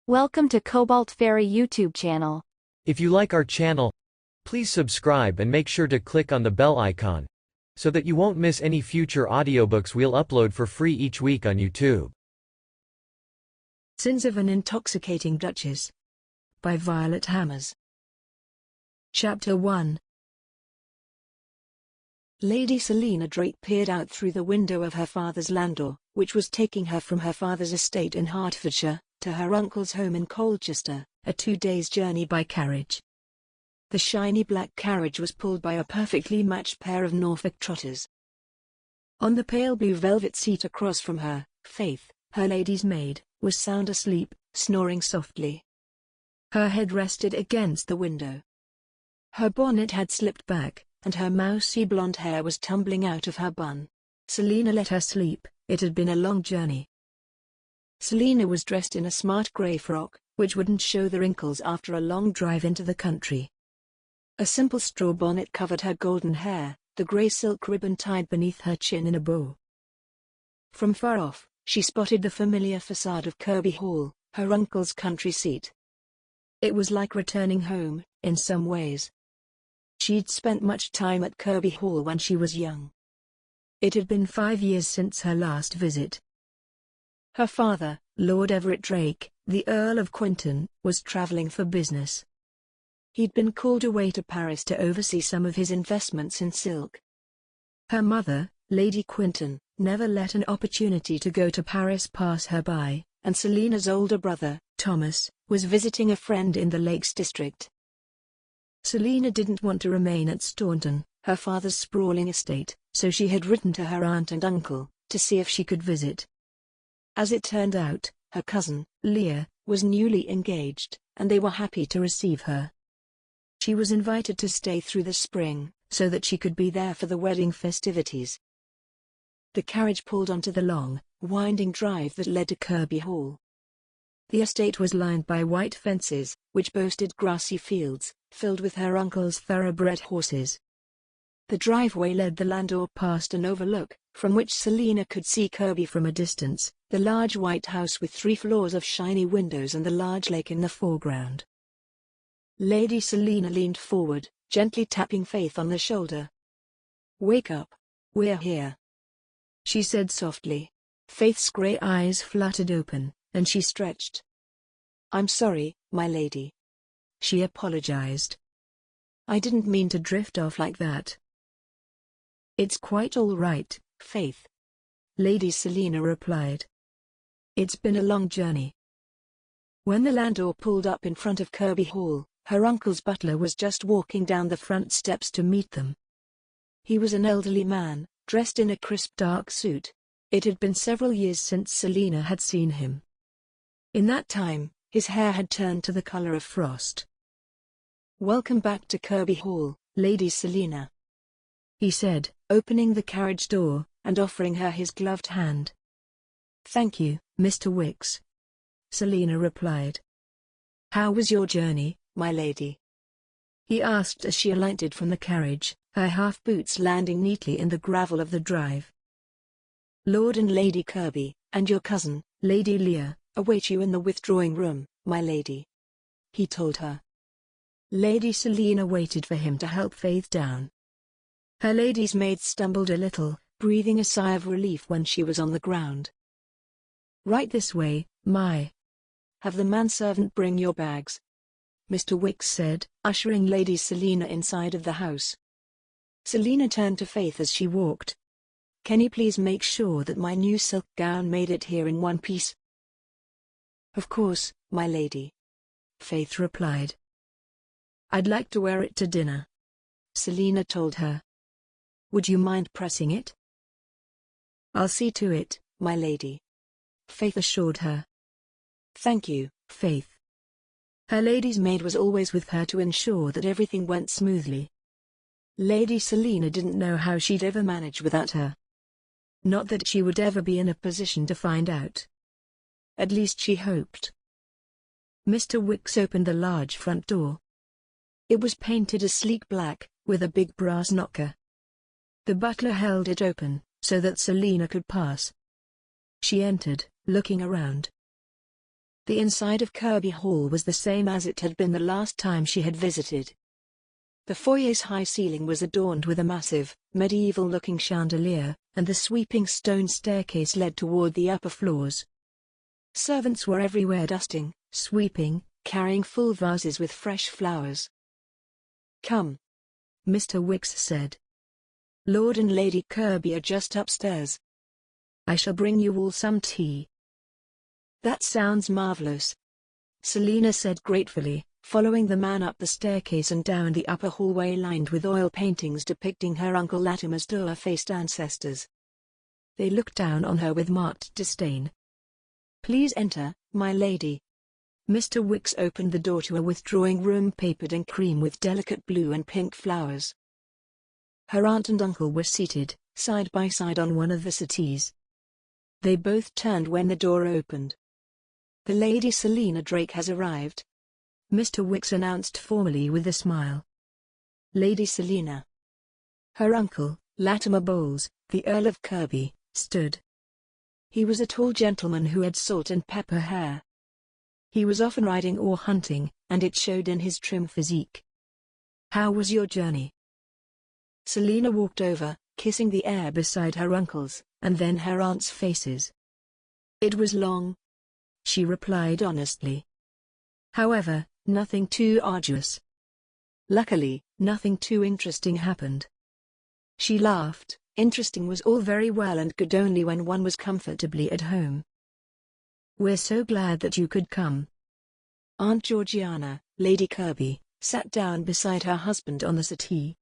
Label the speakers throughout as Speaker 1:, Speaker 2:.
Speaker 1: Welcome to Cobalt Fairy YouTube channel.
Speaker 2: If you like our channel, please subscribe and make sure to click on the bell icon, so that you won't miss any future audiobooks we'll upload for free each week on YouTube.
Speaker 3: Sins of an Intoxicating Duchess by Violet Hammers. Chapter 1. Lady Selina Drake peered out through the window of her father's landau, which was taking her from her father's estate in Hertfordshire to her uncle's home in Colchester, a 2 days' journey by carriage. The shiny black carriage was pulled by a perfectly matched pair of Norfolk trotters. On the pale blue velvet seat across from her, Faith, her lady's maid, was sound asleep, snoring softly. Her head rested against the window. Her bonnet had slipped back, and her mousy blonde hair was tumbling out of her bun. Selina let her sleep. It had been a long journey. Selina was dressed in a smart grey frock, which wouldn't show the wrinkles after a long drive into the country. A simple straw bonnet covered her golden hair, the grey silk ribbon tied beneath her chin in a bow. From far off, she spotted the familiar facade of Kirby Hall, her uncle's country seat. It was like returning home, in some ways. She'd spent much time at Kirby Hall when she was young. It had been 5 years since her last visit. Her father, Lord Everett Drake, the Earl of Quinton, was travelling for business. He'd been called away to Paris to oversee some of his investments in silk. Her mother, Lady Quinton, never let an opportunity to go to Paris pass her by, and Selina's older brother, Thomas, was visiting a friend in the Lakes district. Selina didn't want to remain at Staunton, her father's sprawling estate, so she had written to her aunt and uncle, to see if she could visit. As it turned out, her cousin, Leah, was newly engaged, and they were happy to receive her. She was invited to stay through the spring, so that she could be there for the wedding festivities. The carriage pulled onto the long, winding drive that led to Kirby Hall. The estate was lined by white fences, which boasted grassy fields, filled with her uncle's thoroughbred horses. The driveway led the landau past an overlook, from which Selina could see Kirby from a distance, the large white house with 3 floors of shiny windows and the large lake in the foreground. Lady Selina leaned forward, gently tapping Faith on the shoulder. "Wake up. We're here," she said softly. Faith's grey eyes fluttered open, and she stretched. "I'm sorry, my lady," she apologized. "I didn't mean to drift off like that." "It's quite all right, Faith," Lady Selina replied. "It's been a long journey." When the landau pulled up in front of Kirby Hall, her uncle's butler was just walking down the front steps to meet them. He was an elderly man, dressed in a crisp dark suit. It had been several years since Selina had seen him. In that time, his hair had turned to the color of frost. "Welcome back to Kirby Hall, Lady Selina," he said, opening the carriage door, and offering her his gloved hand. "Thank you, Mr. Wicks," Selina replied. "How was your journey, my lady?" he asked as she alighted from the carriage, her half-boots landing neatly in the gravel of the drive. "Lord and Lady Kirby, and your cousin, Lady Leah, await you in the withdrawing room, my lady," he told her. Lady Selina waited for him to help Faith down. Her lady's maid stumbled a little, breathing a sigh of relief when she was on the ground. "Right this way, my. Have the manservant bring your bags," Mr. Wicks said, ushering Lady Selina inside of the house. Selina turned to Faith as she walked. "Can you please make sure that my new silk gown made it here in one piece?" "Of course, my lady," Faith replied. "I'd like to wear it to dinner," Selina told her. "Would you mind pressing it?" "I'll see to it, my lady," Faith assured her. "Thank you, Faith." Her lady's maid was always with her to ensure that everything went smoothly. Lady Selina didn't know how she'd ever manage without her. Not that she would ever be in a position to find out. At least she hoped. Mr. Wicks opened the large front door. It was painted a sleek black, with a big brass knocker. The butler held it open, so that Selina could pass. She entered, looking around. The inside of Kirby Hall was the same as it had been the last time she had visited. The foyer's high ceiling was adorned with a massive, medieval-looking chandelier, and the sweeping stone staircase led toward the upper floors. Servants were everywhere dusting, sweeping, carrying full vases with fresh flowers. "Come," Mr. Wicks said. "Lord and Lady Kirby are just upstairs. I shall bring you all some tea." "That sounds marvelous," Selina said gratefully, following the man up the staircase and down the upper hallway lined with oil paintings depicting her Uncle Latimer's dour-faced ancestors. They looked down on her with marked disdain. "Please enter, my lady." Mr. Wicks opened the door to a withdrawing room papered in cream with delicate blue and pink flowers. Her aunt and uncle were seated, side by side on one of the settees. They both turned when the door opened. "The Lady Selina Drake has arrived," Mr. Wicks announced formally with a smile. Lady Selina. Her uncle, Latimer Bowles, the Earl of Kirby, stood. He was a tall gentleman who had salt and pepper hair. He was often riding or hunting, and it showed in his trim physique. "How was your journey?" Selina walked over, kissing the air beside her uncle's, and then her aunt's faces. "It was long," she replied honestly. "However, nothing too arduous. Luckily, nothing too interesting happened." She laughed. Interesting was all very well and good only when one was comfortably at home. "We're so glad that you could come." Aunt Georgiana, Lady Kirby, sat down beside her husband on the settee.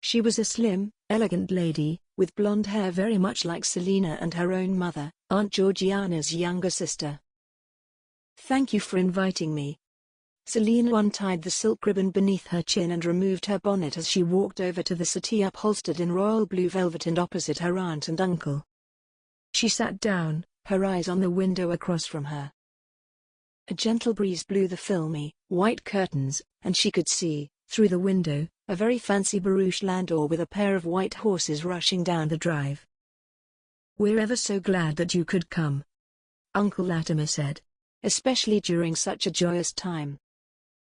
Speaker 3: She was a slim, elegant lady, with blonde hair very much like Selina and her own mother, Aunt Georgiana's younger sister. "Thank you for inviting me." Selina untied the silk ribbon beneath her chin and removed her bonnet as she walked over to the settee upholstered in royal blue velvet and opposite her aunt and uncle. She sat down, her eyes on the window across from her. A gentle breeze blew the filmy, white curtains, and she could see, through the window, a very fancy barouche landau with a pair of white horses rushing down the drive. "We're ever so glad that you could come," Uncle Latimer said, "especially during such a joyous time."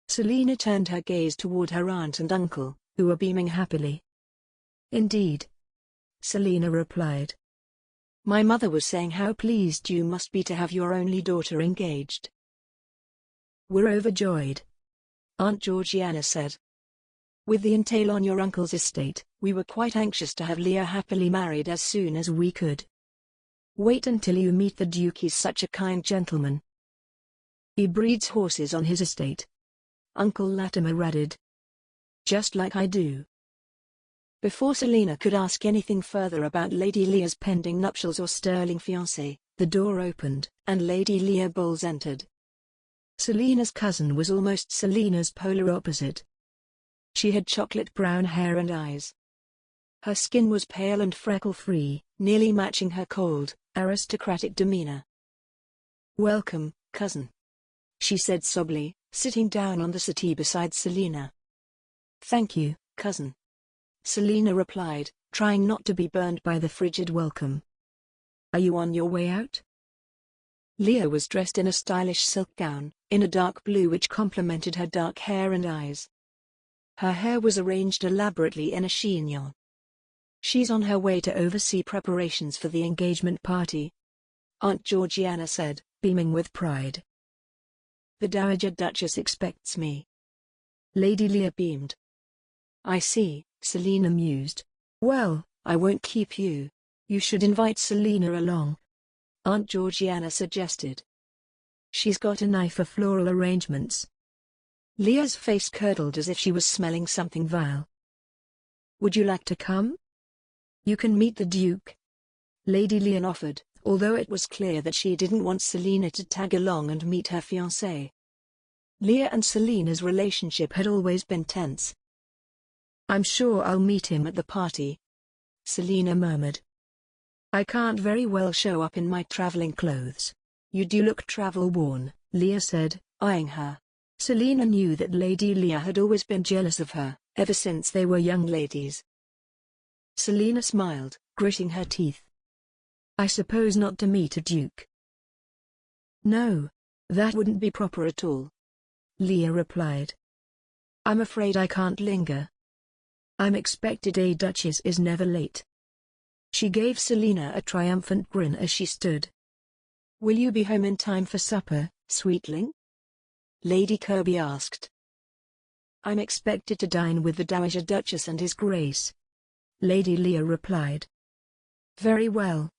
Speaker 3: Selina turned her gaze toward her aunt and uncle, who were beaming happily. "Indeed," Selina replied. "My mother was saying how pleased you must be to have your only daughter engaged." "We're overjoyed," Aunt Georgiana said. "With the entail on your uncle's estate, we were quite anxious to have Leah happily married as soon as we could. Wait until you meet the Duke. He's such a kind gentleman. He breeds horses on his estate," Uncle Latimer added. "Just like I do." Before Selina could ask anything further about Lady Leah's pending nuptials or sterling fiancé, the door opened, and Lady Leah Bowles entered. Selina's cousin was almost Selina's polar opposite. She had chocolate brown hair and eyes. Her skin was pale and freckle-free, nearly matching her cold, aristocratic demeanor. "Welcome, cousin," she said soberly, sitting down on the settee beside Selina. "Thank you, cousin," Selina replied, trying not to be burned by the frigid welcome. "Are you on your way out?" Leah was dressed in a stylish silk gown, in a dark blue which complemented her dark hair and eyes. Her hair was arranged elaborately in a chignon. "She's on her way to oversee preparations for the engagement party," Aunt Georgiana said, beaming with pride. "The Dowager Duchess expects me." Lady Leah beamed. "I see," Selina mused. "Well, I won't keep you. You should invite Selina along," Aunt Georgiana suggested. "She's got an eye for floral arrangements." Leah's face curdled as if she was smelling something vile. "Would you like to come? You can meet the Duke," Lady Leah offered, although it was clear that she didn't want Selina to tag along and meet her fiancé. Leah and Selina's relationship had always been tense. "I'm sure I'll meet him at the party," Selina murmured. "I can't very well show up in my traveling clothes. You do look travel-worn," Leah said, eyeing her. Selina knew that Lady Leah had always been jealous of her, ever since they were young ladies. Selina smiled, gritting her teeth. "I suppose not to meet a duke." "No," That wouldn't be proper at all. Leah replied. I'm afraid I can't linger. I'm expected. A duchess is never late. She gave Selina a triumphant grin as she stood. Will you be home in time for supper, sweetling? Lady Kirby asked. I'm expected to dine with the Dowager Duchess and His Grace. Lady Leah replied. Very well.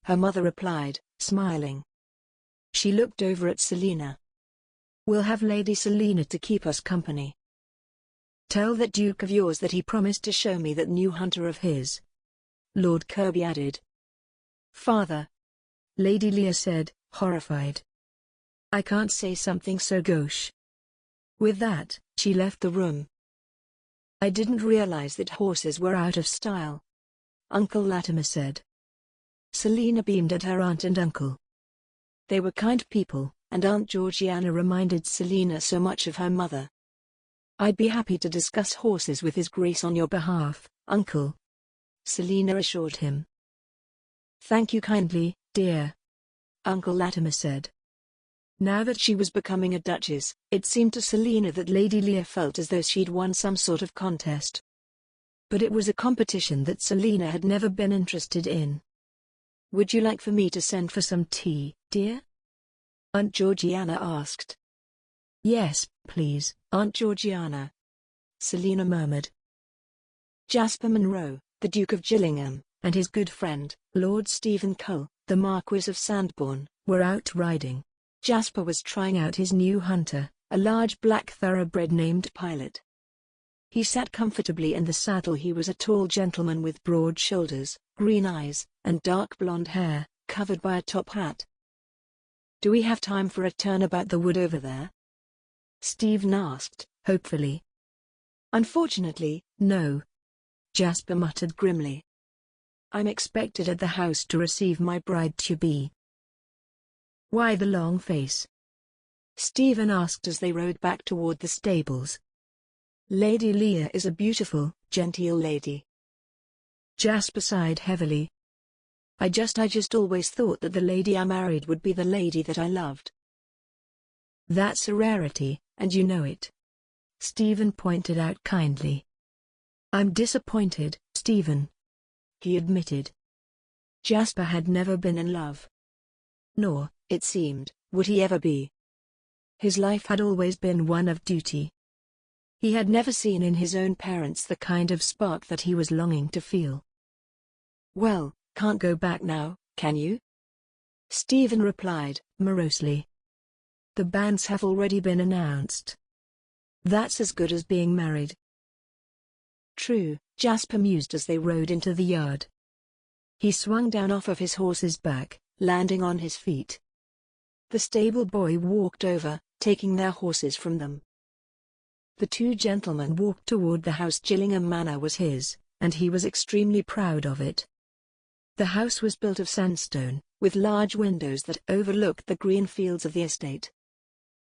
Speaker 3: Her mother replied, smiling. She looked over at Selina. We'll have Lady Selina to keep us company. Tell that Duke of yours that he promised to show me that new hunter of his. Lord Kirby added. Father. Lady Leah said, horrified. I can't say something so gauche. With that, she left the room. I didn't realize that horses were out of style, Uncle Latimer said. Selina beamed at her aunt and uncle. They were kind people, and Aunt Georgiana reminded Selina so much of her mother. I'd be happy to discuss horses with His Grace on your behalf, Uncle, Selina assured him. Thank you kindly, dear, Uncle Latimer said. Now that she was becoming a duchess, it seemed to Selina that Lady Leah felt as though she'd won some sort of contest. But it was a competition that Selina had never been interested in. Would you like for me to send for some tea, dear? Aunt Georgiana asked. Yes, please, Aunt Georgiana, Selina murmured. Jasper Munro, the Duke of Gillingham, and his good friend, Lord Stephen Cull, the Marquis of Sandbourne, were out riding. Jasper was trying out his new hunter, a large black thoroughbred named Pilot. He sat comfortably in the saddle. He was a tall gentleman with broad shoulders, green eyes, and dark blonde hair, covered by a top hat. Do we have time for a turn about the wood over there? Stephen asked, hopefully. Unfortunately, no, Jasper muttered grimly. I'm expected at the house to receive my bride-to-be. Why the long face? Stephen asked as they rode back toward the stables. Lady Leah is a beautiful, genteel lady. Jasper sighed heavily. I just always thought that the lady I married would be the lady that I loved. That's a rarity, and you know it, Stephen pointed out kindly. I'm disappointed, Stephen, he admitted. Jasper had never been in love. Nor, it seemed, would he ever be. His life had always been one of duty. He had never seen in his own parents the kind of spark that he was longing to feel. Well, can't go back now, can you? Stephen replied, morosely. The banns have already been announced. That's as good as being married. True, Jasper mused as they rode into the yard. He swung down off of his horse's back, landing on his feet. The stable boy walked over, taking their horses from them. The two gentlemen walked toward the house. Gillingham Manor was his, and he was extremely proud of it. The house was built of sandstone, with large windows that overlooked the green fields of the estate.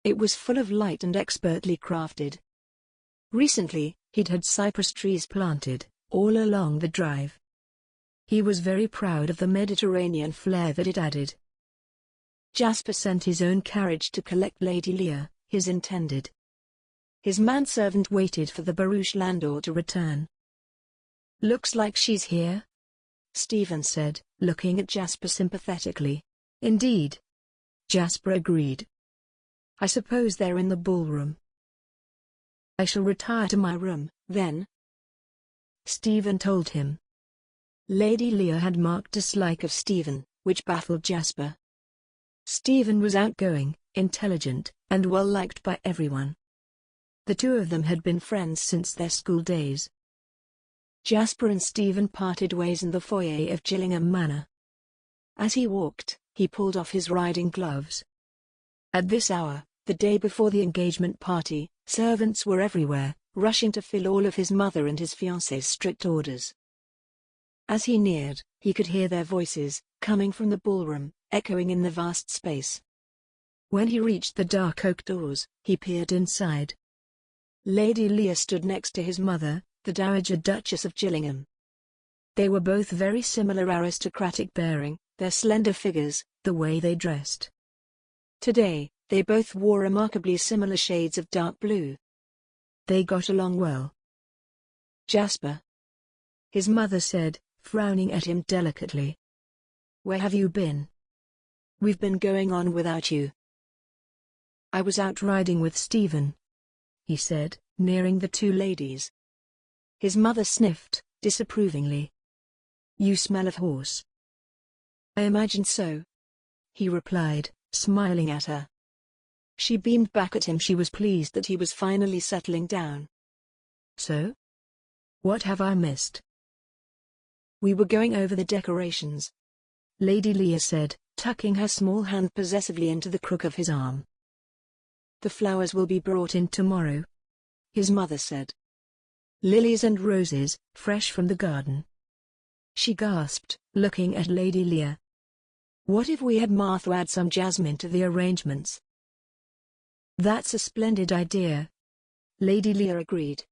Speaker 3: It was full of light and expertly crafted. Recently, he'd had cypress trees planted, all along the drive. He was very proud of the Mediterranean flair that it added. Jasper sent his own carriage to collect Lady Leah, his intended. His manservant waited for the barouche landau to return. Looks like she's here, Stephen said, looking at Jasper sympathetically. Indeed, Jasper agreed. I suppose they're in the ballroom. I shall retire to my room, then, Stephen told him. Lady Leah had marked dislike of Stephen, which baffled Jasper. Stephen was outgoing, intelligent, and well-liked by everyone. The two of them had been friends since their school days. Jasper and Stephen parted ways in the foyer of Gillingham Manor. As he walked, he pulled off his riding gloves. At this hour, the day before the engagement party, servants were everywhere, rushing to fill all of his mother and his fiancé's strict orders. As he neared, he could hear their voices, coming from the ballroom, echoing in the vast space. When he reached the dark oak doors, he peered inside. Lady Leah stood next to his mother, the Dowager Duchess of Gillingham. They were both very similar aristocratic bearing, their slender figures, the way they dressed. Today, They both wore remarkably similar shades of dark blue. They got along well. Jasper, his mother said, frowning at him delicately. Where have you been? We've been going on without you. I was out riding with Stephen, he said, nearing the two ladies. His mother sniffed, disapprovingly. You smell of horse. I imagined so, he replied, smiling at her. She beamed back at him. She was pleased that he was finally settling down. So? What have I missed? We were going over the decorations, Lady Leah said, tucking her small hand possessively into the crook of his arm. The flowers will be brought in tomorrow, his mother said. Lilies and roses, fresh from the garden. She gasped, looking at Lady Leah. What if we had Martha add some jasmine to the arrangements? That's a splendid idea, Lady Leah agreed.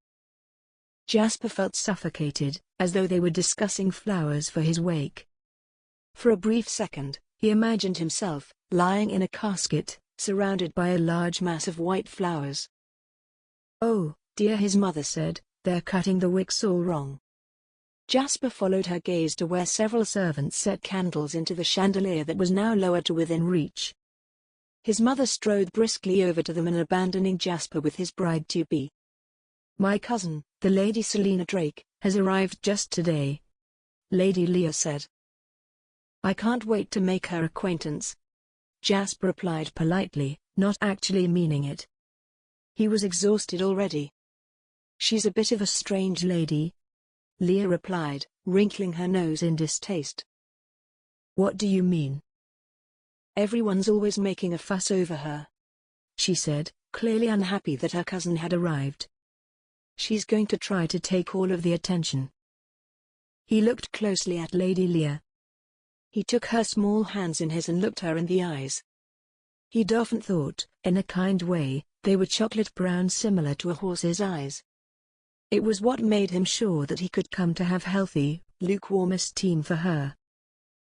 Speaker 3: Jasper felt suffocated, as though they were discussing flowers for his wake. For a brief second, he imagined himself, lying in a casket, surrounded by a large mass of white flowers. Oh, dear, his mother said, they're cutting the wicks all wrong. Jasper followed her gaze to where several servants set candles into the chandelier that was now lowered to within reach. His mother strode briskly over to them and abandoning Jasper with his bride-to-be. My cousin, the Lady Selina Drake, has arrived just today, Lady Leah said. I can't wait to make her acquaintance, Jasper replied politely, not actually meaning it. He was exhausted already. She's a bit of a strange lady, Leah replied, wrinkling her nose in distaste. What do you mean? Everyone's always making a fuss over her, she said, clearly unhappy that her cousin had arrived. She's going to try to take all of the attention. He looked closely at Lady Leah. He took her small hands in his and looked her in the eyes. He'd often thought, in a kind way, they were chocolate brown, similar to a horse's eyes. It was what made him sure that he could come to have healthy, lukewarm esteem for her.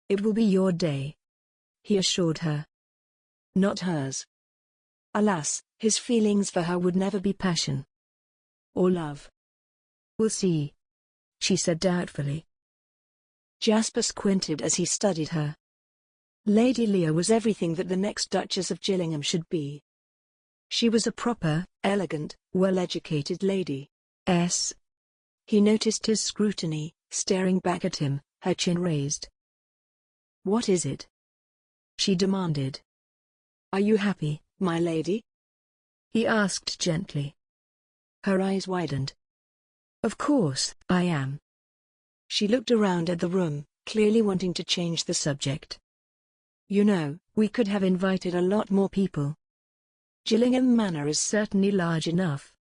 Speaker 3: It will be your day, he assured her. Not hers. Alas, his feelings for her would never be passion or love. We'll see, she said doubtfully. Jasper squinted as he studied her. Lady Leah was everything that the next Duchess of Gillingham should be. She was a proper, elegant, well-educated lady. He noticed his scrutiny, staring back at him, her chin raised. What is it? She demanded. Are you happy, my lady? He asked gently. Her eyes widened. Of course, I am. She looked around at the room, clearly wanting to change the subject. You know, we could have invited a lot more people. Gillingham Manor is certainly large enough.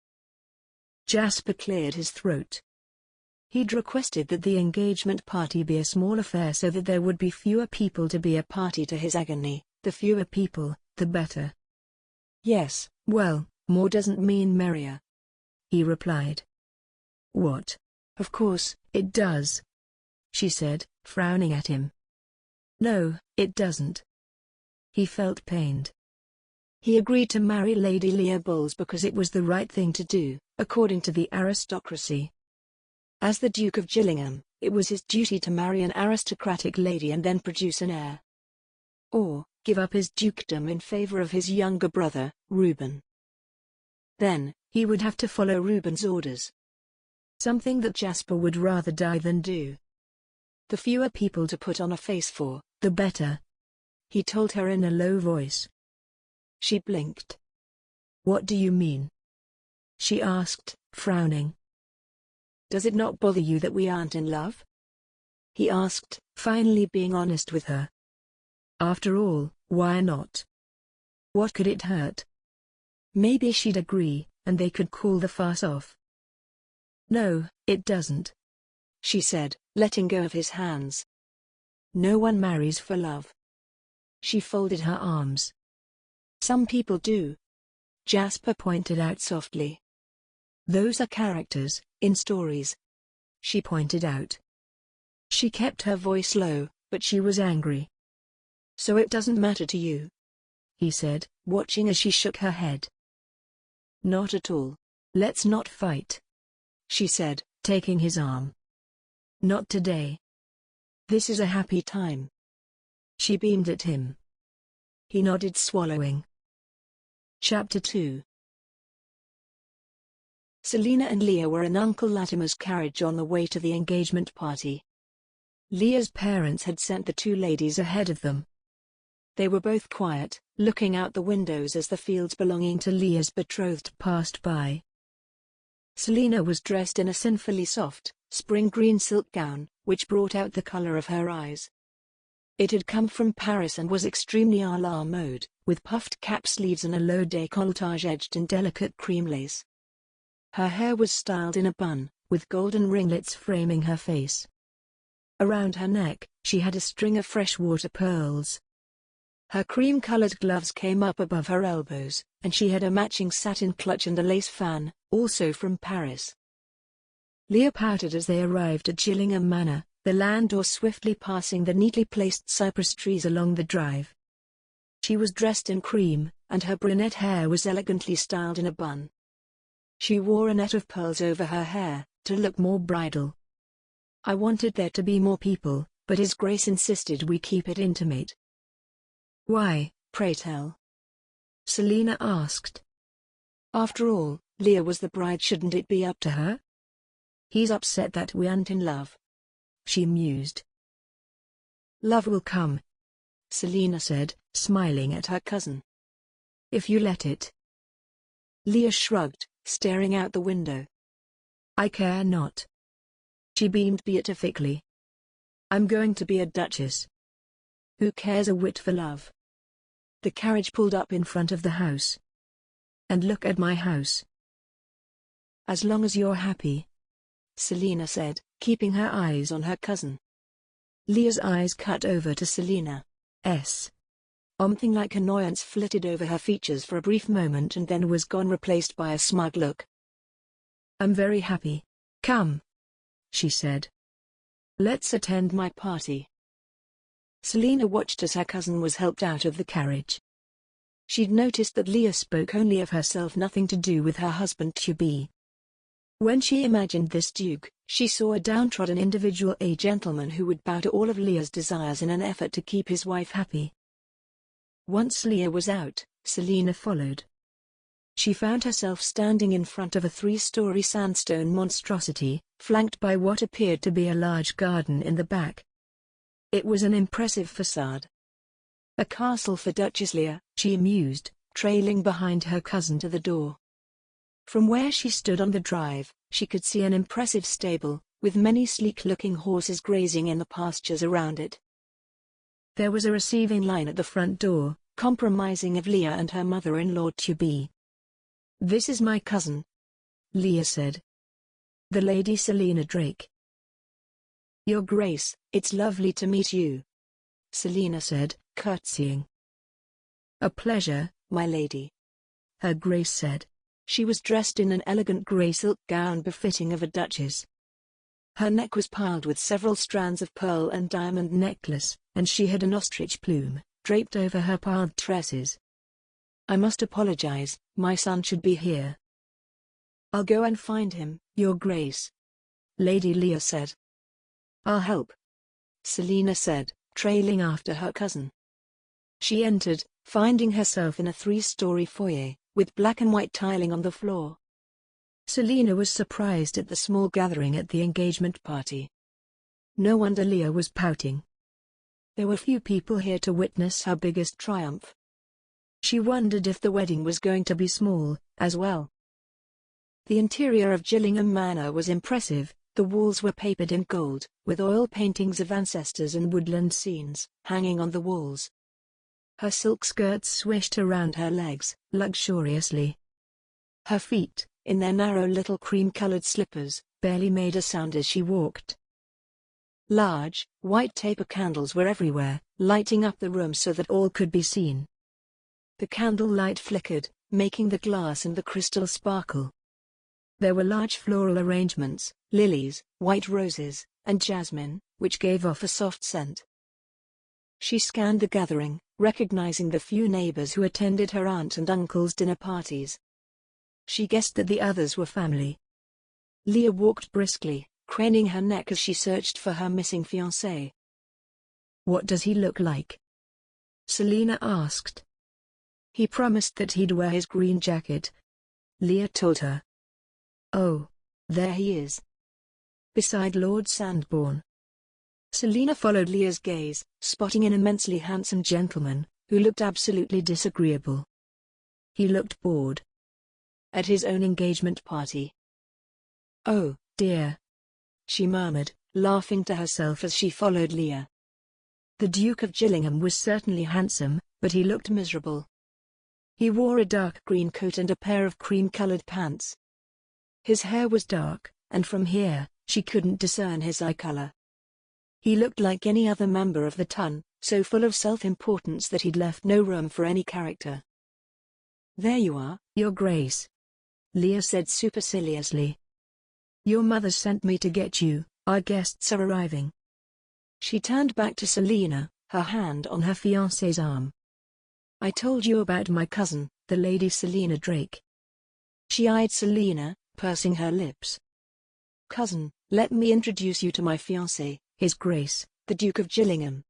Speaker 3: Jasper cleared his throat. He'd requested that the engagement party be a small affair so that there would be fewer people to be a party to his agony. The fewer people, the better. Yes, well, more doesn't mean merrier, he replied. What? Of course, it does, she said, frowning at him. No, it doesn't. He felt pained. He agreed to marry Lady Leah Bowles because it was the right thing to do, according to the aristocracy. As the Duke of Gillingham, it was his duty to marry an aristocratic lady and then produce an heir. Or, give up his dukedom in favor of his younger brother, Reuben. Then, he would have to follow Reuben's orders. Something that Jasper would rather die than do. The fewer people to put on a face for, the better, he told her in a low voice. She blinked. What do you mean? She asked, frowning. Does it not bother you that we aren't in love? He asked, finally being honest with her. After all, why not? What could it hurt? Maybe she'd agree, and they could call the farce off. No, it doesn't, she said, letting go of his hands. No one marries for love. She folded her arms. Some people do, Jasper pointed out softly. Those are characters, in stories, she pointed out. She kept her voice low, but she was angry. So it doesn't matter to you? he said, watching as she shook her head. Not at all. Let's not fight, she said, taking his arm. Not today. This is a happy time. She beamed at him. He nodded, swallowing. Chapter 2. Selina and Leah were in Uncle Latimer's carriage on the way to the engagement party. Leah's parents had sent the two ladies ahead of them. They were both quiet, looking out the windows as the fields belonging to Leah's betrothed passed by. Selina was dressed in a sinfully soft, spring green silk gown, which brought out the color of her eyes. It had come from Paris and was extremely à la mode, with puffed cap sleeves and a low décolletage edged in delicate cream lace. Her hair was styled in a bun, with golden ringlets framing her face. Around her neck, she had a string of freshwater pearls. Her cream-colored gloves came up above her elbows, and she had a matching satin clutch and a lace fan, also from Paris. Leah pouted as they arrived at Gillingham Manor, the landau swiftly passing the neatly placed cypress trees along the drive. She was dressed in cream, and her brunette hair was elegantly styled in a bun. She wore a net of pearls over her hair, to look more bridal. I wanted there to be more people, but His Grace insisted we keep it intimate. Why, pray tell? Selina asked. After all, Leah was the bride, shouldn't it be up to her? He's upset that we aren't in love, she mused. Love will come, Selina said, smiling at her cousin. If you let it. Leah shrugged, staring out the window. I care not. She beamed beatifically. I'm going to be a duchess. Who cares a whit for love? The carriage pulled up in front of the house. And look at my house. As long as you're happy, Selina said, keeping her eyes on her cousin. Leah's eyes cut over to Selina's. Something like annoyance flitted over her features for a brief moment and then was gone, replaced by a smug look. I'm very happy. Come, she said. Let's attend my party. Selina watched as her cousin was helped out of the carriage. She'd noticed that Leah spoke only of herself, nothing to do with her husband-to-be. When she imagined this duke, she saw a downtrodden individual, a gentleman who would bow to all of Leah's desires in an effort to keep his wife happy. Once Leah was out, Selina followed. She found herself standing in front of a 3-story sandstone monstrosity, flanked by what appeared to be a large garden in the back. It was an impressive facade. A castle for Duchess Leah, she mused, trailing behind her cousin to the door. From where she stood on the drive, she could see an impressive stable, with many sleek-looking horses grazing in the pastures around it. There was a receiving line at the front door, compromising of Leah and her mother-in-law to be. This is my cousin, Leah said. The Lady Selina Drake. Your Grace, it's lovely to meet you, Selina said, curtsying. A pleasure, my lady, Her Grace said. She was dressed in an elegant grey silk gown befitting of a duchess. Her neck was piled with several strands of pearl and diamond necklace, and she had an ostrich plume draped over her piled tresses. I must apologize, my son should be here. I'll go and find him, Your Grace, Lady Leah said. I'll help, Selina said, trailing after her cousin. She entered, finding herself in a 3-story foyer, with black and white tiling on the floor. Selina was surprised at the small gathering at the engagement party. No wonder Leah was pouting. There were few people here to witness her biggest triumph. She wondered if the wedding was going to be small, as well. The interior of Gillingham Manor was impressive. The walls were papered in gold, with oil paintings of ancestors and woodland scenes hanging on the walls. Her silk skirts swished around her legs, luxuriously. Her feet, in their narrow little cream-colored slippers, barely made a sound as she walked. Large, white taper candles were everywhere, lighting up the room so that all could be seen. The candle light flickered, making the glass and the crystal sparkle. There were large floral arrangements, lilies, white roses, and jasmine, which gave off a soft scent. She scanned the gathering, recognizing the few neighbors who attended her aunt and uncle's dinner parties. She guessed that the others were family. Leah walked briskly, craning her neck as she searched for her missing fiancé.
Speaker 4: "What does he look like?" Selina asked.
Speaker 3: "He promised that he'd wear his green jacket," Leah told her.
Speaker 4: "Oh,
Speaker 3: "There he is,
Speaker 4: beside Lord Sandbourne."
Speaker 3: Selina followed Leah's gaze, spotting an immensely handsome gentleman, who looked absolutely disagreeable.
Speaker 4: He looked bored.
Speaker 3: At his own engagement party. "Oh,
Speaker 4: dear,"
Speaker 3: she murmured, laughing to herself as she followed Leah. The Duke of Gillingham was certainly handsome, but he looked miserable. He wore a dark green coat and a pair of cream-colored pants. His hair was dark, and from here, she couldn't discern his eye color. He looked like any other member of the ton, so full of self-importance that he'd left no room for any character. "There you are,
Speaker 4: Your Grace,"
Speaker 3: Leah said superciliously.
Speaker 4: "Your mother sent me to get you, our guests are arriving."
Speaker 3: She turned back to Selina, her hand on her fiancé's arm. "I told you about my cousin, the Lady Selina Drake." She eyed Selina, pursing her lips. "Cousin, let me introduce you to my fiancé, His Grace, the Duke of Gillingham."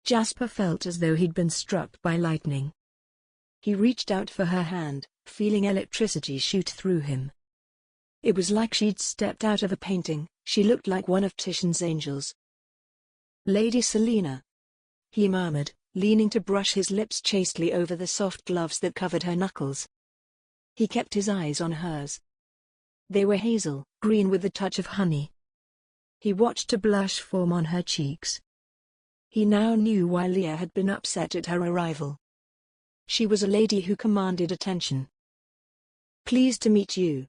Speaker 3: Jasper felt as though he'd been struck by lightning. He reached out for her hand, feeling electricity shoot through him. It was like she'd stepped out of a painting. She looked like one of Titian's angels. "Lady Selina," he murmured, leaning to brush his lips chastely over the soft gloves that covered her knuckles. He kept his eyes on hers. They were hazel green with a touch of honey. He watched a blush form on her cheeks. He now knew why Leah had been upset at her arrival. She was a lady who commanded attention. "Pleased to meet you,"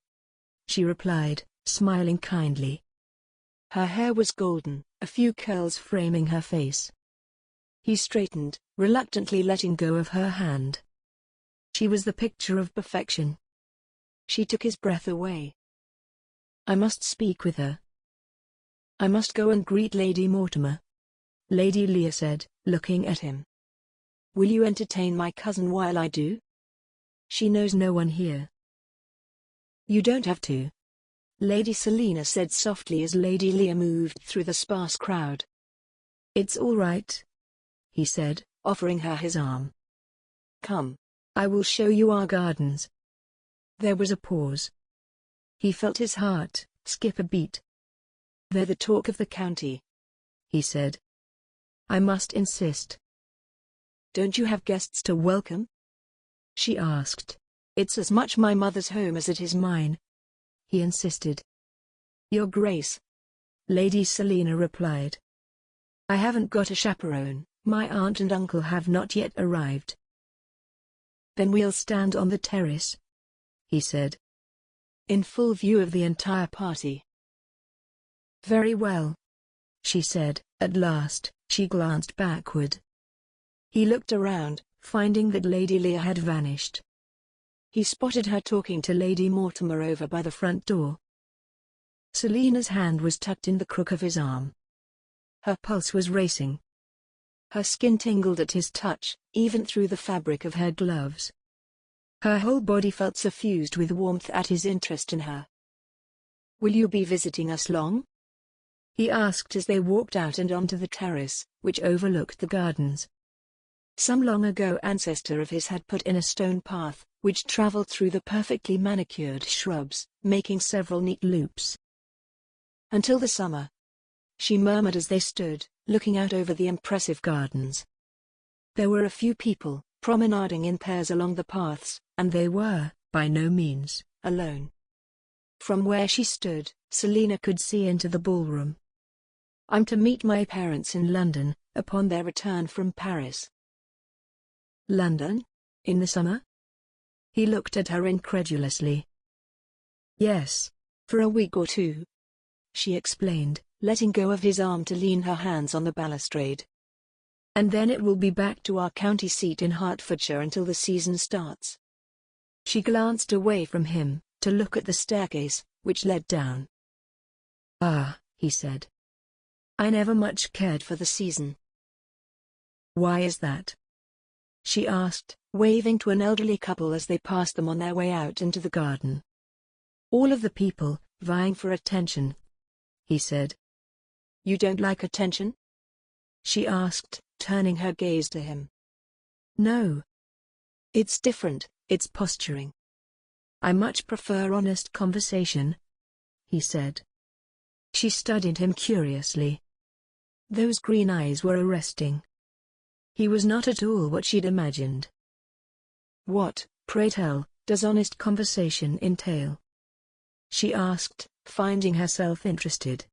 Speaker 3: she replied, smiling kindly. Her hair was golden, a few curls framing her face. He straightened, reluctantly letting go of her hand. She was the picture of perfection. She took his breath away. "I must speak with her. I must go and greet Lady Mortimer," Lady Leah said, looking at him. "Will you entertain my cousin while I do? She knows no one here." "You don't have to," Lady Selina said softly as Lady Leah moved through the sparse crowd. "It's all right," he said, offering her his arm. "Come. I will show you our gardens." There was a pause. He felt his heart skip a beat. "They're the talk of the county," he said. "I must insist." "Don't you have guests to welcome?" she asked. "It's as much my mother's home as it is mine," he insisted. "Your Grace," Lady Selina replied. "I haven't got a chaperone, my aunt and uncle have not yet arrived." "Then we'll stand on the terrace," he said. "In full view of the entire party." "Very well," she said. At last, she glanced backward. He looked around, finding that Lady Leah had vanished. He spotted her talking to Lady Mortimer over by the front door. Selina's hand was tucked in the crook of his arm. Her pulse was racing. Her skin tingled at his touch, even through the fabric of her gloves. Her whole body felt suffused with warmth at his interest in her. "Will you be visiting us long?" he asked as they walked out and onto the terrace, which overlooked the gardens. Some long ago ancestor of his had put in a stone path, which traveled through the perfectly manicured shrubs, making several neat loops. "Until the summer," she murmured as they stood, looking out over the impressive gardens. There were a few people, promenading in pairs along the paths, and they were, by no means, alone. From where she stood, Selina could see into the ballroom. "I'm to meet my parents in London, upon their return from Paris." "London? In the summer?" He looked at her incredulously. "Yes, for a week or two," she explained, letting go of his arm to lean her hands on the balustrade. "And then it will be back to our county seat in Hertfordshire until the season starts." She glanced away from him, to look at the staircase, which led down. "Ah," he said. "I never much cared for the season." "Why is that?" she asked, waving to an elderly couple as they passed them on their way out into the garden.
Speaker 4: All of the people, vying for attention, he said.
Speaker 3: You don't like attention?
Speaker 4: She asked, turning her gaze to him.
Speaker 3: No. It's different, it's posturing.
Speaker 4: I much prefer honest conversation, he said. She studied him curiously. Those green eyes were arresting. He was not at all what she'd imagined. What, pray tell, does honest conversation entail? She asked, finding herself interested.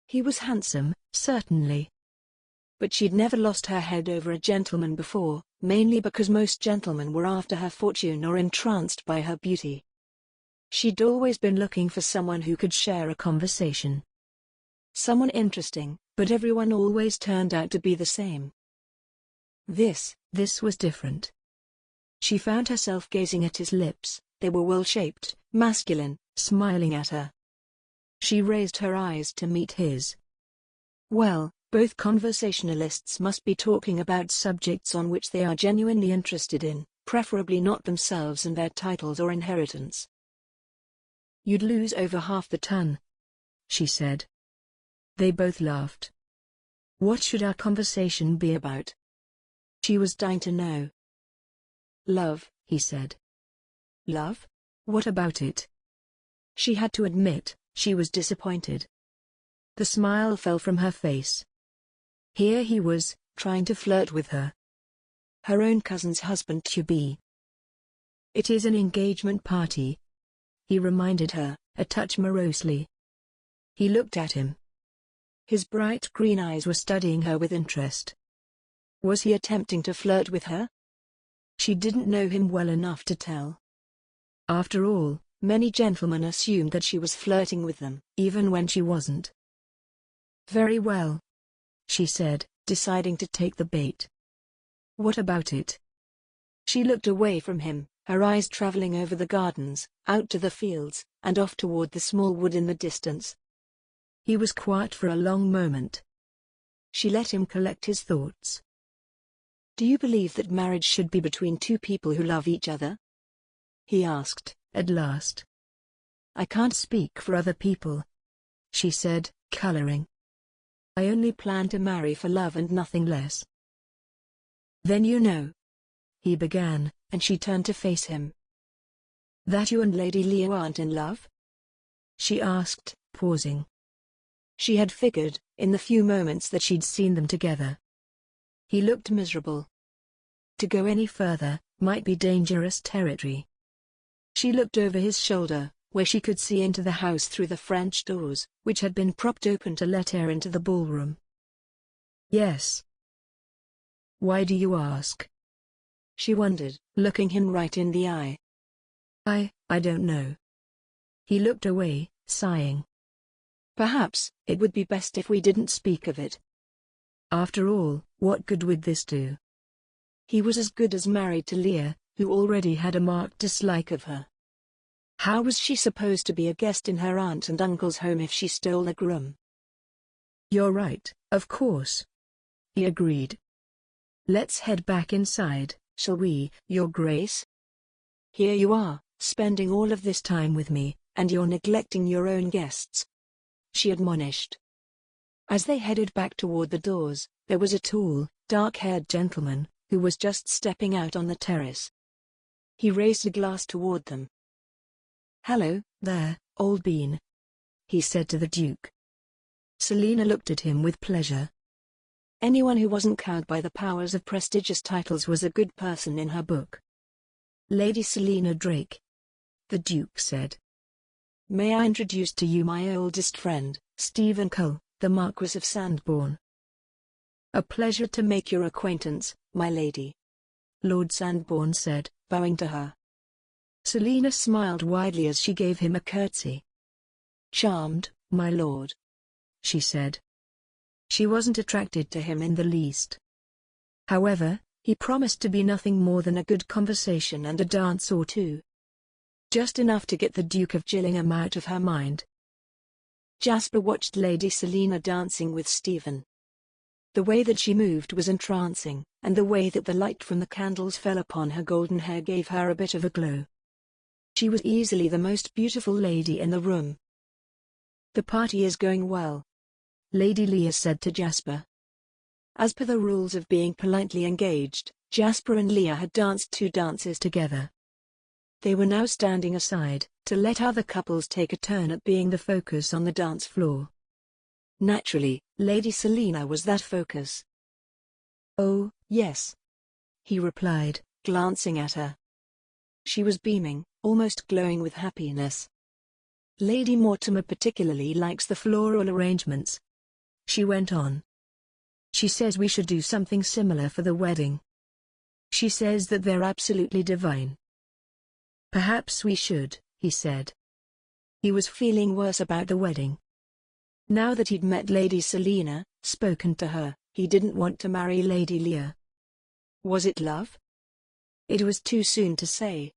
Speaker 4: He was handsome, certainly.
Speaker 3: But she'd never lost her head over a gentleman before, mainly because most gentlemen were after her fortune or entranced by her beauty.
Speaker 4: She'd always been looking for someone who could share a conversation.
Speaker 3: Someone interesting, but everyone always turned out to be the same. This
Speaker 4: was different. She found herself gazing at his lips. They were well-shaped, masculine, smiling at her. She raised her eyes to meet his.
Speaker 3: Well, both conversationalists must be talking about subjects on which they are genuinely interested in, preferably not themselves and their titles or inheritance.
Speaker 4: You'd lose over half the ton, she said. They both laughed. What should our conversation be about? She was dying to know.
Speaker 3: Love,
Speaker 4: he said.
Speaker 3: Love?
Speaker 4: What about it? She had to admit, she was disappointed. The smile fell from her face. Here he was, trying to flirt with her. Her own cousin's husband-to-be. It is an engagement party, he reminded her, a touch morosely. He looked at him. His bright green eyes were studying her with interest. Was he attempting to flirt with her? She didn't know him well enough to tell. After all, many gentlemen assumed that she was flirting with them, even when she wasn't. Very well, she said, deciding to take the bait. What about it? She looked away from him, her eyes traveling over the gardens, out to the fields, and off toward the small wood in the distance. He was quiet for a long moment. She let him collect his thoughts. Do you believe that marriage should be between two people who love each other? He asked, at last. I can't speak for other people, she said, coloring. I only plan to marry for love and nothing less. Then you know, he began, and she turned to face him. That you and Lady Leo aren't in love? She asked, pausing. She had figured, in the few moments that she'd seen them together. He looked miserable. To go any further might be dangerous territory. She looked over his shoulder, where she could see into the house through the French doors, which had been propped open to let air into the ballroom. Yes. Why do you ask? She wondered, looking him right in the eye. I don't know. He looked away, sighing. Perhaps it would be best if we didn't speak of it. After all, what good would this do? He was as good as married to Leah, who already had a marked dislike of her. How was she supposed to be a guest in her aunt and uncle's home if she stole a groom? You're right, of course, he agreed. Let's head back inside, shall we, Your Grace? Here you are, spending all of this time with me, and you're neglecting your own guests, she admonished. As they headed back toward the doors, there was a tall, dark-haired gentleman, who was just stepping out on the terrace. He raised a glass toward them. Hello, there, old bean, he said to the Duke. Selina looked at him with pleasure. Anyone who wasn't cowed by the powers of prestigious titles was a good person in her book. Lady Selina Drake, the Duke said. May I introduce to you my oldest friend, Stephen Cole, the Marquis of Sandbourne. A pleasure to make your acquaintance, my lady, Lord Sandbourne said, bowing to her. Selina smiled widely as she gave him a curtsy. Charmed, my lord, she said. She wasn't attracted to him in the least. However, he promised to be nothing more than a good conversation and a dance or two. Just enough to get the Duke of Gillingham out of her mind. Jasper watched Lady Selina dancing with Stephen.
Speaker 3: The way that she moved was entrancing, and the way that the light from the candles fell upon her golden hair gave her a bit of a glow. She was easily the most beautiful lady in the room.
Speaker 4: "The party is going well," Lady Leah said to Jasper.
Speaker 3: As per the rules of being politely engaged, Jasper and Leah had danced 2 dances
Speaker 4: together.
Speaker 3: They were now standing aside, to let other couples take a turn at being the focus on the dance floor. Naturally, Lady Selina was that focus.
Speaker 4: "Oh, yes," he replied,
Speaker 3: glancing at her. She was beaming, almost glowing with happiness.
Speaker 4: "Lady Mortimer particularly likes the floral arrangements," she went on. "She says we should do something similar for the wedding. She says that they're absolutely divine." "Perhaps we should," he said. He was feeling worse about the wedding. Now that he'd met Lady Selina, spoken to her, he didn't want to marry Lady Leah.
Speaker 3: Was it love? It was too soon to say.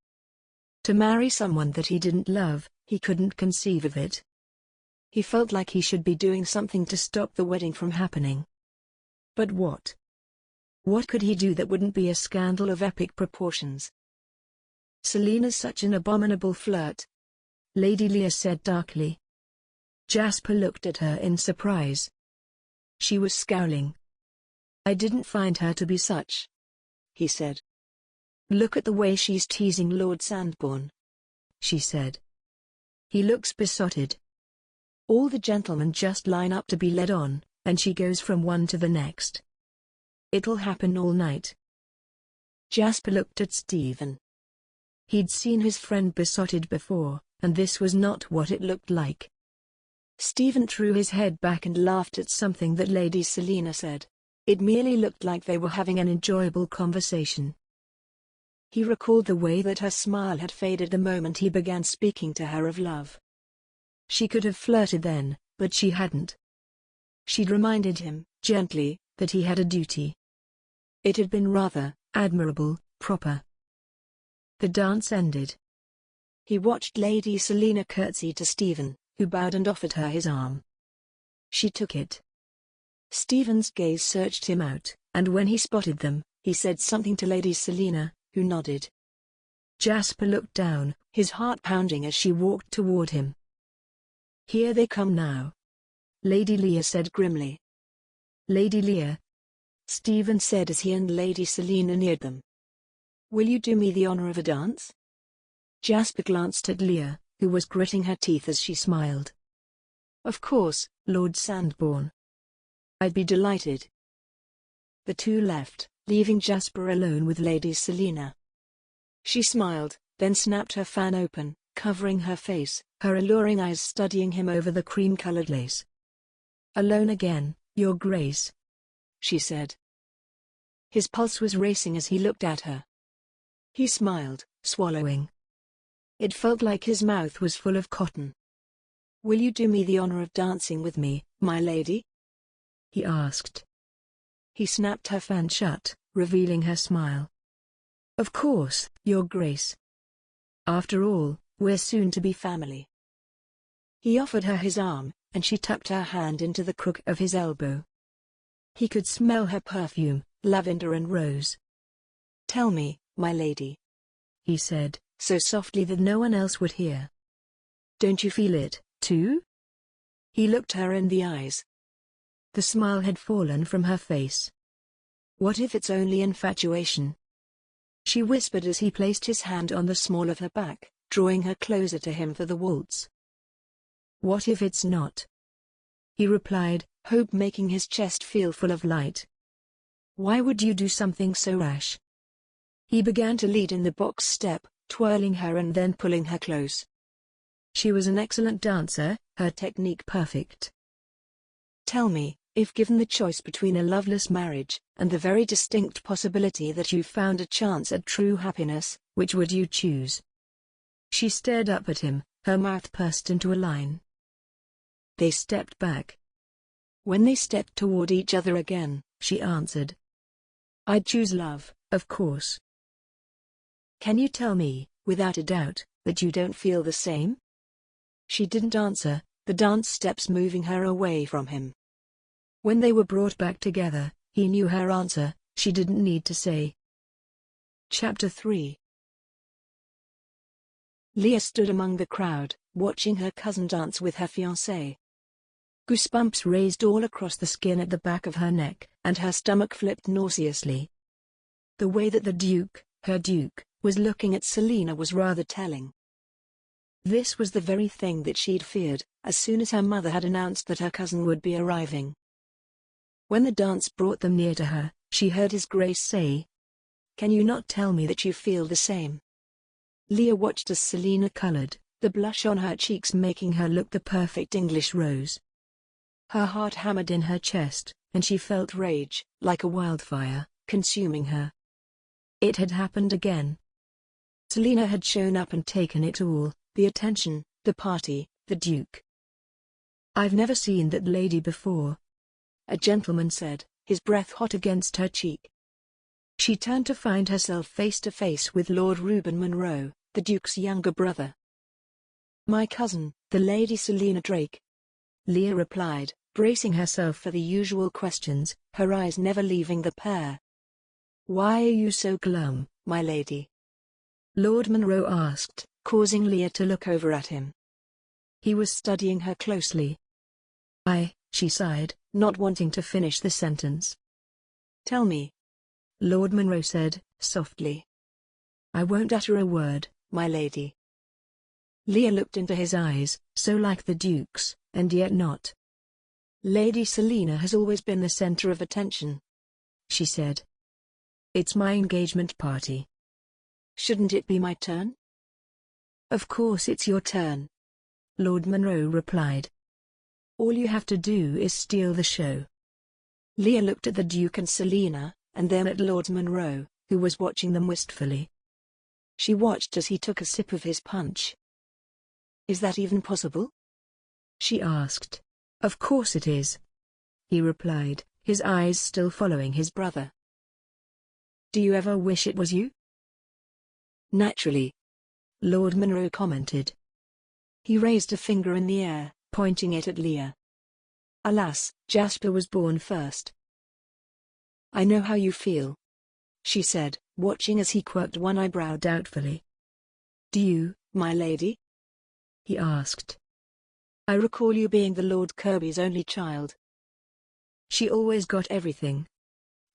Speaker 4: To marry someone that he didn't love, he couldn't conceive of it. He felt like he should be doing something to stop the wedding from happening. But what? What could he do that wouldn't be a scandal of epic proportions? "Selina's such an abominable flirt," Lady Leah said darkly. Jasper looked at her in surprise. She was scowling. "I didn't find her to be such," he said. "Look at the way she's teasing Lord Sandbourne," she said. "He looks besotted. All the gentlemen just line up to be led on, and she goes from one to the next. It'll happen all night." Jasper looked at Stephen. He'd seen his friend besotted before, and this was not what it looked like. Stephen threw his head back and laughed at something that Lady Selina said. It merely looked like they were having an enjoyable conversation. He recalled the way that her smile had faded the moment he began speaking to her of love. She could have flirted then, but she hadn't. She'd reminded him, gently, that he had a duty. It had been rather admirable, proper. The dance ended. He watched Lady Selina curtsy to Stephen, who bowed and offered her his arm. She took it. Stephen's gaze searched him out, and when he spotted them, he said something to Lady Selina, who nodded. Jasper looked down, his heart pounding as she walked toward him. "Here they come now," Lady Leah said grimly. "Lady Leah," Stephen said as he and Lady Selina neared them. "Will you do me the honor of a dance?" Jasper glanced at Leah, who was gritting her teeth as she smiled. "Of course, Lord Sandbourne. I'd be delighted." The two left, leaving Jasper alone with Lady Selina. She smiled, then snapped her fan open, covering her face, her alluring eyes studying him over the cream-colored lace. "Alone again, Your Grace," she said. His pulse was racing as he looked at her. He smiled, swallowing. It felt like his mouth was full of cotton. "Will you do me the honor of dancing with me, my lady?" he asked. He snapped her fan shut, revealing her smile. "Of course, Your Grace. After all, we're soon to be family." He offered her his arm, and she tucked her hand into the crook of his elbow. He could smell her perfume, lavender and rose. "Tell me, my lady," he said, so softly that no one else would hear. "Don't you feel it, too?" He looked her in the eyes. The smile had fallen from her face. "What if it's only infatuation?" she whispered as he placed his hand on the small of her back, drawing her closer to him for the waltz. "What if it's not?" he replied, hope making his chest feel full of light. "Why would you do something so rash?" He began to lead in the box step, twirling her and then pulling her close. She was an excellent dancer, her technique perfect. "Tell me, if given the choice between a loveless marriage, and the very distinct possibility that you found a chance at true happiness, which would you choose?" She stared up at him, her mouth pursed into a line. They stepped back. When they stepped toward each other again, she answered. "I'd choose love, of course." "Can you tell me, without a doubt, that you don't feel the same?" She didn't answer, the dance steps moving her away from him. When they were brought back together, he knew her answer. She didn't need to say.
Speaker 3: Chapter 3. Leah stood among the crowd, watching her cousin dance with her fiancé. Goosebumps raised all across the skin at the back of her neck, and her stomach flipped nauseously. The way that the Duke, her Duke, was looking at Selina was rather telling. This was the very thing that she'd feared, as soon as her mother had announced that her cousin would be arriving. When the dance brought them near to her, she heard His Grace say, "Can you not tell me that you feel the same?" Leah watched as Selina colored, the blush on her cheeks making her look the perfect English rose. Her heart hammered in her chest, and she felt rage, like a wildfire, consuming her. It had happened again. Selina had shown up and taken it all, the attention, the party, the Duke. "I've never seen that lady before," a gentleman said, his breath hot against her cheek. She turned to find herself face to face with Lord Reuben Munro, the Duke's younger brother. "My cousin, the Lady Selina Drake," Leah replied, bracing herself for the usual questions, her eyes never leaving the pair. "Why are you so glum, my lady?" Lord Munro asked, causing Leah to look over at him. He was studying her closely. She sighed, not wanting to finish the sentence. "Tell me," Lord Munro said, softly. "I won't utter a word, my lady." Leah looked into his eyes, so like the Duke's, and yet not. "Lady Selina has always been the center of attention," she said. "It's my engagement party. Shouldn't it be my turn?" "Of course it's your turn," Lord Munro replied. "All you have to do is steal the show." Leah looked at the Duke and Selina, and then at Lord Munro, who was watching them wistfully. She watched as he took a sip of his punch. "Is that even possible?" she asked. "Of course it is," he replied, his eyes still following his brother. "Do you ever wish it was you?" "Naturally," Lord Munro commented. He raised a finger in the air, pointing it at Leah. "Alas, Jasper was born first." "I know how you feel," she said, watching as he quirked one eyebrow doubtfully. "Do you, my lady?" he asked. "I recall you being the Lord Kirby's only child." "She always got everything,"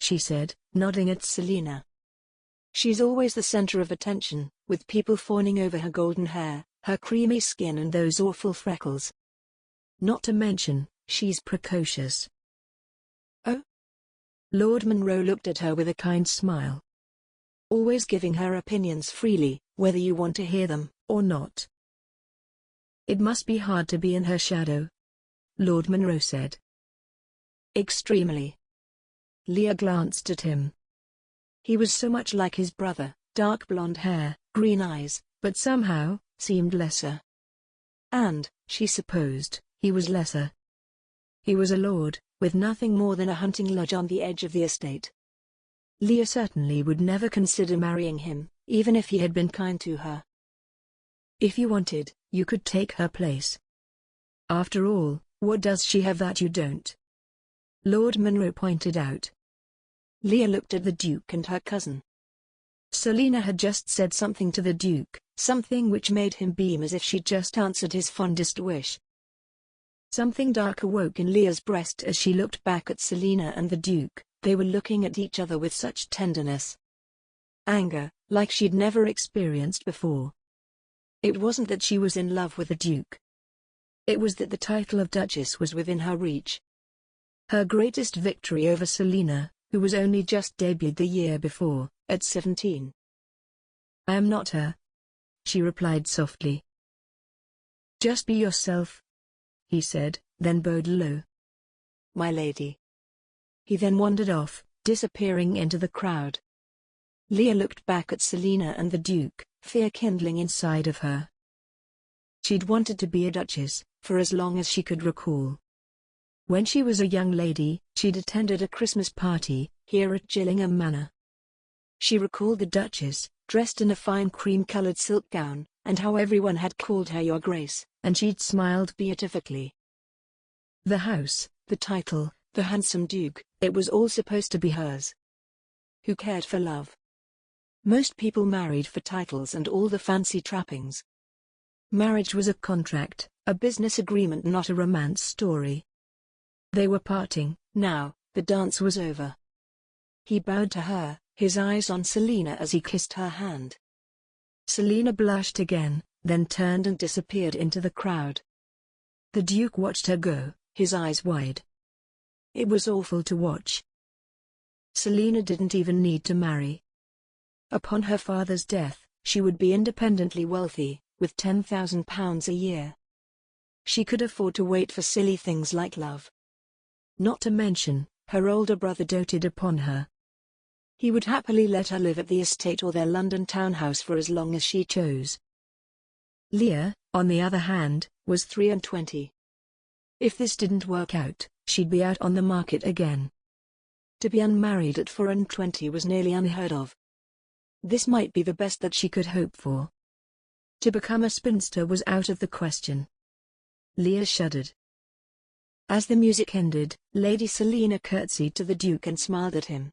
Speaker 3: she said, nodding at Selina. "She's always the center of attention, with people fawning over her golden hair, her creamy skin and those awful freckles. Not to mention, she's precocious." "Oh?" Lord Munro looked at her with a kind smile. "Always giving her opinions freely, whether you want to hear them or not." "It must be hard to be in her shadow," Lord Munro said. "Extremely." Leah glanced at him. He was so much like his brother, dark blonde hair, green eyes, but somehow, seemed lesser. And, she supposed, he was lesser. He was a lord, with nothing more than a hunting lodge on the edge of the estate. Leah certainly would never consider marrying him, even if he had been kind to her. If you wanted, you could take her place. After all, what does she have that you don't? Lord Munro pointed out. Leah looked at the Duke and her cousin. Selina had just said something to the Duke, something which made him beam as if she'd just answered his fondest wish. Something dark awoke in Leah's breast as she looked back at Selina and the Duke. They were looking at each other with such tenderness. Anger, like she'd never experienced before. It wasn't that she was in love with the Duke. It was that the title of Duchess was within her reach. Her greatest victory over Selina, who was only just debuted the year before, at 17. "I am not her," she replied softly. "Just be yourself," he said, then bowed low. "My lady." He then wandered off, disappearing into the crowd. Leah looked back at Selina and the Duke, fear kindling inside of her. She'd wanted to be a duchess, for as long as she could recall. When she was a young lady, she'd attended a Christmas party, here at Gillingham Manor. She recalled the Duchess, dressed in a fine cream-colored silk gown, and how everyone had called her Your Grace, and she'd smiled beatifically. The house, the title, The handsome Duke, it was all supposed to be hers. Who cared for love? Most people married for titles and all the fancy trappings.
Speaker 4: Marriage was a contract, a business agreement, not a romance story. They were parting.
Speaker 3: Now, the dance was over. He bowed to her, his eyes on Selina as he kissed her hand.
Speaker 4: Selina blushed again, then turned and disappeared into the crowd. The Duke watched her go, his eyes wide. It was awful to watch. Selina didn't even need to marry. Upon her father's death, she would be independently wealthy, with £10,000 a year. She could afford to wait for silly things like love. Not to mention, her older brother doted upon her. He would happily let her live at the estate or their London townhouse for as long as she chose. Leah, on the other hand, was 23. If this didn't work out, she'd be out on the market again. To be unmarried at 24 was nearly unheard of. This might be the best that she could hope for. To become a spinster was out of the question. Leah shuddered. As the music ended, Lady Selina curtsied to the Duke and smiled at him.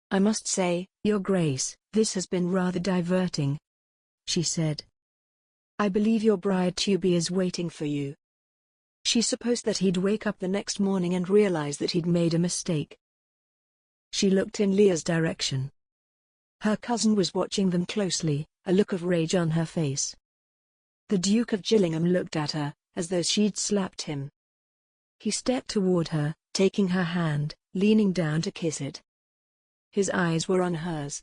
Speaker 4: "I must say, Your Grace, this has been rather diverting," she said. "I believe your bride-to-be is waiting for you." She supposed that he'd wake up the next morning and realize that he'd made a mistake. She looked in Leah's direction. Her cousin was watching them closely, a look of rage on her face. The Duke of Gillingham looked at her, as though she'd slapped him. He stepped toward her, taking her hand, leaning down to kiss it. His eyes were on hers.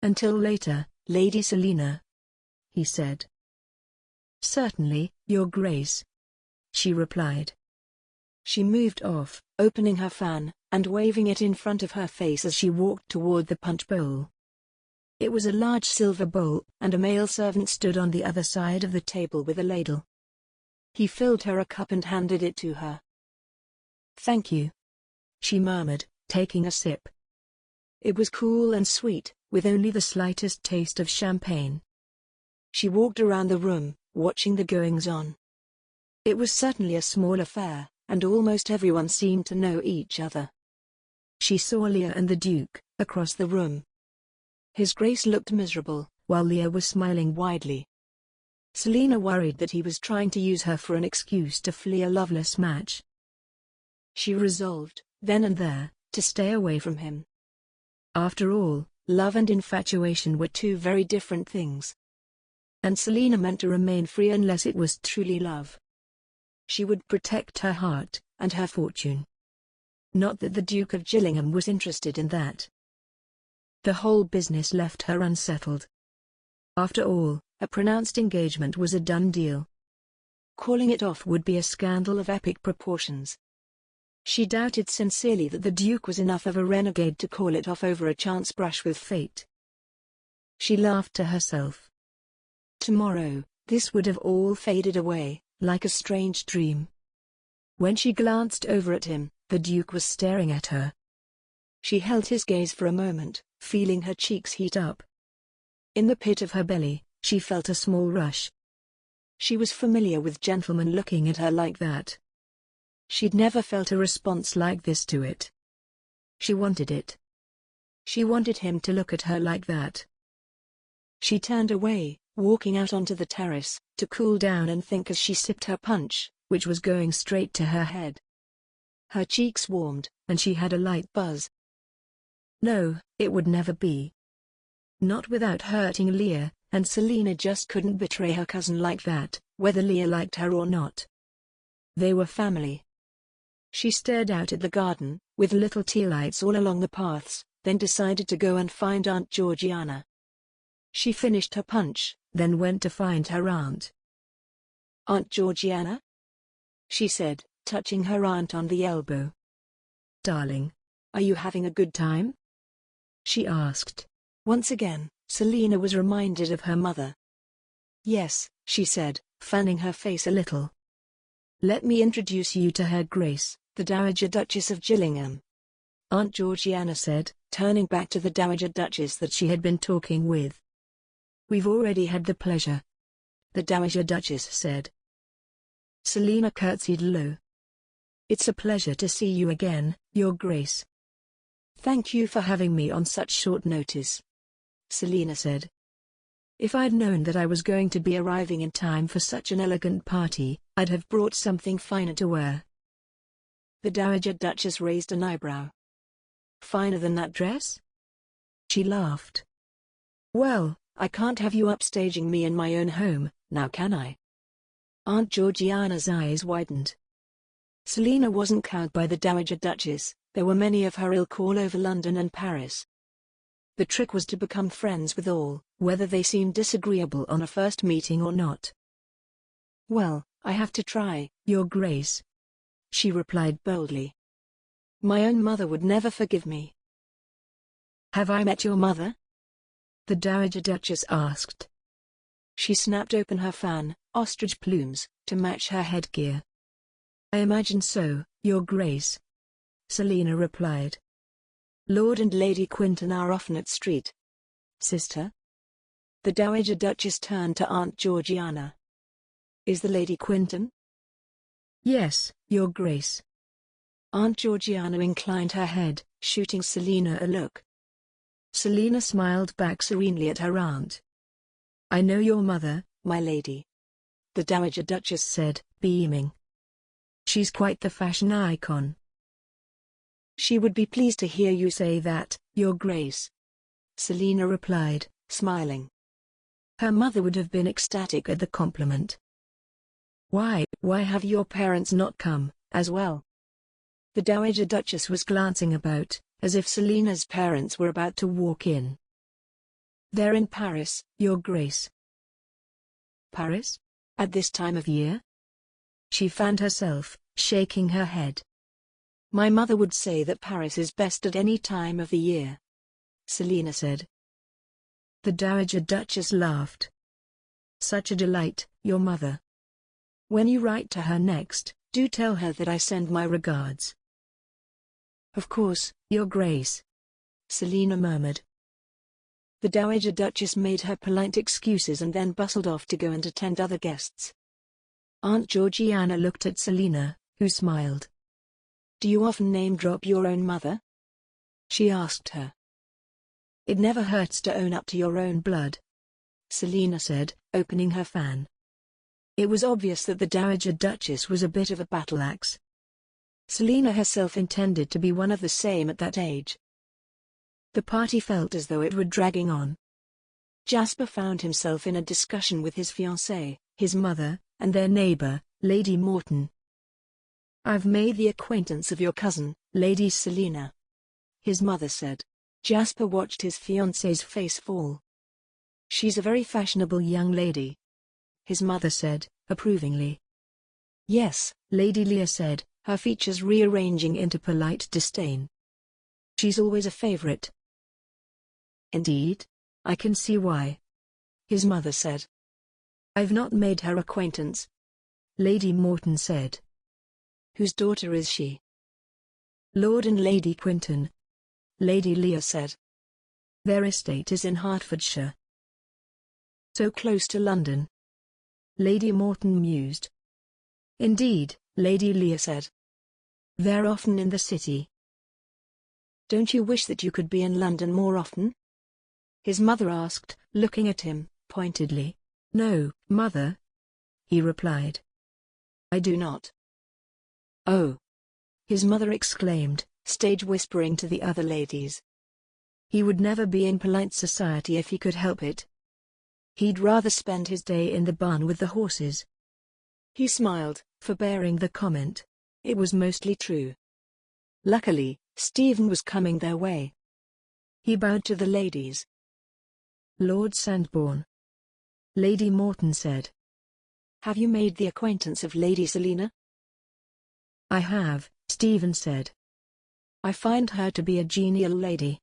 Speaker 4: "Until later, Lady Selina," he said. "Certainly, Your Grace," she replied. She moved off, opening her fan, and waving it in front of her face as she walked toward the punch bowl. It was a large silver bowl, and a male servant stood on the other side of the table with a ladle. He filled her a cup and handed it to her. "Thank you," she murmured, taking a sip. It was cool and sweet, with only the slightest taste of champagne. She walked around the room, watching the goings-on. It was certainly a small affair, and almost everyone seemed to know each other. She saw Leah and the Duke, across the room. His Grace looked miserable, while Leah was smiling widely. Selina worried that he was trying to use her for an excuse to flee a loveless match. She resolved, then and there, to stay away from him. After all, love and infatuation were two very different things. And Selina meant to remain free unless it was truly love. She would protect her heart, and her fortune. Not that the Duke of Gillingham was interested in that. The whole business left her unsettled. After all, a pronounced engagement was a done deal. Calling it off would be a scandal of epic proportions. She doubted sincerely that the Duke was enough of a renegade to call it off over a chance brush with fate. She laughed to herself. Tomorrow, this would have all faded away, like a strange dream. When she glanced over at him, the Duke was staring at her. She held his gaze for a moment, feeling her cheeks heat up. In the pit of her belly, she felt a small rush. She was familiar with gentlemen looking at her like that. She'd never felt a response like this to it. She wanted it. She wanted him to look at her like that. She turned away, walking out onto the terrace, to cool down and think as she sipped her punch, which was going straight to her head. Her cheeks warmed, and she had a light buzz. No, it would never be. Not without hurting Leah, and Selina just couldn't betray her cousin like that, whether Leah liked her or not. They were family. She stared out at the garden, with little tea lights all along the paths, then decided to go and find Aunt Georgiana. She finished her punch, then went to find her aunt. "Aunt Georgiana?" she said, touching her aunt on the elbow. "Darling, are you having a good time?" she asked. Once again, Selina was reminded of her mother. "Yes," she said, fanning her face a little. "Let me introduce you to Her Grace, the Dowager Duchess of Gillingham," Aunt Georgiana said, turning back to the Dowager Duchess that she had been talking with. "We've already had the pleasure," the Dowager Duchess said. Selina curtsied low. It's a pleasure to see you again, Your Grace.
Speaker 3: Thank you for having me on such short notice, Selina said.
Speaker 4: If I'd known that I was going to be arriving in time for such an elegant party, I'd have brought something finer to wear.
Speaker 3: The Dowager Duchess raised an eyebrow. Finer than that dress?
Speaker 4: She laughed. Well, I can't have you upstaging me in my own home, now can I?
Speaker 3: Aunt Georgiana's eyes widened. Selina wasn't cowed by the Dowager Duchess, there were many of her ilk all over London and Paris. The trick was to become friends with all, whether they seemed disagreeable on a first meeting or not. Well, I have to try, Your Grace, she replied boldly. My own mother would never forgive me. Have I met your mother?
Speaker 4: The Dowager Duchess asked.
Speaker 3: She snapped open her fan, ostrich plumes, to match her headgear.
Speaker 4: I imagine so, Your Grace, Selina replied.
Speaker 3: Lord and Lady Quinton are often at street. Sister? The Dowager Duchess turned to Aunt Georgiana. Is the Lady Quinton?
Speaker 4: Yes, Your Grace.
Speaker 3: Aunt Georgiana inclined her head, shooting Selina a look.
Speaker 4: Selina smiled back serenely at her aunt. I know your mother, my lady, the Dowager Duchess said, beaming. She's quite the fashion icon.
Speaker 3: She would be pleased to hear you say that, Your Grace,
Speaker 4: Selina replied, smiling. Her mother would have been ecstatic at the compliment. Why have your parents not come, as well? The Dowager Duchess was glancing about, as if Selina's parents were about to walk in. They're in Paris, Your Grace. Paris? At this time of year? She fanned herself, shaking her head.
Speaker 3: My mother would say that Paris is best at any time of the year, Selina said.
Speaker 4: The Dowager Duchess laughed. Such a delight, your mother. When you write to her next, do tell her that I send my regards.
Speaker 3: Of course, Your Grace,
Speaker 4: Selina murmured.
Speaker 3: The Dowager Duchess made her polite excuses and then bustled off to go and attend other guests.
Speaker 4: Aunt Georgiana looked at Selina, who smiled.
Speaker 3: Do you often name-drop your own mother? She asked her.
Speaker 4: It never hurts to own up to your own blood, Selina said, opening her fan. It was obvious that the Dowager Duchess was a bit of a battle-axe. Selina herself intended to be one of the same at that age. The party felt as though it were dragging on.
Speaker 3: Jasper found himself in a discussion with his fiancée,
Speaker 4: his mother, and their neighbor, Lady Morton.
Speaker 3: I've made the acquaintance of your cousin, Lady Selina, his mother said. Jasper watched his fiancée's face fall. She's a very fashionable young lady, his mother said, approvingly.
Speaker 4: Yes, Lady Leah said, her features rearranging into polite disdain. She's always a favorite. Indeed? I can see why, his mother said. I've not made her acquaintance, Lady Morton said.
Speaker 3: Whose daughter is she?
Speaker 4: Lord and Lady Quinton, Lady Leah said. Their estate is in Hertfordshire. So close to London, Lady Morton mused. Indeed, Lady Leah said. They're often in the city.
Speaker 3: Don't you wish that you could be in London more often? His mother asked, looking at him, pointedly.
Speaker 4: No, mother, he replied. I do not.
Speaker 3: Oh,
Speaker 4: his mother exclaimed, stage whispering to the other ladies. He would never be in polite society if he could help it. He'd rather spend his day in the barn with the horses. He smiled, forbearing the comment. It was mostly true. Luckily, Stephen was coming their way. He bowed to the ladies. Lord Sandbourne, Lady Morton said.
Speaker 3: Have you made the acquaintance of Lady Selina?
Speaker 4: I have, Stephen said. I find her to be a genial lady.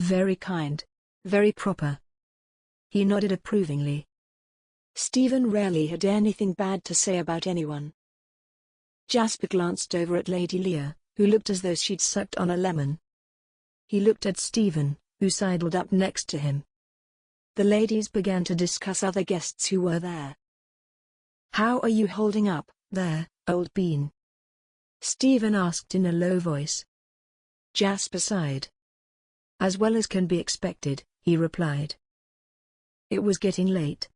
Speaker 4: Very kind, very proper. He nodded approvingly.
Speaker 3: Stephen rarely had anything bad to say about anyone.
Speaker 4: Jasper glanced over at Lady Leah, who looked as though she'd sucked on a lemon. He looked at Stephen, who sidled up next to him. The ladies began to discuss other guests who were there. How are you holding up, there, old bean? Stephen asked in a low voice. Jasper sighed. As well as can be expected, he replied. It was getting late.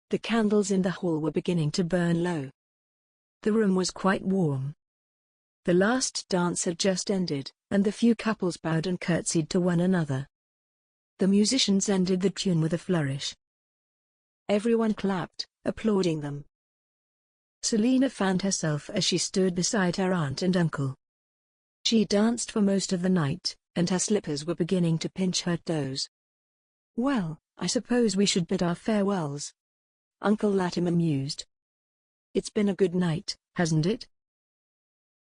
Speaker 4: The candles in the hall were beginning to burn low. The room was quite warm. The last dance had just ended, and the few couples bowed and curtsied to one another. The musicians ended the tune with a flourish. Everyone clapped, applauding them. Selina found herself as she stood beside her aunt and uncle. She danced for most of the night, and her slippers were beginning to pinch her toes. Well, I suppose we should bid our farewells. Uncle Latimer mused. It's been a good night, hasn't it?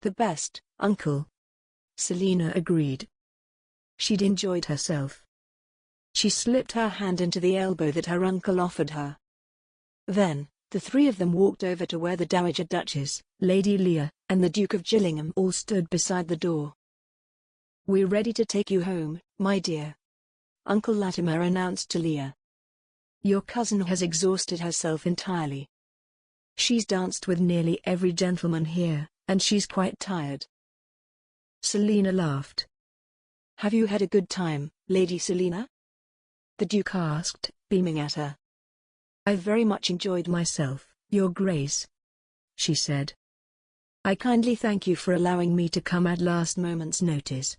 Speaker 4: The best, Uncle. Selina agreed. She'd enjoyed herself. She slipped her hand into the elbow that her uncle offered her. Then, the three of them walked over to where the Dowager Duchess, Lady Leah, and the Duke of Gillingham all stood beside the door. We're ready to take you home, my dear. Uncle Latimer announced to Leah. Your cousin has exhausted herself entirely. She's danced with nearly every gentleman here, and she's quite tired. Selina laughed. Have you had a good time, Lady Selina? The Duke asked, beaming at her. I've very much enjoyed myself, Your Grace, she said. I kindly thank you for allowing me to come at last moment's notice.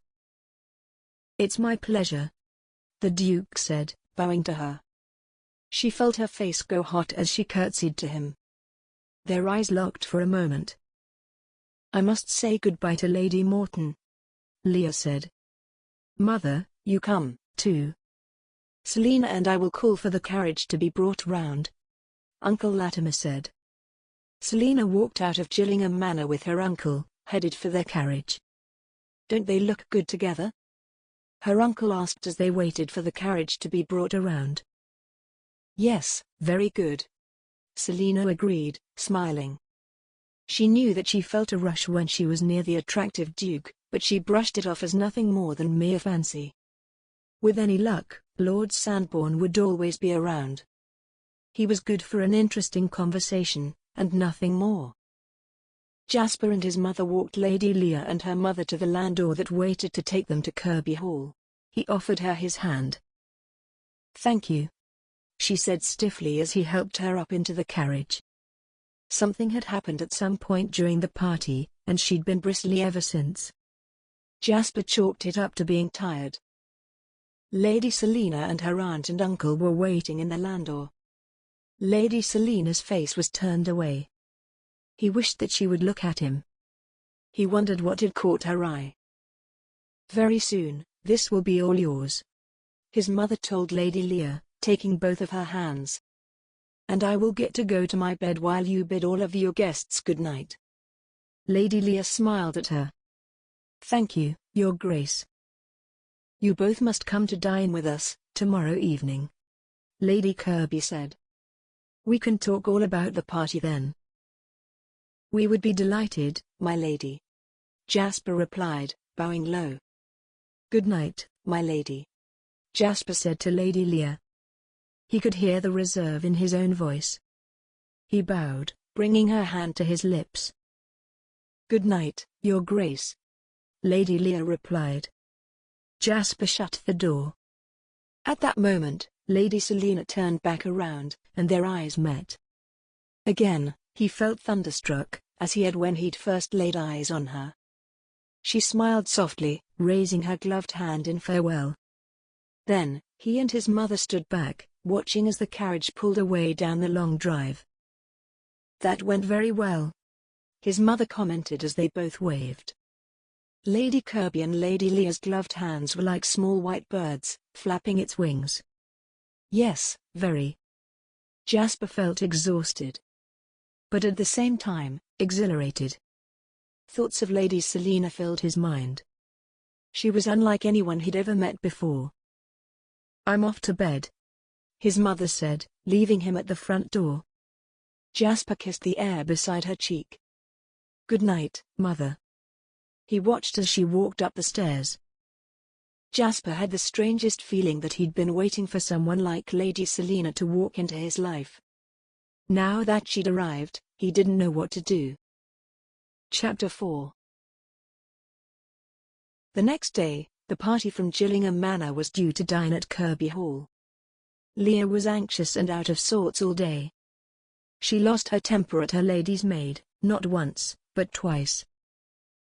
Speaker 4: It's my pleasure, the Duke said, bowing to her. She felt her face go hot as she curtsied to him. Their eyes locked for a moment. I must say goodbye to Lady Morton, Leah said. Mother, you come, too. Selina and I will call for the carriage to be brought round, Uncle Latimer said. Selina walked out of Gillingham Manor with her uncle, headed for their carriage. Don't they look good together? Her uncle asked as they waited for the carriage to be brought around. Yes, very good. Selina agreed, smiling. She knew that she felt a rush when she was near the attractive Duke, but she brushed it off as nothing more than mere fancy. With any luck, Lord Sandbourne would always be around. He was good for an interesting conversation, and nothing more. Jasper and his mother walked Lady Leah and her mother to the landau that waited to take them to Kirby Hall. He offered her his hand. Thank you, she said stiffly as he helped her up into the carriage. Something had happened at some point during the party, and she'd been bristly ever since. Jasper chalked it up to being tired. Lady Selina and her aunt and uncle were waiting in the landau. Lady Selina's face was turned away. He wished that she would look at him. He wondered what had caught her eye. Very soon, this will be all yours, his mother told Lady Leah, taking both of her hands. And I will get to go to my bed while you bid all of your guests good night. Lady Leah smiled at her. Thank you, Your Grace. You both must come to dine with us, tomorrow evening, Lady Kirby said. We can talk all about the party then. We would be delighted, my lady, Jasper replied, bowing low. Good night, my lady, Jasper said to Lady Leah. He could hear the reserve in his own voice. He bowed, bringing her hand to his lips. Good night, Your Grace, Lady Leah replied. Jasper shut the door. At that moment, Lady Selina turned back around, and their eyes met. Again, he felt thunderstruck, as he had when he'd first laid eyes on her. She smiled softly, raising her gloved hand in farewell. Then, he and his mother stood back, watching as the carriage pulled away down the long drive. That went very well, his mother commented as they both waved. Lady Kirby and Lady Leah's gloved hands were like small white birds, flapping its wings. Yes, very. Jasper felt exhausted, but at the same time, exhilarated. Thoughts of Lady Selina filled his mind. She was unlike anyone he'd ever met before. I'm off to bed, his mother said, leaving him at the front door. Jasper kissed the air beside her cheek. Good night, Mother. He watched as she walked up the stairs. Jasper had the strangest feeling that he'd been waiting for someone like Lady Selina to walk into his life. Now that she'd arrived, he didn't know what to do.
Speaker 3: Chapter 4. The next day, the party from Gillingham Manor was due to dine at Kirby Hall. Leah was anxious and out of sorts all day. She lost her temper at her lady's maid, not once, but twice.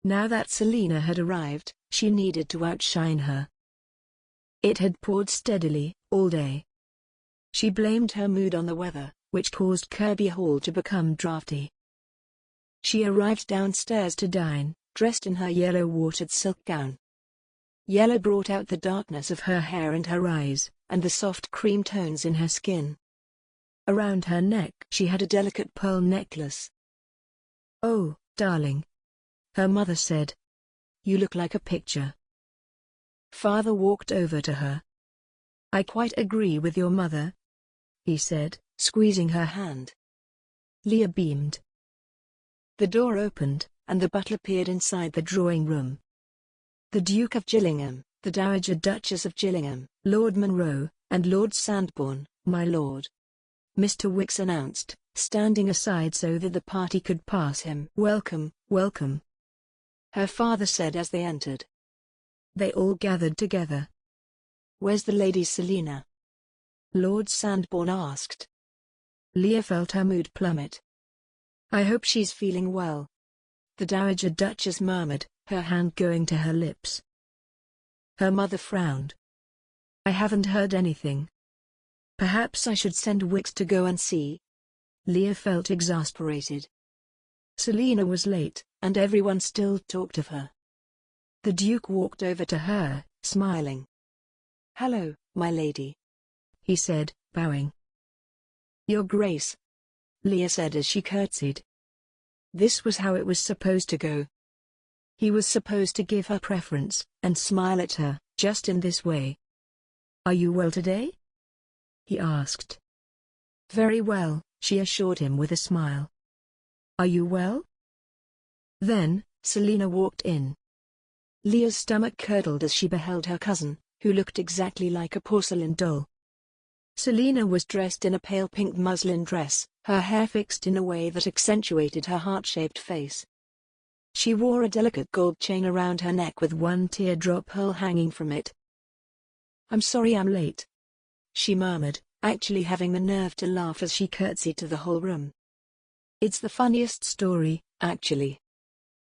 Speaker 3: Now that Selina had arrived, she needed to outshine her. It had poured steadily, all day. She blamed her mood on the weather, which caused Kirby Hall to become draughty. She arrived downstairs to dine, dressed in her yellow watered silk gown. Yellow brought out the darkness of her hair and her eyes, and the soft cream tones in her skin. Around her neck she had a delicate pearl necklace. "Oh, darling," her mother said. "You look like a picture." Father walked over to her. "I quite agree with your mother," he said, squeezing her hand. Leah beamed. The door opened, and the butler peered inside the drawing room. The Duke of Gillingham, the Dowager Duchess of Gillingham, Lord Munro, and Lord Sandbourne, my lord," Mr. Wicks announced, standing aside so that the party could pass him. "Welcome, welcome," her father said as they entered. They all gathered together. "Where's the Lady Selina?" Lord Sandbourne asked. Leah felt her mood plummet. "I hope she's feeling well," the Dowager Duchess murmured, her hand going to her lips. Her mother frowned. "I haven't heard anything. Perhaps I should send Wicks to go and see." Leah felt exasperated. Selina was late, and everyone still talked of her. The Duke walked over to her, smiling. "Hello, my lady," he said, bowing. "Your Grace," Leah said as she curtsied. This was how it was supposed to go. He was supposed to give her preference, and smile at her, just in this way. "Are you well today?" he asked. "Very well," she assured him with a smile. "Are you well?" Then, Selina walked in. Leah's stomach curdled as she beheld her cousin, who looked exactly like a porcelain doll. Selina was dressed in a pale pink muslin dress, her hair fixed in a way that accentuated her heart-shaped face. She wore a delicate gold chain around her neck with one teardrop pearl hanging from it. "I'm sorry I'm late," she murmured, actually having the nerve to laugh as she curtsied to the whole room. "It's the funniest story, actually."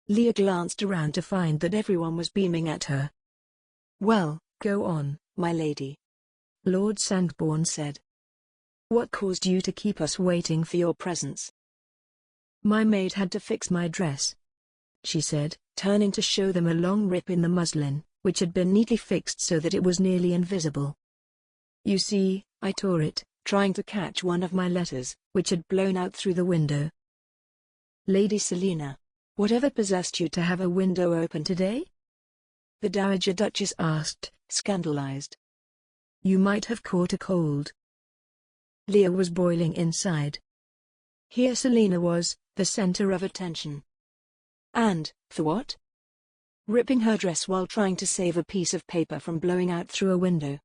Speaker 3: Leah glanced around to find that everyone was beaming at her. "Well, go on, my lady," Lord Sandbourne said. "What caused you to keep us waiting for your presence?" "My maid had to fix my dress," she said, turning to show them a long rip in the muslin, which had been neatly fixed so that it was nearly invisible. "You see, I tore it, trying to catch one of my letters, which had blown out through the window." "Lady Selina, whatever possessed you to have a window open today?" the Dowager Duchess asked, scandalized. "You might have caught a cold." Leah was boiling inside. Here Selina was, the center of attention. And, for what? Ripping her dress while trying to save a piece of paper from blowing out through a window.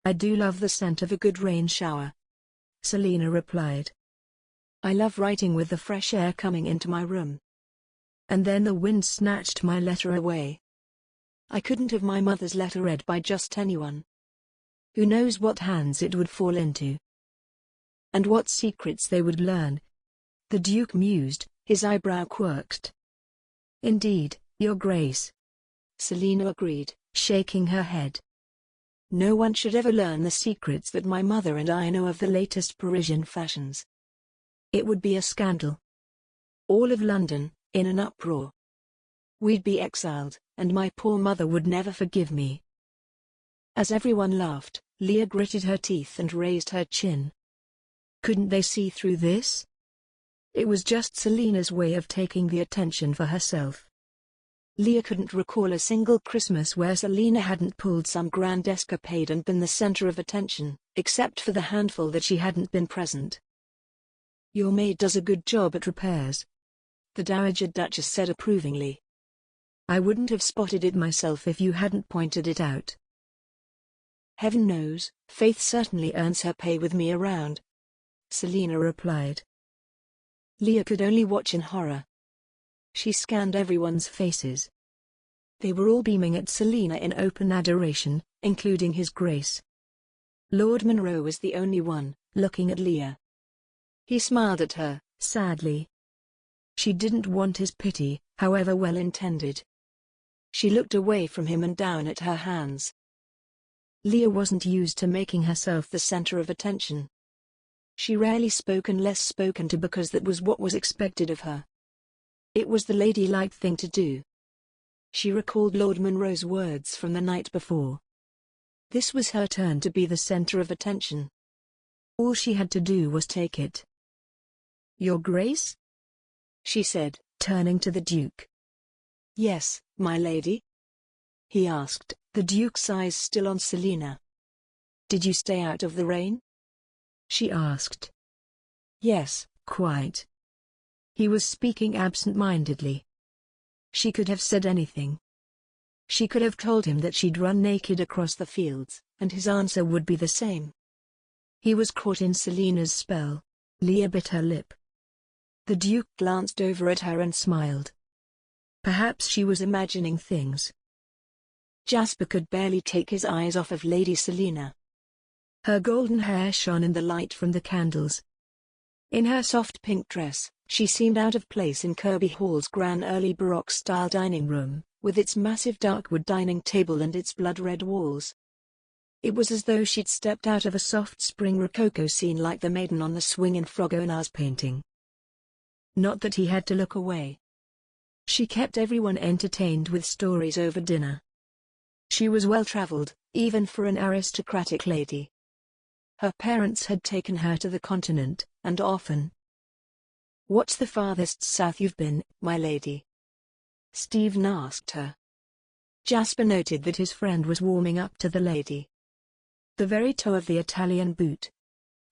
Speaker 3: "I do love the scent of a good rain shower," Selina replied. "I love writing with the fresh air coming into my room. And then the wind snatched my letter away. I couldn't have my mother's letter read by just anyone. Who knows what hands it would fall into? And what secrets they would learn." The Duke mused, his eyebrow quirked. "Indeed, Your Grace," Selina agreed, shaking her head. "No one should ever learn the secrets that my mother and I know of the latest Parisian fashions. It would be a scandal. All of London, in an uproar. We'd be exiled, and my poor mother would never forgive me." As everyone laughed, Leah gritted her teeth and raised her chin. Couldn't they see through this? It was just Selina's way of taking the attention for herself. Leah couldn't recall a single Christmas where Selina hadn't pulled some grand escapade and been the center of attention, except for the handful that she hadn't been present. "Your maid does a good job at repairs," the Dowager Duchess said approvingly. "I wouldn't have spotted it myself if you hadn't pointed it out." "Heaven knows, Faith certainly earns her pay with me around," Selina replied. Leah could only watch in horror. She scanned everyone's faces.
Speaker 4: They were all beaming at Selina in open adoration, including His Grace.
Speaker 3: Lord Munro was the only one, looking at Leah. He smiled at her, sadly. She didn't want his pity, however well intended. She looked away from him and down at her hands. Leah wasn't used to making herself the center of attention. She rarely spoke and less spoken to because that was what was expected of her. It was the ladylike thing to do. She recalled Lord Munro's words from the night before. This was her turn to be the center of attention. All she had to do was take it.
Speaker 4: "Your Grace?"
Speaker 3: she said,
Speaker 4: turning to the Duke.
Speaker 3: "Yes, my lady?" he asked, the Duke's eyes still on Selina. "Did you stay out of the rain?"
Speaker 4: she asked.
Speaker 3: "Yes,
Speaker 4: quite." He was speaking absent-mindedly. She could have said anything. She could have told him that she'd run naked across the fields, and his answer would be the same. He was caught in Selina's spell. Leah bit her lip. The Duke glanced over at her and smiled. Perhaps she was imagining things. Jasper could barely take his eyes off of Lady Selina. Her golden hair shone in the light from the candles. In her soft pink dress, she seemed out of place in Kirby Hall's grand early Baroque-style dining room, with its massive dark-wood dining table and its blood-red walls. It was as though she'd stepped out of a soft spring rococo scene like the maiden on the swing in Fragonard's painting. Not that he had to look away. She kept everyone entertained with stories over dinner. She was well-traveled, even for an aristocratic lady. Her parents had taken her to the continent, and often. "What's the farthest south you've been, my lady?" Stephen asked her. Jasper noted that his friend was warming up to the lady. "The very toe of the Italian boot,"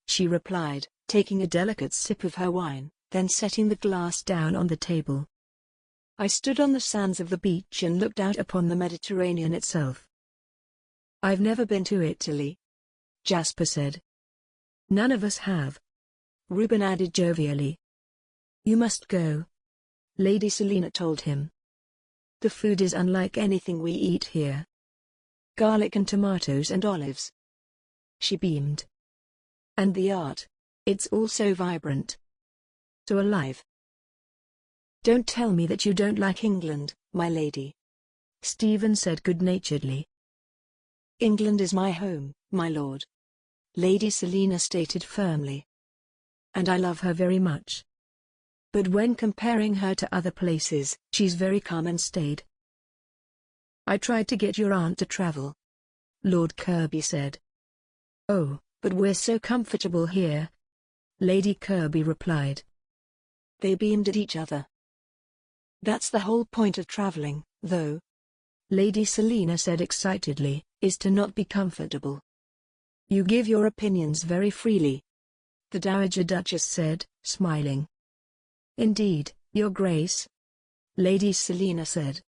Speaker 4: she replied, taking a delicate sip of her wine, then setting the glass down on the table. "I stood on the sands of the beach and looked out upon the Mediterranean itself." "I've never been to Italy," Jasper said. "None of us have," Reuben added jovially. "You must go," Lady Selina told him. "The food is unlike anything we eat here. Garlic and tomatoes and olives." She beamed. "And the art. It's all so vibrant. So alive." "Don't tell me that you don't like England, my lady," Stephen said good-naturedly. "England is my home, my lord," Lady Selina stated firmly. "And I love her very much. But when comparing her to other places, she's very calm and staid." "I tried to get your aunt to travel," Lord Kirby said. "Oh, but we're so comfortable here," Lady Kirby replied. They beamed at each other. "That's the whole point of traveling, though," Lady Selina said excitedly, "is to not be comfortable. You give your opinions very freely," the Dowager Duchess said, smiling. "Indeed, Your Grace," Lady Selina said.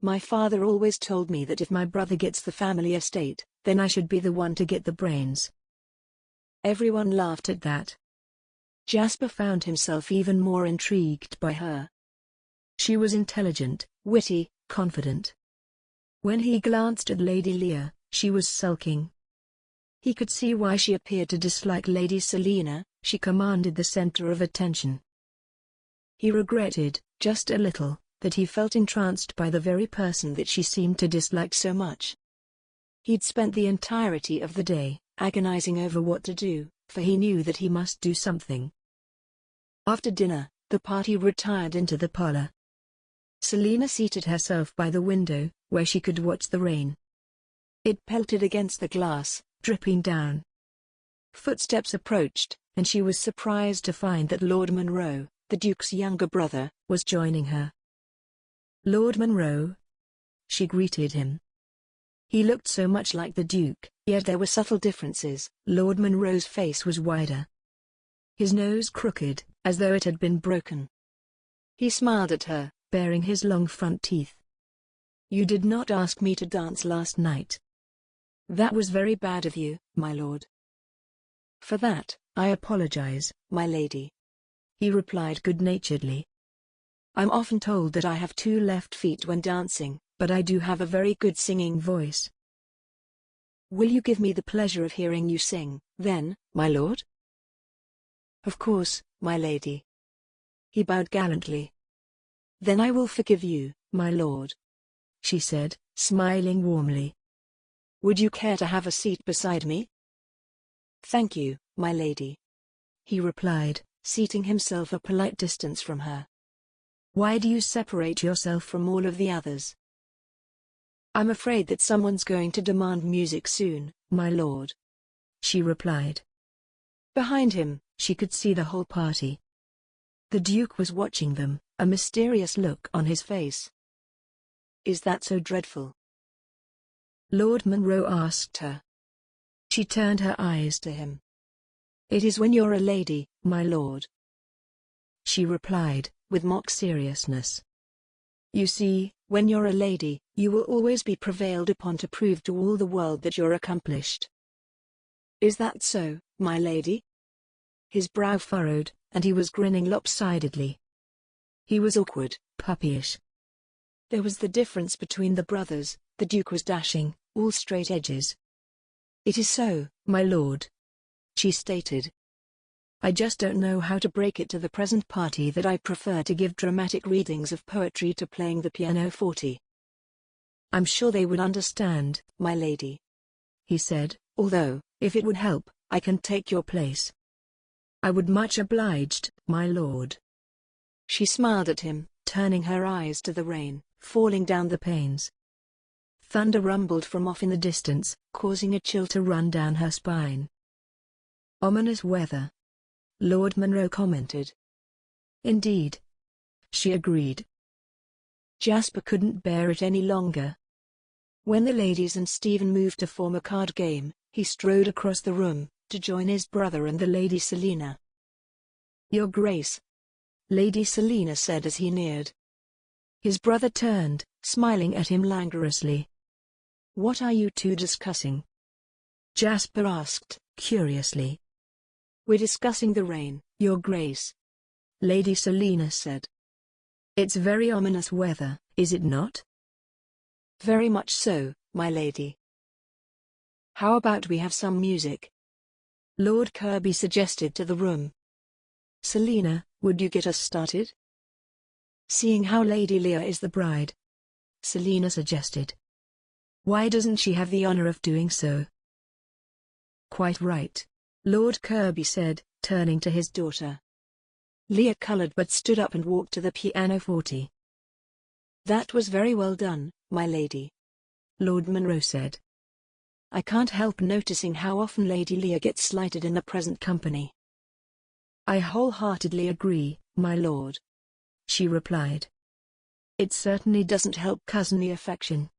Speaker 4: "My father always told me that if my brother gets the family estate, then I should be the one to get the brains." Everyone laughed at that. Jasper found himself even more intrigued by her. She was intelligent, witty, confident. When he glanced at Lady Leah, she was sulking. He could see why she appeared to dislike Lady Selina. She commanded the center of attention. He regretted, just a little, that he felt entranced by the very person that she seemed to dislike so much. He'd spent the entirety of the day, agonizing over what to do, for he knew that he must do something. After dinner, the party retired into the parlor. Selina seated herself by the window, where she could watch the rain. It pelted against the glass, dripping down. Footsteps approached, and she was surprised to find that Lord Munro, the Duke's younger brother, was joining her. "Lord Munro," she greeted him. He looked so much like the Duke, yet there were subtle differences. Lord Munro's face was wider. His nose crooked, as though it had been broken. He smiled at her, baring his long front teeth. "You did not ask me to dance last night." "That was very bad of you, my lord." "For that, I apologize, my lady," he replied good-naturedly.
Speaker 3: I'm often told that I have two left feet when dancing, but I do have a very good singing voice. Will you give me the pleasure of hearing you sing, then, my lord? Of course, my lady. He bowed gallantly. Then I will forgive you, my lord, she said, smiling warmly. Would you care to have a seat beside me? Thank you, my lady, he replied, seating himself a polite distance from her. Why do you separate yourself from all of the others? I'm afraid that someone's going to demand music soon, my lord, she replied. Behind him, she could see the whole party. The Duke was watching them, a mysterious look on his face. Is that so dreadful? Lord Munro asked her. She turned her eyes to him. It is when you're a lady, my lord, she replied, with mock seriousness. You see, when you're a lady, you will always be prevailed upon to prove to all the world that you're accomplished. Is that so, my lady? His brow furrowed, and he was grinning lopsidedly. He was awkward, puppyish. There was the difference between the brothers. The Duke was dashing, all straight edges. It is so, my lord, she stated. I just don't know how to break it to the present party that I prefer to give dramatic readings of poetry to playing the pianoforte. I'm sure they would understand, my lady, he said, although, if it would help, I can take your place. I would much obliged, my lord. She smiled at him, turning her eyes to the rain, falling down the panes. Thunder rumbled from off in the distance, causing a chill to run down her spine. Ominous weather, Lord Munro commented. Indeed, she agreed. Jasper couldn't bear it any longer. When the ladies and Stephen moved to form a card game, he strode across the room, to join his brother and the Lady Selina. Your Grace, Lady Selina said as he neared. His brother turned, smiling at him languorously. What are you two discussing? Jasper asked, curiously. We're discussing the rain, Your Grace, Lady Selina said. It's very ominous weather, is it not? Very much so, my lady. How about we have some music? Lord Kirby suggested to the room. Selina, would you get us started? Seeing how Lady Leah is the bride, Selina suggested. Why doesn't she have the honor of doing so? Quite right, Lord Kirby said, turning to his daughter. Leah colored but stood up and walked to the pianoforte. That was very well done, my lady, Lord Munro said. I can't help noticing how often Lady Leah gets slighted in the present company. I wholeheartedly agree, my lord, she replied. It certainly doesn't help cousinly affection.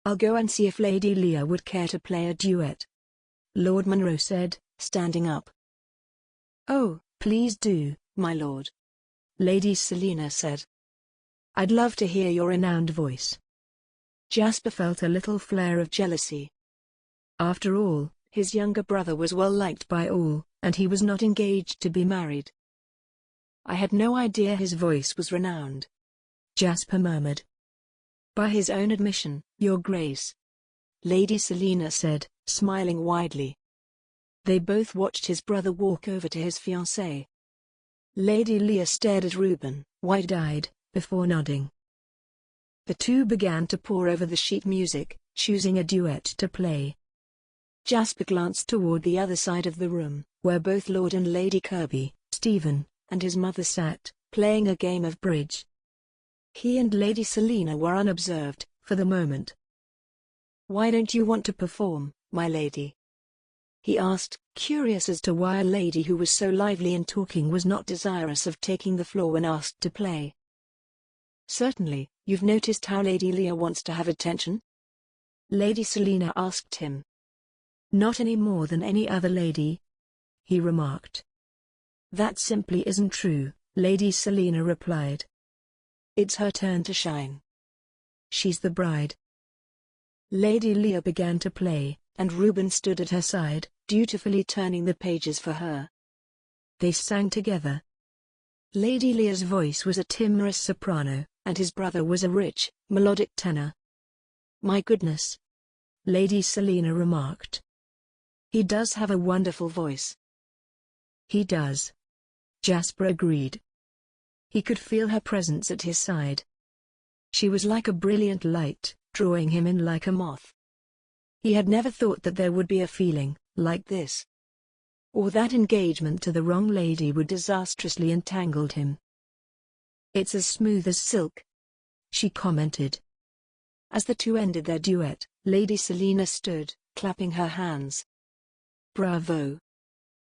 Speaker 3: I'll go and see if Lady Leah would care to play a duet, Lord Munro said, standing up. Oh, please do, my lord, Lady Selina said. I'd love to hear your renowned voice. Jasper felt a little flare of jealousy. After all, his younger brother was well liked by all, and he was not engaged to be married. I had no idea his voice was renowned, Jasper murmured. By his own admission, Your Grace, Lady Selina said, smiling widely. They both watched his brother walk over to his fiancée. Lady Leah stared at Reuben, wide-eyed, before nodding. The two began to pore over the sheet music, choosing a duet to play. Jasper glanced toward the other side of the room, where both Lord and Lady Kirby, Stephen, and his mother sat, playing a game of bridge. He and Lady Selina were unobserved, for the moment. Why don't you want to perform, my lady? He asked, curious as to why a lady who was so lively in talking was not desirous of taking the floor when asked to play. Certainly, you've noticed how Lady Leah wants to have attention? Lady Selina asked him. Not any more than any other lady, he remarked. That simply isn't true, Lady Selina replied. It's her turn to shine. She's the bride. Lady Leah began to play, and Reuben stood at her side, dutifully turning the pages for her. They sang together. Lady Lear's voice was a timorous soprano, and his brother was a rich, melodic tenor.
Speaker 4: "My goodness," Lady Selina remarked.
Speaker 3: "He does have a wonderful voice."
Speaker 4: "He does," Jasper agreed. He could feel her presence at his side. She was like a brilliant light, drawing him in like a moth. He had never thought that there would be a feeling like this, or that engagement to the wrong lady would disastrously entangle him. "It's as smooth as silk," she commented.
Speaker 3: As the two ended their duet, Lady Selina stood, clapping her hands. "Bravo!"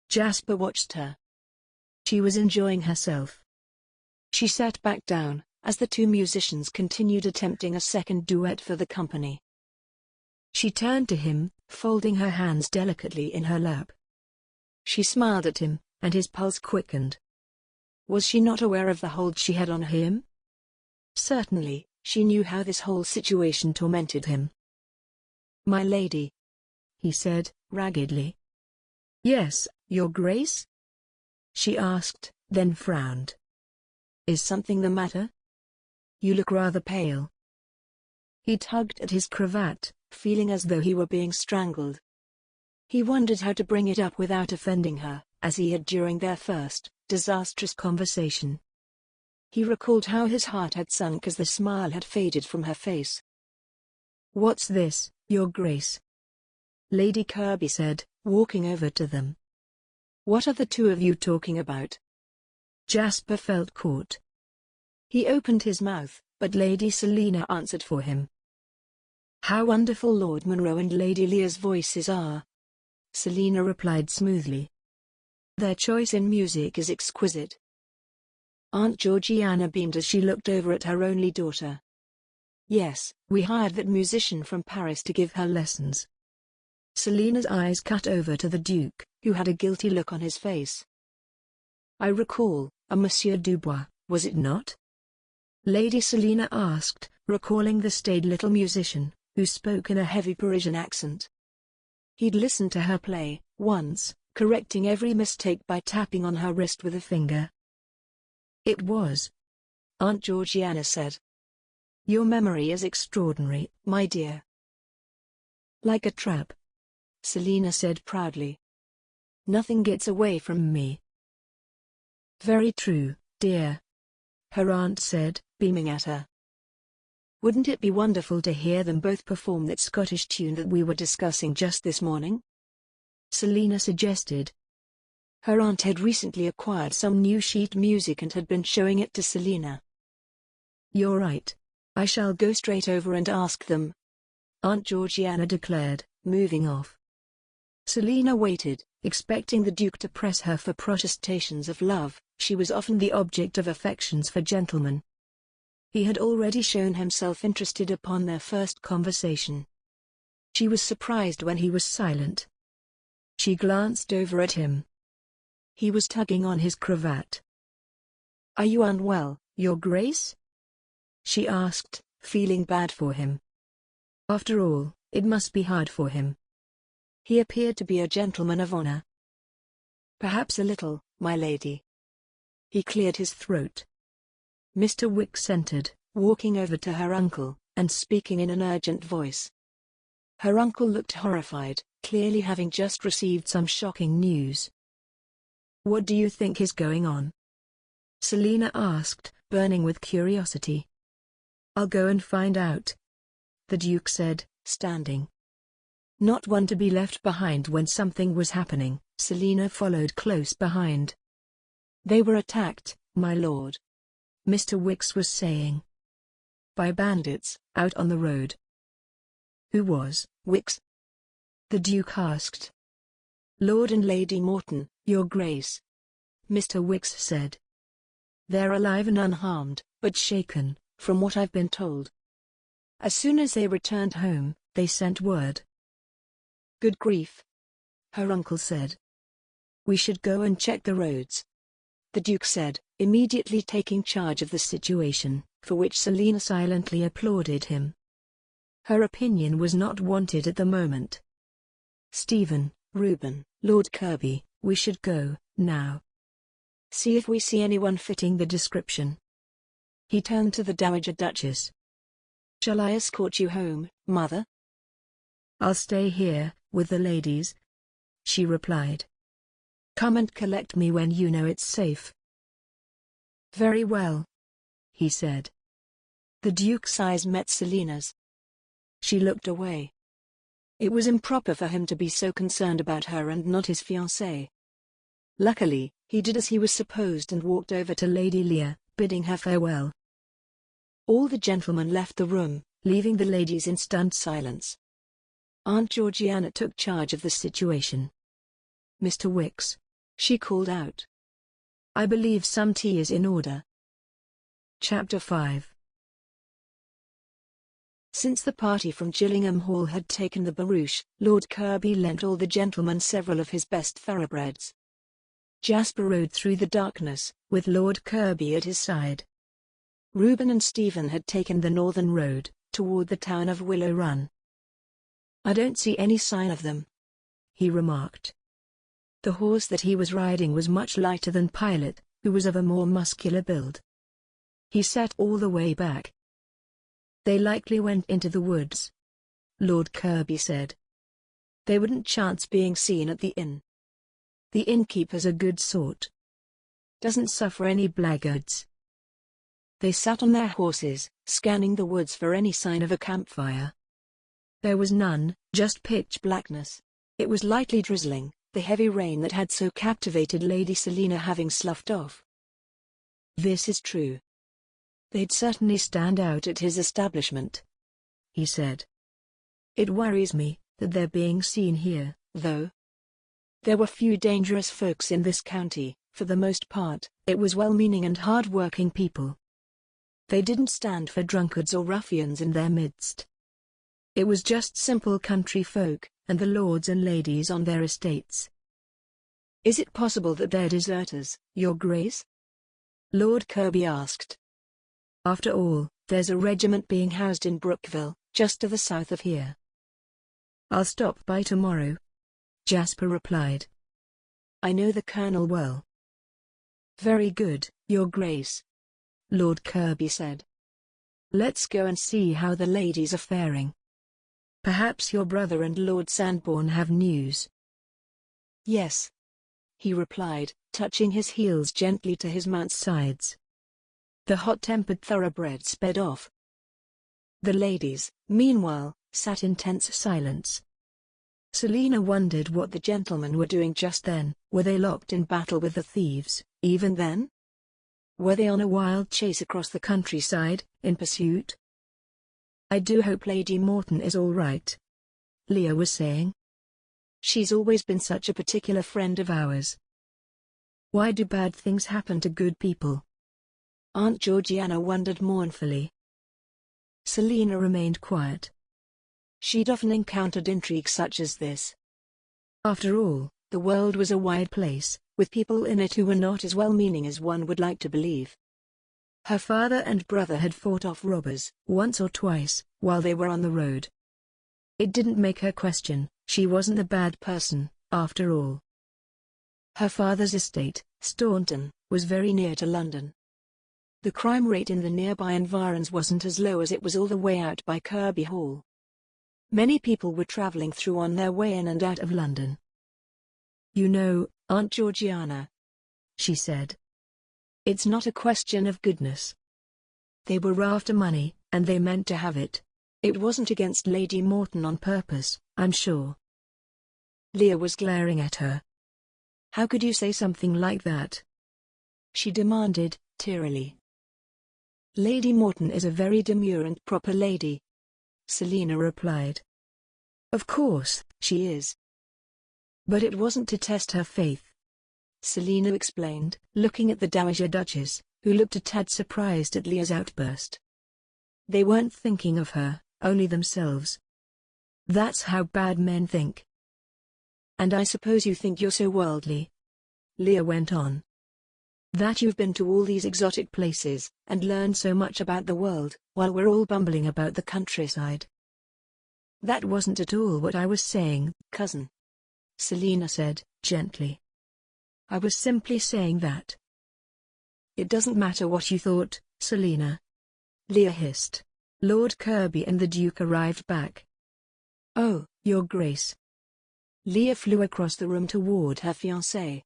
Speaker 3: Jasper watched her. She was enjoying herself. She sat back down, as the two musicians continued attempting a second duet for the company.
Speaker 4: She turned to him, folding her hands delicately in her lap.
Speaker 3: She smiled at him,
Speaker 4: and his pulse quickened.
Speaker 3: Was she not aware of the hold she had on him?
Speaker 4: Certainly,
Speaker 3: she knew how this whole situation tormented him. "My lady,"
Speaker 4: he said, raggedly.
Speaker 3: "Yes, Your Grace?"
Speaker 4: she asked, then frowned.
Speaker 3: "Is something the matter? You look rather pale." He tugged at his cravat, feeling as though he were being strangled. He wondered how to bring it up without offending her, as he had during their first, disastrous conversation. He recalled how his heart had sunk as the smile had faded from her face.
Speaker 4: "What's this, Your Grace?"
Speaker 3: Lady Kirby said, walking over to them. "What are the two of you talking about?"
Speaker 4: Jasper felt caught.
Speaker 3: He opened his mouth, but Lady Selina answered for him. "How wonderful Lord Munro and Lady Lear's voices are," Selina replied smoothly. "Their choice in music is exquisite." Aunt Georgiana beamed as she looked over at her only daughter. "Yes, we hired that musician from Paris to give her lessons." Selina's eyes cut over to the Duke, who had a guilty look on his face. "I recall, a Monsieur Dubois, was it not?" Lady Selina asked, recalling the staid little musician, who spoke in a heavy Parisian accent. He'd listened to her play, once, correcting every mistake by tapping on her wrist with a finger.
Speaker 4: "It was,"
Speaker 3: Aunt Georgiana said. "Your memory is extraordinary, my dear."
Speaker 4: "Like a trap,"
Speaker 3: Selina said proudly. "Nothing gets away from me."
Speaker 4: "Very true, dear," her aunt said, beaming at her.
Speaker 3: "Wouldn't it be wonderful to hear them both perform that Scottish tune that we were discussing just this morning?" Selina suggested. Her aunt had recently acquired some new sheet music and had been showing it to Selina.
Speaker 4: "You're right.
Speaker 3: I shall go straight over and ask them," Aunt Georgiana declared, moving off. Selina waited, expecting the Duke to press her for protestations of love. She was often the object of affections for gentlemen. He had already shown himself interested upon their first conversation. She was surprised when he was silent. She glanced over at him. He was tugging on his cravat. "Are you unwell, Your Grace?" she asked, feeling bad for him. After all, it must be hard for him. He appeared to be a gentleman of honor. "Perhaps a little, my lady." He cleared his throat. Mr. Wicks entered, walking over to her uncle, and speaking in an urgent voice. Her uncle looked horrified, clearly having just received some shocking news. "What do you think is going on?" Selina asked, burning with curiosity. "I'll go and find out," the Duke said, standing. Not one to be left behind when something was happening, Selina followed close behind. "They were attacked, my lord," Mr. Wicks was saying. "By bandits, out on the road." "Who was Wicks?" the Duke asked. "Lord and Lady Morton, Your Grace," Mr. Wicks said. "They're alive and unharmed, but shaken, from what I've been told. As soon as they returned home, they sent word." "Good grief," her uncle said. "We should go and check the roads," the Duke said, immediately taking charge of the situation, for which Selina silently applauded him. Her opinion was not wanted at the moment. "Stephen, Reuben, Lord Kirby, we should go, now." See if we see anyone fitting the description. He turned to the Dowager Duchess. Shall I escort you home, mother?
Speaker 4: I'll stay here, with the ladies, she replied. Come and collect me when you know it's safe. Very well, he said.
Speaker 3: The Duke's eyes met Selina's. She looked away. It was improper for him to be so concerned about her and not his fiancée. Luckily, he did as he was supposed and walked over to Lady Leah, bidding her farewell. All the gentlemen left the room, leaving the ladies in stunned silence. Aunt Georgiana took charge of the situation. Mr. Wicks, she called out. I believe some tea is in order. Chapter 5. Since the party from Gillingham Hall had taken the barouche, Lord Kirby lent all the gentlemen several of his best thoroughbreds. Jasper rode through the darkness, with Lord Kirby at his side. Reuben and Stephen had taken the northern road, toward the town of Willow Run. I don't see any sign of them, he remarked. The horse that he was riding was much lighter than Pilot, who was of a more muscular build. He sat all the way back. They likely went into the woods, Lord Kirby said. They wouldn't chance being seen at the inn. The innkeeper's a good sort. Doesn't suffer any blackguards. They sat on their horses, scanning the woods for any sign of a campfire. There was none, just pitch blackness. It was lightly drizzling, the heavy rain that had so captivated Lady Selina having sloughed off. This is true. They'd certainly stand out at his establishment, he said. It worries me, that they're being seen here, though. There were few dangerous folks in this county, for the most part, it was well-meaning and hard-working people. They didn't stand for drunkards or ruffians in their midst. It was just simple country folk, and the lords and ladies on their estates. Is it possible that they're deserters, Your Grace? Lord Kirby asked. After all, there's a regiment being housed in Brookville, just to the south of here. I'll stop by tomorrow, Jasper replied. I know the colonel well. Very good, Your Grace, Lord Kirby said. Let's go and see how the ladies are faring. Perhaps your brother and Lord Sandbourne have news. Yes, he replied, touching his heels gently to his mount's sides. The hot-tempered thoroughbred sped off. The ladies, meanwhile, sat in tense silence. Selina wondered what the gentlemen were doing just then. Were they locked in battle with the thieves, even then? Were they on a wild chase across the countryside, in pursuit? I do hope Lady Morton is all right, Leah was saying. She's always been such a particular friend of ours. Why do bad things happen to good people? Aunt Georgiana wondered mournfully. Selina remained quiet. She'd often encountered intrigue such as this. After all, the world was a wide place, with people in it who were not as well-meaning as one would like to believe. Her father and brother had fought off robbers, once or twice, while they were on the road. It didn't make her question, she wasn't a bad person, after all. Her father's estate, Staunton, was very near to London. The crime rate in the nearby environs wasn't as low as it was all the way out by Kirby Hall. Many people were travelling through on their way in and out of London. You know, Aunt Georgiana, she said. It's not a question of goodness. They were after money, and they meant to have it. It wasn't against Lady Morton on purpose, I'm sure. Leah was glaring at her. How could you say something like that? She demanded, tearily. Lady Morton is a very demure and proper lady, Selina replied. Of course, she is. But it wasn't to test her faith, Selina explained, looking at the Dowager Duchess, who looked a tad surprised at Leah's outburst. They weren't thinking of her, only themselves. That's how bad men think. And I suppose you think you're so worldly, Leah went on. That you've been to all these exotic places, and learned so much about the world, while we're all bumbling about the countryside. That wasn't at all what I was saying, cousin, Selina said, gently. I was simply saying that,
Speaker 4: It doesn't matter what you thought, Selina. Leah hissed. Lord Kirby and the Duke arrived back. Oh, Your Grace.
Speaker 3: Leah flew across the room toward her fiancé.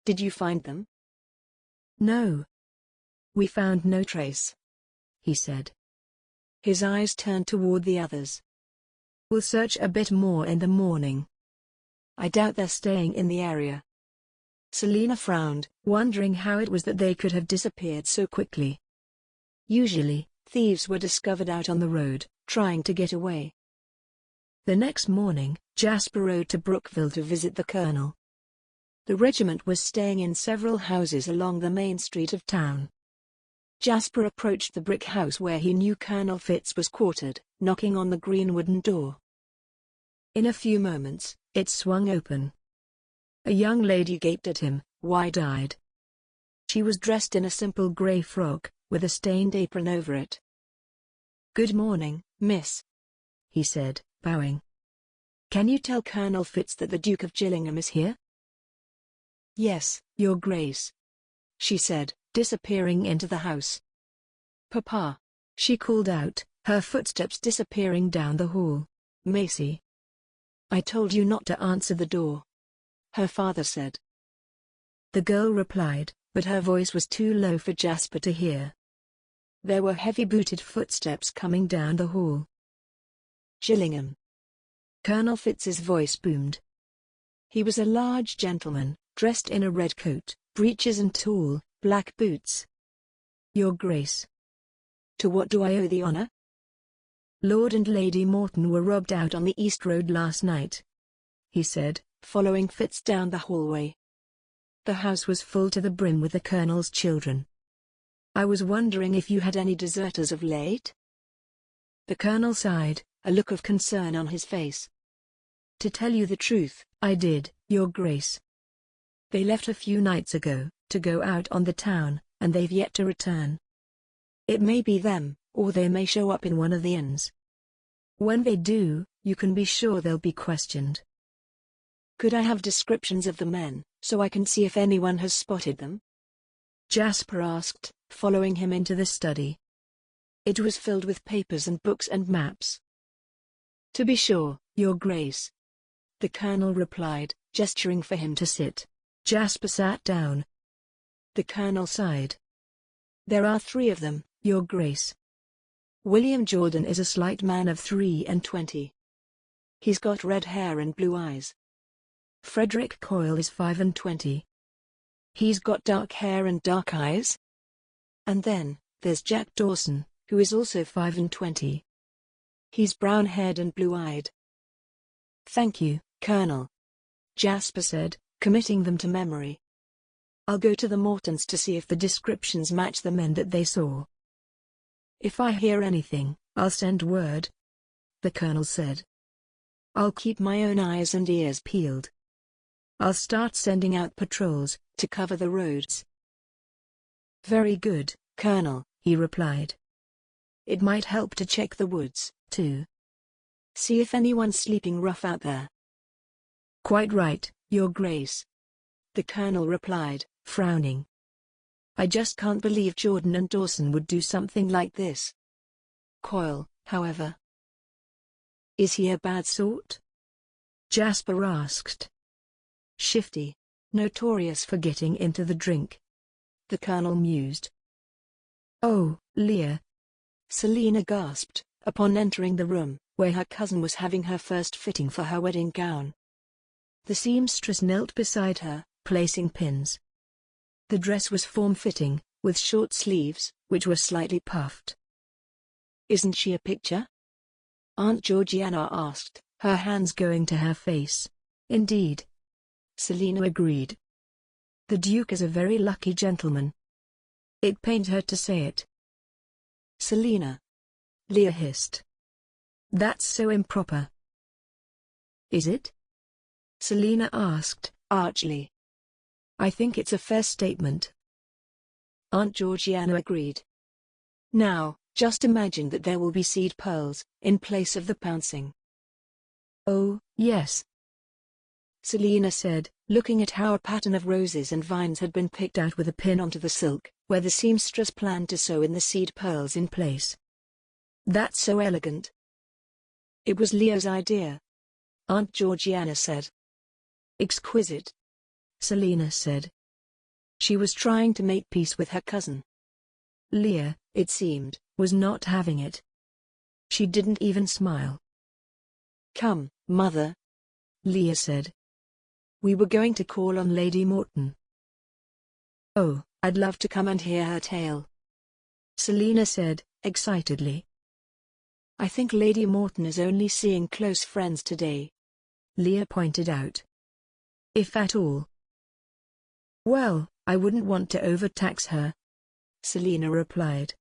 Speaker 3: Did you find them?
Speaker 4: No. We found no
Speaker 3: Trace,
Speaker 4: he said.
Speaker 3: His eyes turned toward the others.
Speaker 4: We'll search a bit more in the morning.
Speaker 3: I doubt they're staying in the area. Selina frowned,
Speaker 4: wondering how it was that they could have disappeared so quickly. Usually,
Speaker 3: thieves were discovered out on the road, trying to get away.
Speaker 4: The next morning, Jasper rode to Brookville to visit the colonel.
Speaker 3: The regiment was staying in several houses along the main street of town. Jasper approached the brick house where he knew Colonel Fitz was quartered, knocking on the green wooden door.
Speaker 4: In a few moments, it swung open. A young lady gaped at him, wide-eyed. She was dressed in a simple grey frock, with a stained apron over it.
Speaker 3: "Good morning, miss,"
Speaker 4: he said, bowing.
Speaker 3: "Can you tell Colonel Fitz that the Duke of Gillingham is here?" "Yes, Your Grace," she said, disappearing into the house. "Papa,"
Speaker 4: she called out, her footsteps disappearing down the hall.
Speaker 3: "Macy, I told you not to answer the door," her father said.
Speaker 4: The girl replied, but her voice was too low for Jasper to hear. There were heavy-booted footsteps coming down the hall.
Speaker 3: "Gillingham." Colonel Fitz's voice boomed. He was a large gentleman, dressed in a red coat, breeches and tall, black boots.
Speaker 4: "Your Grace."
Speaker 3: "To what do I owe the honor?"
Speaker 4: "Lord and Lady Morton were robbed out on the East Road last night," he said, following Fitz down the hallway. The house was full to the brim with the Colonel's children. "I was wondering if you had any deserters of late?" The Colonel sighed, a look of concern on his face. "To tell you the truth, I did, Your Grace. They left a few nights ago, to go out on the town, and they've yet to return. It may be them, or they may show up in one of the inns. When they do, you can be sure they'll be questioned." "Could I have descriptions of the men, so I can see if anyone has spotted them?" Jasper asked, following him into the study. It was filled with papers and books and maps. "To be sure, Your Grace," the Colonel replied, gesturing for him to sit. Jasper sat down. The Colonel sighed. "There are 3 of them, Your Grace. William Jordan is a slight man of 23. He's got red hair and blue eyes. Frederick Coyle is 25. He's got dark hair and dark eyes. And then, there's Jack Dawson, who is also 25. He's brown-haired and blue-eyed." "Thank you, Colonel," Jasper said, committing them to memory. "I'll go to the Mortons to see if the descriptions match the men that they saw. If I hear anything, I'll send word," the Colonel said. "I'll keep my own eyes and ears peeled. I'll start sending out patrols, to cover the roads." "Very good, Colonel," he replied. "It might help to check the woods, too. See if anyone's sleeping rough out there." "Quite right, Your Grace," the Colonel replied, frowning. "I just can't believe Jordan and Dawson would do something like this. Coyle, however. Is he a bad sort?" Jasper asked. "Shifty. Notorious for getting into the drink," the Colonel mused. "Oh, Leah," Selina gasped, upon entering the room, where her cousin was having her first fitting for her wedding gown. The seamstress knelt beside her, placing pins. The dress was form-fitting, with short sleeves, which were slightly puffed. "Isn't she a picture?" Aunt Georgiana asked, her hands going to her face. "Indeed," Selina agreed. "The Duke is a very lucky gentleman." It pained her to say it. "Selina," Leah hissed. "That's so improper." "Is it?" Selina asked, archly. "I think it's a fair statement." Aunt Georgiana agreed. "Now, just imagine that there will be seed pearls, in place of the pouncing." "Oh, yes," Selina said, looking at how a pattern of roses and vines had been picked out with a pin onto the silk,
Speaker 3: where the seamstress planned to sew in the seed pearls in place. "That's so elegant." "It was Leo's idea," Aunt Georgiana said. "Exquisite," Selina said. She was trying to make peace with her cousin. Leah, it seemed, was not having it. She didn't even smile. "Come, Mother," Leah said. "We were going to call on Lady Morton." "Oh, I'd love to come and hear her tale," Selina said, excitedly. "I think Lady Morton is only seeing close friends today," Leah pointed out. "If at all." "Well, I wouldn't want to overtax her," Selina replied.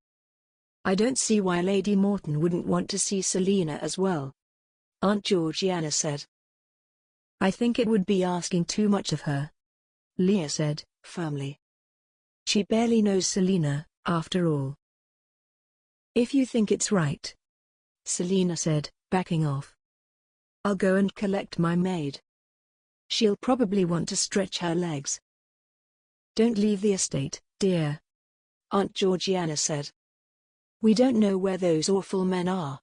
Speaker 3: "I don't see why Lady Morton wouldn't want to see Selina as well," Aunt Georgiana said. "I think it would be asking too much of her," Leah said, firmly. "She barely knows Selina, after all." "If you think it's right," Selina said, backing off, "I'll go and collect my maid. She'll probably want to stretch her legs." "Don't leave the estate, dear," Aunt Georgiana said. "We don't know where those awful men are."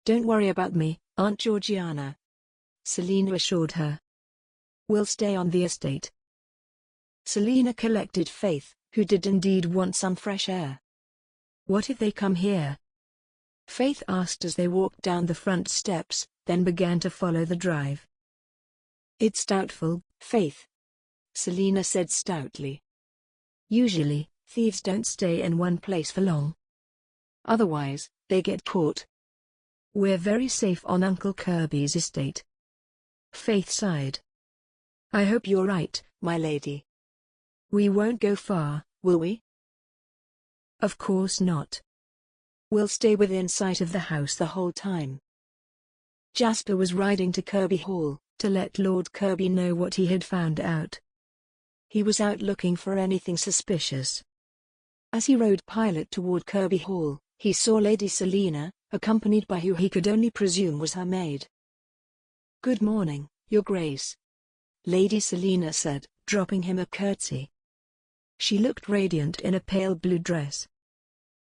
Speaker 3: "Don't worry about me, Aunt Georgiana," Selina assured her. "We'll stay on the estate." Selina collected Faith, who did indeed want some fresh air. "What if they come here?" Faith asked as they walked down the front steps, then began to follow the drive. "It's doubtful, Faith," Selina said stoutly. "Usually, thieves don't stay in one place for long. Otherwise, they get caught. We're very safe on Uncle Kirby's estate." Faith sighed. "I hope you're right, my lady. We won't go far, will we?" "Of course not. We'll stay within sight of the house the whole time." Jasper was riding to Kirby Hall, to let Lord Kirby know what he had found out. He was out looking for anything suspicious. As he rode Pilot toward Kirby Hall, he saw Lady Selina, accompanied by who he could only presume was her maid. "Good morning, Your Grace," Lady Selina said, dropping him a curtsy. She looked radiant in a pale blue dress.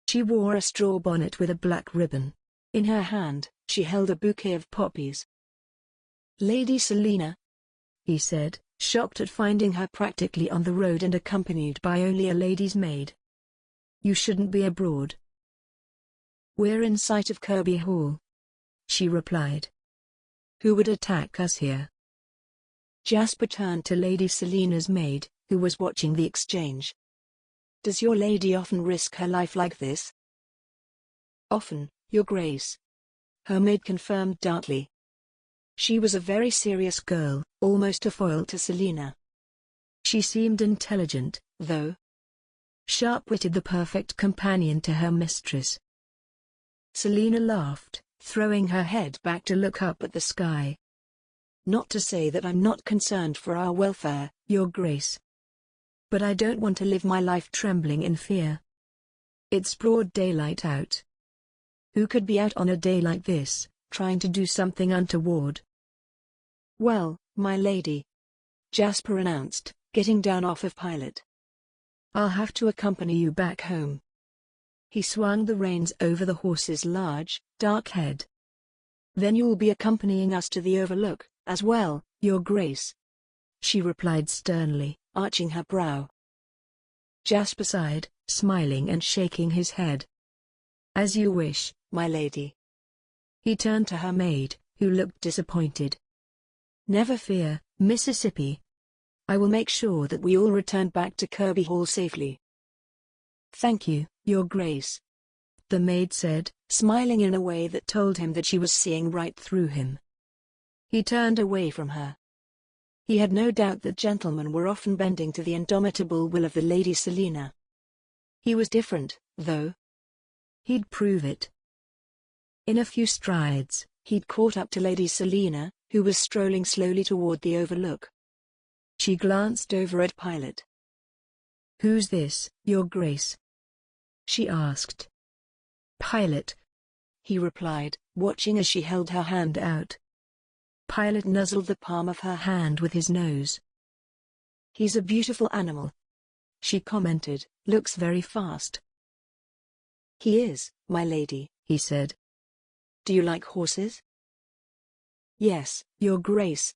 Speaker 3: She wore a straw bonnet with a black ribbon. In her hand, she held a bouquet of poppies. "Lady Selina," he said, shocked at finding her practically on the road and accompanied by only a lady's maid. "You shouldn't be abroad." "We're in sight of Kirby Hall," she replied. "Who would attack us here?" Jasper turned to Lady Selina's maid, who was watching the exchange. "Does your lady often risk her life like this?" "Often, Your Grace," her maid confirmed darkly. She was a very serious girl, almost a foil to Selina. She seemed intelligent, though. Sharp-witted, the perfect companion to her mistress. Selina laughed, throwing her head back to look up at the sky. "Not to say that I'm not concerned for our welfare, Your Grace. But I don't want to live my life trembling in fear. It's broad daylight out. Who could be out on a day like this, trying to do something untoward?" "Well, my lady," Jasper announced, getting down off of Pilot. "I'll have to accompany you back home." He swung the reins over the horse's large, dark head. "Then you'll be accompanying us to the Overlook, as well, Your Grace," she replied sternly, arching her brow. Jasper sighed, smiling and shaking his head. "As you wish, my lady." He turned to her maid, who looked disappointed. "Never fear, Mississippi. I will make sure that we all return back to Kirby Hall safely." "Thank you, Your Grace," the maid said, smiling in a way that told him that she was seeing right through him. He turned away from her. He had no doubt that gentlemen were often bending to the indomitable will of the Lady Selina. He was different, though. He'd prove it. In a few strides, he'd caught up to Lady Selina, who was strolling slowly toward the Overlook. She glanced over at Pilot. "Who's this, Your Grace?" she asked. "Pilot," he replied, watching as she held her hand out. Pilot nuzzled the palm of her hand with his nose. "He's a beautiful animal," she commented. Looks very fast. He is, my lady, he said. Do you like horses? Yes, your grace,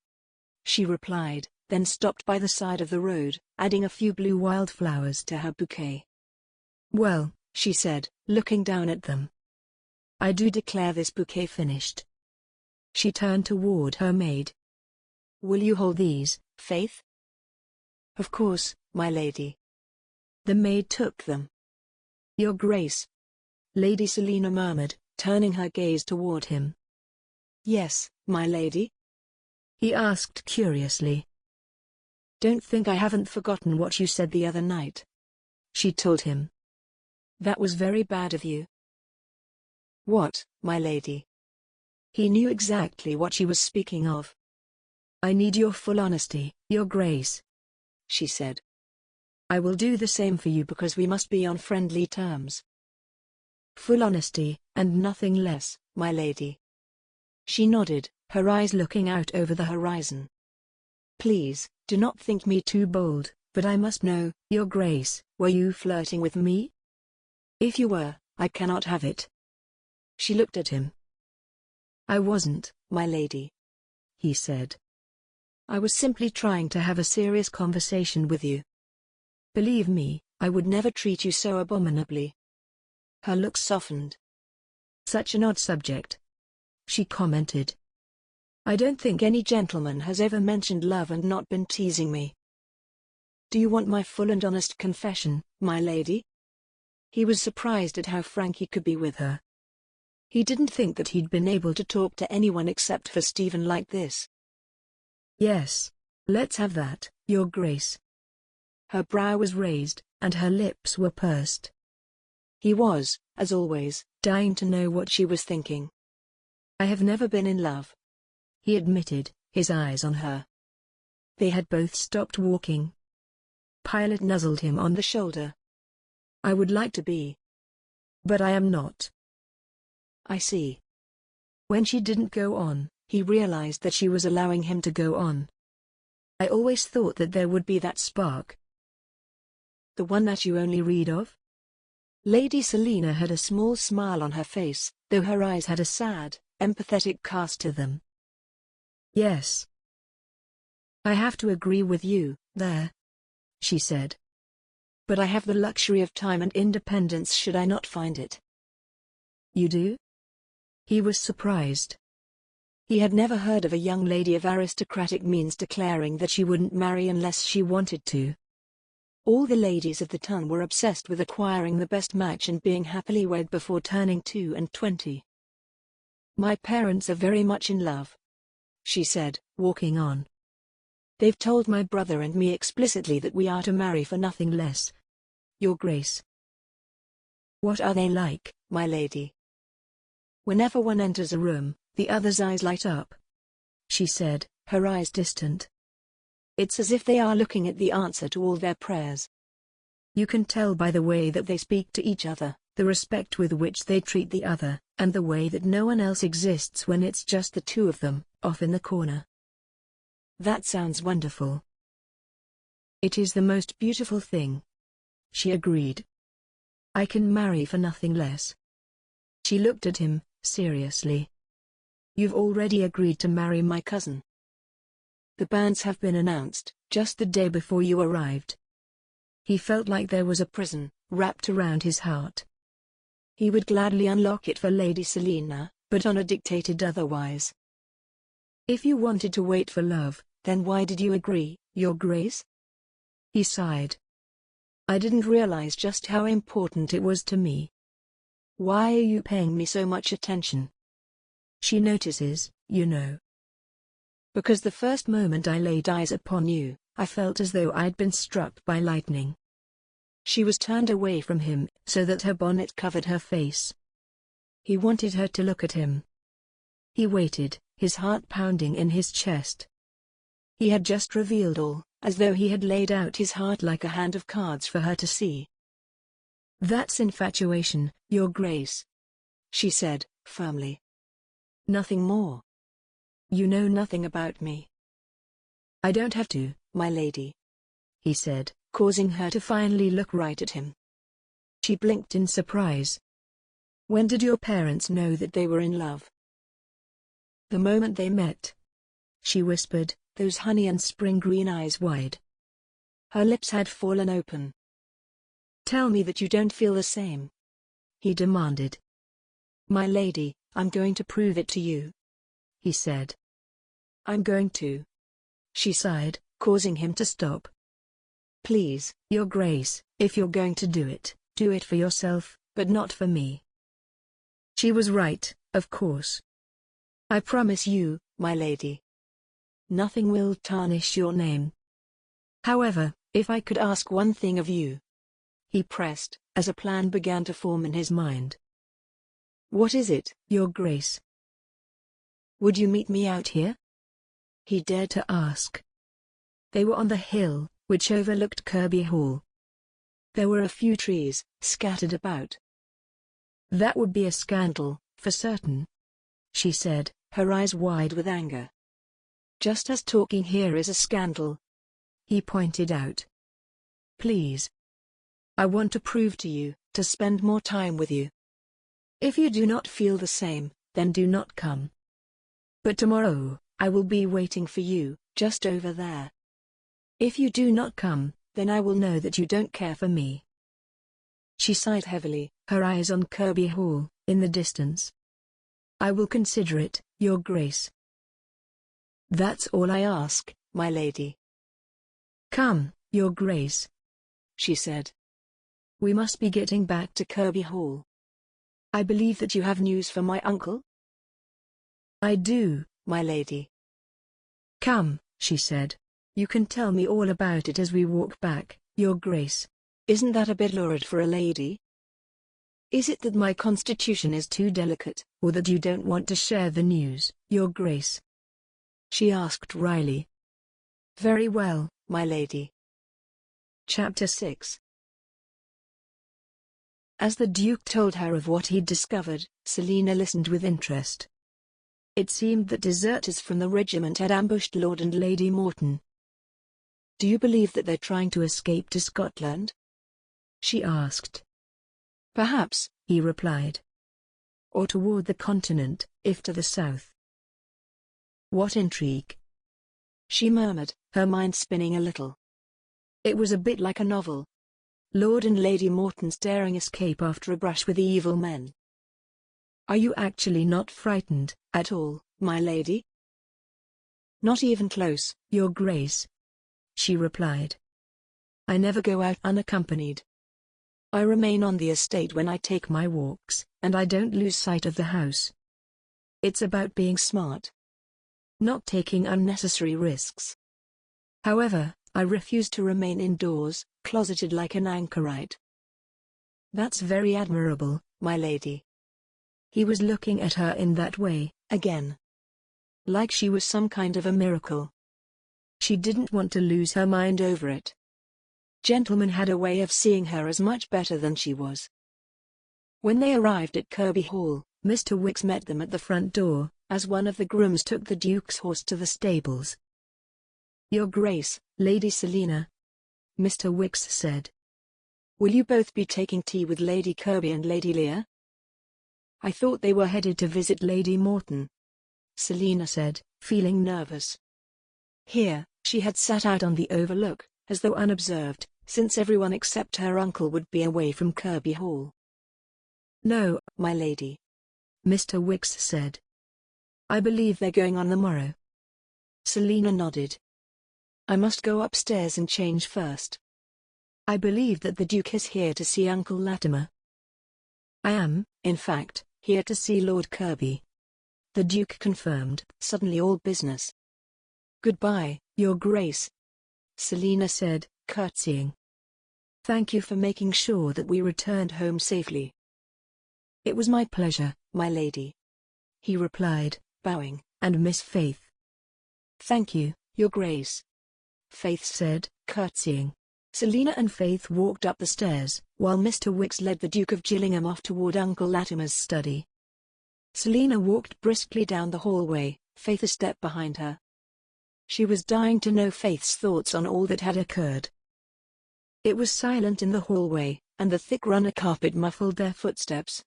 Speaker 3: she replied, then stopped by the side of the road, adding a few blue wildflowers to her bouquet. Well, she said, looking down at them, I do declare this bouquet finished. She turned toward her maid. Will you hold these, Faith? Of course, my lady. The maid took them. Your grace, Lady Selina murmured, turning her gaze toward him. Yes, my lady? He asked curiously. Don't think I haven't forgotten what you said the other night, she told him. That was very bad of you. What, my lady? He knew exactly what she was speaking of. I need your full honesty, your grace, she said. I will do the same for you because we must be on friendly terms. Full honesty, and nothing less, my lady. She nodded, her eyes looking out over the horizon. Please, do not think me too bold, but I must know, your grace, were you flirting with me? If you were, I cannot have it. She looked at him. I wasn't, my lady, he said. I was simply trying to have a serious conversation with you. Believe me, I would never treat you so abominably. Her look softened. Such an odd subject, she commented. I don't think any gentleman has ever mentioned love and not been teasing me. Do you want my full and honest confession, my lady? He was surprised at how frank he could be with her. He didn't think that he'd been able to talk to anyone except for Stephen like this. Yes, let's have that, your grace. Her brow was raised, and her lips were pursed. He was, as always, dying to know what she was thinking. I have never been in love, he admitted, his eyes on her. They had both stopped walking. Pilot nuzzled him on the shoulder. I would like to be. But I am not. I see. When she didn't go on, he realized that she was allowing him to go on. I always thought that there would be that spark. The one that you only read of? Lady Selina had a small smile on her face, though her eyes had a sad, empathetic cast to them. Yes. I have to agree with you, there, she said. But I have the luxury of time and independence should I not find it. You do? He was surprised. He had never heard of a young lady of aristocratic means declaring that she wouldn't marry unless she wanted to. All the ladies of the town were obsessed with acquiring the best match and being happily wed before turning 22. My parents are very much in love, she said, walking on. They've told my brother and me explicitly that we are to marry for nothing less, your grace. What are they like, my lady? Whenever one enters a room, the other's eyes light up, she said, her eyes distant. It's as if they are looking at the answer to all their prayers. You can tell by the way that they speak to each other, the respect with which they treat the other, and the way that no one else exists when it's just the two of them, off in the corner. That sounds wonderful. It is the most beautiful thing, she agreed. I can marry for nothing less. She looked at him, seriously. You've already agreed to marry my cousin. The banns have been announced, just the day before you arrived. He felt like there was a prison, wrapped around his heart. He would gladly unlock it for Lady Selina, but Honor dictated otherwise. If you wanted to wait for love, then why did you agree, your grace? He sighed. I didn't realize just how important it was to me. Why are you paying me so much attention? She notices, you know. Because the first moment I laid eyes upon you, I felt as though I'd been struck by lightning. She was turned away from him, so that her bonnet covered her face. He wanted her to look at him. He waited, his heart pounding in his chest. He had just revealed all, as though he had laid out his heart like a hand of cards for her to see. That's infatuation, your grace, she said, firmly. Nothing more. You know nothing about me. I don't have to, my lady, he said, causing her to finally look right at him. She blinked in surprise.
Speaker 4: When did your parents know
Speaker 3: That they were in love.
Speaker 4: The moment they met, she whispered, those honey and spring green eyes wide.
Speaker 3: Her lips had fallen open. Tell me that you don't feel the same,
Speaker 4: he demanded.
Speaker 3: My lady, I'm going to prove it to you,
Speaker 4: he said.
Speaker 3: I'm going to,
Speaker 4: she sighed,
Speaker 3: causing him to stop. Please,
Speaker 4: Your Grace, if you're going to do it for yourself, but not for me. She was right, of course.
Speaker 3: I promise you, my lady, nothing will tarnish your name. However, if I could ask one thing of you, he pressed, as a plan began to form in his mind. What is it,
Speaker 4: Your Grace?
Speaker 3: Would you meet me out here?
Speaker 4: He dared to ask. They were on the hill, which overlooked Kirby Hall.
Speaker 3: There were a few trees, scattered about.
Speaker 4: That would be a scandal, for certain, she said,
Speaker 3: her eyes wide with anger. Just as talking here is a scandal,
Speaker 4: he pointed out. Please.
Speaker 3: I want to prove to you, to spend more time with you. If you do not feel the same, then do not come.
Speaker 4: But tomorrow,
Speaker 3: I will be waiting for you, just over there. If you do not come, then I will know that you don't care for me. She sighed heavily,
Speaker 4: her eyes on Kirby Hall, in the distance. I will consider it, Your Grace.
Speaker 3: That's all I ask, my lady.
Speaker 4: Come, Your Grace,
Speaker 3: she said.
Speaker 4: We must be getting back
Speaker 3: to Kirby Hall.
Speaker 4: I believe that you have news for my uncle?
Speaker 3: I do, my lady.
Speaker 4: Come, she said. You can tell me all about it as we walk back, Your Grace.
Speaker 3: Isn't that a bit lurid for a lady? Is it that my constitution is too delicate,
Speaker 4: or that you don't want to share the news, Your Grace?
Speaker 3: She asked wryly. Very well, my lady. Chapter 6. As the Duke told her of what he'd discovered, Selina listened with interest. It seemed that deserters from the regiment had ambushed Lord and Lady Morton. Do you believe that they're trying to escape to Scotland? She asked. Perhaps, he replied. Or toward the continent, if to the south. What intrigue? She murmured, her mind spinning a little. It was a bit like a novel. Lord and Lady Morton's daring escape after a brush with evil men. Are you actually not frightened, at all, my lady? Not even close, Your Grace, she replied. I never go out unaccompanied. I remain on the estate when I take my walks, and I don't lose sight of the house. It's about being smart. Not taking unnecessary risks. However, I refuse to remain indoors, closeted like an anchorite. That's very admirable, my lady. He was looking at her in that way, again. Like she was some kind of a miracle. She didn't want to lose her mind over it. Gentlemen had a way of seeing her as much better than she was. When they arrived at Kirby Hall, Mr. Wicks met them at the front door, as one of the grooms took the Duke's horse to the stables. Your Grace, Lady Selina, Mr. Wicks said. Will you both be taking tea with Lady Kirby and Lady Leah? I thought they were headed to visit Lady Morton, Selina said, feeling nervous. Here, she had sat out on the overlook, as though unobserved, since everyone except her uncle would be away from Kirby Hall. No, my lady, Mr. Wicks said. I believe they're going on the morrow. Selina nodded. I must go upstairs and change first. I believe that the Duke is here to see Uncle Latimer. I am, in fact, here to see Lord Kirby. The Duke confirmed, suddenly all business. Goodbye, Your Grace, Selina said, curtsying. Thank you for making sure that we returned home safely. It was my pleasure, my lady, he replied, bowing, and Miss Faith. Thank you, Your Grace, Faith said, curtsying. Selina and Faith walked up the stairs, while Mr. Wicks led the Duke of Gillingham off toward Uncle Latimer's study. Selina walked briskly down the hallway, Faith a step behind her. She was dying to know Faith's thoughts on all that had occurred. It was silent in the hallway, and the thick runner carpet muffled their footsteps.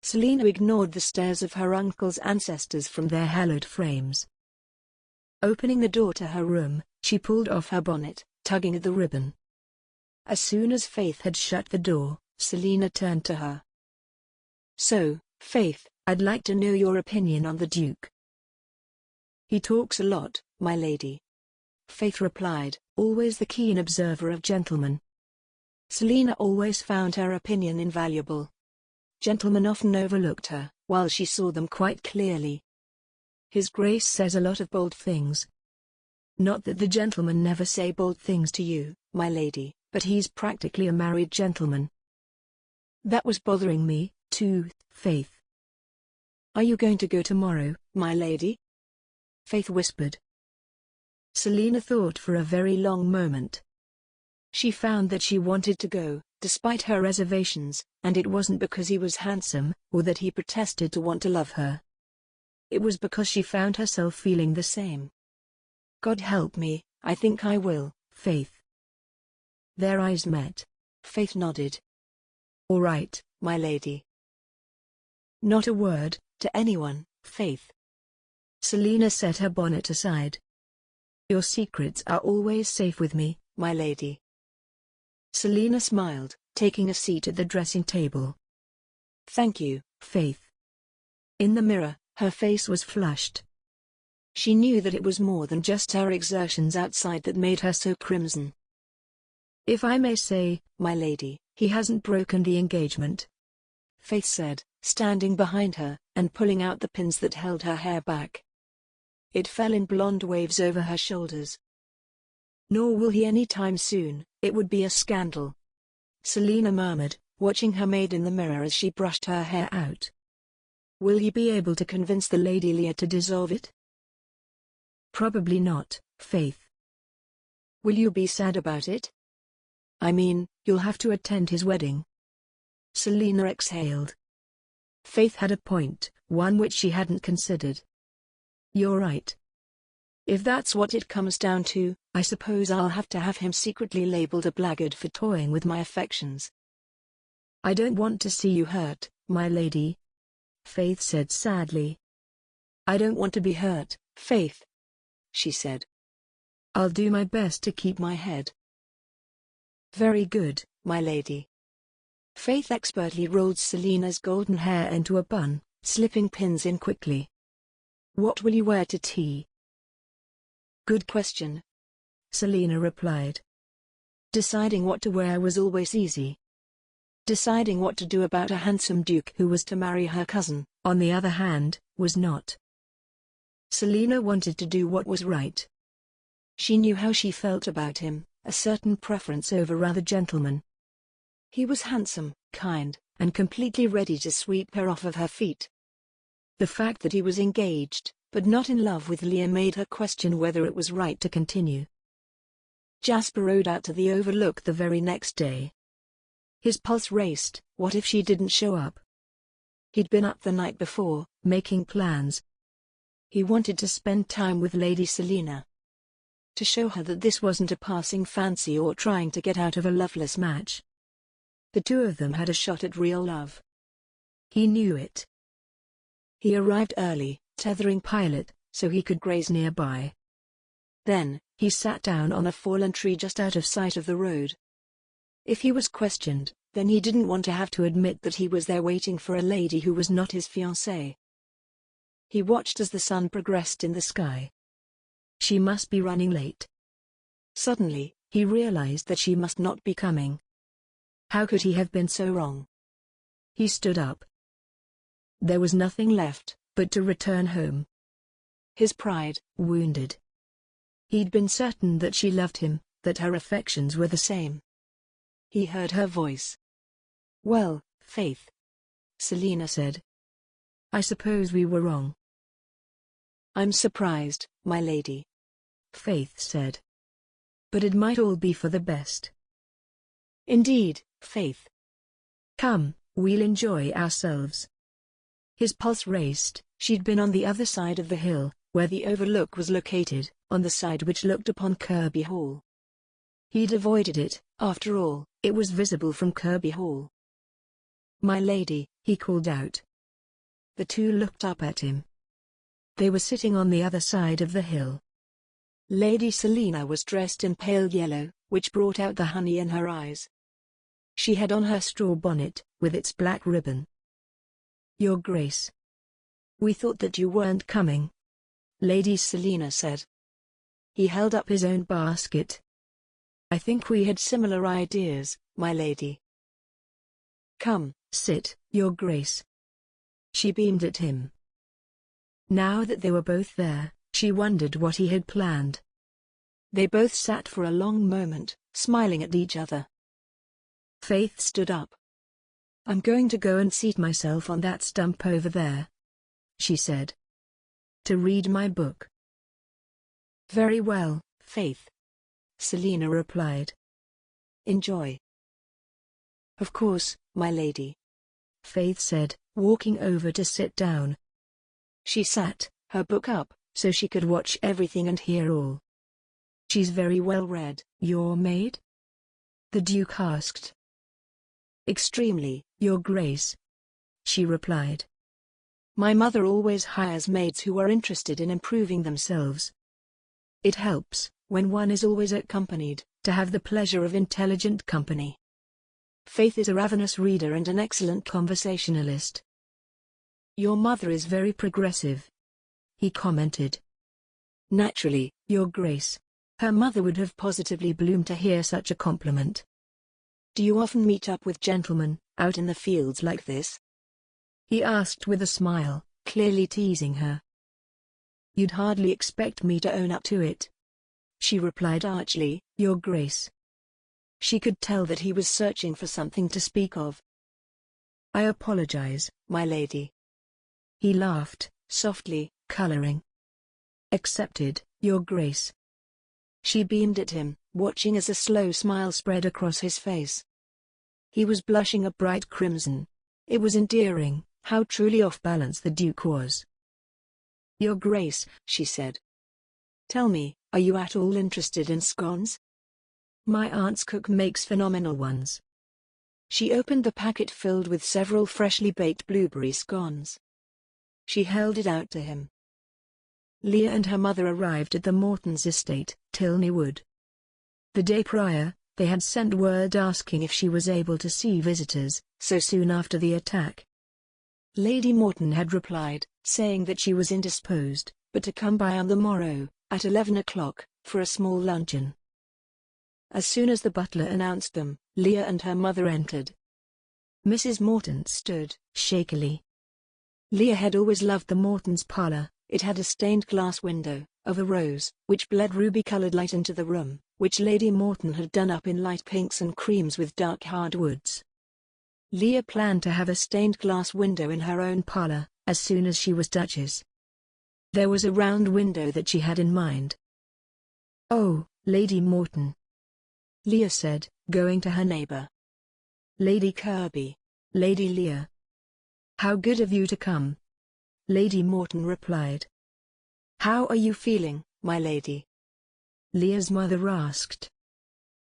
Speaker 3: Selina ignored the stares of her uncle's ancestors from their hallowed frames. Opening the door to her room, she pulled off her bonnet, tugging at the ribbon. As soon as Faith had shut the door, Selina turned to her. "So, Faith, I'd like to know your opinion on the Duke." "He talks a lot, my lady," Faith replied, always the keen observer of gentlemen. Selina always found her opinion invaluable. Gentlemen often overlooked her, while she saw them quite clearly. "His Grace says a lot of bold things." "Not that the gentlemen never say bold things to you, my lady, but he's practically a married gentleman." "That was bothering me, too, Faith." "Are you going to go tomorrow, my lady?" Faith whispered. Selina thought for a very long moment. She found that she wanted to go, despite her reservations, and it wasn't because he was handsome, or that he protested to want to love her. It was because she found herself feeling the same. "God help me, I think I will, Faith." Their eyes met. Faith nodded. "All right, my lady." "Not a word, to anyone, Faith." Selina set her bonnet aside. "Your secrets are always safe with me, my lady." Selina smiled, taking a seat at the dressing table. "Thank you, Faith." In the mirror, her face was flushed. She knew that it was more than just her exertions outside that made her so crimson. "If I may say, my lady, he hasn't broken the engagement," Faith said, standing behind her, and pulling out the pins that held her hair back. It fell in blonde waves over her shoulders. "Nor will he any time soon, it would be a scandal," Selina murmured, watching her maid in the mirror as she brushed her hair out. "Will he be able to convince the Lady Leah to dissolve it?" "Probably not, Faith." "Will you be sad about it? I mean, you'll have to attend his wedding." Selina exhaled. Faith had a point, one which she hadn't considered. "You're right. If that's what it comes down to, I suppose I'll have to have him secretly labeled a blackguard for toying with my affections." "I don't want to see you hurt, my lady," Faith said sadly. "I don't want to be hurt, Faith," she said. "I'll do my best to keep my head." "Very good, my lady." Faith expertly rolled Selina's golden hair into a bun, slipping pins in quickly. "What will you wear to tea?" "Good question," Selina replied. Deciding what to wear was always easy. Deciding what to do about a handsome duke who was to marry her cousin, on the other hand, was not. Selina wanted to do what was right. She knew how she felt about him, a certain preference over other gentlemen. He was handsome, kind, and completely ready to sweep her off of her feet. The fact that he was engaged, but not in love with Leah, made her question whether it was right to continue. Jasper rode out to the Overlook the very next day. His pulse raced. What if she didn't show up? He'd been up the night before, making plans. He wanted to spend time with Lady Selina. To show her that this wasn't a passing fancy or trying to get out of a loveless match. The two of them had a shot at real love. He knew it. He arrived early, tethering Pilot, so he could graze nearby. Then, he sat down on a fallen tree just out of sight of the road. If he was questioned, then he didn't want to have to admit that he was there waiting for a lady who was not his fiancée. He watched as the sun progressed in the sky. She must be running late. Suddenly, he realized that she must not be coming. How could he have been so wrong? He stood up. There was nothing left but to return home. His pride, wounded. He'd been certain that she loved him, that her affections were the same. He heard her voice. "Well, Faith," Selina said. "I suppose we were wrong." "I'm surprised, my lady," Faith said. "But it might all be for the best." "Indeed, Faith." "Come, we'll enjoy ourselves." His pulse raced. She'd been on the other side of the hill, where the Overlook was located, on the side which looked upon Kirby Hall. He'd avoided it, after all, it was visible from Kirby Hall. "My lady," he called out. The two looked up at him. They were sitting on the other side of the hill. Lady Selina was dressed in pale yellow, which brought out the honey in her eyes. She had on her straw bonnet, with its black ribbon. "Your Grace. We thought that you weren't coming," Lady Selina said. He held up his own basket. "I think we had similar ideas, my lady." "Come, sit, Your Grace." She beamed at him. Now that they were both there, she wondered what he had planned. They both sat for a long moment, smiling at each other. Faith stood up. "I'm going to go and seat myself on that stump over there," she said. "To read my book." "Very well, Faith," Selina replied. "Enjoy." "Of course, my lady," Faith said, walking over to sit down. She sat, her book up, so she could watch everything and hear all. "She's very well read, your maid?" the Duke asked. "Extremely, Your Grace," she replied. "My mother always hires maids who are interested in improving themselves. It helps, when one is always accompanied, to have the pleasure of intelligent company." Faith is a ravenous reader and an excellent conversationalist. "Your mother is very progressive," he commented. "Naturally, Your Grace." Her mother would have positively bloomed to hear such a compliment. "Do you often meet up with gentlemen, out in the fields like this?" he asked with a smile, clearly teasing her. "You'd hardly expect me to own up to it," she replied archly, "Your Grace." She could tell that he was searching for something to speak of. "I apologize, my lady." He laughed, softly, coloring. "Accepted, Your Grace." She beamed at him, watching as a slow smile spread across his face. He was blushing a bright crimson. It was endearing, how truly off balance the Duke was. "Your Grace," she said. "Tell me, are you at all interested in scones? My aunt's cook makes phenomenal ones." She opened the packet filled with several freshly baked blueberry scones. She held it out to him. Leah and her mother arrived at the Mortons' estate, Tilney Wood. The day prior, they had sent word asking if she was able to see visitors, so soon after the attack. Lady Morton had replied, saying that she was indisposed, but to come by on the morrow, at 11 o'clock, for a small luncheon. As soon as the butler announced them, Leah and her mother entered. Mrs. Morton stood, shakily. Leah had always loved the Mortons' parlour. It had a stained glass window, of a rose, which bled ruby-colored light into the room, which Lady Morton had done up in light pinks and creams with dark hardwoods. Leah planned to have a stained glass window in her own parlour, as soon as she was Duchess. There was a round window that she had in mind. "Oh, Lady Morton," Leah said, going to her neighbour. "Lady Kirby." "Lady Leah. How good of you to come," Lady Morton replied. "How are you feeling, my lady?" Leah's mother asked.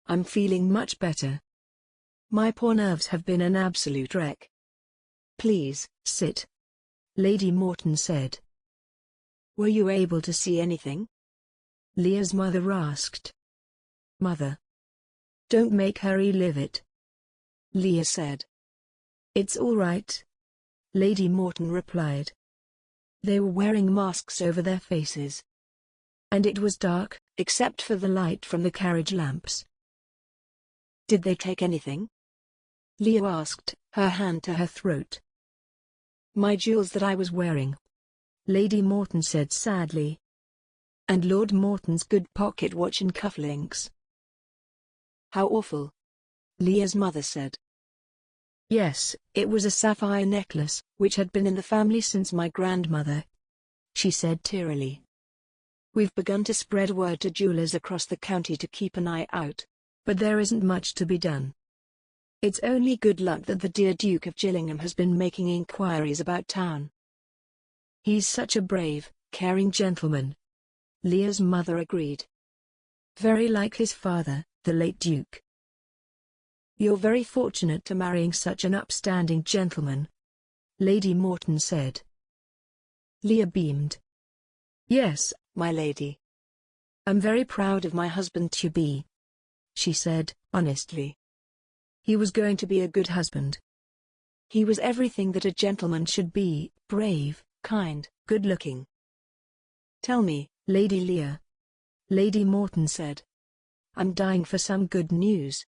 Speaker 3: "I'm feeling much better. My poor nerves have been an absolute wreck." "Please, sit," Lady Morton said. "Were you able to see anything?" Leah's mother asked. "Mother, don't make her relive it," Leah said. "It's all right," Lady Morton replied. They were wearing masks over their faces. And it was dark, except for the light from the carriage lamps. "Did they take anything?" Leah asked, her hand to her throat. "My jewels that I was wearing," Lady Morton said sadly. "And Lord Morton's good pocket watch and cufflinks." "How awful," Leah's mother said. "Yes, it was a sapphire necklace, which had been in the family since my grandmother," she said tearily. "We've begun to spread word to jewelers across the county to keep an eye out, but there isn't much to be done. It's only good luck that the dear Duke of Gillingham has been making inquiries about town. He's such a brave, caring gentleman," Leah's mother agreed. "Very like his father,"
Speaker 4: the late Duke. "You're very fortunate to marrying such an upstanding gentleman," Lady Morton said. Leah beamed. "Yes, my lady. I'm very proud of my husband-to-be," she said, honestly. "He was going to be a good husband. He was everything that a gentleman should be, brave, kind, good-looking." "Tell me, Lady Leah," Lady Morton said. "I'm dying for some good news.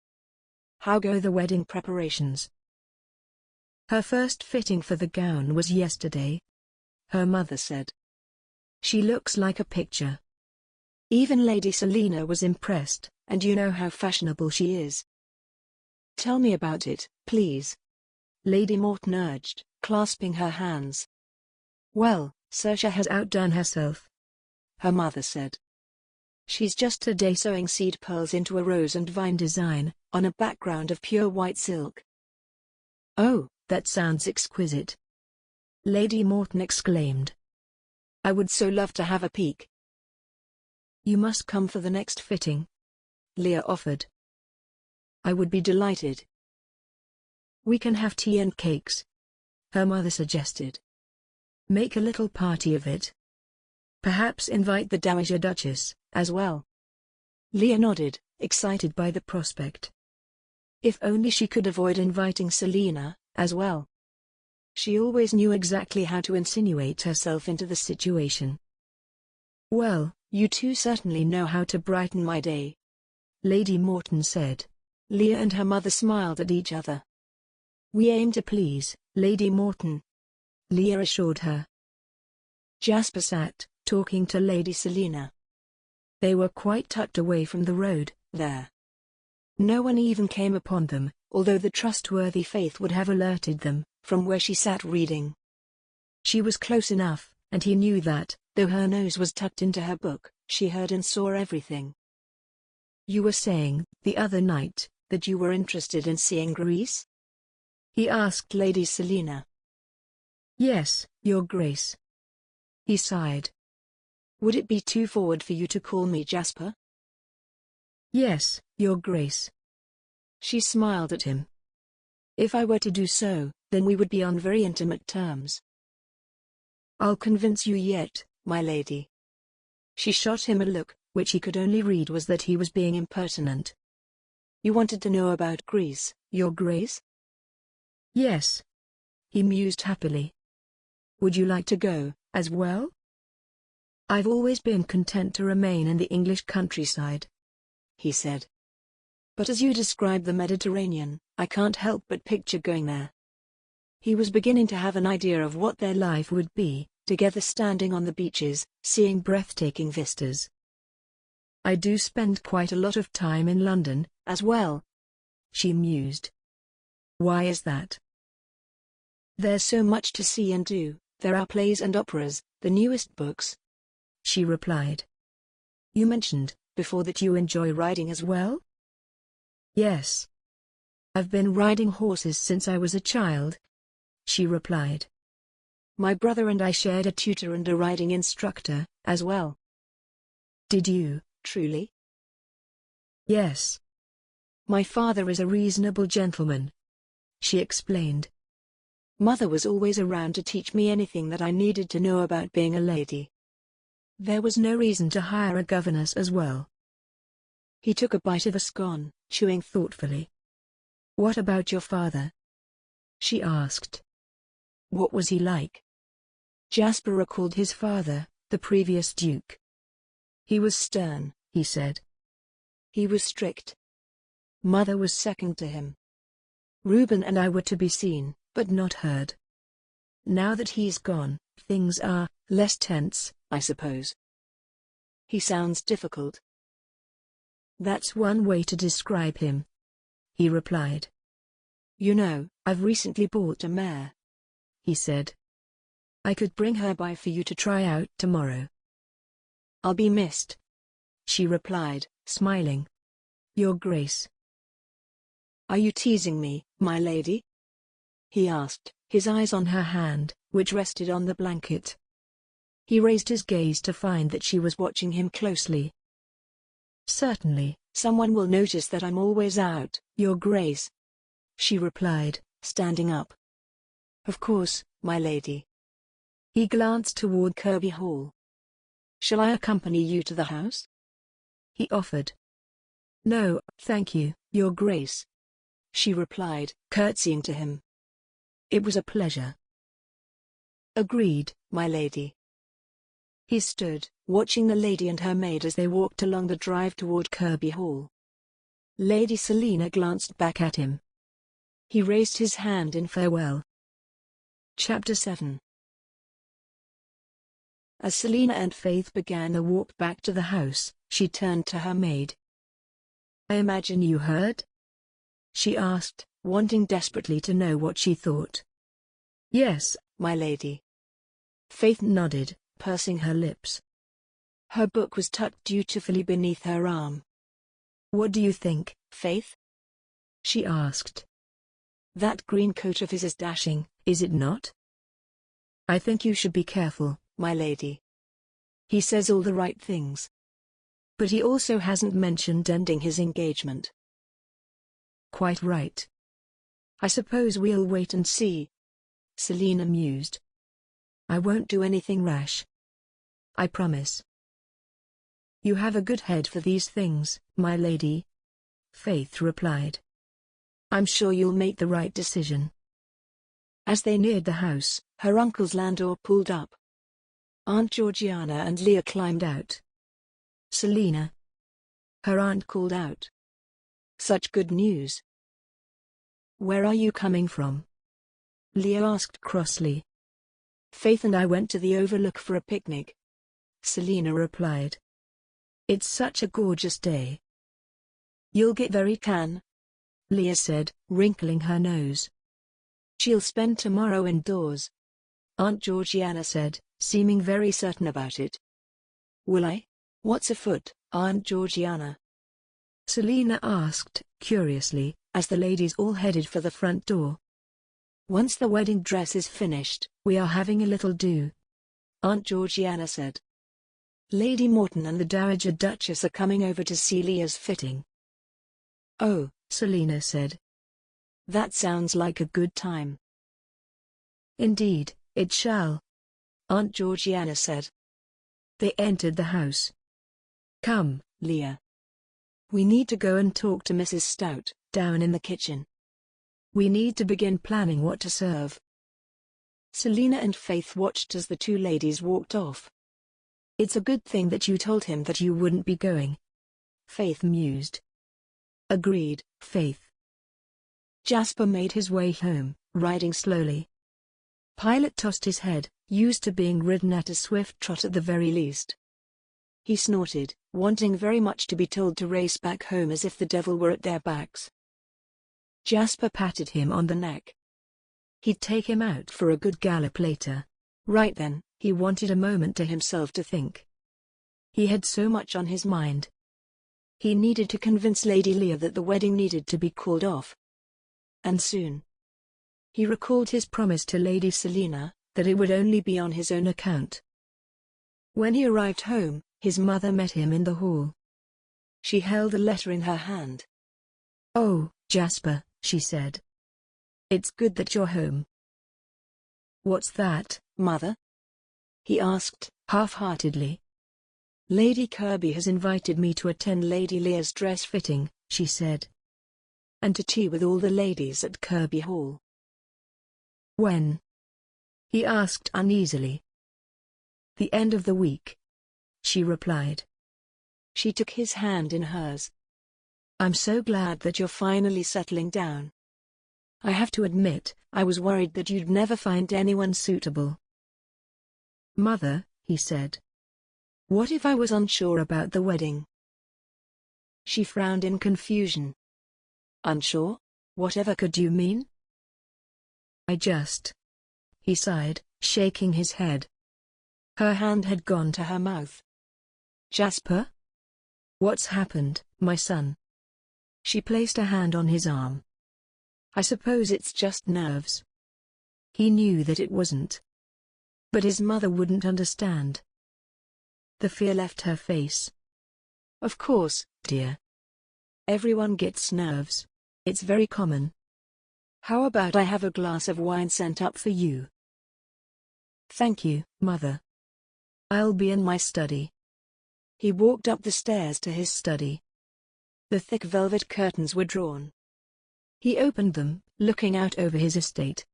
Speaker 4: How go the wedding preparations?" "Her first fitting for the gown was yesterday," her mother said. "She looks like a picture. Even Lady Selina was impressed, and you know how fashionable she is." "Tell me about it, please," Lady Morton urged, clasping her hands. "Well, Saoirse has outdone herself," her mother said. "She's just today sewing seed pearls into a rose and vine design, on a background of pure white silk." "Oh, that sounds exquisite," Lady Morton exclaimed. "I would so love to have a peek." "You must come for the next fitting," Leah offered. "I would be delighted." "We can have tea and cakes," her mother suggested. "Make a little party of it. Perhaps invite the Dowager Duchess, as well." Leah nodded, excited by the prospect. If only she could avoid inviting Selina, as well. She always knew exactly how to insinuate herself into the situation. "Well, you two certainly know how to brighten my day," Lady Morton said. Leah and her mother smiled at each other. "We aim to please, Lady Morton," Leah assured her. Jasper sat, talking to Lady Selina. They were quite tucked away from the road, there. No one even came upon them, although the trustworthy Faith would have alerted them, from where she sat reading. She was close enough, and he knew that, though her nose was tucked into her book, she heard and saw everything. "You were saying, the other night, that you were interested in seeing Greece?" he asked Lady Selina. "Yes, Your Grace." He sighed. "Would it be too forward for you to call me Jasper?" "Yes, Your Grace." She smiled at him. "If I were to do so, then we would be on very intimate terms." "I'll convince you yet, my lady." She shot him a look, which he could only read was that he was being impertinent. "You wanted to know about Greece, Your Grace?" "Yes." He mused happily. "Would you like to go, as well?" "I've always been content to remain in the English countryside," he said. "But as you describe the Mediterranean, I can't help but picture going there." He was beginning to have an idea of what their life would be, together standing on the beaches, seeing breathtaking vistas. "I do spend quite a lot of time in London, as well," she mused. "Why is that?" "There's so much to see and do. There are plays and operas, the newest books," she replied. "You mentioned, before, that you enjoy riding as well?" "Yes. I've been riding horses since I was a child," she replied. "My brother and I shared a tutor and a riding instructor, as well." "Did you, truly?" "Yes. My father is a reasonable gentleman," she explained. "Mother was always around to teach me anything that I needed to know about being a lady. There was no reason to hire a governess as well." He took a bite of a scone, chewing thoughtfully. "What about your father?" she asked. "What was he like?" Jasper recalled his father, the previous duke. "He was stern," he said. "He was strict. Mother was second to him. Reuben and I were to be seen, but not heard. Now that he's gone, things are less tense, I suppose." "He sounds difficult." "That's one way to describe him," he replied. "You know, I've recently bought a mare," he said. "I could bring her by for you to try out tomorrow." "I'll be missed," she replied, smiling. "Your Grace." "Are you teasing me, my lady?" he asked, his eyes on her hand, which rested on the blanket. He raised his gaze to find that she was watching him closely.
Speaker 3: Certainly, someone will notice that I'm always out, Your Grace, she replied, standing up. Of course, my lady. He glanced toward Kirby Hall. Shall I accompany you to the house? He offered. No, thank you, Your Grace, she replied, curtsying to him. It was a pleasure. Agreed, my lady. He stood, watching the lady and her maid as they walked along the drive toward Kirby Hall. Lady Selina glanced back at him. He raised his hand in farewell. Chapter 7. As Selina and Faith began the walk back to the house, she turned to her maid. I imagine you heard? She asked, wanting desperately to know what she thought. Yes, my lady. Faith nodded, pursing her lips. Her book was tucked dutifully beneath her arm. What do you think, Faith? She asked. That green coat of his is dashing, is it not? I think you should be careful, my lady. He says all the right things. But he also hasn't mentioned ending his engagement. Quite right. I suppose we'll wait and see. Selina mused. I won't do anything rash. I promise. You have a good head for these things, my lady, Faith replied. I'm sure you'll make the right decision. As they neared the house, her uncle's landau pulled up. Aunt Georgiana and Leah climbed out. Selina, her aunt called out. Such good news. Where are you coming from? Leah asked crossly. Faith and I went to the overlook for a picnic, Selina replied. It's such a gorgeous day. You'll get very tan, Leah said, wrinkling her nose. She'll spend tomorrow indoors, Aunt Georgiana said, seeming very certain about it. Will I? What's afoot, Aunt Georgiana? Selina asked, curiously, as the ladies all headed for the front door. Once the wedding dress is finished, we are having a little do, Aunt Georgiana said. Lady Morton and the Dowager Duchess are coming over to see Leah's fitting. Oh, Selina said. That sounds like a good time. Indeed, it shall, Aunt Georgiana said. They entered the house. Come, Leah. We need to go and talk to Mrs. Stout, down in the kitchen. We need to begin planning what to serve. Selina and Faith watched as the two ladies walked off. It's a good thing that you told him that you wouldn't be going, Faith mused. Agreed, Faith. Jasper made his way home, riding slowly. Pilot tossed his head, used to being ridden at a swift trot at the very least. He snorted, wanting very much to be told to race back home as if the devil were at their backs. Jasper patted him on the neck. He'd take him out for a good gallop later. Right then, he wanted a moment to himself to think. He had so much on his mind. He needed to convince Lady Leah that the wedding needed to be called off. And soon. He recalled his promise to Lady Selina, that it would only be on his own account. When he arrived home, his mother met him in the hall. She held a letter in her hand. Oh, Jasper, she said. It's good that you're home. What's that, Mother? He asked, half-heartedly. Lady Kirby has invited me to attend Lady Leah's dress fitting, she said. And to tea with all the ladies at Kirby Hall. When? He asked uneasily. The end of the week, she replied. She took his hand in hers. I'm so glad that you're finally settling down. I have to admit, I was worried that you'd never find anyone suitable. Mother, he said. What if I was unsure about the wedding? She frowned in confusion. Unsure? Whatever could you mean? He sighed, shaking his head. Her hand had gone to her mouth. Jasper? What's happened, my son? She placed a hand on his arm. I suppose it's just nerves. He knew that it wasn't. But his mother wouldn't understand. The fear left her face. Of course,
Speaker 4: dear. Everyone gets nerves. It's very common. How about I have a glass of wine sent up for you? Thank you, Mother. I'll be in my study. He walked up the stairs to his study. The thick velvet curtains were drawn. He opened them, looking out over his estate.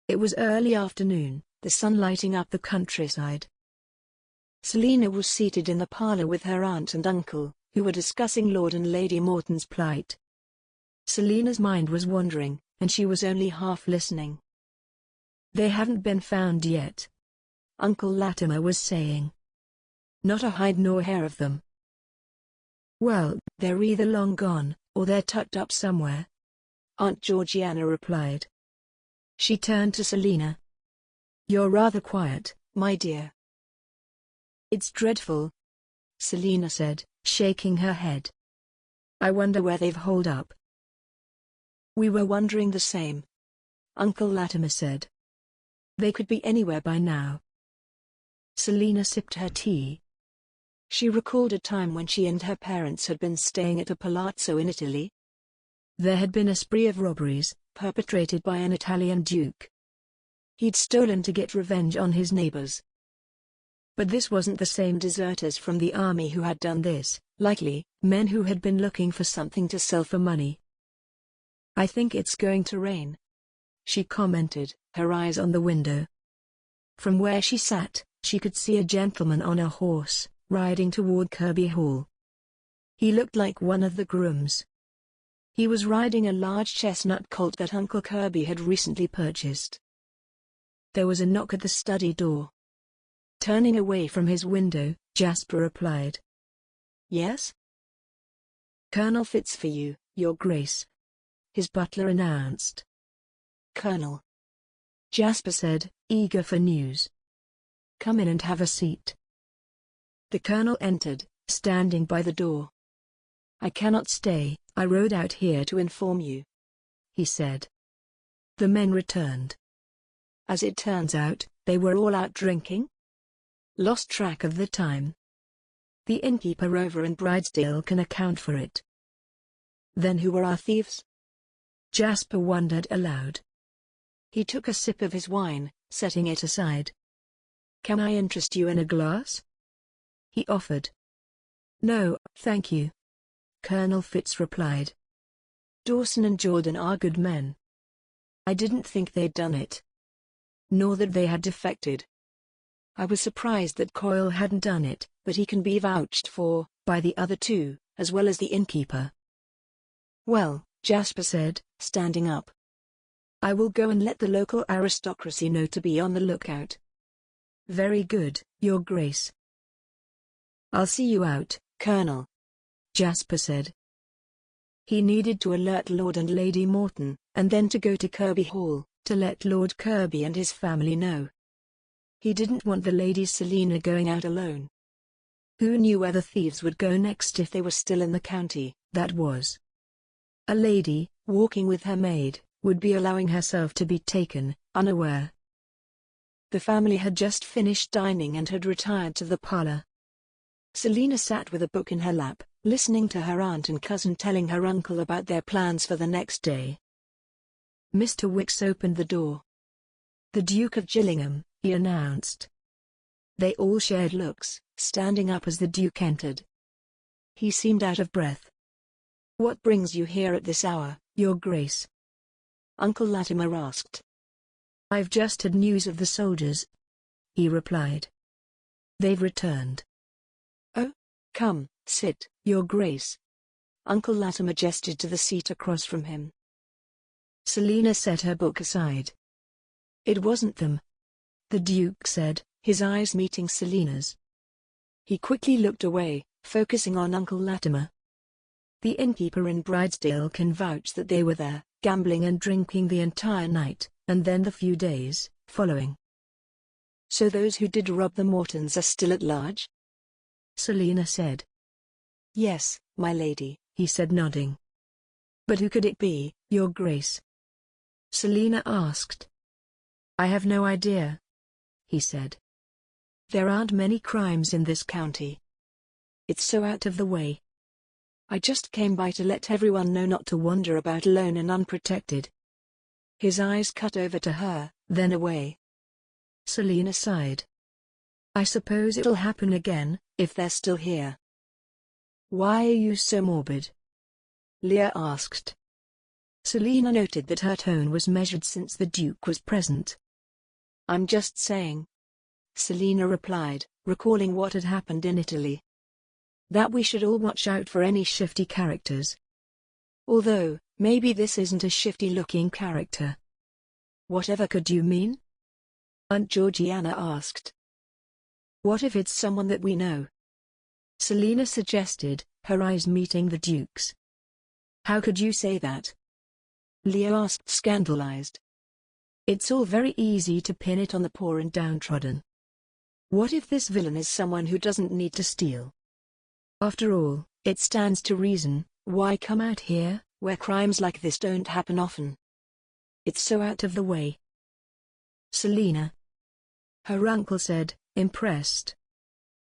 Speaker 4: It was early afternoon, the sun lighting up the countryside. Selina was seated in the parlour with her aunt and uncle, who were discussing Lord and Lady Morton's plight. Selina's mind was wandering, and she was only half listening. They haven't been found yet, Uncle Latimer was saying. Not a hide nor hair of them. Well, they're either long gone, or they're tucked up somewhere, Aunt Georgiana replied. She turned to Selina. You're rather quiet, my dear. It's dreadful, Selina said, shaking her head. I wonder where they've holed up. We were wondering the same, Uncle Latimer said. They could be anywhere by now. Selina sipped her tea. She recalled a time when she and her parents had been staying at a palazzo in Italy. There had been a spree of robberies, perpetrated by an Italian duke. He'd stolen to get revenge on his neighbors. But this wasn't the same deserters from the army who had done this, likely, men who had been looking for something to sell for money. I think it's going to rain, she commented, her eyes on the window. From where she sat, she could see a gentleman on a horse, riding toward Kirby Hall. He looked like one of the grooms. He was riding a large chestnut colt that Uncle Kirby had recently purchased. There was a knock at the study door. Turning away from his window, Jasper replied. Yes? Colonel Fitz for you, Your Grace, his butler announced. Colonel, Jasper said, eager for news. Come in and have a seat. The colonel entered, standing by the door. I cannot stay, I rode out here to inform you, he said. The men returned. As it turns out, they were all out drinking? Lost track of the time. The innkeeper over in Bridesdale can account for it. Then who were our thieves? Jasper wondered aloud. He took a sip of his wine, setting it aside. Can I interest you in a glass? He offered. No, thank you, Colonel Fitz replied. Dawson and Jordan are good men. I didn't think they'd done it. Nor that they had defected. I was surprised that Coyle hadn't done it, but he can be vouched for by the other two, as well as the innkeeper. Well, Jasper said, standing up. I will go and let the local aristocracy know to be on the lookout. Very good, Your Grace. I'll see you out, Colonel, Jasper said. He needed to alert Lord and Lady Morton, and then to go to Kirby Hall, to let Lord Kirby and his family know. He didn't want the Lady Selina going out alone. Who knew where the thieves would go next if they were still in the county, that was. A lady, walking with her maid, would be allowing herself to be taken, unaware. The family had just finished dining and had retired to the parlour. Selina sat with a book in her lap, listening to her aunt and cousin telling her uncle about their plans for the next day. Mr. Wicks opened the door. The Duke of Gillingham, he announced. They all shared looks, standing up as the Duke entered. He seemed out of breath. What brings you here at this hour, Your Grace? Uncle Latimer asked. I've just had news of the soldiers, he replied. They've returned. Oh, come, sit, Your Grace. Uncle Latimer gestured to the seat across from him. Selina set her book aside. It wasn't them, the Duke said, his eyes meeting Selina's. He quickly looked away, focusing on Uncle Latimer. The innkeeper in Bridesdale can vouch that they were there, gambling and drinking the entire night, and then the few days following. So those who did rob the Mortons are still at large? Selina said. Yes, my lady, he said, nodding. But who could it be, Your Grace? Selina asked. I have no idea, he said. There aren't many crimes in this county. It's so out of the way.
Speaker 3: I just came by to let everyone know not to wander about alone and unprotected. His eyes cut over to her, then away.
Speaker 4: Selina sighed. I suppose it'll happen again, if they're still here.
Speaker 3: Why are you so morbid? Leah asked.
Speaker 4: Selina noted that her tone was measured since the Duke was present.
Speaker 3: I'm just saying, Selina replied, recalling what had happened in Italy. That we should all watch out for any shifty characters. Although, maybe this isn't a shifty-looking character.
Speaker 4: Whatever could you mean?
Speaker 3: Aunt Georgiana asked.
Speaker 4: What if it's someone that we know? Selina suggested, her eyes meeting the Duke's.
Speaker 3: How could you say that? Leah asked, scandalized.
Speaker 4: It's all very easy to pin it on the poor and downtrodden. What if this villain is someone who doesn't need to steal? After all, it stands to reason, why come out here, where crimes like this don't happen often? It's so out of the way. Selina, her uncle said, impressed.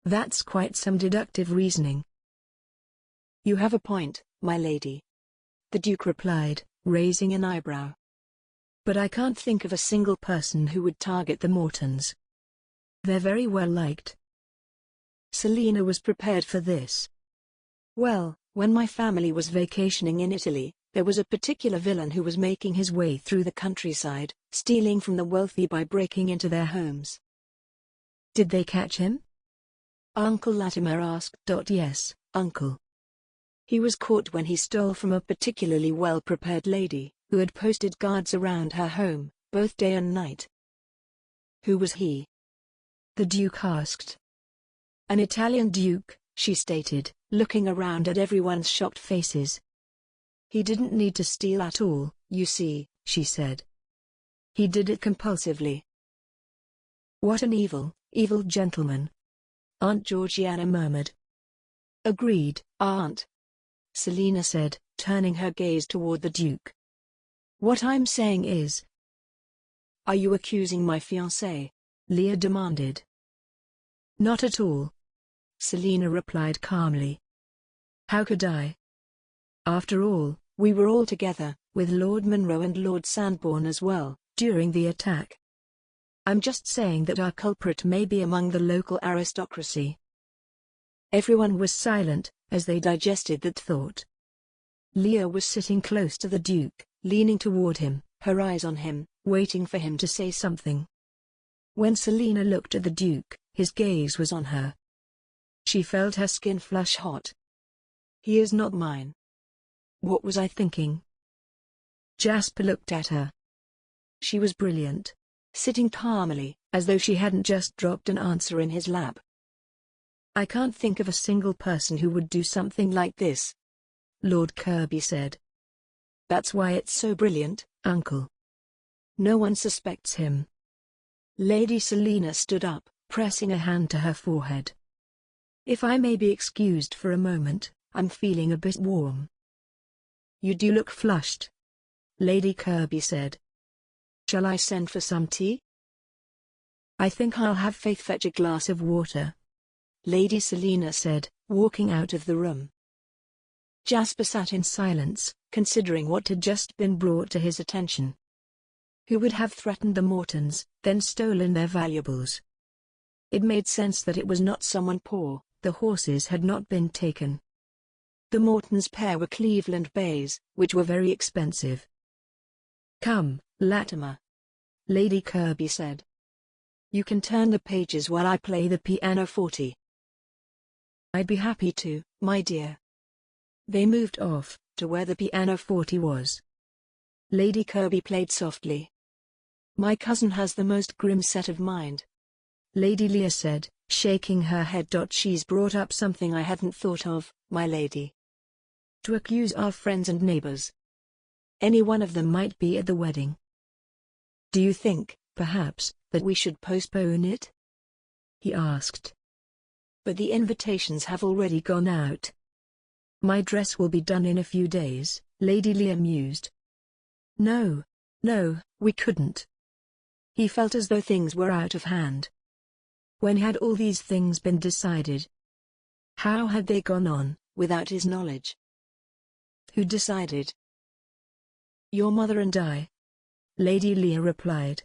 Speaker 4: That's quite some deductive reasoning.
Speaker 3: You have a point, my lady, the Duke replied, raising an eyebrow.
Speaker 4: But I can't think of a single person who would target the Mortons. They're very well liked. Selina was prepared for this.
Speaker 3: Well, when my family was vacationing in Italy, there was a particular villain who was making his way through the countryside, stealing from the wealthy by breaking into their homes.
Speaker 4: Did they catch him?
Speaker 3: Uncle Latimer asked.
Speaker 4: Yes, uncle.
Speaker 3: He was caught when he stole from a particularly well-prepared lady, who had posted guards around her home, both day and night. Who was he?
Speaker 4: The Duke asked.
Speaker 3: An Italian duke,
Speaker 4: she stated, looking around at everyone's shocked faces. He didn't need to steal at all, you see, she said. He did it compulsively. What an evil gentleman, Aunt Georgiana murmured. Agreed, Aunt, Selina said, turning her gaze toward the Duke. What I'm saying is...
Speaker 3: Are you accusing my fiancé?
Speaker 4: Leah demanded. Not at all, Selina replied calmly. How could I? After all, we were all together, with Lord Munro and Lord Sandbourne as well, during the attack. I'm just saying that our culprit may be among the local aristocracy. Everyone was silent, as they digested that thought. Leah was sitting close to the Duke, leaning toward him, her eyes on him, waiting for him to say something. When Selina looked at the Duke, his gaze was on her. She felt her skin flush hot. He is not mine. What was I thinking? Jasper looked at her. She was brilliant, sitting calmly, as though she hadn't just dropped an answer in his lap. I can't think of a single person who would do something like this, Lord Kirby said. That's why it's so brilliant, Uncle. No one suspects him. Lady Selina stood up, pressing a hand to her forehead. If I may be excused for a moment, I'm feeling a bit warm. You do look flushed, Lady Kirby said. Shall I send for some tea? I think I'll have Faith fetch a glass of water, Lady Selina said, walking out of the room. Jasper sat in silence, considering what had just been brought to his attention. Who would have threatened the Mortons, then stolen their valuables? It made sense that it was not someone poor. The horses had not been taken. The Mortons' pair were Cleveland bays, which were very expensive. Come, Latimer, Lady Kirby said. You can turn the pages while I play the pianoforte. I'd be happy to, my dear. They moved off, to where the pianoforte was. Lady Kirby played softly. My cousin has the most grim set of mind, Lady Leah said, shaking her head. She's brought up something I hadn't thought of, my lady. To accuse our friends and neighbors. Any one of them might be at the wedding. Do you think, perhaps, that we should postpone it? He asked. But the invitations have already gone out. My dress will be done in a few days, Lady Leah mused. No, we couldn't. He felt as though things were out of hand. When had all these things been decided? How had they gone on,
Speaker 3: without his knowledge.
Speaker 4: Who decided?
Speaker 3: Your mother and I.
Speaker 4: Lady Leah replied.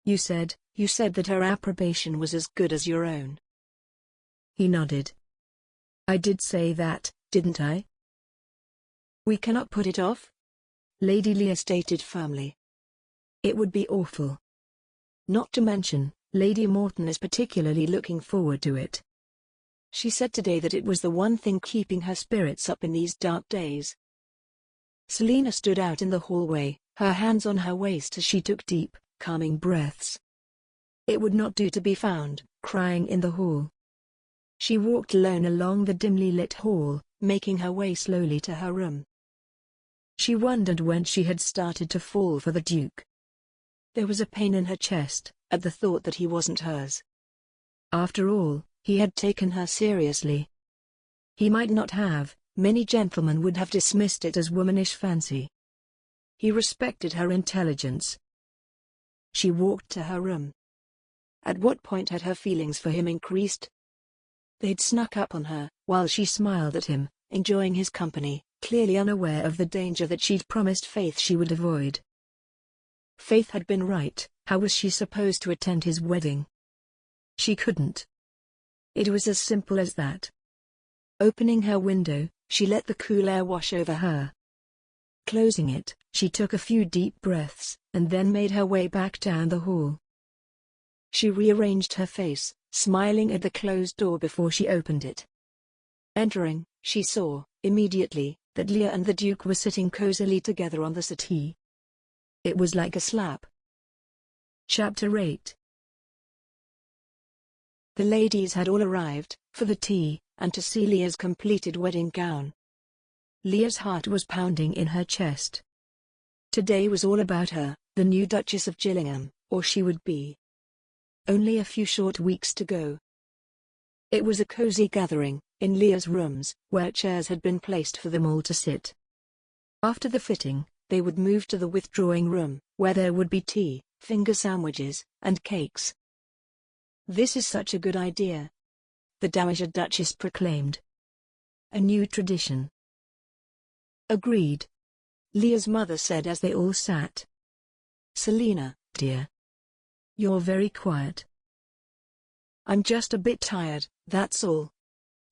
Speaker 4: You said
Speaker 3: that her approbation was as good as your own.
Speaker 4: He nodded. I did say that, didn't I?
Speaker 3: We cannot put it off,
Speaker 4: Lady Leah
Speaker 3: stated firmly.
Speaker 4: It would be awful. Not to mention, Lady Morton is particularly looking forward to it.
Speaker 3: She said today that it was the one thing keeping her spirits up in these dark days. Selina stood out in the hallway, her hands on her waist as she took deep, calming breaths.
Speaker 4: It would not do to be found crying in the hall. She walked alone along the dimly lit hall, making her way slowly to her room. She wondered when she had started to fall for the Duke. There was a pain in her chest, at the thought that he wasn't hers. After all, he had taken her seriously. He might not have, many gentlemen would have dismissed it as womanish fancy. He respected her intelligence. She walked to her room. At what point had her feelings for him increased? They'd snuck up on her, while she smiled at him, enjoying his company, clearly unaware of the danger that she'd promised Faith she would avoid. Faith had been right. How was she supposed to attend his wedding? She couldn't. It was as simple as that. Opening her window, she let the cool air wash over her. Closing it, she took a few deep breaths, and then made her way back down the hall. She rearranged her face, smiling at the closed door before she opened it. Entering, she saw, immediately, that Leah and the Duke were sitting cozily together on the settee. It was like a slap. Chapter 8. The ladies had all arrived, for the tea, and to see Leah's completed wedding gown. Leah's heart was pounding in her chest. Today was all about her, the new Duchess of Gillingham, or she would be. Only a few short weeks to go. It was a cozy gathering, in Leah's rooms, where chairs had been placed for them all to sit. After the fitting, they would move to the withdrawing room, where there would be tea, finger sandwiches, and cakes. This is such a good idea, the Dowager Duchess proclaimed. A new tradition. Agreed, Leah's mother said as they all sat. Selina, dear. You're very quiet. I'm just a bit tired, that's all,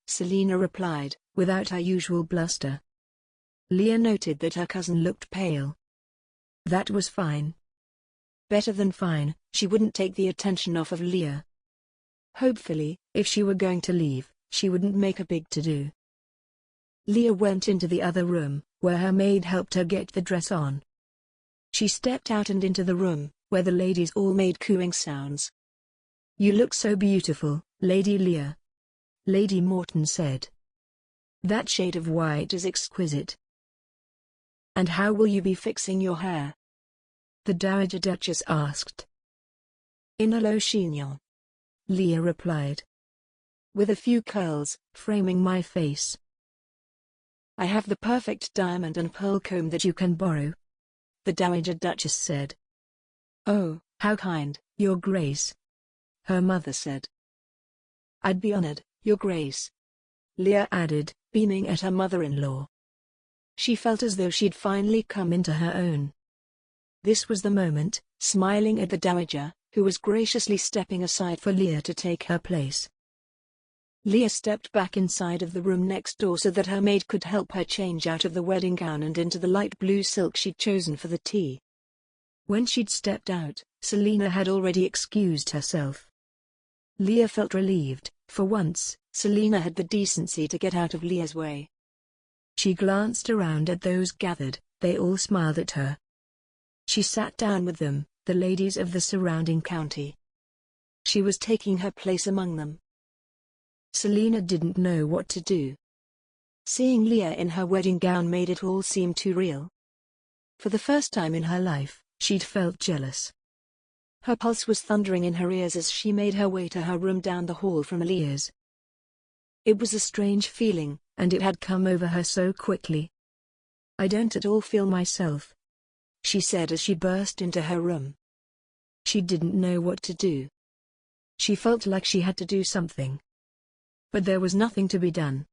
Speaker 4: Selina replied, without her usual bluster. Leah noted that her cousin looked pale. That was fine. Better than fine, she wouldn't take the attention off of Leah. Hopefully, if she were going to leave, she wouldn't make a big to-do. Leah went into the other room, where her maid helped her get the dress on. She stepped out and into the room, where the ladies all made cooing sounds. You look so beautiful, Lady Leah, Lady Morton said. That shade of white is exquisite. And how will you be fixing your hair? The Dowager Duchess asked. In a low chignon, Leah replied. With a few curls, framing my face. I have the perfect diamond and pearl comb that you can borrow, the Dowager Duchess said. Oh, how kind, Your Grace, her mother said. I'd be honored, Your Grace, Leah added, beaming at her mother-in-law. She felt as though she'd finally come into her own. This was the moment, smiling at the Dowager, who was graciously stepping aside for Leah to take her place. Leah stepped back inside of the room next door so that her maid could help her change out of the wedding gown and into the light blue silk she'd chosen for the tea. When she'd stepped out, Selina had already excused herself. Leah felt relieved. For once, Selina had the decency to get out of Leah's way. She glanced around at those gathered, they all smiled at her. She sat down with them, the ladies of the surrounding county. She was taking her place among them. Selina didn't know what to do. Seeing Leah in her wedding gown made it all seem too real. For the first time in her life, she'd felt jealous. Her pulse was thundering in her ears as she made her way to her room down the hall from Leah's. It was a strange feeling, and it had come over her so quickly. I don't at all feel myself, she said as she burst into her room. She didn't know what to do. She felt like she had to do something. But there was nothing to be done.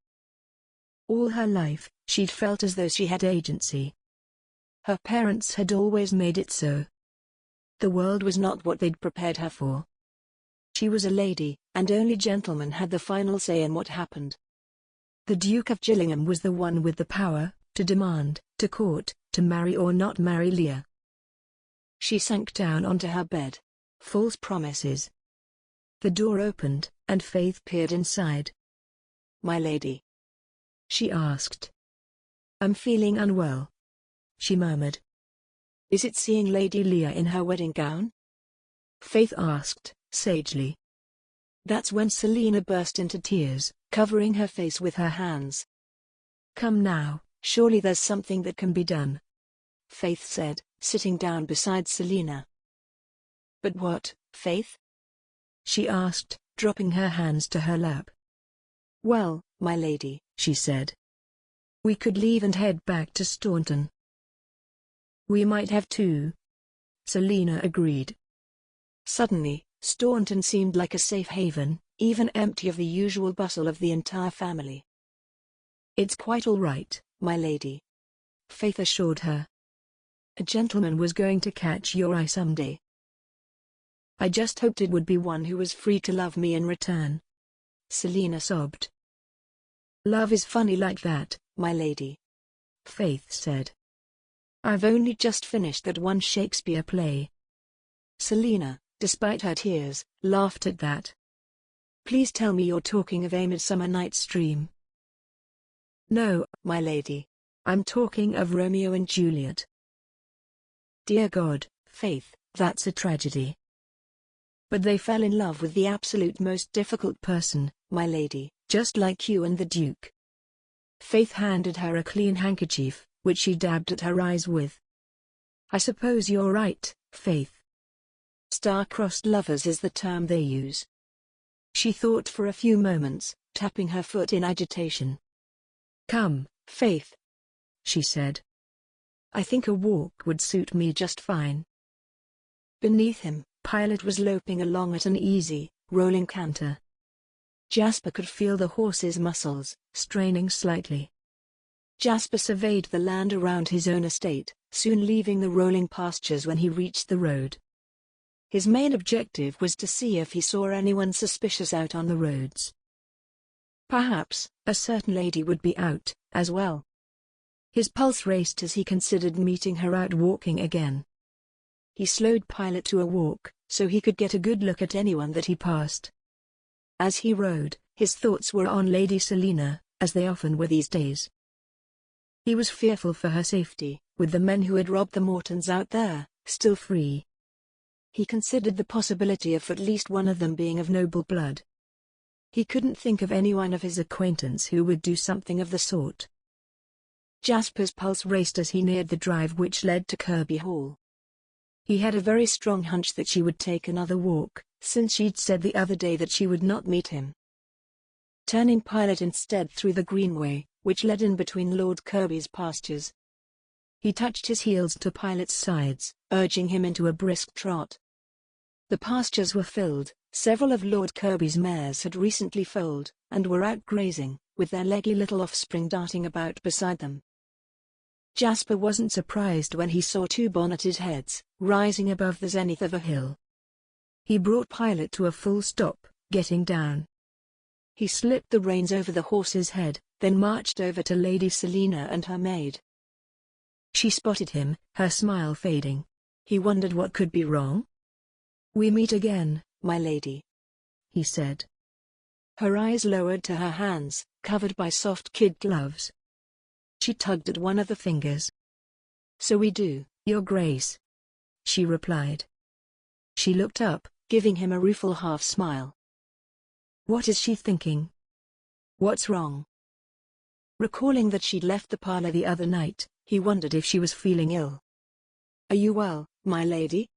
Speaker 4: All her life, she'd felt as though she had agency. Her parents had always made it so. The world was not what they'd prepared her for. She was a lady, and only gentlemen had the final say in what happened. The Duke of Gillingham was the one with the power to demand, to court, to marry or not marry Leah. She sank down onto her bed. False promises. The door opened, and Faith peered inside. "My lady?" she asked. "I'm feeling unwell," she murmured. "Is it seeing Lady Leah in her wedding gown?" Faith asked, sagely. That's when Selina burst into tears, covering her face with her hands. "Come now, surely there's something that can be done," Faith said, sitting down beside Selina. "But what, Faith?" she asked, dropping her hands to her lap. "Well, my lady," she said. "We could leave and head back to Staunton." "We might have to," Selina agreed. Suddenly, Staunton seemed like a safe haven, even empty of the usual bustle of the entire family. "It's quite all right, my lady," Faith assured her. "A gentleman was going to catch your eye someday. I just hoped it would be one who was free to love me in return," Selina sobbed. "Love is funny like that, my lady," Faith said. "I've only just finished that one Shakespeare play." Selina, despite her tears, laughed at that. "Please tell me you're talking of A Midsummer Night's Dream." "No, my lady. I'm talking of Romeo and Juliet." "Dear God, Faith, that's a tragedy." "But they fell in love with the absolute most difficult person, my lady, just like you and the Duke." Faith handed her a clean handkerchief, which she dabbed at her eyes with. "I suppose you're right, Faith. Star-crossed lovers is the term they use." She thought for a few moments, tapping her foot in agitation. "Come, Faith," she said. "I think a walk would suit me just fine." Beneath him, Pilot was loping along at an easy, rolling canter. Jasper could feel the horse's muscles straining slightly. Jasper surveyed the land around his own estate, soon leaving the rolling pastures when he reached the road. His main objective was to see if he saw anyone suspicious out on the roads. Perhaps a certain lady would be out, as well. His pulse raced as he considered meeting her out walking again. He slowed Pilot to a walk, so he could get a good look at anyone that he passed. As he rode, his thoughts were on Lady Selina, as they often were these days. He was fearful for her safety, with the men who had robbed the Mortons out there, still free. He considered the possibility of at least one of them being of noble blood. He couldn't think of anyone of his acquaintance who would do something of the sort. Jasper's pulse raced as he neared the drive which led to Kirby Hall. He had a very strong hunch that she would take another walk, since she'd said the other day that she would not meet him. Turning Pilot instead through the greenway, which led in between Lord Kirby's pastures. He touched his heels to Pilot's sides, urging him into a brisk trot. The pastures were filled, several of Lord Kirby's mares had recently foaled, and were out grazing, with their leggy little offspring darting about beside them. Jasper wasn't surprised when he saw two bonneted heads, rising above the zenith of a hill. He brought Pilot to a full stop, getting down. He slipped the reins over the horse's head, then marched over to Lady Selina and her maid. She spotted him, her smile fading. He wondered what could be wrong. "We meet again, my lady," he said. Her eyes lowered to her hands, covered by soft kid gloves. She tugged at one of the fingers. "So we do, Your Grace," she replied. She looked up, giving him a rueful half-smile. What is she thinking? What's wrong? Recalling that she'd left the parlor the other night, he wondered if she was feeling ill. "Are you well, my lady?"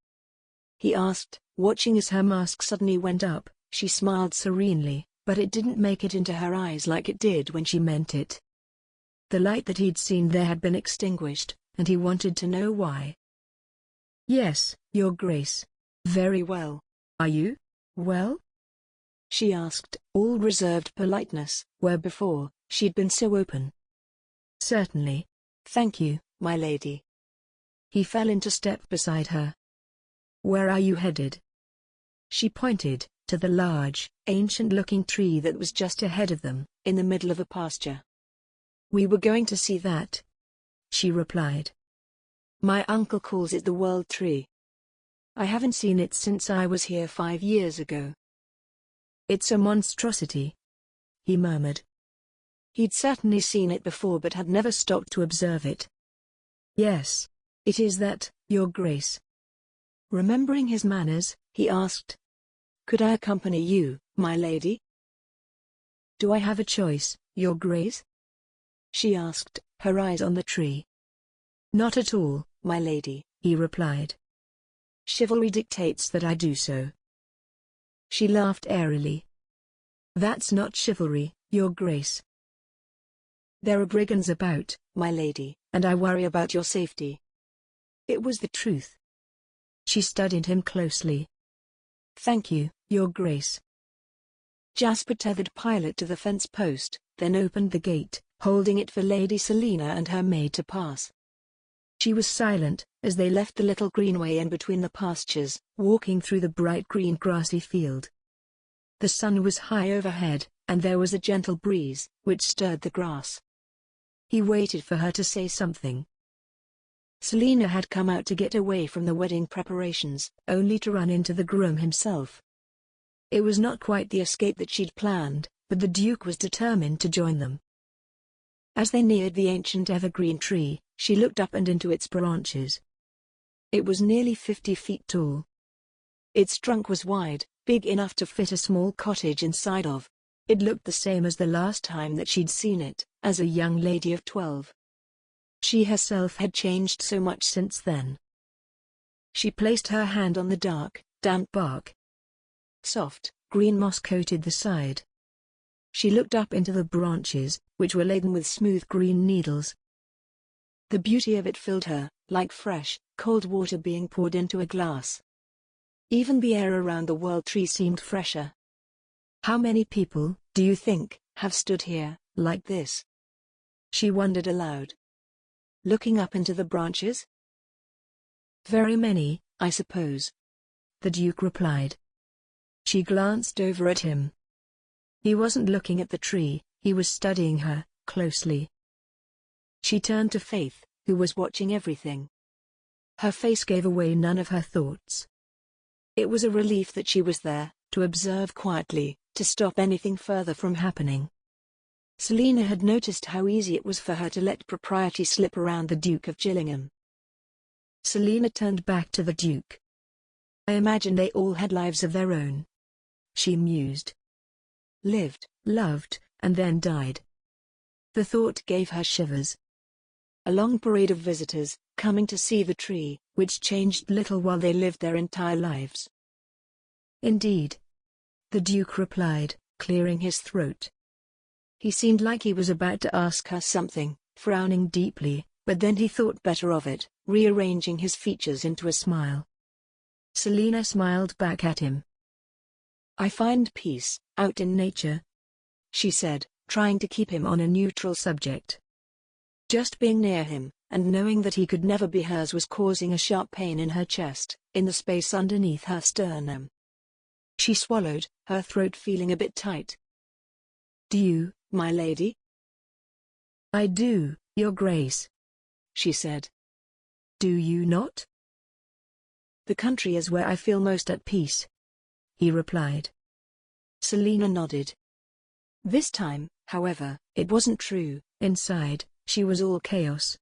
Speaker 4: he asked, watching as her mask suddenly went up. She smiled serenely, but it didn't make it into her eyes like it did when she meant it. The light that he'd seen there had been extinguished, and he wanted to know why. "Yes, Your Grace. Very well. Are you well?" she asked, all reserved politeness, where before, she'd been so open. Certainly.
Speaker 3: Thank you, my lady.
Speaker 4: He fell into step beside her. Where are you headed? She pointed to the large, ancient-looking tree that was just ahead of them,
Speaker 3: in the middle of a pasture.
Speaker 4: We were going to see that, she replied.
Speaker 3: My uncle calls it the World Tree. I haven't seen it since I was here 5 years ago.
Speaker 4: It's a monstrosity, he murmured.
Speaker 3: He'd certainly seen it before but had never stopped to observe it.
Speaker 4: Yes, it is that, Your Grace.
Speaker 3: Remembering his manners, he asked, could I accompany you, my lady?
Speaker 4: Do I have a choice, Your Grace?
Speaker 3: She asked, her eyes on the tree.
Speaker 4: Not at all,
Speaker 3: my lady,
Speaker 4: he replied. Chivalry dictates that I do so. She laughed airily. That's not chivalry, Your Grace. There are brigands about,
Speaker 3: my lady,
Speaker 4: and I worry
Speaker 3: about your safety.
Speaker 4: It was the truth. She studied him closely. Thank you, Your Grace.
Speaker 3: Jasper tethered Pilot to the fence post,
Speaker 4: then opened the gate, holding it for Lady Selina and her maid to pass. She was silent, as they left the little greenway in between the pastures, walking through the bright green grassy field. The sun was high overhead, and there was a gentle breeze, which stirred the grass. He waited for her to say something. Selina had come out to get away from the wedding preparations, only to run into the groom himself. It was not quite the escape that she'd planned, but the Duke was determined to join them. As they neared the ancient evergreen tree, she looked up and into its branches. It was nearly 50 feet tall. Its trunk was wide, big enough to fit a small cottage inside of. It looked the same as the last time that she'd seen it, as a young lady of 12. She herself had changed so much since then. She placed her hand on the dark, damp bark. Soft, green moss coated the side. She looked up into the branches, which were laden with smooth green needles. The beauty of it filled her, like fresh, cold water being poured into a glass. Even the air around the World Tree seemed fresher. How many people, do you think, have stood here, like this? She wondered aloud. Looking up into the branches? Very many, I suppose, the Duke replied. She glanced over at him. He wasn't looking at the tree, he was studying her, closely. She turned to Faith, who was watching everything. Her face gave away none of her thoughts. It was a relief that she was there, to observe quietly, to stop anything further from happening. Selina had noticed how easy it was for her to let propriety slip around the Duke of Gillingham. Selina turned back to the Duke. I imagine they all had lives of their own, she mused. Lived, loved, and then died. The thought gave her shivers. A long parade of visitors, coming to see the tree, which changed little while they lived their entire lives. Indeed, the Duke replied, clearing his throat. He seemed like he was about to ask her something, frowning deeply, but then he thought better of it, rearranging his features into a smile. Selina smiled back at him. I find peace, out in nature, she said, trying to keep him on a neutral subject. Just being near him, and knowing that he could never be hers was causing a sharp pain in her chest, in the space underneath her sternum. She swallowed, her throat feeling a bit tight. Do you, my lady? I do, Your Grace, she said. Do you not? The country is where I feel most at peace, he replied. Selina nodded. This time, however, it wasn't true. Inside, she was all chaos.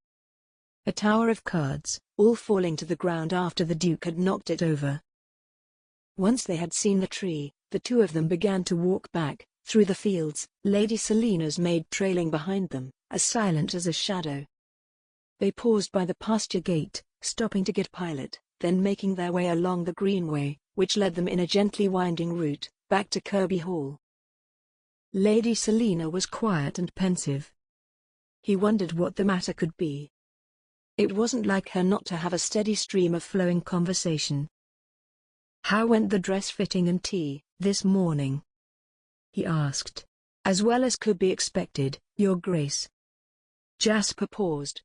Speaker 4: A tower of cards, all falling to the ground after the Duke had knocked it over. Once they had seen the tree, the two of them began to walk back, through the fields, Lady Selina's maid trailing behind them, as silent as a shadow. They paused by the pasture gate, stopping to get Pilot, then making their way along the greenway, which led them in a gently winding route, back to Kirby Hall. Lady Selina was quiet and pensive. He wondered what the matter could be. It wasn't like her not to have a steady stream of flowing conversation. How went the dress fitting and tea, this morning? He asked. As well as could be expected, Your Grace.
Speaker 3: Jasper paused.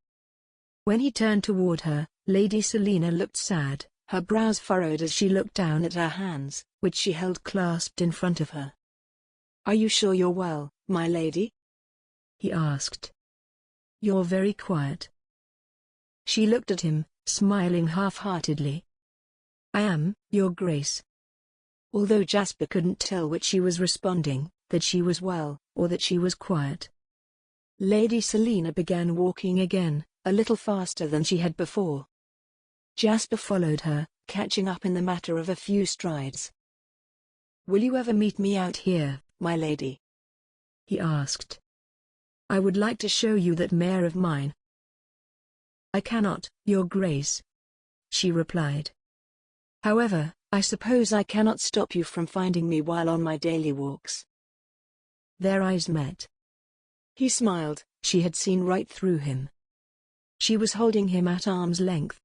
Speaker 4: When he turned toward her, Lady Selina looked sad,
Speaker 3: her brows furrowed as she looked down at her hands, which she held clasped in front of her. "Are you sure you're well, my lady?"
Speaker 4: he asked. "You're very quiet." She looked at him, smiling half-heartedly. "I am, Your Grace."
Speaker 3: Although Jasper couldn't tell which she was responding, that she was well, or that she was quiet. Lady Selina began walking again, a little faster than she had before. Jasper followed her, catching up in the matter of a few strides. "Will you ever meet me out here, my lady?"
Speaker 4: he asked. "I would like to show you that mare of mine." "I cannot, Your Grace," she replied. "However, I suppose I cannot stop you from finding me while on my daily walks." Their eyes met. He smiled, she had seen right through him. She was holding him at arm's length.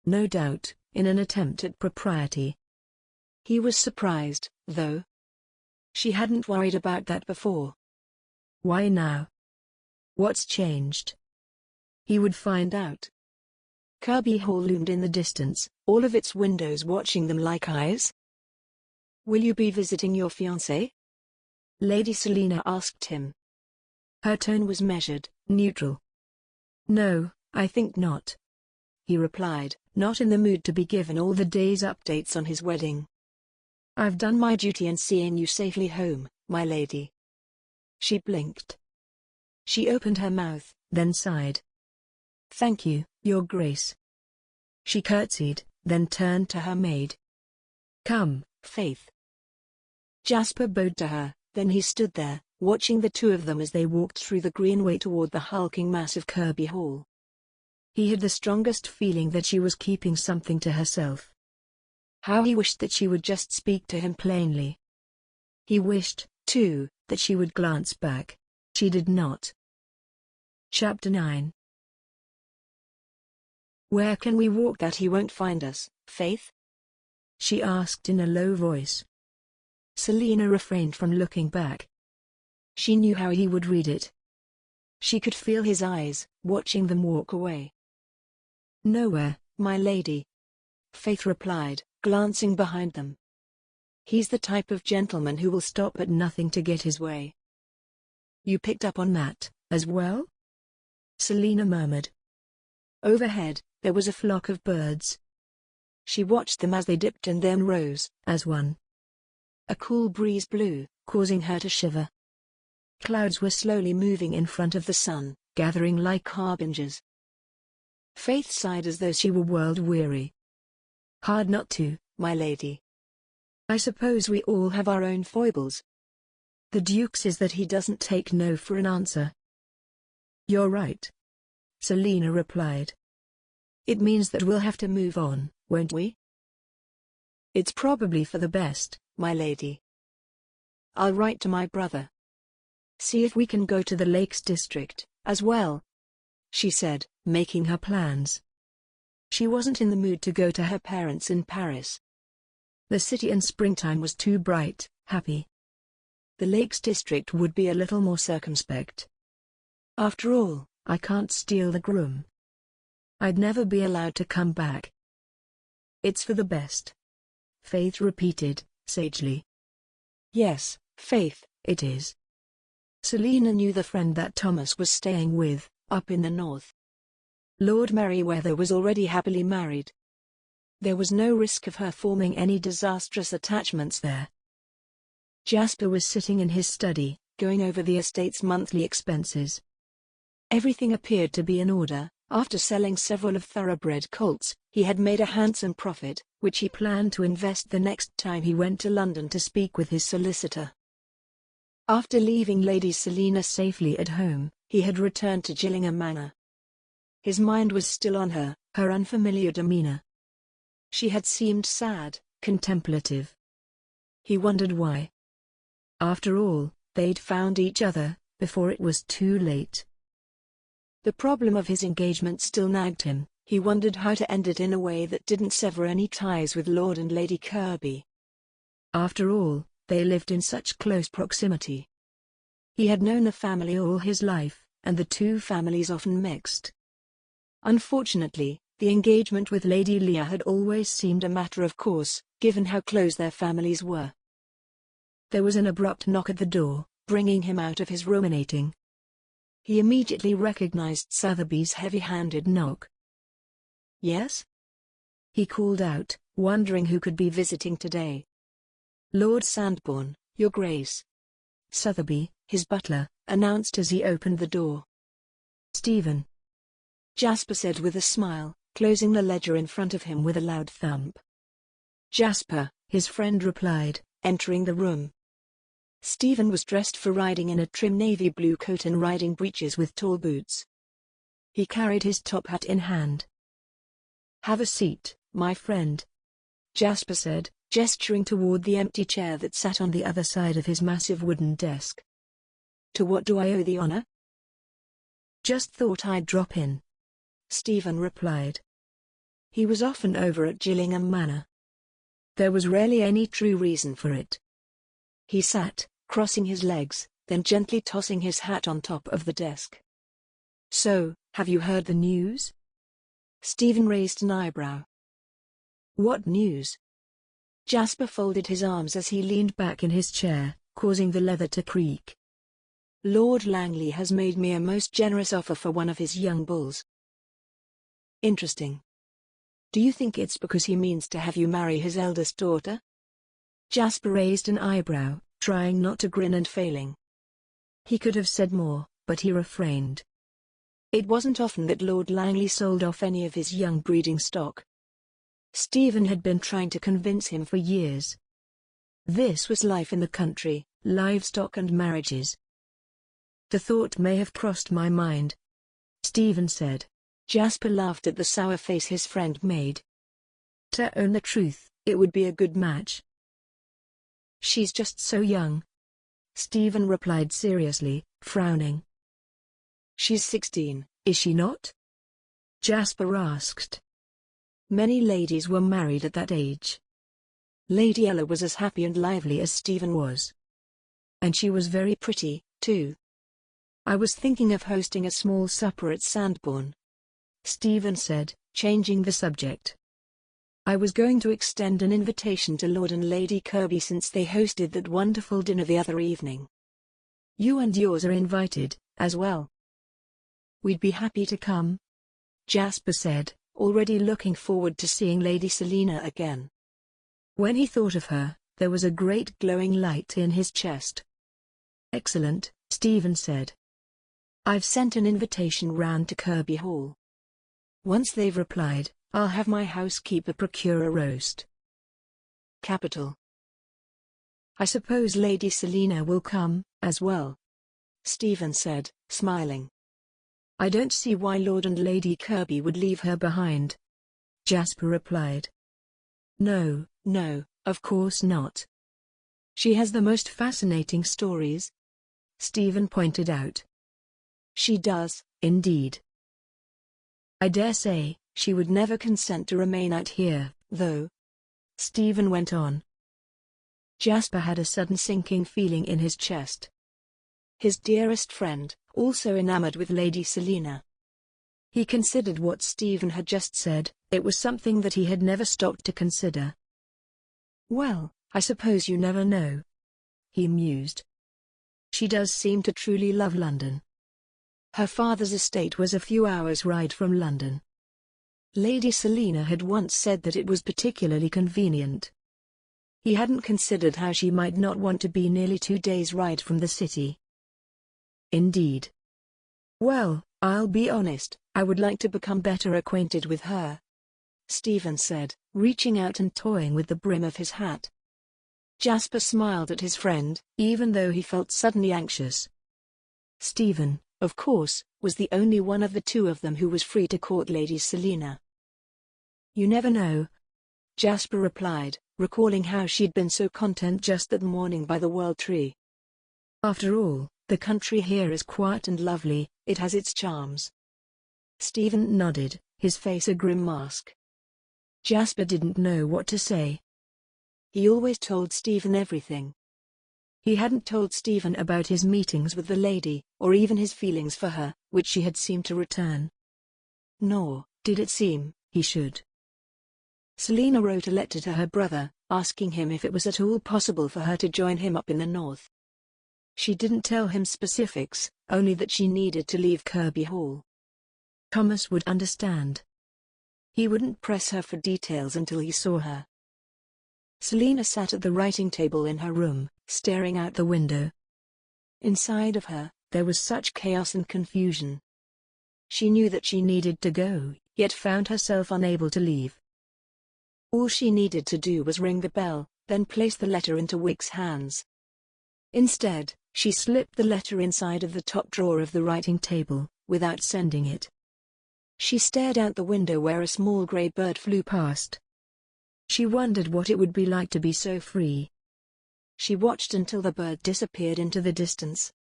Speaker 4: No doubt, in an attempt at propriety. He was surprised, though. She hadn't worried about that before. Why now? What's changed? He would find out. Kirby Hall loomed in the distance, all of its windows watching them like eyes. "Will you be visiting your fiancé?" Lady Selina asked him. Her tone was measured, neutral. "No, I think not," he replied, not in the mood to be given all the day's updates on his wedding. "I've done my duty in seeing you safely home, my lady." She blinked. She opened her mouth, then sighed. "Thank you, Your Grace." She curtsied, then turned to her maid. "Come, Faith." Jasper bowed to her, then he stood there, watching the two of them as they walked through the greenway toward the hulking mass of Kirby Hall. He had the strongest feeling that she was keeping something to herself. How he wished that she would just speak to him plainly. He wished, too, that she would glance back. She did not. Chapter 9. "Where can we walk that he won't find us, Faith?" she asked in a low voice. Selina refrained from looking back. She knew how he would read it. She could feel his eyes, watching them walk away. "Nowhere, my lady," Faith replied, glancing behind them. "He's the type of gentleman who will stop at nothing to get his way." "You picked up on that, as well?" Selina murmured. Overhead, there was a flock of birds. She watched them as they dipped and then rose, as one. A cool breeze blew, causing her to shiver. Clouds were slowly moving in front of the sun, gathering like harbingers. Faith sighed as though she were world-weary. "Hard not to, my lady. I suppose we all have our own foibles. The Duke's is that he doesn't take no for an answer." "You're right," Selina replied. "It means that we'll have to move on, won't we?" "It's probably for the best, my lady. I'll write to my brother. See if we can go to the Lakes District, as well," she said, making her plans. She wasn't in the mood to go to her parents in Paris. The city in springtime was too bright, happy. The Lakes District would be a little more circumspect. "After all, I can't steal the groom. I'd never be allowed to come back." "It's for the best," Faith repeated, sagely. "Yes, Faith, it is." Selina knew the friend that Thomas was staying with, up in the north. Lord Merryweather was already happily married. There was no risk of her forming any disastrous attachments there. Jasper was sitting in his study, going over the estate's monthly expenses. Everything appeared to be in order. After selling several of thoroughbred colts, he had made a handsome profit, which he planned to invest the next time he went to London to speak with his solicitor. After leaving Lady Selina safely at home, he had returned to Gillingham Manor. His mind was still on her, her unfamiliar demeanor. She had seemed sad, contemplative. He wondered why. After all, they'd found each other, before it was too late. The problem of his engagement still nagged him. He wondered how to end it in a way that didn't sever any ties with Lord and Lady Kirby. After all, they lived in such close proximity. He had known the family all his life,
Speaker 3: and the two families often mixed. Unfortunately, the engagement with Lady Leah had always seemed a matter of course, given how close their families were. There was an abrupt knock at the door, bringing him out of his ruminating. He immediately recognized Sotheby's heavy-handed knock. "Yes?" he called out, wondering who could be visiting today. "Lord Sandbourne, Your Grace." Sotheby, his butler, announced as he opened the door. "Stephen," Jasper said with a smile, closing the ledger in front of him with a loud thump. "Jasper," his friend replied, entering the room. Stephen was dressed for riding in a trim navy blue coat and riding breeches with tall boots. He carried his top hat in hand. "Have a seat, my friend," Jasper said, gesturing toward the empty chair that sat on the other side of his massive wooden desk. "To what do I owe the honor?" "Just thought I'd drop in," Stephen replied. He was often over at Gillingham Manor. There was rarely any true reason for it. He sat, crossing his legs, then gently tossing his hat on top of the desk. "So, have you heard the news?" Stephen raised an eyebrow. "What news?" Jasper folded his arms as he leaned back in his chair, causing the leather to creak. "Lord Langley has made me a most generous offer for one of his young bulls." "Interesting. Do you think it's because he means to have you marry his eldest daughter?" Jasper raised an eyebrow, trying not to grin and failing. He could have said more, but he refrained. It wasn't often that Lord Langley sold off any of his young breeding stock. Stephen had been trying to convince him for years. This was life in the country, livestock and marriages. "The thought may have crossed my mind," Stephen said. Jasper laughed at the sour face his friend made. "To own the truth, it would be a good match." "She's just so young," Stephen replied seriously, frowning. "She's 16, is she not?" Jasper asked. Many ladies were married at that age. Lady Ella was as happy and lively as Stephen was. And she was very pretty, too. "I was thinking of hosting a small supper at Sandbourne," Stephen said, changing the subject. "I was going to extend an invitation to Lord and Lady Kirby since they hosted that wonderful dinner the other evening. You and yours are invited, as well." "We'd be happy to come," Jasper said, already looking forward to seeing Lady Selina again. When he thought of her, there was a great glowing light in his chest. "Excellent," Stephen said. "I've sent an invitation round to Kirby Hall. Once they've replied, I'll have my housekeeper procure a roast." "Capital. I suppose Lady Selina will come, as well," Stephen said, smiling. "I don't see why Lord and Lady Kirby would leave her behind," Jasper replied. No, of course not. She has the most fascinating stories," Stephen pointed out. "She does, indeed. I dare say, she would never consent to remain out here, though," Stephen went on. Jasper had a sudden sinking feeling in his chest. His dearest friend, also enamored with Lady Selina. He considered what Stephen had just said. It was something that he had never stopped to consider. "Well, I suppose you never know," he mused. "She does seem to truly love London. Her father's estate was a few hours' ride from London. Lady Selina had once said that it was particularly convenient. He hadn't considered how she might not want to be nearly 2 days' ride from the city. Indeed. Well, I'll be honest, I would like to become better acquainted with her," Stephen said, reaching out and toying with the brim of his hat. Jasper smiled at his friend, even though he felt suddenly anxious. Stephen, of course, was the only one of the two of them who was free to court Lady Selina. "You never know," Jasper replied, recalling how she'd been so content just that morning by the World Tree. "After all, the country here is quiet and lovely, it has its charms." Stephen nodded, his face a grim mask. Jasper didn't know what to say. He always told Stephen everything. He hadn't told Stephen about his meetings with the lady, or even his feelings for her, which she had seemed to return. Nor did it seem he should. Selina wrote a letter to her brother, asking him if it was at all possible for her to join him up in the north. She didn't tell him specifics, only that she needed to leave Kirby Hall. Thomas would understand. He wouldn't press her for details until he saw her. Selina sat at the writing table in her room, staring out the window. Inside of her, there was such chaos and confusion. She knew that she needed to go, yet found herself unable to leave. All she needed to do was ring the bell, then place the letter into Wick's hands. Instead, she slipped the letter inside of the top drawer of the writing table, without sending it. She stared out the window where a small grey bird flew past. She wondered what it would be like to be so free. She watched until the bird disappeared into the distance.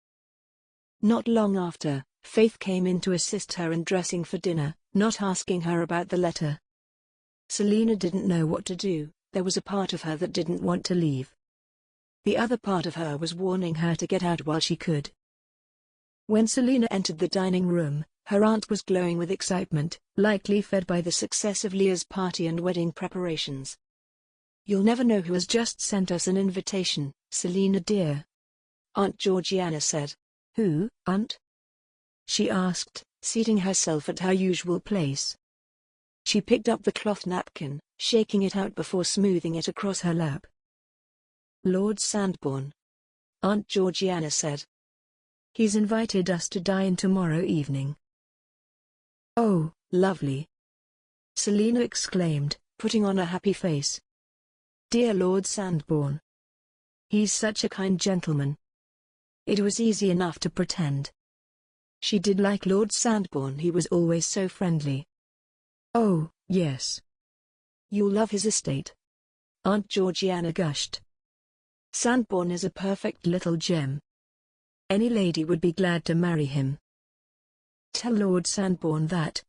Speaker 3: Not long after, Faith came in to assist her in dressing for dinner, not asking her about the letter. Selina didn't know what to do. There was a part of her that didn't want to leave. The other part of her was warning her to get out while she could. When Selina entered the dining room, her aunt was glowing with excitement, likely fed by the success of Leah's party and wedding preparations. "You'll never know who has just sent us an invitation, Selina dear," Aunt Georgiana said. "Who, Aunt?" she asked, seating herself at her usual place. She picked up the cloth napkin, shaking it out before smoothing it across her lap. "Lord Sandbourne," Aunt Georgiana said. "He's invited us to dine tomorrow evening." "Oh, lovely!" Selina exclaimed, putting on a happy face. "Dear Lord Sandbourne. He's such a kind gentleman." It was easy enough to pretend. She did like Lord Sandbourne, he was always so friendly. "Oh, yes. You'll love his estate," Aunt Georgiana gushed. "Sandbourne is a perfect little gem. Any lady would be glad to marry him." "Tell Lord Sandbourne that,"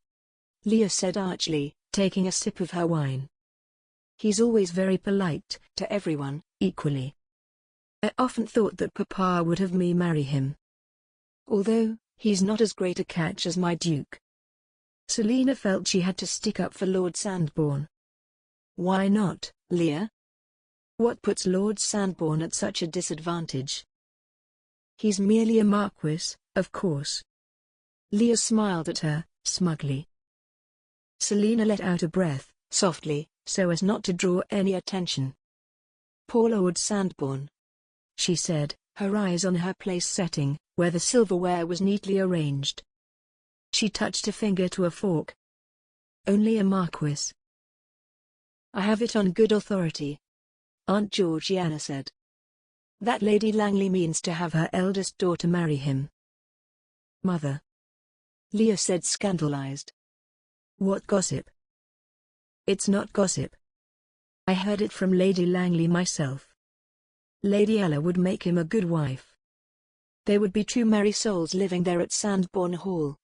Speaker 3: Leah said archly, taking a sip of her wine. "He's always very polite to everyone, equally. I often thought that Papa would have me marry him. Although, he's not as great a catch as my Duke." Selina felt she had to stick up for Lord Sandbourne. "Why not, Leah? What puts Lord Sandbourne at such a disadvantage?" "He's merely a marquis, of course." Leah smiled at her, smugly. Selina let out a breath, softly, so as not to draw any attention. "Poor Lord Sandbourne," she said, her eyes on her place setting, where the silverware was neatly arranged. She touched a finger to a fork. "Only a marquis." "I have it on good authority," Aunt Georgiana said, "that Lady Langley means to have her eldest daughter marry him." "Mother," Leah said, scandalized. "What gossip?" "It's not gossip. I heard it from Lady Langley myself. Lady Ella would make him a good wife. They would be true merry souls living there at Sandbourne Hall,"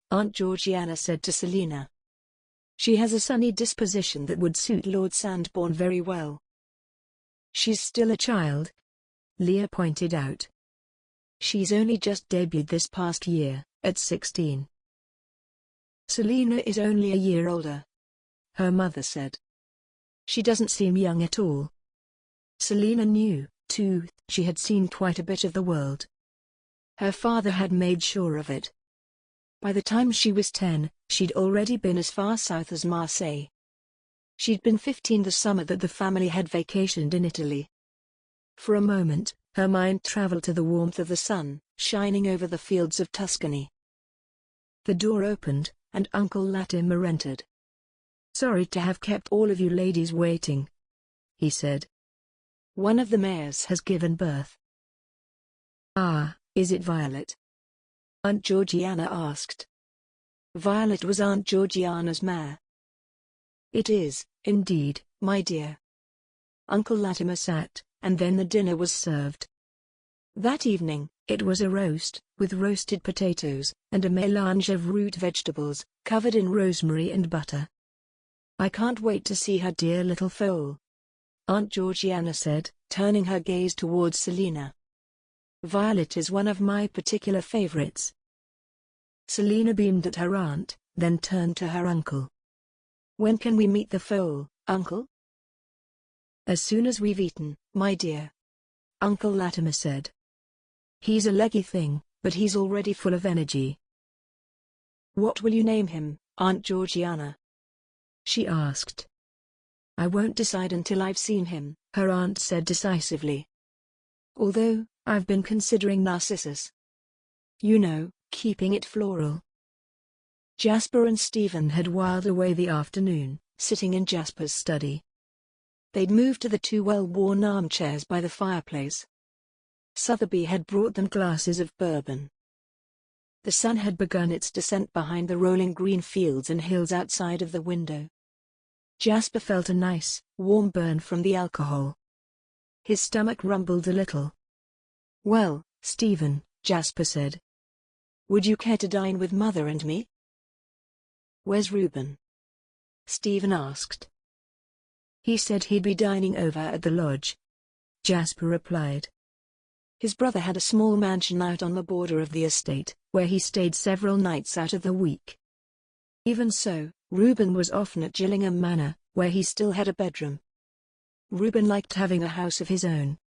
Speaker 3: Aunt Georgiana said to Selina. "She has a sunny disposition that would suit Lord Sandbourne very well." "She's still a child," Leah pointed out. "She's only just debuted this past year, at 16. Selina is only a year older," her mother said. "She doesn't seem young at all." Selina knew, too, she had seen quite a bit of the world. Her father had made sure of it. By the time she was 10, she'd already been as far south as Marseille. She'd been 15 the summer that the family had vacationed in Italy. For a moment, her mind traveled to the warmth of the sun, shining over the fields of Tuscany. The door opened, and Uncle Latimer entered. "Sorry to have kept all of you ladies waiting," he said. "One of the mares has given birth." "Ah, is it Violet?" Aunt Georgiana asked. Violet was Aunt Georgiana's mare. "It is, indeed, my dear." Uncle Latimer sat, and then the dinner was served. That evening, it was a roast, with roasted potatoes, and a mélange of root vegetables, covered in rosemary and butter. "I can't wait to see her dear little foal," Aunt Georgiana said, turning her gaze towards Selina. Violet is one of my particular favorites.
Speaker 4: Selina beamed at her aunt, then turned to her uncle.
Speaker 3: When can we meet the foal, uncle?
Speaker 4: As soon as we've eaten,
Speaker 3: my dear.
Speaker 4: Uncle Latimer said. He's a leggy thing, but he's already full of energy.
Speaker 3: What will you name him, Aunt Georgiana?
Speaker 4: She asked.
Speaker 3: I won't decide until I've seen him,
Speaker 4: her aunt said decisively.
Speaker 3: Although, I've been considering Narcissus. You know, keeping it floral. Jasper and Stephen
Speaker 4: had whiled away the afternoon,
Speaker 3: sitting in Jasper's study. They'd moved to the two well-worn armchairs by the fireplace. Sotheby had brought them glasses of bourbon. The sun had begun its descent behind the rolling green fields and hills outside of the window. Jasper felt a nice, warm burn from the alcohol. His stomach rumbled a little. Well,
Speaker 4: Stephen,
Speaker 3: Jasper said. Would you care to dine with Mother and me? Where's Reuben? Stephen asked.
Speaker 4: He said he'd be dining over at the lodge, Jasper replied.
Speaker 3: His brother had a small mansion out on the border of the estate, where he stayed several nights out of the week. Even so, Reuben was often at Gillingham Manor, where he still had a bedroom. Reuben liked having a house of his own.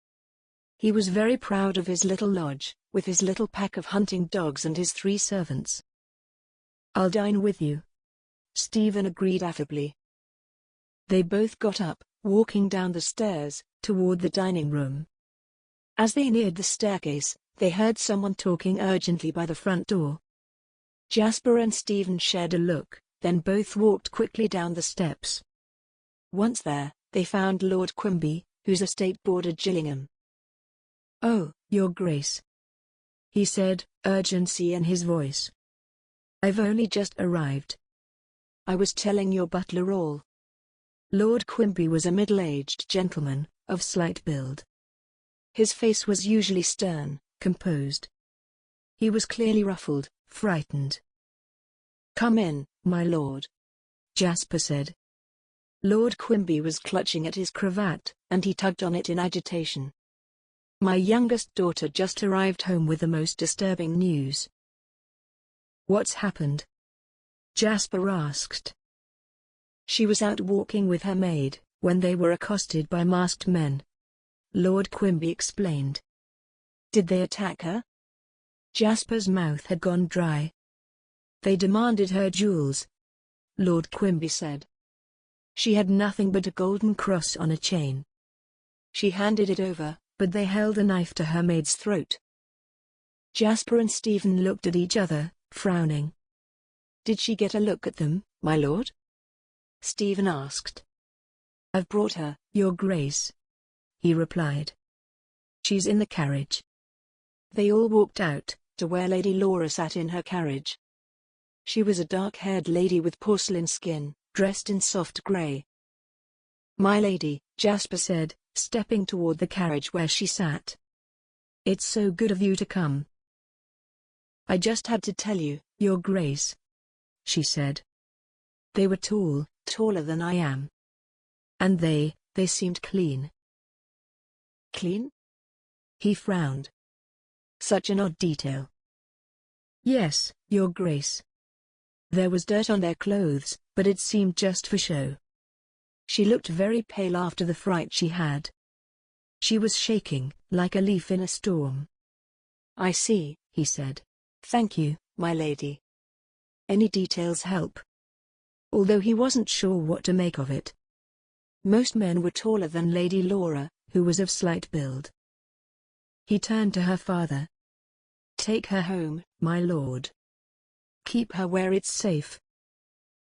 Speaker 3: He was very proud of his little lodge, with his little pack of hunting dogs and his 3 servants. I'll dine with you, Stephen agreed affably. They both got up, walking down the stairs, toward the dining room. As they neared the staircase, they heard someone talking urgently by the front door. Jasper and Stephen shared a look, then both walked quickly down the steps. Once there, they found Lord Quimby, whose estate bordered Gillingham.
Speaker 4: Oh, Your Grace, he said, urgency in his voice. I've only just arrived.
Speaker 3: I was telling your butler all. Lord Quimby was a middle-aged gentleman, of slight build. His face was usually stern, composed. He was clearly ruffled, frightened. Come in, my lord, Jasper said. Lord Quimby was clutching at his cravat, and he tugged on it in agitation. My youngest daughter just arrived home with the most disturbing news.
Speaker 4: What's happened? Jasper asked.
Speaker 3: She was out walking with her maid, when they were accosted by masked men, Lord Quimby explained. Did they attack her? Jasper's mouth had gone dry. They demanded her jewels, Lord Quimby said. She had nothing but a golden cross on a chain. She handed it over, but they held a knife to her maid's throat. Jasper and Stephen looked at each other, frowning. Did she get a look at them, my lord? Stephen asked. I've brought her, Your Grace, he replied. She's in the carriage. They all walked out, to where Lady Laura sat in her carriage. She was a dark-haired lady with porcelain skin, dressed in soft grey. My lady, Jasper said, stepping toward the carriage where she sat. It's so good of you to come. I just had to tell you, Your Grace, she said. They were tall, taller than I am. And they seemed clean. Clean? He frowned. Such an odd detail.
Speaker 4: Yes, Your Grace.
Speaker 3: There was dirt on their clothes, but it seemed just for show. She looked very pale after the fright she had. She was shaking, like a leaf in a storm. I see, he said. Thank you, my lady. Any details help. Although he wasn't sure what to make of it. Most men were taller than Lady Laura, who was of slight build. He turned to her father. Take her home, my lord. Keep her where it's safe.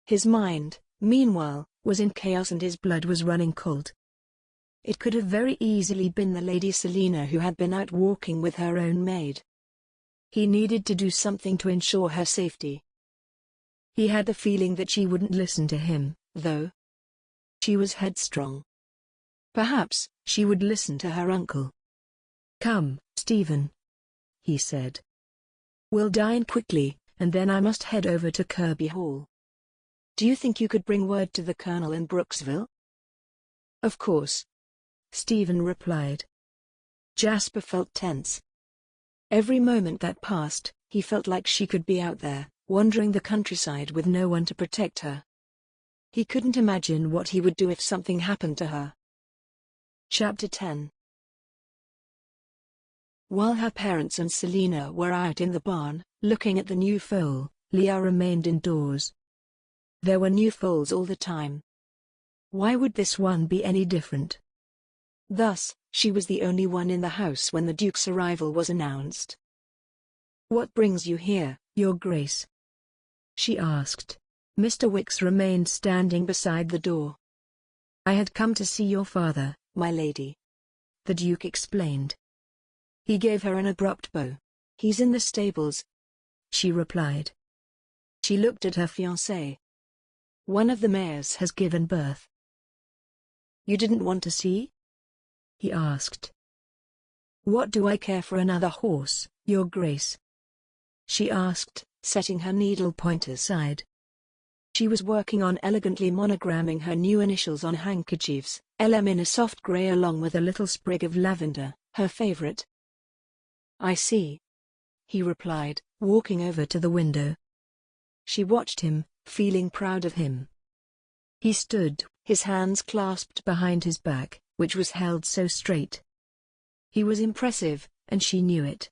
Speaker 3: His mind, meanwhile, was in chaos and his blood was running cold. It could have very easily been the Lady Selina who had been out walking with her own maid. He needed to do something to ensure her safety. He had the feeling that she wouldn't listen to him, though. She was headstrong. Perhaps she would listen to her uncle. Come, Stephen, he said. We'll dine quickly, and then I must head over to Kirby Hall. Do you think you could bring word to the Colonel in Brooksville? Of course, Stephen replied. Jasper felt tense. Every moment that passed, he felt like she could be out there, wandering the countryside with no one to protect her. He couldn't imagine what he would do if something happened to her. Chapter 10. While her parents and Selina were out in the barn, looking at the new foal, Leah remained indoors. There were new foals all the time. Why would this one be any different? Thus, she was the only one in the house when the Duke's arrival was announced. "What brings you here, Your Grace?" she asked. Mr. Wicks remained standing beside the door. "I had come to see your father, my lady," the Duke explained. He gave her an abrupt bow. "He's in the stables," she replied. She looked at her fiancé. "One of the mares has given birth." "You didn't want to see?" he asked. "What do I care for another horse, Your Grace?" she asked, setting her needlepoint aside. She was working on elegantly monogramming her new initials on handkerchiefs, LM in a soft grey along with a little sprig of lavender, her favorite. "I see," he replied, walking over to the window. She watched him, feeling proud of him. He stood, his hands clasped behind his back, which was held so straight. He was impressive, and she knew it.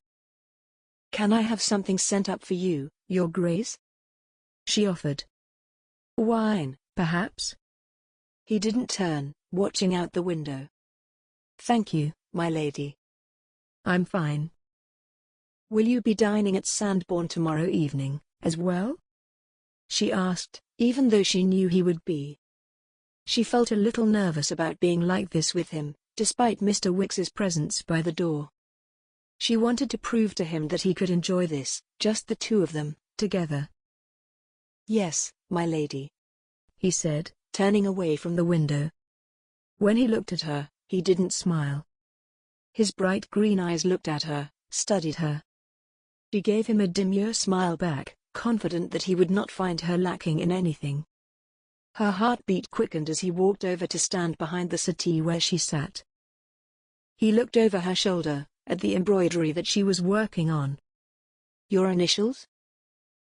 Speaker 3: "Can I have something sent up for you, Your Grace?" she offered. "Wine, perhaps?" He didn't turn, watching out the window. "Thank you, my lady. I'm fine." "Will you be dining at Sandbourne tomorrow evening, as well?" she asked, even though she knew he would be. She felt a little nervous about being like this with him, despite Mr. Wicks's presence by the door. She wanted to prove to him that he could enjoy this, just the two of them, together. "Yes, my lady," he said, turning away from the window. When he looked at her, he didn't smile. His bright green eyes looked at her, studied her. She gave him a demure smile back, confident that he would not find her lacking in anything. Her heartbeat quickened as he walked over to stand behind the settee where she sat. He looked over her shoulder, at the embroidery that she was working on. "Your initials?"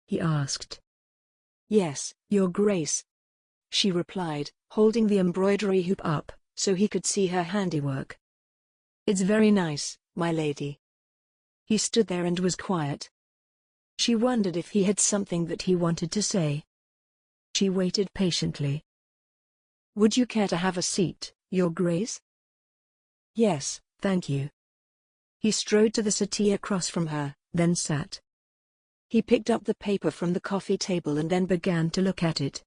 Speaker 3: he asked. "Yes, Your Grace," she replied, holding the embroidery hoop up, so he could see her handiwork. "It's very nice, my lady." He stood there and was quiet. She wondered if he had something that he wanted to say. She waited patiently. "Would you care to have a seat, Your Grace?" "Yes, thank you." He strode to the settee across from her, then sat. He picked up the paper from the coffee table and then began to look at it.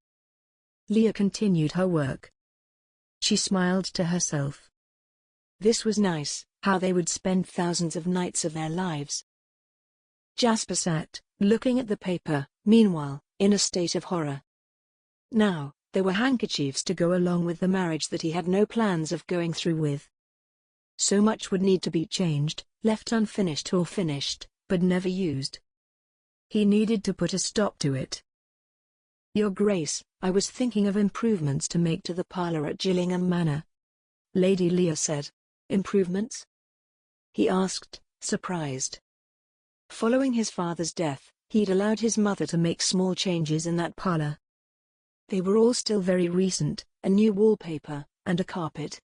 Speaker 3: Leah continued her work. She smiled to herself. This was nice, how they would spend thousands of nights of their lives. Jasper sat, looking at the paper, meanwhile, in a state of horror. Now, there were handkerchiefs to go along with the marriage that he had no plans of going through with. So much would need to be changed, left unfinished or finished, but never used. He needed to put a stop to it. "Your Grace, I was thinking of improvements to make to the parlour at Gillingham Manor," Lady Leah said. "Improvements?" he asked, surprised. Following his father's death, he'd allowed his mother to make small changes in that parlour. They were all still very recent, a new wallpaper, and a carpet.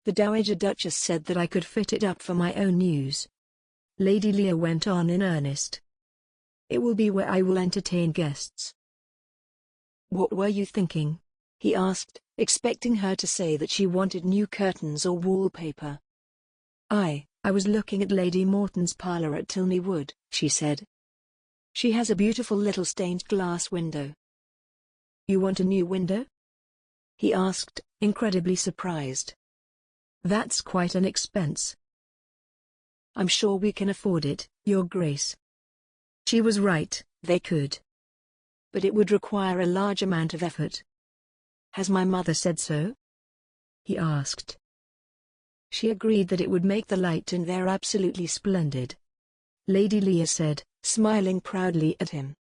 Speaker 3: "The Dowager Duchess said that I could fit it up for my own use," Lady Leah went on in earnest. "It will be where I will entertain guests." "What were you thinking?" he asked, expecting her to say that she wanted new curtains or wallpaper. I was looking at Lady Morton's parlour at Tilney Wood," she said. "She has a beautiful little stained glass window." "You want a new window?" he asked, incredibly surprised. "That's quite an expense." "I'm sure we can afford it, Your Grace." She was right, they could. But it would require a large amount of effort. "Has my mother said so?" he asked. She agreed that it would make the light in there absolutely splendid. Lady Leah said, smiling proudly at him.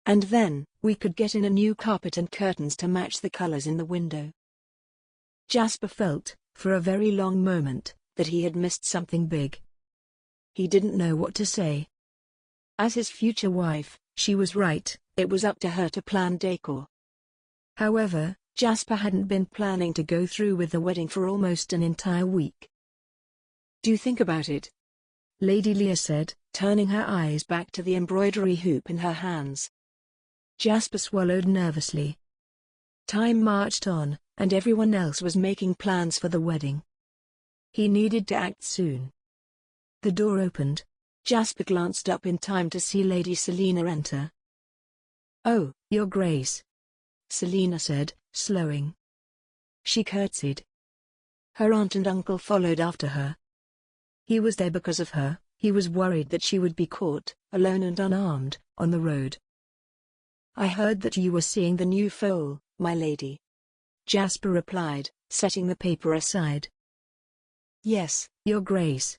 Speaker 3: "And then, we could get in a new carpet and curtains to match the colors in the window." Jasper felt, for a very long moment, that he had missed something big. He didn't know what to say. As his future wife, she was right, it was up to her to plan decor. However, Jasper hadn't been planning to go through with the wedding for almost an entire week. "Do think about it," Lady Leah said, turning her eyes back to the embroidery hoop in her hands. Jasper swallowed nervously. Time marched on, and everyone else was making plans for the wedding. He needed to act soon. The door opened. Jasper glanced up in time to see Lady Selina enter. "Oh, Your Grace," Selina said, slowing. She curtsied. Her aunt and uncle followed after her. He was there because of her. He was worried that she would be caught, alone and unarmed, on the road. "I heard that you were seeing the new foal, my lady," Jasper replied, setting the paper aside. "Yes, Your Grace,"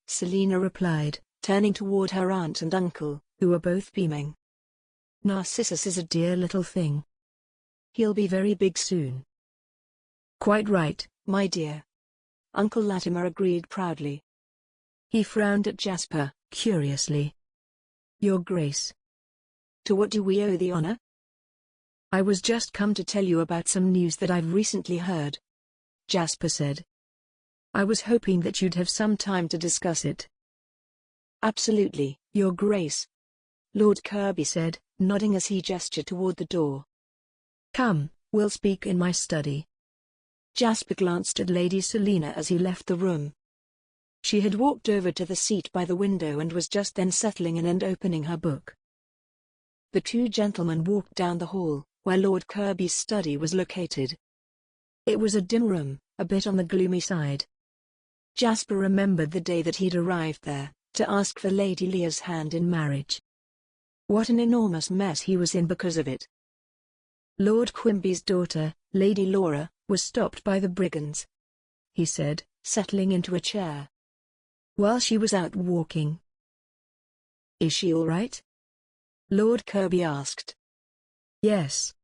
Speaker 3: Selina replied, turning toward her aunt and uncle, who were both beaming. "Narcissus is a dear little thing. He'll be very big soon." "Quite right, my dear," Uncle Latimer agreed proudly. He frowned at Jasper, curiously. "Your Grace, to what do we owe the honor?" "I was just come to tell you about some news that I've recently heard," Jasper said. "I was hoping that you'd have some time to discuss it." "Absolutely, Your Grace," Lord Kirby said, nodding as he gestured toward the door. "Come, we'll speak in my study." Jasper glanced at Lady Selina as he left the room. She had walked over to the seat by the window and was just then settling in and opening her book. The two gentlemen walked down the hall, where Lord Kirby's study was located. It was a dim room, a bit on the gloomy side. Jasper remembered the day that he'd arrived there, to ask for Lady Leah's hand in marriage. What an enormous mess he was in because of it. Lord Quimby's daughter, Lady Laura, was stopped by the brigands, he said, settling into a chair. While she was out walking. "Is she all right?" Lord Kirby asked. "Yes.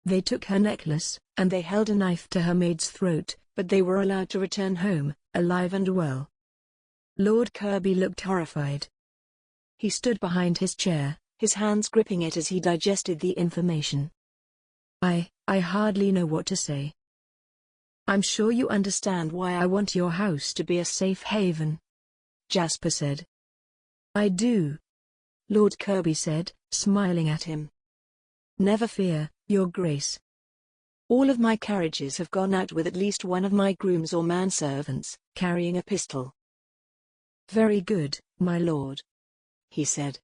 Speaker 3: They took her necklace, and they held a knife to her maid's throat, but they were allowed to return home, alive and well." Lord Kirby looked horrified. He stood behind his chair, his hands gripping it as he digested the information. I hardly know what to say. "I'm sure you understand why I want your house to be a safe haven," Jasper said. "I do," Lord Kirby said, smiling at him. "Never fear, Your Grace. All of my carriages have gone out with at least one of my grooms or manservants, carrying a pistol." "Very good, my lord," he said.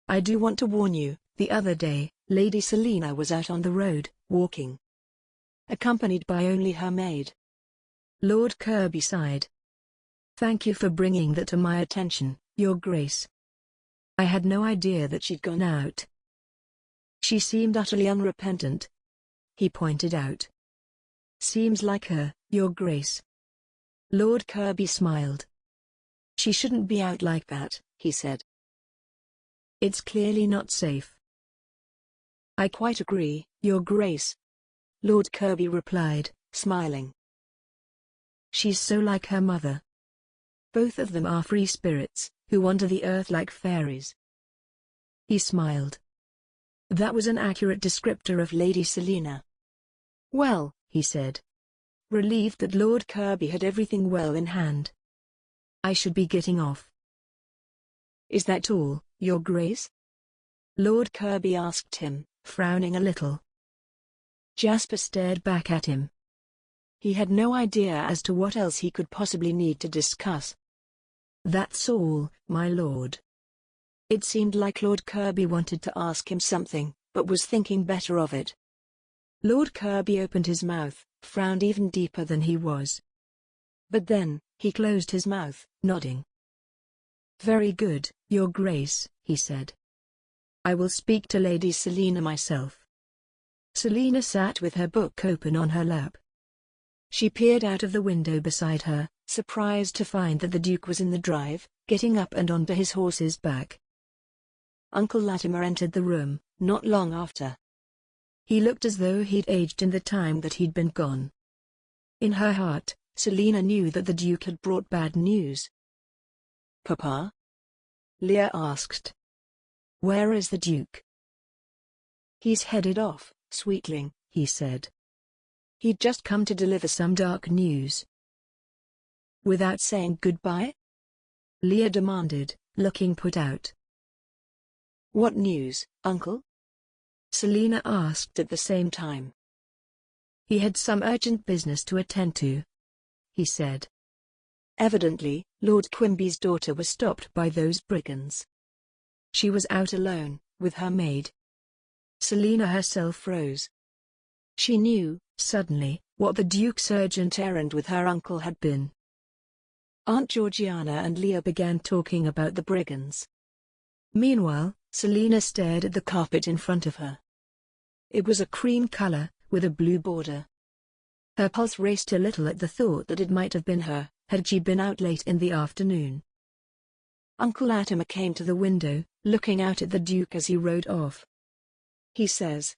Speaker 3: "I do want to warn you, the other day, Lady Selina was out on the road, walking, accompanied by only her maid." Lord Kirby sighed. "Thank you for bringing that to my attention, Your Grace. I had no idea that she'd gone out." "She seemed utterly unrepentant," he pointed out. "Seems like her, Your Grace." Lord Kirby smiled. "She shouldn't be out like that," he said. "It's clearly not safe." "I quite agree, Your Grace," Lord Kirby replied, smiling. "She's so like her mother. Both of them are free spirits, who wander the earth like fairies." He smiled. That was an accurate descriptor of Lady Selina. "Well," he said, relieved that Lord Kirby had everything well in hand. "I should be getting off." "Is that all, Your Grace?" Lord Kirby asked him, frowning a little. Jasper stared back at him. He had no idea as to what else he could possibly need to discuss. "That's all, my lord." It seemed like Lord Kirby wanted to ask him something, but was thinking better of it. Lord Kirby opened his mouth, frowned even deeper than he was. But then, he closed his mouth, nodding. "Very good, Your Grace," he said. "I will speak to Lady Selina myself." Selina sat with her book open on her lap. She peered out of the window beside her, surprised to find that the Duke was in the drive, getting up and onto his horse's back. Uncle Latimer entered the room, not long after. He looked as though he'd aged in the time that he'd been gone. In her heart, Selina knew that the Duke had brought bad news. Papa? Leah asked.
Speaker 4: Where is the Duke?
Speaker 3: He's headed off, sweetling, he said.
Speaker 4: He'd just come to deliver some dark news.
Speaker 3: Without saying goodbye?
Speaker 4: Leah demanded, looking put out.
Speaker 3: What news, uncle?
Speaker 4: Selina asked at the same time. He had some urgent business to attend to, he said.
Speaker 3: Evidently, Lord Quimby's daughter was stopped by those brigands. She was out alone, with her maid.
Speaker 4: Selina herself froze. She knew, suddenly, what the Duke's urgent errand with her uncle had been. Aunt Georgiana and Leah began talking about the brigands. Meanwhile, Selina stared at the carpet in front of her. It was a cream color, with a blue border. Her pulse raced a little at the thought that it might have been her, had she been out late in the afternoon. Uncle Latimer came to the window, looking out at the Duke as he rode off.
Speaker 3: He says,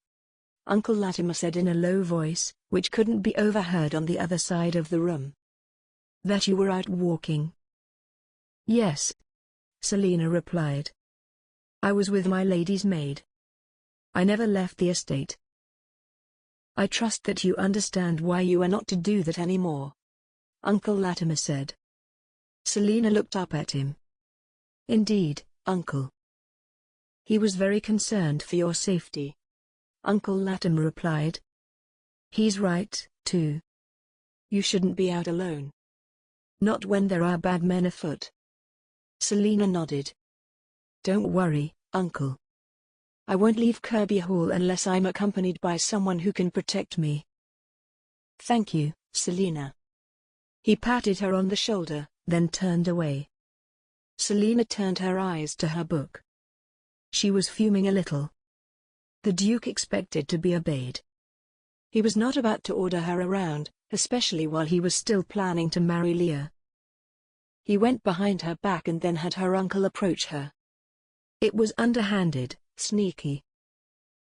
Speaker 4: Uncle Latimer said in a low voice, which couldn't be overheard on the other side of the room, that you were out walking. Yes, Selina replied. I was with my lady's maid. I never left the estate. I trust that you understand why you are not to do that anymore, Uncle Latimer said. Selina looked up at him. Indeed, uncle. He was very concerned for your safety, Uncle Latimer replied. He's right, too. You shouldn't be out alone. Not when there are bad men afoot. Selina nodded. Don't worry, uncle. I won't leave Kirby Hall unless I'm accompanied by someone who can protect me. Thank you, Selina. He patted her on the shoulder, then turned away. Selina turned her eyes to her book. She was fuming a little. The Duke expected to be obeyed. He was not about to order her around, especially while he was still planning to marry Leah. He went behind her back and then had her uncle approach her. It was underhanded, sneaky.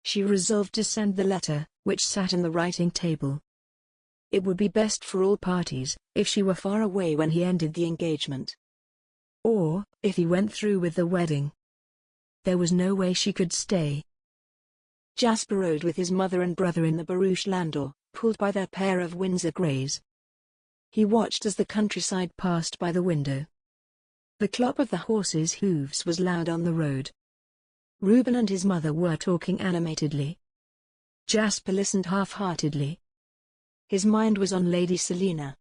Speaker 4: She resolved to send the letter, which sat in the writing table. It would be best for all parties, if she were far away when he ended the engagement. Or, if he went through with the wedding. There was no way she could stay. Jasper rode with his mother and brother in the barouche landau, pulled by their pair of Windsor greys. He watched as the countryside passed by the window. The clop of the horses' hooves was loud on the road. Reuben and his mother were talking animatedly. Jasper listened half-heartedly. His mind was on Lady Selina.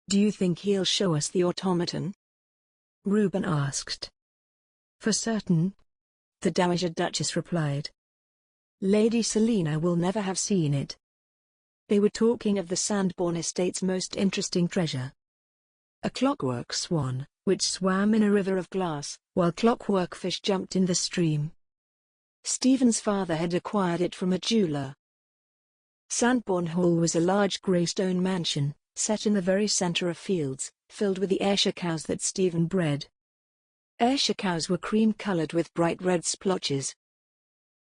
Speaker 4: Do you think he'll show us the automaton? Reuben asked. For certain, the Dowager Duchess replied. Lady Selina will never have seen it. They were talking of the Sandbourne estate's most interesting treasure. A clockwork swan, which swam in a river of glass, while clockwork fish jumped in the stream. Stephen's father had acquired it from a jeweller. Sandbourne Hall was a large grey stone mansion, set in the very centre of fields, filled with the Ayrshire cows that Stephen bred. Ayrshire cows were cream-coloured with bright red splotches.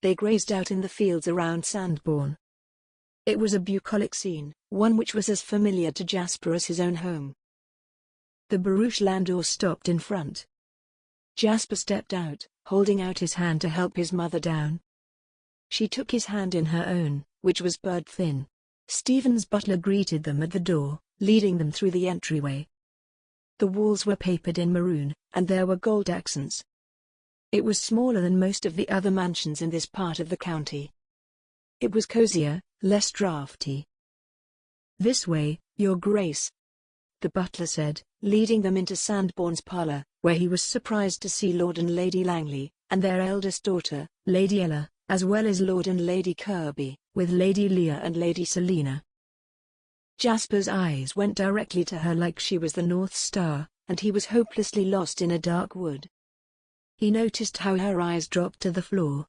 Speaker 4: They grazed out in the fields around Sandbourne. It was a bucolic scene, one which was as familiar to Jasper as his own home. The barouche landau stopped in front. Jasper stepped out, holding out his hand to help his mother down. She took his hand in her own, which was bird-thin. Stephen's butler greeted them at the door, leading them through the entryway. The walls were papered in maroon, and there were gold accents. It was smaller than most of the other mansions in this part of the county. It was cozier, less draughty. This way, Your Grace, the butler said, leading them into Sandbourne's parlour, where he was surprised to see Lord and Lady Langley, and their eldest daughter, Lady Ella, as well as Lord and Lady Kirby, with Lady Leah and Lady Selina. Jasper's eyes went directly to her like she was the North Star, and he was hopelessly lost in a dark wood. He noticed how her eyes dropped to the floor.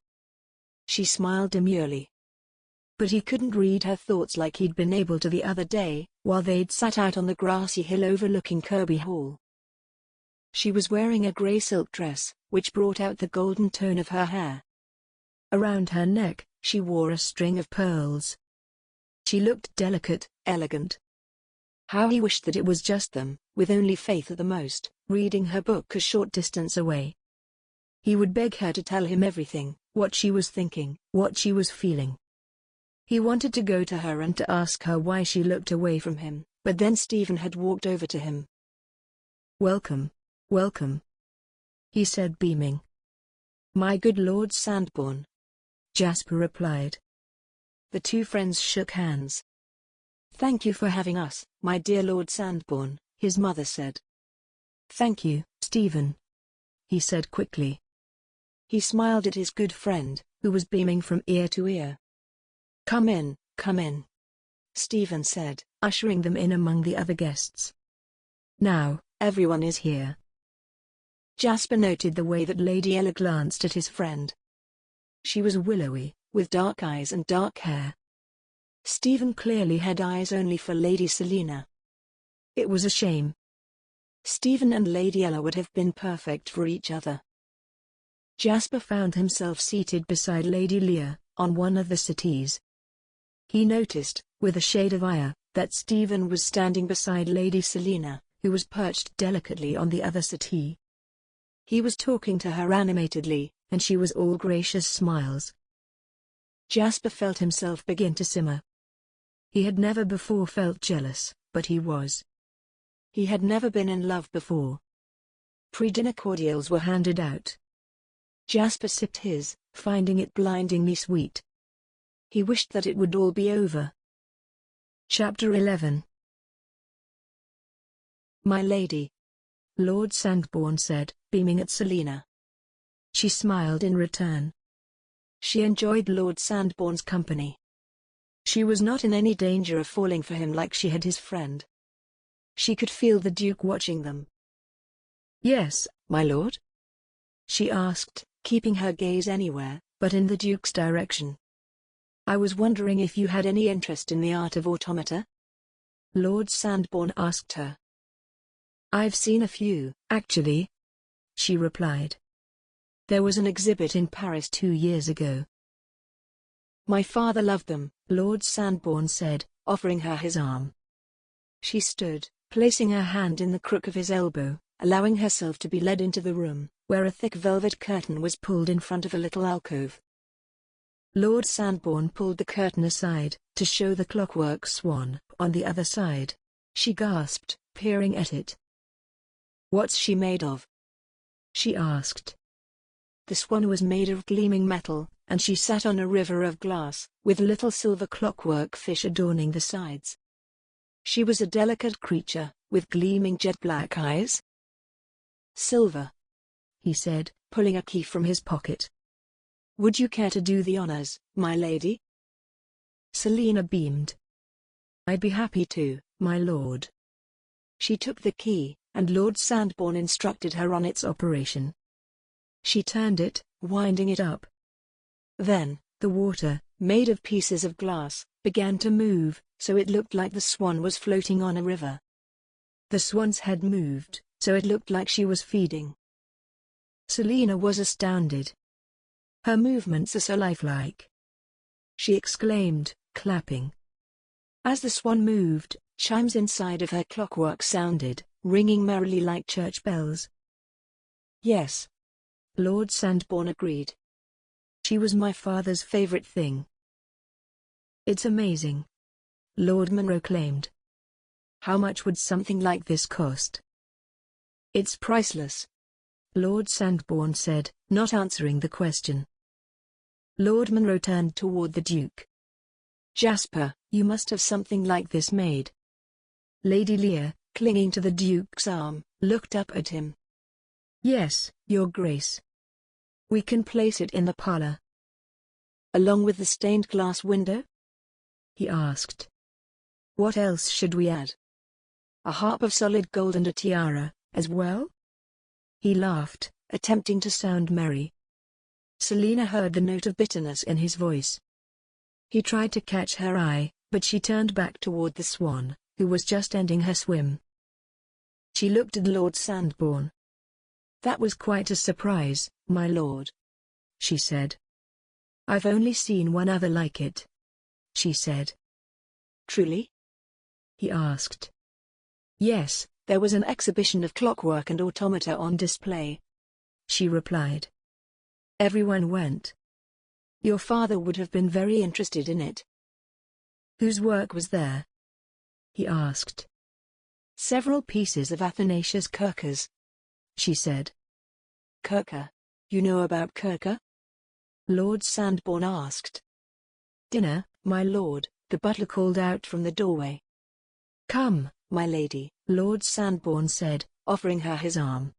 Speaker 4: She smiled demurely. But he couldn't read her thoughts like he'd been able to the other day, while they'd sat out on the grassy hill overlooking Kirby Hall. She was wearing a grey silk dress, which brought out the golden tone of her hair. Around her neck, she wore a string of pearls. She looked delicate, elegant.
Speaker 3: How he wished that it was just them, with only Faith at the most, reading her book a short distance away. He would beg her to tell him everything, what she was thinking, what she was feeling. He wanted to go to her and to ask her why she looked away from him, but then Stephen had walked over to him.
Speaker 4: "Welcome, welcome," he said, beaming.
Speaker 3: "My good Lord Sandbourne,"
Speaker 4: Jasper replied.
Speaker 3: The two friends shook hands. "Thank you for having us, my dear Lord Sandbourne," his mother said.
Speaker 4: "Thank you, Stephen," he said quickly.
Speaker 3: He smiled at his good friend, who was beaming from ear to ear. Come in," Stephen said,
Speaker 4: ushering them in among the other guests. "Now, everyone is here."
Speaker 3: Jasper noted the way that Lady Ella glanced at his friend. She was willowy, with dark eyes and dark hair. Stephen clearly had eyes only for Lady Selina. It was a shame. Stephen and Lady Ella would have been perfect for each other. Jasper found himself seated beside Lady Leah, on one of the settees. He noticed, with a shade of ire, that Stephen was standing beside Lady Selina, who was perched delicately on the other settee. He was talking to her animatedly, and she was all gracious smiles. Jasper felt himself begin to simmer. He had never before felt jealous, but he was. He had never been in love before. Pre-dinner cordials were handed out. Jasper sipped his, finding it blindingly sweet. He wished that it would all be over. Chapter 11. "My lady," Lord Sandbourne said, beaming at Selina. She smiled in return. She enjoyed Lord Sandbourne's company. She was not in any danger of falling for him like she had his friend. She could feel the Duke watching them. "Yes, my lord?" she asked, keeping her gaze anywhere, but in the Duke's direction. "I was wondering if you had any interest in the art of automata?" Lord Sandbourne asked her. "I've seen a few, actually," she replied. "There was an exhibit in Paris 2 years ago." "My father loved them," Lord Sandbourne said, offering her his arm. She stood, placing her hand in the crook of his elbow, allowing herself to be led into the room, where a thick velvet curtain was pulled in front of a little alcove. Lord Sandbourne pulled the curtain aside, to show the clockwork swan, on the other side. She gasped, peering at it. "What's she made of?" she asked. The swan was made of gleaming metal, and she sat on a river of glass, with little silver clockwork fish adorning the sides. She was a delicate creature, with gleaming jet-black eyes. "Silver," he said, pulling a key from his pocket. "Would you care to do the honors, my lady?" Selina beamed. "I'd be happy to, my lord." She took the key, and Lord Sandbourne instructed her on its operation. She turned it, winding it up. Then, the water, made of pieces of glass, began to move, so it looked like the swan was floating on a river. The swan's head moved, so it looked like she was feeding. Selina was astounded. Her movements are so lifelike, she exclaimed, clapping. As the swan moved, chimes inside of her clockwork sounded, ringing merrily like church bells. "Yes," Lord Sandbourne agreed. "She was my father's favorite thing." "It's amazing," Lord Munro claimed. "How much would something like this cost?" "It's priceless," Lord Sandbourne said, not answering the question. Lord Munro turned toward the Duke. "Jasper, you must have something like this made." Lady Leah, clinging to the Duke's arm, looked up at him. "Yes, Your Grace. We can place it in the parlor." "Along with the stained glass window?" he asked. "What else should we add? A harp of solid gold and a tiara, as well?" He laughed, attempting to sound merry. Selina heard the note of bitterness in his voice. He tried to catch her eye, but she turned back toward the swan, who was just ending her swim. She looked at Lord Sandbourne. "That was quite a surprise, my lord," she said. "I've only seen one other like it," she said. "Truly?" he asked. Yes, there was an exhibition of clockwork and automata on display, she replied. Everyone went. Your father would have been very interested in it. Whose work was there? He asked. Several pieces of Athanasius Kirker's, she said. Kirker? You know about Kirker? Lord Sandbourne asked. Dinner, my lord, the butler called out from the doorway. Come, my lady, Lord Sandbourne said, offering her his arm.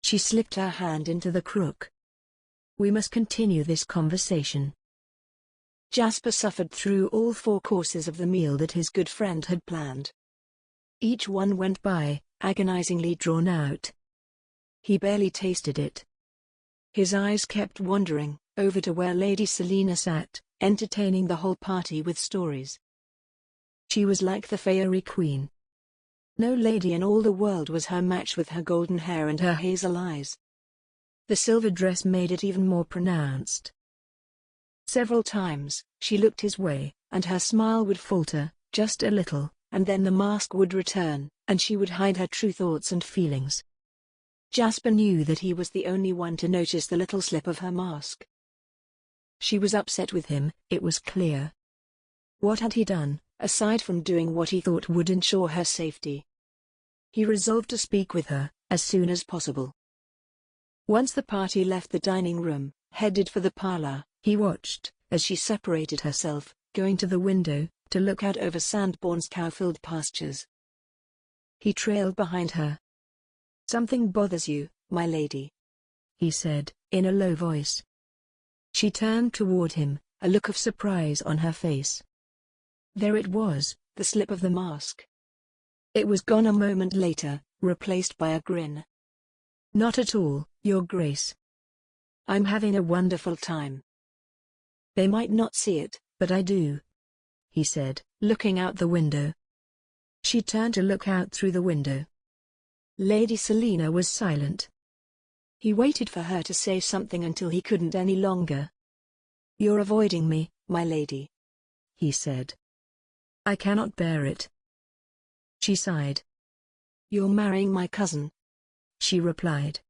Speaker 3: She slipped her hand into the crook. We must continue this conversation. Jasper suffered through all 4 courses of the meal that his good friend had planned. Each one went by, agonizingly drawn out. He barely tasted it. His eyes kept wandering, over to where Lady Selina sat, entertaining the whole party with stories. She was like the fairy queen. No lady in all the world was her match with her golden hair and her hazel eyes. The silver dress made it even more pronounced. Several times, she looked his way, and her smile would falter, just a little, and then the mask would return, and she would hide her true thoughts and feelings. Jasper knew that he was the only one to notice the little slip of her mask. She was upset with him, it was clear. What had he done, aside from doing what he thought would ensure her safety? He resolved to speak with her, as soon as possible. Once the party left the dining room, headed for the parlor, he watched, as she separated herself, going to the window, to look out over Sandbourne's cow-filled pastures. He trailed behind her. Something bothers you, my lady, he said, in a low voice. She turned toward him, a look of surprise on her face. There it was, the slip of the mask. It was gone a moment later, replaced by a grin. Not at all, Your Grace. I'm having a wonderful time. They might not see it, but I do, he said, looking out the window. She turned to look out through the window. Lady Selina was silent. He waited for her to say something until he couldn't any longer. You're avoiding me, my lady, he said. I cannot bear it. She sighed. You're marrying my cousin, she replied.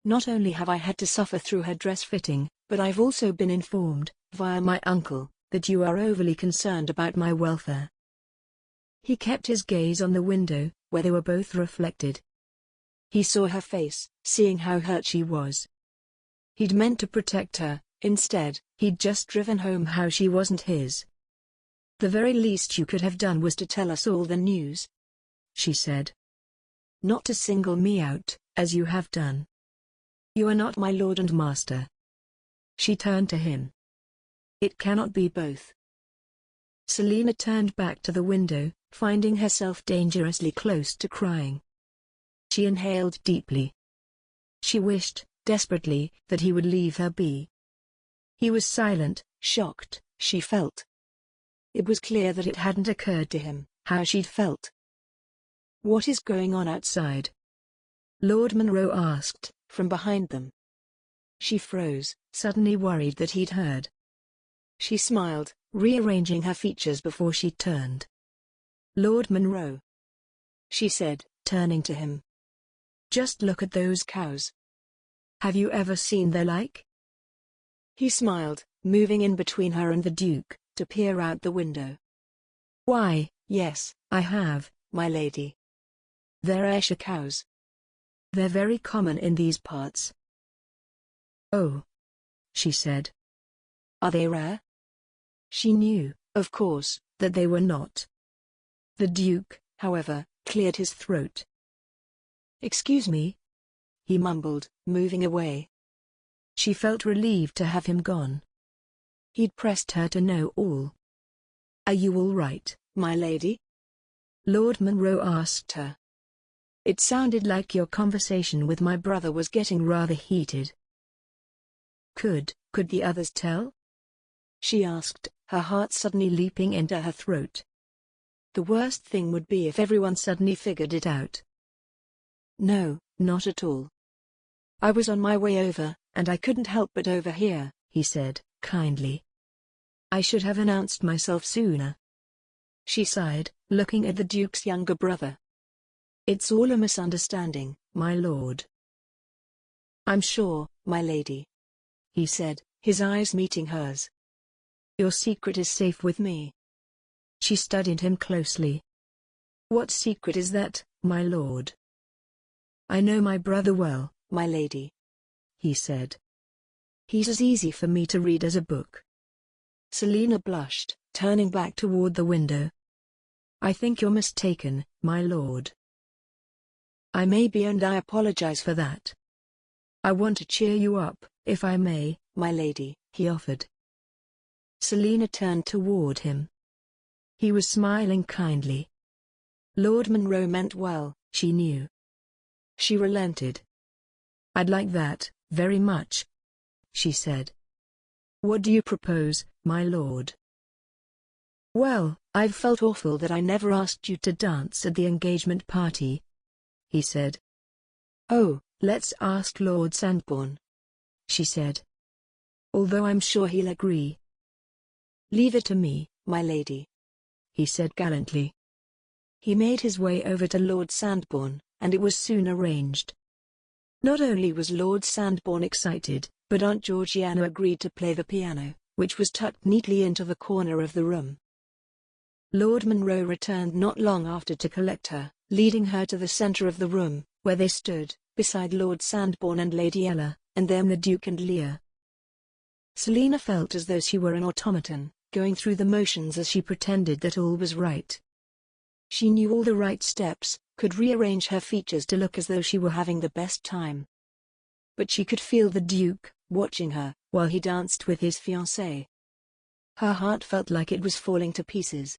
Speaker 3: Not only have I had to suffer through her dress fitting, but I've also been informed, via my uncle, that you are overly concerned about my welfare. He kept his gaze on the window, where they were both reflected. He saw her face, seeing how hurt she was. He'd meant to protect her, instead, he'd just driven home how she wasn't his. The very least you could have done was to tell us all the news, she said. Not to single me out, as you have done. You are not my lord and master. She turned to him. It cannot be both. Selina turned back to the window, finding herself dangerously close to crying. She inhaled deeply. She wished, desperately, that he would leave her be. He was silent, shocked, she felt. It was clear that it hadn't occurred to him, how she'd felt. What is going on outside? Lord Munro asked, from behind them. She froze, suddenly worried that he'd heard. She smiled, rearranging her features before she turned. Lord Munro, she said, turning to him. Just look at those cows. Have you ever seen their like? He smiled, moving in between her and the Duke, to peer out the window. Why, yes, I have, my lady. They're Ayrshire cows. They're very common in these parts. Oh, she said. Are they rare? She knew, of course, that they were not. The Duke, however, cleared his throat. Excuse me, he mumbled, moving away. She felt relieved to have him gone. He'd pressed her to know all. Are you all right, my lady? Lord Munro asked her. It sounded like your conversation with my brother was getting rather heated. Could the others tell? She asked, her heart suddenly leaping into her throat. The worst thing would be if everyone suddenly figured it out. No, not at all. I was on my way over, and I couldn't help but overhear, he said, kindly. I should have announced myself sooner. She sighed, looking at the Duke's younger brother. It's all a misunderstanding, my lord.
Speaker 4: I'm sure,
Speaker 3: My lady,
Speaker 4: he said,
Speaker 3: his eyes meeting hers.
Speaker 4: Your secret is safe with me. She studied him closely. What secret is that, my lord? I know my brother well,
Speaker 3: My lady,
Speaker 4: he said. He's as easy for me to read as a book.
Speaker 3: Selina blushed,
Speaker 4: Turning back toward the window. I think you're mistaken, my lord.
Speaker 3: I may be, and I apologize
Speaker 4: For that. I want to cheer you up, if I may,
Speaker 3: my lady,
Speaker 4: he offered. Selina turned toward him. He was smiling kindly.
Speaker 3: Lord Munro meant well,
Speaker 4: She knew. She relented. I'd like that, very much, she said. What do you propose, my lord? Well,
Speaker 3: I've felt awful that I never asked you
Speaker 4: to dance at the engagement party, he said.
Speaker 3: Oh,
Speaker 4: Let's ask Lord Sandbourne, she said. Although I'm sure he'll agree.
Speaker 3: Leave it to me, my lady,
Speaker 4: he said gallantly.
Speaker 3: He made his way over to Lord Sandbourne, and it was soon arranged. Not only was Lord Sandbourne excited, but Aunt Georgiana agreed to play the piano, which was tucked neatly into the corner of the room. Lord Munro returned not long after to collect her, leading her to the centre of the room, where they stood, beside Lord Sandbourne and Lady Ella, and then the Duke and Lear. Selina felt as though she were an automaton, going through the motions as she pretended that all was right. She knew all the right steps, could rearrange her features to look as though she were having the best time. But she could feel the Duke, watching her, while he danced with his fiancée. Her heart felt like it was falling to pieces.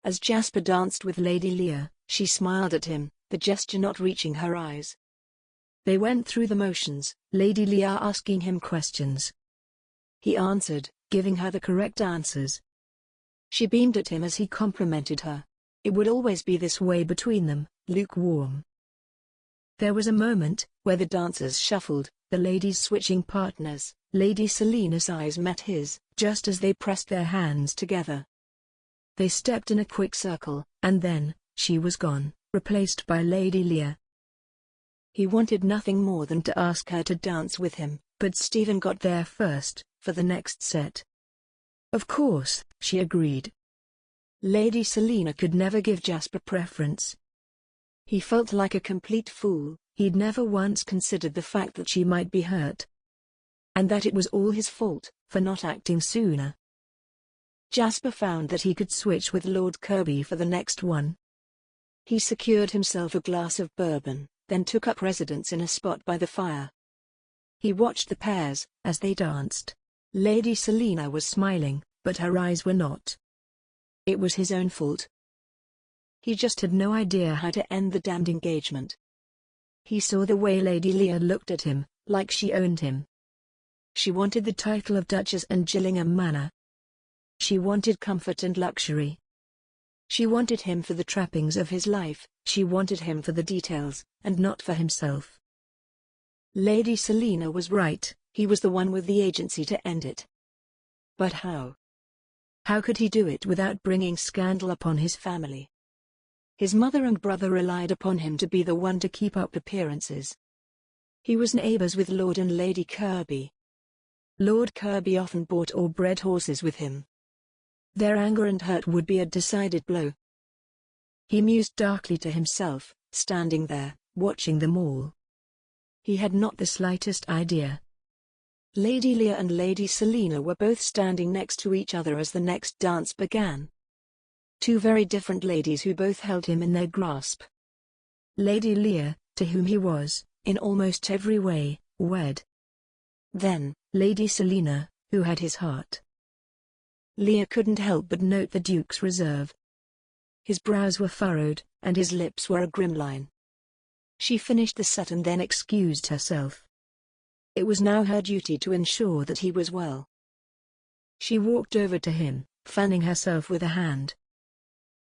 Speaker 3: As Jasper danced with Lady Lear, she smiled at him, the gesture not reaching her eyes. They went through the motions, Lady Lear asking him questions. He answered, giving her the correct answers. She beamed at him as he complimented her. It would always be this way between them, lukewarm. There was a moment, where the dancers shuffled, the ladies switching partners. Lady Selina's eyes met his, just as they pressed their hands together. They stepped in a quick circle, and then, she was gone, replaced by Lady Lear. He wanted nothing more than to ask her to dance with him, but Stephen got there first, for the next set. Of course, she agreed. Lady Selina could never give Jasper preference. He felt like a complete fool. He'd never once considered the fact that she might be hurt. And that it was all his fault, for not acting sooner. Jasper found that he could switch with Lord Kirby for the next one. He secured himself a glass of bourbon, then took up residence in a spot by the fire. He watched the pairs, as they danced. Lady Selina was smiling, but her eyes were not. It was his own fault. He just had no idea how to end the damned engagement. He saw the way Lady Lear looked at him, like she owned him. She wanted the title of Duchess and Gillingham Manor. She wanted comfort and luxury. She wanted him for the trappings of his life, she wanted him for the details, and not for himself. Lady Selina was right, he was the one with the agency to end it. But how? How could he do it without bringing scandal upon his family? His mother and brother relied upon him to be the one to keep up appearances. He was neighbours with Lord and Lady Kirby. Lord Kirby often bought or bred horses with him. Their anger and hurt would be a decided blow. He mused darkly to himself, standing there, watching them all. He had not the slightest idea. Lady Lear and Lady Selina were both standing next to each other as the next dance began. Two very different ladies who both held him in their grasp. Lady Lear, to whom he was, in almost every way, wed. Then, Lady Selina, who had his heart. Lear couldn't help but note the Duke's reserve. His brows were furrowed, and his lips were a grim line. She finished the set and then excused herself. It was now her duty to ensure that he was well. She walked over to him, fanning herself with a hand.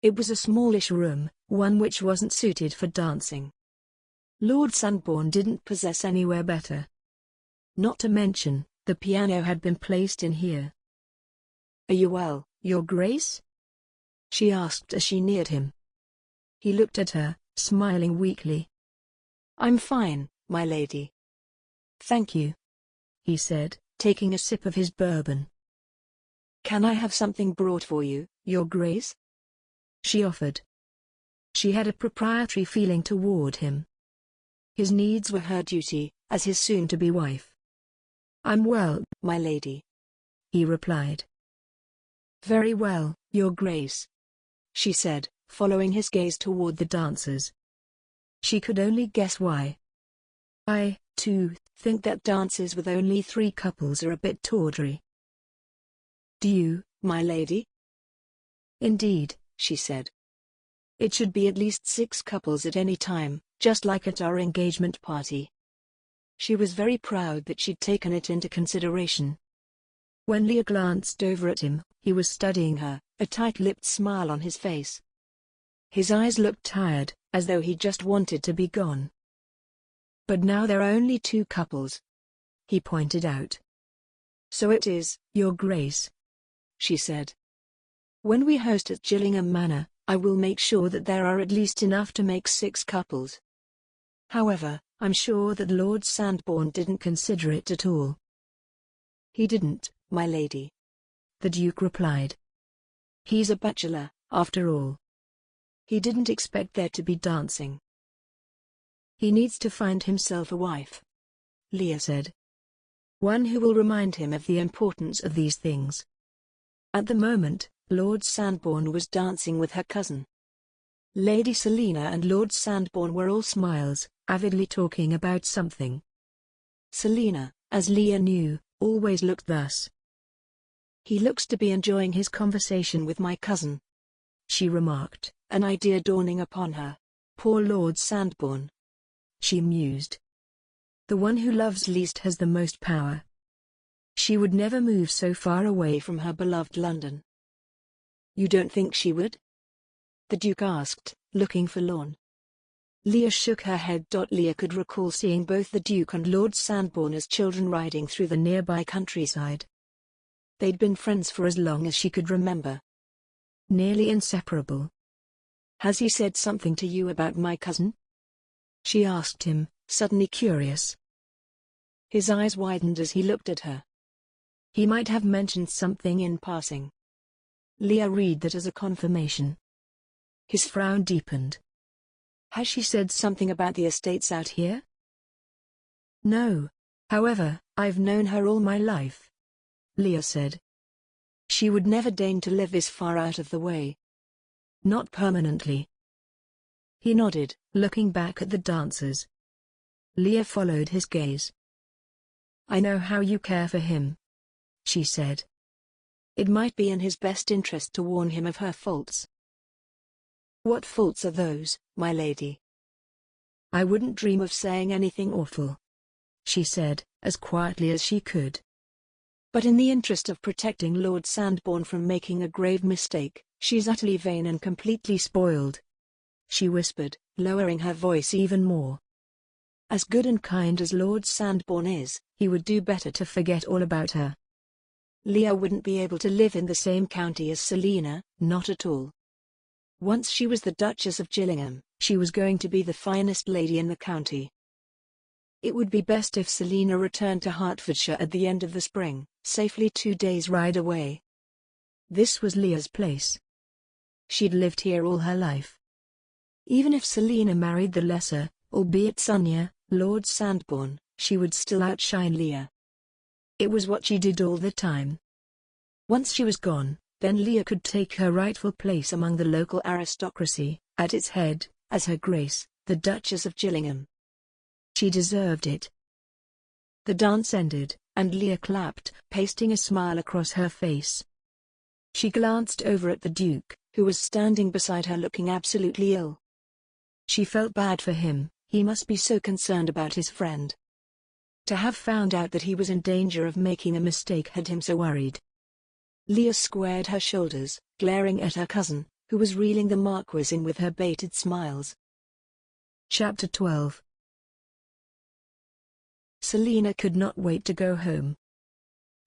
Speaker 3: It was a smallish room, one which wasn't suited for dancing. Lord Sandbourne didn't possess anywhere better. Not to mention, the piano had been placed in here. "Are you well, Your Grace?" she asked as she neared him. He looked at her,
Speaker 4: smiling weakly.
Speaker 3: "I'm fine, my lady."
Speaker 4: "Thank you," he said, taking a sip of his bourbon.
Speaker 3: "Can I have something brought for you, Your Grace?"
Speaker 4: she offered. She had a proprietary feeling toward him. His needs were her duty, as his soon-to-be wife. "I'm well,
Speaker 3: my lady,"
Speaker 4: he replied.
Speaker 3: "Very well, Your Grace," she said, following his gaze toward the dancers. She could only guess why. "I, too, think that dances with only 3 couples are a bit tawdry." "Do you, my lady?"
Speaker 4: "Indeed,"
Speaker 3: she said. "It should be at least 6 couples at any time, just like at our engagement party." She was very proud that she'd taken it into consideration. When Leah glanced over at him, he was studying her, a tight-lipped smile on his face. His eyes looked tired, as though he just wanted to be gone. "But now there are only 2 couples," he pointed out. "So it is, Your Grace," she said. "When we host at Gillingham Manor, I will make sure that there are at least enough to make 6 couples. However, I'm sure that Lord Sandbourne didn't consider it at all." "He didn't, my lady," the Duke replied. "He's a bachelor, after all. He didn't expect there to be dancing." "He needs to find himself a wife," Leah said. "One who will remind him of the importance of these things." At the moment, Lord Sandbourne was dancing with her cousin. Lady Selina and Lord Sandbourne were all smiles, avidly talking about something. Selina, as Leah knew, always looked thus. "He looks to be enjoying his conversation with my cousin," she remarked, an idea dawning upon her. "Poor Lord Sandbourne," she mused. "The one who loves least has the most power." She would never move so far away from her beloved London. "You don't think she would?" the Duke asked, looking forlorn. Leah shook her head. Leah could recall seeing both the Duke and Lord Sandbourne as children riding through the nearby countryside. They'd been friends for as long as she could remember. Nearly inseparable. "Has he said something to you about my cousin?" she asked him, suddenly curious. His eyes widened as he looked at her. "He might have mentioned something in passing." Leah read that as a confirmation. His frown deepened. "Has she said something about the estates out here?" "No. However, I've known her all my life," Leah said. "She would never deign to live this far out of the way." "Not permanently." He nodded, looking back at the dancers. Leah followed his gaze. "I know how you care for him," she said. "It might be in his best interest to warn him of her faults." "What faults are those, my lady?" "I wouldn't dream of saying anything awful," she said, as quietly as she could. "But in the interest of protecting Lord Sandbourne from making a grave mistake, she's utterly vain and completely spoiled," she whispered, lowering her voice even more. "As good and kind as Lord Sandbourne is, he would do better to forget all about her. Leah wouldn't be able to live in the same county as Selina, not at all. Once she was the Duchess of Gillingham, she was going to be the finest lady in the county. It would be best if Selina returned to Hertfordshire at the end of the spring, safely 2 days' ride away. This was Leah's place. She'd lived here all her life. Even if Selina married the lesser, albeit sunnier, Lord Sandbourne, she would still outshine Leah. It was what she did all the time. Once she was gone, then Leah could take her rightful place among the local aristocracy, at its head, as Her Grace, the Duchess of Gillingham. She deserved it. The dance ended, and Leah clapped, pasting a smile across her face. She glanced over at the Duke, who was standing beside her looking absolutely ill. She felt bad for him, he must be so concerned about his friend. To have found out that he was in danger of making a mistake had him so worried. Leah squared her shoulders, glaring at her cousin, who was reeling the Marquis in with her baited smiles. Chapter 12. Selina could not wait to go home.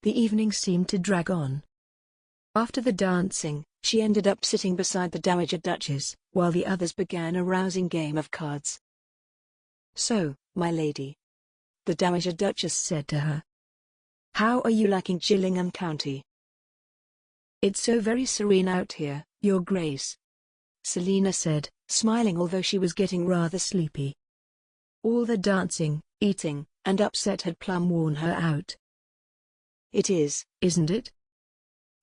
Speaker 3: The evening seemed to drag on. After the dancing, she ended up sitting beside the Dowager Duchess, while the others began a rousing game of cards. "So, my lady," the Dowager Duchess said to her, "how are you liking Gillingham County?"
Speaker 4: "It's so very serene out here, Your Grace," Selina said, smiling although she was getting rather sleepy. All the dancing, eating, and upset had plumb worn her out.
Speaker 3: "It is,
Speaker 4: isn't it?"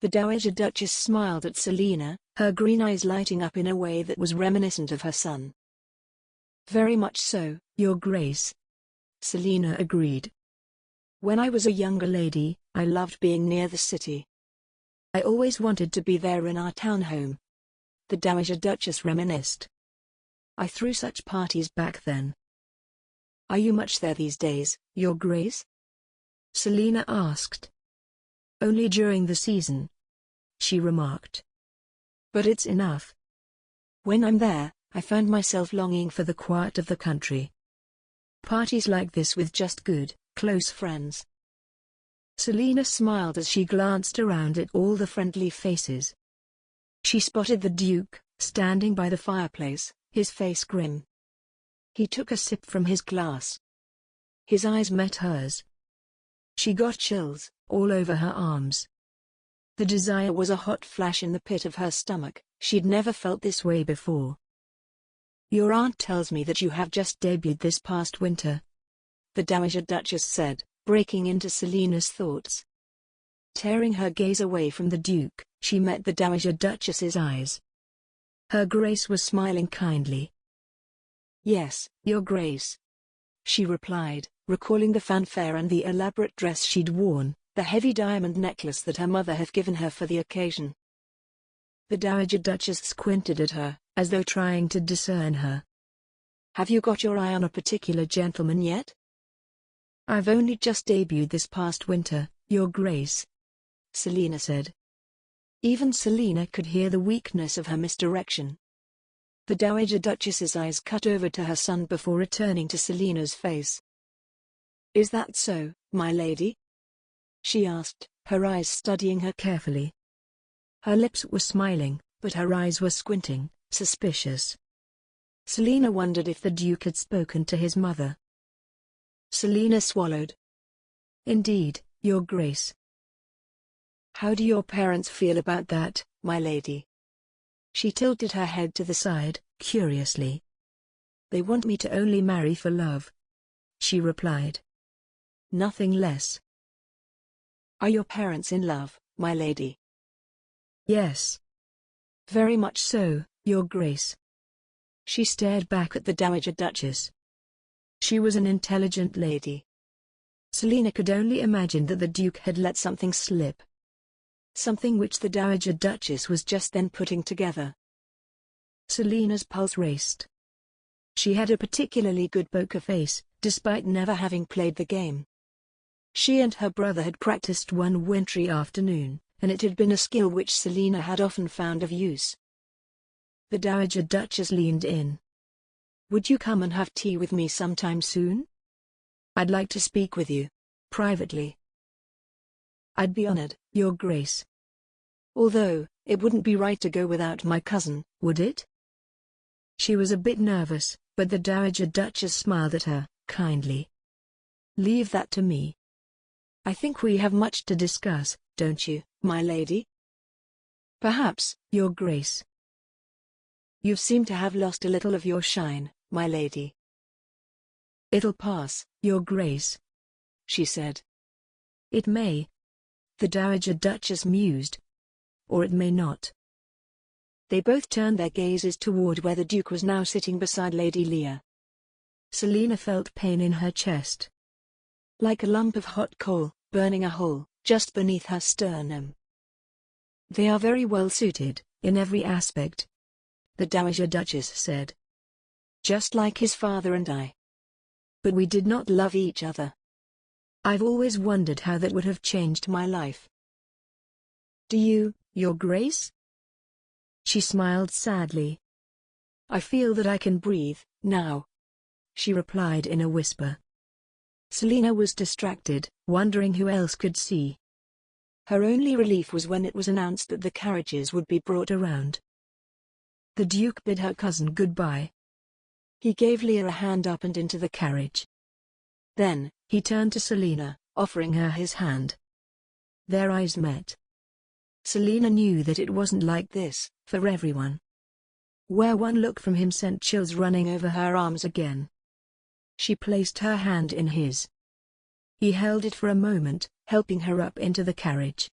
Speaker 3: The Dowager Duchess smiled at Selina, her green eyes lighting up in a way that was reminiscent of her son. "Very much so,
Speaker 4: Your Grace," Selina agreed.
Speaker 3: "When I was a younger lady, I loved being near the city. I always wanted to be there in our town home," the Dowager Duchess reminisced. "I threw such parties back then." "Are you much there these days, Your Grace?"
Speaker 4: Selina asked. "Only during the season," she remarked. "But it's enough.
Speaker 3: When I'm there, I find myself longing
Speaker 4: for the quiet of the country. Parties like this with just good, close friends." Selina smiled as she glanced around at all the friendly faces. She spotted the Duke, standing by the fireplace, his face grim. He took a sip from his glass. His eyes met hers. She got chills all over her arms. The desire was a hot flash in the pit of her stomach. She'd never felt this way before.
Speaker 3: "Your aunt tells me that you have just debuted this past winter," the Dowager Duchess said, breaking into Selina's thoughts. Tearing her gaze away from the Duke, she met the Dowager Duchess's eyes. Her Grace was smiling kindly. "Yes, Your Grace," she replied, recalling the fanfare and the elaborate dress she'd worn, the heavy diamond necklace that her mother had given her for the occasion. The Dowager Duchess squinted at her, as though trying to discern her. "Have you got your eye on a particular gentleman yet?" "I've only just debuted this past winter, Your Grace," Selina said. Even Selina could hear the weakness of her misdirection. The Dowager Duchess's eyes cut over to her son before returning to Selina's face. "Is that so, my lady?" she asked, her eyes studying her carefully. Her lips were smiling, but her eyes were squinting, suspicious. Selina wondered if the Duke had spoken to his mother. Selina swallowed. "Indeed, Your Grace." "How do your parents feel about that, my lady?" She tilted her head to the side, curiously. "They want me to only marry for love," she replied. "Nothing less." "Are your parents in love, my lady?" "Yes." "Very much so, Your Grace." She stared back at the Dowager Duchess. She was an intelligent lady. Selina could only imagine that the Duke had let something slip. Something which the Dowager Duchess was just then putting together. Selina's pulse raced. She had a particularly good poker face, despite never having played the game. She and her brother had practiced one wintry afternoon, and it had been a skill which Selina had often found of use. The Dowager Duchess leaned in. "Would you come and have tea with me sometime soon? I'd like to speak with you, privately." "I'd be honored, Your Grace. Although, it wouldn't be right to go without my cousin, would it?" She was a bit nervous, but the Dowager Duchess smiled at her, kindly. "Leave that to me. I think we have much to discuss, don't you, my lady?" "Perhaps, Your Grace." "You seem to have lost a little of your shine, my lady." "It'll pass, Your Grace," she said. "It may," the Dowager Duchess mused. "Or it may not." They both turned their gazes toward where the Duke was now sitting beside Lady Leah. Selina felt pain in her chest. Like a lump of hot coal, burning a hole, just beneath her sternum. "They are very well suited, in every aspect," the Dowager Duchess said. "Just like his father and I. But we did not love each other. I've always wondered how that would have changed my life." "Do you, Your Grace?" She smiled sadly. "I feel that I can breathe, now," she replied in a whisper. Selina was distracted, wondering who else could see. Her only relief was when it was announced that the carriages would be brought around.
Speaker 4: The Duke bid her cousin goodbye.
Speaker 3: He gave Leah a hand up and into the carriage. Then,
Speaker 4: he turned to Selina, offering her his hand. Their eyes met. Selina knew that it wasn't like this for everyone. Where one look from him sent chills running over her arms again. She placed her hand in his. He held it for a moment, helping her up into the carriage.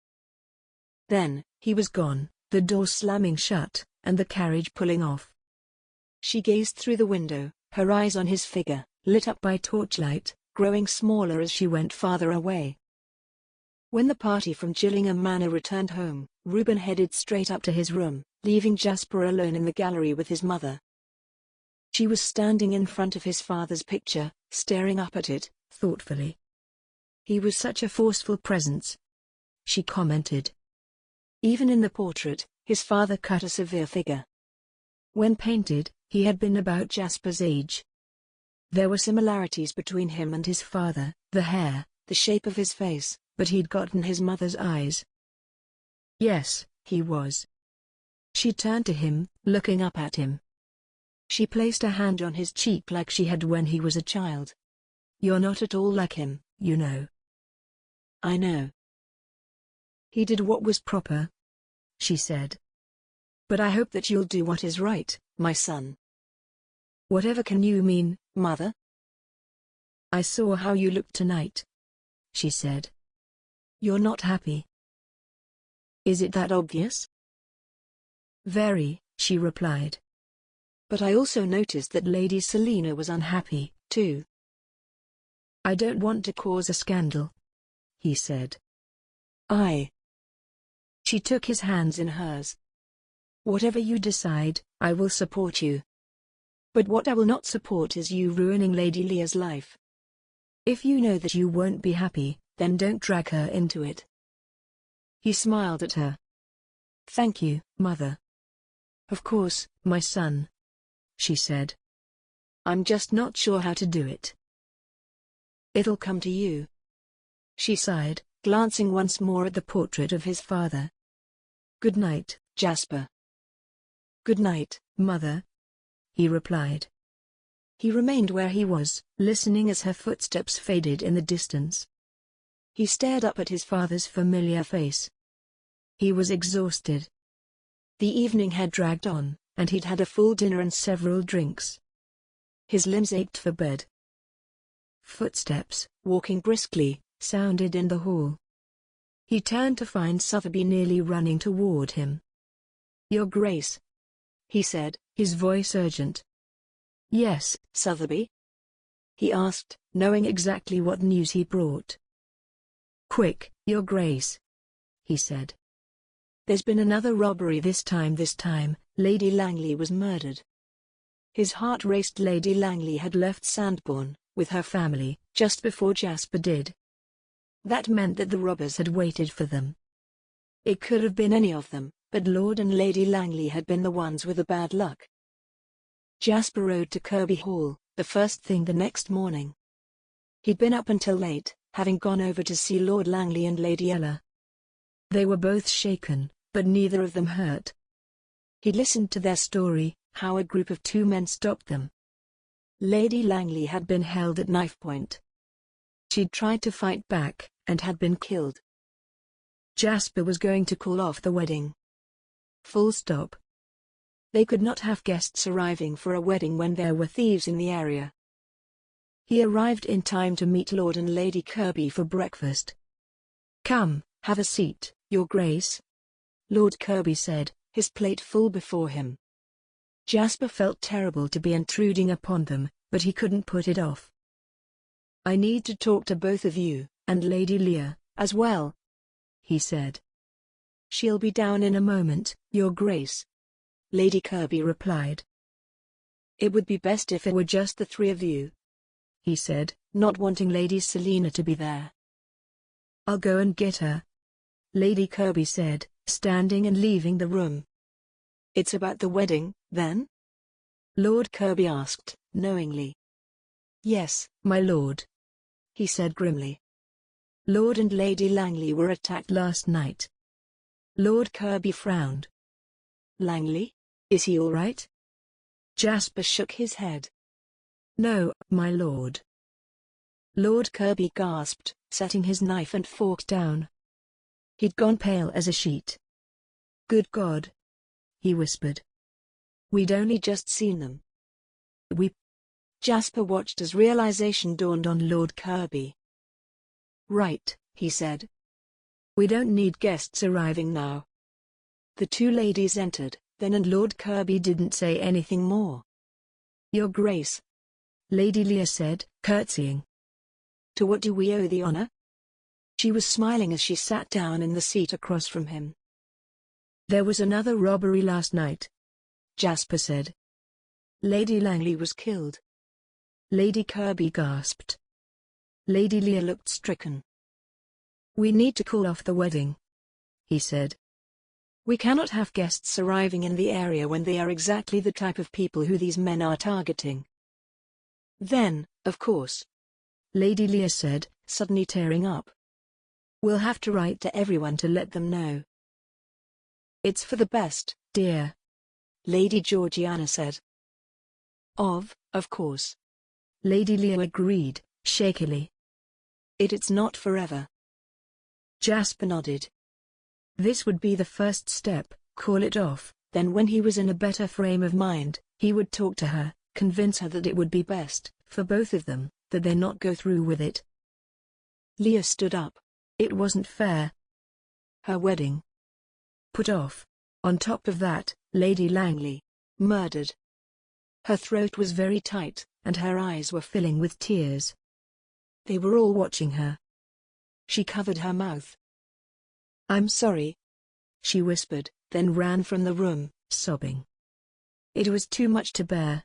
Speaker 4: Then, he was gone, the door slamming shut, and the carriage pulling off.
Speaker 3: She gazed through the window, her eyes on his figure, lit up by torchlight, growing smaller as she went farther away. When the party from Gillingham Manor returned home, Reuben headed straight up to his room, leaving Jasper alone in the gallery with his mother. She was standing in front of his father's picture, staring up at it, thoughtfully.
Speaker 4: He was such a forceful presence, she commented.
Speaker 3: Even in the portrait, his father cut a severe figure.
Speaker 4: When painted, he had been about Jasper's age.
Speaker 3: There were similarities between him and his father,
Speaker 4: the hair,
Speaker 3: the shape of his face,
Speaker 4: but he'd gotten his mother's eyes. Yes, he was. She turned to him, looking up at him. She placed a hand on his cheek like she had when he was a child.
Speaker 3: "You're not at all like him, you know." "I know."
Speaker 4: "He did what was proper," she said.
Speaker 3: "But I hope that you'll do what is right, my son."
Speaker 4: "Whatever can you mean,
Speaker 3: mother?"
Speaker 4: "I saw how you looked tonight," she said.
Speaker 3: "You're not happy."
Speaker 4: "Is it that obvious?" "Very," she replied.
Speaker 3: "But I also noticed that Lady Selina was unhappy, too."
Speaker 4: "I don't want to cause a scandal," he said. She took his hands in hers. "Whatever you decide, I will support you.
Speaker 3: But what I will not support is you ruining Lady Leah's life.
Speaker 4: If you know that you won't be happy, then don't drag her into it." He smiled at her. "Thank you, Mother."
Speaker 3: "Of course,
Speaker 4: my son," she said.
Speaker 3: "I'm just not sure how to do it."
Speaker 4: "It'll come to you," she sighed, glancing once more at the portrait of his father. "Good night, Jasper."
Speaker 3: "Good night,
Speaker 4: Mother," he replied. He remained where he was, listening as her footsteps faded in the distance. He stared up at his father's familiar face. He was exhausted. The evening had dragged on, and he'd had a full dinner and several drinks. His limbs ached for bed. Footsteps, walking briskly, sounded in the hall. He turned to find Sotheby nearly running toward him. "Your Grace," he said, his voice urgent. "Yes, Sotheby?" he asked, knowing exactly what news he brought. "Quick, Your Grace," he said. "There's been another robbery this time. Lady Langley was murdered." His heart raced. Lady Langley had left Sandbourne, with her family, just before Jasper did. That meant that the robbers had waited for them. It could have been any of them, but Lord and Lady Langley had been the ones with the bad luck. Jasper rode to Kirby Hall, the first thing the next morning. He'd been up until late, having gone over to see Lord Langley and Lady Ella. They were both shaken, but neither of them hurt. He listened to their story, how a group of two men stopped them. Lady Langley had been held at knife point. She'd tried to fight back, and had been killed. Jasper was going to call off the wedding. Full stop. They could not have guests arriving for a wedding when there were thieves in the area. He arrived in time to meet Lord and Lady Kirby for breakfast. "Come, have a seat, Your Grace," Lord Kirby said, his plate full before him. Jasper felt terrible to be intruding upon them, but he couldn't put it off. "I need to talk to both of you, and Lady Leah, as well," he said. "She'll be down in a moment, Your Grace," Lady Kirby replied. "It would be best if it were just the three of you," he said, not wanting Lady Selina to be there. "I'll go and get her," Lady Kirby said, standing and leaving the room. "It's about the wedding, then?" Lord Kirby asked, knowingly. "Yes, my lord," he said grimly.
Speaker 3: Lord and Lady Langley were attacked last night.
Speaker 4: Lord Kirby frowned.
Speaker 3: Langley? Is he all right?
Speaker 4: Jasper shook his head.
Speaker 3: No, my lord. Lord Kirby gasped, setting his knife and fork down. He'd gone pale as a sheet. Good God, he whispered. We'd only just seen them. Jasper watched as realization dawned on Lord Kirby. Right, he said. We don't need guests arriving now. The two ladies entered, then, and Lord Kirby didn't say anything more. Your Grace, Lady Leah said, curtsying. To what do we owe the honor? She was smiling as she sat down in the seat across from him. There was another robbery last night, Jasper said. Lady Langley was killed. Lady Kirby gasped. Lady Leah looked stricken. We need to call off the wedding, he said. We cannot have guests arriving in the area when they are exactly the type of people who these men are targeting. Then, of course, Lady Leah said, suddenly tearing up. We'll have to write to everyone to let them know. It's for the best, dear, Lady Georgiana said. Of course. Lady Leah agreed, shakily. It's not forever. Jasper nodded. This would be the first step, call it off, then when he was in a better frame of mind, he would talk to her, convince her that it would be best, for both of them, that they not go through with it. Leah stood up. It wasn't fair. Her wedding. Put off. On top of that, Lady Langley. Murdered. Her throat was very tight, and her eyes were filling with tears. They were all watching her. She covered her mouth. I'm sorry, she whispered, then ran from the room, sobbing. It was too much to bear.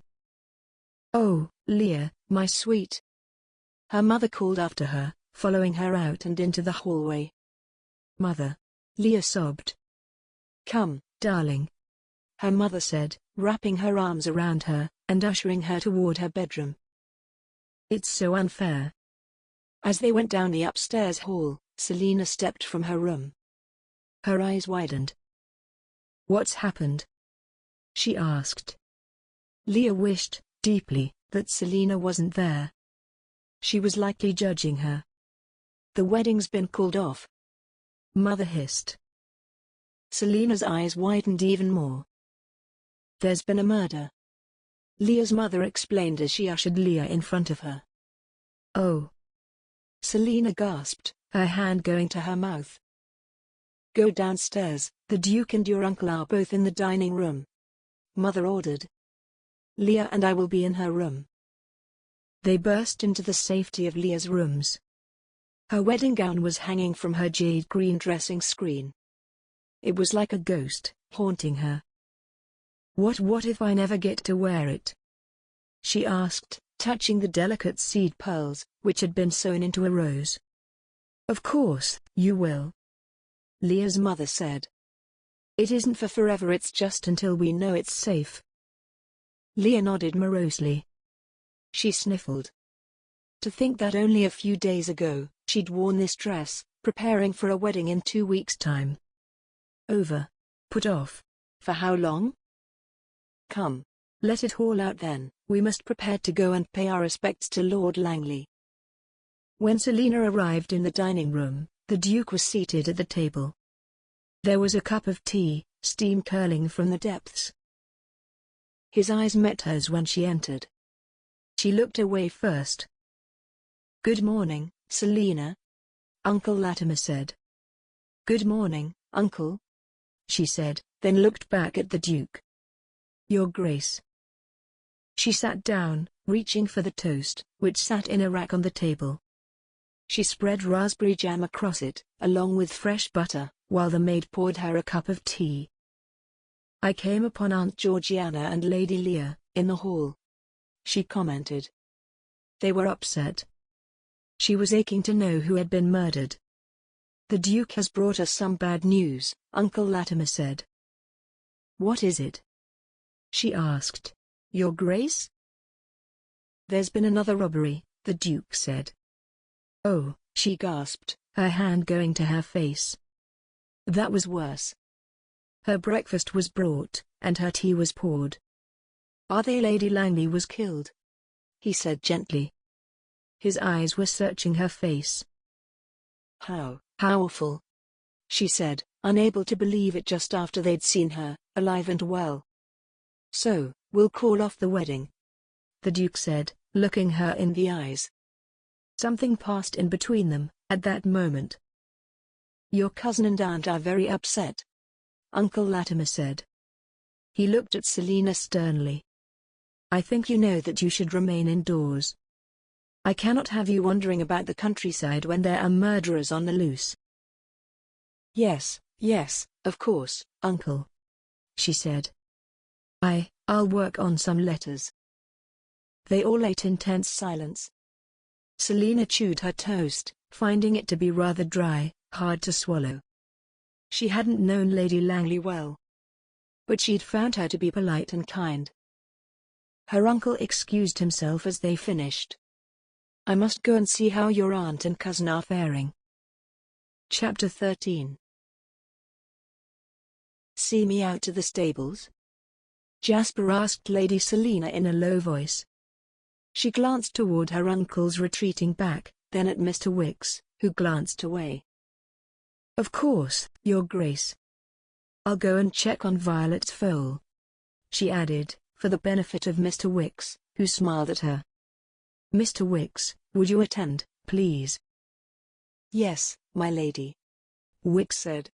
Speaker 3: Oh, Leah, my sweet. Her mother called after her, following her out and into the hallway. Mother. Leah sobbed. Come, darling, her mother said, wrapping her arms around her, and ushering her toward her bedroom. It's so unfair. As they went down the upstairs hall, Selina stepped from her room. Her eyes widened. What's happened? She asked. Leah wished, deeply, that Selina wasn't there. She was likely judging her. The wedding's been called off. Mother hissed. Selina's eyes widened even more. There's been a murder. Leah's mother explained as she ushered Leah in front of her. Oh. Selina gasped, her hand going to her mouth. Go downstairs, the Duke and your uncle are both in the dining room. Mother ordered. Leah and I will be in her room. They burst into the safety of Leah's rooms. Her wedding gown was hanging from her jade green dressing screen. It was like a ghost, haunting her. What if I never get to wear it? She asked, touching the delicate seed pearls, which had been sewn into a rose. Of course, you will. Leah's mother said. It isn't for forever, it's just until we know it's safe. Leah nodded morosely. She sniffled. To think that only a few days ago, she'd worn this dress, preparing for a wedding in 2 weeks' time. Over. Put off. For how long? Come. Let it all out then, we must prepare to go and pay our respects to Lord Langley. When Selina arrived in the dining room, the Duke was seated at the table. There was a cup of tea, steam curling from the depths. His eyes met hers when she entered. She looked away first. Good morning, Selina, Uncle Latimer said. Good morning, Uncle, she said, then looked back at the Duke. Your Grace. She sat down, reaching for the toast, which sat in a rack on the table. She spread raspberry jam across it, along with fresh butter, while the maid poured her a cup of tea. I came upon Aunt Georgiana and Lady Leah, in the hall, she commented. They were upset. She was aching to know who had been murdered. The Duke has brought us some bad news, Uncle Latimer said. What is it? She asked. Your Grace? There's been another robbery, the Duke said. Oh, she gasped,
Speaker 4: her hand going to her face.
Speaker 3: That was worse.
Speaker 4: Her breakfast was brought, and her tea was poured.
Speaker 3: Are they? Lady Langley was killed, he said gently.
Speaker 4: His eyes were searching her face.
Speaker 3: How awful, she said, unable to believe it just after they'd seen her, alive and well. So, we'll call off the wedding,
Speaker 4: the Duke said, looking her in the eyes. Something passed in between them, at that moment.
Speaker 3: Your cousin and aunt are very upset, Uncle Latimer said.
Speaker 4: He looked at Selina sternly. I think you know that you should remain indoors. I cannot have you wandering about the countryside when there are murderers on the loose.
Speaker 3: Yes, of course, Uncle, she said.
Speaker 4: I'll work on some letters.
Speaker 3: They all ate in tense silence. Selina chewed her toast, finding it to be rather dry, hard to swallow. She hadn't known Lady Langley well, but she'd found her to be polite and kind. Her uncle excused himself as they finished. I must go and see how your aunt and cousin are faring. Chapter 13. See me out to the stables? Jasper asked Lady Selina in a low voice. She glanced toward her uncle's retreating back, then at Mr. Wicks, who glanced away. Of course, Your Grace. I'll go and check on Violet's foal, she added, for the benefit of Mr. Wicks, who smiled at her. Mr. Wicks, would you attend, please? Yes, my lady, Wicks said.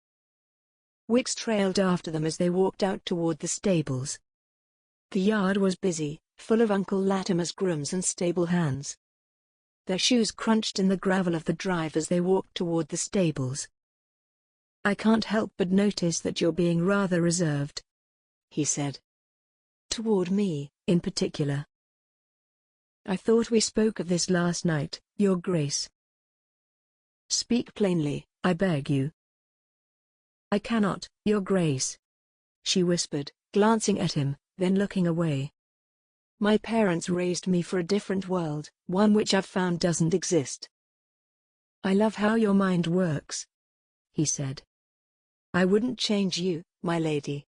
Speaker 3: Wicks trailed after them as they walked out toward the stables. The yard was busy, full of Uncle Latimer's grooms and stable hands. Their shoes crunched in the gravel of the drive as they walked toward the stables. I can't help but notice that you're being rather reserved, he said. Toward me, in particular. I thought we spoke of this last night, Your Grace. Speak plainly, I beg you. I cannot, Your Grace, she whispered, glancing at him, then looking away. My parents raised me for a different world, one which I've found doesn't exist. I love how your mind works, he said. I wouldn't change you, my lady.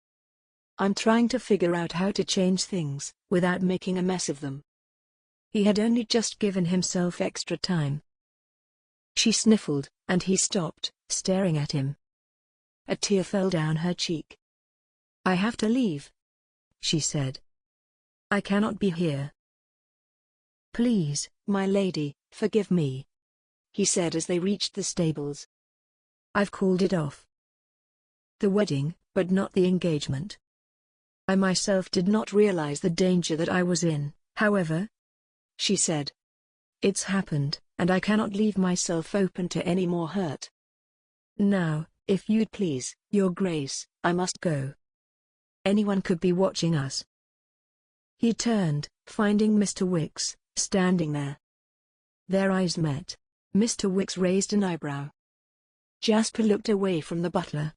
Speaker 3: I'm trying to figure out how to change things, without making a mess of them. He had only just given himself extra time. She sniffled, and he stopped, staring at him. A tear fell down her cheek. I have to leave, she said. I cannot be here. Please, my lady, forgive me, he said as they reached the stables. I've called it off. The wedding, but not the engagement. I myself did not realize the danger that I was in, however, she said. It's happened, and I cannot leave myself open to any more hurt. Now, if you'd please, Your Grace, I must go. Anyone could be watching us. He turned, finding Mr. Wicks, standing there. Their eyes met. Mr. Wicks raised an eyebrow. Jasper looked away from the butler.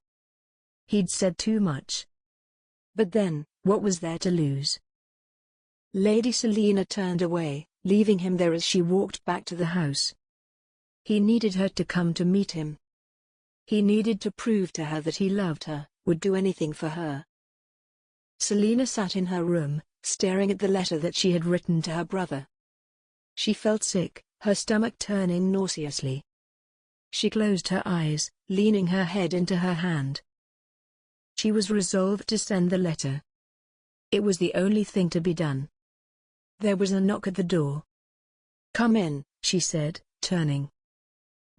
Speaker 3: He'd said too much. But then, what was there to lose? Lady Selina turned away, leaving him there as she walked back to the house. He needed her to come to meet him. He needed to prove to her that he loved her, would do anything for her. Selina sat in her room, staring at the letter that she had written to her brother. She felt sick, her stomach turning nauseously. She closed her eyes, leaning her head into her hand. She was resolved to send the letter. It was the only thing to be done. There was a knock at the door. Come in, she said, turning.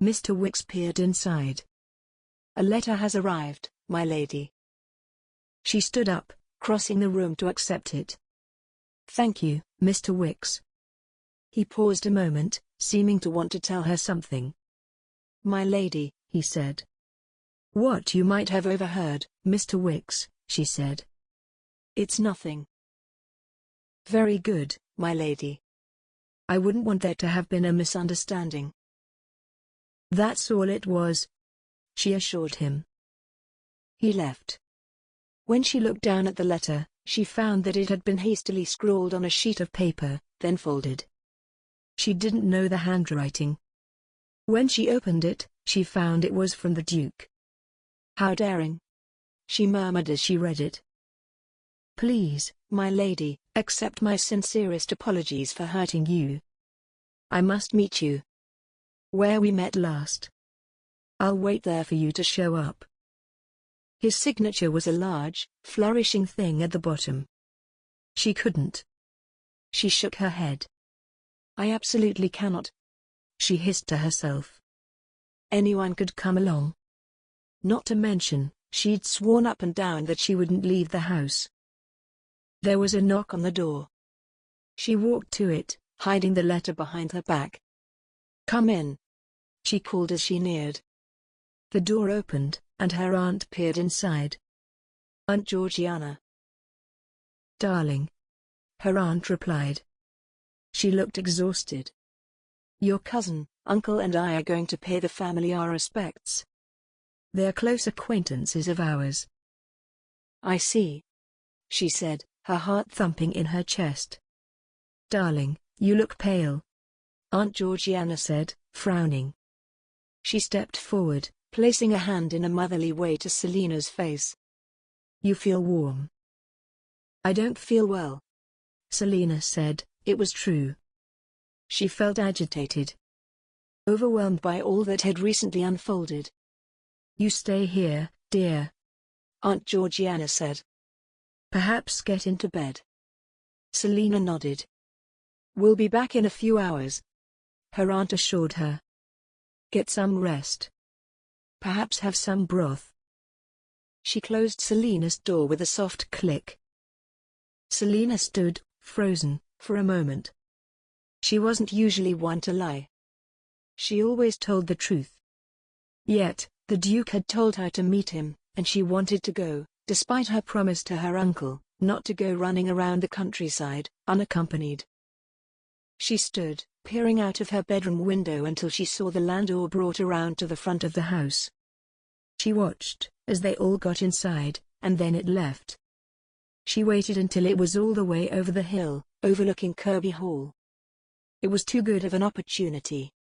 Speaker 3: Mr. Wicks peered inside. A letter has arrived, my lady. She stood up, crossing the room to accept it. Thank you, Mr. Wicks. He paused a moment, seeming to want to tell her something. My lady, he said. What you might have overheard, Mr. Wicks, she said. It's nothing. Very good, my lady. I wouldn't want there to have been a misunderstanding. That's all it was, she assured him. He left. When she looked down at the letter, she found that it had been hastily scrawled on a sheet of paper, then folded. She didn't know the handwriting. When she opened it,
Speaker 4: She found it was from the Duke.
Speaker 3: "How daring!" she murmured as she read it.
Speaker 4: "Please,
Speaker 3: "My lady, accept my sincerest apologies for hurting you. I must meet you where we met last. I'll wait there for you to show up." His signature was a large, flourishing thing at the bottom.
Speaker 4: She couldn't.
Speaker 3: She shook her head. "I absolutely cannot,"
Speaker 4: she hissed to herself.
Speaker 3: "Anyone could come along.
Speaker 4: Not to mention, she'd sworn up and down that she wouldn't leave the house. There was a knock on the door. She walked to it,
Speaker 3: hiding the letter behind her back. "Come in," she called as she neared.
Speaker 4: The door opened, and her aunt peered inside.
Speaker 3: "Aunt Georgiana."
Speaker 4: "Darling," her aunt replied. She looked exhausted.
Speaker 3: "Your cousin, uncle and I are going to pay the family our respects.
Speaker 4: They're close acquaintances of ours."
Speaker 3: "I see," she said, her heart
Speaker 4: thumping in her chest. "Darling, you look pale,"
Speaker 3: Aunt Georgiana said, frowning. She stepped forward, placing a hand in a motherly way to Selina's face.
Speaker 4: "You feel warm."
Speaker 3: "I don't feel well,"
Speaker 4: Selina said. It was true. She felt agitated,
Speaker 3: overwhelmed by all that had recently unfolded.
Speaker 4: "You stay here, dear,"
Speaker 3: Aunt Georgiana said.
Speaker 4: "Perhaps get into bed."
Speaker 3: Selina nodded. "We'll be back in a few hours," her aunt assured her.
Speaker 4: "Get some rest. Perhaps have some broth."
Speaker 3: She closed Selina's door with a soft click.
Speaker 4: Selina stood, frozen, for a moment.
Speaker 3: She wasn't usually one to lie. She always told the truth. Yet, the Duke had told her to meet him, and she wanted to go, despite her promise to her uncle, not to go running around the countryside, unaccompanied. She stood, peering out of her bedroom window until she saw the landau brought around to the front of the house.
Speaker 4: She watched, as they all got inside, and then it left. She waited until it was all the way over the hill,
Speaker 3: overlooking Kirby Hall. It was too good of an opportunity.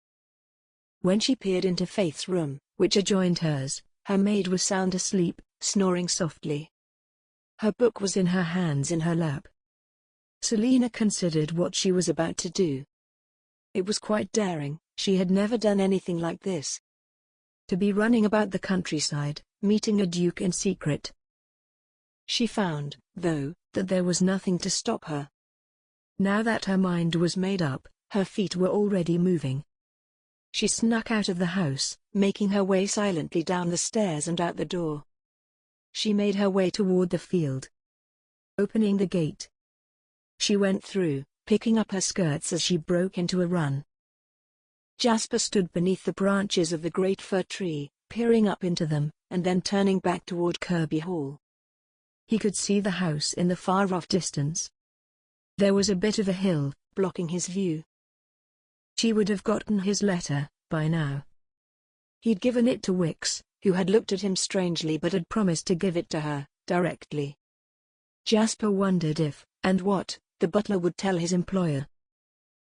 Speaker 3: When she peered into Faith's room,
Speaker 4: which adjoined hers, her maid was sound asleep, snoring softly. Her book was in her hands in her lap.
Speaker 3: Selina considered what she was about to do. It was quite daring, she had never done anything like this. To be running about the countryside, meeting a duke in secret. She found, though, that there was nothing to stop her. Now that her mind was made up, her feet were already moving. She snuck out of the house, making her way silently down the stairs and out the door. She made her way toward the field. Opening the gate, she went through, picking up her skirts as she broke into a run. Jasper stood beneath the branches of the great fir tree, peering up into them, and then turning back toward Kirby Hall. He could see the house in the far-off distance. There was a bit of a hill, blocking his view. She would have gotten his letter, by now. He'd given it to Wicks, who had looked at him strangely but had promised to give it to her, directly. Jasper wondered if, and what, the butler would tell his employer.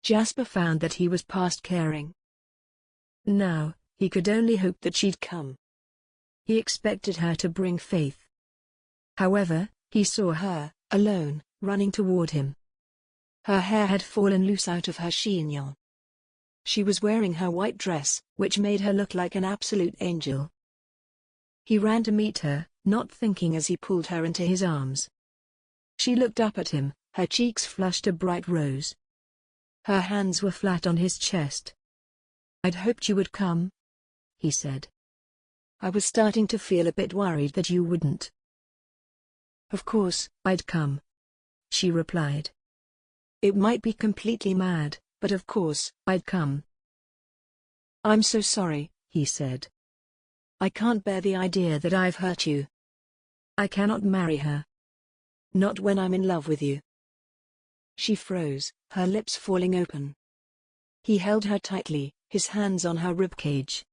Speaker 3: Jasper found that he was past caring. Now, he could only hope that she'd come. He expected her to bring Faith. However, he saw her, alone, running toward him. Her hair had fallen loose out of her chignon. She was wearing her white dress, which made her look like an absolute angel. He ran to meet her, not thinking as he pulled her into his arms. She looked up at him, her cheeks flushed a bright rose. Her hands were flat on his chest. "I'd hoped you would come," he said. "I was starting to feel a bit worried that you wouldn't." "Of course, I'd come," she replied. "It might be completely mad, but of course, I'd come." "I'm so sorry," he said. "I can't bear the idea that I've hurt you. I cannot marry her. Not when I'm in love with you." She froze, her lips falling open. He held her tightly, his hands on her ribcage.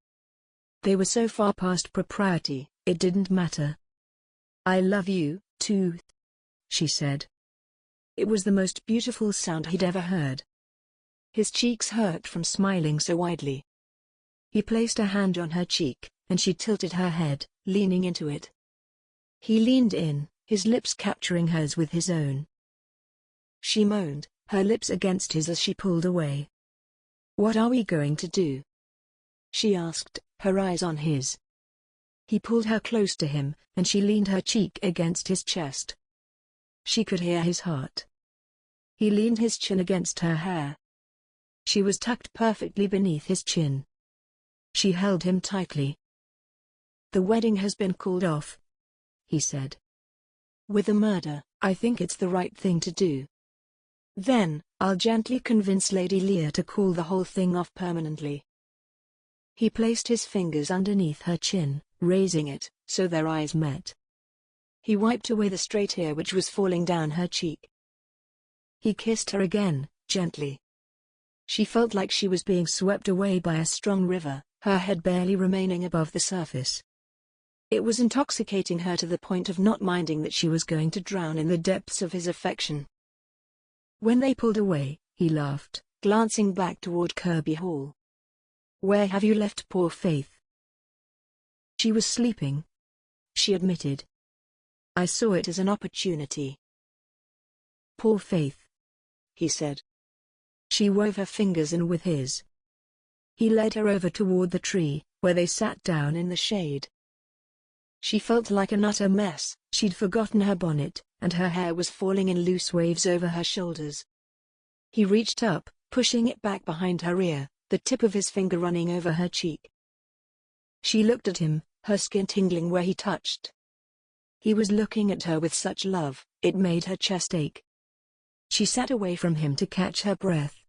Speaker 3: They were so far past propriety, it didn't matter. "I love you, too," she said. It was the most beautiful sound he'd ever heard. His cheeks hurt from smiling so widely. He placed a hand on her cheek, and she tilted her head, leaning into it. He leaned in, his lips capturing hers with his own. She moaned, her lips against his as she pulled away. "What are we going to do?" she asked, her eyes on his. He pulled her close to him, and she leaned her cheek against his chest. She could hear his heart. He leaned his chin against her hair. She was tucked perfectly beneath his chin. She held him tightly. "The wedding has been called off," he said. "With a murder, I think it's the right thing to do. Then, I'll gently convince Lady Lear to call the whole thing off permanently." He placed his fingers underneath her chin, raising it, so their eyes met. He wiped away the straight hair which was falling down her cheek. He kissed her again, gently. She felt like she was being swept away by a strong river, her head barely remaining above the surface. It was intoxicating her to the point of not minding that she was going to drown in the depths of his affection. When they pulled away, he laughed, glancing back toward Kirby Hall. "Where have you left poor Faith?" "She was sleeping," she admitted. "I saw it as an opportunity." "Poor Faith," he said. She wove her fingers in with his. He led her over toward the tree, where they sat down in the shade. She felt like an utter mess. She'd forgotten her bonnet, and her hair was falling in loose waves over her shoulders. He reached up, pushing it back behind her ear, the tip of his finger running over her cheek. She looked at him, her skin tingling where he touched. He was looking at her with such love, it made her chest ache. She sat away from him to catch her breath.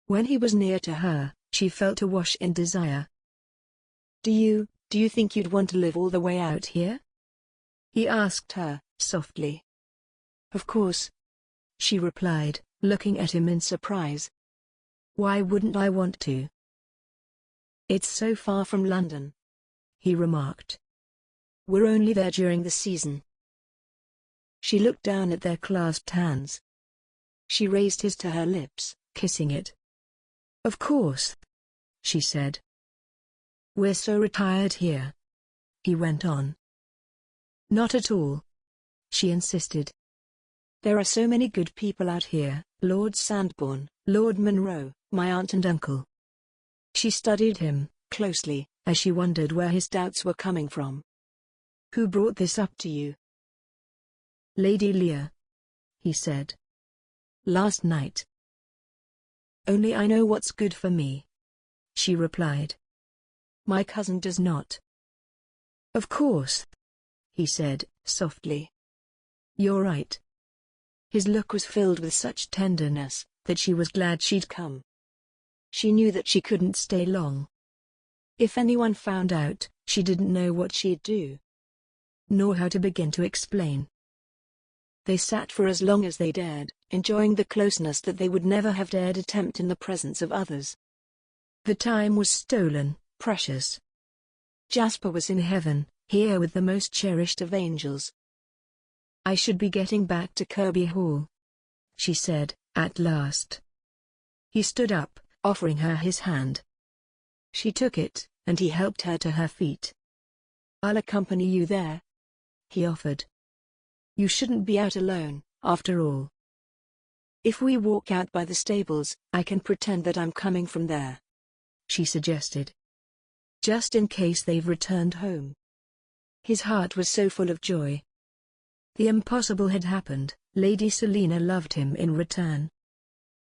Speaker 3: When he was near to her, she felt awash in desire. Do you think you'd want to live all the way out here?" he asked her, softly. "Of course," she replied, looking at him in surprise. "Why wouldn't I want to?" "It's so far from London," he remarked. "We're only there during the season." She looked down at their clasped hands. She raised his to her lips, kissing it. "Of course," she said. "We're so retired here," he went on. "Not at all," she insisted. "There are so many good people out here, Lord Sandbourne, Lord Munro, my aunt and uncle." She studied him closely, as she wondered where his doubts were coming from. "Who brought this up to you?" "Lady Lear," he said. "Last night." "Only I know what's good for me," she replied. "My cousin does not." "Of course," he said, softly. "You're right." His look was filled with such tenderness, that she was glad she'd come. She knew that she couldn't stay long. If anyone found out, she didn't know what she'd do. Nor how to begin to explain. They sat for as long as they dared, enjoying the closeness that they would never have dared attempt in the presence of others. The time was stolen, precious. Jasper was in heaven, here with the most cherished of angels. "I should be getting back to Kirby Hall," she said, at last. He stood up, offering her his hand. She took it, and he helped her to her feet. "I'll accompany you there," he offered. "You shouldn't be out alone, after all. If we walk out by the stables, I can pretend that I'm coming from there," she suggested. "Just in case they've returned home." His heart was so full of joy. The impossible had happened, Lady Selina loved him in return.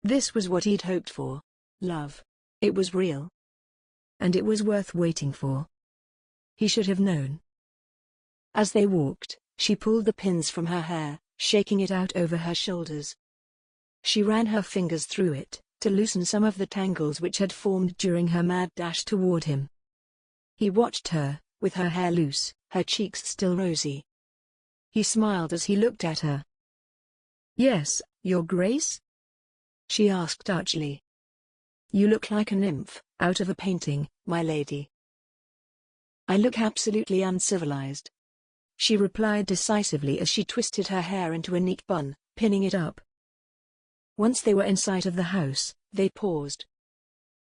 Speaker 3: This was what he'd hoped for. Love. It was real. And it was worth waiting for. He should have known. As they walked, she pulled the pins from her hair, shaking it out over her shoulders. She ran her fingers through it, to loosen some of the tangles which had formed during her mad dash toward him. He watched her, with her hair loose, her cheeks still rosy. He smiled as he looked at her. "Yes, Your Grace?" she asked archly. "You look like a nymph, out of a painting, my lady." "I look absolutely uncivilized," she replied decisively as she twisted her hair into a neat bun, pinning it up. Once they were in sight of the house, they paused.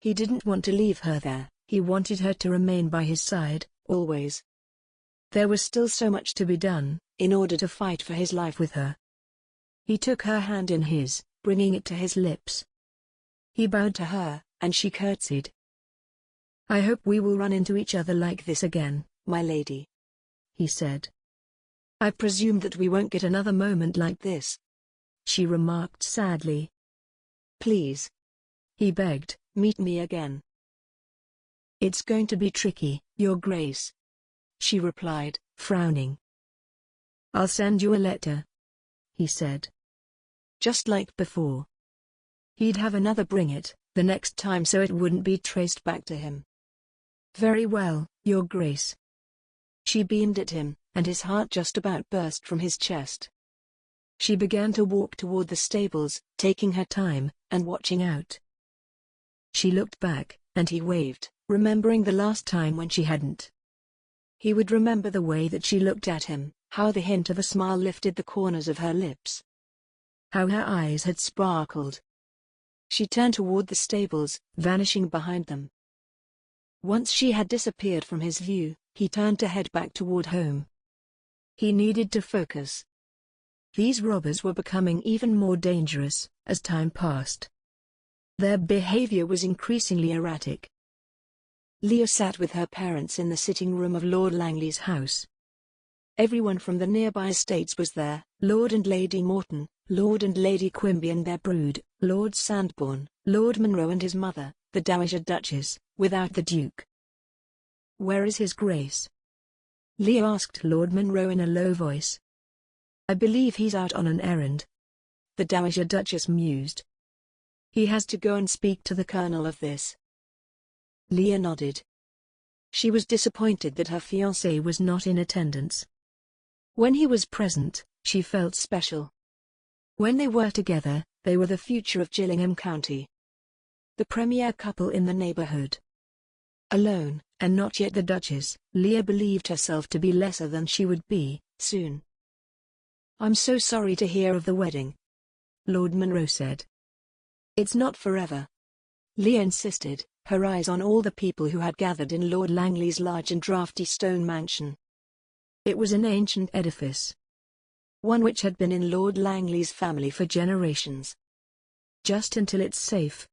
Speaker 3: He didn't want to leave her there,
Speaker 4: He wanted her to remain by his side, always. There was still so much to be done, in order to fight for his life with her. He took her hand in his, bringing it to his lips. He bowed to her, and she curtsied. "I hope we will run into each other like this again, my lady," he said. "I presume that we won't get another moment like this," she remarked sadly. "Please," he begged, "meet me again." "It's going to be tricky, Your Grace," she replied, frowning. "I'll send you a letter," he said. Just like before. He'd have another bring it, the next time, so it wouldn't be traced back to him. "Very well, Your Grace." She beamed at him, and his heart just about burst from his chest. She began to walk toward the stables, taking her time, and watching out. She looked back, and he waved, remembering the last time when she hadn't. He would remember the way that she looked at him, how the hint of a smile lifted the corners of her lips. How her eyes had sparkled. She turned toward the stables, vanishing behind them. Once she had disappeared from his view, he turned to head back toward home. He needed to focus. These robbers were becoming even more dangerous, as time passed. Their behavior was increasingly erratic. Leah sat with her parents in the sitting room of Lord Langley's house. Everyone from the nearby estates was there: Lord and Lady Morton, Lord and Lady Quimby and their brood, Lord Sandbourne, Lord Munro and his mother, the Dowager Duchess, without the Duke. "Where is His Grace?" Leah asked Lord Munro in a low voice. "I believe he's out on an errand," the Dowager Duchess mused. "He has to go and speak to the Colonel of this." Leah nodded. She was disappointed that her fiancé was not in attendance. When he was present, she felt special. When they were together, they were the future of Gillingham County. The premier couple in the neighborhood. Alone, and not yet the Duchess, Leah believed herself to be lesser than she would be, soon. "I'm so sorry to hear of the wedding," Lord Munro said. "It's not forever," Leah insisted, her eyes on all the people who had gathered in Lord Langley's large and draughty stone mansion. It was an ancient edifice. One which had been in Lord Langley's family for generations. Just until it's safe.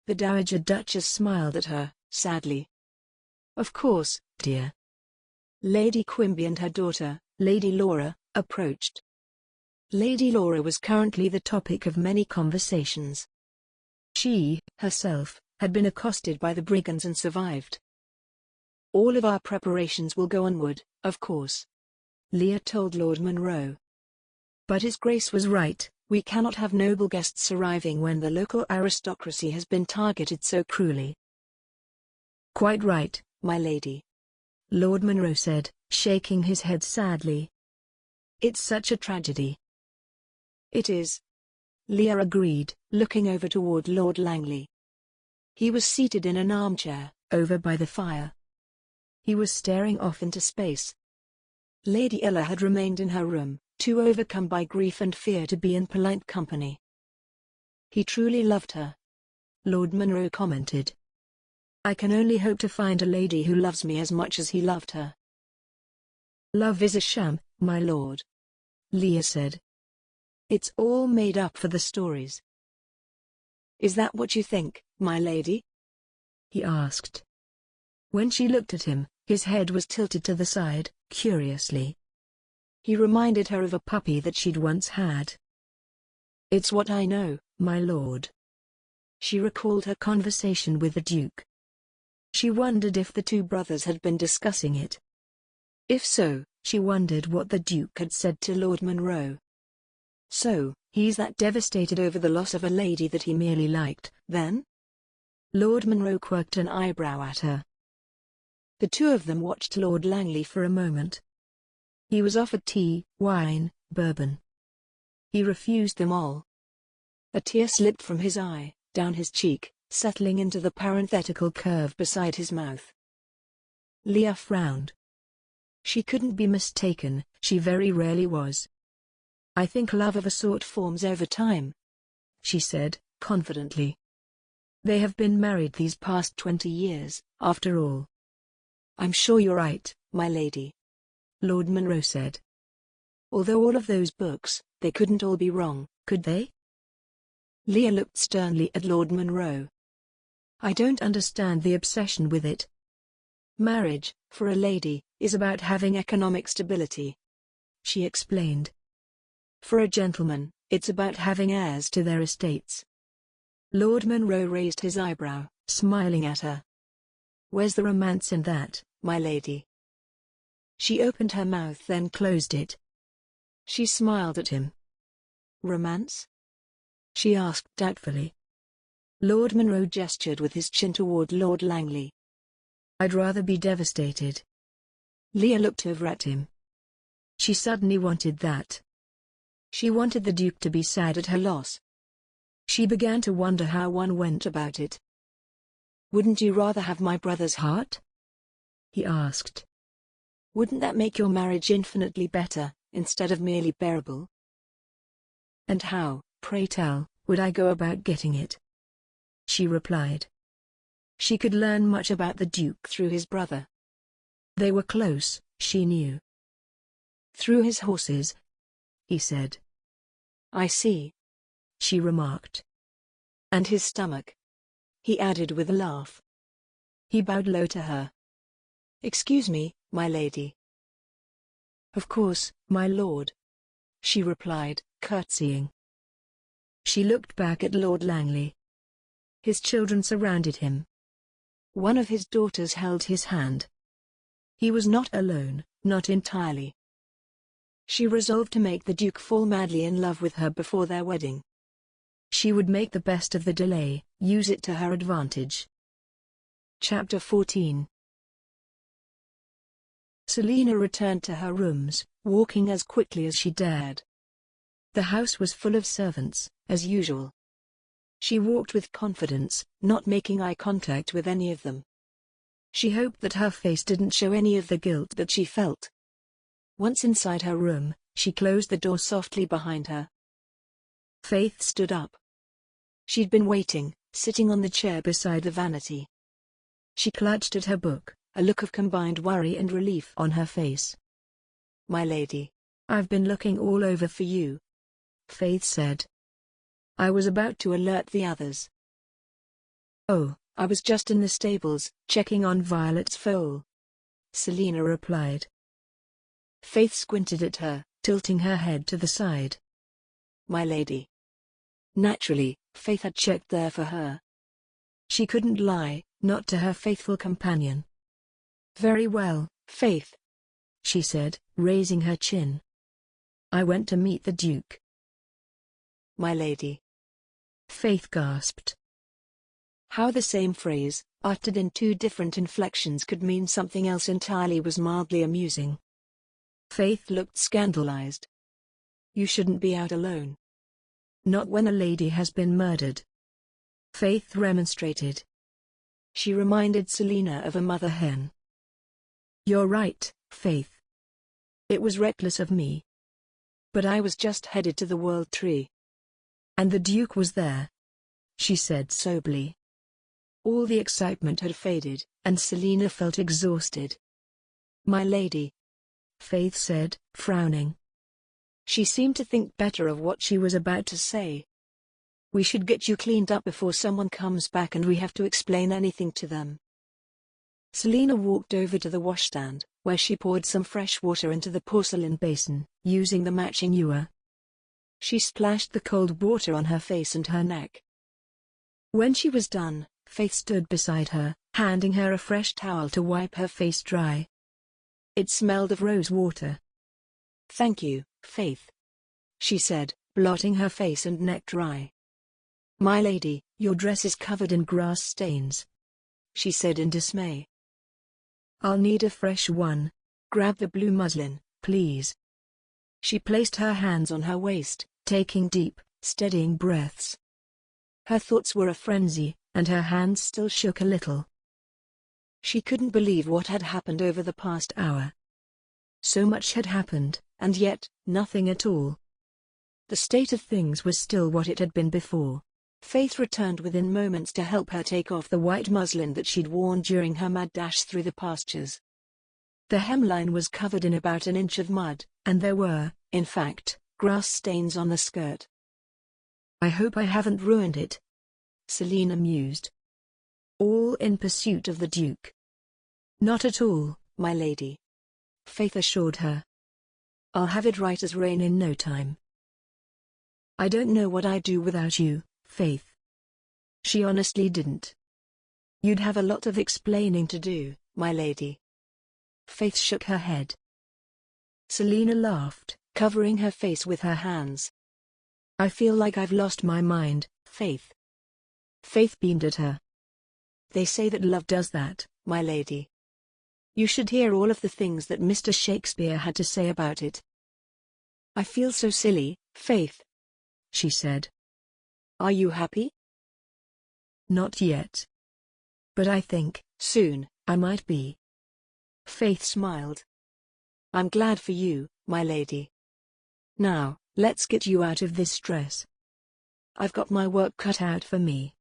Speaker 4: The Dowager Duchess smiled at her, sadly. "Of course, dear." Lady Quimby and her daughter, Lady Laura, approached. Lady Laura was currently the topic of many conversations. She, herself, had been accosted by the brigands and survived. "All of our preparations will go onward, of course," Leah told Lord Munro. "But His Grace was right, we cannot have noble guests arriving when the local aristocracy has been targeted so cruelly." "Quite right, my lady," Lord Munro said, shaking his head sadly. "It's such a tragedy." "It is," Leah agreed, looking over toward Lord Langley. He was seated in an armchair, over by the fire. He was staring off into space. Lady Ella had remained in her room, too overcome by grief and fear to be in polite company. "He truly loved her," Lord Munro commented. "I can only hope to find a lady who loves me as much as he loved her." "Love is a sham, my lord," Leah said. "It's all made up for the stories." "Is that what you think, my lady?" he asked. When she looked at him, his head was tilted to the side, curiously. He reminded her of a puppy that she'd once had. "It's what I know, my lord." She recalled her conversation with the Duke. She wondered if the two brothers had been discussing it. If so, she wondered what the Duke had said to Lord Munro. "So, he's that devastated over the loss of a lady that he merely liked, then?" Lord Munro quirked an eyebrow at her. The two of them watched Lord Langley for a moment. He was offered tea, wine, bourbon. He refused them all. A tear slipped from his eye, down his cheek, settling into the parenthetical curve beside his mouth. Leah frowned. She couldn't be mistaken, she very rarely was. "I think love of a sort forms over time," she said, confidently.
Speaker 3: They have been married these past 20 years, after all. I'm sure you're right, my lady, Lord Munro said. Although all of those books, they couldn't all be wrong, could they? Leah looked sternly at Lord Munro. I don't understand the obsession with it. Marriage, for a lady, is about having economic stability, she explained. For a gentleman, it's about having heirs to their estates. Lord Munro raised his eyebrow, smiling at her. Where's the romance in that, my lady? She opened her mouth then closed it. She smiled at him. Romance? She asked doubtfully. Lord Munro gestured with his chin toward Lord Langley. I'd rather be devastated. Leah looked over at him. She suddenly wanted that. She wanted the Duke to be sad at her loss. She began to wonder how one went about it. Wouldn't you rather have my brother's heart? He asked. Wouldn't that make your marriage infinitely better, instead of merely bearable? And how, pray tell, would I go about getting it? She replied. She could learn much about the Duke through his brother. They were close, she knew. Through his horses, he said. I see, she remarked. And his stomach, he added with a laugh. He bowed low to her. Excuse me, my lady. Of course, my lord, she replied, curtsying. She looked back at Lord Langley. His children surrounded him. One of his daughters held his hand. He was not alone, not entirely. She resolved to make the Duke fall madly in love with her before their wedding. She would make the best of the delay, use it to her advantage. Chapter 14. Selina returned to her rooms, walking as quickly as she dared. The house was full of servants, as usual. She walked with confidence, not making eye contact with any of them. She hoped that her face didn't show any of the guilt that she felt. Once inside her room, she closed the door softly behind her. Faith stood up. She'd been waiting, sitting on the chair beside the vanity. She clutched at her book, a look of combined worry and relief on her face. My lady, I've been looking all over for you, Faith said. I was about to alert the others. Oh, I was just in the stables, checking on Violet's foal, Selina replied. Faith squinted at her, tilting her head to the side. My lady. Naturally, Faith had checked there for her. She couldn't lie, not to her faithful companion. Very well, Faith, she said, raising her chin. I went to meet the Duke. My lady. Faith gasped. How the same phrase, uttered in two different inflections, could mean something else entirely was mildly amusing. Faith looked scandalized. You shouldn't be out alone. Not when a lady has been murdered. Faith remonstrated. She reminded Selina of a mother hen. You're right, Faith. It was reckless of me. But I was just headed to the World Tree. And the Duke was there, she said soberly. All the excitement had faded, and Selina felt exhausted. My lady, Faith said, frowning. She seemed to think better of what she was about to say. We should get you cleaned up before someone comes back and we have to explain anything to them. Selina walked over to the washstand, where she poured some fresh water into the porcelain basin, using the matching ewer. She splashed the cold water on her face and her neck. When she was done, Faith stood beside her, handing her a fresh towel to wipe her face dry. It smelled of rose water. Thank you, Faith, she said, blotting her face and neck dry. My lady, your dress is covered in grass stains, she said in dismay. I'll need a fresh one. Grab the blue muslin, please. She placed her hands on her waist, taking deep, steadying breaths. Her thoughts were a frenzy, and her hands still shook a little. She couldn't believe what had happened over the past hour. So much had happened, and yet, nothing at all. The state of things was still what it had been before. Faith returned within moments to help her take off the white muslin that she'd worn during her mad dash through the pastures. The hemline was covered in about an inch of mud, and there were, in fact, grass stains on the skirt.
Speaker 4: "I hope I haven't ruined it," Selina mused. "All in pursuit of the Duke." "Not at all, my lady," Faith assured her. "I'll have it right as rain in no time." "I don't know what I'd do without you, Faith." She honestly didn't. "You'd have a lot of explaining to do, my lady." Faith shook her head. Selina laughed, covering her face with her hands. "I feel like I've lost my mind, Faith." Faith beamed at her. "They say that love does that, my lady. You should hear all of the things that Mr. Shakespeare had to say about it." "I feel so silly, Faith," she said. "Are you happy?" "Not yet. But I think, soon, I might be." Faith smiled. "I'm glad for you, my lady. Now, let's get you out of this dress. I've got my work cut out for me."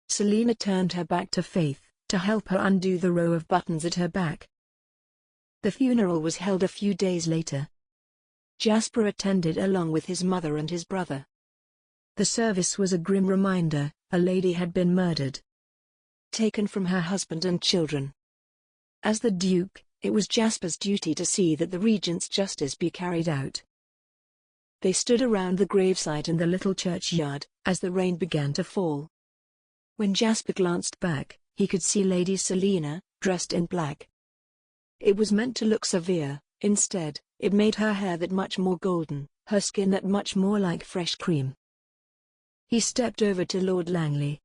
Speaker 4: Selina turned her back to Faith, to help her undo the row of buttons at her back. The funeral was held a few days later. Jasper attended along with his mother and his brother. The service was a grim reminder: a lady had been murdered, taken from her husband and children. As the Duke, it was Jasper's duty to see that the regent's justice be carried out. They stood around the gravesite in the little churchyard, as the rain began to fall. When Jasper glanced back, he could see Lady Selina, dressed in black. It was meant to look severe; instead, it made her hair that much more golden, her skin that much more like fresh cream. He stepped over to Lord Langley.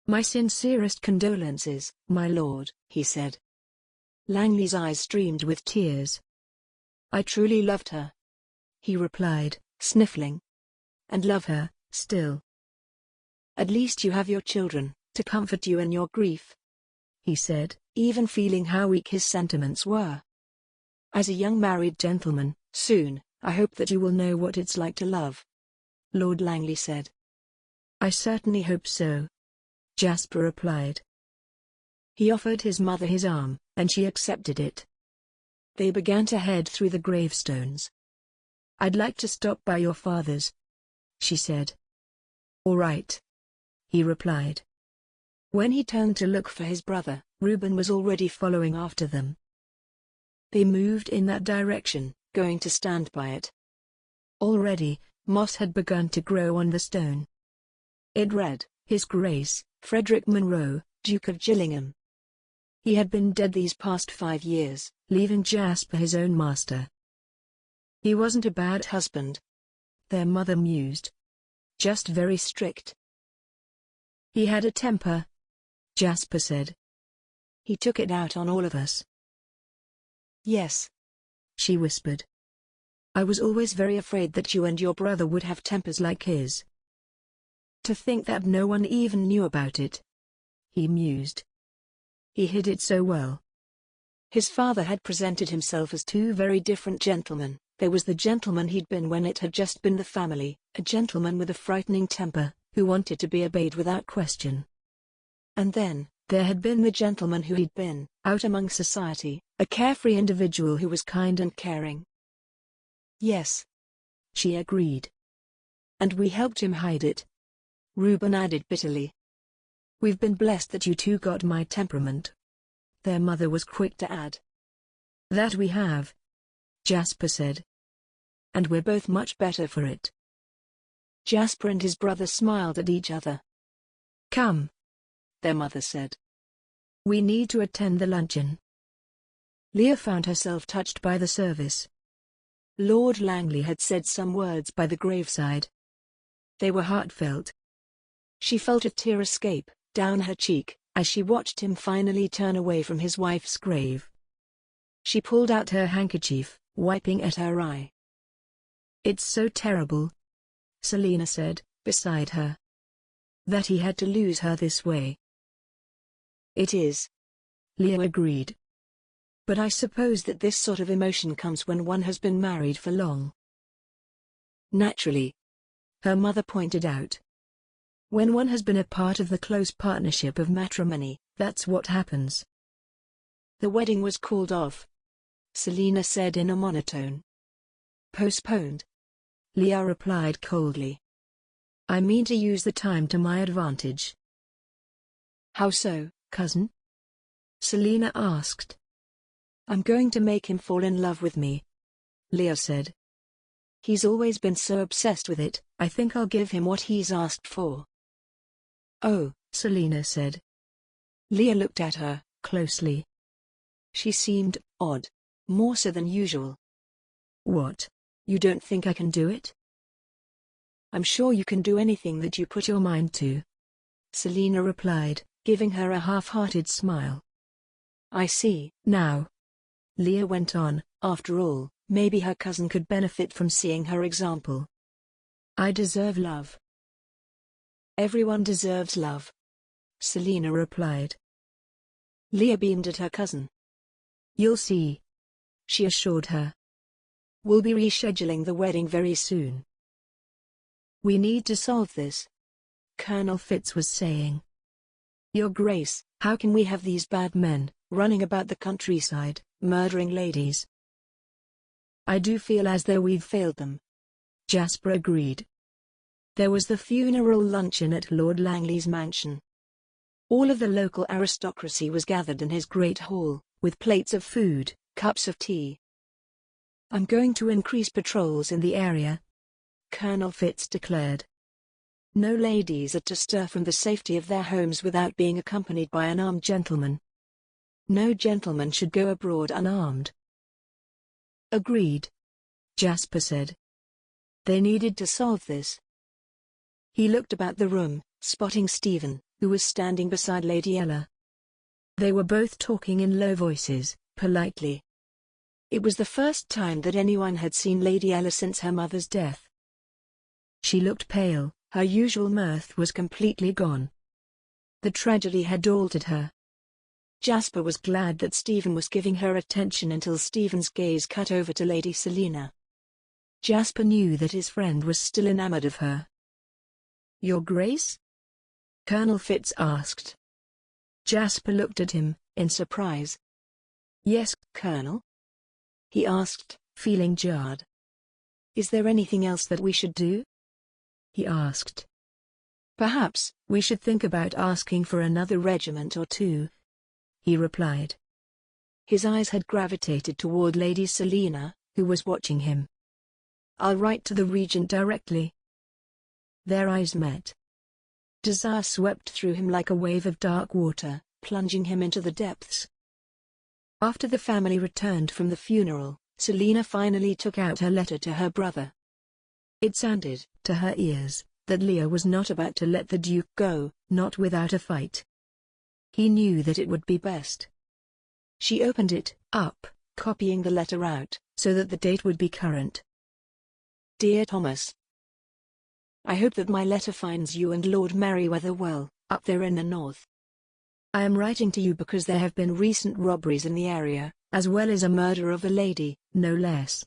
Speaker 4: "My sincerest condolences, my lord," he said. Langley's eyes streamed with tears. "I truly loved her," he replied, sniffling. "And love her, still." "At least you have your children, to comfort you in your grief," he said, even feeling how weak his sentiments were. "As a young married gentleman, soon, I hope that you will know what it's like to love," Lord Langley said. "I certainly hope so," Jasper replied. He offered his mother his arm, and she accepted it. They began to head through the gravestones. "I'd like to stop by your father's," she said. "All right," he replied. When he turned to look for his brother, Reuben was already following after them. They moved in that direction, going to stand by it. Already, moss had begun to grow on the stone. It read, "His Grace, Frederick Munro, Duke of Gillingham." He had been dead these past 5 years, leaving Jasper his own master. "He wasn't a bad husband," their mother mused. "Just very strict." "He had a temper," Jasper said. "He took it out on all of us." "Yes," she whispered. "I was always very afraid that you and your brother would have tempers like his." "To think that no one even knew about it," he mused. "He hid it so well." His father had presented himself as two very different gentlemen. There was the gentleman he'd been when it had just been the family, a gentleman with a frightening temper, who wanted to be obeyed without question. And then, there had been the gentleman who he'd been, out among society, a carefree individual who was kind and caring. "Yes," she agreed. "And we helped him hide it," Reuben added bitterly. "We've been blessed that you two got my temperament," their mother was quick to add. "That we have," Jasper said. "And we're both much better for it." Jasper and his brother smiled at each other. "Come," their mother said. "We need to attend the luncheon." Leah found herself touched by the service. Lord Langley had said some words by the graveside. They were heartfelt. She felt a tear escape down her cheek as she watched him finally turn away from his wife's grave. She pulled out her handkerchief, wiping at her eye. "It's so terrible," Selina said, beside her. "That he had to lose her this way." "It is," Leah agreed. "But I suppose that this sort of emotion comes when one has been married for long." "Naturally," her mother pointed out. When one has been a part of the close partnership of matrimony, that's what happens.
Speaker 3: The wedding was called off, Selina said in a monotone. Postponed, Leah replied coldly.
Speaker 4: I mean to use the time to my advantage.
Speaker 3: How so, cousin?
Speaker 4: Selina asked.
Speaker 3: I'm going to make him fall in love with me, Leah said. He's always been so obsessed with it, I think I'll give him what he's asked for. Oh,
Speaker 4: Selina said.
Speaker 3: Leah looked at her
Speaker 4: closely.
Speaker 3: She seemed odd, more so than usual.
Speaker 4: What?
Speaker 3: You don't think I can do it? I'm sure you can do anything that you put your mind to, Selina replied, giving her a half-hearted smile. I see.
Speaker 4: Now, Leah went on,
Speaker 3: after all, maybe her cousin could benefit from seeing her example. I deserve love. Everyone deserves love, Selina replied. Leah beamed at her cousin.
Speaker 4: You'll see, she assured her.
Speaker 3: We'll be rescheduling the wedding very soon. We need to solve this, Colonel Fitz was saying. Your Grace, how can we have these bad men running about the countryside, murdering ladies? I do feel as though we've failed them, Jasper agreed. There was the funeral luncheon at Lord Langley's mansion. All of the local aristocracy was gathered in his great hall, with plates of food, cups of tea. I'm going to increase patrols in the area, Colonel Fitz declared. No ladies are to stir from the safety of their homes without being accompanied by an armed gentleman. No gentleman should go abroad unarmed. Agreed, Jasper said. They needed to solve this. He looked about the room, spotting Stephen, who was standing beside Lady Ella. They were both talking in low voices, politely. It was the first time that anyone had seen Lady Ella since her mother's death. She looked pale, her usual mirth was completely gone. The tragedy had altered her. Jasper was glad that Stephen was giving her attention until Stephen's gaze cut over to Lady Selina. Jasper knew that his friend was still enamored of her. Your Grace? Colonel Fitz asked. Jasper looked at him, in surprise. Yes, Colonel? He asked, feeling jarred. Is there anything else that we should do? He asked. Perhaps we should think about asking for another regiment or two, he replied. His eyes had gravitated toward Lady Selina, who was watching him. I'll write to the regent directly. Their eyes met. Desire swept through him like a wave of dark water, plunging him into the depths. After the family returned from the funeral, Selina finally took out her letter to her brother. It sounded, to her ears, that Leah was not about to let the Duke go, not without a fight. He knew that it would be best. She opened it up, copying the letter out, so that the date would be current. Dear Thomas, I hope that my letter finds you and Lord Merryweather well, up there in the north. I am writing to you because there have been recent robberies in the area, as well as a murder of a lady, no less.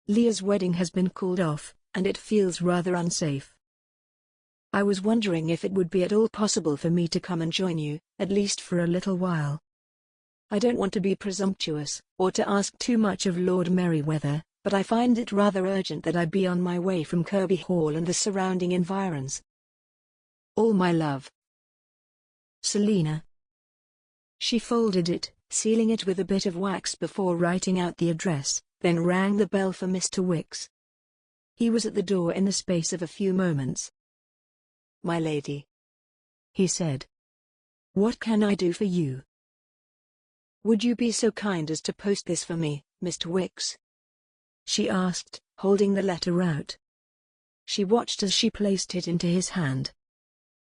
Speaker 3: Leah's wedding has been called off, and it feels rather unsafe. I was wondering if it would be at all possible for me to come and join you, at least for a little while. I don't want to be presumptuous, or to ask too much of Lord Merryweather, but I find it rather urgent that I be on my way from Kirby Hall and the surrounding environs. All my love. Selina. She folded it, sealing it with a bit of wax before writing out the address, then rang the bell for Mr. Wicks. He was at the door in the space of a few moments. My lady, he said. What can I do for you? Would you be so kind as to post this for me, Mr. Wicks? She asked, holding the letter out. She watched as she placed it into his hand.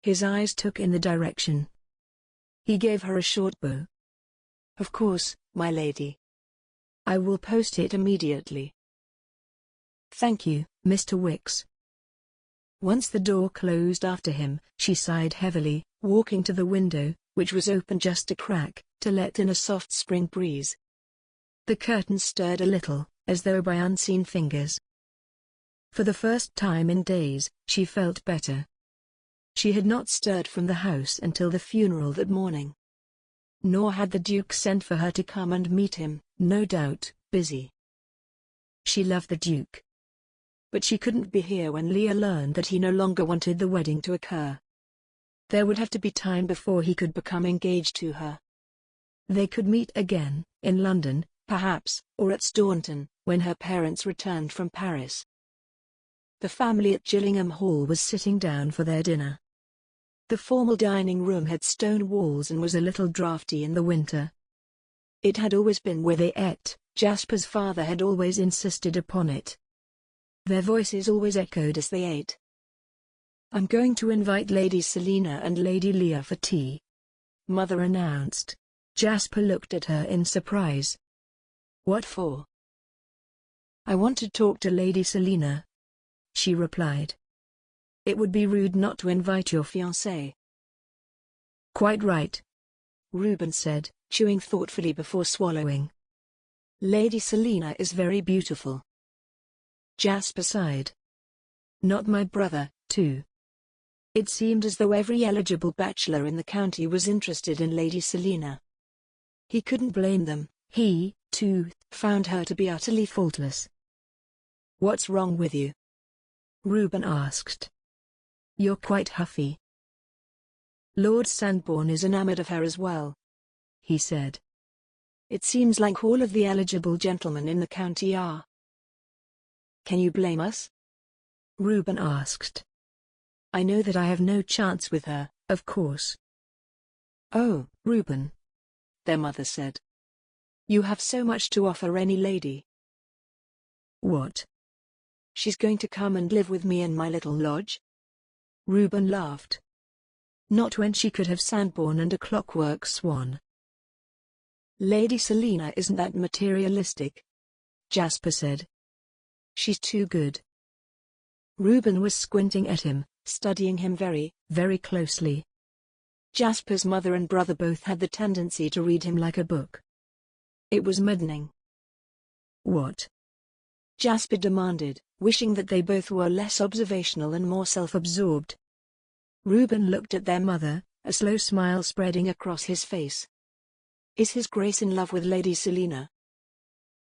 Speaker 3: His eyes took in the direction. He gave her a short bow. Of course, my lady. I will post it immediately. Thank you, Mr. Wicks. Once the door closed after him, she sighed heavily, walking to the window, which was open just a crack, to let in a soft spring breeze. The curtains stirred a little, as though by unseen fingers. For the first time in days, she felt better. She had not stirred from the house until the funeral that morning. Nor had the Duke sent for her to come and meet him, no doubt, busy. She loved the Duke. But she couldn't be here when Leah learned that he no longer wanted the wedding to occur. There would have to be time before he could become engaged to her. They could meet again, in London, perhaps, or at Staunton, when her parents returned from Paris. The family at Gillingham Hall was sitting down for their dinner. The formal dining room had stone walls and was a little draughty in the winter. It had always been where they ate. Jasper's father had always insisted upon it. Their voices always echoed as they ate. "I'm going to invite Lady Selina and Lady Leah for tea," Mother announced. Jasper looked at her in surprise. "What for?" "I want to talk to Lady Selina," she replied. "It would be rude not to invite your fiancée." "Quite right," Reuben said, chewing thoughtfully before swallowing. "Lady Selina is very beautiful." Jasper sighed. "Not my brother, too." It seemed as though every eligible bachelor in the county was interested in Lady Selina. He couldn't blame them. He, too, found her to be utterly faultless. "What's wrong with you?" Reuben asked. "You're quite huffy." "Lord Sandbourne is enamored of her as well," he said. "It seems like all of the eligible gentlemen in the county are." "Can you blame us?" Reuben asked. "I know that I have no chance with her, of course." "Oh, Reuben," their mother said. "You have so much to offer any lady." "What?" "She's going to come and live with me in my little lodge." Reuben laughed. "Not when she could have Sandbourne and a clockwork swan." "Lady Selina isn't that materialistic," Jasper said. "She's too good." Reuben was squinting at him, studying him very, very closely. Jasper's mother and brother both had the tendency to read him like a book. It was maddening. "What?" Jasper demanded, wishing that they both were less observational and more self-absorbed. Reuben looked at their mother, a slow smile spreading across his face. "Is His Grace in love with Lady Selina?"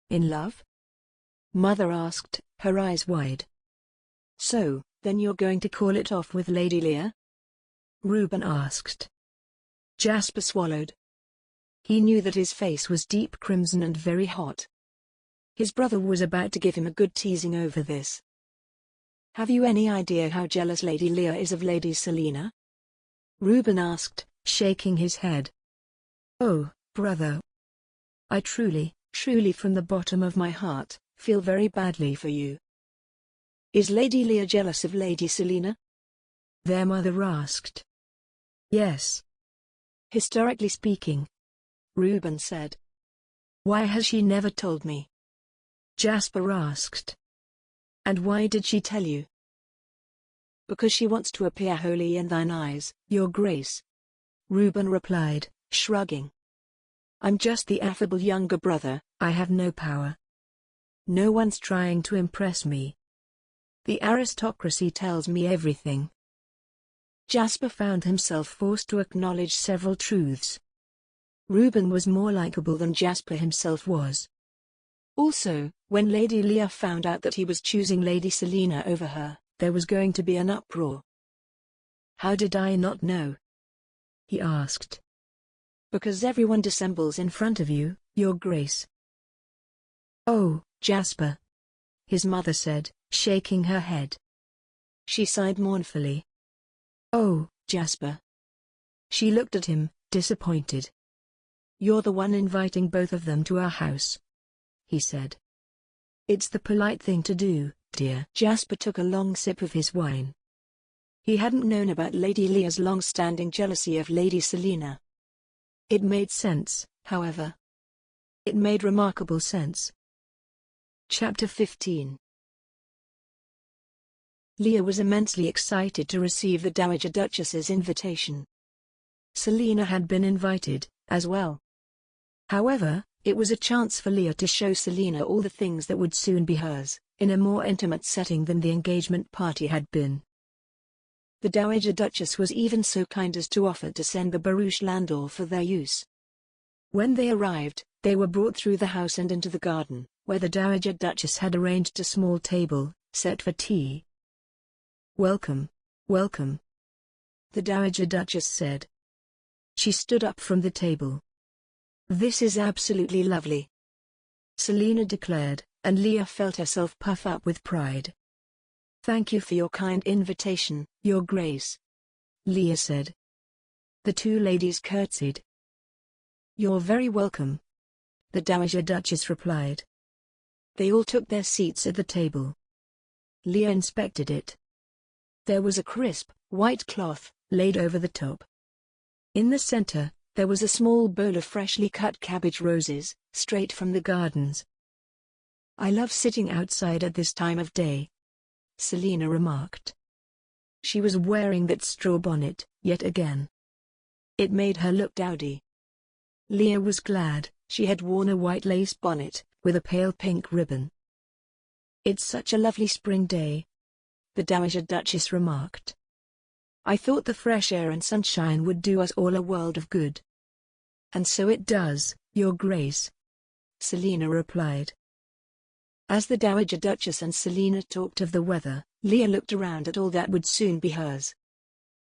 Speaker 3: "In love?" Mother asked, her eyes wide. "So, then you're going to call it off with Lady Leah?" Reuben asked. Jasper swallowed. He knew that his face was deep crimson and very hot. His brother was about to give him a good teasing over this. "Have you any idea how jealous Lady Leah is of Lady Selina?" Reuben asked, shaking his head. "Oh, brother. I truly, truly from the bottom of my heart, feel very badly for you." "Is Lady Leah jealous of Lady Selina?" their mother asked. "Yes. Historically speaking," Reuben said. "Why has she never told me?" Jasper asked. "And why did she tell you?" "Because she wants to appear holy in thine eyes, your grace," Reuben replied, shrugging. "I'm just the affable younger brother, I have no power. No one's trying to impress me. The aristocracy tells me everything." Jasper found himself forced to acknowledge several truths. Reuben was more likable than Jasper himself was. Also, when Lady Leah found out that he was choosing Lady Selina over her, there was going to be an uproar. "How did I not know?" he asked. "Because everyone dissembles in front of you, your grace." "Oh, Jasper," his mother said, shaking her head. She sighed mournfully. "Oh, Jasper." She looked at him, disappointed. "You're the one inviting both of them to our house," he said. "It's the polite thing to do, dear." Jasper took a long sip of his wine. He hadn't known about Lady Leah's long-standing jealousy of Lady Selina. It made sense, however. It made remarkable sense. Chapter 15. Leah was immensely excited to receive the Dowager Duchess's invitation. Selina had been invited, as well. However, it was a chance for Leah to show Selina all the things that would soon be hers, in a more intimate setting than the engagement party had been. The Dowager Duchess was even so kind as to offer to send the barouche landau for their use. When they arrived, they were brought through the house and into the garden, where the Dowager Duchess had arranged a small table, set for tea. "Welcome, welcome," the Dowager Duchess said. She stood up from the table. "This is absolutely lovely," Selina declared, and Leah felt herself puff up with pride. "Thank you for your kind invitation, Your Grace," Leah said. The two ladies curtsied. "You're very welcome," the Dowager Duchess replied. They all took their seats at the table. Leah inspected it. There was a crisp, white cloth, laid over the top. In the center, there was a small bowl of freshly cut cabbage roses, straight from the gardens. "I love sitting outside at this time of day," Selina remarked. She was wearing that straw bonnet, yet again. It made her look dowdy. Leah was glad she had worn a white lace bonnet, with a pale pink ribbon. "It's such a lovely spring day," the Dowager Duchess remarked. "I thought the fresh air and sunshine would do us all a world of good." "And so it does, Your Grace," Selina replied. As the Dowager Duchess and Selina talked of the weather, Leah looked around at all that would soon be hers.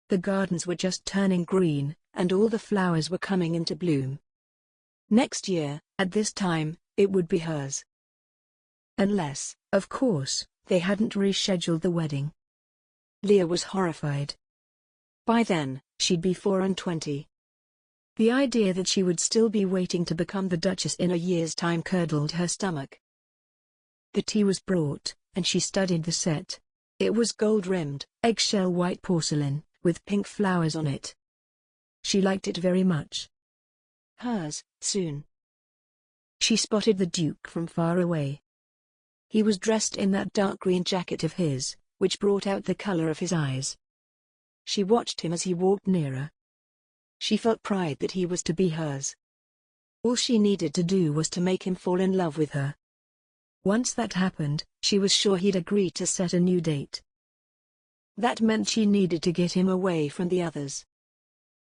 Speaker 3: The gardens were just turning green, and all the flowers were coming into bloom. Next year, at this time, it would be hers. Unless, of course, they hadn't rescheduled the wedding. Leah was horrified. By then, she'd be 24. The idea that she would still be waiting to become the Duchess in a year's time curdled her stomach. The tea was brought, and she studied the set. It was gold-rimmed, eggshell white porcelain, with pink flowers on it. She liked it very much. Hers, soon. She spotted the Duke from far away. He was dressed in that dark green jacket of his, which brought out the color of his eyes. She watched him as he walked nearer. She felt pride that he was to be hers. All she needed to do was to make him fall in love with her. Once that happened, she was sure he'd agree to set a new date. That meant she needed to get him away from the others.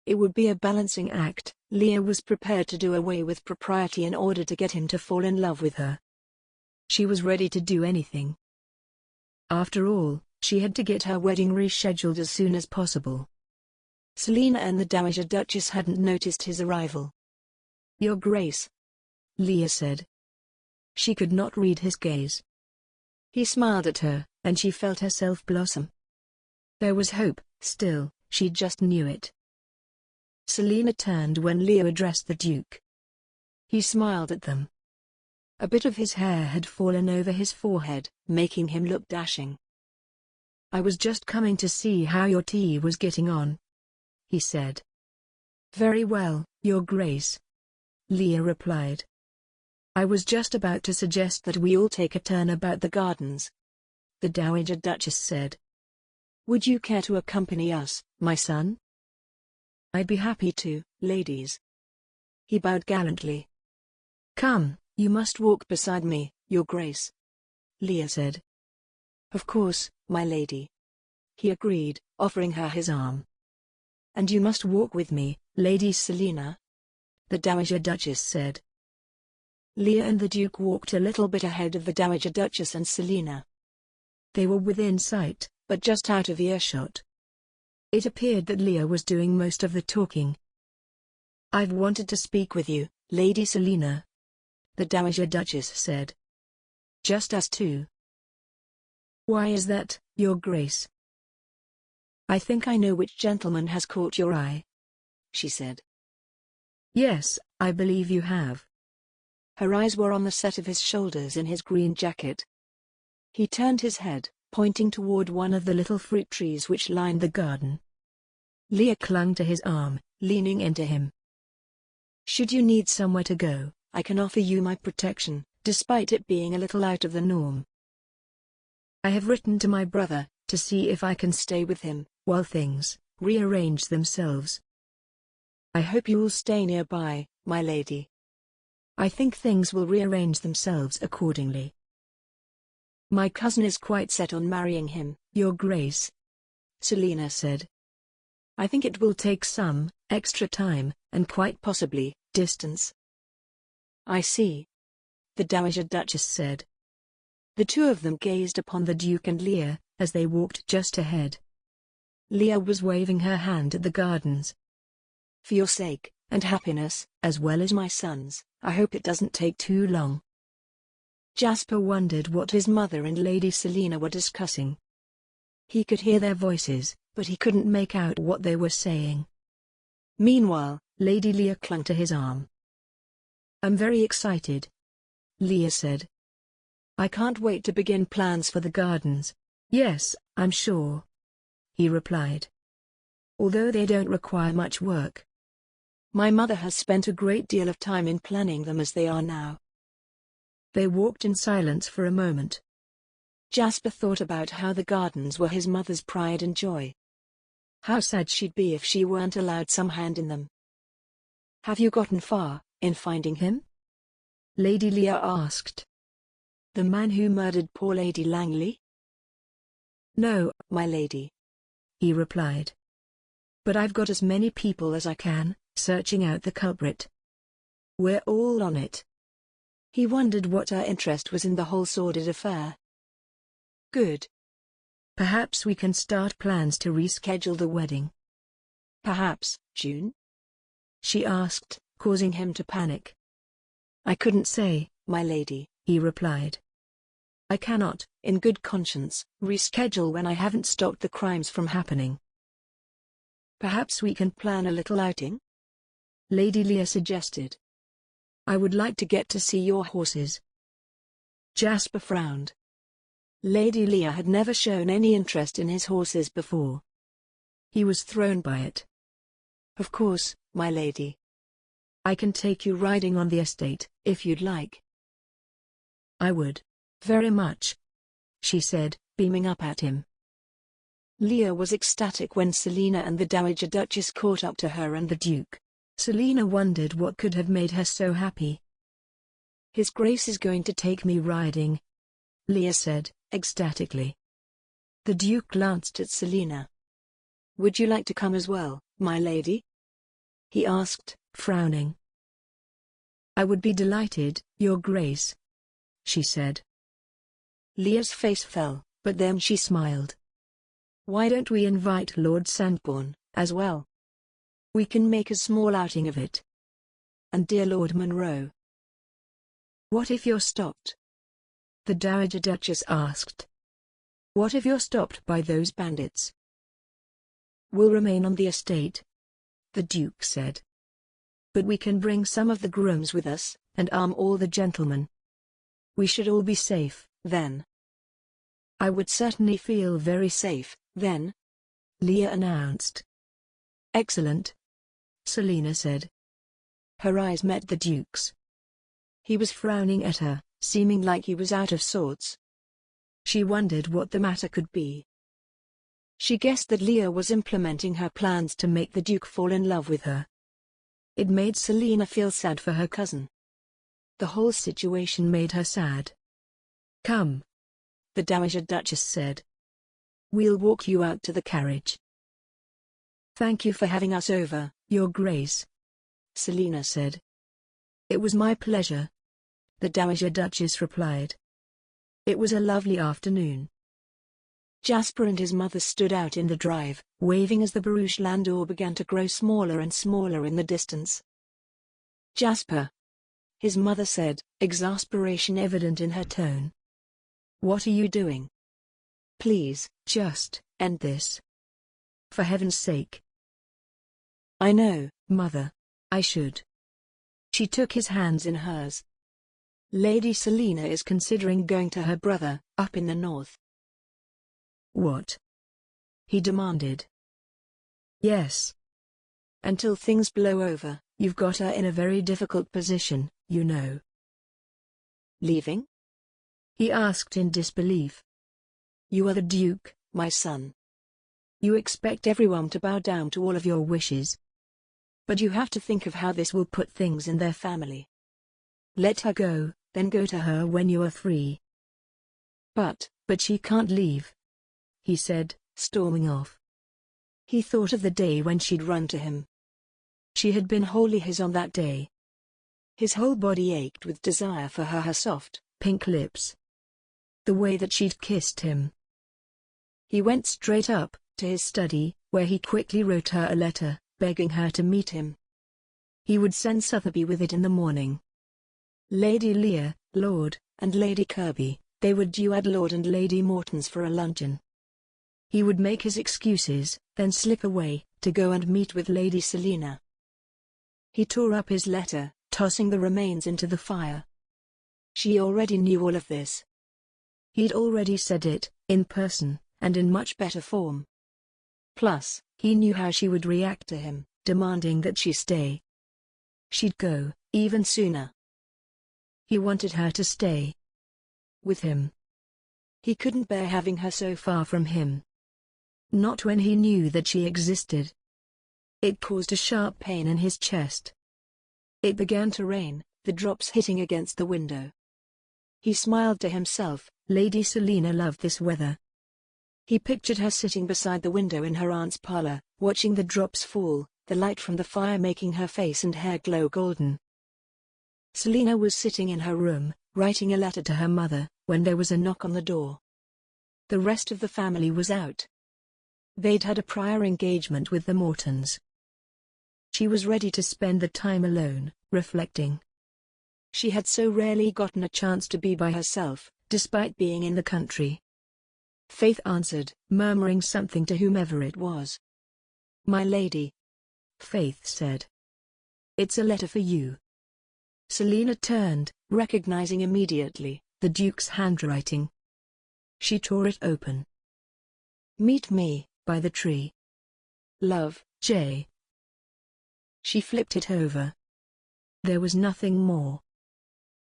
Speaker 3: It would be a balancing act. Leah was prepared to do away with propriety in order to get him to fall in love with her. She was ready to do anything. After all, she had to get her wedding rescheduled as soon as possible. Selina and the Dowager Duchess hadn't noticed his arrival. "Your Grace," Leah said. She could not read his gaze. He smiled at her, and she felt herself blossom. There was hope, still, she just knew it. Selina turned when Leah addressed the Duke. He smiled at them. A bit of his hair had fallen over his forehead, making him look dashing. "I was just coming to see how your tea was getting on," he said. "Very well, Your Grace," Leah replied. "I was just about to suggest that we all take a turn about the gardens," the Dowager Duchess said. "Would you care to accompany us, my son?" "I'd be happy to, ladies." He bowed gallantly. "Come, you must walk beside me, Your Grace," Leah said. "Of course, my lady," he agreed, offering her his arm. "And you must walk with me, Lady Selina," the Dowager Duchess said. Leah and the Duke walked a little bit ahead of the Dowager Duchess and Selina. They were within sight, but just out of earshot. It appeared that Leah was doing most of the talking. "I've wanted to speak with you, Lady Selina," the Dowager Duchess said. "Just us two." "Why is that, Your Grace?" "I think I know which gentleman has caught your eye," she said. "Yes, I believe you have." Her eyes were on the set of his shoulders in his green jacket. He turned his head, pointing toward one of the little fruit trees which lined the garden. Leah clung to his arm, leaning into him. "Should you need somewhere to go, I can offer you my protection, despite it being a little out of the norm. I have written to my brother, to see if I can stay with him, while things rearrange themselves. I hope you will stay nearby, my lady. I think things will rearrange themselves accordingly. My cousin is quite set on marrying him, Your Grace," Selina said.
Speaker 4: I think it will take some extra time, and quite possibly distance.
Speaker 3: I see, the Dowager Duchess said.
Speaker 4: The two of them gazed upon the Duke and Leah, as they walked just ahead. Leah was waving her hand at the gardens.
Speaker 3: For your sake, and happiness, as well as my son's, I hope it doesn't take too long.
Speaker 4: Jasper wondered what his mother and Lady Selina were discussing. He could hear their voices, but he couldn't make out what they were saying.
Speaker 3: Meanwhile,
Speaker 4: Lady Leah clung to his arm. I'm very excited, Leah said. I can't wait to begin plans for the gardens. Yes, I'm sure, he replied. Although they don't require much work.
Speaker 3: My mother has spent a great deal of time in planning them as they are now.
Speaker 4: They walked in silence for a moment.
Speaker 3: Jasper thought about how the gardens were his mother's pride and joy. How sad she'd be if she weren't allowed some hand in them. Have you gotten far in finding him?
Speaker 4: Lady Leah asked.
Speaker 3: The man who murdered poor Lady Langley?
Speaker 4: No,
Speaker 3: my lady,
Speaker 4: he replied. But I've got as many people as I can, searching out the culprit. We're all on it.
Speaker 3: He wondered what her interest was in the whole sordid affair. Good.
Speaker 4: Perhaps we can start plans to reschedule the wedding.
Speaker 3: Perhaps, June?
Speaker 4: She asked, causing him to panic.
Speaker 3: I couldn't say, my lady,
Speaker 4: he replied. I cannot,
Speaker 3: in good conscience, reschedule when I haven't stopped the crimes from happening. Perhaps we can plan a little outing?
Speaker 4: Lady Leah suggested.
Speaker 3: I would like to get to see your horses. Jasper frowned. Lady Leah had never shown any interest in his horses before.
Speaker 4: He was thrown by it.
Speaker 3: Of course, my lady.
Speaker 4: I can take you riding on the estate,
Speaker 3: if you'd like.
Speaker 4: I would. Very much, she said, beaming up at him.
Speaker 3: Leah was ecstatic when Selina and the Dowager Duchess caught up to her and the Duke.
Speaker 4: Selina wondered what could have made her so happy.
Speaker 3: His Grace is going to take me riding,
Speaker 4: Leah said, ecstatically.
Speaker 3: The Duke glanced at Selina. Would you like to come as well, my lady? He asked,
Speaker 4: frowning. I would be delighted, Your Grace, she said.
Speaker 3: Leah's face fell, but then she smiled. Why don't we invite Lord Sandbourne, as well? We can make a small outing of it. And dear Lord Munro. What if you're stopped? The Dowager Duchess asked. What if you're stopped by those bandits? We'll remain on the estate, the Duke said. But we can bring some of the grooms with us, and arm all the gentlemen. We should all be safe, then. I would certainly feel very safe, then, Leah announced.
Speaker 4: Excellent, Selina said.
Speaker 3: Her eyes met the Duke's. He was frowning at her, seeming like he was out of sorts. She wondered what the matter could be. She guessed that Leah was implementing her plans to make the Duke fall in love with her. It made Selina feel sad for her cousin. The whole situation made her sad. Come, the Dowager Duchess said. We'll walk you out to the carriage. Thank you for having us over, Your Grace, Selina said. It was my pleasure, the Dowager Duchess replied. It was a lovely afternoon. Jasper and his mother stood out in the drive, waving as the barouche landau began to grow smaller and smaller in the distance. Jasper, his mother said, exasperation evident in her tone. What are you doing? Please, just end this. For heaven's sake. I know, Mother. I should. She took his hands in hers. Lady Selina is considering going to her brother, up in the north. What? He demanded. Yes. Until things blow over, you've got her in a very difficult position, you know. Leaving? He asked in disbelief. You are the Duke, my son. You expect everyone to bow down to all of your wishes. But you have to think of how this will put things in their family. Let her go, then go to her when you are free. But she can't leave, he said, storming off. He thought of the day when she'd run to him. She had been wholly his on that day. His whole body ached with desire for her soft,
Speaker 4: pink lips. The way that she'd kissed him. He went straight up to his study, where he quickly wrote her a letter, begging her to meet him. He would send Sotheby with it in the morning. Lady Lear, Lord, and Lady Kirby, they were due at Lord and Lady Morton's for a luncheon. He would make his excuses, then slip away, to go and meet with Lady Selina. He tore up his letter, tossing the remains into the fire. She already knew all of this. He'd already said it, in person, and in much better form. Plus, he knew how she would react to him, demanding that she stay. She'd go, even sooner. He wanted her to stay with him. He couldn't bear having her so far from him. Not when he knew that she existed. It caused a sharp pain in his chest. It began to rain, the drops hitting against the window. He smiled to himself. Lady Selina loved this weather. He pictured her sitting beside the window in her aunt's parlour, watching the drops fall, the light from the fire making her face and hair glow golden. Selina was sitting in her room, writing a letter to her mother, when there was a knock on the door. The rest of the family was out. They'd had a prior engagement with the Mortons. She was ready to spend the time alone, reflecting. She had so rarely gotten a chance to be by herself, despite being in the country. Faith answered, murmuring something to whomever it was. "My lady," Faith said. "It's a letter for you." Selina turned, recognizing immediately the Duke's handwriting. She tore it open. "Meet me by the tree. Love, J." She flipped it over. There was nothing more.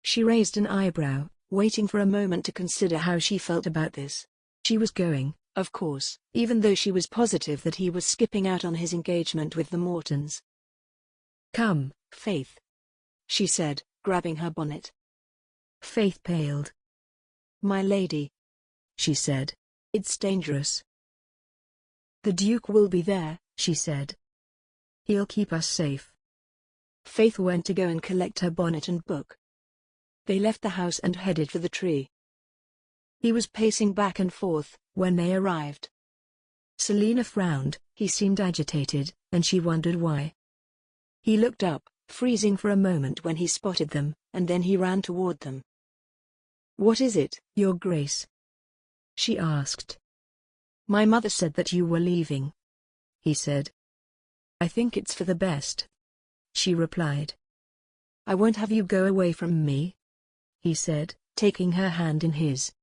Speaker 4: She raised an eyebrow, waiting for a moment to consider how she felt about this. She was going, of course, even though she was positive that he was skipping out on his engagement with the Mortons. "Come, Faith," she said, grabbing her bonnet. Faith paled. "My lady," she said, "it's dangerous." "The Duke will be there," she said. "He'll keep us safe." Faith went to go and collect her bonnet and book. They left the house and headed for the tree. He was pacing back and forth when they arrived. Selina frowned. He seemed agitated, and she wondered why. He looked up, freezing for a moment when he spotted them, and then he ran toward them. "What is it, Your Grace?" she asked. "My mother said that you were leaving," he said. "I think it's for the best," she replied. "I won't have you go away from me," he said, taking her hand in his.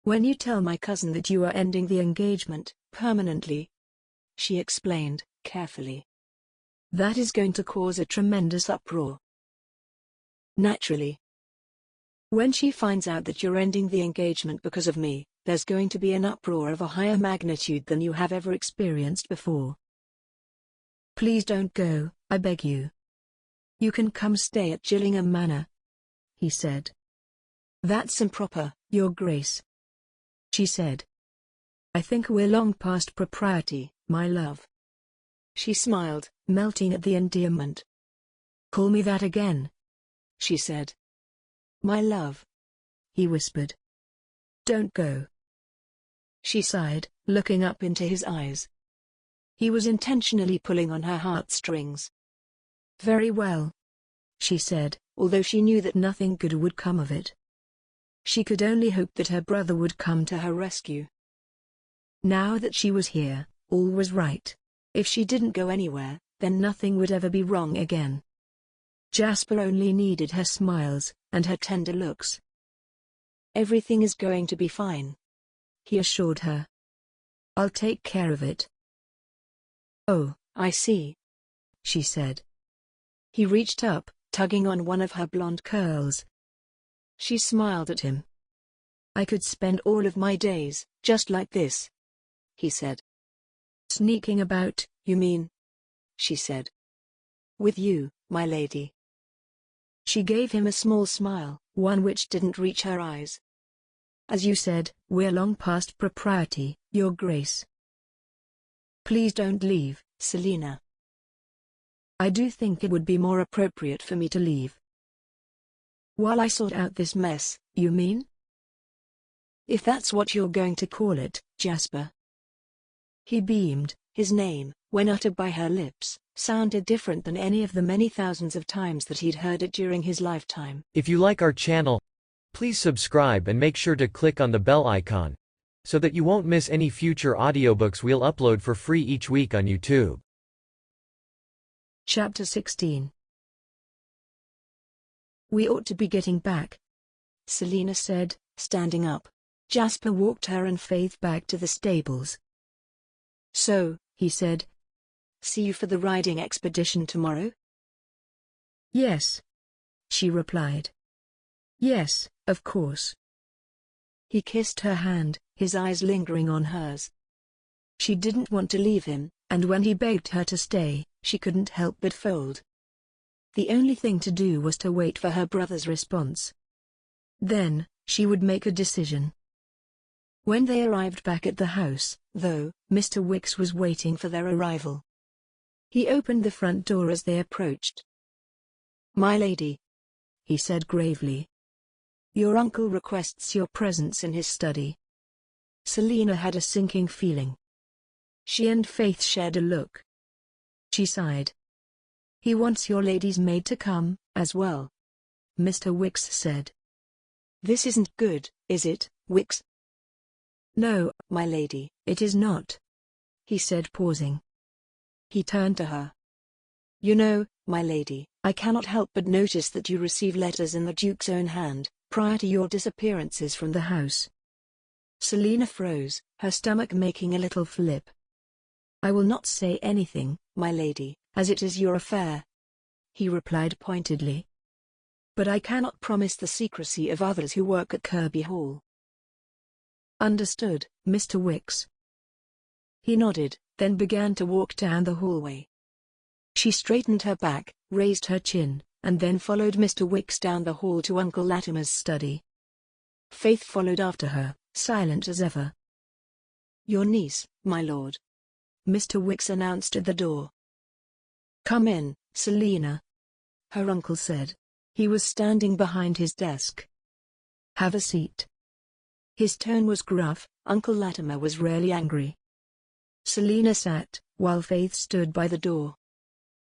Speaker 4: "When you tell my cousin that you are ending the engagement, permanently," she explained, carefully, "that is going to cause a tremendous uproar. Naturally. When she finds out that you're ending the engagement because of me, there's going to be an uproar of a higher magnitude than you have ever experienced before. Please don't go, I beg you. You can come stay at Gillingham Manor," he said. "That's improper, Your Grace," she said. "I think we're long past propriety, my love." She smiled, melting at the endearment. "Call me that again," she said. "My love," he whispered. "Don't go." She sighed, looking up into his eyes. He was intentionally pulling on her heartstrings. "Very well," she said, although she knew that nothing good would come of it. She could only hope that her brother would come to her rescue. Now that she was here, all was right. If she didn't go anywhere, then nothing would ever be wrong again. Jasper only needed her smiles, and her tender looks. "Everything is going to be fine," he assured her. "I'll take care of it." "Oh, I see," she said. He reached up, tugging on one of her blonde curls. She smiled at him. "I could spend all of my days, just like this," he said. "Sneaking about, you mean?" she said. "With you, my lady." She gave him a small smile, one which didn't reach her eyes. "As you said, we're long past propriety, Your Grace." Please don't leave,
Speaker 3: Selina.
Speaker 4: I do think it would be more appropriate for me to leave.
Speaker 3: While I sort out this mess,
Speaker 4: You mean?
Speaker 3: if that's what you're going to call it, Jasper.
Speaker 4: He beamed.
Speaker 3: His name, when uttered by her lips, sounded different than any of the many thousands of times that he'd heard it during his lifetime.
Speaker 2: If you like our channel, please subscribe and make sure to click on the bell icon, so that you won't miss any future audiobooks we'll upload for free each week on YouTube.
Speaker 4: Chapter 16. We ought to be getting back,
Speaker 3: Selina said, standing up.
Speaker 4: Jasper walked her and Faith back to the stables.
Speaker 3: So,
Speaker 4: He said,
Speaker 3: see you for the riding expedition tomorrow?
Speaker 4: Yes. She replied. Yes, of course.
Speaker 3: He kissed her hand, his eyes lingering on hers. She didn't want to leave him,
Speaker 4: And when he begged her to stay,
Speaker 3: she couldn't help but fold. The only thing to do was to wait for her brother's response.
Speaker 4: then, she would make a decision.
Speaker 3: When they arrived back at the house, though,
Speaker 4: Mr. Wicks was waiting
Speaker 3: for their arrival. He opened the front door as they approached. "My lady,"
Speaker 4: he said gravely.
Speaker 3: "your uncle requests your presence in his study."
Speaker 4: Selina had a sinking feeling. She and Faith shared a look. She sighed.
Speaker 3: "He wants your lady's maid to come, as well,"
Speaker 4: Mr. Wicks said.
Speaker 3: "This isn't good, is it, Wicks?"
Speaker 4: No,
Speaker 3: "My lady,"
Speaker 4: it is not, he said, pausing.
Speaker 3: he turned to her. "You know, my lady, I cannot help but notice that you receive letters in the Duke's own hand, prior to your disappearances from the house." Selina froze, her stomach making a little flip. "I will not say anything, my lady, as it is your affair," he replied pointedly. "But I cannot promise the secrecy of others who work at Kirby Hall."
Speaker 4: Understood, Mr. Wicks.
Speaker 3: He nodded, then began to walk down the hallway. She straightened her back, raised her chin, and then followed Mr. Wicks down the hall to Uncle Latimer's study. Faith followed after her, silent as ever. "Your niece, my lord," Mr. Wicks announced at the door. "Come in, Selina," her uncle said. He was standing behind his desk.
Speaker 4: "Have a seat."
Speaker 3: His tone was gruff. Uncle Latimer was rarely angry.
Speaker 4: Selina sat, while Faith stood by the door.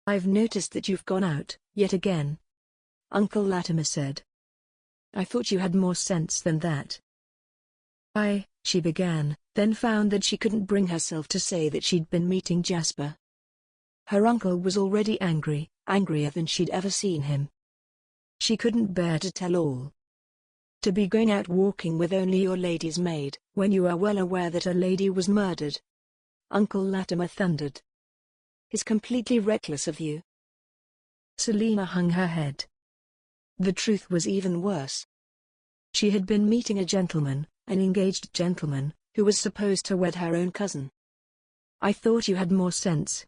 Speaker 3: "I've noticed that you've gone out, yet again," Uncle Latimer said.
Speaker 4: "I thought you had more sense than that." She began, then found that she couldn't bring herself to say that she'd been meeting Jasper.
Speaker 3: Her uncle was already angry, angrier than she'd ever seen him. She couldn't bear to tell all. To be going out walking with only your lady's maid, when you are well aware that a lady was murdered, Uncle Latimer thundered. "Is completely reckless of you."
Speaker 4: Selina hung her head.
Speaker 3: The truth was even worse.
Speaker 4: She had been meeting a gentleman,
Speaker 3: an engaged gentleman, who was supposed to wed her own cousin.
Speaker 4: "I thought you had more sense,"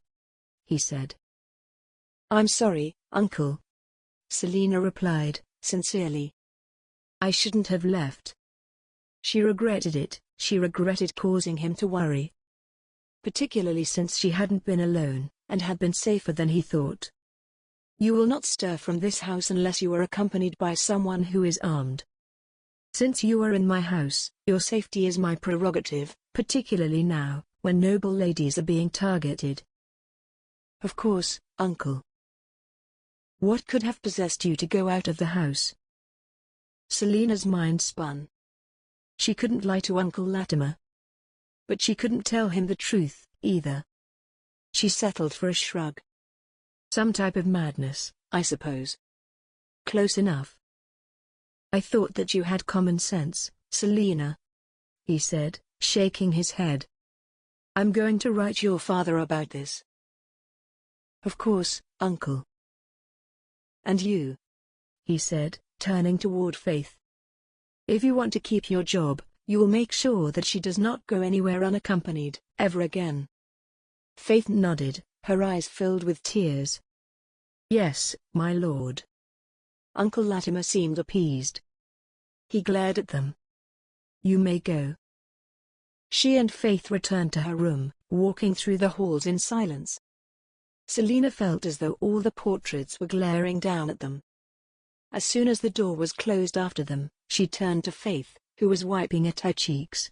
Speaker 4: he said.
Speaker 3: "I'm sorry, Uncle," Selina replied, sincerely.
Speaker 4: "I shouldn't have left."
Speaker 3: She regretted it. She regretted causing him to worry.
Speaker 4: Particularly since she hadn't been alone,
Speaker 3: and had been safer than he thought. "You will not stir from this house unless you are accompanied by someone who is armed.
Speaker 4: Since you are in my house,
Speaker 3: your safety is my prerogative,
Speaker 4: particularly now, when noble ladies are being targeted."
Speaker 3: "Of course, Uncle." "What could have possessed you to go out of the house?" Selina's mind spun. She couldn't lie to Uncle Latimer. But she couldn't tell him the truth, either. She settled for a shrug.
Speaker 4: "Some type of madness,
Speaker 3: I suppose." "Close enough."
Speaker 4: "I thought that you had common sense, Selina," he said, shaking his head.
Speaker 3: "I'm going to write your father about this." "Of course, Uncle." "And you," he said, turning toward Faith. "If you want to keep your job, you will make sure that she does not go anywhere unaccompanied, ever again." Faith nodded, her eyes filled with tears.
Speaker 4: "Yes, my lord."
Speaker 3: Uncle Latimer seemed appeased. He glared at them.
Speaker 4: "You may go."
Speaker 3: She and Faith returned to her room, walking through the halls in silence. Selina felt as though all the portraits were glaring down at them. As soon as the door was closed after them, she turned to Faith, who was wiping at her cheeks.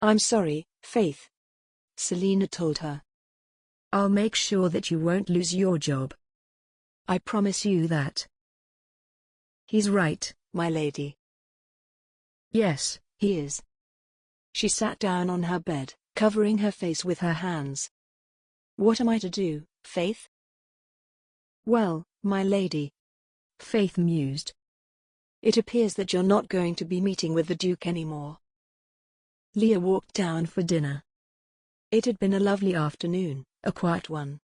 Speaker 3: "I'm sorry, Faith," Selina told her.
Speaker 4: "I'll make sure that you won't lose your job. I promise you that." "He's right, my lady."
Speaker 3: "Yes, he is." She sat down on her bed, covering her face with her hands. "What am I to do, Faith?" "Well, my lady,"
Speaker 4: Faith mused,
Speaker 3: "it appears that you're not going to be meeting with the Duke anymore."
Speaker 4: Leah walked down for dinner.
Speaker 3: It had been a lovely afternoon, a quiet one.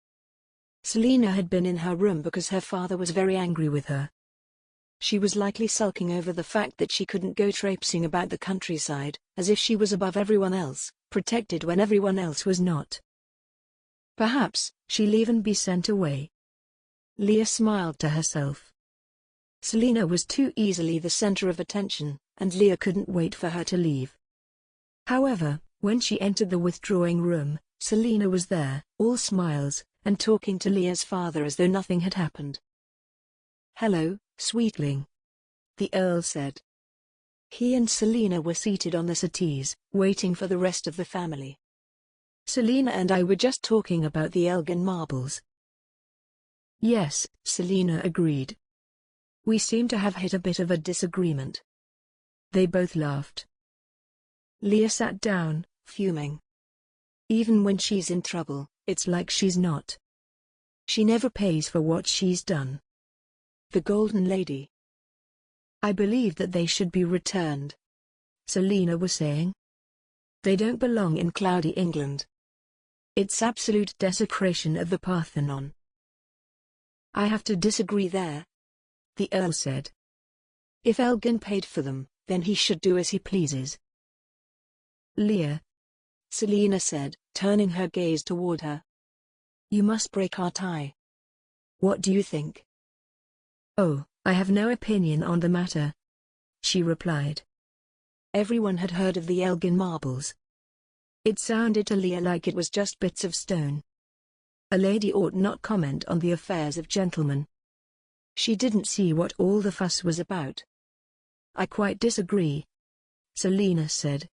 Speaker 3: Selina had been in her room because her father was very angry with her. She was likely sulking over the fact that she couldn't go traipsing about the countryside, as if she was above everyone else, protected when everyone else was not. Perhaps
Speaker 4: she'll even be sent away.
Speaker 3: Leah smiled to herself. Selina was too easily the center of attention, and Leah couldn't wait for her to leave.
Speaker 4: However, when she entered the withdrawing room, Selina was there, all smiles,
Speaker 3: and talking to Leah's father as though nothing had happened. "Hello, sweetling," the Earl said. He and Selina were seated on the settees, waiting for the rest of the family. "Selina and I were just talking about the Elgin marbles."
Speaker 4: "Yes," Selina agreed. "We seem to have hit a bit of a disagreement." They both laughed.
Speaker 3: Leah sat down, fuming. Even when she's in trouble, it's like she's not. She never pays for what she's done. The Golden Lady.
Speaker 4: "I believe that they should be returned," Selina was saying.
Speaker 3: "They don't belong in cloudy England. It's absolute desecration of the Parthenon." "I have to disagree there," the Earl said. "If Elgin paid for them, then he should do as he pleases."
Speaker 4: "Leah,"
Speaker 3: Selina said, turning her gaze toward her. "You must break our tie. What do you think?"
Speaker 4: "Oh, I have no opinion on the matter," she replied.
Speaker 3: Everyone had heard of the Elgin marbles. It sounded to Leah like it was just bits of stone. A lady ought not comment on the affairs of gentlemen. She didn't see what all the fuss was about. "I quite disagree," Selina said.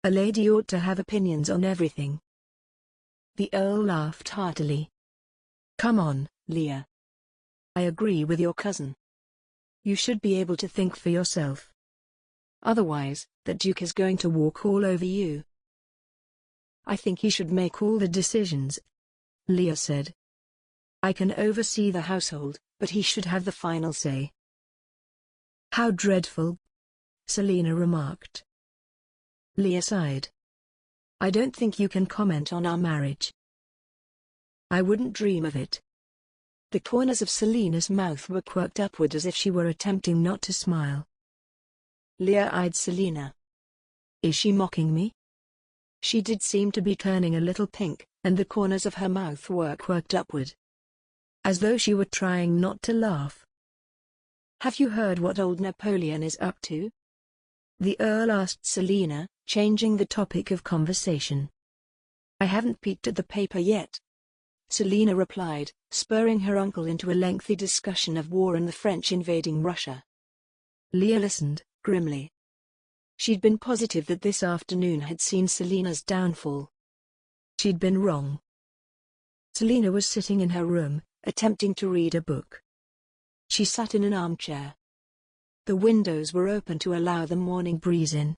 Speaker 3: "A lady ought to have opinions on everything." The Earl laughed heartily. "Come on, Leah. I agree with your cousin. You should be able to think for yourself. Otherwise, the Duke is going to walk all over you." "I think he should make all the decisions," Leah said. "I can oversee the household, but he should have the final say." "How dreadful," Selina remarked. Leah sighed. "I don't think you can comment on our marriage." "I wouldn't dream of it." The corners of Selina's mouth were quirked upward as if she were attempting not to smile. Leah eyed Selina. "Is she mocking me?" She did seem to be turning a little pink, and the corners of her mouth were quirked upward, as though she were trying not to laugh. "Have you heard what old Napoleon is up to?" the Earl asked Selina, changing the topic of conversation. "I haven't peeked at the paper yet," Selina replied, spurring her uncle into a lengthy discussion of war and the French invading Russia. Leah listened, grimly. She'd been positive that this afternoon had seen Selina's downfall. She'd been wrong. Selina was sitting in her room, attempting to read a book. She sat in an armchair. The windows were open to allow the morning breeze in.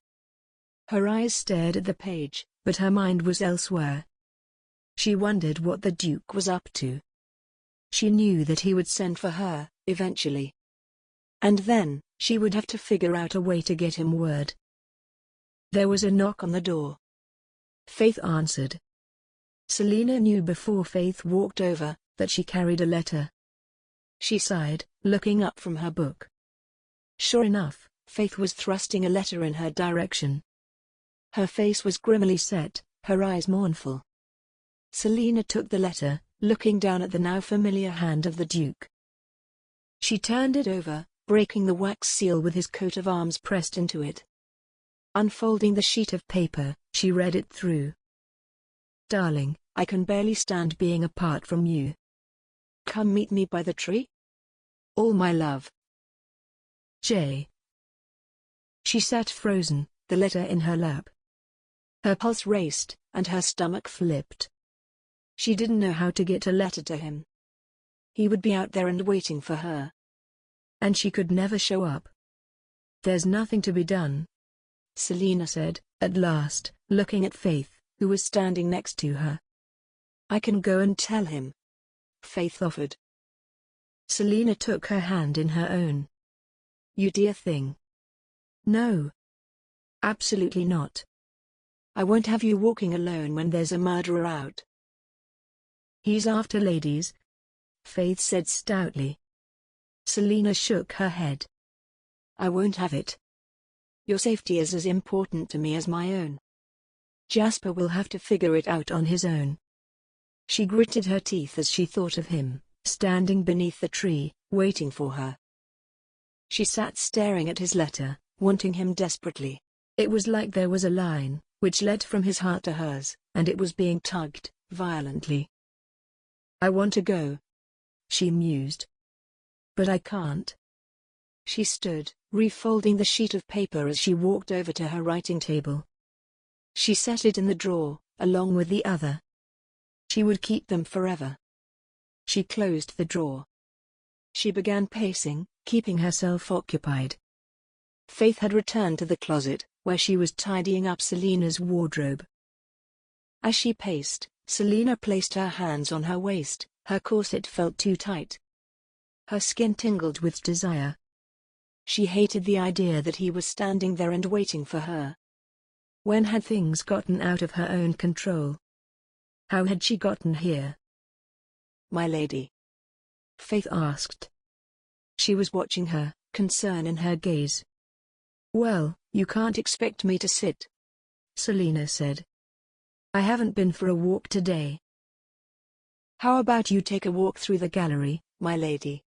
Speaker 3: Her eyes stared at the page, but her mind was elsewhere. She wondered what the Duke was up to. She knew that he would send for her, eventually. And then, she would have to figure out a way to get him word. There was a knock on the door. Faith answered. Selina knew before Faith walked over, that she carried a letter. She sighed, looking up from her book. Sure enough, Faith was thrusting a letter in her direction. Her face was grimmily set, her eyes mournful. Selina took the letter, looking down at the now familiar hand of the Duke. She turned it over, breaking the wax seal with his coat of arms pressed into it. Unfolding the sheet of paper, she read it through. Darling, I can barely stand being apart from you. Come meet me by the tree? All my love. J. She sat frozen, the letter in her lap. Her pulse raced, and her stomach flipped. She didn't know how to get a letter to him. He would be out there and waiting for her. And she could never show up. There's nothing to be done, Selina said, at last, looking at Faith, who was standing next to her. I can go and tell him, Faith offered. Selina took her hand in her own. You dear thing. No. Absolutely not. I won't have you walking alone when there's a murderer out. He's after ladies, Faith said stoutly. Selina shook her head. I won't have it. Your safety is as important to me as my own. Jasper will have to figure it out on his own. She gritted her teeth as she thought of him, standing beneath the tree, waiting for her. She sat staring at his letter, wanting him desperately. It was like there was a line, which led from his heart to hers, and it was being tugged, violently. I want to go, she mused. But I can't. She stood, refolding the sheet of paper as she walked over to her writing table. She set it in the drawer, along with the other. She would keep them forever. She closed the drawer. She began pacing, keeping herself occupied. Faith had returned to the closet, where she was tidying up Selina's wardrobe. As she paced, Selina placed her hands on her waist. Her corset felt too tight. Her skin tingled with desire. She hated the idea that he was standing there and waiting for her. When had things gotten out of her own control? How had she gotten here? My lady? Faith asked. She was watching her, concern in her gaze. Well, you can't expect me to sit, Selina said. I haven't been for a walk today. How about you take a walk through the gallery, my lady?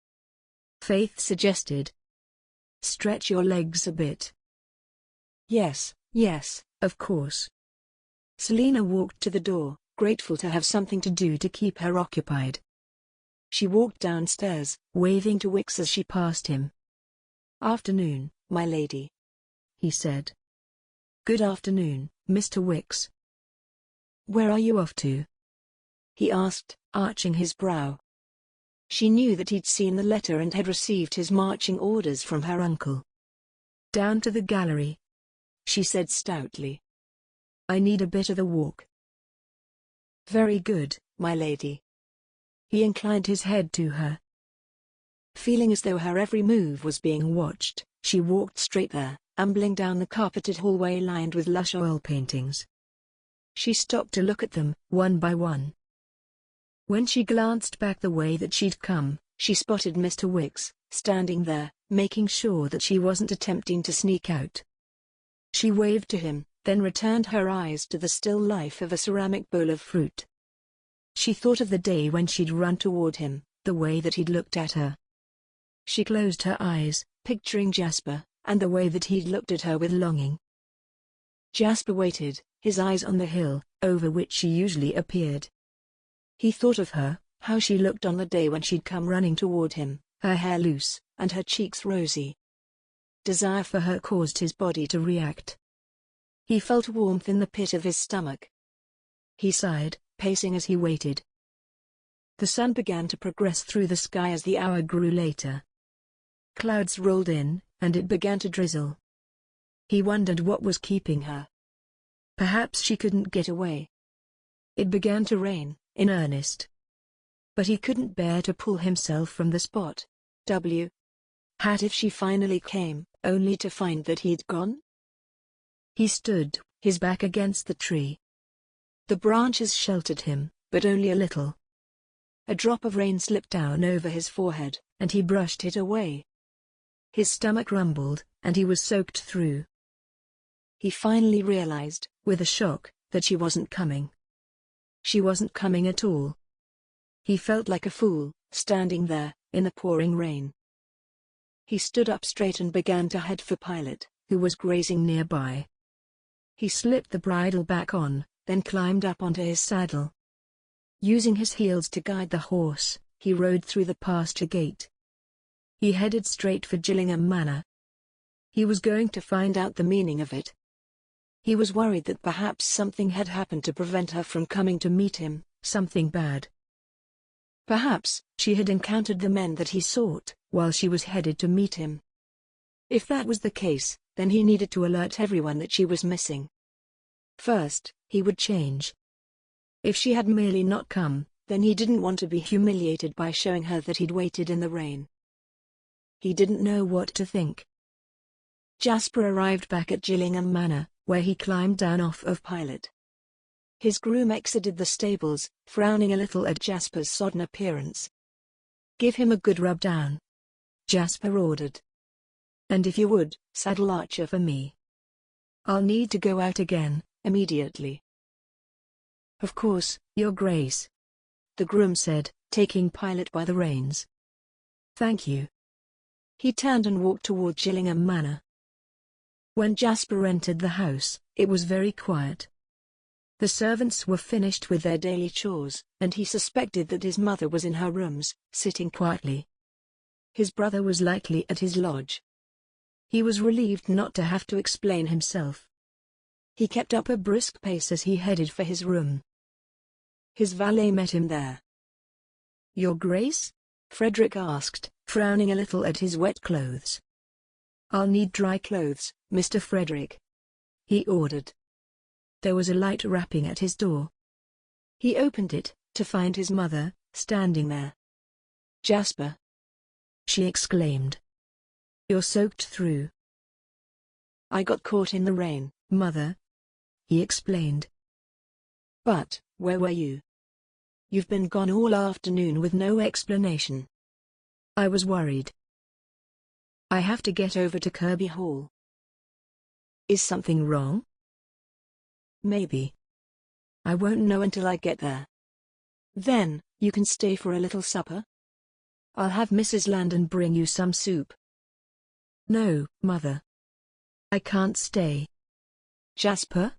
Speaker 3: Faith suggested. Stretch your legs a bit. Yes, of course. Selina walked to the door, grateful to have something to do to keep her occupied. She walked downstairs, waving to Wicks as she passed him. Afternoon, my lady, he said. Good afternoon, Mr. Wicks. Where are you off to? He asked, arching his brow. She knew that he'd seen the letter and had received his marching orders from her uncle. Down to the gallery, she said stoutly. I need a bit of a walk. Very good, my lady. He inclined his head to her. Feeling as though her every move was being watched, she walked straight there, ambling down the carpeted hallway lined with lush oil paintings. She stopped to look at them, one by one. When she glanced back the way that she'd come, she spotted Mr. Wicks, standing there, making sure that she wasn't attempting to sneak out. She waved to him, then returned her eyes to the still life of a ceramic bowl of fruit. She thought of the day when she'd run toward him, the way that he'd looked at her. She closed her eyes, picturing Jasper, and the way that he'd looked at her with longing. Jasper waited, his eyes on the hill, over which she usually appeared. He thought of her, how she looked on the day when she'd come running toward him, her hair loose, and her cheeks rosy. Desire for her caused his body to react. He felt warmth in the pit of his stomach. He sighed, pacing as he waited. The sun began to progress through the sky as the hour grew later. Clouds rolled in, and it began to drizzle. He wondered what was keeping her. Perhaps she couldn't get away. It began to rain, in earnest. But he couldn't bear to pull himself from the spot. Had if she finally came, only to find that he'd gone? He stood, his back against the tree. The branches sheltered him, but only a little. A drop of rain slipped down over his forehead, and he brushed it away. His stomach rumbled, and he was soaked through. He finally realized, with a shock, that she wasn't coming. She wasn't coming at all. He felt like a fool, standing there, in the pouring rain. He stood up straight and began to head for Pilot, who was grazing nearby. He slipped the bridle back on, then climbed up onto his saddle. Using his heels to guide the horse, he rode through the pasture gate. He headed straight for Gillingham Manor. He was going to find out the meaning of it. He was worried that perhaps something had happened to prevent her from coming to meet him, something bad. Perhaps she had encountered the men that he sought while she was headed to meet him. If that was the case, then he needed to alert everyone that she was missing. First, he would change. If she had merely not come, then he didn't want to be humiliated by showing her that he'd waited in the rain. He didn't know what to think. Jasper arrived back at Gillingham Manor, where he climbed down off of Pilot. His groom exited the stables, frowning a little at Jasper's sodden appearance. "Give him a good rub down," Jasper ordered. "And if you would, saddle Archer for me. I'll need to go out again, immediately." "Of course, Your Grace," the groom said, taking Pilot by the reins. "Thank you." He turned and walked toward Gillingham Manor. When Jasper entered the house, it was very quiet. The servants were finished with their daily chores, and he suspected that his mother was in her rooms, sitting quietly. His brother was likely at his lodge. He was relieved not to have to explain himself. He kept up a brisk pace as he headed for his room. His valet met him there. "Your Grace?" Frederick asked, frowning a little at his wet clothes. "I'll need dry clothes, Mr. Frederick," he ordered. There was a light rapping at his door. He opened it, to find his mother, standing there. "Jasper!" she exclaimed. "You're soaked through." "I got caught in the rain, Mother," he explained. "But, where were you? You've been gone all afternoon with no explanation." "I was worried. I have to get over to Kirby Hall." "Is something wrong?" "Maybe. I won't know until I get there." "Then, you can stay for a little supper? I'll have Mrs. Landon bring you some soup." "No, Mother. I can't stay." "Jasper?"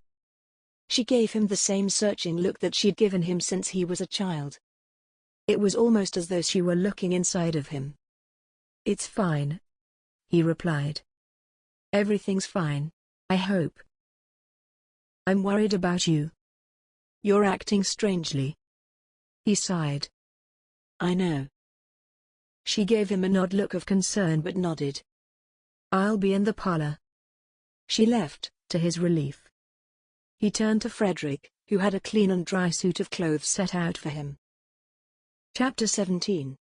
Speaker 3: She gave him the same searching look that she'd given him since he was a child. It was almost as though she were looking inside of him. "It's fine," he replied. "Everything's fine, I hope." "I'm worried about you. You're acting strangely." He sighed. "I know." She gave him an odd look of concern but nodded. "I'll be in the parlor." She left, to his relief. He turned to Frederick, who had a clean and dry suit of clothes set out for him. Chapter 17.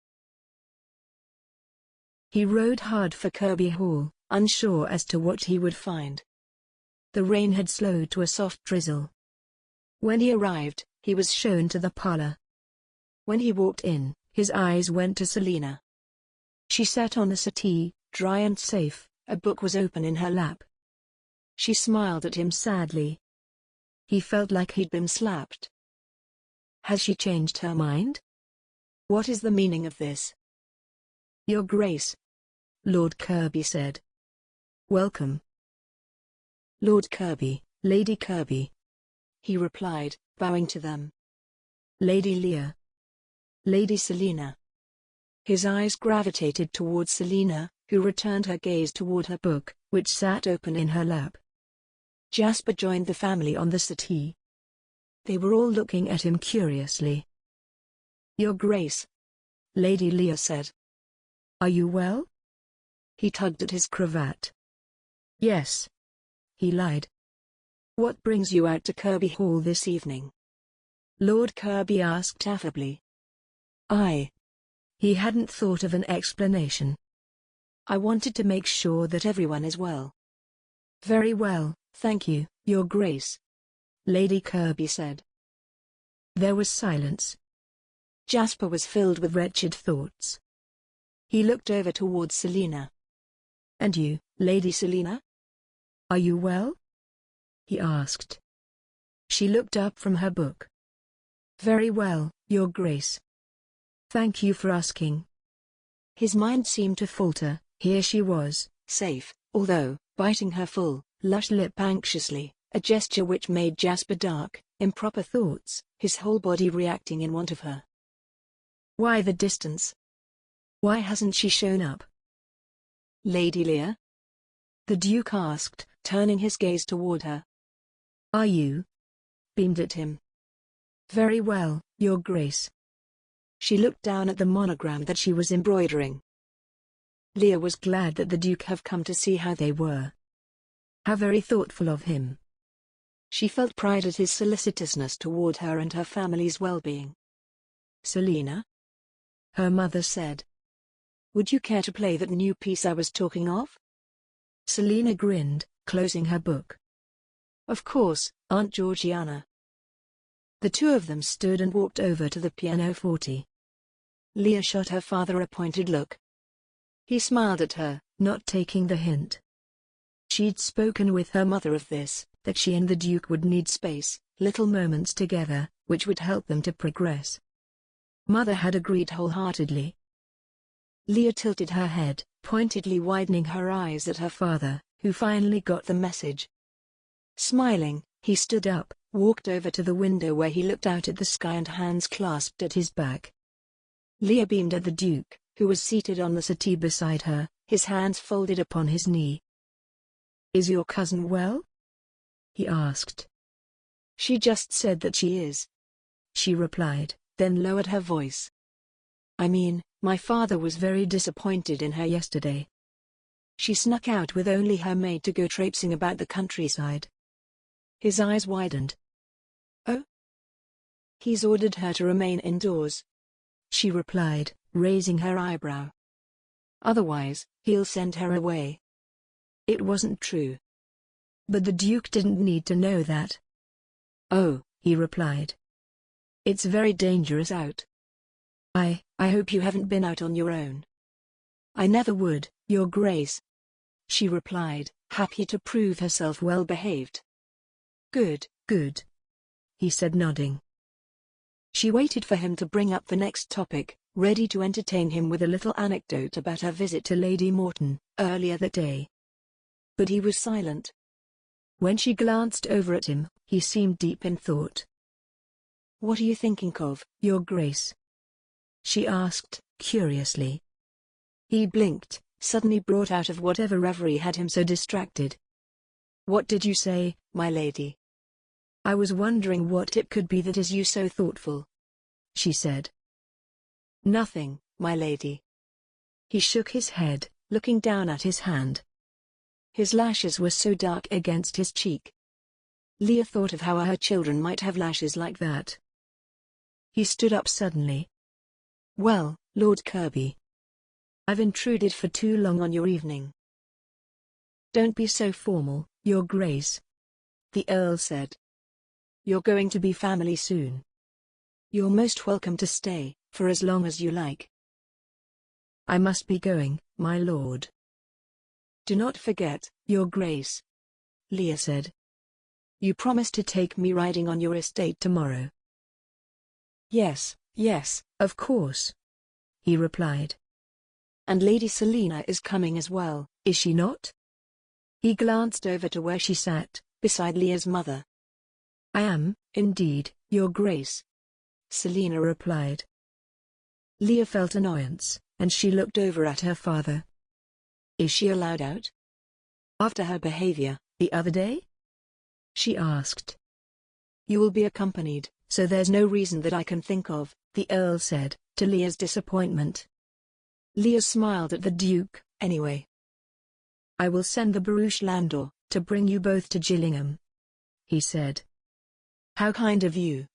Speaker 3: He rode hard for Kirby Hall, unsure as to what he would find. The rain had slowed to a soft drizzle. When he arrived, he was shown to the parlor. When he walked in, his eyes went to Selina. She sat on a settee, dry and safe, a book was open in her lap. She smiled at him sadly. He felt like he'd been slapped. Has she changed her mind? What is the meaning of this? "Your Grace," Lord Kirby said. "Welcome." "Lord Kirby, Lady Kirby," he replied, bowing to them. "Lady Leah." "Lady Selina." His eyes gravitated towards Selina, who returned her gaze toward her book, which sat open in her lap. Jasper joined the family on the settee. They were all looking at him curiously. "Your Grace," Lady Leah said. "Are you well?" He tugged at his cravat. "Yes," he lied. "What brings you out to Kirby Hall this evening?" Lord Kirby asked affably. He hadn't thought of an explanation. "I wanted to make sure that everyone is well." "Very well, thank you, Your Grace," Lady Kirby said. There was silence. Jasper was filled with wretched thoughts. He looked over towards Selina. "And you, Lady Selina? Are you well?" he asked. She looked up from her book. "Very well, Your Grace. Thank you for asking." His mind seemed to falter. Here she was, safe, although, biting her full, lush lip anxiously, a gesture which made Jasper dark, improper thoughts, his whole body reacting in want of her.
Speaker 4: Why the distance? Why hasn't she shown up?
Speaker 3: Lady Lear? The Duke asked, turning his gaze toward her.
Speaker 4: Are you?
Speaker 3: Beamed at him.
Speaker 4: Very well, Your Grace.
Speaker 3: She looked down at the monogram that she was embroidering.
Speaker 4: Lear was glad that the Duke have come to see how they were. How very thoughtful of him.
Speaker 3: She felt pride at his solicitousness toward her and her family's well-being.
Speaker 4: Selina? Her mother said.
Speaker 3: Would you care to play that new piece I was talking of?
Speaker 4: Selina grinned, closing her book.
Speaker 3: Of course, Aunt Georgiana. The two of them stood and walked over to the pianoforte. Lear shot her father a pointed look. He smiled at her,
Speaker 4: not taking the hint. She'd spoken with her mother of this, that she and the Duke would need space, little moments together, which would help them to progress. Mother had agreed wholeheartedly.
Speaker 3: Lear tilted her head,
Speaker 4: pointedly widening her eyes at her father, who finally got the message.
Speaker 3: Smiling, he stood up,
Speaker 4: walked over to the window where he looked out at the sky and hands clasped at his back.
Speaker 3: Lear beamed at the Duke,
Speaker 4: who was seated on the settee beside her, his hands folded upon his knee. Is your cousin well? He asked.
Speaker 3: She just said that she is.
Speaker 4: She replied, then lowered her voice.
Speaker 3: I mean, my father was
Speaker 4: very disappointed in her yesterday.
Speaker 3: She snuck out with only her maid to go traipsing about the countryside.
Speaker 4: His eyes widened.
Speaker 3: Oh? He's ordered her to remain indoors.
Speaker 4: She replied, raising her eyebrow.
Speaker 3: Otherwise, he'll send her away.
Speaker 4: It wasn't true. But the Duke didn't need to know that.
Speaker 3: Oh,
Speaker 4: he replied. It's very dangerous out. I hope you haven't been out on your own.
Speaker 3: I never would, Your Grace.
Speaker 4: She replied,
Speaker 3: happy to prove herself well behaved.
Speaker 4: Good, good. He said, nodding.
Speaker 3: She waited for him to bring up the next topic, ready to entertain him with a little anecdote about her visit to Lady Morton, earlier that day. But he was silent.
Speaker 4: When she glanced over at him, he seemed deep in thought.
Speaker 3: What are you thinking of,
Speaker 4: Your Grace? She asked, curiously.
Speaker 3: He blinked, suddenly brought out of whatever reverie had him so distracted.
Speaker 4: What did you say, my lady?
Speaker 3: I was wondering what it could be that is you so thoughtful.
Speaker 4: She said.
Speaker 3: Nothing, my lady.
Speaker 4: He shook his head, looking down at his hand.
Speaker 3: His lashes were so dark against his cheek. Lear thought of how her children might have lashes like that.
Speaker 4: He stood up suddenly.
Speaker 3: Well, Lord Kirby.
Speaker 4: I've intruded for too long on your evening. Don't be so formal, Your Grace. The Earl said. You're going to be family soon.
Speaker 3: You're most welcome to stay, for as long as you like.
Speaker 4: I must be going, my lord.
Speaker 3: Do not forget, Your Grace.
Speaker 4: Lear said.
Speaker 3: You promised to take me riding on your estate tomorrow.
Speaker 4: Yes, of course. He replied.
Speaker 3: And Lady Selina is coming as well,
Speaker 4: is she not?
Speaker 3: He glanced over to where she sat, beside Lear's mother.
Speaker 4: I am, indeed, Your Grace.
Speaker 3: Selina replied.
Speaker 4: Lear felt annoyance, and she looked over at her father.
Speaker 3: Is she allowed out? After her behavior,
Speaker 4: the other day?
Speaker 3: She asked. You will be accompanied, so there's no reason that I can think of,
Speaker 4: the Earl said, to Lear's disappointment.
Speaker 3: Lear smiled at the Duke, anyway.
Speaker 4: I will send the barouche landau, to bring you both to Gillingham, he said.
Speaker 3: How kind of you,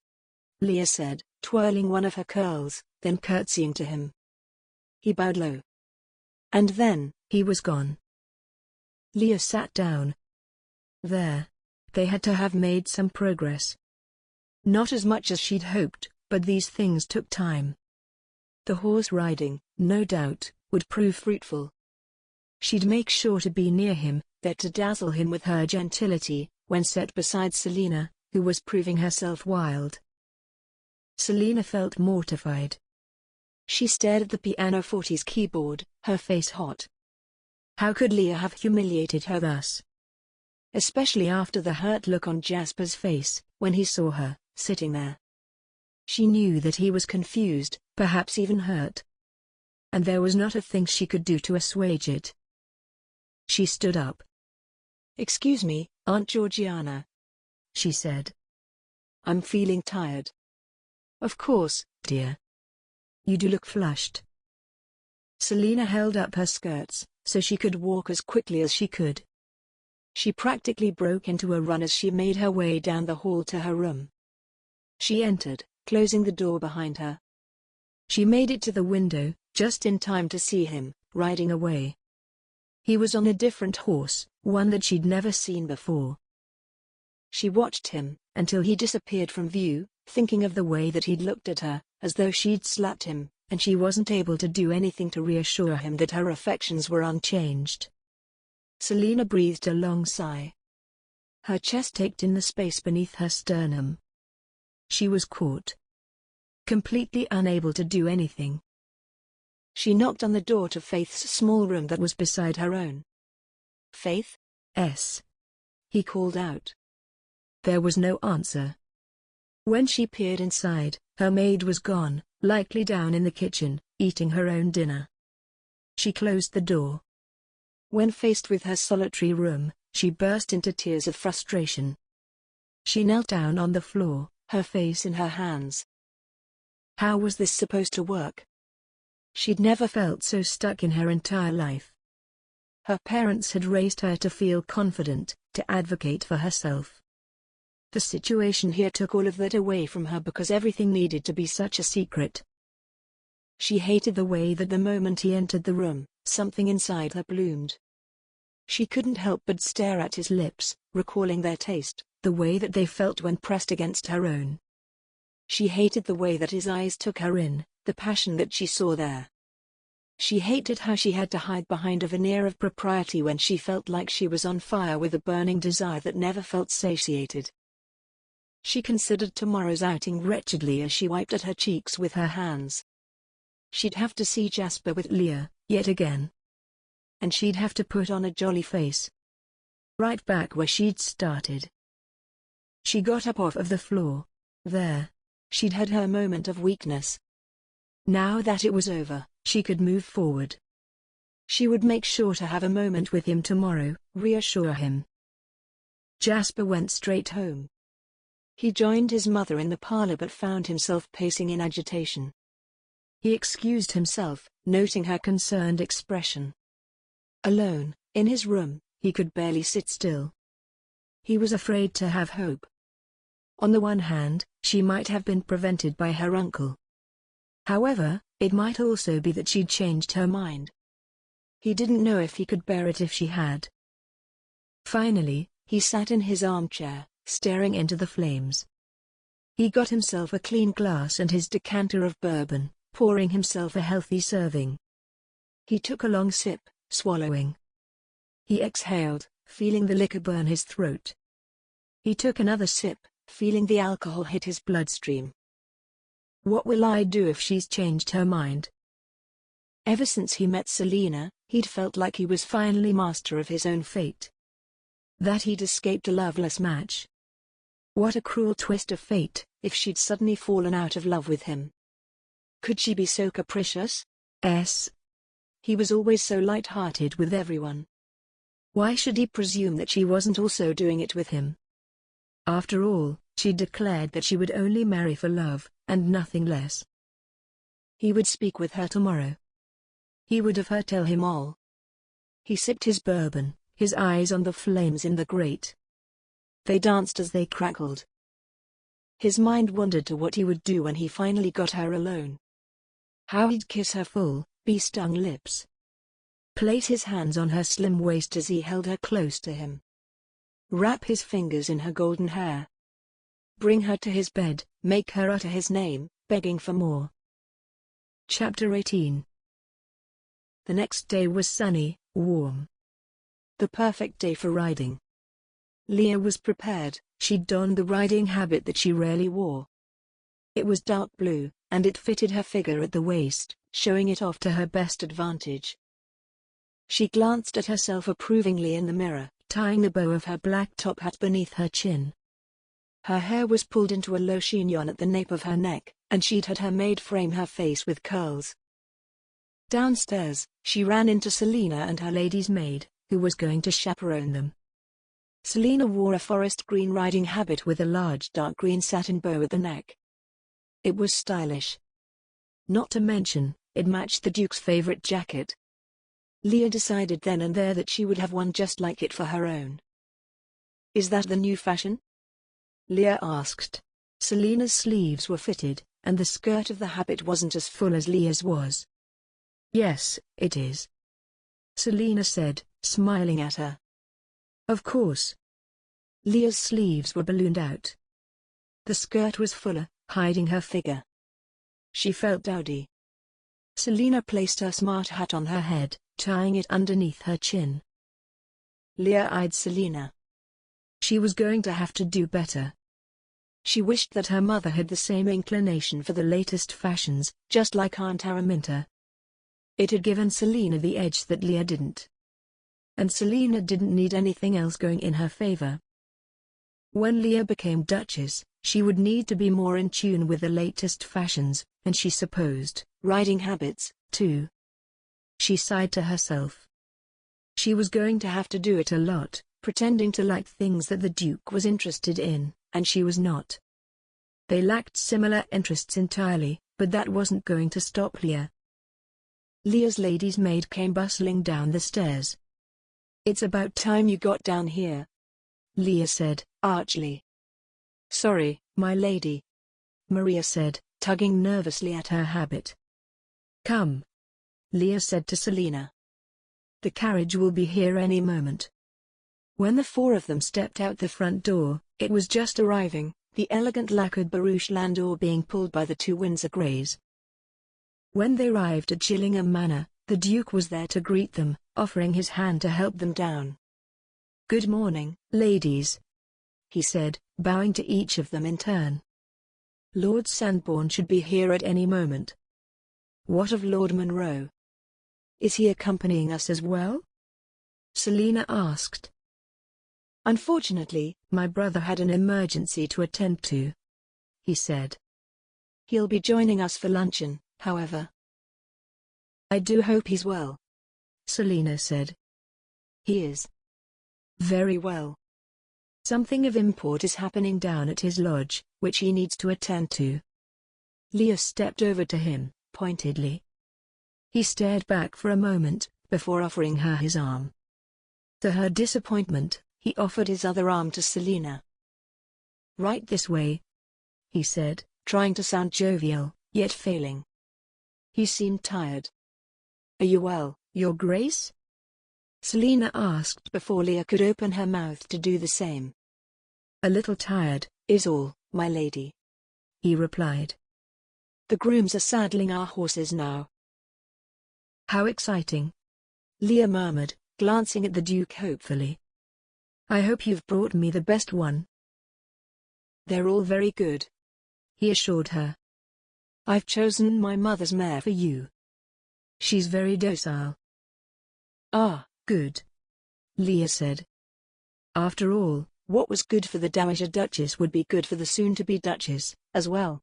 Speaker 3: Lear said, twirling one of her curls, then curtsying to him. He bowed low. And then,
Speaker 4: he was gone. Lear sat down. There. They had to have made some progress. Not as much as she'd hoped, but these things took time. The horse riding, no doubt, would prove fruitful. She'd make sure to be near him, there to dazzle him with her gentility, when set beside Selina, who was proving herself wild. Selina felt mortified.
Speaker 3: She stared at the pianoforte's keyboard, her face hot.
Speaker 4: How could Lear have humiliated her thus?
Speaker 3: especially after the hurt look on Jasper's face when he saw her sitting there. She knew that he was confused, perhaps even hurt. And there was not a thing she could do to assuage it. She stood up.
Speaker 4: "Excuse me, Aunt Georgiana,"
Speaker 3: she said.
Speaker 4: "I'm feeling tired."
Speaker 3: "Of course, dear. You do look flushed." Selina held up her skirts, so she could walk as quickly as she could. She practically broke into a run as she made her way down the hall to her room. She entered, closing the door behind her. She made it to the window, just in time to see him, riding away. He was on a different horse, one that she'd never seen before. She watched him, until he disappeared from view, thinking of the way that he'd looked at her, as though she'd slapped him, and she wasn't able to do anything to reassure him that her affections were unchanged. Selina breathed a long sigh. Her chest ached in the space beneath her sternum. She was caught. Completely unable to do anything. She knocked on the door to Faith's small room that was beside her own. "Faith?" he called out. There was no answer. When she peered inside, her maid was gone, likely down in the kitchen, eating her own dinner. She closed the door. When faced with her solitary room, she burst into tears of frustration. She knelt down on the floor, her face in her hands. How was this supposed to work? She'd never felt so stuck in her entire life. Her parents had raised her to feel confident, to advocate for herself. The situation here took all of that away from her because everything needed to be such a secret. She hated the way that the moment he entered the room, something inside her bloomed. She couldn't help but stare at his lips, recalling their taste, the way that they felt when pressed against her own. She hated the way that his eyes took her in, the passion that she saw there. She hated how she had to hide behind a veneer of propriety when she felt like she was on fire with a burning desire that never felt satiated. She considered tomorrow's outing wretchedly as she wiped at her cheeks with her hands. She'd have to see Jasper with Leah, yet again. And she'd have to put on a jolly face. Right back where she'd started. She got up off of the floor. There. She'd had her moment of weakness. Now that it was over, she could move forward. She would make sure to have a moment with him tomorrow, reassure him. Jasper went straight home. He joined his mother in the parlor but found himself pacing in agitation. He excused himself, noting her concerned expression. Alone, in his room, he could barely sit still. He was afraid to have hope. On the one hand, she might have been prevented by her uncle. However, it might also be that she'd changed her mind. He didn't know if he could bear it if she had. Finally, he sat in his armchair, staring into the flames. He got himself a clean glass and his decanter of bourbon, pouring himself a healthy serving. He took a long sip, swallowing. He exhaled, feeling the liquor burn his throat. He took another sip, feeling the alcohol hit his bloodstream. What will I do if she's changed her mind? Ever since he met Selina, he'd felt like he was finally master of his own fate. That he'd escaped a loveless match. What a cruel twist of fate, if she'd suddenly fallen out of love with him. Could she be so capricious? He was always so light-hearted with everyone. Why should he presume that she wasn't also doing it with him? After all, she declared that she would only marry for love, and nothing less. He would speak with her tomorrow. He would have her tell him all. He sipped his bourbon, his eyes on the flames in the grate. They danced as they crackled. His mind wandered to what he would do when he finally got her alone. How he'd kiss her full, bee-stung lips. Place his hands on her slim waist as he held her close to him. Wrap his fingers in her golden hair. Bring her to his bed, make her utter his name, begging for more. Chapter 18. The next day was sunny, warm. The perfect day for riding. Leah was prepared. She'd donned the riding habit that she rarely wore. It was dark blue, and it fitted her figure at the waist, showing it off to her best advantage. She glanced at herself approvingly in the mirror, tying the bow of her black top hat beneath her chin. Her hair was pulled into a low chignon at the nape of her neck, and she'd had her maid frame her face with curls. Downstairs, she ran into Selina and her lady's maid, who was going to chaperone them. Selina wore a forest green riding habit with a large dark green satin bow at the neck. It was stylish. Not to mention, it matched the Duke's favorite jacket. Leah decided then and there that she would have one just like it for her own. "Is that the new fashion?" Leah asked. Selina's sleeves were fitted, and the skirt of the habit wasn't as full as Leah's was.
Speaker 4: "Yes, it is,"
Speaker 3: Selina said, smiling at her.
Speaker 4: "Of course."
Speaker 3: Leah's sleeves were ballooned out. The skirt was fuller, hiding her figure. She felt dowdy. Selina placed her smart hat on her head, tying it underneath her chin. Leah eyed Selina.
Speaker 4: She was going to have to do better.
Speaker 3: She wished that her mother had the same inclination for the latest fashions, just like Aunt Araminta. It had given Selina the edge that Leah didn't. And Selina didn't need anything else going in her favor. When Leah became Duchess, she would need to be more in tune with the latest fashions, and she supposed, riding habits, too. She sighed to herself. She was going to have to do it a lot, pretending to like things that the Duke was interested in, and she was not. They lacked similar interests entirely, but that wasn't going to stop Leah. Leah's lady's maid came bustling down the stairs. "It's about time you got down here," Leah said, archly. "Sorry, my lady," Maria said, tugging nervously at her habit.
Speaker 4: "Come,"
Speaker 3: Leah said to Selina. "The carriage will be here any moment." When the four of them stepped out the front door, it was just arriving, the elegant lacquered barouche landau being pulled by the two Windsor Greys. When they arrived at Gillingham Manor, the Duke was there to greet them, offering his hand to help them down. "Good morning, ladies," he said, bowing to each of them in turn. "Lord Sandbourne should be here at any moment." "What of Lord Munro? Is he accompanying us as well?" Selina asked. "Unfortunately, my brother had an emergency to attend to," he said. "He'll be joining us for luncheon, however." "I do hope he's well," Selina said. "He is. Very well. Something of import is happening down at his lodge, which he needs to attend to." Leah stepped over to him, pointedly. He stared back for a moment, before offering her his arm. To her disappointment, he offered his other arm to Selina. "Right this way," he said, trying to sound jovial, yet failing. He seemed tired. "Are you well, Your Grace?" Selina asked before Leah could open her mouth to do the same. "A little tired, is all, my lady," he replied. "The grooms are saddling our horses now." "How exciting," Leah murmured, glancing at the Duke hopefully. "I hope you've brought me the best one." "They're all very good," he assured her. "I've chosen my mother's mare for you. She's very docile." "Ah, good," Leah said. After all, what was good for the Dowager Duchess would be good for the soon-to-be Duchess, as well.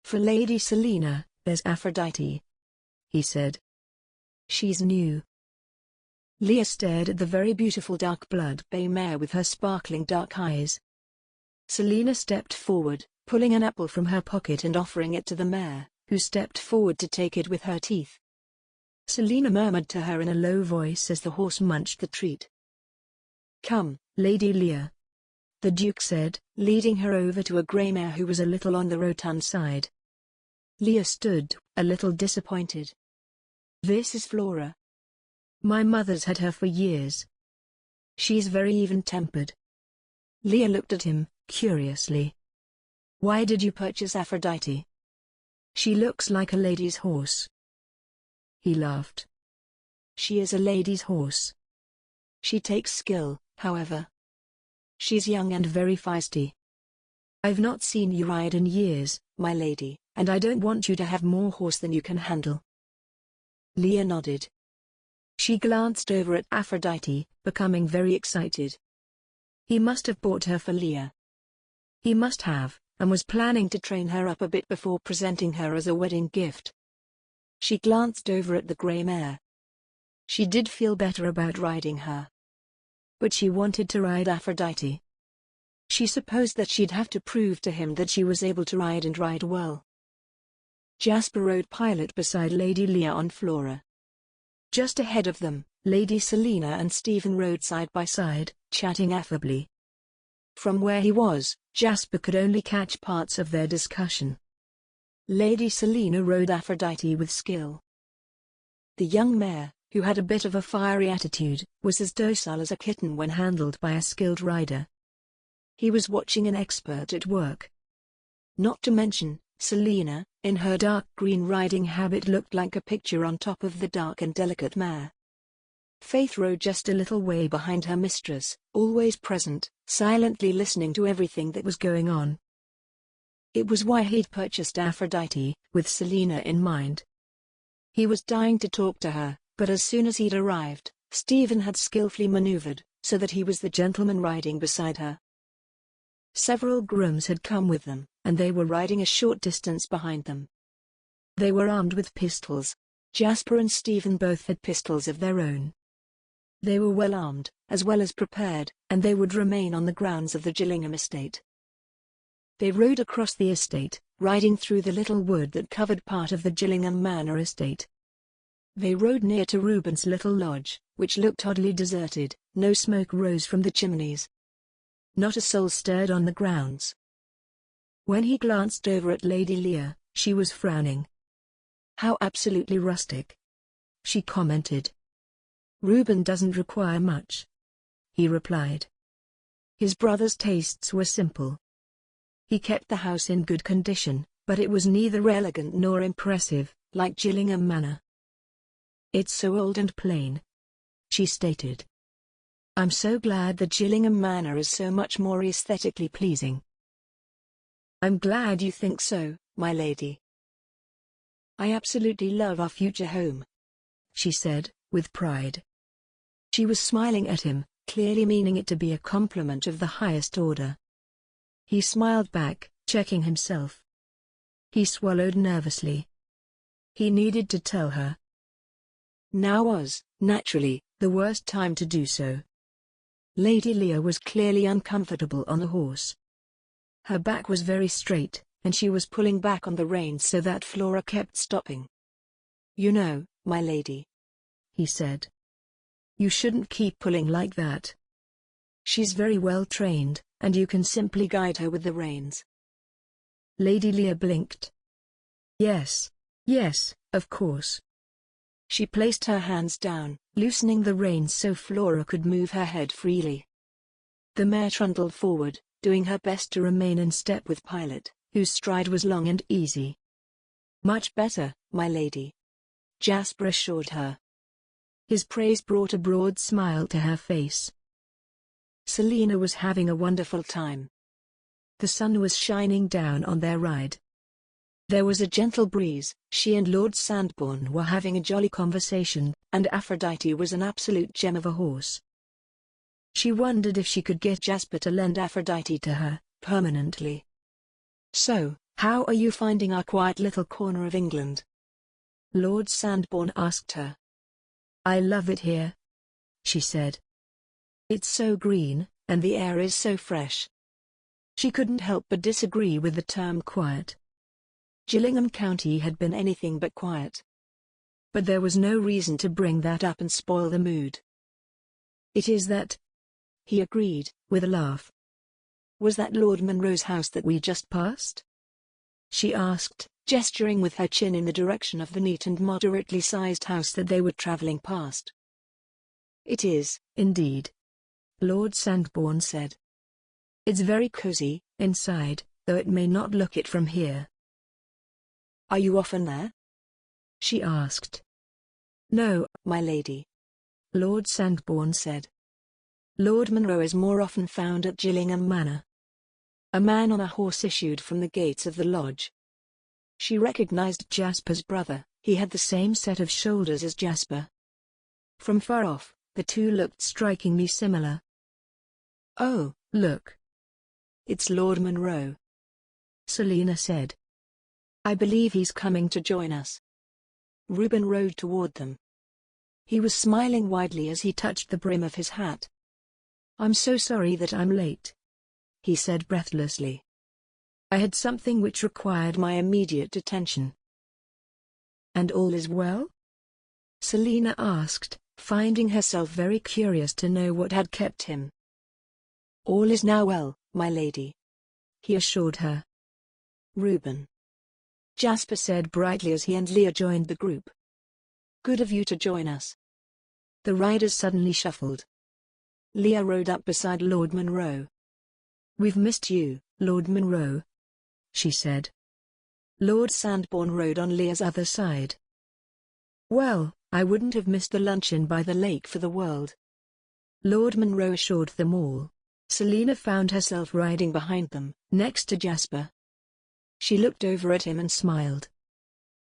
Speaker 3: "For Lady Selina, there's Aphrodite," he said. "She's new." Leah stared at the very beautiful dark blood bay mare with her sparkling dark eyes. Selina stepped forward, pulling an apple from her pocket and offering it to the mare, who stepped forward to take it with her teeth. Selina murmured to her in a low voice as the horse munched the treat. "Come, Lady Leah," the Duke said, leading her over to a grey mare who was a little on the rotund side. Leah stood, a little disappointed. "This is Flora. My mother's had her for years. She's very even-tempered." Leah looked at him, curiously. "Why did you purchase Aphrodite? She looks like a lady's horse." He laughed. "She is a lady's horse. She takes skill, however. She's young and very feisty. I've not seen you ride in years, my lady, and I don't want you to have more horse than you can handle." Leah nodded.
Speaker 4: She glanced over at Aphrodite, becoming very excited. He must have bought her for Leah. He must have, and was planning to train her up a bit before presenting her as a wedding gift. She glanced over at the grey mare. She did feel better about riding her. But she wanted to ride Aphrodite. She supposed that she'd have to prove to him that she was able to ride and ride well. Jasper rode pilot beside Lady Leah on Flora. Just ahead of them, Lady Selina and Stephen rode side by side, chatting affably. From where he was, Jasper could only catch parts of their discussion. Lady Selina rode Aphrodite with skill. The young mare, who had a bit of a fiery attitude, was as docile as a kitten when handled by a skilled rider. He was watching an expert at work. Not to mention, Selina, in her dark green riding habit, looked like a picture on top of the dark and delicate mare. Faith rode just a little way behind her mistress, always present, silently listening to everything that was going on. It was why he'd purchased Aphrodite, with Selina in mind. He was dying to talk to her, but as soon as he'd arrived, Stephen had skillfully maneuvered, so that he was the gentleman riding beside her. Several grooms had come with them, and they were riding a short distance behind them. They were armed with pistols. Jasper and Stephen both had pistols of their own. They were well armed, as well as prepared, and they would remain on the grounds of the Gillingham estate. They rode across the estate, riding through the little wood that covered part of the Gillingham Manor estate. They rode near to Reuben's little lodge, which looked oddly deserted. No smoke rose from the chimneys. Not a soul stirred on the grounds. When he glanced over at Lady Leah, she was frowning. "How absolutely rustic," she commented. "Reuben doesn't require much," he replied. His brother's tastes were simple. He kept the house in good condition, but it was neither elegant nor impressive, like Gillingham Manor. "It's so old and plain," she stated. "I'm so glad that Gillingham Manor is so much more aesthetically pleasing." "I'm glad you think so, my lady. I absolutely love our future home," she said, with pride. She was smiling at him, clearly meaning it to be a compliment of the highest order. He smiled back, checking himself. He swallowed nervously. He needed to tell her. Now was, naturally, the worst time to do so. Lady Leah was clearly uncomfortable on the horse. Her back was very straight, and she was pulling back on the reins so that Flora kept stopping. "You know, my lady," he said. "You shouldn't keep pulling like that. She's very well trained, and you can simply guide her with the reins." Lady Leah blinked. Yes, of course." She placed her hands down, loosening the reins so Flora could move her head freely. The mare trundled forward, doing her best to remain in step with Pilot, whose stride was long and easy. "Much better, my lady," Jasper assured her. His praise brought a broad smile to her face. Selina was having a wonderful time. The sun was shining down on their ride. There was a gentle breeze, she and Lord Sandbourne were having a jolly conversation, and Aphrodite was an absolute gem of a horse. She wondered if she could get Jasper to lend Aphrodite to her, permanently. "So, how are you finding our quiet little corner of England?" Lord Sandbourne asked her. "I love it here," she said. "It's so green, and the air is so fresh." She couldn't help but disagree with the term quiet. Gillingham County had been anything but quiet. But there was no reason to bring that up and spoil the mood. "It is that," he agreed, with a laugh. "Was that Lord Munro's house that we just passed?" she asked, gesturing with her chin in the direction of the neat and moderately sized house that they were travelling past. "It is, indeed," Lord Sandbourne said. "It's very cosy, inside, though it may not look it from here." "Are you often there?" she asked. "No, my lady," Lord Sandbourne said. "Lord Munro is more often found at Gillingham Manor." A man on a horse issued from the gates of the lodge. She recognized Jasper's brother. He had the same set of shoulders as Jasper. From far off, the two looked strikingly similar.
Speaker 3: "Oh,
Speaker 4: Look.
Speaker 3: it's Lord Munro,"
Speaker 4: Selina said.
Speaker 3: "I believe he's coming to join us." Reuben rode toward them. He was smiling widely as he touched the brim of his hat.
Speaker 4: "I'm so sorry that I'm late," he said breathlessly. "I had something which required my immediate attention." "And all is well?" Selina asked, finding herself very curious to know what had kept him.
Speaker 3: "All is now well, my lady,"
Speaker 4: he assured her.
Speaker 3: "Reuben," Jasper said brightly as he and Leah joined the group. "Good of you to join us." The riders suddenly shuffled. Leah rode up beside Lord Munro.
Speaker 4: "We've missed you, Lord Munro," she said.
Speaker 3: Lord Sandbourne rode on Leah's other side.
Speaker 4: "Well, I wouldn't have missed the luncheon by the lake for the world,"
Speaker 3: Lord Munro assured them all. Selina found herself riding behind them, next to Jasper. She looked over at him and smiled.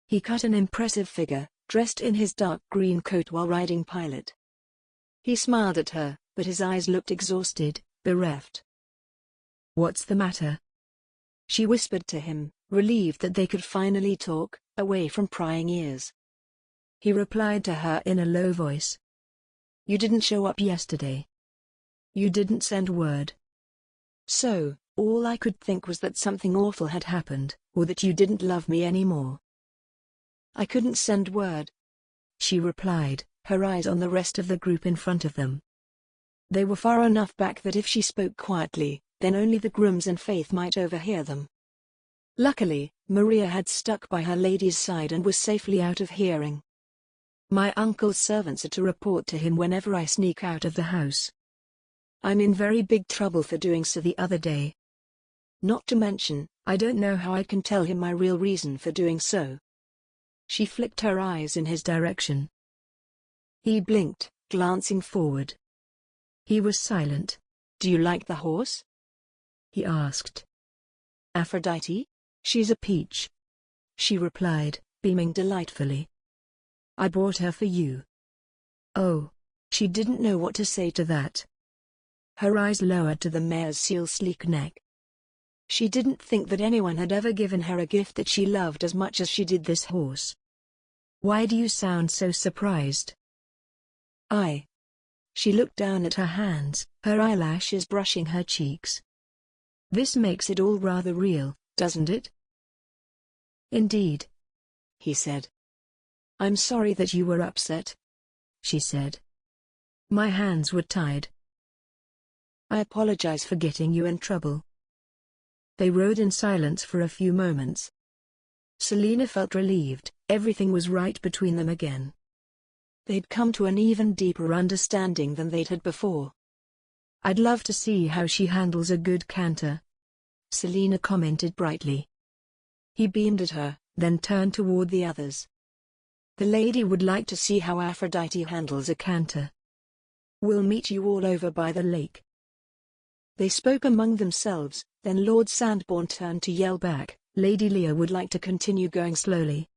Speaker 3: He cut an impressive figure, dressed in his dark green coat while riding pilot. He smiled at her, but his eyes looked exhausted, bereft.
Speaker 4: "What's the matter?"
Speaker 3: she whispered to him, relieved that they could finally talk, away from prying ears.
Speaker 4: He replied to her in a low voice.
Speaker 3: "You didn't show up
Speaker 4: yesterday. You didn't send word.
Speaker 3: So, all I could think was that something awful had happened, or that you didn't love me anymore." "I couldn't send word,"
Speaker 4: she replied, her eyes on the rest of the group in front of them.
Speaker 3: They were far enough back that if she spoke quietly, then only the grooms and Faith might overhear them. Luckily, Maria had stuck by her lady's side and was safely out of hearing. "My uncle's servants are to report to him whenever I sneak out of the house. I'm in very big trouble for doing so the other day. Not to mention, I don't know how I can tell him my real reason for doing so." She flicked her eyes in his direction. He blinked, glancing forward.
Speaker 4: He was silent.
Speaker 3: "Do you like the horse?"
Speaker 4: he asked.
Speaker 3: "Aphrodite?
Speaker 4: She's a peach," she replied, beaming delightfully. "I bought her for you."
Speaker 3: "Oh."
Speaker 4: She didn't know what to say to that. Her eyes lowered to the mare's seal sleek neck.
Speaker 3: She didn't think that anyone had ever given her a gift that she loved as much as she did this horse.
Speaker 4: "Why do you sound so surprised?"
Speaker 3: She looked down at
Speaker 4: her hands, her eyelashes brushing her cheeks.
Speaker 3: "This makes it all rather real, doesn't it?"
Speaker 4: "Indeed,"
Speaker 3: he said. "I'm sorry that you were upset,"
Speaker 4: she said. "My hands were tied.
Speaker 3: I apologize for getting you in trouble."
Speaker 4: They rode in silence for a few moments. Selina felt relieved, everything was right between them again.
Speaker 3: They'd come to an even deeper understanding than they'd had before.
Speaker 4: "I'd love to see how she handles a good canter," Selina commented brightly.
Speaker 3: He beamed at her, then turned toward the others.
Speaker 4: "The lady would like to see how Aphrodite handles a canter. We'll meet you all over by the lake."
Speaker 3: They spoke among themselves, then Lord Sandbourne turned to yell back,
Speaker 4: "Lady Leah would like to continue going slowly."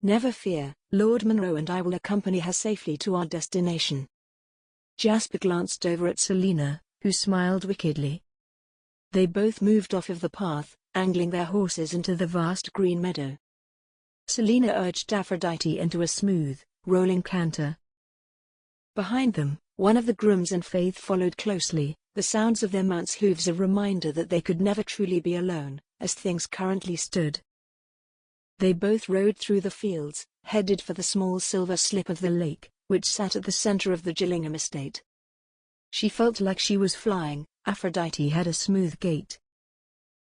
Speaker 3: "Never fear, Lord Munro and I will accompany her safely to our destination." Jasper glanced over at
Speaker 4: Selina, who smiled wickedly.
Speaker 3: They both moved off of the path, angling their horses into the vast green meadow. Selina urged Aphrodite into a smooth, rolling canter. Behind them, one of the grooms and Faith followed closely, the sounds of their mounts' hooves a reminder that they could never truly be alone, as things currently stood. They both rode through the fields, headed for the small silver slip of the lake, which sat at the center of the Gillingham estate. She felt like she was flying. Aphrodite had a smooth gait.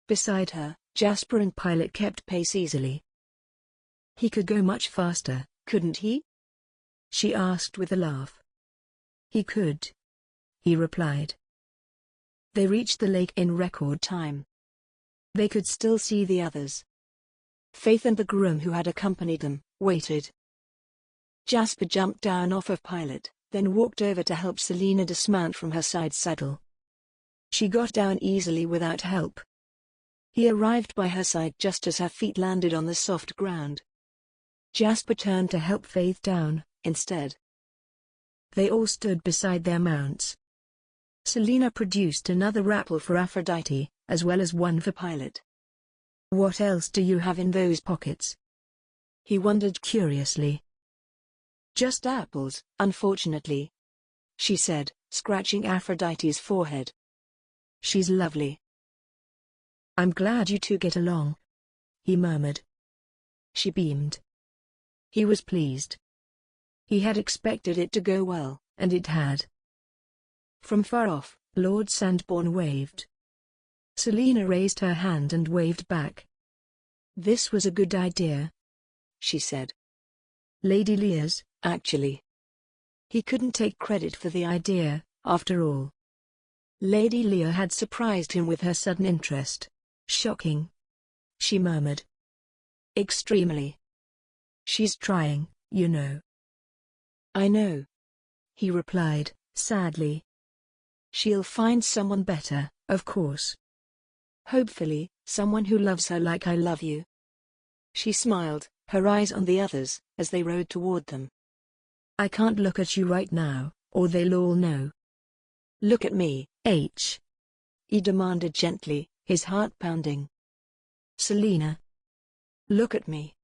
Speaker 3: Beside her, Jasper and Pilot kept pace easily.
Speaker 4: "He could go much faster,
Speaker 3: couldn't he?"
Speaker 4: she asked with a laugh. "He could," he replied. They reached the lake in record time.
Speaker 3: They could still see the others. Faith and the groom who had accompanied them waited. Jasper jumped down off of Pilot, then walked over to help Selina dismount from her side saddle. She got down easily without help. He arrived by her side just as her feet landed on the soft ground. Jasper turned to help Faith down, instead.
Speaker 4: They all stood beside their mounts. Selina produced another apple for Aphrodite, as well as one for Pilate. "What else do you have in those pockets?" he wondered curiously.
Speaker 3: "Just apples, unfortunately," she said, scratching Aphrodite's forehead. "She's lovely."
Speaker 4: "I'm glad you two get along," he murmured. She beamed. He was pleased. He had expected it to go well, and it had. From far off, Lord Sandbourne waved. Selina raised her hand and waved back. "This was a good idea," she said. "Lady Lear's, actually." He couldn't take credit for the idea, after all. Lady Lear had surprised him with her sudden interest. "Shocking," she murmured. "Extremely. She's trying, you know." "I know," he replied, sadly. "She'll find someone better, of course. Hopefully, someone who loves her like I love you." She smiled, her eyes on the others, as they rode toward them. "I can't look at you right now, or they'll all know." "Look at me, he demanded gently, his heart pounding. "Selina, look at me."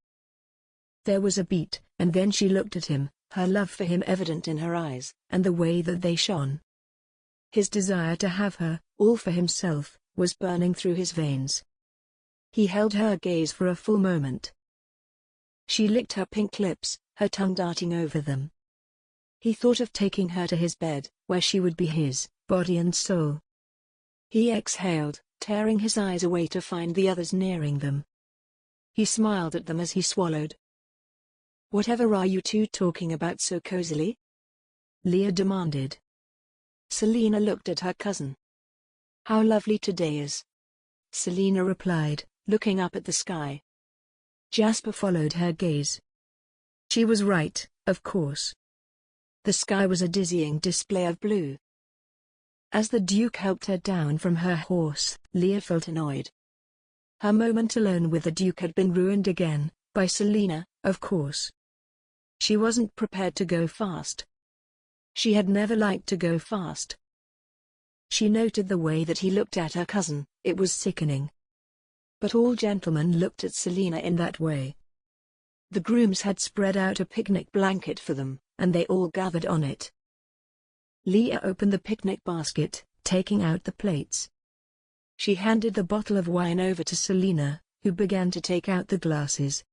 Speaker 4: There was a beat, and then she looked at him, her love for him evident in her eyes, and the way that they shone. His desire to have her, all for himself, was burning through his veins. He held her gaze for a full moment. She licked her pink lips, her tongue darting over them. He thought of taking her to his bed, where she would be his, body and soul. He exhaled, tearing his eyes away to find the others nearing them. He smiled at them as he swallowed. "Whatever are you two talking about so cozily?" Leah demanded. Selina looked at her cousin. "How lovely today is," Selina replied, looking up at the sky. Jasper followed her gaze. She was right, of course. The sky was a dizzying display of blue. As the Duke helped her down from her horse, Leah felt annoyed. Her moment alone with the Duke had been ruined again, by Selina, of course. She wasn't prepared to go fast. She had never liked to go fast. She noted the way that he looked at her cousin, it was sickening. But all gentlemen looked at Selina in that way. The grooms had spread out a picnic blanket for them, and they all gathered on it. Leah opened the picnic basket, taking out the plates. She handed the bottle of wine over to Selina, who began to take out the glasses.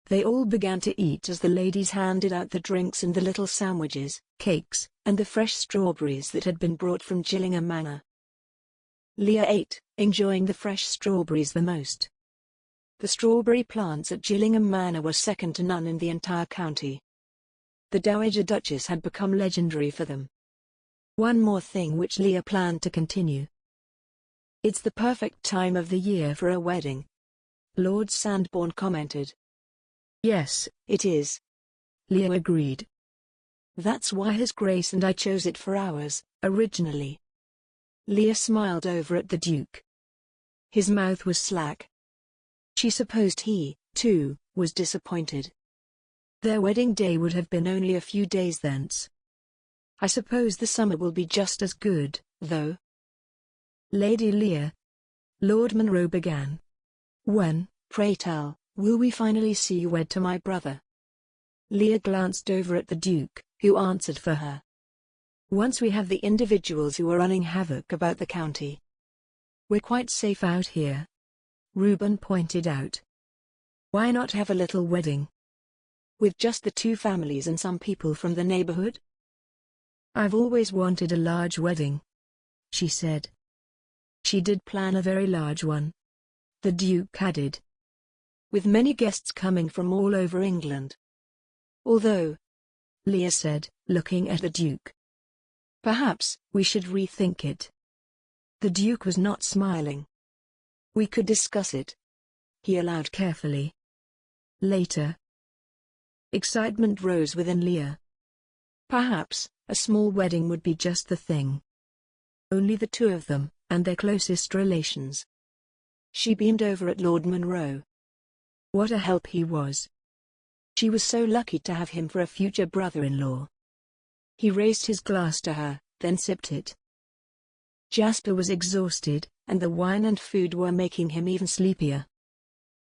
Speaker 4: They all began to eat as the ladies handed out the drinks and the little sandwiches, cakes, and the fresh strawberries that had been brought from Gillingham Manor. Leah ate, enjoying the fresh strawberries the most. The strawberry plants at Gillingham Manor were second to none in the entire county. The Dowager Duchess had become legendary for them. One more thing which Leah planned to continue. "It's the perfect time of the year for a wedding," Lord Sandbourne commented. "Yes, it is," Leah agreed. "That's why His Grace and I chose it for ours, originally." Leah smiled over at the Duke. His mouth was slack. She supposed he, too, was disappointed. Their wedding day would have been only a few days thence. "I suppose the summer will be just as good, though." "Lady Lear," Lord Munro began. "When, pray tell, will we finally see you wed to my brother?" Leah glanced over at the Duke, who answered for her. "Once we have the individuals who are running havoc about the county. We're quite safe out here," Reuben pointed out. "Why not have a little wedding? With just the two families and some people from the neighborhood?" "I've always wanted a large wedding," she said. She did plan a very large one, the Duke added, with many guests coming from all over England. "Although," Leah said, looking at the Duke, "perhaps we should rethink it." The Duke was not smiling. "We could discuss it," he allowed carefully. "Later." Excitement rose within Leah. Perhaps a small wedding would be just the thing. Only the two of them, and their closest relations. She beamed over at Lord Munro. What a help he was. She was so lucky to have him for a future brother-in-law.
Speaker 3: He raised his glass to her, then sipped it. Jasper was exhausted, and the wine and food were making him even sleepier.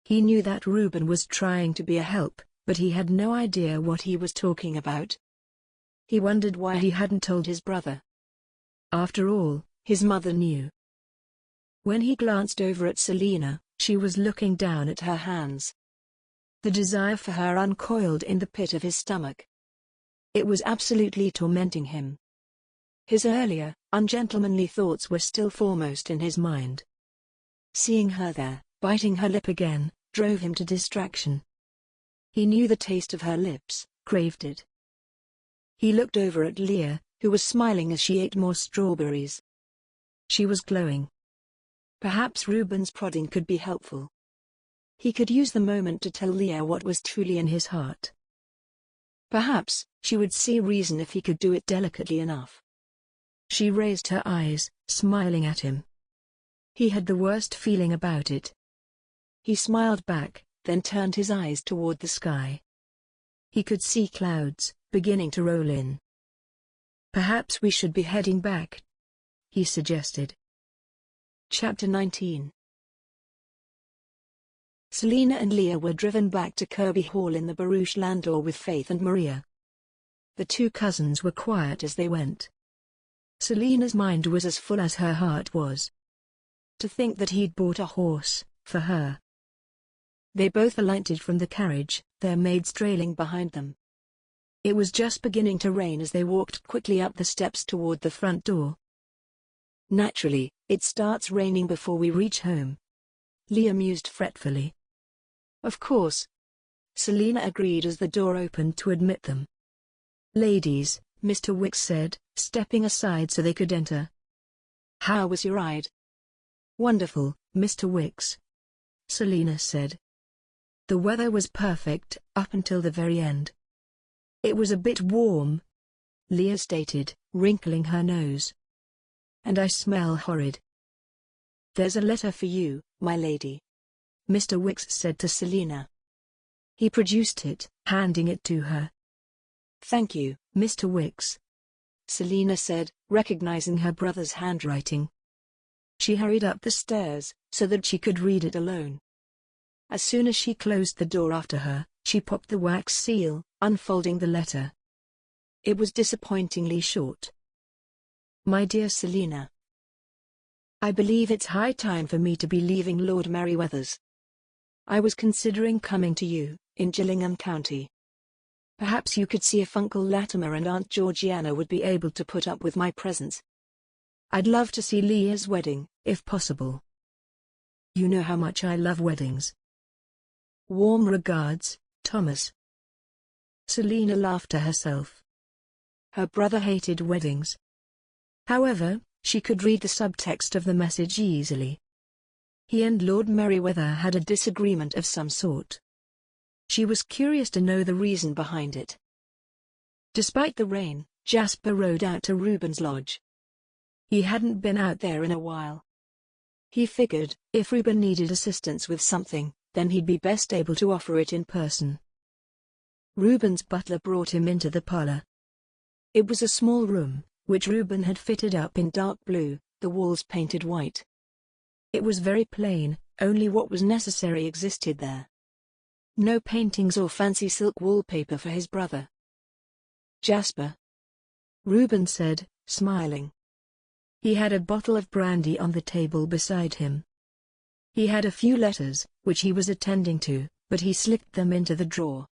Speaker 3: He knew that Reuben was trying to be a help, but he had no idea what he was talking about. He wondered why he hadn't told his brother. After all, his mother knew. When he glanced over at Selina, she was looking down at her hands. The desire for her uncoiled in the pit of his stomach. It was absolutely tormenting him. His earlier, ungentlemanly thoughts were still foremost in his mind. Seeing her there, biting her lip again, drove him to distraction. He knew the taste of her lips, craved it. He looked over at Leah, who was smiling as she ate more strawberries. She was glowing. Perhaps Reuben's prodding could be helpful. He could use the moment to tell Leah what was truly in his heart. Perhaps she would see reason if he could do it delicately enough. She raised her eyes, smiling at him. He had the worst feeling about it. He smiled back, then turned his eyes toward the sky. He could see clouds beginning to roll in. "Perhaps we should be heading back," he suggested. Chapter 19. Selina and Leah were driven back to Kirby Hall in the barouche landau with Faith and Maria. The two cousins were quiet as they went. Selina's mind was as full as her heart was. To think that he'd bought a horse for her. They both alighted from the carriage, their maids trailing behind them. It was just beginning to rain as they walked quickly up the steps toward the front door. "Naturally, it starts raining before we reach home," Leah mused fretfully. "Of course," Selina agreed as the door opened to admit them. "Ladies," Mr. Wicks said, stepping aside so they could enter. "How was your ride?" "Wonderful, Mr. Wicks," Selina said. "The weather was perfect, up until the very end." "It was a bit warm," Leah stated, wrinkling her nose. "And I smell horrid." "There's a letter for you, my lady," Mr. Wicks said to Selina. He produced it, handing it to her. "Thank you, Mr. Wicks," Selina said, recognizing her brother's handwriting. She hurried up the stairs, so that she could read it alone. As soon as she closed the door after her, she popped the wax seal, unfolding the letter. It was disappointingly short. "My dear Selina, I believe it's high time for me to be leaving Lord Merryweather's. I was considering coming to you, in Gillingham County. Perhaps you could see if Uncle Latimer and Aunt Georgiana would be able to put up with my presence. I'd love to see Leah's wedding, if possible. You know how much I love weddings. Warm regards, Thomas." Selina laughed to herself. Her brother hated weddings. However, she could read the subtext of the message easily. He and Lord Merryweather had a disagreement of some sort. She was curious to know the reason behind it. Despite the rain, Jasper rode out to Reuben's lodge. He hadn't been out there in a while. He figured, if Reuben needed assistance with something, then he'd be best able to offer it in person. Reuben's butler brought him into the parlor. It was a small room, which Reuben had fitted up in dark blue, the walls painted white. It was very plain, only what was necessary existed there. No paintings or fancy silk wallpaper for his brother. "Jasper," Reuben said, smiling. He had a bottle of brandy on the table beside him. He had a few letters, which he was attending to, but he slipped them into the drawer.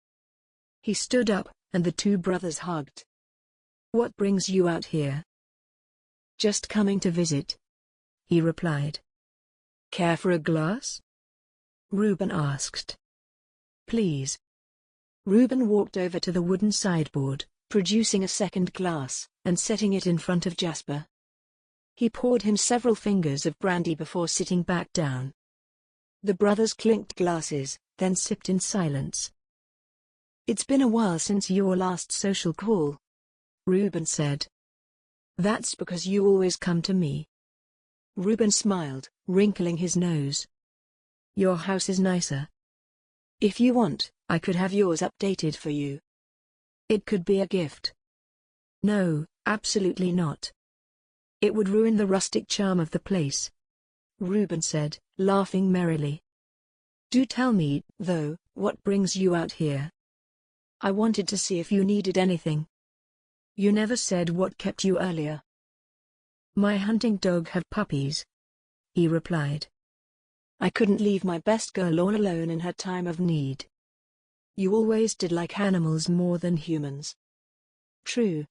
Speaker 3: He stood up, and the two brothers hugged. "What brings you out here?" "Just coming to visit," he replied. "Care for a glass?" Reuben asked. "Please." Reuben walked over to the wooden sideboard, producing a second glass, and setting it in front of Jasper. He poured him several fingers of brandy before sitting back down. The brothers clinked glasses, then sipped in silence. "It's been a while since your last social call," Reuben said. "That's because you always come to me." Reuben smiled, wrinkling his nose. "Your house is nicer. If you want, I could have yours updated for you. It could be a gift."
Speaker 4: No, absolutely not. It would ruin the rustic charm of the place, Reuben said, laughing merrily. Do tell me, though, what brings you out here? I wanted to see if you needed anything. You never said what kept you earlier. My hunting dog had puppies, he replied. I couldn't leave my best girl all alone in her time of need. You always did like animals more than humans. True,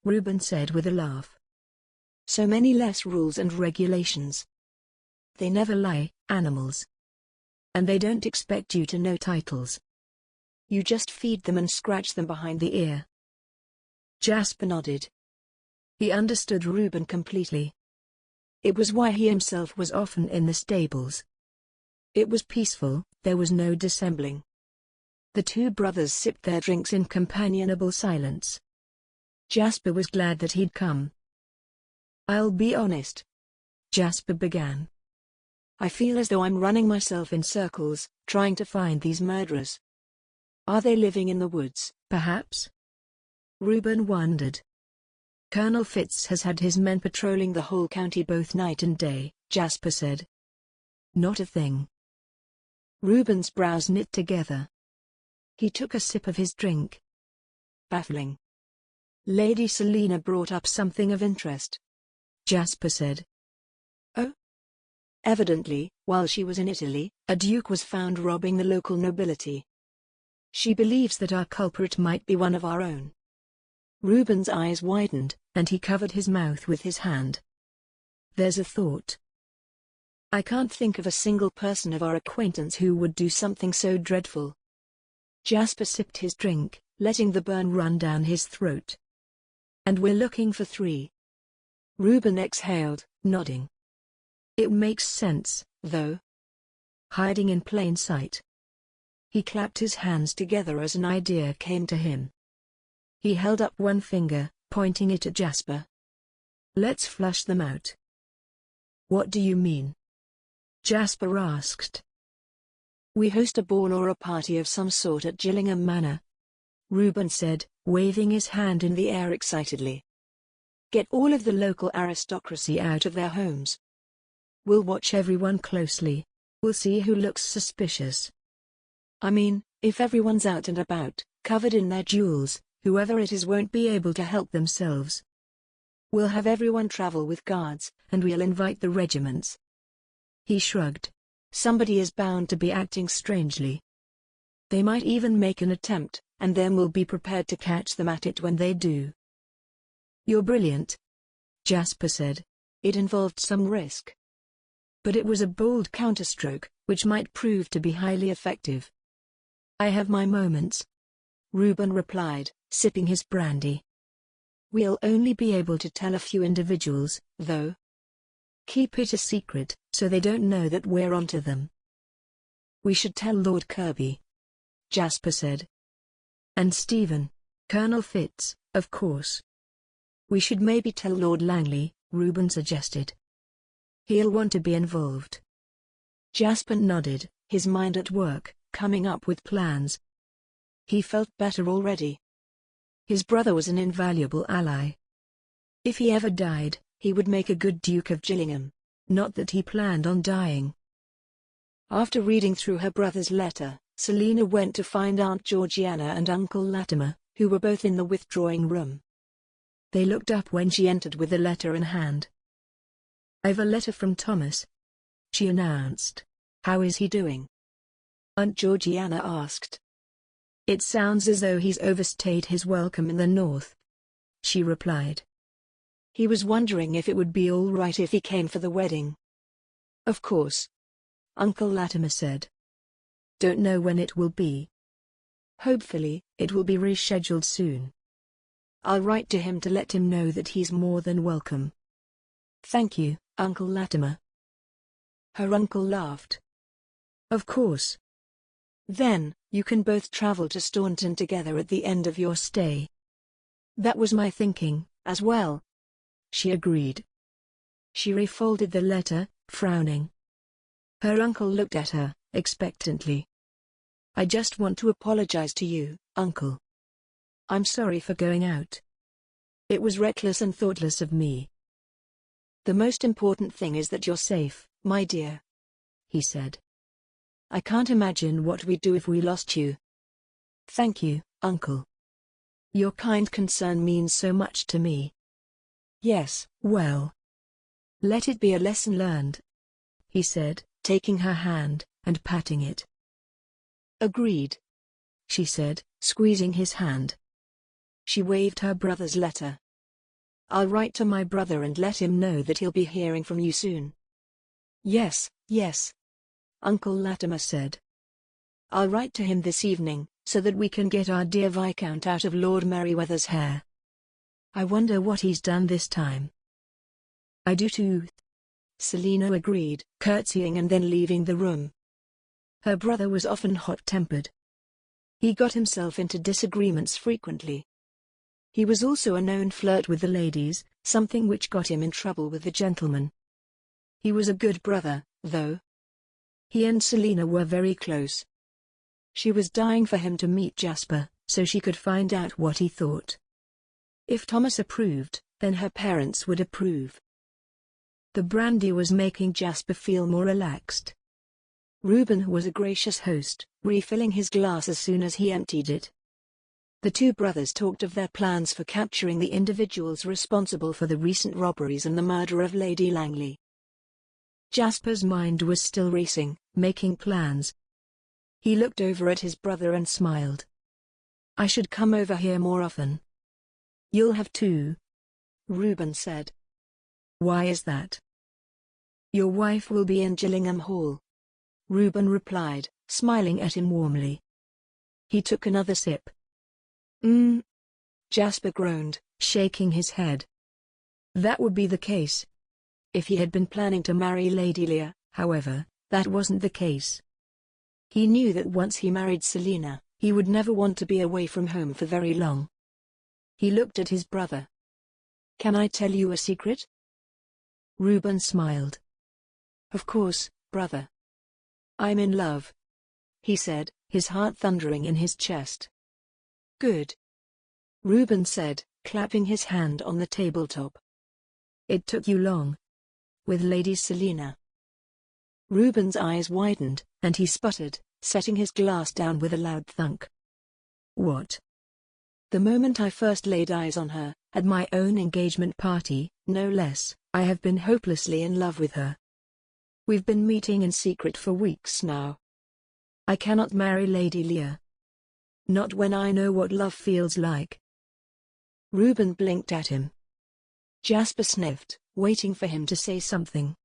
Speaker 4: Reuben said with a laugh. So many less rules and regulations. They never lie, animals. And they don't expect you to know titles. You just feed them and scratch them behind the ear. Jasper nodded. He understood Reuben completely. It was why he himself was often in the stables. It was peaceful, there was no dissembling. The two brothers sipped their drinks in companionable silence. Jasper was glad that he'd come. I'll be honest, Jasper began. I feel as though I'm running myself in circles, trying to find these murderers. Are they living in the woods, perhaps? Reuben wondered. Colonel Fitz has had his men patrolling the whole county both night and day, Jasper said. Not a thing. Reuben's brows knit together. He took a sip of his drink. Baffling. Lady Selina brought up something of interest, Jasper said. Oh? Evidently, while she was in Italy, a duke was found robbing the local nobility. She believes that our culprit might be one of our own. Reuben's eyes widened, and he covered his mouth with his hand. There's a thought. I can't think of a single person of our acquaintance who would do something so dreadful. Jasper sipped his drink, letting the burn run down his throat. And we're looking for 3. Reuben exhaled, nodding. It makes sense, though. Hiding in plain sight. He clapped his hands together as an idea came to him. He held up one finger, pointing it at Jasper. Let's flush them out. What do you mean? Jasper asked. We host a ball or a party of some sort at Gillingham Manor, Reuben said, waving his hand in the air excitedly. Get all of the local aristocracy out of their homes. We'll watch everyone closely. We'll see who looks suspicious. I mean, if everyone's out and about, covered in their jewels, whoever it is won't be able to help themselves. We'll have everyone travel with guards, and we'll invite the regiments. He shrugged. Somebody is bound to be acting strangely. They might even make an attempt, and then we'll be prepared to catch them at it when they do. You're brilliant, Jasper said. It involved some risk. But it was a bold counterstroke, which might prove to be highly effective. I have my moments, Reuben replied, sipping his brandy. We'll only be able to tell a few individuals, though. Keep it a secret, so they don't know that we're onto them. We should tell Lord Kirby, Jasper said. And Stephen, Colonel Fitz, of course. We should maybe tell Lord Langley, Reuben suggested. He'll want to be involved. Jasper nodded, his mind at work, coming up with plans. He felt better already. His brother was an invaluable ally. If he ever died, he would make a good Duke of Gillingham. Not that he planned on dying. After reading through her brother's letter, Selina went to find Aunt Georgiana and Uncle Latimer, who were both in the withdrawing room. They looked up when she entered with the letter in hand. I've a letter from Thomas, she announced. How is he doing? Aunt Georgiana asked. It sounds as though he's overstayed his welcome in the north, she replied. He was wondering if it would be all right if he came for the wedding. Of course, Uncle Latimer said. Don't know when it will be. Hopefully, it will be rescheduled soon. I'll write to him to let him know that he's more than welcome. Thank you, Uncle Latimer. Her uncle laughed. Of course. Then, you can both travel to Staunton together at the end of your stay. That was my thinking, as well, she agreed. She refolded the letter, frowning. Her uncle looked at her, expectantly. I just want to apologize to you, Uncle. I'm sorry for going out. It was reckless and thoughtless of me.
Speaker 3: The most important thing is that you're safe, my dear, he said. I can't imagine what we'd do if we lost you.
Speaker 4: Thank you, Uncle. Your kind concern means so much to me.
Speaker 3: Yes,
Speaker 4: well, let it be a lesson learned, he said, taking her hand and patting it.
Speaker 3: Agreed,
Speaker 4: she said, squeezing his hand.
Speaker 3: She waved her brother's letter. I'll write to my brother and let him know that he'll be hearing from you soon. Yes, Uncle Latimer said. I'll write to him this evening, so that we can get our dear Viscount out of Lord Merryweather's hair.
Speaker 4: I wonder what he's done this time. I do too,
Speaker 3: Selina agreed, curtsying and then leaving the room. Her brother was often hot-tempered. He got himself into disagreements frequently. He was also a known flirt with the ladies, something which got him in trouble with the gentlemen. He was a good brother, though. He and Selina were very close. She was dying for him to meet Jasper, so she could find out what he thought. If Thomas approved, then her parents would approve. The brandy was making Jasper feel more relaxed. Reuben was a gracious host, refilling his glass as soon as he emptied it. The two brothers talked of their plans for capturing the individuals responsible for the recent robberies and the murder of Lady Langley. Jasper's mind was still racing, making plans. He looked over at his brother and smiled. I should come over here more often. You'll have to, Reuben said. Why is that? Your wife will be in Gillingham Hall, Reuben replied, smiling at him warmly. He took another sip. Jasper groaned, shaking his head. That would be the case. If he had been planning to marry Lady Leah, however, that wasn't the case. He knew that once he married Selina, he would never want to be away from home for very long. He looked at his brother. Can I tell you a secret? Reuben smiled. Of course, brother. I'm in love, he said, his heart thundering in his chest. Good, Reuben said, clapping his hand on the tabletop. It took you long. With Lady Selina. Reuben's eyes widened, and he sputtered, setting his glass down with a loud thunk. What? The moment I first laid eyes on her, at my own engagement party, no less, I have been hopelessly in love with her. We've been meeting in secret for weeks now. I cannot marry Lady Leah. Not when I know what love feels like. Reuben blinked at him. Jasper sniffed, waiting for him to say something.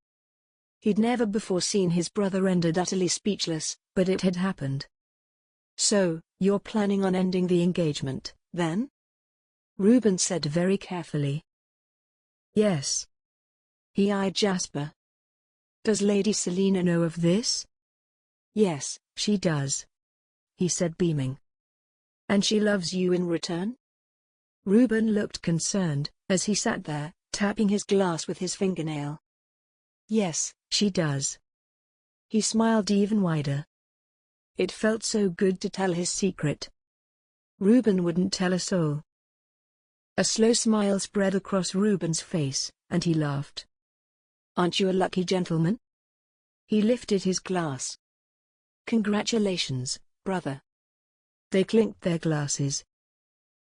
Speaker 3: He'd never before seen his brother rendered utterly speechless, but it had happened. So, you're planning on ending the engagement, then? Reuben said very carefully. Yes. He eyed Jasper. Does Lady Selina know of this? Yes, she does, he said beaming. And she loves you in return? Reuben looked concerned, as he sat there, tapping his glass with his fingernail. Yes, she does. He smiled even wider. It felt so good to tell his secret. Reuben wouldn't tell a soul. A slow smile spread across Reuben's face, and he laughed. Aren't you a lucky gentleman? He lifted his glass. Congratulations, brother. They clinked their glasses.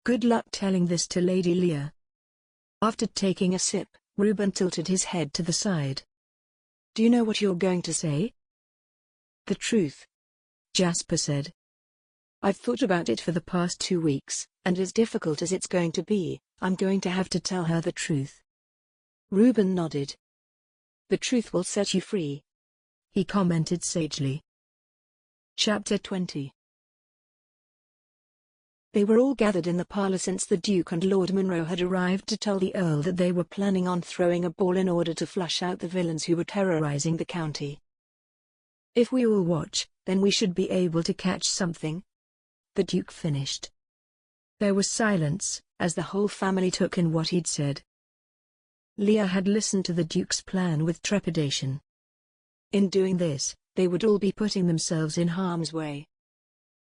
Speaker 3: Good luck telling this to Lady Leah. After taking a sip, Reuben tilted his head to the side. Do you know what you're going to say? The truth, Jasper said. I've thought about it for the past 2 weeks, and as difficult as it's going to be, I'm going to have to tell her the truth. Reuben nodded. The truth will set you free, he commented sagely. Chapter 20. They were all gathered in the parlour since the Duke and Lord Munro had arrived to tell the Earl that they were planning on throwing a ball in order to flush out the villains who were terrorizing the county. If we all watch, then we should be able to catch something, the Duke finished. There was silence, as the whole family took in what he'd said. Leah had listened to the Duke's plan with trepidation. In doing this, they would all be putting themselves in harm's way.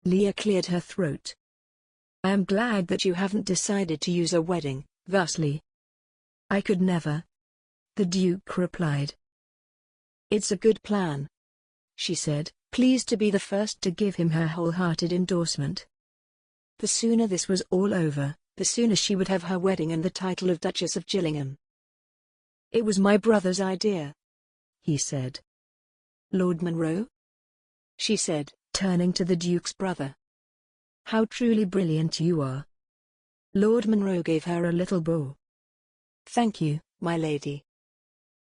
Speaker 3: Leah cleared her throat. I am glad that you haven't decided to use a wedding,
Speaker 4: thusly. I could never. The Duke replied. It's a good plan, she said, pleased to be the first to give him her wholehearted endorsement. The sooner this was all over, the sooner she would have her wedding and the title of Duchess of Gillingham. It was my brother's idea, he said. Lord Munro? She said, turning to the Duke's brother. How truly brilliant you are. Lord Munro gave her a little bow. Thank you, my lady.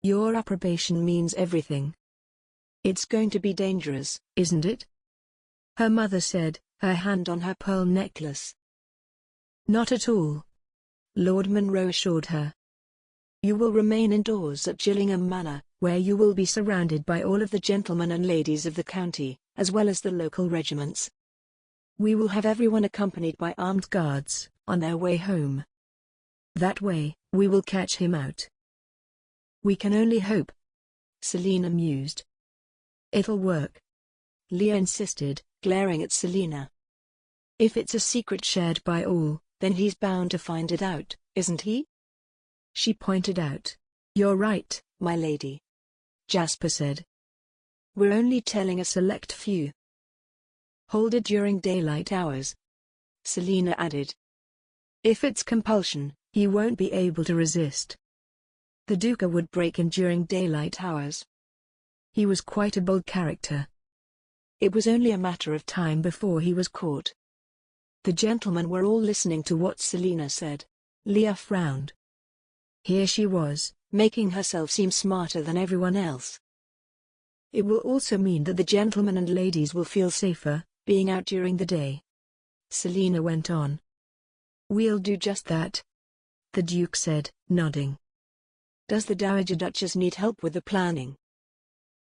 Speaker 4: Your approbation means everything. It's going to be dangerous, isn't it? Her mother said, her hand on her pearl necklace. Not at all, Lord Munro assured her. You will remain indoors at Gillingham Manor, where you will be surrounded by all of the gentlemen and ladies of the county, as well as the local regiments. We will have everyone accompanied by armed guards, on their way home. That way, we will catch him out. We can only hope, Selina mused. It'll work, Leah insisted, glaring at Selina. If it's a secret shared by all, then he's bound to find it out, isn't he? She pointed out. You're right, my lady, Jasper said. We're only telling a select few. Hold it during daylight hours, Selina added. If it's compulsion, he won't be able to resist. The Duke would break in during daylight hours. He was quite a bold character. It was only a matter of time before he was caught. The gentlemen were all listening to what Selina said. Leah frowned. Here she was, making herself seem smarter than everyone else. It will also mean that the gentlemen and ladies will feel safer, being out during the day, Selina went on. We'll do just that, the Duke said, nodding. Does the Dowager Duchess need help with the planning?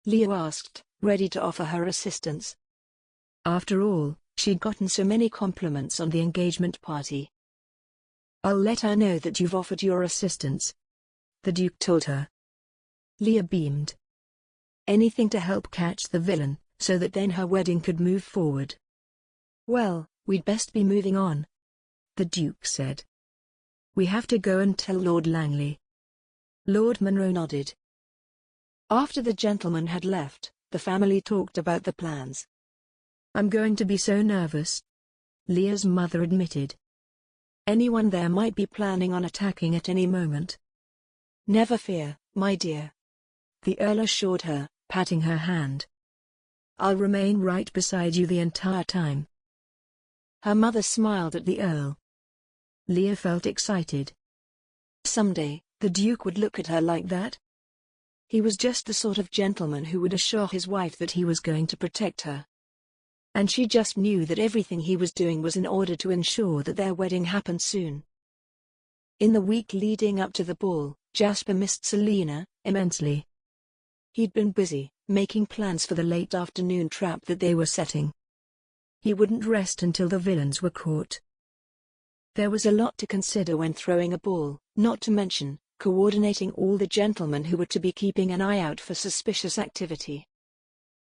Speaker 4: Leah asked, ready to offer her assistance. After all, she'd gotten so many compliments on the engagement party. I'll let her know that you've offered your assistance, the Duke told her. Leah beamed. Anything to help catch the villain, so that then her wedding could move forward. Well, we'd best be moving on, the Duke said. We have to go and tell Lord Langley. Lord Munro nodded. After the gentleman had left, the family talked about the plans. I'm going to be so nervous, Leah's mother admitted. Anyone there might be planning on attacking at any moment. Never fear, my dear, the Earl assured her, patting her hand. I'll remain right beside you the entire time. Her mother smiled at the Earl. Leah felt excited. Someday, the Duke would look at her like that. He was just the sort of gentleman who would assure his wife that he was going to protect her. And she just knew that everything he was doing was in order to ensure that their wedding happened soon. In the week leading up to the ball, Jasper missed Selina immensely. He'd been busy, making plans for the late afternoon trap that they were setting. He wouldn't rest until the villains were caught. There was a lot to consider when throwing a ball, not to mention, coordinating all the gentlemen who were to be keeping an eye out for suspicious activity.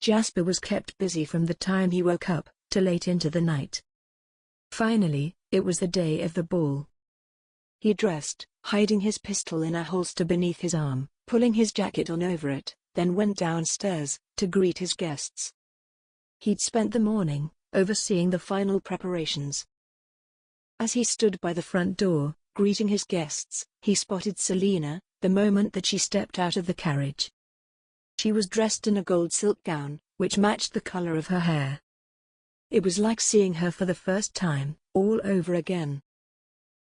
Speaker 4: Jasper was kept busy from the time he woke up, to late into the night. Finally, it was the day of the ball. He dressed, hiding his pistol in a holster beneath his arm, pulling his jacket on over it, then went downstairs, to greet his guests. He'd spent the morning, overseeing the final preparations. As he stood by the front door, greeting his guests, he spotted Selina, the moment that she stepped out of the carriage. She was dressed in a gold silk gown, which matched the color of her hair. It was like seeing her for the first time, all over again.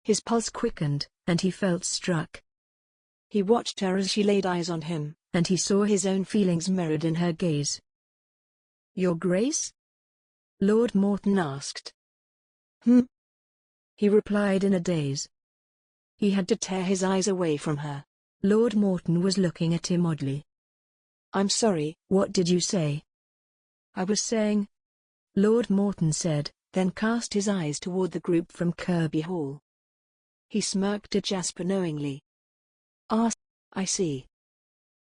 Speaker 4: His pulse quickened, and he felt struck. He watched her as she laid eyes on him, and he saw his own feelings mirrored in her gaze. Your Grace? Lord Morton asked. He replied in a daze. He had to tear his eyes away from her. Lord Morton was looking at him oddly. I'm sorry, what did you say? I was saying, Lord Morton said, then cast his eyes toward the group from Kirby Hall. He smirked at Jasper knowingly. Ah, I see.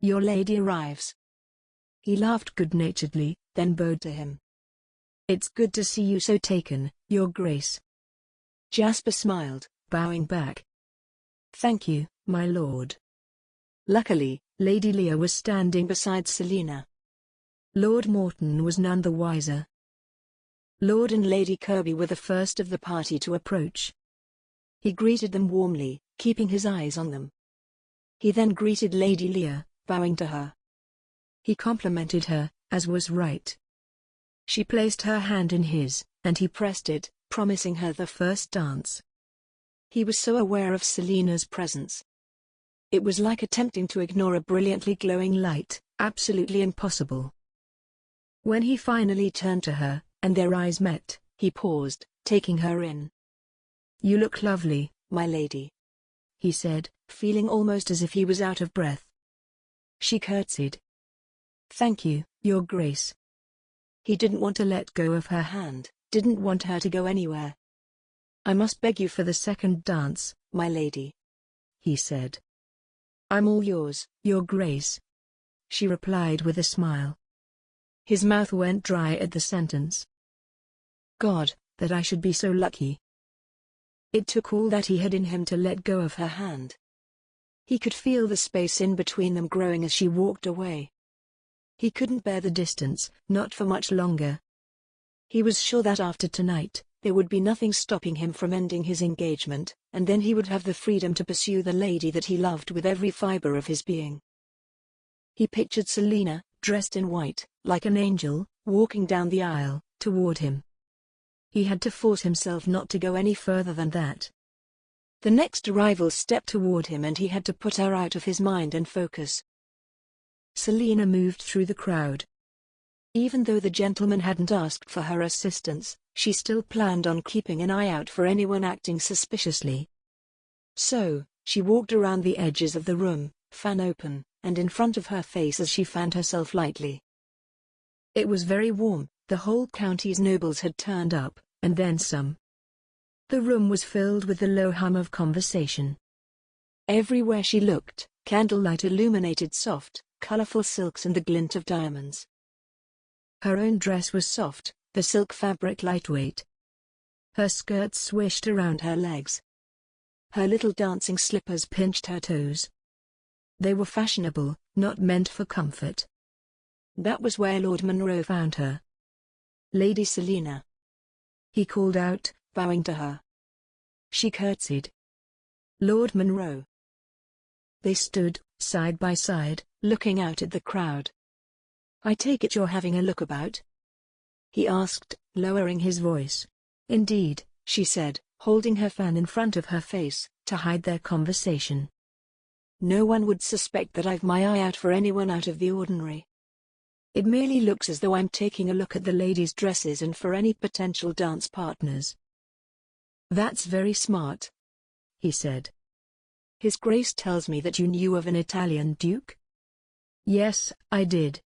Speaker 4: Your lady arrives. He laughed good-naturedly, then bowed to him. It's good to see you so taken, Your Grace. Jasper smiled, bowing back. Thank you, my lord.
Speaker 3: Luckily,
Speaker 4: Lady Leah was standing
Speaker 3: beside Selina.
Speaker 4: Lord Morton was none the wiser.
Speaker 3: Lord and Lady Kirby were the first of the party to approach. He greeted them warmly, keeping his eyes on them. He then greeted Lady Leah, bowing to her.
Speaker 4: He complimented her, as was right. She placed her hand in his, and he pressed it, promising her the first dance.
Speaker 3: He was so aware of Selina's presence. It was like attempting to ignore a brilliantly glowing light, absolutely impossible.
Speaker 4: When he finally turned to her, and their eyes met,
Speaker 3: he paused, taking her in.
Speaker 4: "You look lovely,
Speaker 3: my lady,"
Speaker 4: he said,
Speaker 3: feeling almost as if he was out of breath.
Speaker 4: She curtsied. "Thank you, Your Grace."
Speaker 3: He didn't want to let go of her hand, didn't want her to go anywhere.
Speaker 4: "I must beg you for the second dance,
Speaker 3: my lady,"
Speaker 4: he said.
Speaker 3: "I'm all yours,
Speaker 4: Your Grace," she replied with a smile. His mouth went dry at the sentence. God, that I should be so lucky. It took all that he had in him to let go of her hand. He could feel the space in between them growing as she walked away. He couldn't bear the distance, not for much longer. He was sure that after tonight, there would be nothing stopping him from ending his engagement, and then he would have the freedom to pursue the lady that he loved with every fiber of his being. He pictured Selina, dressed in white, like an angel, walking down the aisle, toward him. He had to force himself not to go any further than that. The next arrival stepped toward him and he had to put her out of his mind and focus. Selina moved through the crowd. Even though the gentleman hadn't asked for her assistance, she still planned on keeping an eye out for anyone acting suspiciously. So, she walked around the edges of the room, fan open, and in front of her face as she fanned herself lightly. It was very warm, the whole county's nobles had turned up, and then some. The room was filled with the low hum of conversation. Everywhere she looked, candlelight illuminated soft, colorful silks and the glint of diamonds. Her own dress was soft, the silk fabric lightweight. Her skirts swished around her legs. Her little dancing slippers pinched her toes. They were fashionable, not meant for comfort. That was where Lord Munro found her. "Lady Selina," he called out, bowing to her. She curtsied. "Lord Munro." They stood, side by side, looking out at the crowd. "I take it you're having a look about?" he asked, lowering his voice. "Indeed," she said, holding her fan in front of her face, to hide their conversation. "No one would suspect that I've my eye out for anyone out of the ordinary. It merely looks as though I'm taking a look at the ladies' dresses and for any potential dance partners." "That's very smart," he said. "His Grace tells me that you knew of an Italian duke?" "Yes, I did."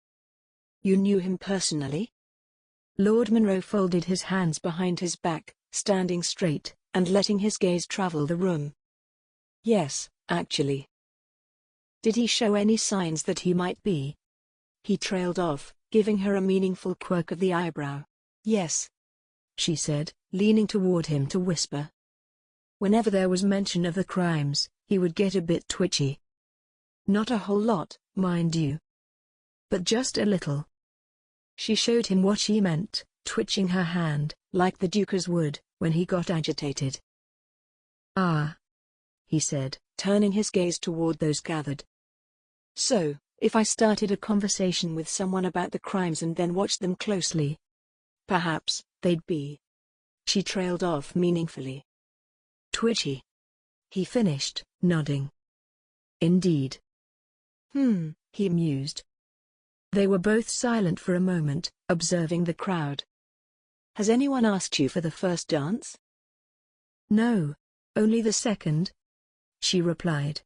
Speaker 4: "You knew him personally?" Lord Munro folded his hands behind his back, standing straight, and letting his gaze travel the room. "Yes, actually." "Did he show any signs that he might be?" He trailed off, giving her a meaningful quirk of the eyebrow. "Yes," she said, leaning toward him to whisper. "Whenever there was mention of the crimes, he would get a bit twitchy. Not a whole lot, mind you. But just a little." She showed him what she meant, twitching her hand, like the Duchess would, when he got agitated. "Ah," he said, turning his gaze toward those gathered. "So, if I started a conversation with someone about the crimes and then watched them closely, perhaps, they'd be..." She trailed off meaningfully. "Twitchy," he finished, nodding. "Indeed." He mused. They were both silent for a moment, observing the crowd. "Has anyone asked you for the first dance?" "No, only the second," she replied.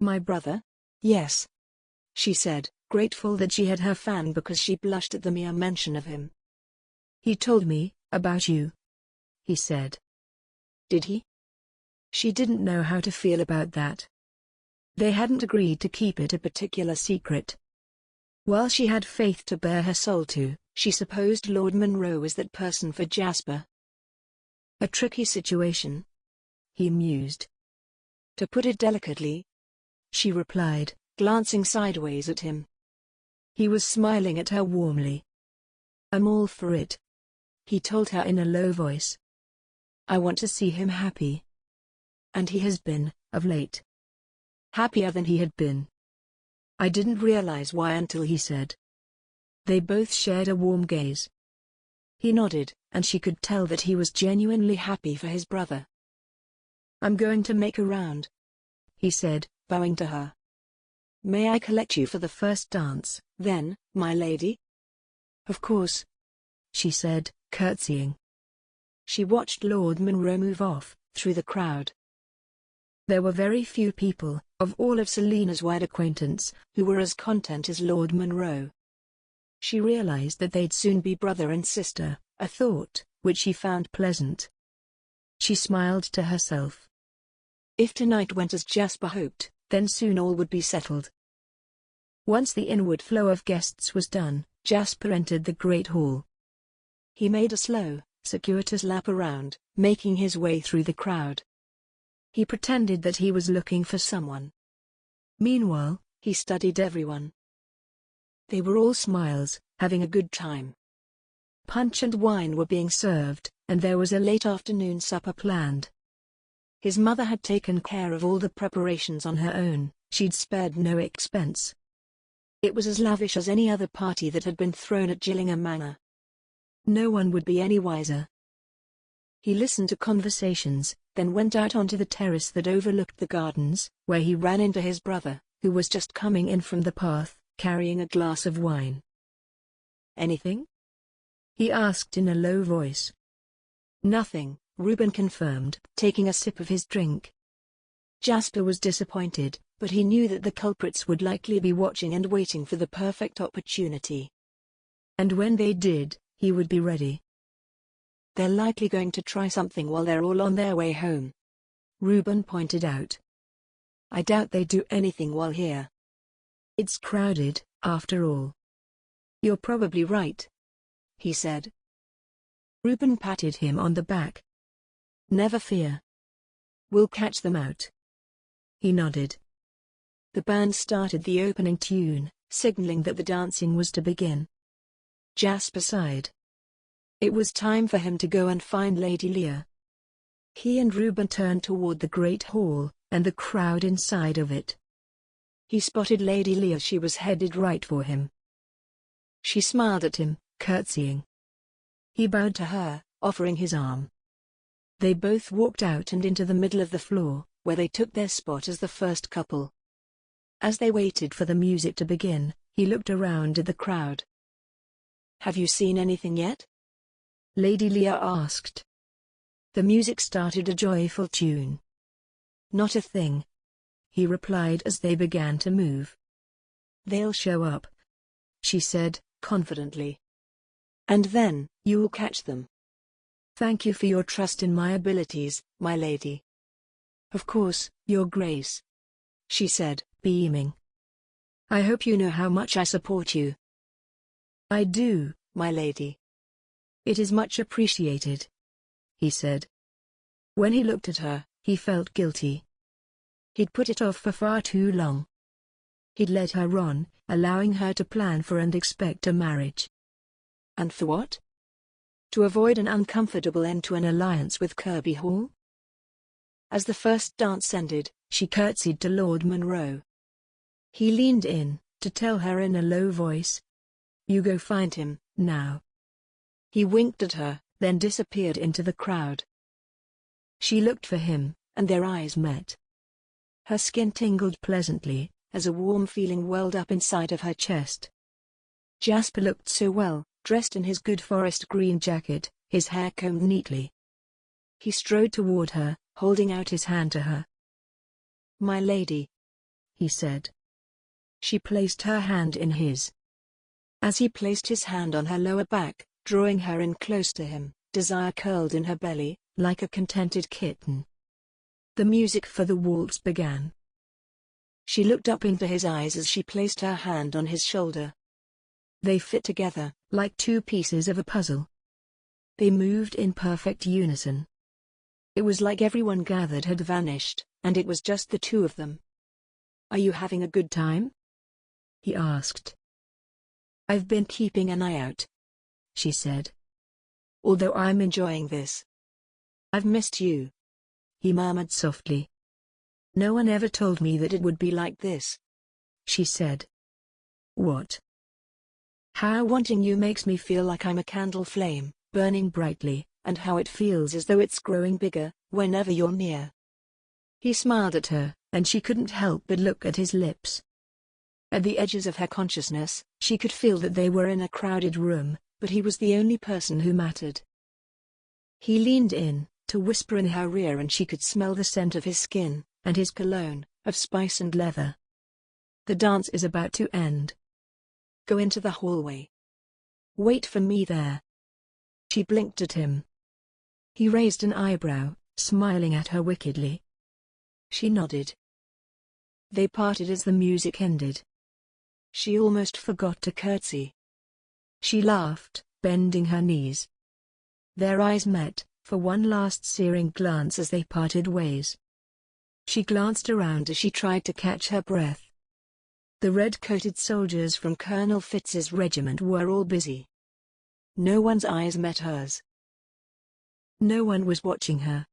Speaker 4: "My brother?" "Yes," she said, grateful that she had her fan because she blushed at the mere mention of him. "He told me about you," he said. "Did he?" She didn't know how to feel about that. They hadn't agreed to keep it a particular secret. While she had faith to bare her soul to, she supposed Lord Munro was that person for Jasper. A tricky situation, he mused.
Speaker 3: To put it delicately, she replied, glancing sideways at him. He was smiling at her warmly. I'm all for it, he told her in a low voice. I want to see him happy. And he has been, of late. Happier than he had been. I didn't realize why until he said. They both shared a warm gaze. He nodded, and she could tell that he was genuinely happy for his brother. I'm going to make a round, he said, bowing to her. May I collect you for the first dance, then, my lady? Of course, she said, curtsying. She watched Lord Munro move off, through the crowd. There were very few people, of all of Selina's wide acquaintance, who were as content as Lord Munro. She realized that they'd soon be brother and sister, a thought, which she found pleasant. She smiled to herself. If tonight went as Jasper hoped, then soon all would be settled. Once the inward flow of guests was done, Jasper entered the great hall. He made a slow, circuitous lap around, making his way through the crowd. He pretended that he was looking for someone. Meanwhile, he studied everyone. They were all smiles, having a good time. Punch and wine were being served, and there was a late afternoon supper planned. His mother had taken care of all the preparations on her own, she'd spared no expense. It was as lavish as any other party that had been thrown at Gillingham Manor. No one would be any wiser. He listened to conversations, then went out onto the terrace that overlooked the gardens, where he ran into his brother, who was just coming in from the path, carrying a glass of wine. Anything? He asked in a low voice. Nothing, Reuben confirmed, taking a sip of his drink. Jasper was disappointed, but he knew that the culprits would likely be watching and waiting for the perfect opportunity. And when they did, he would be ready. They're likely going to try something while they're all on their way home, Reuben pointed out. I doubt they do anything while here. It's crowded, after all. You're probably right, he said. Reuben patted him on the back. Never fear. We'll catch them out. He nodded. The band started the opening tune, signaling that the dancing was to begin. Jasper sighed. It was time for him to go and find Lady Leah. He and Reuben turned toward the great hall, and the crowd inside of it. He spotted Lady Leah. She was headed right for him. She smiled at him, curtsying. He bowed to her, offering his arm. They both walked out and into the middle of the floor, where they took their spot as the first couple. As they waited for the music to begin, he looked around at the crowd. Have you seen anything yet? Lady Leah asked. The music started a joyful tune. Not a thing, he replied as they began to move. They'll show up, she said, confidently. And then, you'll catch them. Thank you for your trust in my abilities, my lady. Of course, Your Grace, she said, beaming. I hope you know how much I support you. I do, my lady. It is much appreciated, he said. When he looked at her, he felt guilty. He'd put it off for far too long. He'd led her on, allowing her to plan for and expect a marriage. And for what? To avoid an uncomfortable end to an alliance with Kirby Hall? As the first dance ended, she curtsied to Lord Munro. He leaned in, to tell her in a low voice. You go find him, now. He winked at her, then disappeared into the crowd. She looked for him, and their eyes met. Her skin tingled pleasantly, as a warm feeling welled up inside of her chest. Jasper looked so well, dressed in his good forest green jacket, his hair combed neatly. He strode toward her, holding out his hand to her. My lady, he said. She placed her hand in his. As he placed his hand on her lower back, drawing her in close to him, desire curled in her belly, like a contented kitten. The music for the waltz began. She looked up into his eyes as she placed her hand on his shoulder. They fit together, like two pieces of a puzzle. They moved in perfect unison. It was like everyone gathered had vanished, and it was just the two of them. "Are you having a good time?"
Speaker 4: he asked.
Speaker 3: "I've been keeping an eye out,"
Speaker 4: she said.
Speaker 3: "although I'm enjoying this. I've missed you," he murmured softly.
Speaker 4: "No one ever told me that it would be like this,"
Speaker 3: she said.
Speaker 4: "What?"
Speaker 3: "How wanting you makes me feel like I'm a candle flame, burning brightly, and how it feels as though it's growing bigger, whenever you're near."
Speaker 4: He smiled at her, and she couldn't help but look at his lips.
Speaker 3: At the edges of her consciousness, she could feel that they were in a crowded room, but he was the only person who mattered. He leaned in, to whisper in her ear, and she could smell the scent of his skin, and his cologne, of spice and leather.
Speaker 4: "The dance is about to end.
Speaker 3: Go into the hallway.
Speaker 4: Wait for me there." She blinked at him. He raised an eyebrow, smiling at her wickedly.
Speaker 3: She nodded.
Speaker 4: They parted as the music ended.
Speaker 3: She almost forgot to curtsy.
Speaker 4: She laughed, bending her knees. Their eyes met, for one last searing glance as they parted ways. She glanced around as she tried to catch her breath. The red-coated soldiers from Colonel Fitz's regiment were all busy.
Speaker 3: No one's eyes met hers.
Speaker 4: No one was watching her.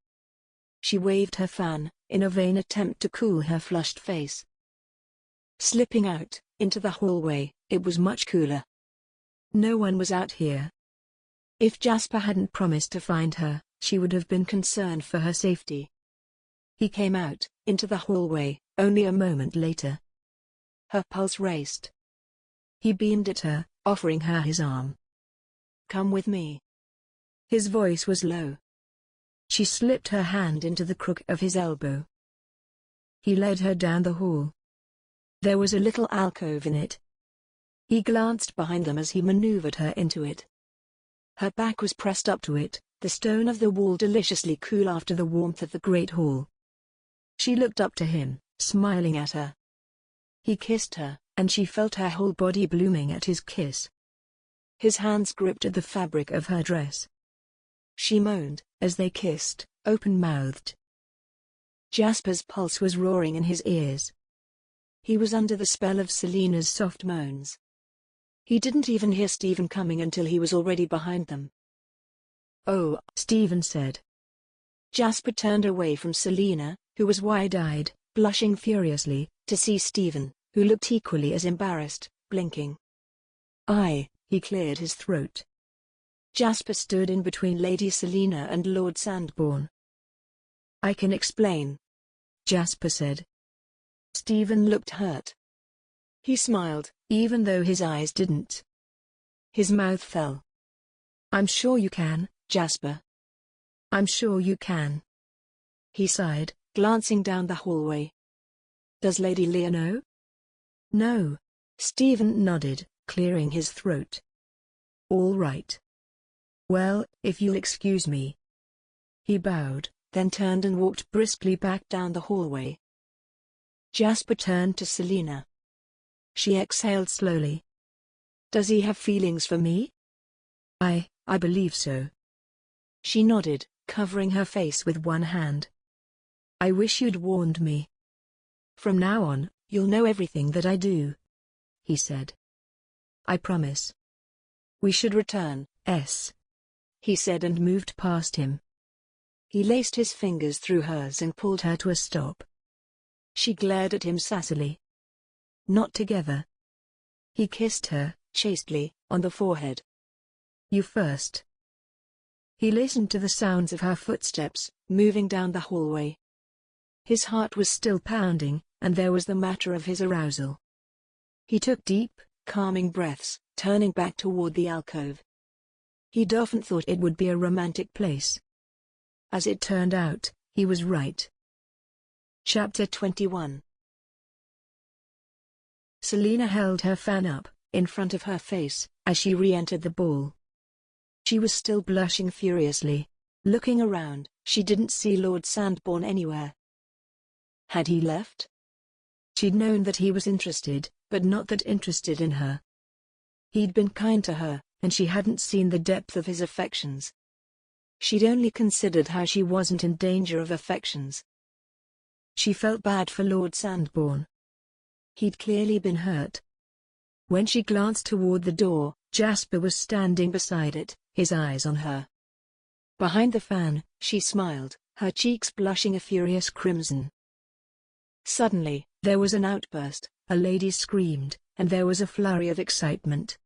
Speaker 3: She waved her fan, in a vain attempt to cool her flushed face. Slipping out, into the hallway, it was much cooler.
Speaker 4: No one was out here. If Jasper hadn't promised to find her, she would have been concerned for her safety.
Speaker 3: He came out, into the hallway, only a moment later. Her pulse raced.
Speaker 4: He beamed at her, offering her his arm.
Speaker 3: "Come with me."
Speaker 4: His voice was low. She slipped her hand into the crook of his elbow. He led her down the hall. There was a little alcove in it. He glanced behind them as he maneuvered her into it. Her back was pressed up to it, the stone of the wall deliciously cool after the warmth of the great hall. She looked up to him, smiling at her. He kissed her, and she felt her whole body blooming at his kiss. His hands gripped at the fabric of her dress. She moaned, as they kissed, open-mouthed. Jasper's pulse was roaring in his ears. He was under the spell of Selina's soft moans. He didn't even hear Stephen coming until he was already behind them. "Oh," Stephen said.
Speaker 3: Jasper turned away from Selina, who was wide-eyed, blushing furiously, to see Stephen, who looked equally as embarrassed, blinking.
Speaker 4: He cleared his throat.
Speaker 3: Jasper stood in between Lady Selina and Lord Sandbourne.
Speaker 4: "I can explain," Jasper said.
Speaker 3: Stephen looked hurt. He smiled, even though his eyes didn't. His mouth fell.
Speaker 4: "I'm sure you can,
Speaker 3: Jasper.
Speaker 4: I'm sure you can."
Speaker 3: He sighed, glancing down the hallway. "Does Lady Leah know?"
Speaker 4: "No."
Speaker 3: Stephen nodded, clearing his throat.
Speaker 4: "All right. Well, if you'll excuse me." He bowed, then turned and walked briskly back down the hallway.
Speaker 3: Jasper turned to Selina.
Speaker 4: She exhaled slowly.
Speaker 3: "Does he have feelings for me?"
Speaker 4: I believe so."
Speaker 3: She nodded,
Speaker 4: covering her face with one hand. "I wish you'd warned me. From now on, you'll know everything that I do," he said. "I promise."
Speaker 3: "We should return,"
Speaker 4: he said and moved past him.
Speaker 3: He laced his fingers through hers and pulled
Speaker 4: her to a stop.
Speaker 3: She glared at him sassily.
Speaker 4: "Not together."
Speaker 3: He kissed her, chastely, on the forehead.
Speaker 4: "You first." He listened to the sounds of her footsteps,
Speaker 3: moving down the hallway.
Speaker 4: His heart was still pounding, and there was the matter of his arousal. He took deep,
Speaker 3: calming breaths, turning back toward the alcove.
Speaker 4: He'd often thought it would be a romantic place. As it turned out, he was right.
Speaker 3: Chapter 21.
Speaker 4: Selina held her fan up, in front of her face, as she re-entered the ball. She was still blushing furiously. Looking around, she didn't see Lord Sandbourne anywhere. Had he left? She'd known that he was interested, but not that interested in her. He'd been kind to her, and she hadn't seen the depth of his affections. She'd only considered how she wasn't in danger of affections. She felt bad for Lord Sandbourne. He'd clearly been hurt. When she glanced toward the door, Jasper was standing beside it, his eyes on her. Behind the fan, she smiled, her cheeks blushing a furious crimson. Suddenly, there was an outburst, a lady screamed, and there was a flurry of excitement.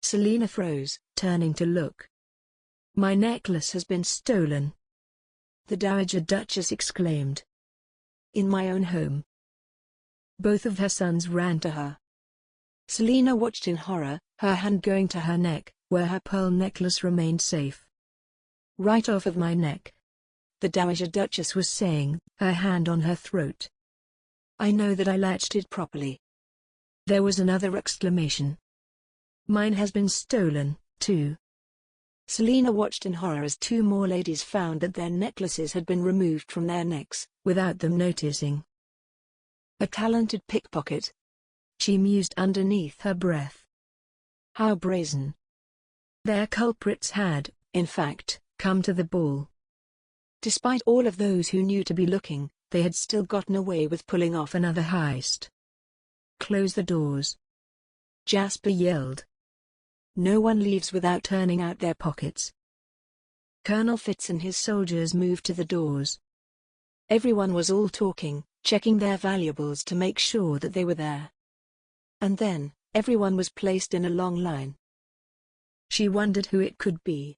Speaker 4: Selina froze, turning to look. "My necklace has been stolen!" the Dowager Duchess exclaimed. "In my own home." Both of her sons ran to her. Selina watched in horror, her hand going to her neck, where her pearl necklace remained safe. "Right off of my neck," the Dowager Duchess was saying, her hand on her throat. "I know that I latched it properly." There was another exclamation. "Mine has been stolen, too." Selina watched in horror as two more ladies found that their necklaces had been removed from their necks, without them noticing. "A talented pickpocket," she mused underneath her breath. "How brazen." Their culprits had, in fact, come to the ball. Despite all of those who knew to be looking, they had still gotten away with pulling off another heist. "Close the doors," Jasper yelled. "No one leaves without turning out their pockets." Colonel Fitz and his soldiers moved to the doors. Everyone was all talking, checking their valuables to make sure that they were there. And then, everyone was placed in a long line. She wondered who it could be.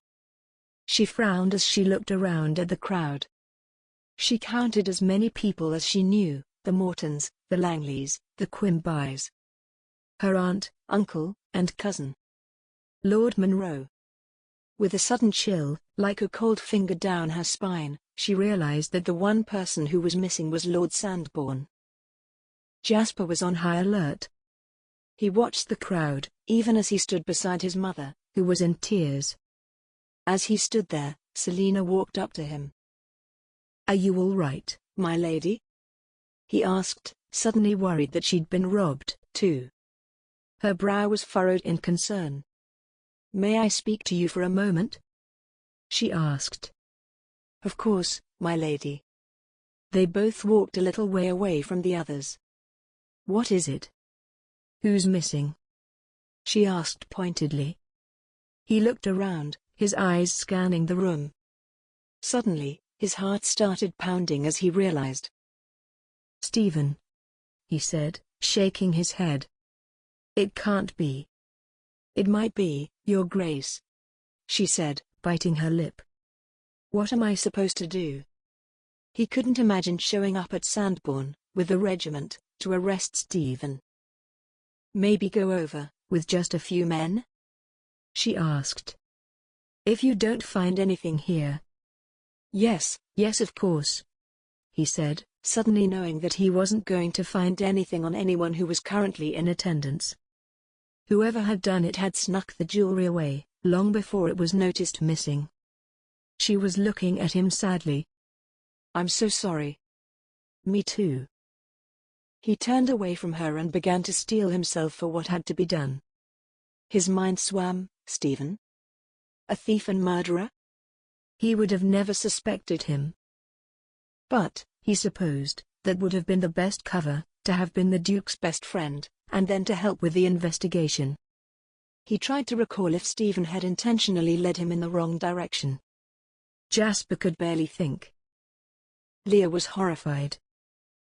Speaker 4: She frowned as she looked around at the crowd. She counted as many people as she knew: the Mortons, the Langleys, the Quimbys, her aunt, uncle, and cousin. Lord Munro. With a sudden chill, like a cold finger down her spine, she realized that the one person who was missing was Lord Sandbourne. Jasper was on high alert. He watched the crowd, even as he stood beside his mother, who was in tears. As he stood there, Selina walked up to him. "Are you all right, my lady?" he asked, suddenly worried that she'd been robbed, too. Her brow was furrowed in concern. "May I speak to you for a moment?" she asked. "Of course, my lady." They both walked a little way away from the others. "What is it? Who's missing?" she asked pointedly. He looked around, his eyes scanning the room. Suddenly, his heart started pounding as he realized. "Stephen," he said, shaking his head. "It can't be." "It might be, Your Grace," she said, biting her lip. "What am I supposed to do?" He couldn't imagine showing up at Sandbourne, with the regiment, to arrest Stephen. "Maybe go over, with just a few men?" she asked. "If you don't find anything here." Yes, of course," he said, suddenly knowing that he wasn't going to find anything on anyone who was currently in attendance. Whoever had done it had snuck the jewelry away, long before it was noticed missing. She was looking at him sadly. "I'm so sorry." "Me too." He turned away from her and began to steel himself for what had to be done. His mind swam. Stephen? A thief and murderer? He would have never suspected him. But, he supposed, that would have been the best cover, to have been the Duke's best friend, and then to help with the investigation. He tried to recall if Stephen had intentionally led him in the wrong direction. Jasper could barely think. Leah was horrified.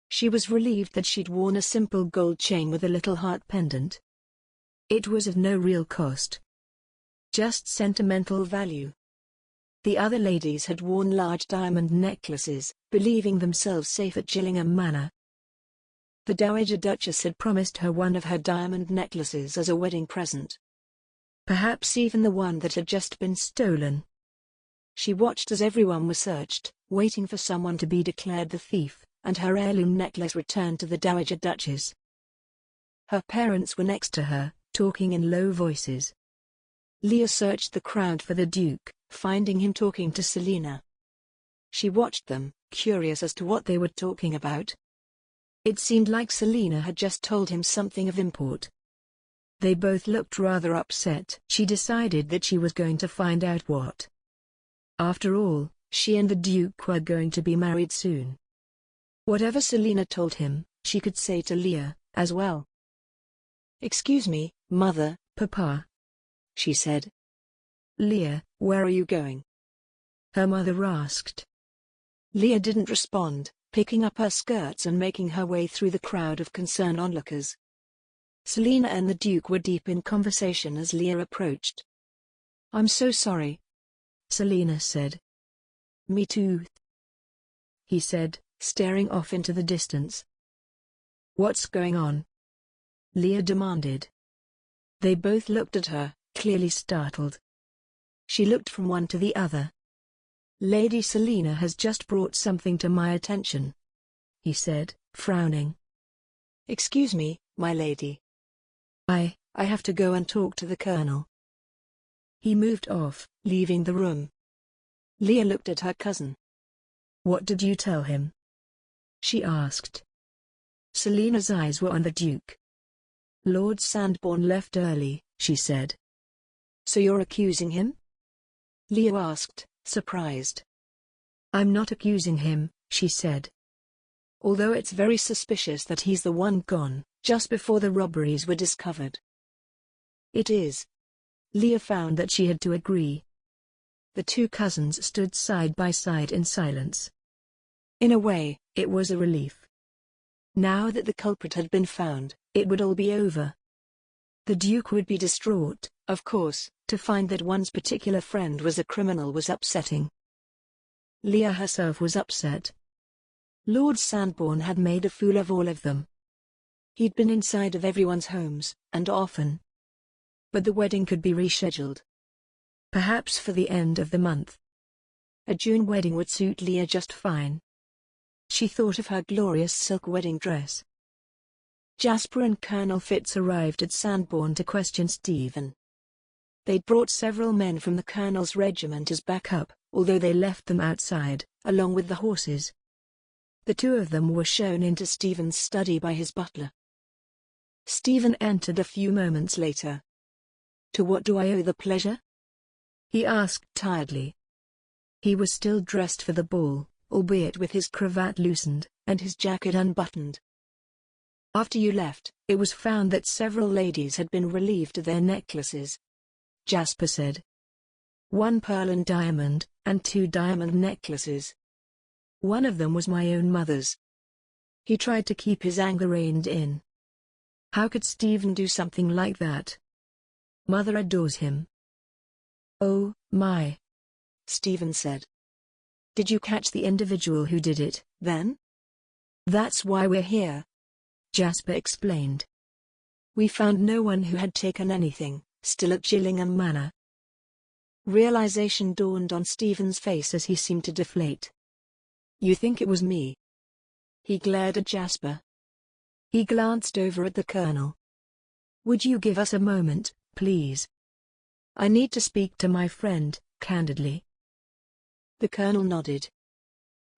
Speaker 4: She was relieved that she'd worn a simple gold chain with a little heart pendant. It was of no real cost. Just sentimental value. The other ladies had worn large diamond necklaces, believing themselves safe at Gillingham Manor. The Dowager Duchess had promised her one of her diamond necklaces as a wedding present. Perhaps even the one that had just been stolen. She watched as everyone was searched, waiting for someone to be declared the thief, and her heirloom necklace returned to the Dowager Duchess. Her parents were next to her, talking in low voices. Leah searched the crowd for the Duke, finding him talking to Selina. She watched them, curious as to what they were talking about. It seemed like Selina had just told him something of import. They both looked rather upset. She decided that she was going to find out what. After all, she and the Duke were going to be married soon.
Speaker 3: Whatever Selina told him, she could say to Leah, as well. "Excuse me, Mother."
Speaker 4: "Papa,"
Speaker 3: she said.
Speaker 4: "Leah,
Speaker 3: "Where are you going?"
Speaker 4: her mother asked.
Speaker 3: Leah didn't respond, picking up her skirts and making her way through the crowd of concerned onlookers. Selina and the Duke were deep in conversation as Leah approached. "I'm so sorry,"
Speaker 4: Selina said.
Speaker 3: "Me too,"
Speaker 4: he said, staring off into the distance. "What's going on?" Leah demanded. They both looked at her, clearly startled. She looked from one to the other. "Lady Selina has just brought something to my attention," he said, frowning.
Speaker 3: "Excuse me, my lady. I have to go and talk to the Colonel." He moved off, leaving the room. Leah looked at her cousin.
Speaker 4: "What did you tell him?" she asked. Selina's eyes were on the Duke. "Lord Sandbourne left early," she said.
Speaker 3: "So you're accusing him?" Leah asked, surprised.
Speaker 4: "I'm not accusing him," she said.
Speaker 3: "Although it's very suspicious that he's the one gone, just before the robberies were discovered."
Speaker 4: "It is." Leah found that she had to agree. The two cousins stood side by side in silence.
Speaker 3: In a way,
Speaker 4: it was a relief. Now that the culprit had been found, it would all be over. The Duke would be distraught, of course. To find that one's particular friend was a criminal was upsetting. Leah herself was upset. Lord Sandbourne had made a fool of all of them. He'd been inside of everyone's homes, and often. But the wedding could be rescheduled. Perhaps for the end of the month. A June wedding would suit Leah just fine. She thought of her glorious silk wedding dress. Jasper and Colonel Fitz arrived at Sandbourne to question Stephen. They'd brought several men from the Colonel's regiment as backup, although they left them outside, along with the horses. The two of them were shown into Stephen's study by his butler. Stephen entered a few moments later. "To what do I owe the pleasure?" he asked tiredly. He was still dressed for the ball, albeit with his cravat loosened, and his jacket unbuttoned. "After you left, it was found that several ladies had been relieved of their necklaces," Jasper said. "One pearl and diamond, and 2 diamond necklaces. One of them was my own mother's." He tried to keep his anger reined in. How could Stephen do something like that? Mother adores him. "Oh, my," Stephen said. "Did you catch the individual who did it, then?" "That's why we're here," Jasper explained. "We found no one who had taken anything, still at Gillingham Manor." Realization dawned on Stephen's face as he seemed to deflate. "You think it was me?" He glared at Jasper. He glanced over at the Colonel. "Would you give us a moment, please? I need to speak to my friend, candidly." The Colonel nodded.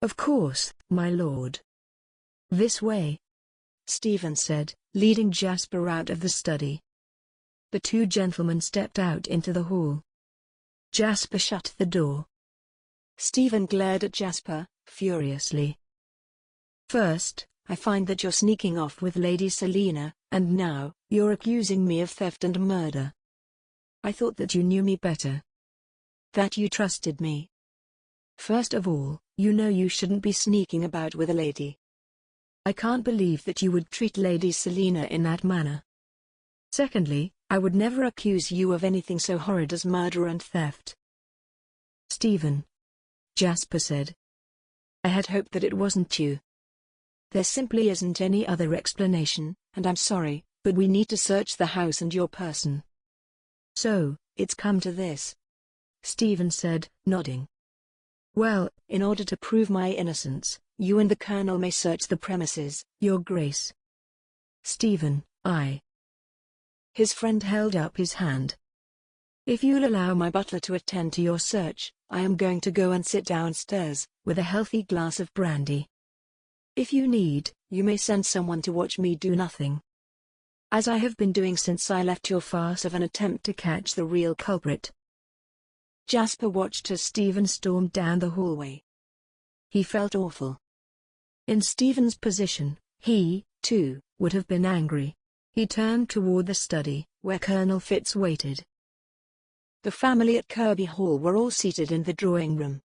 Speaker 4: "Of course, my lord. This way," Stephen said, leading Jasper out of the study. The two gentlemen stepped out into the hall. Jasper shut the door. Stephen glared at Jasper, furiously. "First, I find that you're sneaking off with Lady Selina, and now, you're accusing me of theft and murder. I thought that you knew me better. That you trusted me. First of all, you know you shouldn't be sneaking about with a lady. I can't believe that you would treat Lady Selina in that manner. Secondly, I would never accuse you of anything so horrid as murder and theft." "Stephen," Jasper said. "I had hoped that it wasn't you. There simply isn't any other explanation, and I'm sorry, but we need to search the house and your person." "So, it's come to this," Stephen said, nodding. "Well, in order to prove my innocence, you and the Colonel may search the premises, Your Grace." "Stephen, His friend held up his hand. "If you'll allow my butler to attend to your search, I am going to go and sit downstairs, with a healthy glass of brandy. If you need, you may send someone to watch me do nothing. As I have been doing since I left your farce of an attempt to catch the real culprit." Jasper watched as Stephen stormed down the hallway. He felt awful. In Stephen's position, he, too, would have been angry. He turned toward the study, where Colonel Fitz waited.
Speaker 3: The family at Kirby Hall were all seated in the drawing room.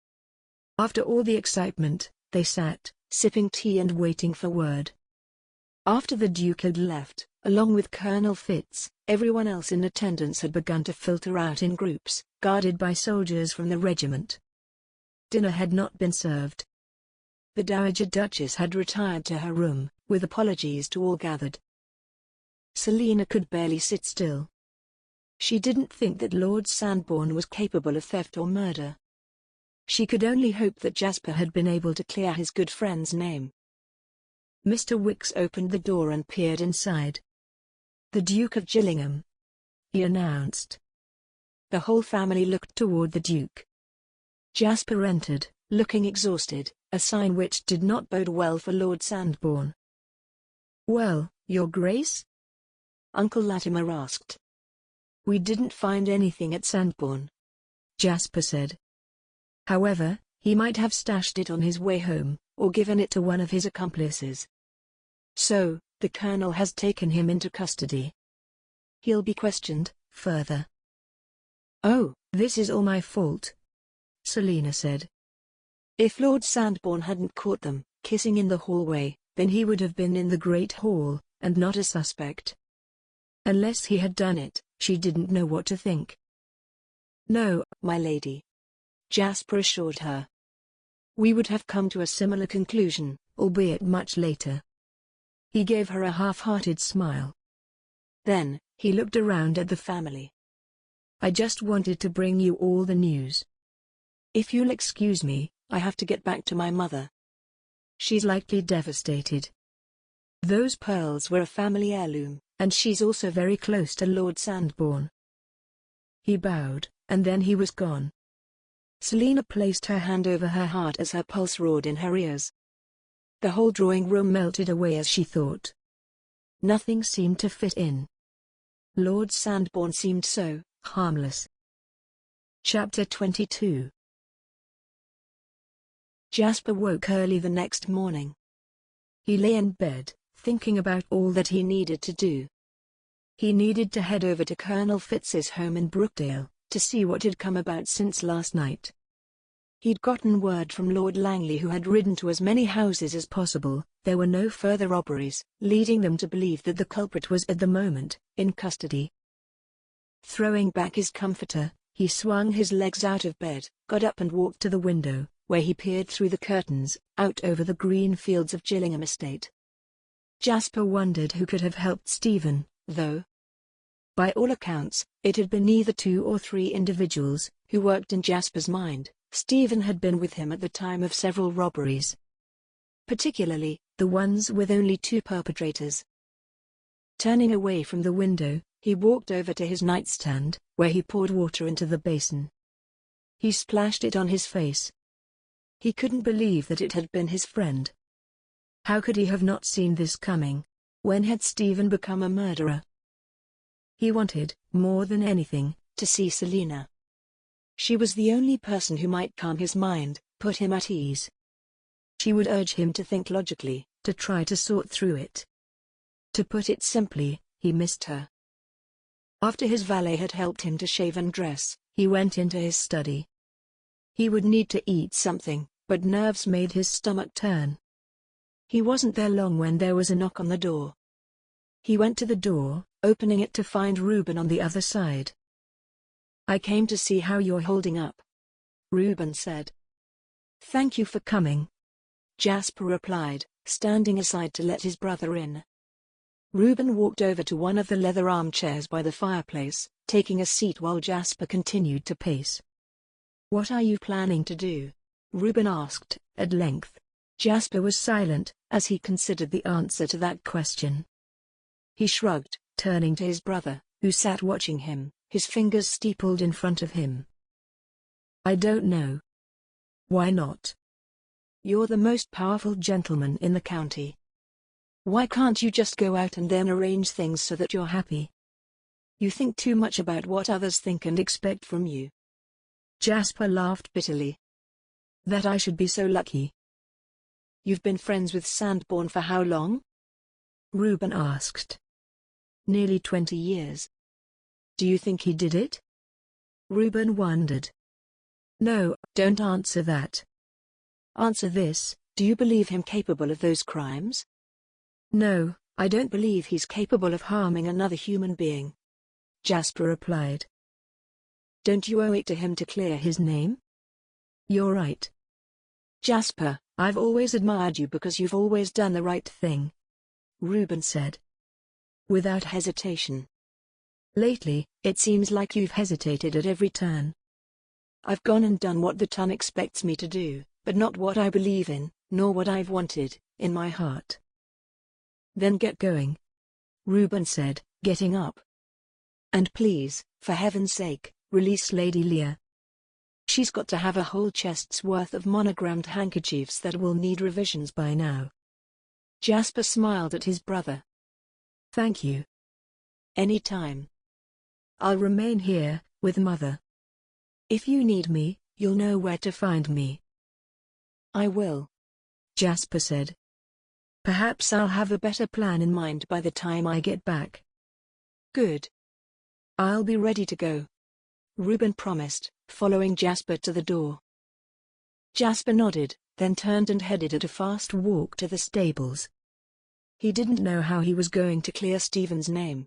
Speaker 4: After all the excitement, they sat, sipping tea and waiting for word. After the Duke had left, along with Colonel Fitz, everyone else in attendance had begun to filter out in groups, guarded by soldiers from the regiment. Dinner had not been served. The Dowager Duchess had retired to her room, with apologies to all gathered. Selina could barely sit still. She didn't think that Lord Sandbourne was capable of theft or murder. She could only hope that Jasper had been able to clear his good friend's name. Mr. Wicks opened the door and peered inside. "The Duke of Gillingham," he announced. The whole family looked toward the Duke. Jasper entered, looking exhausted, a sign which did not bode well for Lord Sandbourne. "Well, Your Grace?" Uncle Latimer asked. "We didn't find anything at Sandbourne," Jasper said. "However, he might have stashed it on his way home, or given it to one of his accomplices. So, the Colonel has taken him into custody. He'll be questioned further." "Oh, this is all my fault," Selina said. "If Lord Sandbourne hadn't caught them kissing in the hallway, then he would have been in the Great Hall, and not a suspect. Unless he had done it, she didn't know what to think." "No, my lady," Jasper assured her. "We would have come to a similar conclusion, albeit much later." He gave her a half-hearted smile. Then, he looked around at the family. "I just wanted to bring you all the news. If you'll excuse me, I have to get back to my mother. She's likely devastated. Those pearls were a family heirloom, and she's also very close to Lord Sandbourne." He bowed, and then he was gone. Selina placed her hand over her heart as her pulse roared in her ears. The whole drawing room melted away as she thought. Nothing seemed to fit in. Lord Sandbourne seemed so harmless. Chapter 22. Jasper woke early the next morning. He lay in bed, thinking about all that he needed to do. He needed to head over to Colonel Fitz's home in Brookdale, to see what had come about since last night. He'd gotten word from Lord Langley, who had ridden to as many houses as possible. There were no further robberies, leading them to believe that the culprit was at the moment in custody. Throwing back his comforter, he swung his legs out of bed, got up and walked to the window, where he peered through the curtains, out over the green fields of Gillingham estate. Jasper wondered who could have helped Stephen, though. By all accounts, it had been either 2 or 3 individuals who worked in Jasper's mind. Stephen had been with him at the time of several robberies. Particularly, the ones with only 2 perpetrators. Turning away from the window, he walked over to his nightstand, where he poured water into the basin. He splashed it on his face. He couldn't believe that it had been his friend. How could he have not seen this coming? When had Stephen become a murderer? He wanted, more than anything, to see Selina. She was the only person who might calm his mind, put him at ease. She would urge him to think logically, to try to sort through it. To put it simply, he missed her. After his valet had helped him to shave and dress, he went into his study. He would need to eat something, but nerves made his stomach turn. He wasn't there long when there was a knock on the door. He went to the door, opening it to find Reuben on the other side. "I came to see how you're holding up," Reuben said. "Thank you for coming," Jasper replied, standing aside to let his brother in. Reuben walked over to one of the leather armchairs by the fireplace, taking a seat while Jasper continued to pace. "What are you planning to do?" Reuben asked, at length. Jasper was silent, as he considered the answer to that question. He shrugged, turning to his brother, who sat watching him, his fingers steepled in front of him. "I don't know." "Why not?" "You're the most powerful gentleman in the county. Why can't you just go out and then arrange things so that you're happy? You think too much about what others think and expect from you." Jasper laughed bitterly. "That I should be so lucky."
Speaker 3: You've been friends with Sandbourne for how long?
Speaker 4: Reuben asked.
Speaker 3: Nearly 20 years.
Speaker 4: Do you think he did it? Reuben wondered. No, don't answer that.
Speaker 3: Answer this, do you believe him capable of those crimes?
Speaker 4: No, I don't
Speaker 3: Believe he's capable of harming another human being.
Speaker 4: Jasper replied.
Speaker 3: Don't you owe it to him to clear his name?
Speaker 4: You're right.
Speaker 3: Jasper, I've always admired you because you've always done the right thing,
Speaker 4: Reuben said.
Speaker 3: without hesitation.
Speaker 4: Lately, it seems like you've hesitated at every turn.
Speaker 3: I've gone and done what the ton expects me to do, but not what I believe in, nor what I've wanted, in my heart.
Speaker 4: Then get going, Reuben said, getting up.
Speaker 3: And please, for heaven's sake, release Lady Leah. She's got to have a whole chest's worth of monogrammed handkerchiefs that will need revisions by now. Jasper smiled at his brother.
Speaker 4: Thank you.
Speaker 3: Any time.
Speaker 4: I'll remain here, with Mother. If you need me, you'll know where to find me.
Speaker 3: I will,
Speaker 4: Jasper said. Perhaps I'll have a better plan in mind by the time I get back.
Speaker 3: Good.
Speaker 4: I'll be ready to go,
Speaker 3: Reuben promised, following Jasper to the door. Jasper nodded, then turned and headed at a fast walk to the stables. He didn't know how he was going to clear Stephen's name.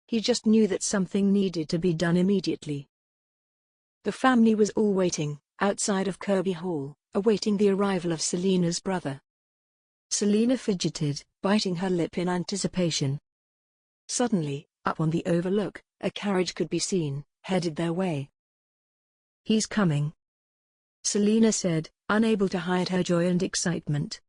Speaker 3: He just knew that something needed to be done immediately. The family was all waiting, outside of Kirby Hall, awaiting the arrival of Selina's brother.
Speaker 4: Selina fidgeted, biting her lip in anticipation.
Speaker 3: Suddenly, up on the overlook, a carriage could be seen, headed their way.
Speaker 4: He's coming, Selina said, unable to hide her joy and excitement.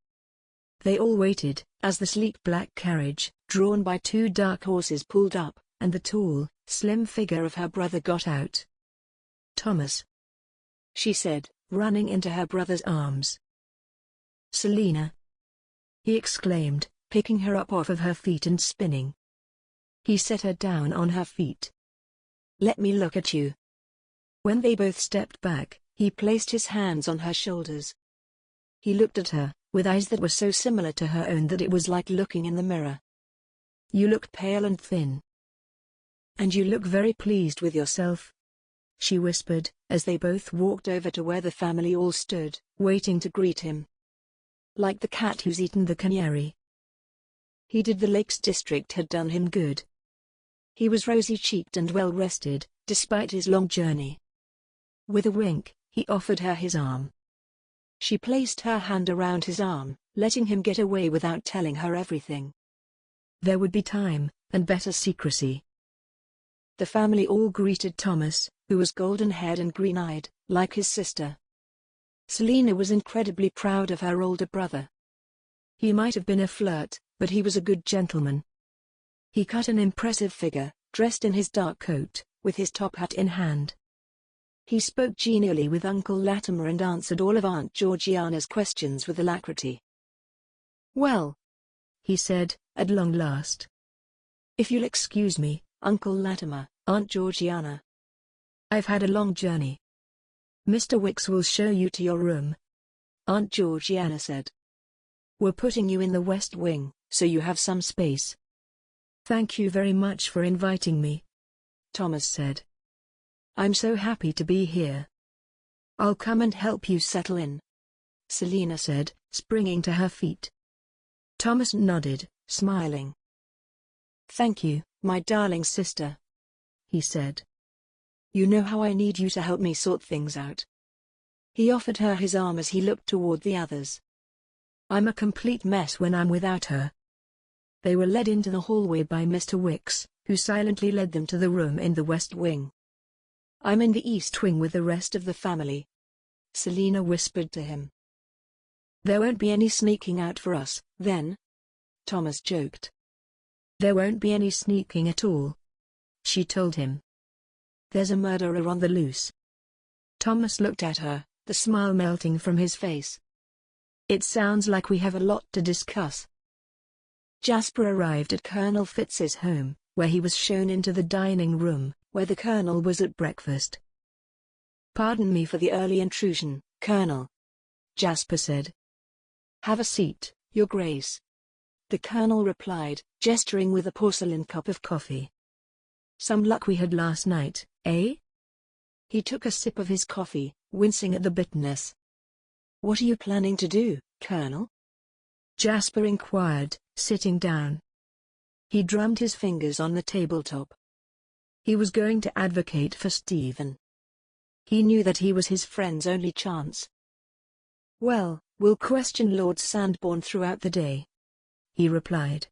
Speaker 4: They all waited, as the sleek black carriage, drawn by 2 dark horses, pulled up, and the tall, slim figure of her brother got out. Thomas,
Speaker 3: she said, running into her brother's arms.
Speaker 4: Selina, he exclaimed, picking her up off of her feet and spinning. He set her down on her feet.
Speaker 3: Let me look at you.
Speaker 4: When they both stepped back,
Speaker 3: he placed his hands on her shoulders.
Speaker 4: He looked at her, with eyes that were so similar to her own that it was like looking in the mirror. You look pale and thin. And you look very pleased with yourself, she whispered, as they both walked over to where the family all stood, waiting to greet him. Like the cat who's eaten the canary. He did the Lakes district had done him good. He was rosy-cheeked and well-rested, despite his long journey. With a wink, he offered her his arm. She placed her hand around his arm, letting him get away without telling her everything. There would be time, and better secrecy. The family all greeted Thomas, who was golden-haired and green-eyed, like his sister. Selina was incredibly proud of her older brother. He might have been a flirt, but he was a good gentleman. He cut an impressive figure, dressed in his dark coat, with his top hat in hand. He spoke genially with Uncle Latimer and answered all of Aunt Georgiana's questions with alacrity. Well, he said, at long last. If you'll excuse me, Uncle Latimer, Aunt Georgiana. I've had a long journey. Mr. Wicks will show you to your room, Aunt Georgiana said. We're putting you in the West Wing, so you have some space. Thank you very much for inviting me, Thomas said. I'm so happy to be here. I'll come and help you settle in, Selina said, springing to her feet. Thomas nodded, smiling. Thank you, my darling sister, he said. You know how I need you to help me sort things out. He offered her his arm as he looked toward the others. I'm a complete mess when I'm without her. They were led into the hallway by Mr. Wicks, who silently led them to the room in the West Wing. I'm in the East Wing with the rest of the family, Selina whispered to him. There won't be any sneaking out for us, then? Thomas joked. There won't be any sneaking at all, she told him. There's a murderer on the loose. Thomas looked at her, the smile melting from his face. It sounds like we have a lot to discuss. Jasper arrived at Colonel Fitz's home, where he was shown into the dining room, where the Colonel was at breakfast. Pardon me for the early intrusion, Colonel, Jasper said.
Speaker 3: Have a seat, Your Grace. The colonel replied, gesturing with a porcelain cup of coffee.
Speaker 4: Some luck we had last night, eh?
Speaker 3: He took a sip of his coffee, wincing at the bitterness. What are you planning to do, Colonel?
Speaker 4: Jasper inquired, sitting down.
Speaker 3: He drummed his fingers on the tabletop. He was going to advocate for Stephen. He knew that he was his friend's only chance. Well, we'll question Lord Sandbourne throughout the day, he replied.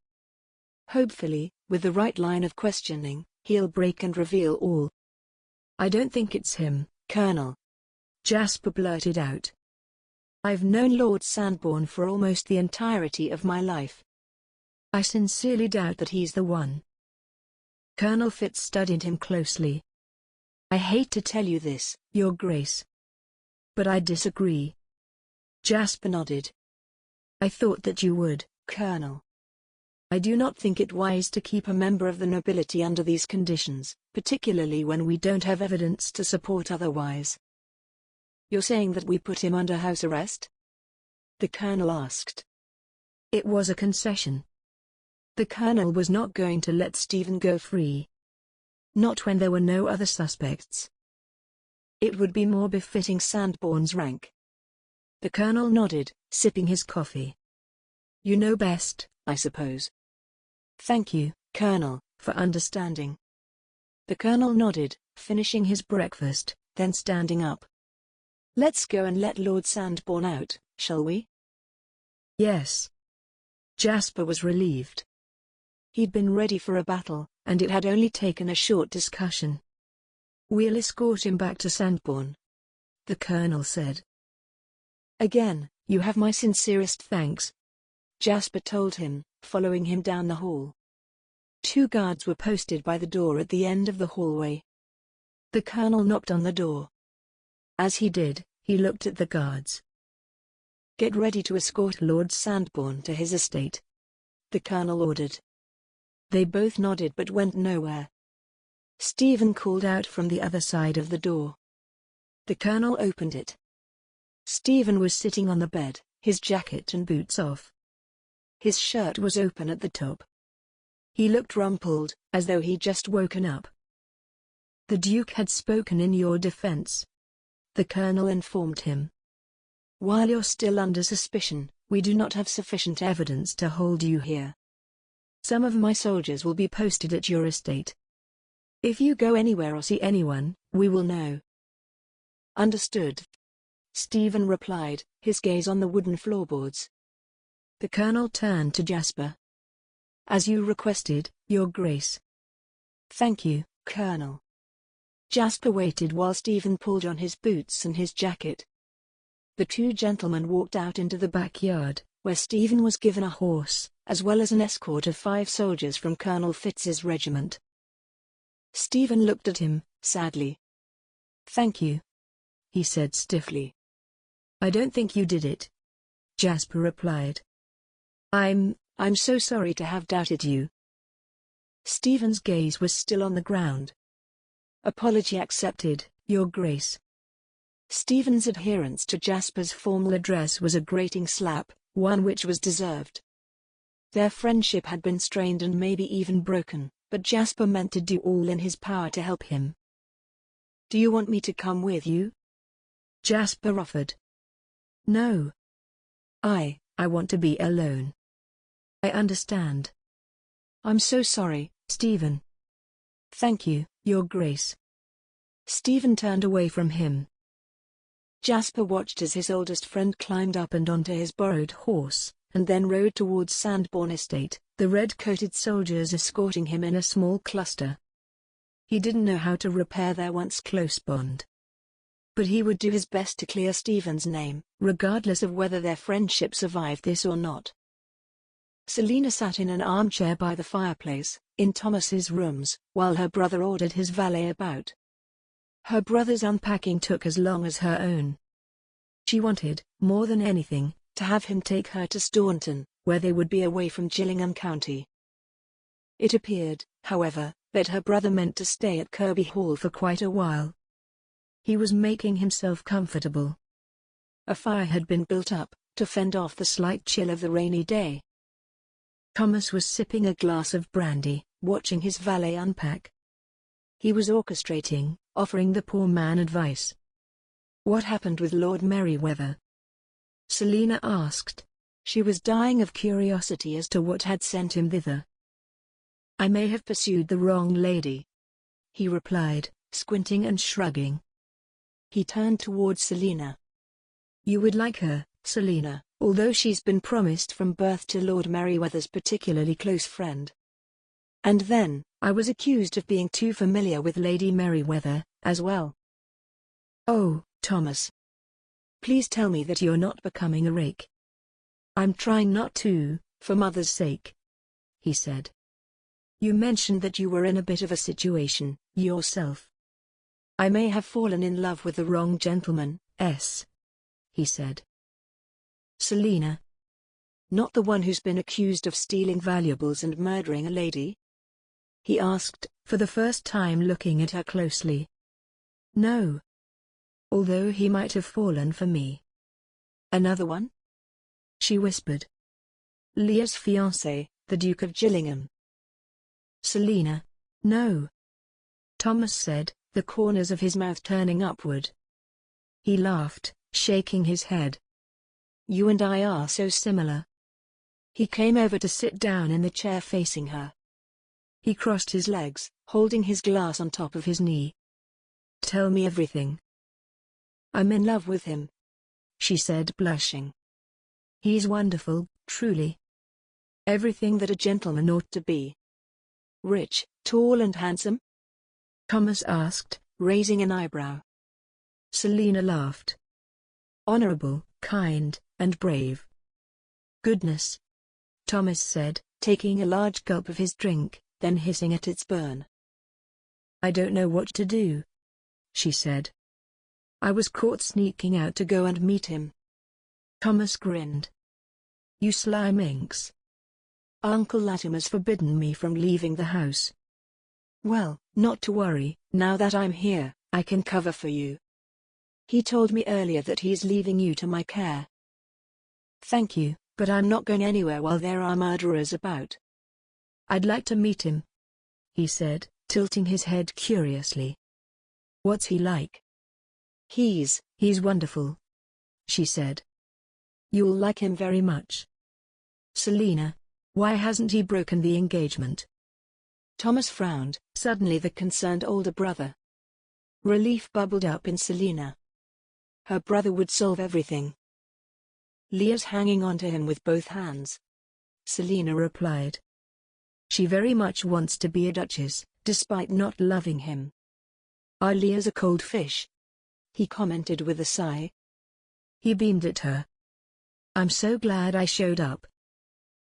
Speaker 3: Hopefully, with the right line of questioning, he'll break and reveal all.
Speaker 4: I don't think it's him,
Speaker 3: Colonel,
Speaker 4: Jasper blurted out.
Speaker 3: I've known Lord Sandbourne for almost the entirety of my life.
Speaker 4: I sincerely doubt that he's the one.
Speaker 3: Colonel Fitz studied him closely. I hate to tell you this, Your Grace,
Speaker 4: but I disagree.
Speaker 3: Jasper nodded.
Speaker 4: I thought that you would,
Speaker 3: Colonel. I do not think it wise to keep a member of the nobility under these conditions, particularly when we don't have evidence to support otherwise. You're saying that we put him under house arrest? The colonel asked.
Speaker 4: It was a concession.
Speaker 3: The colonel was not going to let Stephen go free.
Speaker 4: Not when there were no other suspects.
Speaker 3: It would be more befitting Sandbourne's rank. The colonel nodded, sipping his coffee. You know best, I suppose. Thank you, Colonel, for understanding. The colonel nodded, finishing his breakfast, then standing up. Let's go and let Lord Sandbourne out, shall we?
Speaker 4: Yes. Jasper was relieved.
Speaker 3: He'd been ready for a battle, and it had only taken a short discussion. We'll escort him back to Sandbourne, the colonel said. Again, you have my sincerest thanks, Jasper told him, following him down the hall. 2 guards were posted by the door at the end of the hallway. The colonel knocked on the door. As he did, he looked at the guards. Get ready to escort Lord Sandbourne to his estate, the colonel ordered. They both nodded but went nowhere. Stephen called out from the other side of the door. The colonel opened it. Stephen was sitting on the bed, his jacket and boots off. His shirt was open at the top. He looked rumpled, as though he'd just woken up. The Duke had spoken in your defense, the colonel informed him. While you're still under suspicion, we do not have sufficient evidence to hold you here. Some of my soldiers will be posted at your estate. If you go anywhere or see anyone, we will know. Understood, Stephen replied, his gaze on the wooden floorboards. The colonel turned to Jasper. As you requested, Your Grace. Thank you, Colonel. Jasper waited while Stephen pulled on his boots and his jacket. The 2 gentlemen walked out into the backyard, where Stephen was given a horse, as well as an escort of 5 soldiers from Colonel Fitz's regiment. Stephen looked at him, sadly. Thank you, he said stiffly. I don't think you did it, Jasper replied. I'm so sorry to have doubted you. Stephen's gaze was still on the ground. Apology accepted, Your Grace. Stephen's adherence to Jasper's formal address was a grating slap, one which was deserved. Their friendship had been strained and maybe even broken, but Jasper meant to do all in his power to help him. Do you want me to come with you? Jasper offered. No. I want to be alone. I understand. I'm so sorry, Stephen. Thank you, Your Grace. Stephen turned away from him. Jasper watched as his oldest friend climbed up and onto his borrowed horse, and then rode towards Sandbourne Estate, the red-coated soldiers escorting him in a small cluster. He didn't know how to repair their once close bond. But he would do his best to clear Stephen's name, regardless of whether their friendship survived this or not. Selina sat in an armchair by the fireplace, in Thomas's rooms, while her brother ordered his valet about. Her brother's unpacking took as long as her own. She wanted, more than anything, to have him take her to Staunton, where they would be away from Gillingham County. It appeared, however, that her brother meant to stay at Kirby Hall for quite a while. He was making himself comfortable. A fire had been built up, to fend off the slight chill of the rainy day.
Speaker 4: Thomas was sipping a glass of brandy, watching his valet unpack. He was orchestrating, offering the poor man advice. "What happened with Lord Merryweather?" Selina asked. She was dying of curiosity as to what had sent him thither. "I may have pursued the wrong lady," he replied, squinting and shrugging.
Speaker 3: He turned towards Selina.
Speaker 4: "You would like her, Selina, although she's been promised from birth to Lord Merryweather's particularly close friend. And then, I was accused of being too familiar with Lady Merryweather, as well." "Oh, Thomas. Please tell me that you're not becoming a rake." "I'm trying not to, for Mother's sake," he said. "You mentioned that you were in a bit of a situation, yourself." "I may have fallen in love with the wrong gentleman, he said. "Selina? Not the one who's been accused of stealing valuables and murdering a lady?" he asked, for the first time looking at her closely. "No. Although he might have fallen for me." "Another one?" she whispered. "Leah's fiancé, the Duke of Gillingham." "Selina, no," Thomas said, the corners of his mouth turning upward. He laughed, shaking his head. "You and I are so similar." He came over to sit down in the chair facing her. He crossed his legs, holding his glass on top of his knee. "Tell me everything." "I'm in love with him," she said, blushing. "He's wonderful, truly. Everything that a gentleman ought to be." "Rich, tall and handsome?" Thomas asked, raising an eyebrow. Selina laughed. "Honorable, kind, and brave." "Goodness," Thomas said, taking a large gulp of his drink, then hissing at its burn. "I don't know what to do," she said. "I was caught sneaking out to go and meet him." Thomas grinned. "You sly minx. Uncle Latimer's forbidden me from leaving the house." "Well, not to worry, now that I'm here, I can cover for you. He told me earlier that he's leaving you to my care." "Thank you, but I'm not going anywhere while there are murderers about." "I'd like to meet him," he said, tilting his head curiously. "What's he like?" He's wonderful," she said. "You'll like him very much." "Selina, why hasn't he broken the engagement?" Thomas frowned, suddenly the concerned older brother. Relief bubbled up in Selina. Her brother would solve everything. "Leah's hanging on to him with both hands," Selina replied. "She very much wants to be a duchess, despite not loving him." "Our Leah's a cold fish," he commented with a sigh. He beamed at her. "I'm so glad I showed up.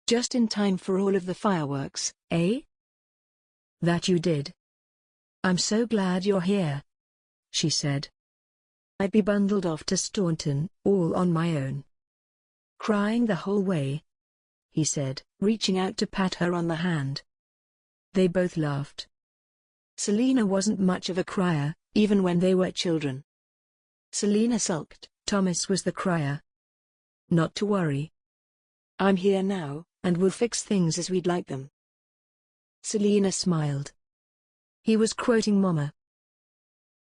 Speaker 4: Just in time for all of the fireworks, eh?" "That you did. I'm so glad you're here," she said. "I'd be bundled off to Staunton, all on my own." "Crying the whole way?" he said, reaching out to pat her on the hand. They both laughed. Selina wasn't much of a crier, even when they were children. Selina sulked, Thomas was the crier. "Not to worry. I'm here now, and we'll fix things as we'd like them." Selina smiled. He was quoting Mama.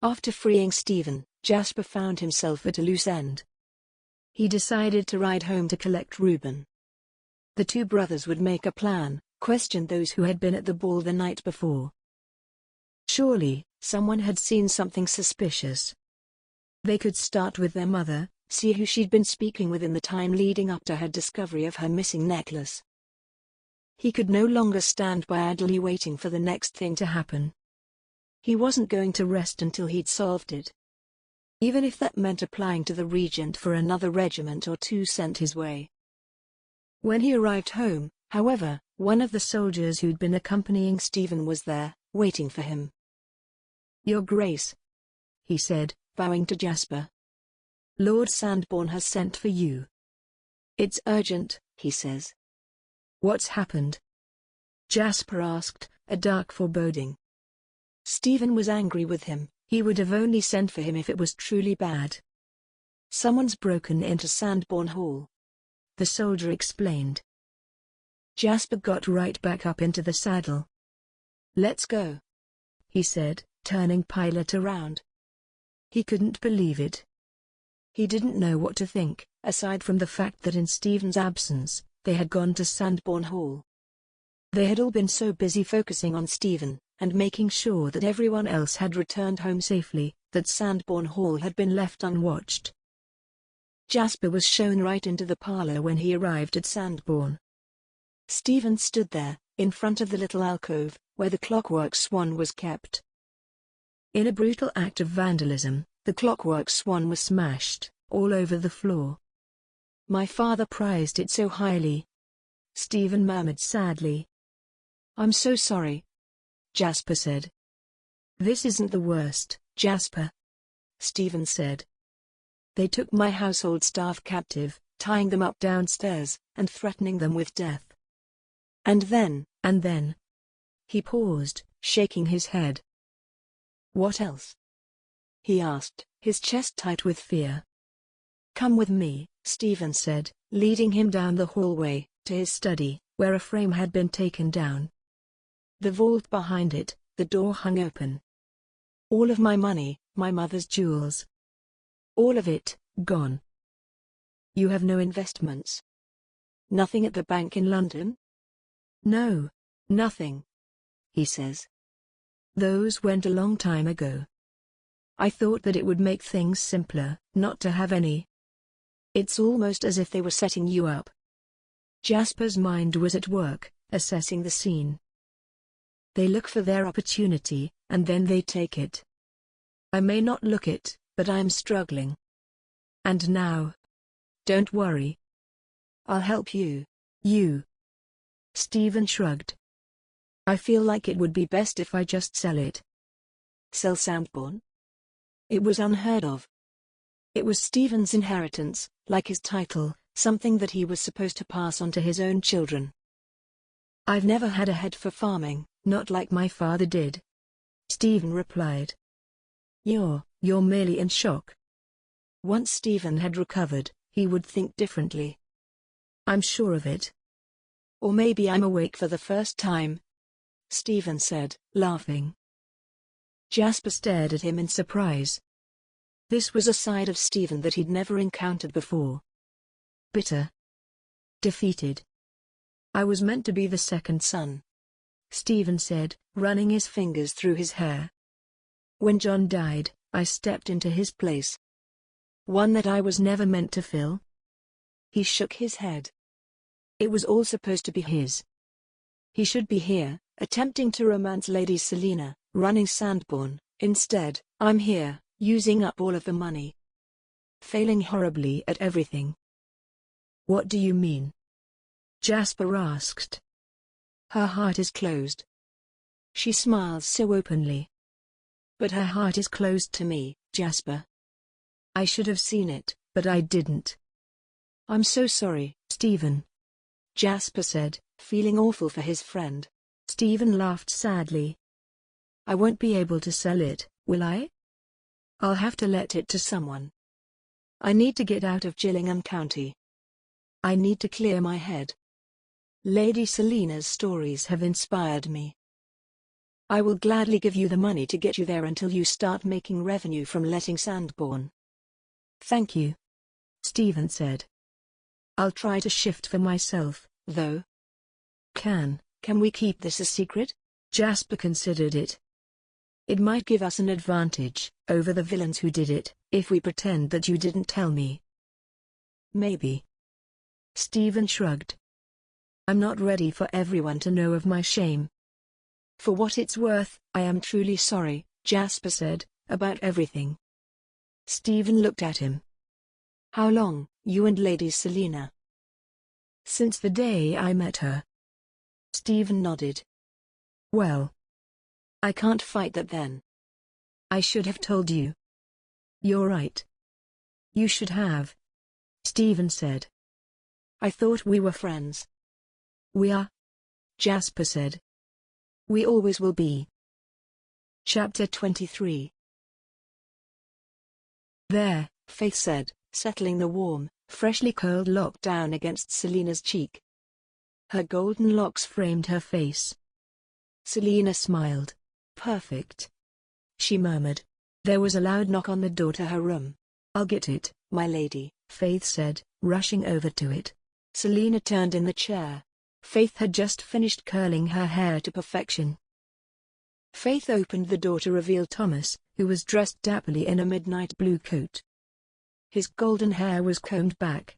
Speaker 4: After freeing Stephen, Jasper found himself at a loose end. He decided to ride home to collect Reuben. The two brothers would make a plan, question those who had been at the ball the night before. Surely, someone had seen something suspicious. They could start with their mother, see who she'd been speaking with in the time leading up to her discovery of her missing necklace. He could no longer stand by idly waiting for the next thing to happen. He wasn't going to rest until he'd solved it. Even if that meant applying to the regent for another regiment or two sent his way. When he arrived home, however, one of the soldiers who'd been accompanying Stephen was there, waiting for him. "Your Grace," he said, bowing to Jasper. "Lord Sandbourne has sent for you." "It's urgent," he says. "What's happened?" Jasper asked, a dark foreboding. Stephen was angry with him. He would have only sent for him if it was truly bad. "Someone's broken into Sandbourne Hall," the soldier explained. Jasper got right back up into the saddle. "Let's go," he said, turning Pilot around. He couldn't believe it. He didn't know what to think, aside from the fact that in Stephen's absence, they had gone to Sandbourne Hall. They had all been so busy focusing on Stephen, and making sure that everyone else had returned home safely, that Sandbourne Hall had been left unwatched. Jasper was shown right into the parlor when he arrived at Sandbourne. Stephen stood there, in front of the little alcove, where the clockwork swan was kept. In a brutal act of vandalism, the clockwork swan was smashed, all over the floor. "My father prized it so highly," Stephen murmured sadly. "I'm so sorry," Jasper said. "This isn't the worst, Jasper," Stephen said. "They took my household staff captive, tying them up downstairs, and threatening them with death. And then, He paused, shaking his head. "What else?" he asked, his chest tight with fear. "Come with me," Stephen said, leading him down the hallway, to his study, where a frame had been taken down. The vault behind it, the door hung open. "All of my money, my mother's jewels. All of it, gone." "You have no investments? Nothing at the bank in London?" "No, nothing," he says. "Those went a long time ago. I thought that it would make things simpler, not to have any." "It's almost as if they were setting you up." Jasper's mind was at work, assessing the scene. "They look for their opportunity, and then they take it. I may not look it, but I'm struggling. And now—" "Don't worry. I'll help you." "You?" Stephen shrugged. "I feel like it would be best if I just sell it." Sell Sandbourne? It was unheard of. It was Stephen's inheritance, like his title, something that he was supposed to pass on to his own children. "I've never had a head for farming, not like my father did," Stephen replied. You're merely in shock." Once Stephen had recovered, he would think differently. "I'm sure of it. Or maybe I'm awake for the first time," Stephen said, laughing. Jasper stared at him in surprise. This was a side of Stephen that he'd never encountered before. Bitter. Defeated. "I was meant to be the second son," Stephen said, running his fingers through his hair. "When John died, I stepped into his place. One that I was never meant to fill." He shook his head. "It was all supposed to be his. He should be here, attempting to romance Lady Selina, running Sandbourne. Instead, I'm here, using up all of the money. Failing horribly at everything." "What do you mean?" Jasper asked. "Her heart is closed. She smiles so openly. But her heart is closed to me, Jasper. I should have seen it, but I didn't." "I'm so sorry, Stephen," Jasper said, feeling awful for his friend. Stephen laughed sadly. "I won't be able to sell it, will I? I'll have to let it to someone. I need to get out of Gillingham County. I need to clear my head. Lady Selina's stories have inspired me. I will gladly give you the money to get you there until you start making revenue from letting Sandbourne." "Thank you," Stephen said. "I'll try to shift for myself, though." Can we keep this a secret?" Jasper considered it. "It might give us an advantage over the villains who did it, if we pretend that you didn't tell me." "Maybe." Stephen shrugged. "I'm not ready for everyone to know of my shame." "For what it's worth, I am truly sorry," Jasper said, "about everything." Stephen looked at him. "How long, you and Lady Selina?" "Since the day I met her." Stephen nodded. "Well, I can't fight that then. I should have told you." "You're right. You should have," Stephen said. "I thought we were friends." "We are," Jasper said. "We always will be." Chapter 23. "There," Faith said, settling the warm,
Speaker 3: freshly curled lock down against Selina's cheek. Her golden locks framed her face. Selina smiled. "Perfect," she murmured. There was a loud knock on the door to her room. "I'll get it, my lady," Faith said, rushing over to it. Selina turned in the chair. Faith had just finished curling her hair to perfection. Faith opened the door to reveal Thomas, who was dressed dapperly in a midnight blue coat. His golden hair was combed back.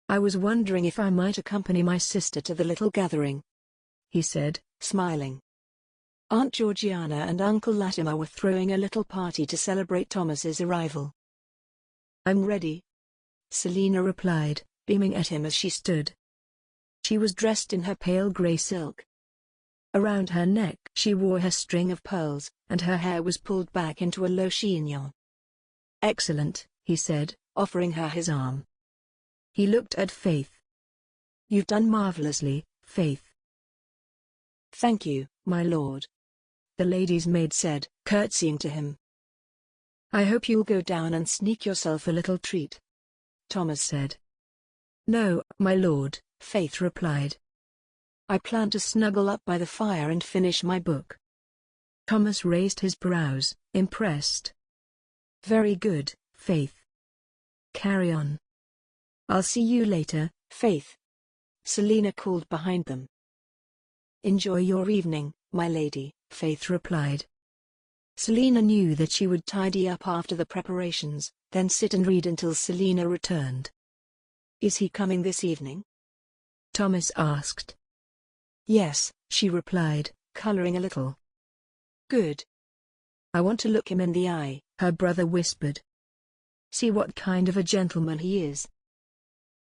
Speaker 3: "I was wondering if I might accompany my sister to the little gathering," he said, smiling. Aunt Georgiana and Uncle Latimer were throwing a little party to celebrate Thomas's arrival. "I'm ready," Selina replied, beaming at him as she stood. She was dressed in her pale grey silk. Around her neck she wore her string of pearls, and her hair was pulled back into a low chignon. "Excellent," he said, offering her his arm. He looked at Faith. "You've done marvelously, Faith." "Thank you, my lord," the lady's maid said, curtsying to him. "I hope you'll go down and sneak yourself a little treat," Thomas said. "No, my lord," Faith replied. "I plan to snuggle up by the fire and finish my book." Thomas raised his brows, impressed. "Very good, Faith. Carry on." "I'll see you later, Faith," Selina called behind them. "Enjoy your evening, my lady," Faith replied. Selina knew that she would tidy up after the preparations, then sit and read until Selina returned. "Is he coming this evening?" Thomas asked. "Yes," she replied, coloring a little. "Good. I want to look him in the eye," her brother whispered. "See what kind of a gentleman he is."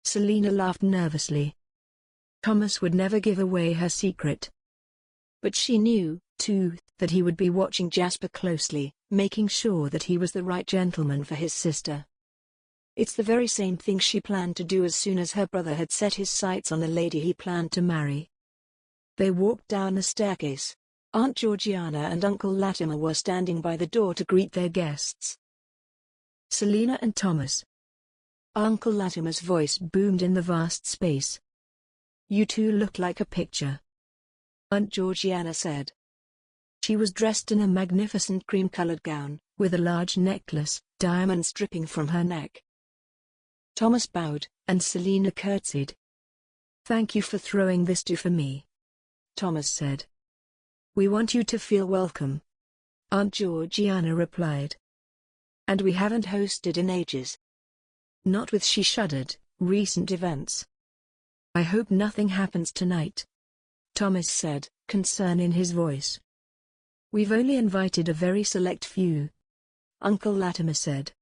Speaker 3: Selina laughed nervously. Thomas would never give away her secret. But she knew, too, that he would be watching Jasper closely, making sure that he was the right gentleman for his sister. It's the very same thing she planned to do as soon as her brother had set his sights on the lady he planned to marry. They walked down the staircase. Aunt Georgiana and Uncle Latimer were standing by the door to greet their guests. Selina and Thomas. Uncle Latimer's voice boomed in the vast space. "You two look like a picture," Aunt Georgiana said. She was dressed in a magnificent cream-colored gown, with a large necklace, diamonds dripping from her neck. Thomas bowed, and Selina curtsied. "Thank you for throwing this for me," Thomas said. "We want you to feel welcome," Aunt Georgiana replied. "And we haven't hosted in ages." "Not with," she shuddered, "recent events." "I hope nothing happens tonight," Thomas said, concern in his voice. "We've only invited a very select few," Uncle Latimer said.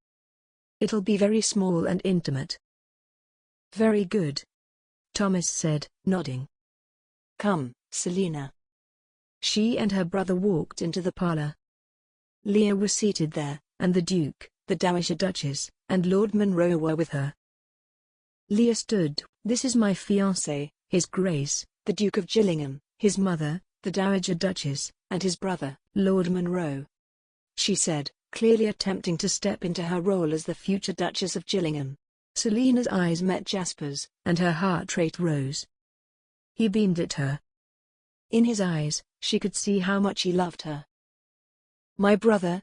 Speaker 3: "It'll be very small and intimate." "Very good," Thomas said, nodding. "Come, Selina." She and her brother walked into the parlor. Leah was seated there, and the Duke, the Dowager Duchess, and Lord Munro were with her. Leah stood. "This is my fiancé, His Grace, the Duke of Gillingham, his mother, the Dowager Duchess, and his brother, Lord Munro," she said, clearly attempting to step into her role as the future Duchess of Gillingham. Selina's eyes met Jasper's, and her heart rate rose. He beamed at her. In his eyes, she could see how much he loved her. "My brother,"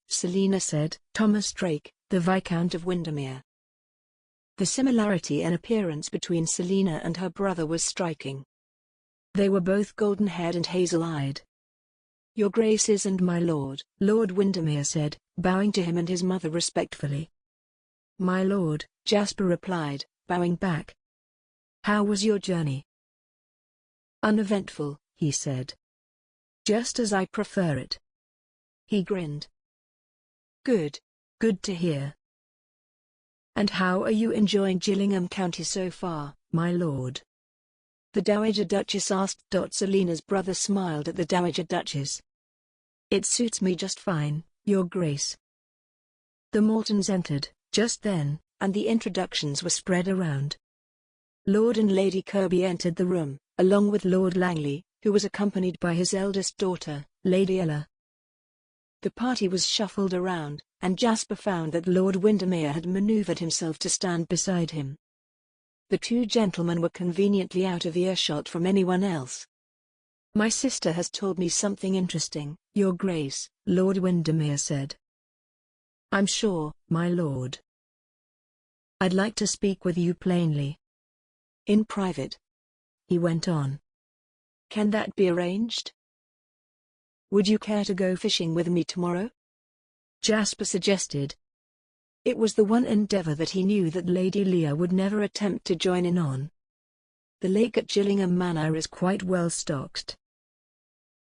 Speaker 3: Selina said, "Thomas Drake, the Viscount of Windermere." The similarity in appearance between Selina and her brother was striking. They were both golden-haired and hazel-eyed. "Your Graces and my lord," Lord Windermere said, bowing to him and his mother respectfully. "My lord," Jasper replied, bowing back. "How was your journey?" "Uneventful," he said. "Just as I prefer it." He grinned. "Good. Good to hear. And how are you enjoying Gillingham County so far, my lord?" the Dowager Duchess asked. Selina's brother smiled at the Dowager Duchess. "It suits me just fine, Your Grace." The Moultons entered just then, and the introductions were spread around. Lord and Lady Kirby entered the room, along with Lord Langley, who was accompanied by his eldest daughter, Lady Ella. The party was shuffled around, and Jasper found that Lord Windermere had maneuvered himself to stand beside him. The two gentlemen were conveniently out of earshot from anyone else.
Speaker 4: "My sister has told me something interesting, Your Grace," Lord Windermere said. "I'm sure, my lord. I'd like to speak with you plainly."
Speaker 3: "In private,"
Speaker 4: he went on.
Speaker 3: "Can that be arranged? Would you care to go fishing with me tomorrow?"
Speaker 4: Jasper suggested.
Speaker 3: It was the one endeavor that he knew that Lady Leah would never attempt to join in on. The lake at Gillingham Manor is
Speaker 4: quite well stocked.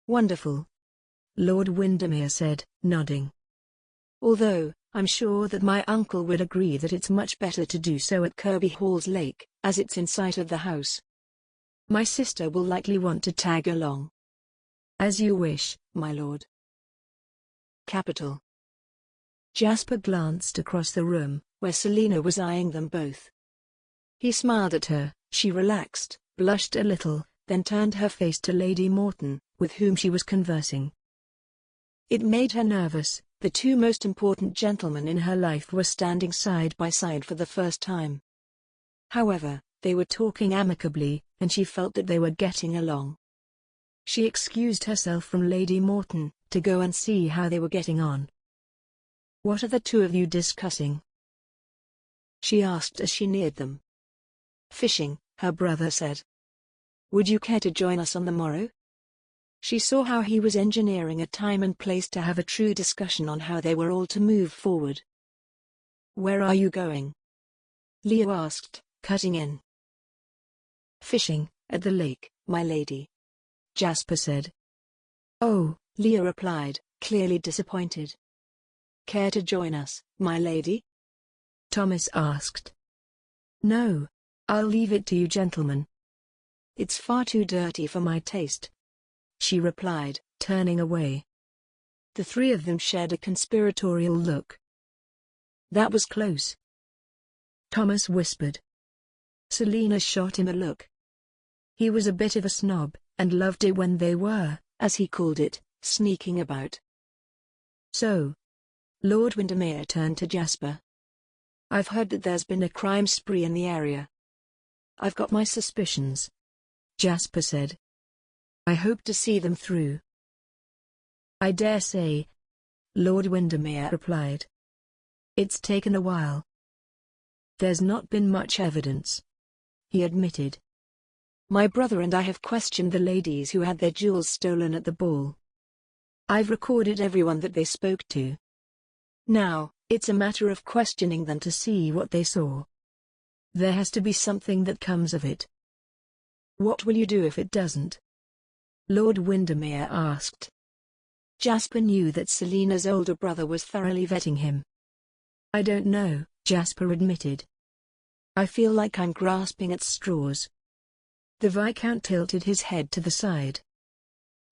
Speaker 3: "Wonderful,"
Speaker 4: Lord Windermere said, nodding.
Speaker 3: "Although, I'm sure that my uncle would agree that it's much better to do so at Kirby Hall's Lake, as it's in sight of the house. My sister will likely want to tag along."
Speaker 4: "As you wish,
Speaker 3: my lord." "Capital."
Speaker 4: Jasper glanced across the room,
Speaker 3: where Selina was eyeing them both. He smiled at her. She relaxed, blushed a little, then turned her face to Lady Morton, with whom she was conversing. It made her nervous. The two most important gentlemen in her life were standing side by side for the first time. However, they were talking amicably, and she felt that they were getting along. She excused herself from Lady Morton, to go and see how they were getting on. "What are the two of you discussing?" she asked as she neared them. "Fishing," her brother said. "Would you care to join us on the morrow?" She saw how he was engineering a time and place to have a true discussion on how they were all to move forward. "Where are you going?" Leah asked, cutting in. "Fishing, at the lake, my lady," Jasper said. "Oh," Leah replied, clearly disappointed. "Care to join us, my lady?" Thomas asked. "No, I'll leave it to you gentlemen. It's far too dirty for my taste," she replied, turning away. The three of them shared a conspiratorial look. "That was close," Thomas whispered. Selina shot him a look. He was a bit of a snob, and loved it when they were, as he called it, sneaking about. "So," Lord Windermere turned to Jasper. "I've heard that there's been a crime spree in the area." "I've got my suspicions," Jasper said. "I hope to see them through." "I dare say," Lord Windermere replied. "It's taken a while." "There's not been much evidence," he admitted. "My brother and I have questioned the ladies who had their jewels stolen at the ball. I've recorded everyone that they spoke to. Now, it's a matter of questioning them to see what they saw. There has to be something that comes of it." "What will you do if it doesn't?" Lord Windermere asked. Jasper knew that Selina's older brother was thoroughly vetting him. "I don't know," Jasper admitted. "I feel like I'm grasping at straws." The Viscount tilted his head to the side.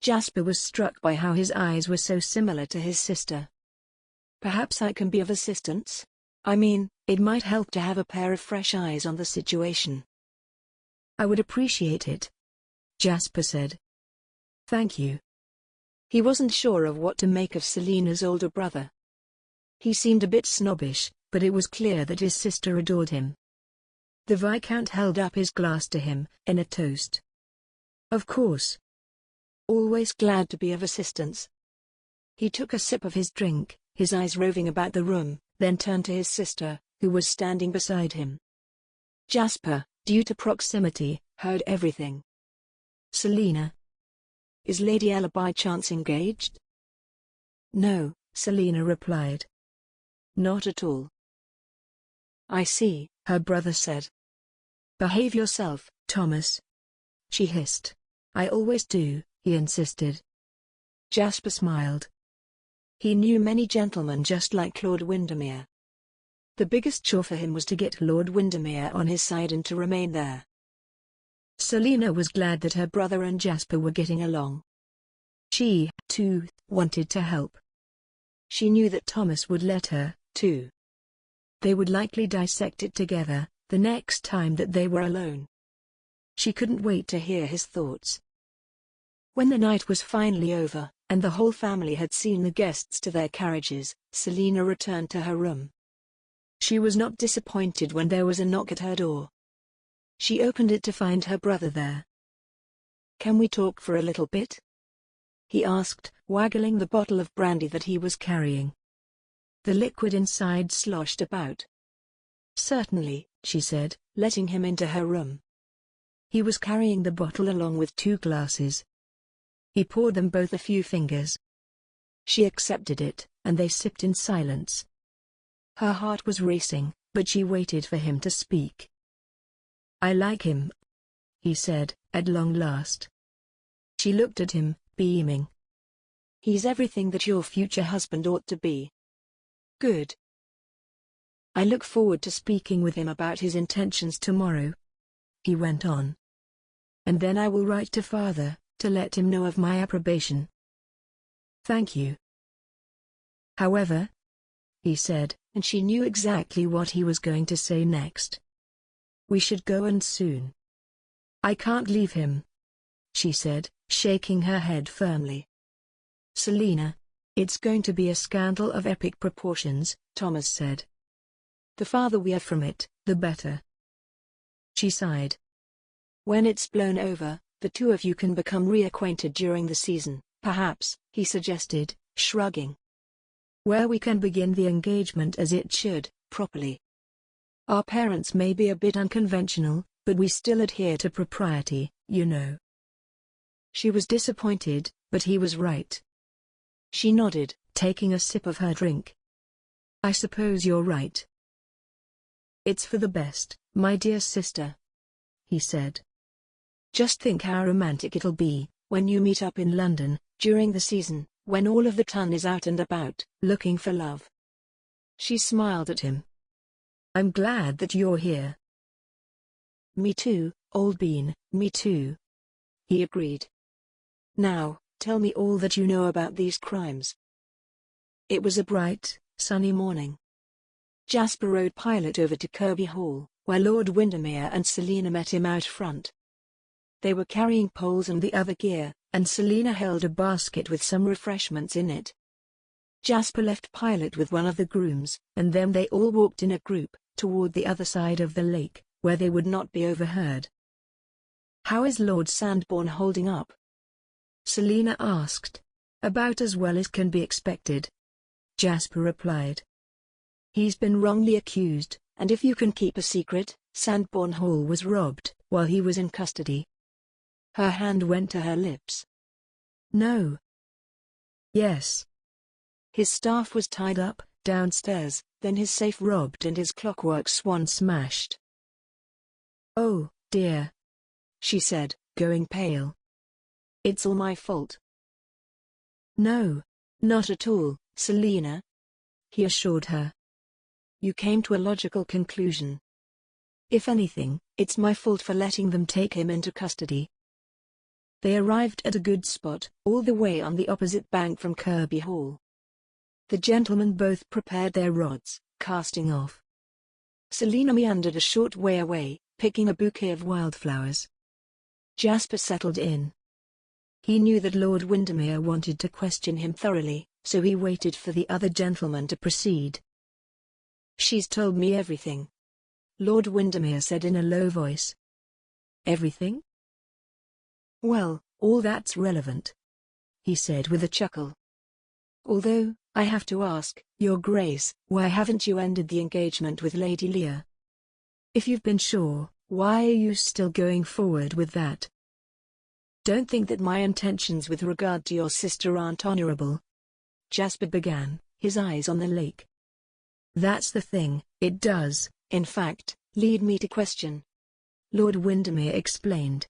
Speaker 3: Jasper was struck by how his eyes were so similar to his sister. "Perhaps I can be of assistance? I mean, it might help to have a pair of fresh eyes on the situation." "I would appreciate it," Jasper said. "Thank you." He wasn't sure of what to make of Selina's older brother. He seemed a bit snobbish, but it was clear that his sister adored him. The Viscount held up his glass to him, in a toast. "Of course. Always glad to be of assistance." He took a sip of his drink, his eyes roving about the room, then turned to his sister, who was standing beside him. Jasper, due to proximity, heard everything. "Selina. Is Lady Ella by chance engaged?" "No," Selina replied. "Not at all." "I see," her brother said. "Behave yourself, Thomas," she hissed. "I always do," he insisted. Jasper smiled. He knew many gentlemen just like Lord Windermere. The biggest chore for him was to get Lord Windermere on his side and to remain there. Selina was glad that her brother and Jasper were getting along. She, too, wanted to help. She knew that Thomas would let her, too. They would likely dissect it together, the next time that they were alone. She couldn't wait to hear his thoughts. When the night was finally over, and the whole family had seen the guests to their carriages, Selina returned to her room. She was not disappointed when there was a knock at her door. She opened it to find her brother there. "Can we talk for a little bit?" he asked, waggling the bottle of brandy that he was carrying. The liquid inside sloshed about. "Certainly," she said, letting him into her room. He was carrying the bottle along with 2 glasses. He poured them both a few fingers. She accepted it, and they sipped in silence. Her heart was racing, but she waited for him to speak. "I like him," he said, at long last. She looked at him, beaming. "He's everything that your future husband ought to be." "Good. I look forward to speaking with him about his intentions tomorrow," he went on. "And then I will write to father, to let him know of my approbation." "Thank you." "However," he said, and she knew exactly what he was going to say next. "We should go, and soon." "I can't leave him," she said, shaking her head firmly. "Selina, it's going to be a scandal of epic proportions," Thomas said. "The farther we are from it, the better." She sighed. "When it's blown over, the 2 of you can become reacquainted during the season, perhaps," he suggested, shrugging. "Where we can begin the engagement as it should, properly. Our parents may be a bit unconventional, but we still adhere to propriety, you know." She was disappointed, but he was right. She nodded, taking a sip of her drink. "I suppose you're right." "It's for the best, my dear sister," he said. "Just think how romantic it'll be, when you meet up in London, during the season, when all of the ton is out and about, looking for love." She smiled at him. "I'm glad that you're here." "Me too, old bean, me too," he agreed. "Now, tell me all that you know about these crimes." It was a bright, sunny morning. Jasper rode Pilot over to Kirby Hall, where Lord Windermere and Selina met him out front. They were carrying poles and the other gear, and Selina held a basket with some refreshments in it. Jasper left Pilot with one of the grooms, and then they all walked in a group, toward the other side of the lake, where they would not be overheard. "How is Lord Sandbourne holding up?" Selina asked. "About as well as can be expected," Jasper replied. "He's been wrongly accused, and if you can keep a secret, Sandbourne Hall was robbed while he was in custody." Her hand went to her lips. "No." "Yes. His staff was tied up, downstairs, then his safe robbed and his clockwork swan smashed." "Oh, dear," she said, going pale. "It's all my fault." "No, not at all, Selina," he assured her. "You came to a logical conclusion. If anything, it's my fault for letting them take him into custody." They arrived at a good spot, all the way on the opposite bank from Kirby Hall. The gentlemen both prepared their rods, casting off. Selina meandered a short way away, picking a bouquet of wildflowers. Jasper settled in. He knew that Lord Windermere wanted to question him thoroughly, so he waited for the other gentleman to proceed. "She's told me everything," Lord Windermere said in a low voice. "Everything?" "Well, all that's relevant," he said with a chuckle. "Although, I have to ask, Your Grace, why haven't you ended the engagement with Lady Leah? If you've been sure, why are you still going forward with that?" "Don't think that my intentions with regard to your sister aren't honorable," Jasper began, his eyes on the lake. "That's the thing, it does, in fact, lead me to question," Lord Windermere explained.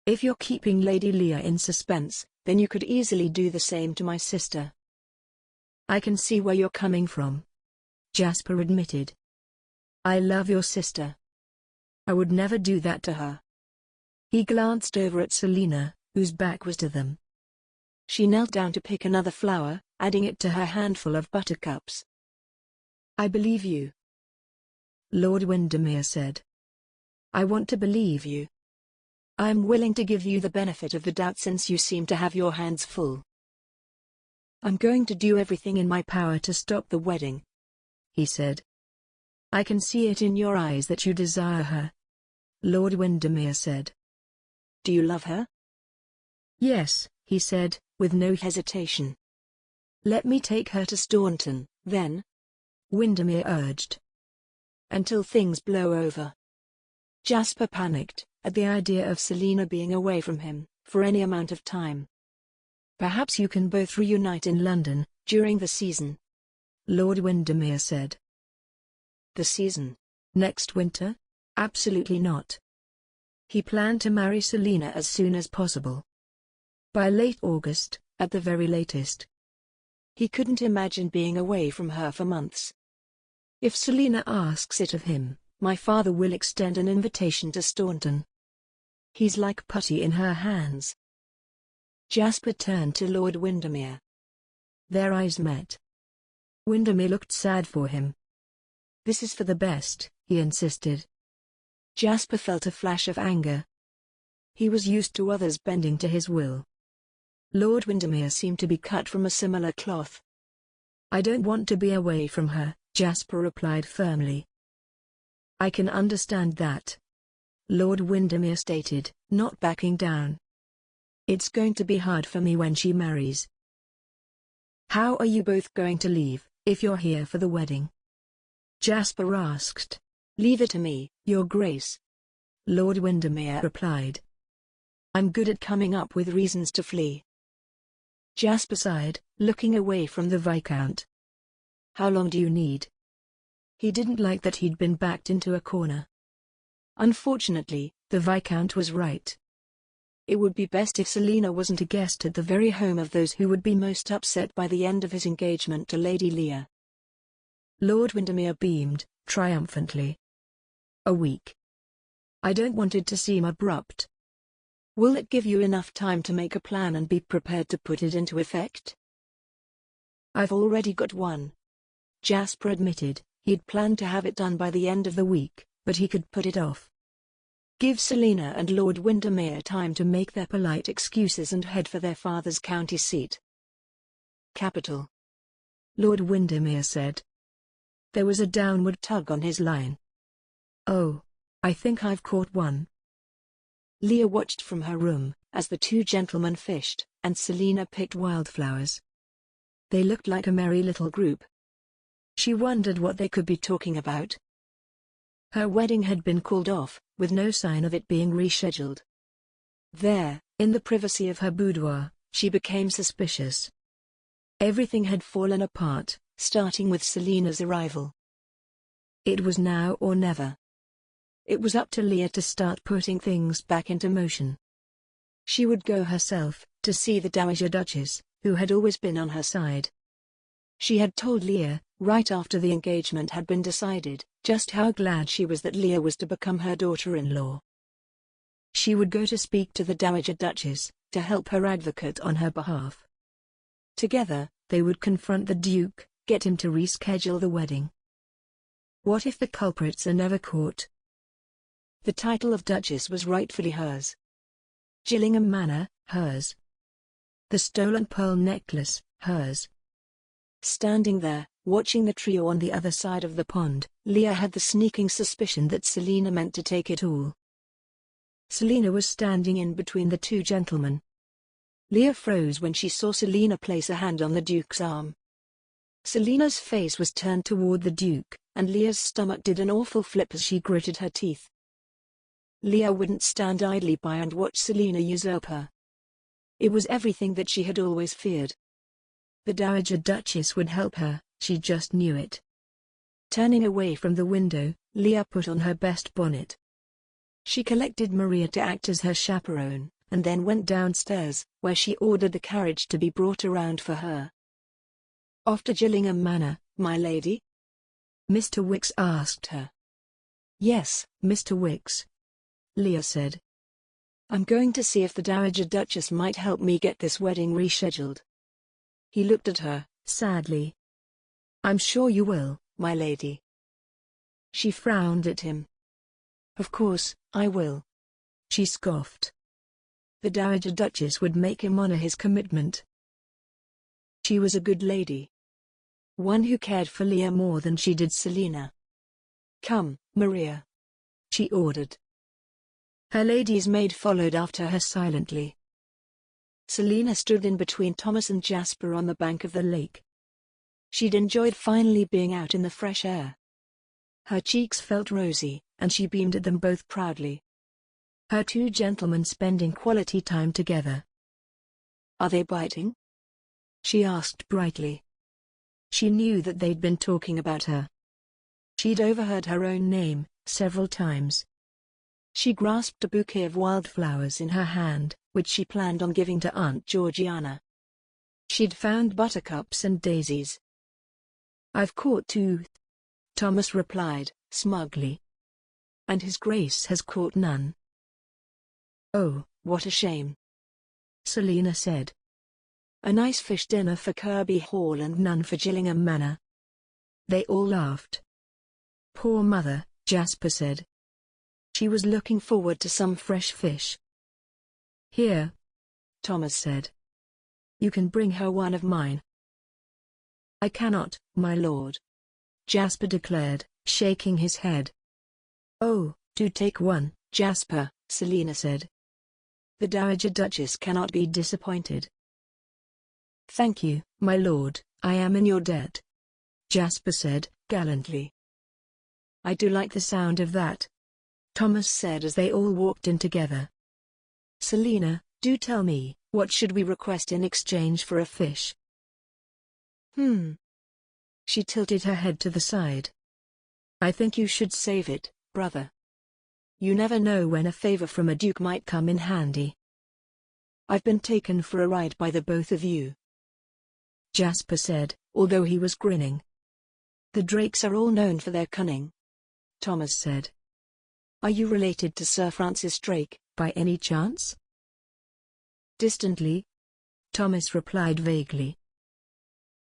Speaker 3: "If you're keeping Lady Leah in suspense, then you could easily do the same to my sister." "I can see where you're coming from," Jasper admitted. "I love your sister. I would never do that to her." He glanced over at Selina, whose back was to them. She knelt down to pick another flower, adding it to her handful of buttercups. "I believe you," Lord Windermere said. "I want to believe you. I am willing to give you the benefit of the doubt since you seem to have your hands full." I'm going to do everything in my power to stop the wedding,
Speaker 4: he said. I can see it in your eyes that you desire her, Lord Windermere said.
Speaker 3: Do you love her?
Speaker 4: Yes, he said, with no
Speaker 3: hesitation. Let me take her to Staunton, then,
Speaker 4: Windermere urged.
Speaker 3: Until things blow over. Jasper panicked at the idea of Selina being away from him for any amount of time. Perhaps you can both reunite in London during the season,
Speaker 4: Lord Windermere said.
Speaker 3: The season?
Speaker 4: Next winter? Absolutely not. He planned to marry Selina as soon as possible. By late August, at the very latest.
Speaker 3: He couldn't imagine being away from her for months.
Speaker 4: If Selina asks it of him, my father will extend an invitation to Staunton. He's like putty in her hands.
Speaker 3: Jasper turned to Lord Windermere.
Speaker 4: Their eyes met. Windermere looked sad for him. This is for the best, he insisted. Jasper felt a flash of anger. He was used to others bending to his will. Lord Windermere seemed to be cut from a similar cloth. I don't want to be away from her, Jasper replied firmly. I can understand that, Lord Windermere stated, not backing down. It's going to be hard for me when she marries. How are you both going to leave, if you're here for the wedding? Jasper asked.
Speaker 3: Leave it to me, Your Grace,
Speaker 4: Lord Windermere replied. I'm good at coming up with reasons to flee. Jasper sighed, looking away from the Viscount. How long do you need? He didn't like that he'd been backed into a corner. Unfortunately, the Viscount was right. It would be best if Selina wasn't a guest at the very home of those who would be most upset by the end of his engagement to Lady Leah. Lord Windermere beamed, triumphantly. A week. I don't want it to seem abrupt. Will it give you enough time to make a plan and be prepared to put it into effect? I've already got one. Jasper admitted, he'd planned to have it done by the end of the week, but he could put it off. Give Selina and Lord Windermere time to make their polite excuses and head for their father's county seat. Capital, Lord Windermere said. There was a downward tug on his line. Oh, I think I've caught one. Leah watched from her room, as the two gentlemen fished, and Selina picked wildflowers. They looked like a merry little group. She wondered what they could be talking about. Her wedding had been called off, with no sign of it being rescheduled. There, in the privacy of her boudoir, she became suspicious. Everything had fallen apart, starting with Selina's arrival. It was now or never. It was up to Leah to start putting things back into motion. She would go herself, to see the Dowager Duchess, who had always been on her side. She had told Leah, right after the engagement had been decided, just how glad she was that Leah was to become her daughter-in-law. She would go to speak to the Dowager Duchess, to help her advocate on her behalf. Together, they would confront the Duke, get him to reschedule the wedding. What if the culprits are never caught? The title of Duchess was rightfully hers. Gillingham Manor, hers. The stolen pearl necklace, hers. Standing there, watching the trio on the other side of the pond, Leah had the sneaking suspicion that Selina meant to take it all. Selina was standing in between the two gentlemen. Leah froze when she saw Selina place a hand on the Duke's arm. Selina's face was turned toward the Duke, and Leah's stomach did an awful flip as she gritted her teeth. Leah wouldn't stand idly by and watch Selina usurp her. It was everything that she had always feared. The Dowager Duchess would help her, she just knew it. Turning away from the window, Leah put on her best bonnet. She collected Maria to act as her chaperone, and then went downstairs, where she ordered the carriage to be brought around for her. Off to Gillingham Manor, my lady? Mr. Wicks asked her. Yes, Mr. Wicks, Leah said. I'm going to see if the Dowager Duchess might help me get this wedding rescheduled. He looked at her, sadly. I'm sure you will, my lady. She frowned at him. Of course, I will. She scoffed. The Dowager Duchess would make him honor his commitment.
Speaker 3: She was a good lady. One who cared for Leah more than she did Selina. "Come, Maria," she ordered. Her lady's maid followed after her silently. Selina stood in between Thomas and Jasper on the bank of the lake. She'd enjoyed finally being out in the fresh air. Her cheeks felt rosy, and she beamed at them both proudly. Her two gentlemen spending quality time together. "Are they biting?" she asked brightly. She knew that they'd been talking about her. She'd overheard her own name several times. She grasped a bouquet of wildflowers in her hand, which she planned on giving to Aunt Georgiana. She'd found buttercups and daisies. "I've caught two," Thomas replied, smugly. "And His Grace has caught none." "Oh, what a shame," Selina said. "A nice fish dinner for Kirby Hall and none for Gillingham Manor." They all laughed. "Poor mother," Jasper said. "She was looking forward to some fresh fish." "Here," Thomas said. "You can bring her one of mine." "I cannot, my lord," Jasper declared, shaking his head. "Oh, do take one, Jasper," Selina said. "The Dowager Duchess cannot be disappointed." "Thank you, my lord, I am in your debt," Jasper said, gallantly. "I do like the sound of that," Thomas said as they all walked in together. "Selina, do tell me, what should we request in exchange for a fish?" She tilted her head to the side. "I think you should save it, brother. You never know when a favor from a duke might come in handy." "I've been taken for a ride by the both of you," Jasper said, although he was grinning. "The Drakes are all known for their cunning," Thomas said. "Are you related to Sir Francis Drake, by any chance?" "Distantly," Thomas replied vaguely.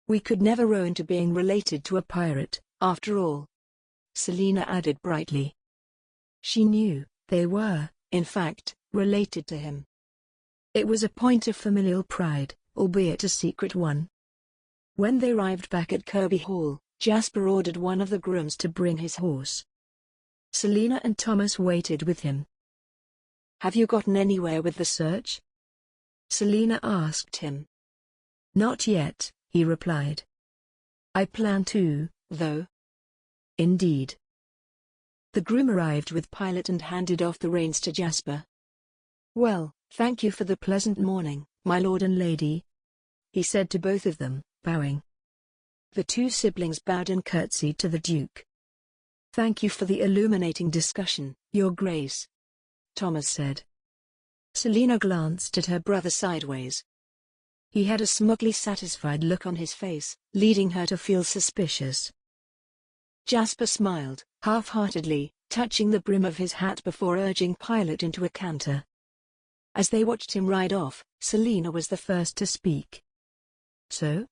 Speaker 3: "We could never row into being related to a pirate, after all," Selina added brightly. She knew they were, in fact, related to him. It was a point of familial pride, albeit a secret one. When they arrived back at Kirby Hall, Jasper ordered one of the grooms to bring his horse. Selina and Thomas waited with him. "Have you gotten anywhere with the search?" Selina asked him. "Not yet," he replied. "I plan to, though." "Indeed." The groom arrived with Pilot and handed off the reins to Jasper. "Well, thank you for the pleasant morning, my lord and lady," he said to both of them, bowing. The two siblings bowed and curtsied to the Duke. "Thank you for the illuminating discussion, Your Grace," Thomas said. Selina glanced at her brother sideways. He had a smugly satisfied look on his face, leading her to feel suspicious. Jasper smiled, half-heartedly, touching the brim of his hat before urging Pilot into a canter. As they watched him ride off, Selina was the first to speak. "So?"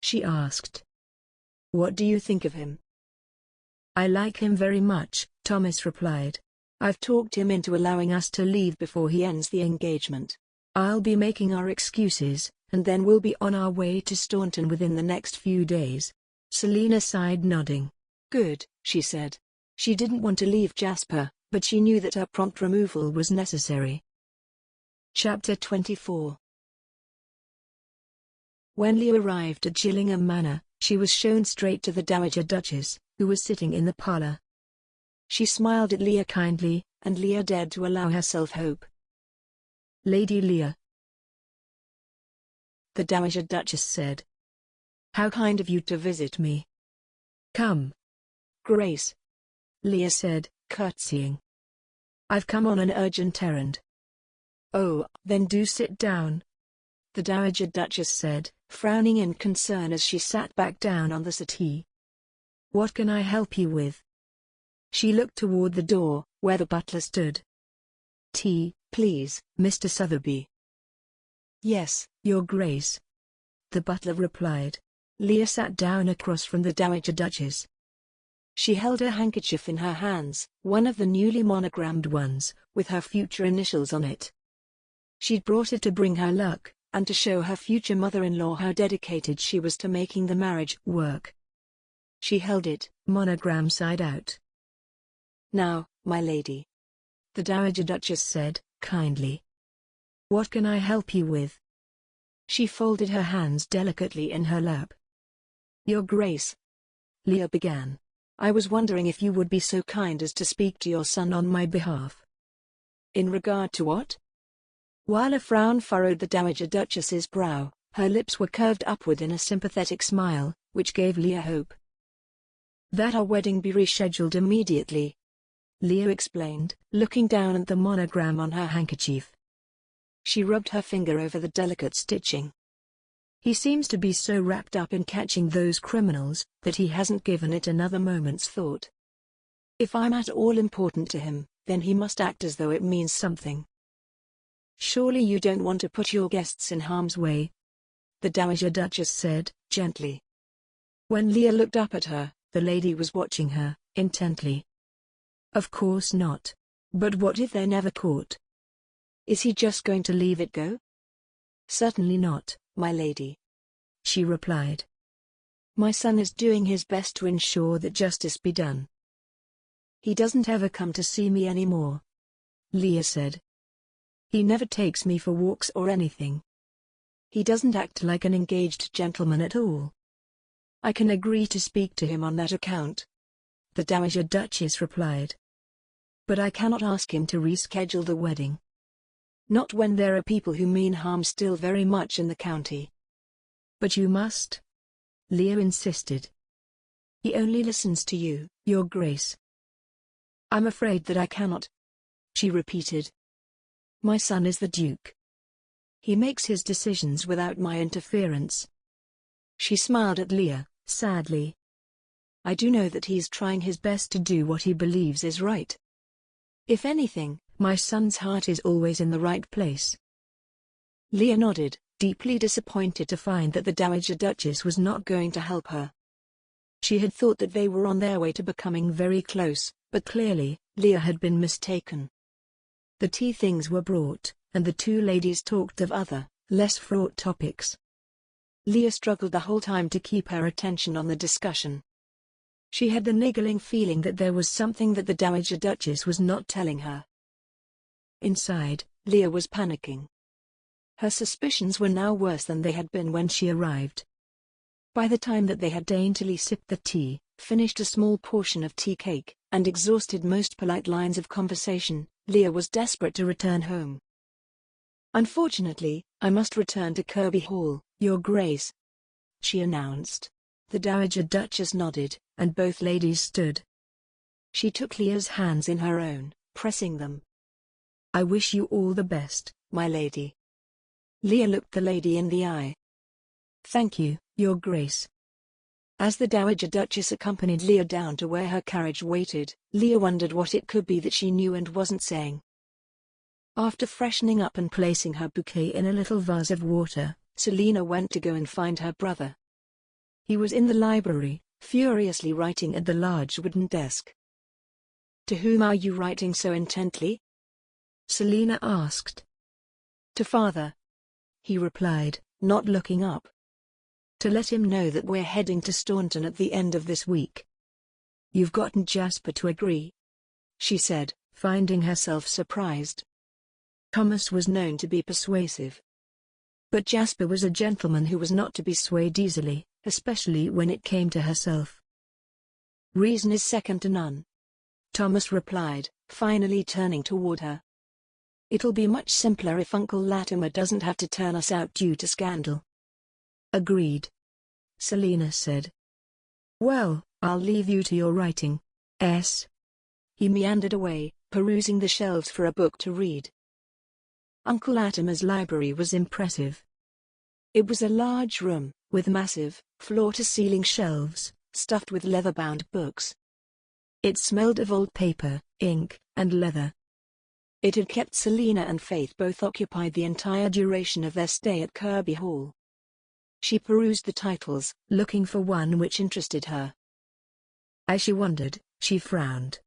Speaker 3: she asked. "What do you think of him?" "I like him very much," Thomas replied. "I've talked him into allowing us to leave before he ends the engagement. I'll be making our excuses, and then we'll be on our way to Staunton within the next few days." Selina sighed, nodding. "Good," she said. She didn't want to leave Jasper, but she knew that her prompt removal was necessary. Chapter 24. When Leah arrived at Gillingham Manor, she was shown straight to the Dowager Duchess, who was sitting in the parlor. She smiled at Leah kindly, and Leah dared to allow herself hope. "Lady Leah," the Dowager Duchess said. "How kind of you to visit me." "Come, Grace," Leah said, curtsying. "I've come on an urgent errand." "Oh, then do sit down," the Dowager Duchess said, frowning in concern as she sat back down on the settee. "What can I help you with?" She looked toward the door, where the butler stood. "Tea, please, Mr. Sotheby." "Yes, Your Grace," the butler replied. Leah sat down across from the Dowager Duchess. She held her handkerchief in her hands, one of the newly monogrammed ones, with her future initials on it. She'd brought it to bring her luck, and to show her future mother-in-law how dedicated she was to making the marriage work. She held it, monogram side out. "Now, my lady," the Dowager Duchess said, kindly. "What can I help you with?" She folded her hands delicately in her lap. "Your Grace," Leah began, "I was wondering if you would be so kind as to speak to your son on my behalf." "In regard to what?" While a frown furrowed the Dowager Duchess's brow, her lips were curved upward in a sympathetic smile, which gave Leah hope. "That our wedding be rescheduled immediately," Leah explained, looking down at the monogram on her handkerchief. She rubbed her finger over the delicate stitching. "He seems to be so wrapped up in catching those criminals, that he hasn't given it another moment's thought. If I'm at all important to him, then he must act as though it means something." "Surely you don't want to put your guests in harm's way?" the Dowager Duchess said, gently. When Leah looked up at her, the lady was watching her, intently. "Of course not. But what if they're never caught? Is he just going to leave it go?" "Certainly not, my lady," she replied. "My son is doing his best to ensure that justice be done." "He doesn't ever come to see me anymore," Leah said. "He never takes me for walks or anything. He doesn't act like an engaged gentleman at all." "I can agree to speak to him on that account," the Dowager Duchess replied. "But I cannot ask him to reschedule the wedding. Not when there are people who mean harm still very much in the county." "But you must," Leah insisted. "He only listens to you, Your Grace." "I'm afraid that I cannot," she repeated. "My son is the Duke. He makes his decisions without my interference." She smiled at Leah, sadly. "I do know that he's trying his best to do what he believes is right. If anything, my son's heart is always in the right place." Leah nodded, deeply disappointed to find that the Dowager Duchess was not going to help her. She had thought that they were on their way to becoming very close, but clearly, Leah had been mistaken. The tea things were brought, and the two ladies talked of other, less fraught topics. Leah struggled the whole time to keep her attention on the discussion. She had the niggling feeling that there was something that the Dowager Duchess was not telling her. Inside, Leah was panicking. Her suspicions were now worse than they had been when she arrived. By the time that they had daintily sipped the tea, finished a small portion of tea cake, and exhausted most polite lines of conversation, Leah was desperate to return home. "Unfortunately, I must return to Kirby Hall, Your Grace," she announced. The Dowager Duchess nodded, and both ladies stood. She took Leah's hands in her own, pressing them. "I wish you all the best, my lady." Leah looked the lady in the eye. "Thank you, Your Grace." As the Dowager Duchess accompanied Leah down to where her carriage waited, Leah wondered what it could be that she knew and wasn't saying. After freshening up and placing her bouquet in a little vase of water, Selina went to go and find her brother. He was in the library, furiously writing at the large wooden desk. "To whom are you writing so intently?" Selina asked. "To father," he replied, not looking up. "To let him know that we're heading to Staunton at the end of this week." "You've gotten Jasper to agree?" she said, finding herself surprised. Thomas was known to be persuasive. But Jasper was a gentleman who was not to be swayed easily, especially when it came to herself. "Reason is second to none," Thomas replied, finally turning toward her. "It'll be much simpler if Uncle Latimer doesn't have to turn us out due to scandal." "Agreed," Selina said. "Well, I'll leave you to your writing, S." He meandered away, perusing the shelves for a book to read. Uncle Latimer's library was impressive. It was a large room, with massive, floor-to-ceiling shelves, stuffed with leather-bound books. It smelled of old paper, ink, and leather. It had kept Selina and Faith both occupied the entire duration of their stay at Kirby Hall. She perused the titles, looking for one which interested her. As she wondered, she frowned.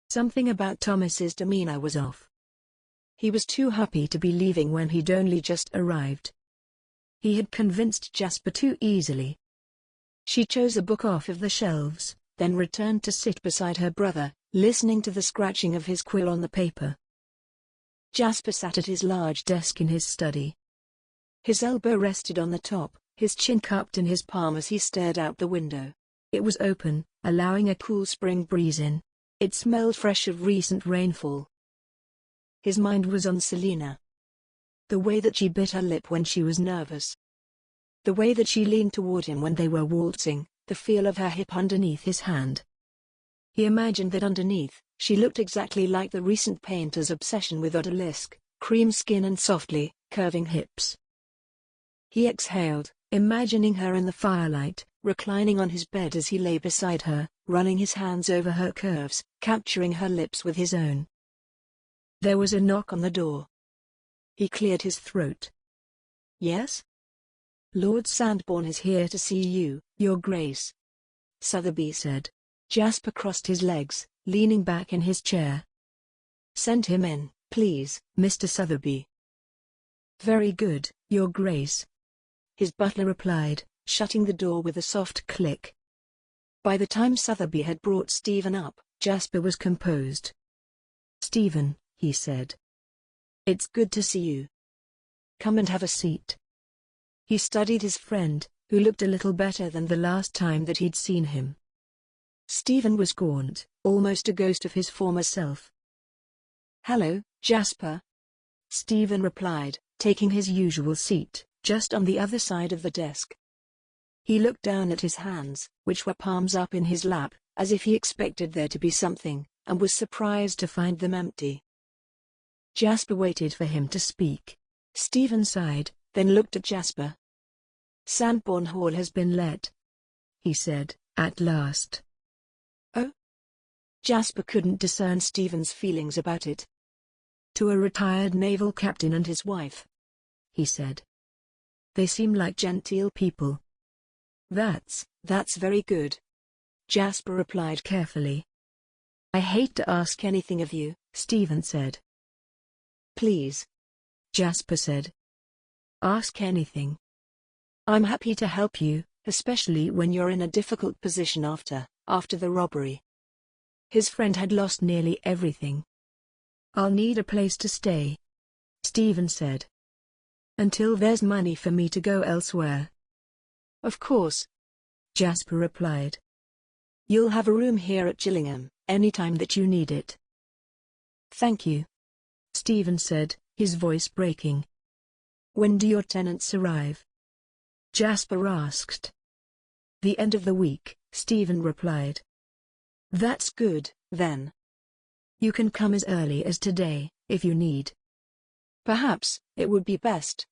Speaker 3: Something about Thomas's demeanor was off. He was too happy to be leaving when he'd only just arrived.
Speaker 4: He had convinced Jasper too easily. She chose a book off of the shelves, then returned to sit beside her brother, listening to the scratching of his quill on the paper. Jasper sat at his large desk in his study. His elbow rested on the top, his chin cupped in his palm as he stared out the window. It was open, allowing a cool spring breeze in. It smelled fresh of recent rainfall. His mind was on Selina. The way that she bit her lip when she was nervous. The way that she leaned toward him when they were waltzing, the feel of her hip underneath his hand. He imagined that underneath, she looked exactly like the recent painter's obsession with odalisque, cream skin and softly curving hips. He exhaled, imagining her in the firelight, reclining on his bed as he lay beside her, running his hands over her curves, capturing her lips with his own. There was a knock on the door. He cleared his throat. Yes? Lord Sandbourne is here to see you, Your Grace, Sotheby said. Jasper crossed his legs, leaning back in his chair. Send him in, please, Mr. Sotheby. Very good, Your Grace, his butler replied, shutting the door with a soft click. By the time Sotheby had brought Stephen up, Jasper was composed. Stephen, he said. It's good to see you. Come and have a seat. He studied his friend, who looked a little better than the last time that he'd seen him. Stephen was gaunt, almost a ghost of his former self. Hello, Jasper, Stephen replied, taking his usual seat, just on the other side of the desk. He looked down at his hands, which were palms up in his lap, as if he expected there to be something, and was surprised to find them empty. Jasper waited for him to speak. Stephen sighed, then looked at Jasper. Sandbourne Hall has been let, he said, at last. Oh? Jasper couldn't discern Stephen's feelings about it. To a retired naval captain and his wife, he said. They seem like genteel people. That's very good, Jasper replied carefully. I hate to ask anything of you, Stephen said. Please, Jasper said. Ask anything. I'm happy to help you, especially when you're in a difficult position after the robbery. His friend had lost nearly everything. I'll need a place to stay, Stephen said. Until there's money for me to go elsewhere. Of course, Jasper replied. You'll have a room here at Gillingham, anytime that you need it. Thank you, Stephen said, his voice breaking. When do your tenants arrive? Jasper asked. The end of the week, Stephen replied. That's good, then. You can come as early as today, if you need. Perhaps, it would be best.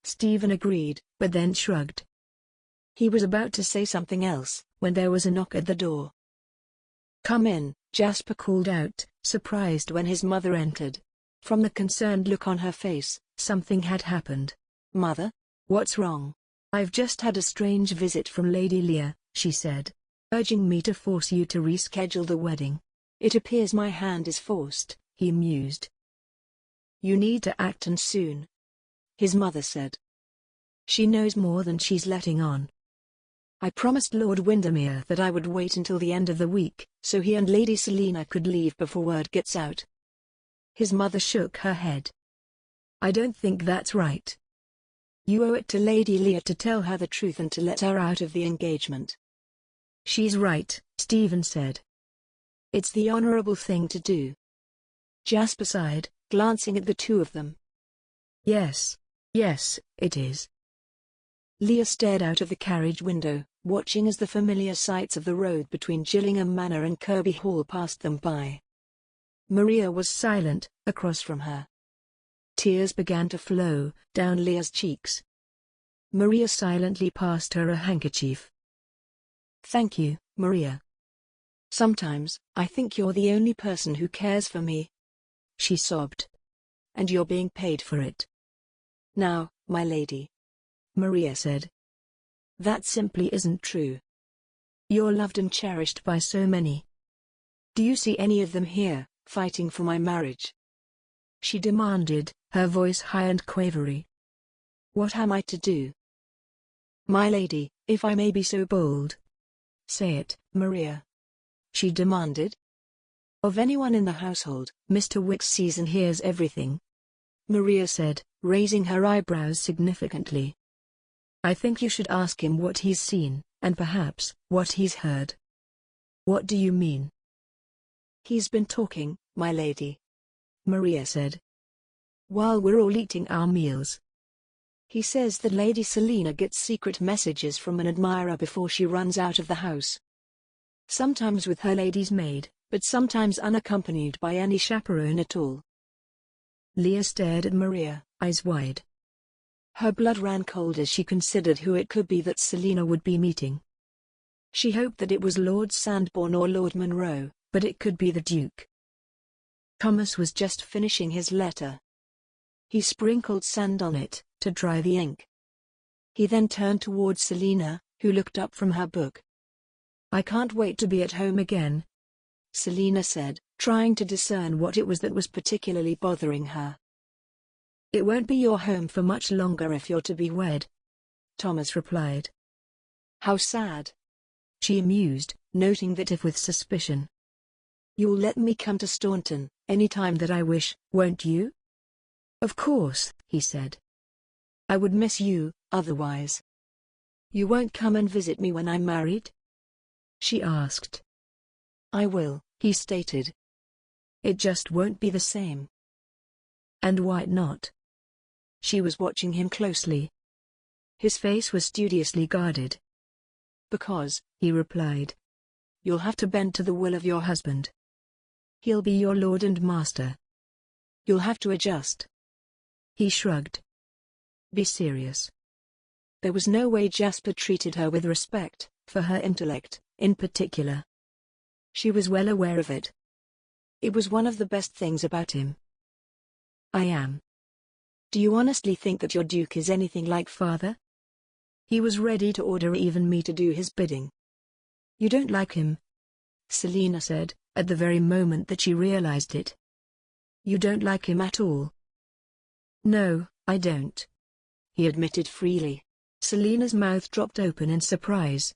Speaker 4: Stephen agreed, but then shrugged. He was about to say something else, when there was a knock at the door. Come in, Jasper called out, surprised when his mother entered. From the concerned look on her face, something had happened. Mother? What's wrong? I've just had a strange visit from Lady Leah, she said, urging me to force you to reschedule the wedding. It appears my hand is forced, he mused. You need to act, and soon, his mother said. She knows more than she's letting on. I promised Lord Windermere that I would wait until the end of the week, so he and Lady Selina could leave before word gets out. His mother shook her head. I don't think that's right. You owe it to Lady Leah to tell her the truth and to let her out of the engagement. She's right, Stephen said. It's the honorable thing to do. Jasper sighed, glancing at the two of them. Yes, it is. Leah stared out of the carriage window, watching as the familiar sights of the road between Gillingham Manor and Kirby Hall passed them by. Maria was silent, across from her. Tears began to flow down Leah's cheeks. Maria silently passed her a handkerchief. Thank you, Maria. Sometimes, I think you're the only person who cares for me, she sobbed. And you're being paid for it. Now, my lady, Maria said. That simply isn't true. You're loved and cherished by so many. Do you see any of them here, fighting for my marriage? She demanded, her voice high and quavery. What am I to do?
Speaker 3: My lady, if I may be so bold.
Speaker 4: Say it,
Speaker 3: Maria. She demanded. Of anyone in the household.
Speaker 4: Mr. Wicks sees and hears everything,
Speaker 3: Maria said,
Speaker 4: raising her eyebrows significantly. I think you should ask him what he's seen, and perhaps, what he's heard. What do you mean?
Speaker 3: He's been talking, my lady,
Speaker 4: Maria said,
Speaker 3: while we're all eating our
Speaker 4: meals.
Speaker 3: He says that Lady Selina gets secret messages from an admirer before she runs out of the house. Sometimes with her lady's maid, but sometimes unaccompanied by any chaperone at all.
Speaker 4: Leah stared at Maria, eyes wide.
Speaker 3: Her blood ran cold as she considered who it could be that Selina would be meeting. She hoped that it was Lord Sandbourne or Lord Munro,
Speaker 4: but it could be the Duke.
Speaker 3: Thomas was just finishing his letter. He sprinkled sand on it, to dry the ink. He then turned towards Selina, who looked up from her book.
Speaker 4: I can't wait to be at home again,
Speaker 3: Selina said, trying to discern what it was that was particularly bothering her.
Speaker 4: It won't be your home for much longer if you're to be wed, Thomas replied.
Speaker 3: How sad,
Speaker 4: she mused, noting that if with suspicion.
Speaker 3: You'll let me come to Staunton,
Speaker 4: any time that I wish, won't you? Of course, he said.
Speaker 3: I would miss you, otherwise. You won't come and visit me when I'm married?
Speaker 4: She asked.
Speaker 3: I will, he stated.
Speaker 4: It just won't be the same. And why not?
Speaker 3: She was watching him closely.
Speaker 4: His face was studiously guarded.
Speaker 3: Because,
Speaker 4: he replied, you'll have to bend to the will of your husband. He'll be your lord and master.
Speaker 3: You'll have to adjust.
Speaker 4: He shrugged. Be serious.
Speaker 3: There was no way Jasper treated her with respect, for her intellect, in particular. She was well aware of it. It was one of the best things about him.
Speaker 4: I am.
Speaker 3: Do you honestly think that your Duke is anything like father?
Speaker 4: He was ready to order even me to do his bidding. You don't like him? Selina said, at the very moment that she realized it. You don't like him at all? No, I don't,
Speaker 3: he admitted freely.
Speaker 4: Selina's mouth dropped open in surprise.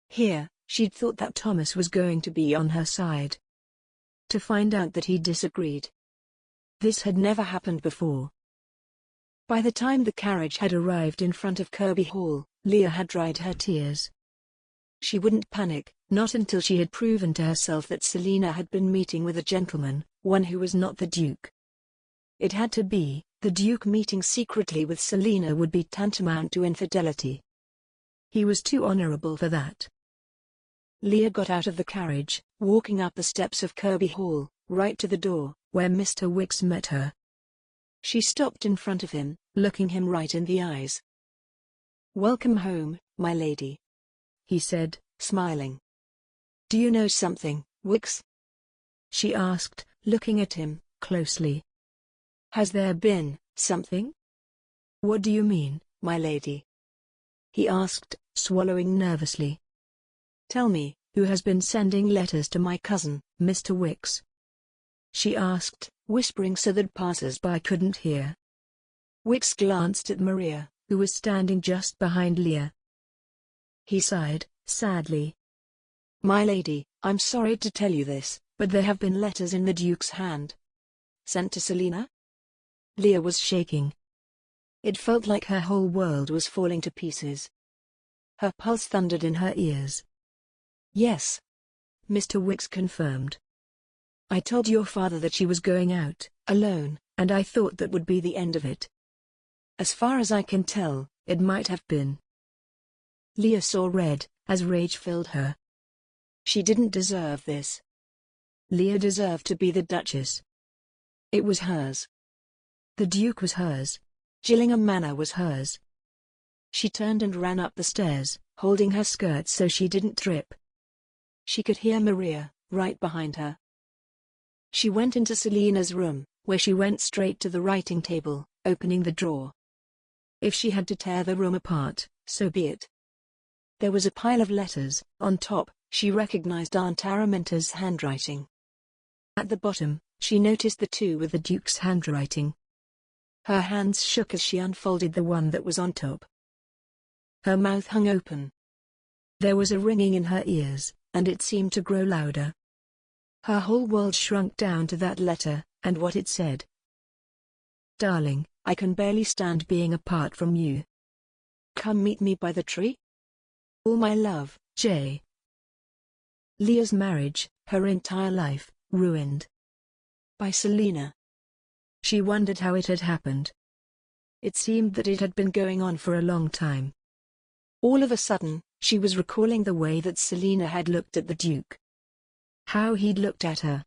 Speaker 3: Here, she'd thought that
Speaker 4: Thomas was going to be on her side. To find out that he disagreed. This had never happened before. By the time the carriage had arrived in front of Kirby Hall, Leah had dried her tears. She wouldn't panic, not until she had proven to herself that Selina had been meeting with a gentleman, one who was not the Duke. It had to be. The Duke meeting secretly with Selina would be tantamount to infidelity. He was too honorable for that. Leah got out of the carriage, walking up the steps of Kirby Hall, right to the door, where Mr. Wicks met her. She stopped in front of him, looking him right in the eyes.
Speaker 3: Welcome home, my lady,
Speaker 4: he said,
Speaker 3: smiling. Do you know something, Wicks?
Speaker 4: She asked, looking at him closely.
Speaker 3: Has there been something?
Speaker 4: What do you mean,
Speaker 3: my lady? He asked,
Speaker 4: swallowing nervously.
Speaker 3: Tell me,
Speaker 4: who has been sending letters to my cousin, Mr. Wicks? She asked, whispering so that passers-by couldn't hear.
Speaker 3: Wicks glanced at Maria,
Speaker 4: who was standing just behind Leah. He sighed, sadly.
Speaker 3: My lady, I'm sorry to tell you this, but there have been letters in the Duke's hand. Sent to Selina?
Speaker 4: Leah was shaking.
Speaker 3: It felt like her whole world was falling to pieces. Her pulse thundered in her ears.
Speaker 4: Yes, Mr. Wicks confirmed. I told your father that she was going out, alone, and I thought that would be the end of it. As far as I can tell, it might have been. Leah saw red, as rage filled her.
Speaker 3: She didn't deserve this.
Speaker 4: Leah deserved to be the Duchess.
Speaker 3: It was hers.
Speaker 4: The Duke was hers.
Speaker 3: Gillingham Manor was
Speaker 4: hers.
Speaker 3: She turned and ran up the stairs,
Speaker 4: holding her skirt so she didn't trip.
Speaker 3: She could hear Maria, right behind her. She went into Selina's room,
Speaker 4: where she went straight to the writing table, opening the drawer. If she had to tear the room apart, so be it. There was a pile of letters. On top, she recognized Aunt Araminta's handwriting. At the bottom, she noticed the two with the Duke's handwriting. Her hands shook as she unfolded the one that was on top.
Speaker 3: Her mouth hung open. There was a ringing in her ears, and it seemed to grow louder. Her whole world shrunk down to that letter, and what it said. Darling, I can barely stand being apart from you. Come meet me by the tree. All my love, J. Leah's marriage, her entire life, ruined. By Selina. She wondered how it had happened. It seemed that it had been going on for a long time. All of a sudden, she was recalling the way that Selina had looked at the Duke. How he'd looked at her.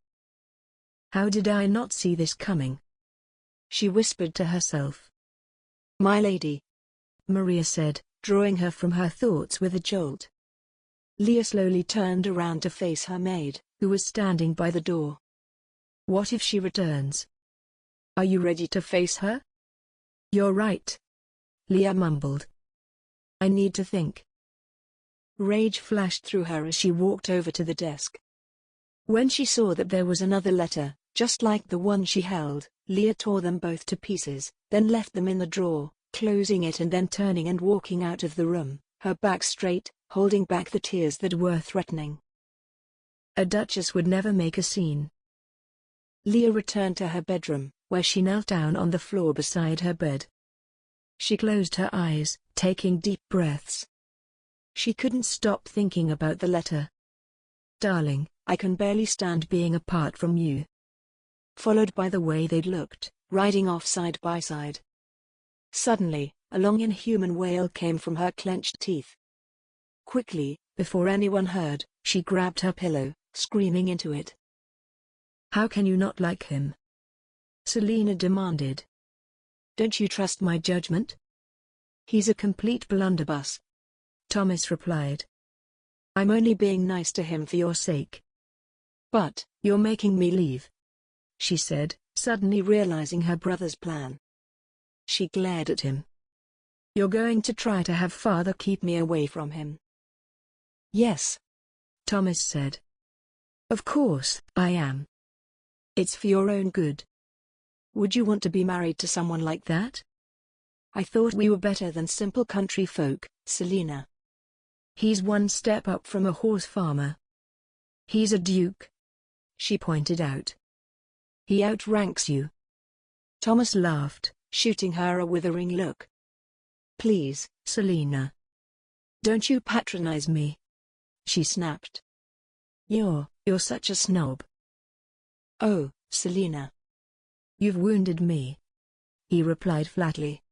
Speaker 3: How did I not see this coming? She whispered to herself. My lady, Maria said, drawing her from her thoughts with a jolt. Leah slowly turned around to face her maid, who was standing by the door. What if she returns? Are you ready to face her? You're right, Leah mumbled. I need to think. Rage flashed through her as she walked over to the desk. When she saw that there was another letter, just like the one she held, Leah tore them both to pieces, then left them in the drawer, closing it and then turning and walking out of the room, her back straight, holding back the tears that were threatening. A duchess would never make a scene. Leah returned to her bedroom, where she knelt down on the floor beside her bed. She closed her eyes, taking deep breaths. She couldn't stop thinking about the letter. Darling, I can barely stand being apart from you. Followed by the way they'd looked, riding off side by side. Suddenly, a long inhuman wail came from her clenched teeth. Quickly, before anyone heard, she grabbed her pillow, screaming into it. How can you not like him? Selina demanded. Don't you trust my judgment? He's a complete blunderbuss. Thomas replied. I'm only being nice to him for your sake. But, you're making me leave, she said, suddenly realizing her brother's plan. She glared at him. You're going to try to have father keep me away from him? Yes, Thomas said. Of course, I am. It's for your own good. Would you want to be married to someone like that? I thought we were better than simple country folk, Selina. He's one step up from a horse farmer. He's a duke, she pointed out. He outranks you. Thomas laughed, shooting her a withering look. Please, Selina. Don't you patronize me, she snapped. You're such a snob. Oh, Selina. You've wounded me, he replied flatly.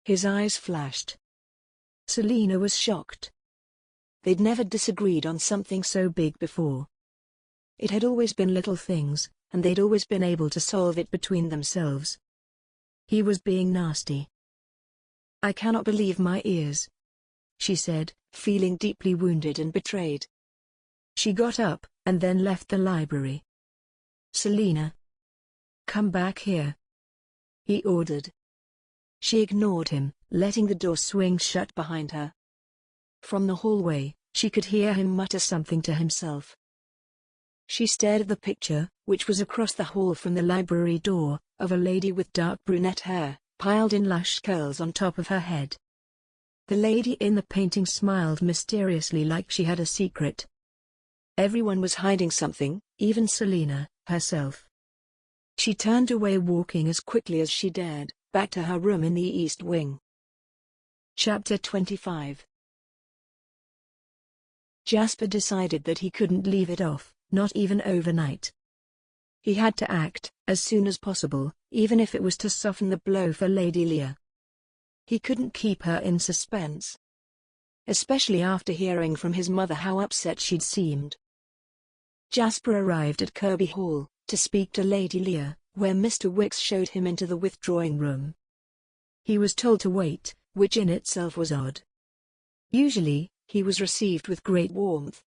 Speaker 3: His eyes flashed. Selina was shocked. They'd never disagreed on something so big before. It had always been little things, and they'd always been able to solve it between themselves. He was being nasty. I cannot believe my ears, she said, feeling deeply wounded and betrayed. She got up, and then left the library. Selina. Come back here, he ordered. She ignored him, letting the door swing shut behind her. From the hallway, she could hear him mutter something to himself. She stared at the picture, which was across the hall from the library door, of a lady with dark brunette hair, piled in lush curls on top of her head. The lady in the painting smiled mysteriously like she had a secret. Everyone was hiding something, even Selina, herself. She turned away, walking as quickly as she dared, back to her room in the East Wing. Chapter 25. Jasper decided that he couldn't leave it off, not even overnight. He had to act, as soon as possible, even if it was to soften the blow for Lady Leah. He couldn't keep her in suspense. Especially after hearing from his mother how upset she'd seemed. Jasper arrived at Kirby Hall, to speak to Lady Leah, where Mr. Wicks showed him into the withdrawing room. He was told to wait, which in itself was odd. Usually, he was received with great warmth.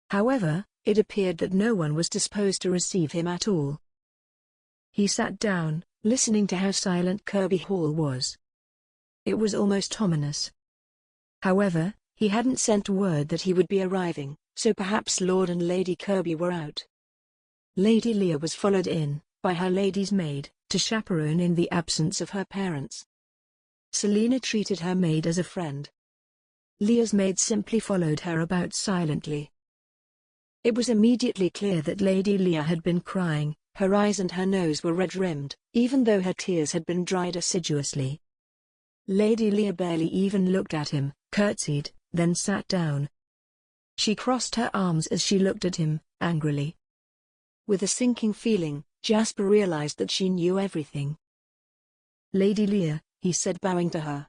Speaker 3: However, it appeared that no one was disposed to receive him at all. He sat down, listening to how silent Kirby Hall was. It was almost ominous. However, he hadn't sent word that he would be arriving, so perhaps Lord and Lady Kirby were out. Lady Leah was followed in, by her lady's maid, to chaperone in the absence of her parents. Selina treated her maid as a friend. Leah's maid simply followed her about silently. It was immediately clear that Lady Leah had been crying. Her eyes and her nose were red-rimmed, even though her tears had been dried assiduously. Lady Leah barely even looked at him, curtsied, then sat down. She crossed her arms as she looked at him, angrily. With a sinking feeling, Jasper realized that she knew everything. "Lady Leah," he said, bowing to her.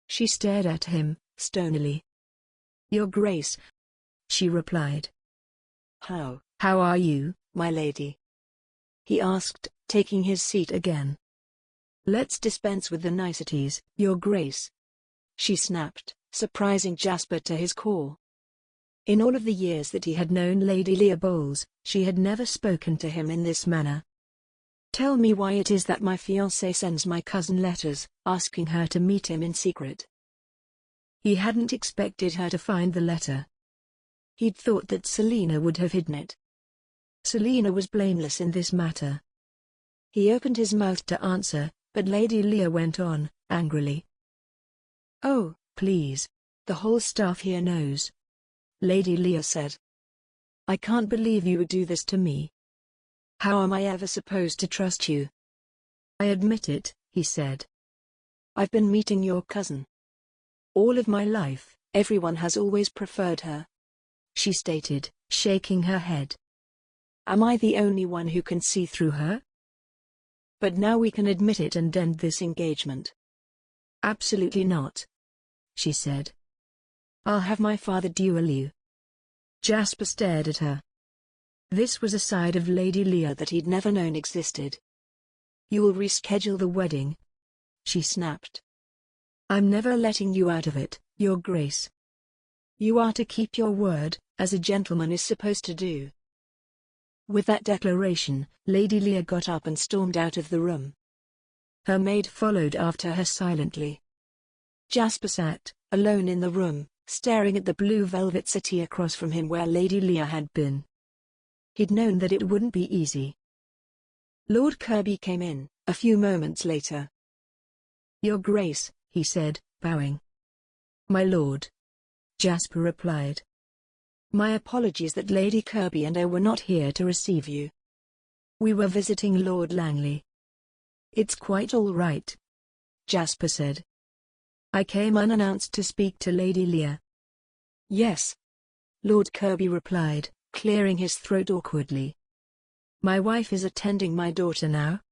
Speaker 3: She stared at him, stonily. "Your Grace," she replied. How are you, my lady?" he asked, taking his seat again. "Let's dispense with the niceties, Your Grace," she snapped, surprising Jasper to his core. In all of the years that he had known Lady Leah Bowles, she had never spoken to him in this manner. "Tell me why it is that my fiancé sends my cousin letters, asking her to meet him in secret." He hadn't expected her to find the letter. He'd thought that Selina would have hidden it. Selina was blameless in this matter. He opened his mouth to answer, but Lady Leah went on, angrily. "Oh, please. The whole staff here knows," Lady Leah said. "I can't believe you would do this to me. How am I ever supposed to trust you?" "I admit it," he said. "I've been meeting your cousin. All of my life, everyone has always preferred her," she stated, shaking her head. "Am I the only one who can see through her? But now we can admit it and end this engagement." "Absolutely not," she said. "I'll have my father duel you." Jasper stared at her. This was a side of Lady Leah that he'd never known existed. "You will reschedule the wedding?" she snapped. "I'm never letting you out of it, Your Grace. You are to keep your word, as a gentleman is supposed to do." With that declaration, Lady Leah got up and stormed out of the room. Her maid followed after her silently. Jasper sat, alone in the room, staring at the blue velvet settee across from him where Lady Leah had been. He'd known that it wouldn't be easy. Lord Kirby came in, a few moments later. "Your Grace," he said, bowing. "My lord," Jasper replied. "My apologies that Lady Kirby and I were not here to receive you. We were visiting Lord Langley." "It's quite all right," Jasper said. "I came unannounced to speak to Lady Leah." "Yes," Lord Kirby replied, clearing his throat awkwardly. "My wife is attending my daughter now."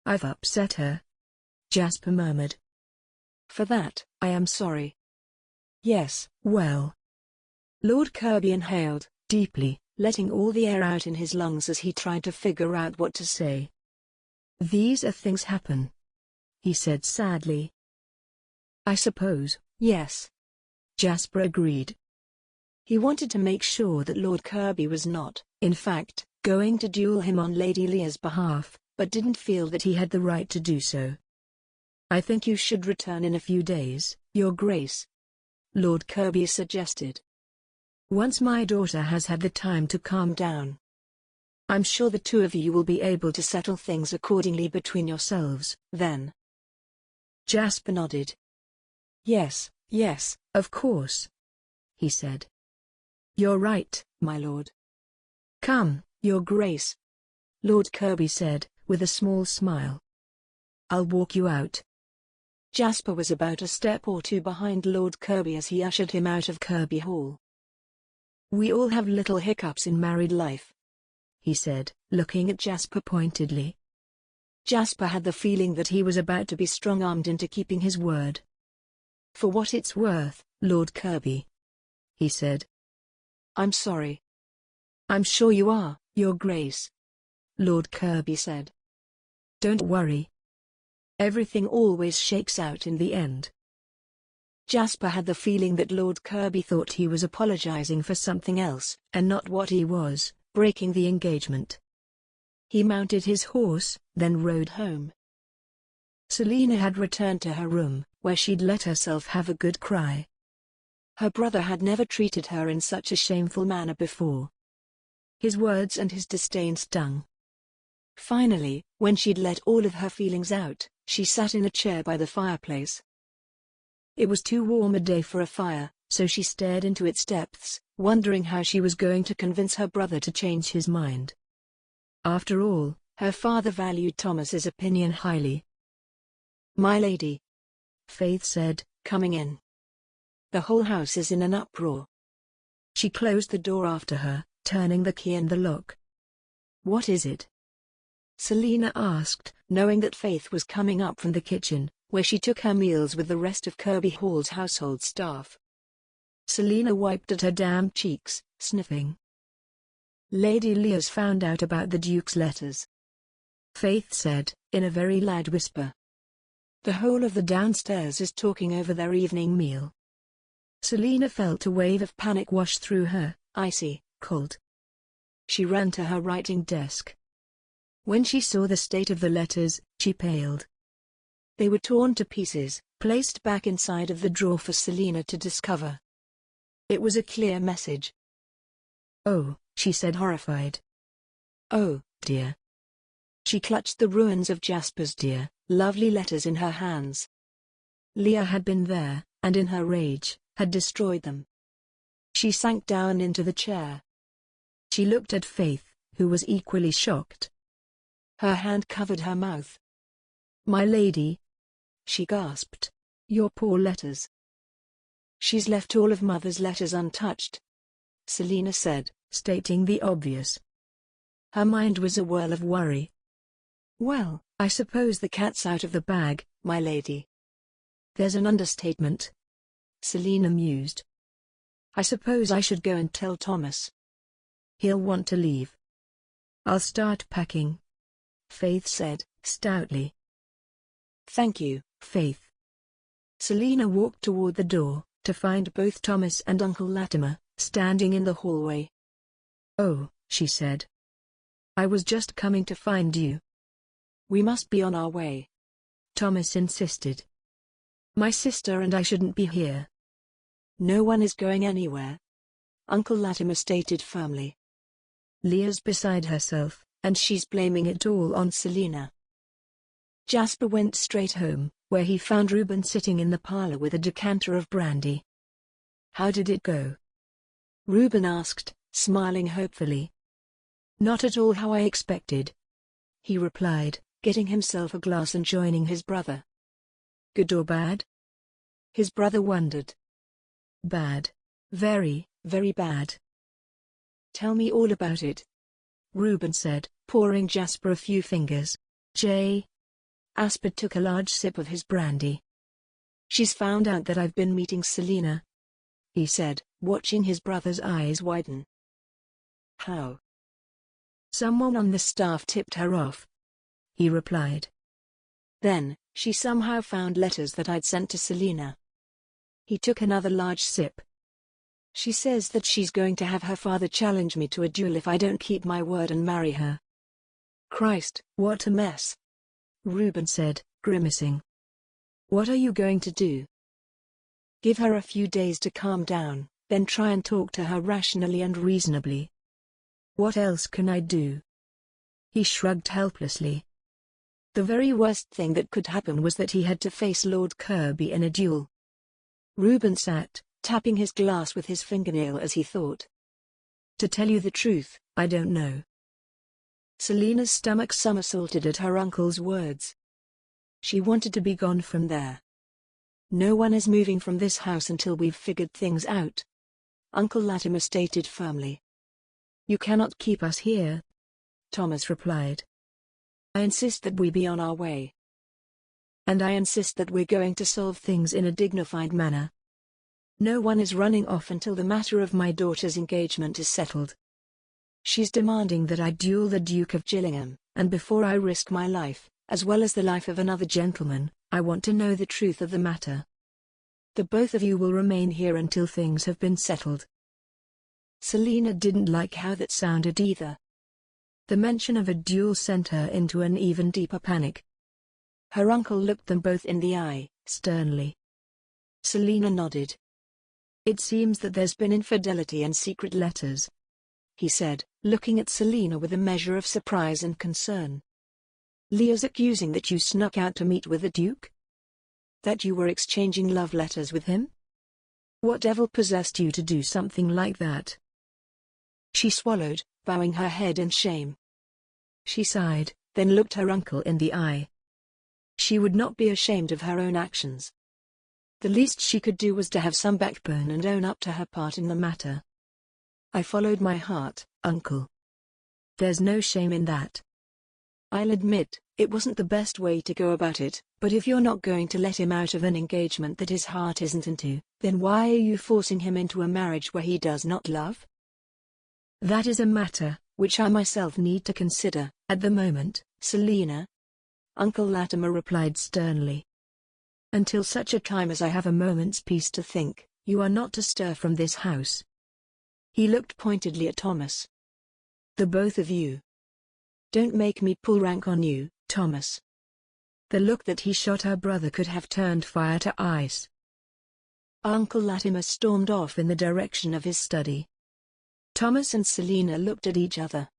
Speaker 3: "I've upset her," Jasper murmured. "For that, I am sorry." "Yes, well." Lord Kirby inhaled, deeply, letting all the air out in his lungs as he tried to figure out what to say. "These are things happen," he said sadly. "I suppose, yes," Jasper agreed. He wanted to make sure that Lord Kirby was not, in fact, going to duel him on Lady Leah's behalf, but didn't feel that he had the right to do so. "I think you should return in a few days, Your Grace," Lord Kirby suggested. "Once my daughter has had the time to calm down. I'm sure the two of you will be able to settle things accordingly between yourselves, then." Jasper nodded. Yes, of course," he said. "You're right, my lord." "Come, Your Grace," Lord Kirby said, with a small smile. "I'll walk you out." Jasper was about a step or two behind Lord Kirby as he ushered him out of Kirby Hall. "We all have little hiccups in married life," he said, looking at Jasper pointedly. Jasper had the feeling that he was about to be strong-armed into keeping his word. "For what it's worth, Lord Kirby," he said. "I'm sorry." "I'm sure you are, Your Grace," Lord Kirby said. "Don't worry. Everything always shakes out in the end." Jasper had the feeling that Lord Kirby thought he was apologizing for something else, and not what he was, breaking the engagement. He mounted his horse, then rode home. Selina had returned to her room, where she'd let herself have a good cry. Her brother had never treated her in such a shameful manner before. His words and his disdain stung. Finally, when she'd let all of her feelings out, she sat in a chair by the fireplace. It was too warm a day for a fire, so she stared into its depths, wondering how she was going to convince her brother to change his mind. After all, her father valued Thomas's opinion highly. "My lady," Faith said, coming in. "The whole house is in an uproar." She closed the door after her, turning the key in the lock. "What is it?" Selina asked, knowing that Faith was coming up from the kitchen, where she took her meals with the rest of Kirby Hall's household staff. Selina wiped at her damp cheeks, sniffing. "Lady Leah's found out about the Duke's letters," Faith said, in a very loud whisper. "The whole of the downstairs is talking over their evening meal." Selina felt a wave of panic wash through her, icy, cold. She ran to her writing desk. When she saw the state of the letters, she paled. They were torn to pieces, placed back inside of the drawer for Selina to discover. It was a clear message. "Oh," she said, horrified. "Oh, dear." She clutched the ruins of Jasper's dear, lovely letters in her hands. Leah had been there, and in her rage, had destroyed them. She sank down into the chair. She looked at Faith, who was equally shocked. Her hand covered her mouth. "My lady," she gasped, "your poor letters." "She's left all of Mother's letters untouched," Selina said, stating the obvious. Her mind was a whirl of worry. "Well, I suppose the cat's out of the bag, my lady." "There's an understatement," Selina mused. "I suppose I should go and tell Thomas. He'll want to leave." "I'll start packing," Faith said, stoutly. "Thank you, Faith." Selina walked toward the door, to find both Thomas and Uncle Latimer standing in the hallway. "Oh," she said. "I was just coming to find you." "We must be on our way," Thomas insisted. "My sister and I shouldn't be here." "No one is going anywhere," Uncle Latimer stated firmly. "Leah's beside herself, and she's blaming it all on Selina." Jasper went straight home, where he found Reuben sitting in the parlor with a decanter of brandy. "How did it go?" Reuben asked, smiling hopefully. "Not at all how I expected," he replied, getting himself a glass and joining his brother. "Good or bad?" his brother wondered. "Bad. Very, very bad." "Tell me all about it," Reuben said, pouring Jasper a few fingers. Jasper took a large sip of his brandy. "She's found out that I've been meeting Selina," he said, watching his brother's eyes widen. "How?" "Someone on the staff tipped her off," he replied. "Then, she somehow found letters that I'd sent to Selina." He took another large sip. "She says that she's going to have her father challenge me to a duel if I don't keep my word and marry her." "Christ, what a mess," Reuben said, grimacing. "What are you going to do?" "Give her a few days to calm down, then try and talk to her rationally and reasonably." "What else can I do?" He shrugged helplessly. The very worst thing that could happen was that he had to face Lord Kirby in a duel. Reuben sat, tapping his glass with his fingernail as he thought. "To tell you the truth, I don't know." Selina's stomach somersaulted at her uncle's words. She wanted to be gone from there. "No one is moving from this house until we've figured things out," Uncle Latimer stated firmly. "You cannot keep us here," Thomas replied. "I insist that we be on our way. And I insist that we're going to solve things in a dignified manner. No one is running off until the matter of my daughter's engagement is settled. She's demanding that I duel the Duke of Gillingham, and before I risk my life, as well as the life of another gentleman, I want to know the truth of the matter. The both of you will remain here until things have been settled." Selina didn't like how that sounded either. The mention of a duel sent her into an even deeper panic. Her uncle looked them both in the eye, sternly. Selina nodded. "It seems that there's been infidelity and secret letters," he said, looking at Selina with a measure of surprise and concern. "Leah's accusing that you snuck out to meet with the Duke?" That you were exchanging love letters with him?
Speaker 4: What devil possessed you to do something like that?
Speaker 3: She swallowed, bowing her head in shame.
Speaker 4: She sighed, then looked her uncle in the eye.
Speaker 3: She would not be ashamed of her own actions. The least she could do was to have some backbone and own up to her part in the matter. I followed my heart, uncle.
Speaker 4: There's no shame in that.
Speaker 3: I'll admit, it wasn't the best way to go about it, but if you're not going to let him out of an engagement that his heart isn't into, then why are you forcing him into a marriage where he does not love?
Speaker 4: That is a matter
Speaker 3: which I myself need to consider
Speaker 4: at the moment,
Speaker 3: Selina. Uncle Latimer replied sternly. Until such a time as I have a moment's peace to think, you are not to stir from this house. He looked pointedly at Thomas. The both of you. Don't make me pull rank on you, Thomas. The look that he shot her brother could have turned fire to ice. Uncle Latimer stormed off in the direction of his study. Thomas and Selina looked at each other.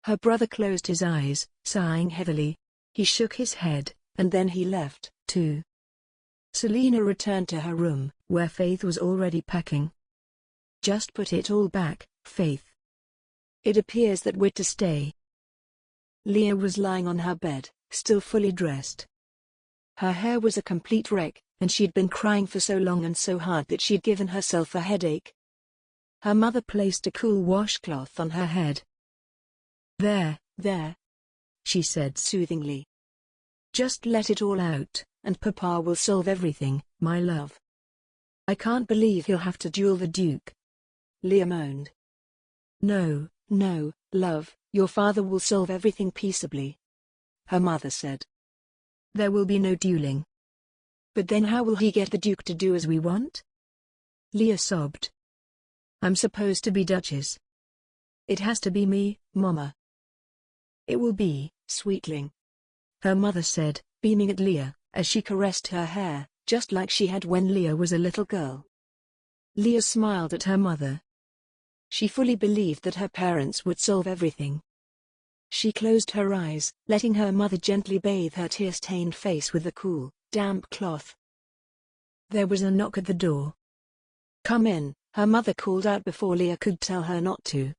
Speaker 3: Her brother closed his eyes, sighing heavily. He shook his head, and then he left, too. Selina returned to her room, where Faith was already packing. Just put it all back, Faith. It appears that we're to stay. Leah was lying on her bed, still fully dressed. Her hair was a complete wreck, and she'd been crying for so long and so hard that she'd given herself a headache. Her mother placed a cool washcloth on her head. There, she said soothingly. Just let it all out, and Papa will solve everything, my love. I can't believe he'll have to duel the Duke. Leah moaned. No, love, your father will solve everything peaceably, her mother said. There will be no dueling. But then how will he get the Duke to do as we want? Leah sobbed. I'm supposed to be Duchess. It has to be me, Mama. It will be, sweetling, her mother said, beaming at Leah, as she caressed her hair, just like she had when Leah was a little girl. Leah smiled at her mother. She fully believed that her parents would solve everything. She closed her eyes, letting her mother gently bathe her tear-stained face with the cool, damp cloth. There was a knock at the door. Come in, her mother called out before Leah could tell her not to.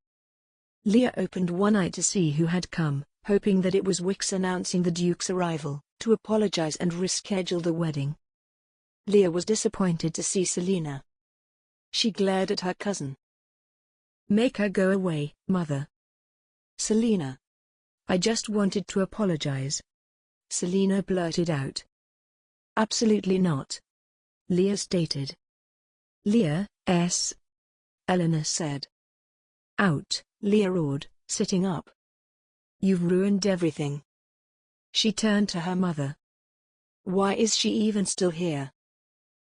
Speaker 3: Leah opened one eye to see who had come, hoping that it was Wicks announcing the Duke's arrival, to apologize and reschedule the wedding. Leah was disappointed to see Selina. She glared at her cousin. Make her go away, Mother. Selina. I just wanted to apologize. Selina blurted out. Absolutely not. Leah stated. Leah, Eleanor said. Out, Leah roared, sitting up. You've ruined everything. She turned to her mother. Why is she even still here?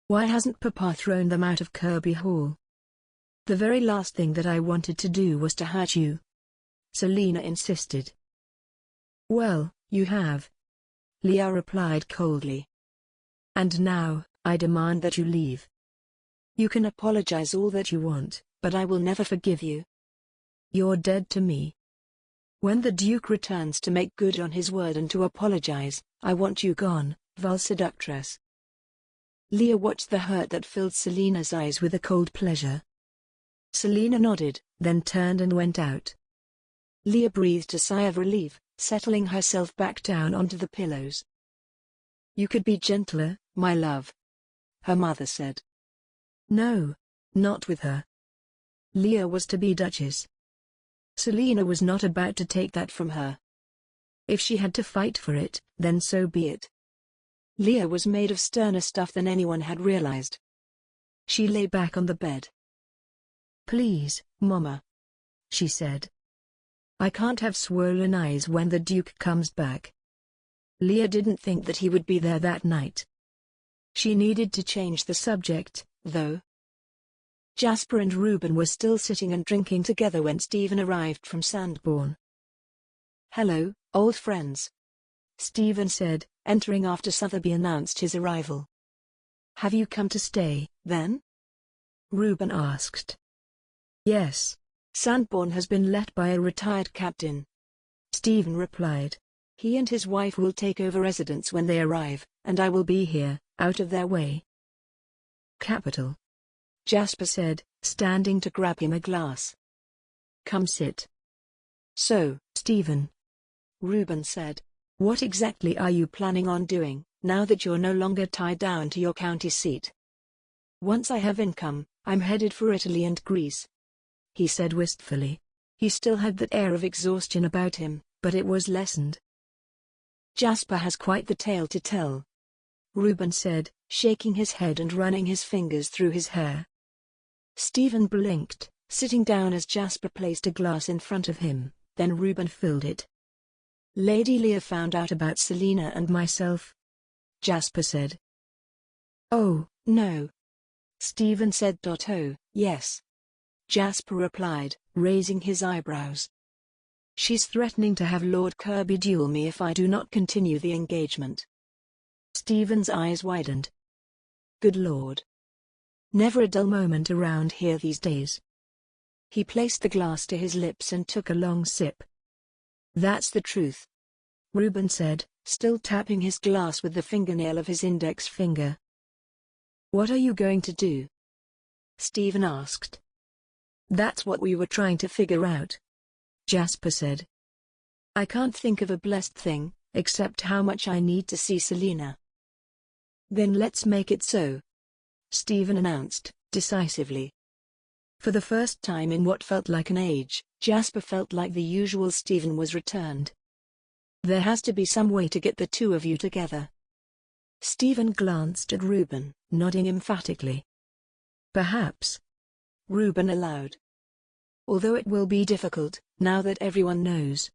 Speaker 3: Why hasn't Papa thrown them out of Kirby Hall? The very last thing that I wanted to do was to hurt you. Selina insisted. Well, you have. Leah replied coldly. And now, I demand that you leave. You can apologize all that you want, but I will never forgive you. You're dead to me. When the Duke returns to make good on his word and to apologize, I want you gone, vile seductress. Leah watched the hurt that filled Selina's eyes with a cold pleasure. Selina nodded, then turned and went out. Leah breathed a sigh of relief, settling herself back down onto the pillows. You could be gentler, my love, her mother said. No, not with her. Leah was to be Duchess. Selina was not about to take that from her. If she had to fight for it, then so be it. Leah was made of sterner stuff than anyone had realized. She lay back on the bed. Please, Mama, she said. I can't have swollen eyes when the Duke comes back. Leah didn't think that he would be there that night. She needed to change the subject, though. Jasper and Reuben were still sitting and drinking together when Stephen arrived from Sandbourne. Hello, old friends, Stephen said, entering after Sotheby announced his arrival. Have you come to stay, then? Reuben asked. Yes. Sandbourne has been let by a retired captain, Stephen replied. He and his wife will take over residence when they arrive, and I will be here, out of their way.
Speaker 4: Capital,
Speaker 3: Jasper said, standing to grab him a glass.
Speaker 4: Come sit.
Speaker 3: So,
Speaker 4: Stephen,
Speaker 3: Reuben said,
Speaker 4: what exactly are you
Speaker 3: planning on doing, now that you're no longer tied down to your county seat? Once I have income, I'm headed for Italy and Greece,
Speaker 4: he said wistfully.
Speaker 3: He still had that air of exhaustion about him,
Speaker 4: but it was lessened.
Speaker 3: Jasper has quite the tale to tell,
Speaker 4: Reuben said,
Speaker 3: shaking his head and running his fingers through his hair. Stephen blinked, sitting down as Jasper placed a glass in front of him, then Reuben filled it. Lady Leah found out about Selina and myself, Jasper said.
Speaker 4: Oh,
Speaker 3: no. Stephen said. Oh, yes. Jasper replied, raising his eyebrows. She's threatening to have Lord Kirby duel me if I do not continue the engagement. Stephen's eyes widened. Good Lord. Never a dull moment around here these days. He placed the glass to his lips and took a long sip. That's the truth,
Speaker 4: Reuben said,
Speaker 3: still tapping his glass with the fingernail of his index finger.
Speaker 4: What are you going to do?
Speaker 3: Stephen asked.
Speaker 4: That's what we were trying to figure out, Jasper said.
Speaker 3: I can't think of a blessed thing, except how much I need to see Selina. Then let's make it so, Stephen announced, decisively. For the first time in what felt like an age, Jasper felt like the usual Stephen was returned. There has to be some way to get the two of you together. Stephen glanced at Reuben, nodding emphatically.
Speaker 4: Perhaps,
Speaker 3: Reuben allowed. Although it will be difficult, now that everyone knows.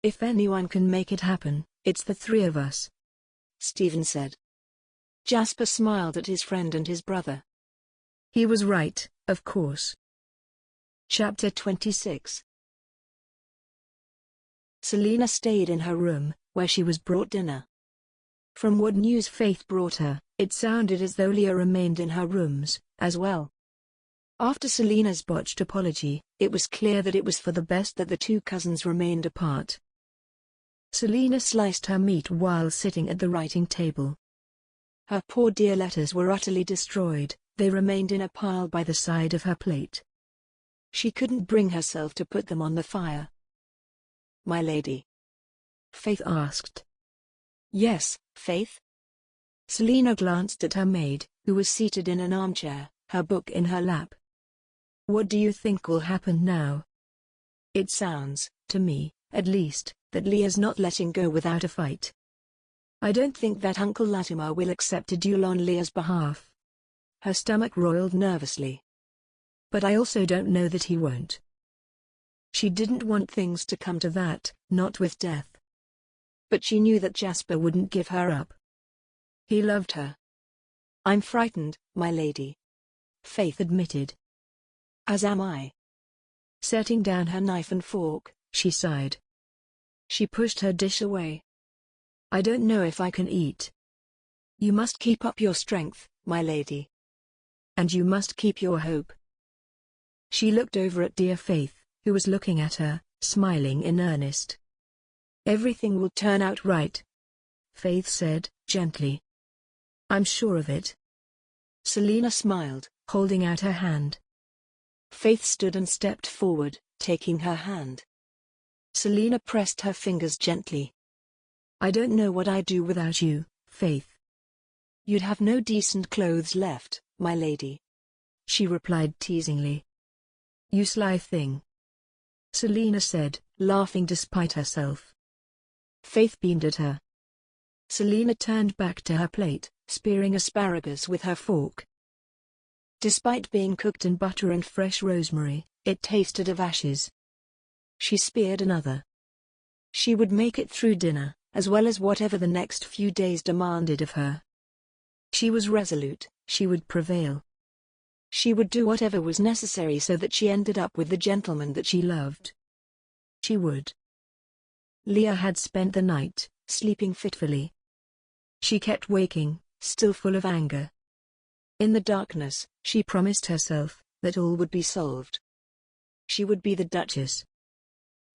Speaker 4: If anyone can make it happen, it's the three of us,
Speaker 3: Stephen said. Jasper smiled at his friend and his brother.
Speaker 4: He was right, of course.
Speaker 3: Chapter 26. Selina stayed in her room, where she was brought dinner. From what news Faith brought her, it sounded as though Leah remained in her rooms, as well. After Selina's botched apology, it was clear that it was for the best that the two cousins remained apart. Selina sliced her meat while sitting at the writing table. Her poor dear letters were utterly destroyed, they remained in a pile by the side of her plate. She couldn't bring herself to put them on the fire. My lady? Faith asked. Yes, Faith? Selina glanced at her maid, who was seated in an armchair, her book in her lap. What do you think will happen now? It sounds, to me, at least, that Leah's not letting go without a fight. I don't think that Uncle Latimer will accept a duel on Leah's behalf. Her stomach roiled nervously. But I also don't know that he won't. She didn't want things to come to that, not with death. But she knew that Jasper wouldn't give her up. He loved her. I'm frightened, my lady, Faith admitted. As am I. Setting down her knife and fork, she sighed. She pushed her dish away. I don't know if I can eat. You must keep up your strength, my lady. And you must keep your hope. She looked over at dear Faith, who was looking at her, smiling in earnest. Everything will turn out right, Faith said, gently. I'm sure of it. Selina smiled, holding out her hand. Faith stood and stepped forward, taking her hand. Selina pressed her fingers gently. I don't know what I'd do without you, Faith. You'd have no decent clothes left, my lady, she replied teasingly. You sly thing, Selina said, laughing despite herself. Faith beamed at her. Selina turned back to her plate, spearing asparagus with her fork. Despite being cooked in butter and fresh rosemary, it tasted of ashes. She speared another. She would make it through dinner, as well as whatever the next few days demanded of her. She was resolute, she would prevail. She would do whatever was necessary so that she ended up with the gentleman that she loved. She would. Leah had spent the night, sleeping fitfully. She kept waking, still full of anger. In the darkness, she promised herself that all would be solved. She would be the Duchess.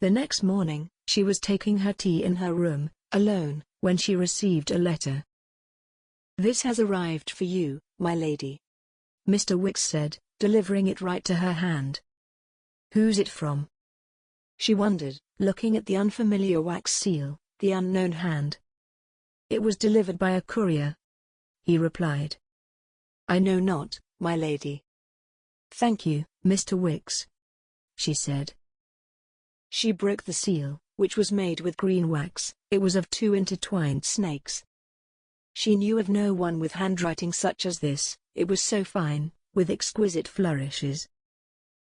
Speaker 3: The next morning, she was taking her tea in her room, alone, when she received a letter. "This has arrived for you, my lady," Mr. Wicks said, delivering it right to her hand. "Who's it from?" she wondered, looking at the unfamiliar wax seal, the unknown hand. "It was delivered by a courier," he replied. "I know not, my lady." "Thank you, Mr. Wicks," she said. She broke the seal, which was made with green wax. It was of 2 intertwined snakes. She knew of no one with handwriting such as this. It was so fine, with exquisite flourishes.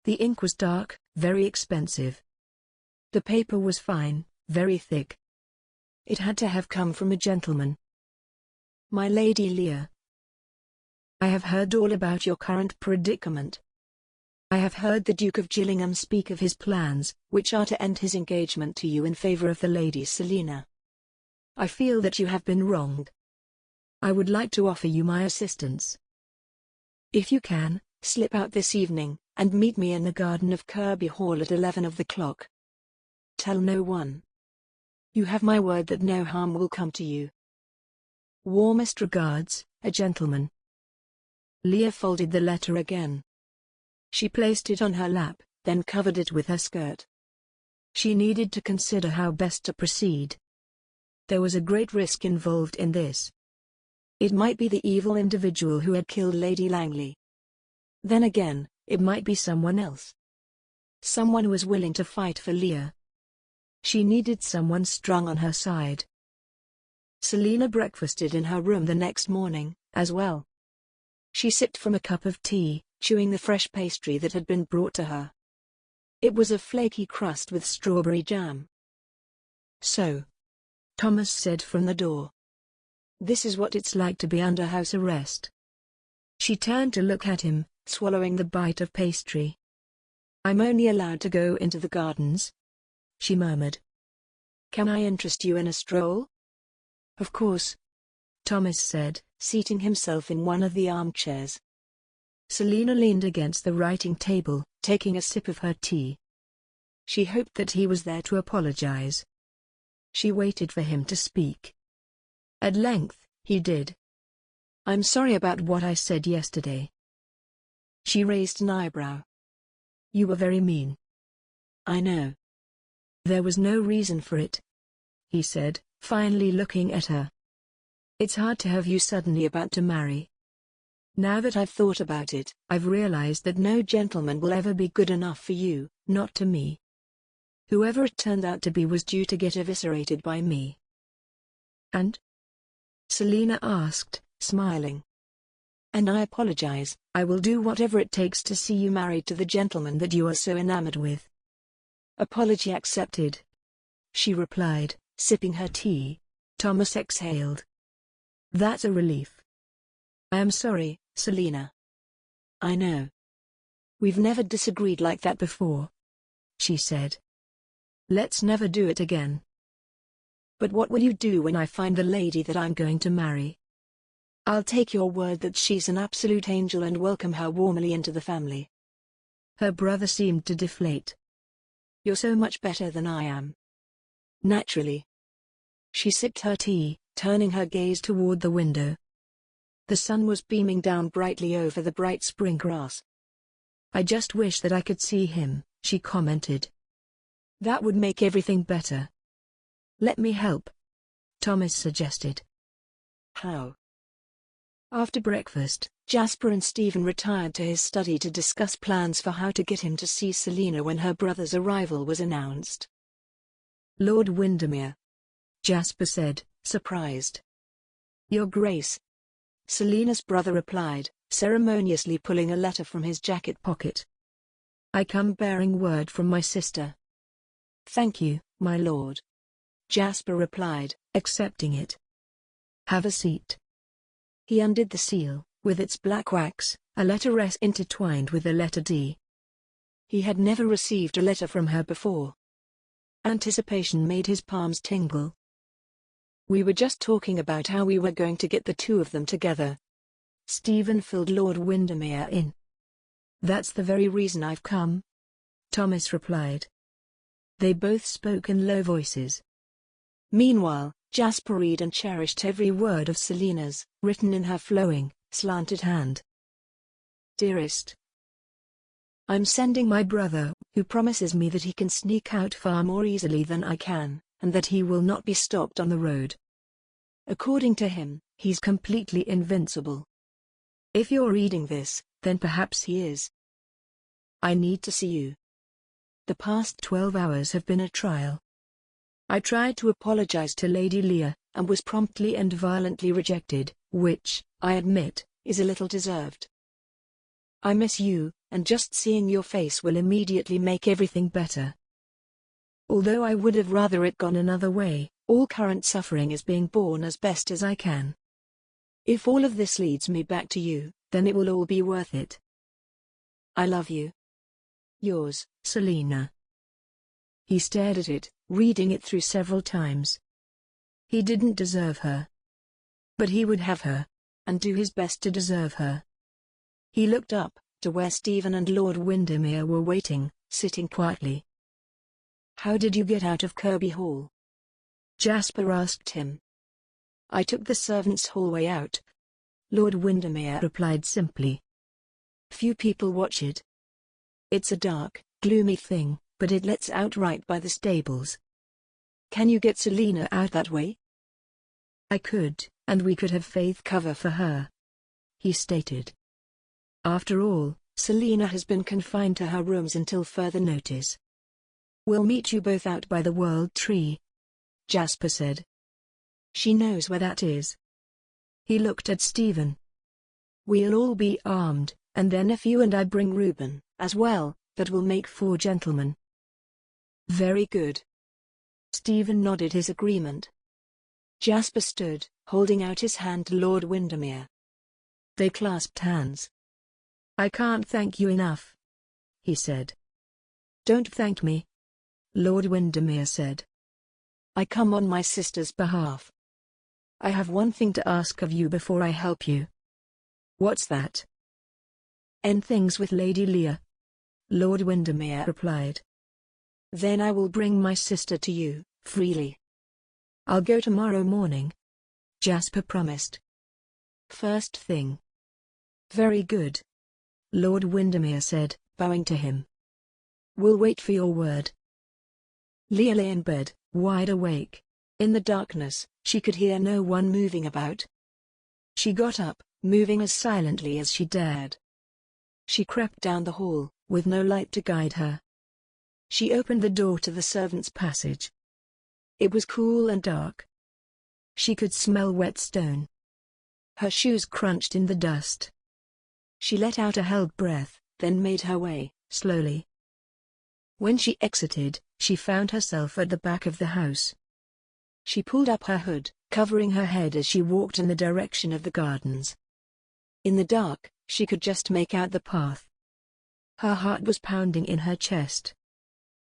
Speaker 3: The ink was dark, very expensive. The paper was fine, very thick. It had to have come from a gentleman. "My Lady Lear, I have heard all about your current predicament. I have heard the Duke of Gillingham speak of his plans, which are to end his engagement to you in favor of the Lady Selina. I feel that you have been wronged. I would like to offer you my assistance. If you can, slip out this evening, and meet me in the garden of Kirby Hall at 11 of the clock. Tell no one. You have my word that no harm will come to you. Warmest regards, a gentleman." Leah folded the letter again. She placed it on her lap, then covered it with her skirt. She needed to consider how best to proceed. There was a great risk involved in this. It might be the evil individual who had killed Lady Langley. Then again, it might be someone else. Someone who was willing to fight for Leah. She needed someone strong on her side. Selina breakfasted in her room the next morning, as well. She sipped from a cup of tea, chewing the fresh pastry that had been brought to her. It was a flaky crust with strawberry jam. "So," Thomas said from the door. "This is what it's like to be under house arrest." She turned to look at him, swallowing the bite of pastry. "I'm only allowed to go into the gardens," she murmured. "Can I interest you in a stroll?" "Of course," Thomas said, seating himself in one of the armchairs. Selina leaned against the writing table, taking a sip of her tea. She hoped that he was there to apologize. She waited for him to speak. At length, he did. "I'm sorry about what I said yesterday." She raised an eyebrow. "You were very mean." "I know." "There was no reason for it," he said, finally looking at her. "It's hard to have you suddenly about to marry. Now that I've thought about it, I've realized that no gentleman will ever be good enough for you, not to me. Whoever it turned out to be was due to get eviscerated by me." "And?" Selina asked, smiling. "And I apologize. I will do whatever it takes to see you married to the gentleman that you are so enamored with." "Apology accepted," she replied, sipping her tea. Thomas exhaled. "That's a relief." "I am sorry, Selina." "I know. We've never disagreed like that before," she said. "Let's never do it again." "But what will you do when I find the lady that I'm going to marry?" "I'll take your word that she's an absolute angel and welcome her warmly into the family." Her brother seemed to deflate. "You're so much better than I am." "Naturally." She sipped her tea, turning her gaze toward the window. The sun was beaming down brightly over the bright spring grass. "I just wish that I could see him," she commented. "That would make everything better." "Let me help," Thomas suggested. "How?" After breakfast, Jasper and Stephen retired to his study to discuss plans for how to get him to see Selina when her brother's arrival was announced. "Lord Windermere," Jasper said, surprised. "Your Grace," Selina's brother replied, ceremoniously pulling a letter from his jacket pocket. "I come bearing word from my sister." "Thank you, my lord," Jasper replied, accepting it. "Have a seat." He undid the seal, with its black wax, a letter S intertwined with the letter D. He had never received a letter from her before. Anticipation made his palms tingle. "We were just talking about how we were going to get the two of them together." Stephen filled Lord Windermere in. "That's the very reason I've come," Thomas replied.
Speaker 4: They both spoke in low voices.
Speaker 3: Meanwhile, Jasper read and cherished every word of Selina's, written in her flowing, slanted hand. Dearest, I'm sending my brother, who promises me that he can sneak out far more easily than I can, and that he will not be stopped on the road. According to him, he's completely invincible. If you're reading this, then perhaps he is. I need to see you. The past 12 hours have been a trial. I tried to apologize to Lady Leah, and was promptly and violently rejected, which, I admit, is a little deserved. I miss you, and just seeing your face will immediately make everything better. Although I would have rather it gone another way, all current suffering is being borne as best as I can. If all of this leads me back to you, then it will all be worth it. I love you. Yours,
Speaker 4: Selina. He stared at it, reading it through several times. He didn't deserve her. But he would have her, and do his best to deserve her. He looked up, to where Stephen and Lord Windermere were waiting, sitting quietly. How did you get out of Kirby Hall? Jasper asked him. I took the servants' hallway out, Lord Windermere replied simply. Few people watch it. It's a dark, gloomy thing, but it lets out right by the stables. Can you get Selina out that way? I could, and we could have faith cover for her, he stated. After all, Selina has been confined to her rooms until further notice. We'll meet you both out by the World Tree, Jasper said. She knows where that is. He looked at Stephen. We'll all be armed, and then if you and I bring Reuben, as well, that will make 4 gentlemen. Very good. Stephen nodded his agreement. Jasper stood, holding out his hand to Lord Windermere. They clasped hands. I can't thank you enough, he said. Don't thank me, Lord Windermere said. I come on my sister's behalf. I have one thing to ask of you before I help you. What's that? End things with Lady Leah, Lord Windermere replied. Then I will bring my sister to you, freely. I'll go tomorrow morning, Jasper promised. First thing. Very good, Lord Windermere said, bowing to him. We'll wait for your word. Leah lay in bed, wide awake. In the darkness, she could hear no one moving about. She got up, moving as silently as she dared. She crept down the hall, with no light to guide her. She opened the door to the servants' passage. It was cool and dark. She could smell wet stone. Her shoes crunched in the dust. She let out a held breath, then made her way, slowly. When she exited, she found herself at the back of the house. She pulled up her hood, covering her head as she walked in the direction of the gardens. In the dark, she could just make out the path. Her heart was pounding in her chest.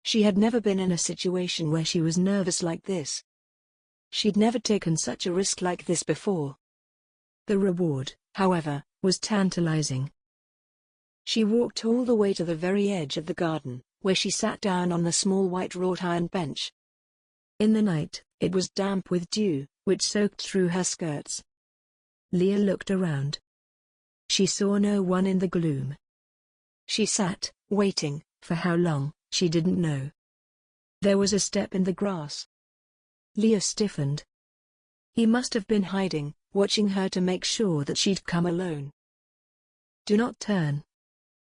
Speaker 4: She had never been in a situation where she was nervous like this. She'd never taken such a risk like this before. The reward, however, was tantalizing. She walked all the way to the very edge of the garden, where she sat down on the small white wrought iron bench. In the night, it was damp with dew, which soaked through her skirts. Leah looked around. She saw no one in the gloom. She sat, waiting, for how long, she didn't know. There was a step in the grass. Leah stiffened. He must have been hiding, watching her to make sure that she'd come alone. Do not turn,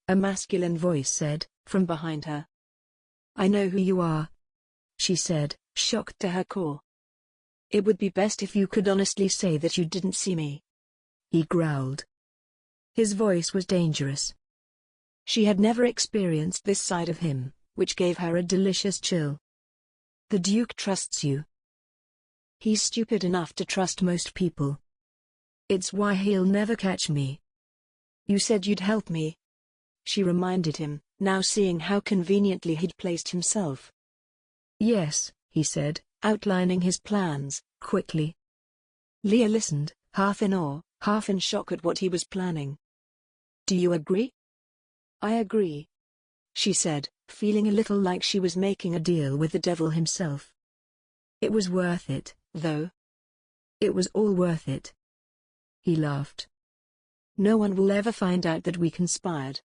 Speaker 4: a masculine voice said, from behind her. I know who you are, she said, shocked to her core. It would be best if you could honestly say that you didn't see me, he growled. His voice was dangerous. She had never experienced this side of him, which gave her a delicious chill. The Duke trusts you. He's stupid enough to trust most people. It's why he'll never catch me. You said you'd help me, she reminded him, now seeing how conveniently he'd placed himself. Yes, he said, outlining his plans, quickly. Leah listened, half in awe, half in shock at what he was planning. Do you agree? I agree, she said,
Speaker 3: feeling a little like she was making a deal with the devil himself.
Speaker 4: It was worth it,
Speaker 3: though.
Speaker 4: It was all worth it. He laughed.
Speaker 3: No one will ever find out that we conspired.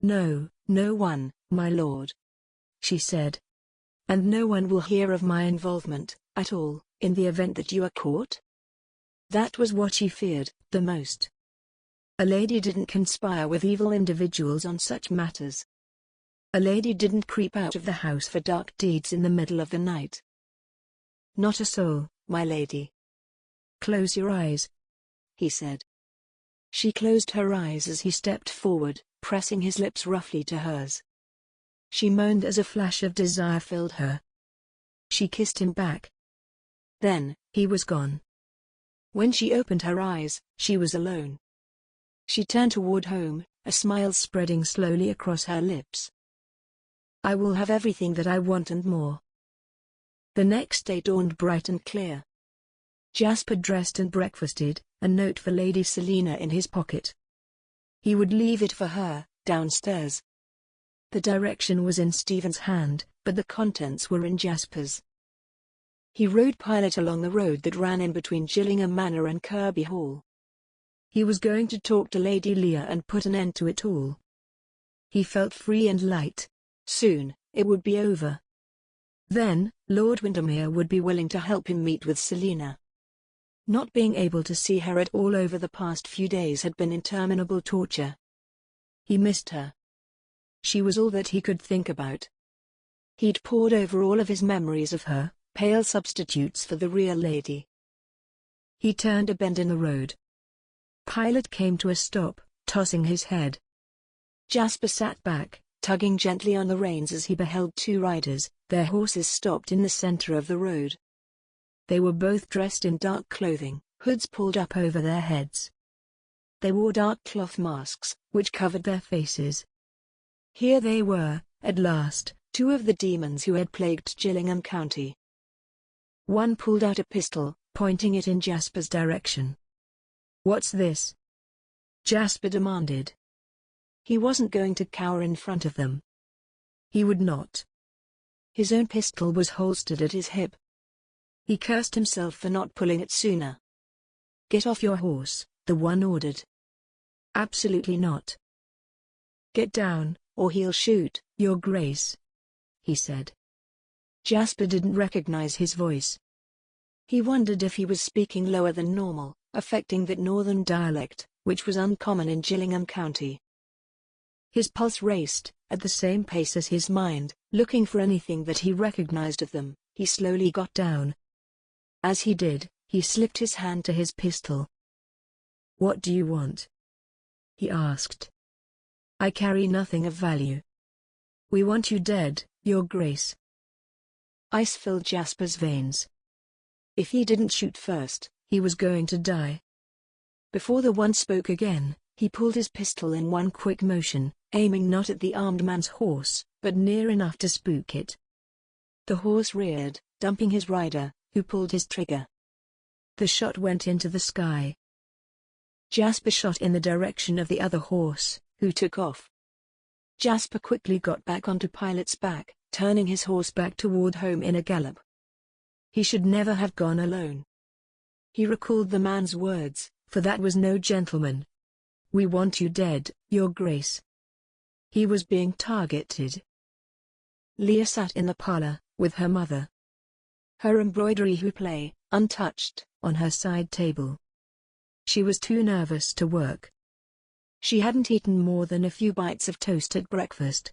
Speaker 4: No,
Speaker 3: no one, my lord,
Speaker 4: she said.
Speaker 3: And no one will hear of my involvement, at all, in the event that you are caught? That was what she feared, the most. A lady didn't conspire with evil individuals on such matters. A lady didn't creep out of the house for dark deeds in the middle of the night. Not a soul, my lady.
Speaker 4: Close your eyes,
Speaker 3: he said. She closed her eyes as he stepped forward, pressing his lips roughly to hers. She moaned as a flash of desire filled her. She kissed him back. Then,
Speaker 4: he was gone.
Speaker 3: When she opened her eyes, she was alone. She turned toward home, a smile spreading slowly across her lips. I will have everything that I want and more. The next day dawned bright and clear. Jasper dressed and breakfasted, a note for Lady Selina in his pocket. He would leave it for her, downstairs. The direction was in Stephen's hand, but the contents were in Jasper's. He rode Pilot along the road that ran in between Gillingham Manor and Kirby Hall. He was going to talk to Lady Leah and put an end to it all. He felt free and light. Soon, it would be over. Then, Lord Windermere would be willing to help him meet with Selina. Not being able to see her at all over the past few days had been interminable torture. He missed her. She was all that he could think about. He'd pored over all of his memories of her, pale substitutes for the real lady. He turned a bend in the road. Pilot came to a stop, tossing his head. Jasper sat back, tugging gently on the reins as he beheld two riders, their horses stopped in the center of the road. They were both dressed in dark clothing, hoods pulled up over their heads. They wore dark cloth masks, which covered their faces. Here they were, at last, two of the demons who had plagued Gillingham County. One pulled out a pistol, pointing it in Jasper's direction. "What's this?" Jasper demanded. He wasn't going to cower in front of them. He would not. His own pistol was holstered at his hip. He cursed himself for not pulling it sooner. "Get off your horse," the one ordered. "Absolutely not." "Get down, or he'll shoot, Your Grace," he said. Jasper didn't recognize his voice. He wondered if he was speaking lower than normal, affecting that northern dialect, which was uncommon in Gillingham County. His pulse raced, at the same pace as his mind, looking for anything that he recognized of them. He slowly got down. As he did, he slipped his hand to his pistol. "What do you want?" he asked. "I carry nothing of value." "We want you dead, Your Grace." Ice filled Jasper's veins. If he didn't shoot first, he was going to die. Before the one spoke again, he pulled his pistol in one quick motion, aiming not at the armed man's horse, but near enough to spook it. The horse reared, dumping his rider, who pulled his trigger. The shot went into the sky. Jasper shot in the direction of the other horse, who took off. Jasper quickly got back onto Pilot's back, turning his horse back toward home in a gallop. He should never have gone alone. He recalled the man's words, for that was no gentleman. "We want you dead, Your Grace." He was being targeted. Leah sat in the parlor, with her mother. Her embroidery hoop lay, untouched, on her side table. She was too nervous to work. She hadn't eaten more than a few bites of toast at breakfast.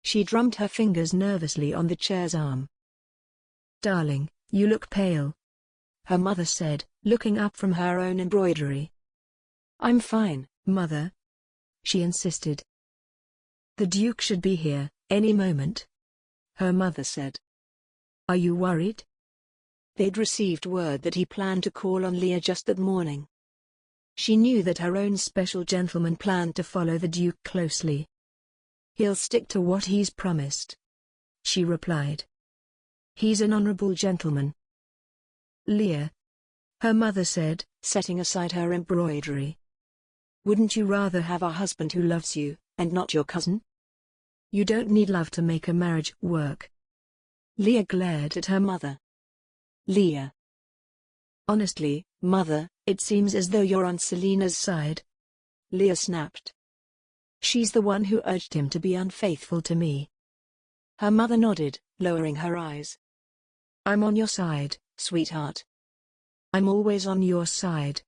Speaker 3: She drummed her fingers nervously on the chair's arm. "Darling, you look pale," her mother said, looking up from her own embroidery. "I'm fine, Mother," she insisted. "The Duke should be here, any moment," her mother said. "Are you worried?" They'd received word that he planned to call on Leah just that morning. She knew that her own special gentleman planned to follow the Duke closely. "He'll stick to what he's promised," she replied. "He's an honorable gentleman." "Leah," her mother said, setting aside her embroidery. "Wouldn't you rather have a husband who loves you, and not your cousin?"
Speaker 4: You don't need love to make a marriage work.
Speaker 3: Leah glared at her mother. Leah.
Speaker 4: Honestly,
Speaker 3: Mother,
Speaker 4: it seems as though you're on Selina's side.
Speaker 3: Leah snapped.
Speaker 4: She's the one who urged him to be unfaithful to me.
Speaker 3: Her mother nodded, lowering her eyes.
Speaker 4: I'm on your side,
Speaker 3: sweetheart.
Speaker 4: I'm always on your side.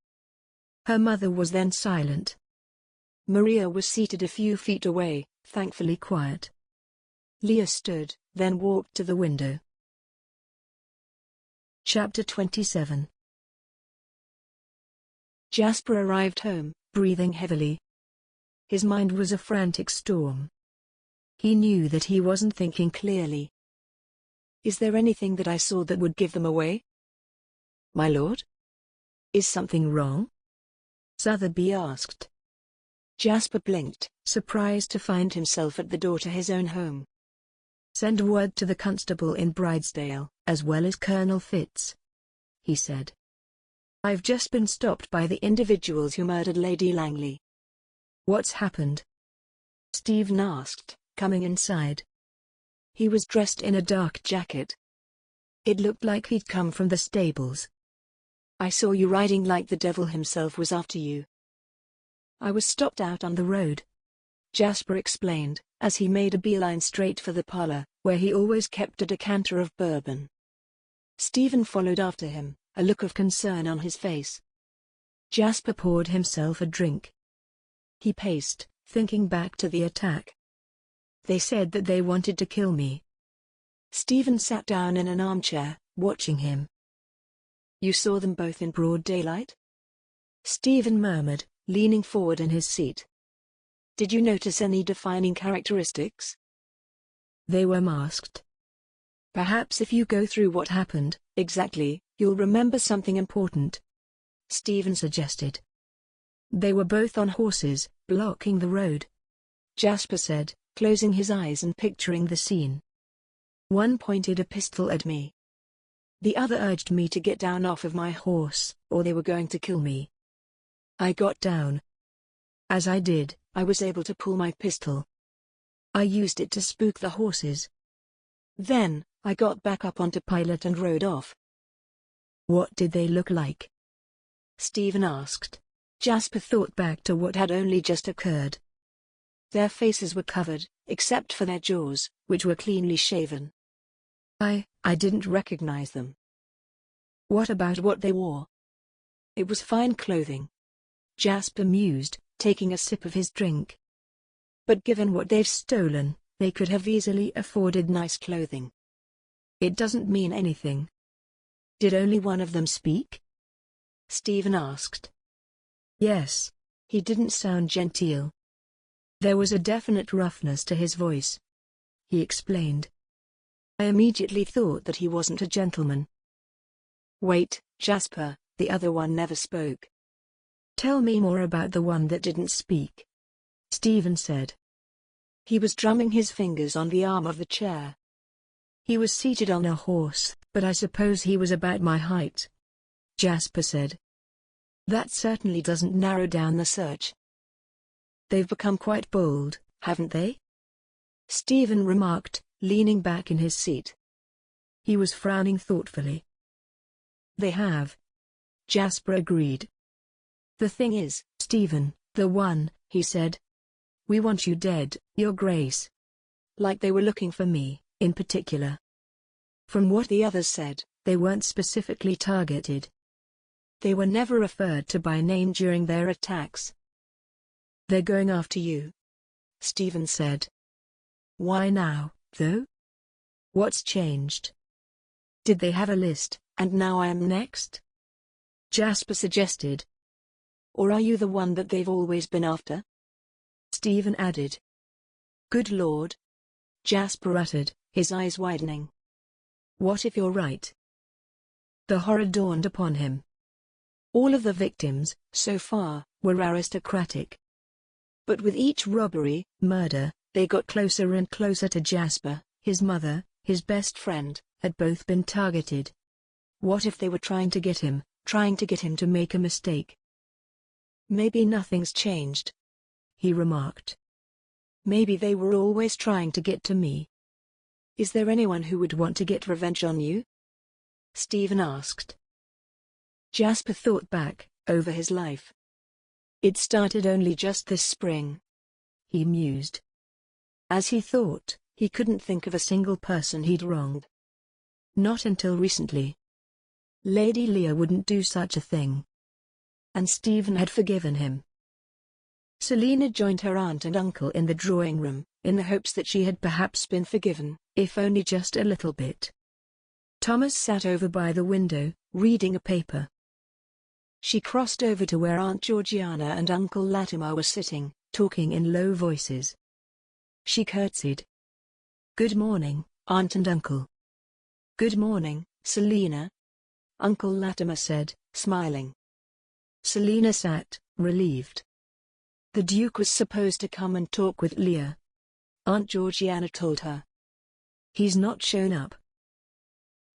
Speaker 4: Her mother was then silent.
Speaker 3: Maria was seated a few feet away,
Speaker 4: thankfully quiet.
Speaker 3: Leah stood, then walked to the window.
Speaker 4: Chapter 27.
Speaker 3: Jasper arrived home,
Speaker 4: breathing heavily. His mind was a frantic storm. He knew that he wasn't thinking clearly.
Speaker 3: Is there anything that I saw that would give them away?
Speaker 4: My lord? Is something wrong? Sotheby asked.
Speaker 3: Jasper blinked,
Speaker 4: surprised to find himself at the door to his own home. Send word to the constable in Bridesdale, as well as Colonel Fitz, he said. I've just been stopped by the individuals who murdered Lady Langley. What's happened? Stephen asked, coming inside. He was dressed in a dark jacket. It looked like he'd come from the stables.
Speaker 3: I saw you riding like the devil himself was after you.
Speaker 4: I was stopped out on the road, Jasper explained, as he made a beeline straight for the parlor, where he always kept a decanter of bourbon.
Speaker 3: Stephen followed after him, a look of concern on his face.
Speaker 4: Jasper poured himself a drink. He paced, thinking back to the attack. They said that they wanted to kill me.
Speaker 3: Stephen sat down in an armchair, watching him.
Speaker 4: You saw them both in broad daylight? Stephen murmured, leaning forward in his seat.
Speaker 3: Did you notice any defining characteristics?
Speaker 4: They were masked. Perhaps if you go through what happened,
Speaker 3: exactly,
Speaker 4: you'll remember something important, Stephen suggested. They were both on horses, blocking the road, Jasper said, closing his eyes and picturing the scene. One pointed a pistol at me. The other urged me to get down off of my horse, or they were going to kill me. I got down. As I did, I was able to pull my pistol. I used it to spook the horses. Then, I got back up onto Pilot and rode off. What did they look like? Stephen asked. Jasper thought back to what had only just occurred. Their faces were covered, except for their jaws, which were cleanly shaven. I didn't recognize them. What about what they wore? It was fine clothing, Jasper mused, taking a sip of his drink. But given what they've stolen, they could have easily afforded nice clothing. It doesn't mean anything. Did only one of them speak? Stephen asked. Yes. He didn't sound genteel. There was a definite roughness to his voice. He explained. I immediately thought that he wasn't a gentleman. Wait, Jasper, the other one never spoke. Tell me more about the one that didn't speak, Stephen said. He was drumming his fingers on the arm of the chair. He was seated on a horse, but I suppose he was about my height, Jasper said. That certainly doesn't narrow down the search. They've become quite bold, haven't they? Stephen remarked, leaning back in his seat. He was frowning thoughtfully. They have, Jasper agreed. The thing is, Stephen, the one, he said. We want you dead, Your Grace. Like they were looking for me, in particular. From what the others said, they weren't specifically targeted. They were never referred to by name during their attacks. They're going after you, Stephen said. Why now, though? What's changed? Did they have a list, and now I am next? Jasper suggested. Or are you the one that they've always been after? Stephen added. Good Lord, Jasper uttered, his eyes widening. What if you're right? The horror dawned upon him. All of the victims, so far, were aristocratic. But with each robbery, murder, they got closer and closer to Jasper. His mother, his best friend, had both been targeted. What if they were trying to get him to make a mistake? Maybe nothing's changed, he remarked.
Speaker 3: Maybe they were always trying to get to me. Is there anyone who would want to get revenge on you? Stephen asked. Jasper thought back over his life. It started only just this spring. He mused. As he thought, he couldn't think of a single person he'd wronged. Not until recently. Lady Leah wouldn't do such a thing. And Stephen had forgiven him. Selina joined her aunt and uncle in the drawing room, in the hopes that she had perhaps been forgiven, if only just a little bit. Thomas sat over by the window, reading a paper. She crossed over to where Aunt Georgiana and Uncle Latimer were sitting, talking in low voices. She curtsied. "Good morning, Aunt and Uncle." "Good morning, Selina," Uncle Latimer said, smiling. Selina sat, relieved. The Duke was supposed to come and talk with Leah. Aunt Georgiana told her. "He's not shown up."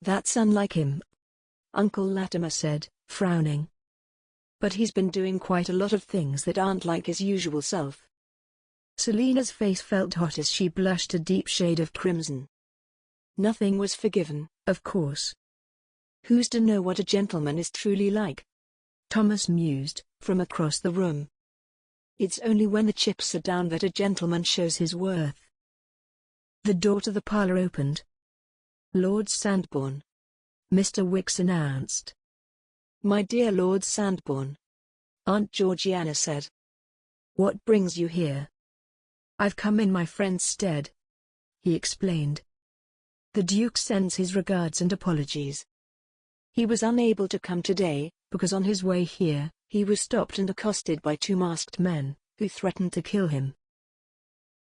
Speaker 3: "That's unlike him," Uncle Latimer said, frowning. "But he's been doing quite a lot of things that aren't like his usual self." Selina's face felt hot as she blushed a deep shade of crimson. Nothing was forgiven, of course. Who's to know what a gentleman is truly like? Thomas mused, from across the room. It's only when the chips are down that a gentleman shows his worth. The door to the parlour opened. "Lord Sandbourne," Mr. Wicks announced. "My dear Lord Sandbourne," Aunt Georgiana said. "What brings you here?" "I've come in my friend's stead," he explained. "The Duke sends his regards and apologies. He was unable to come today, because on his way here, he was stopped and accosted by two masked men, who threatened to kill him."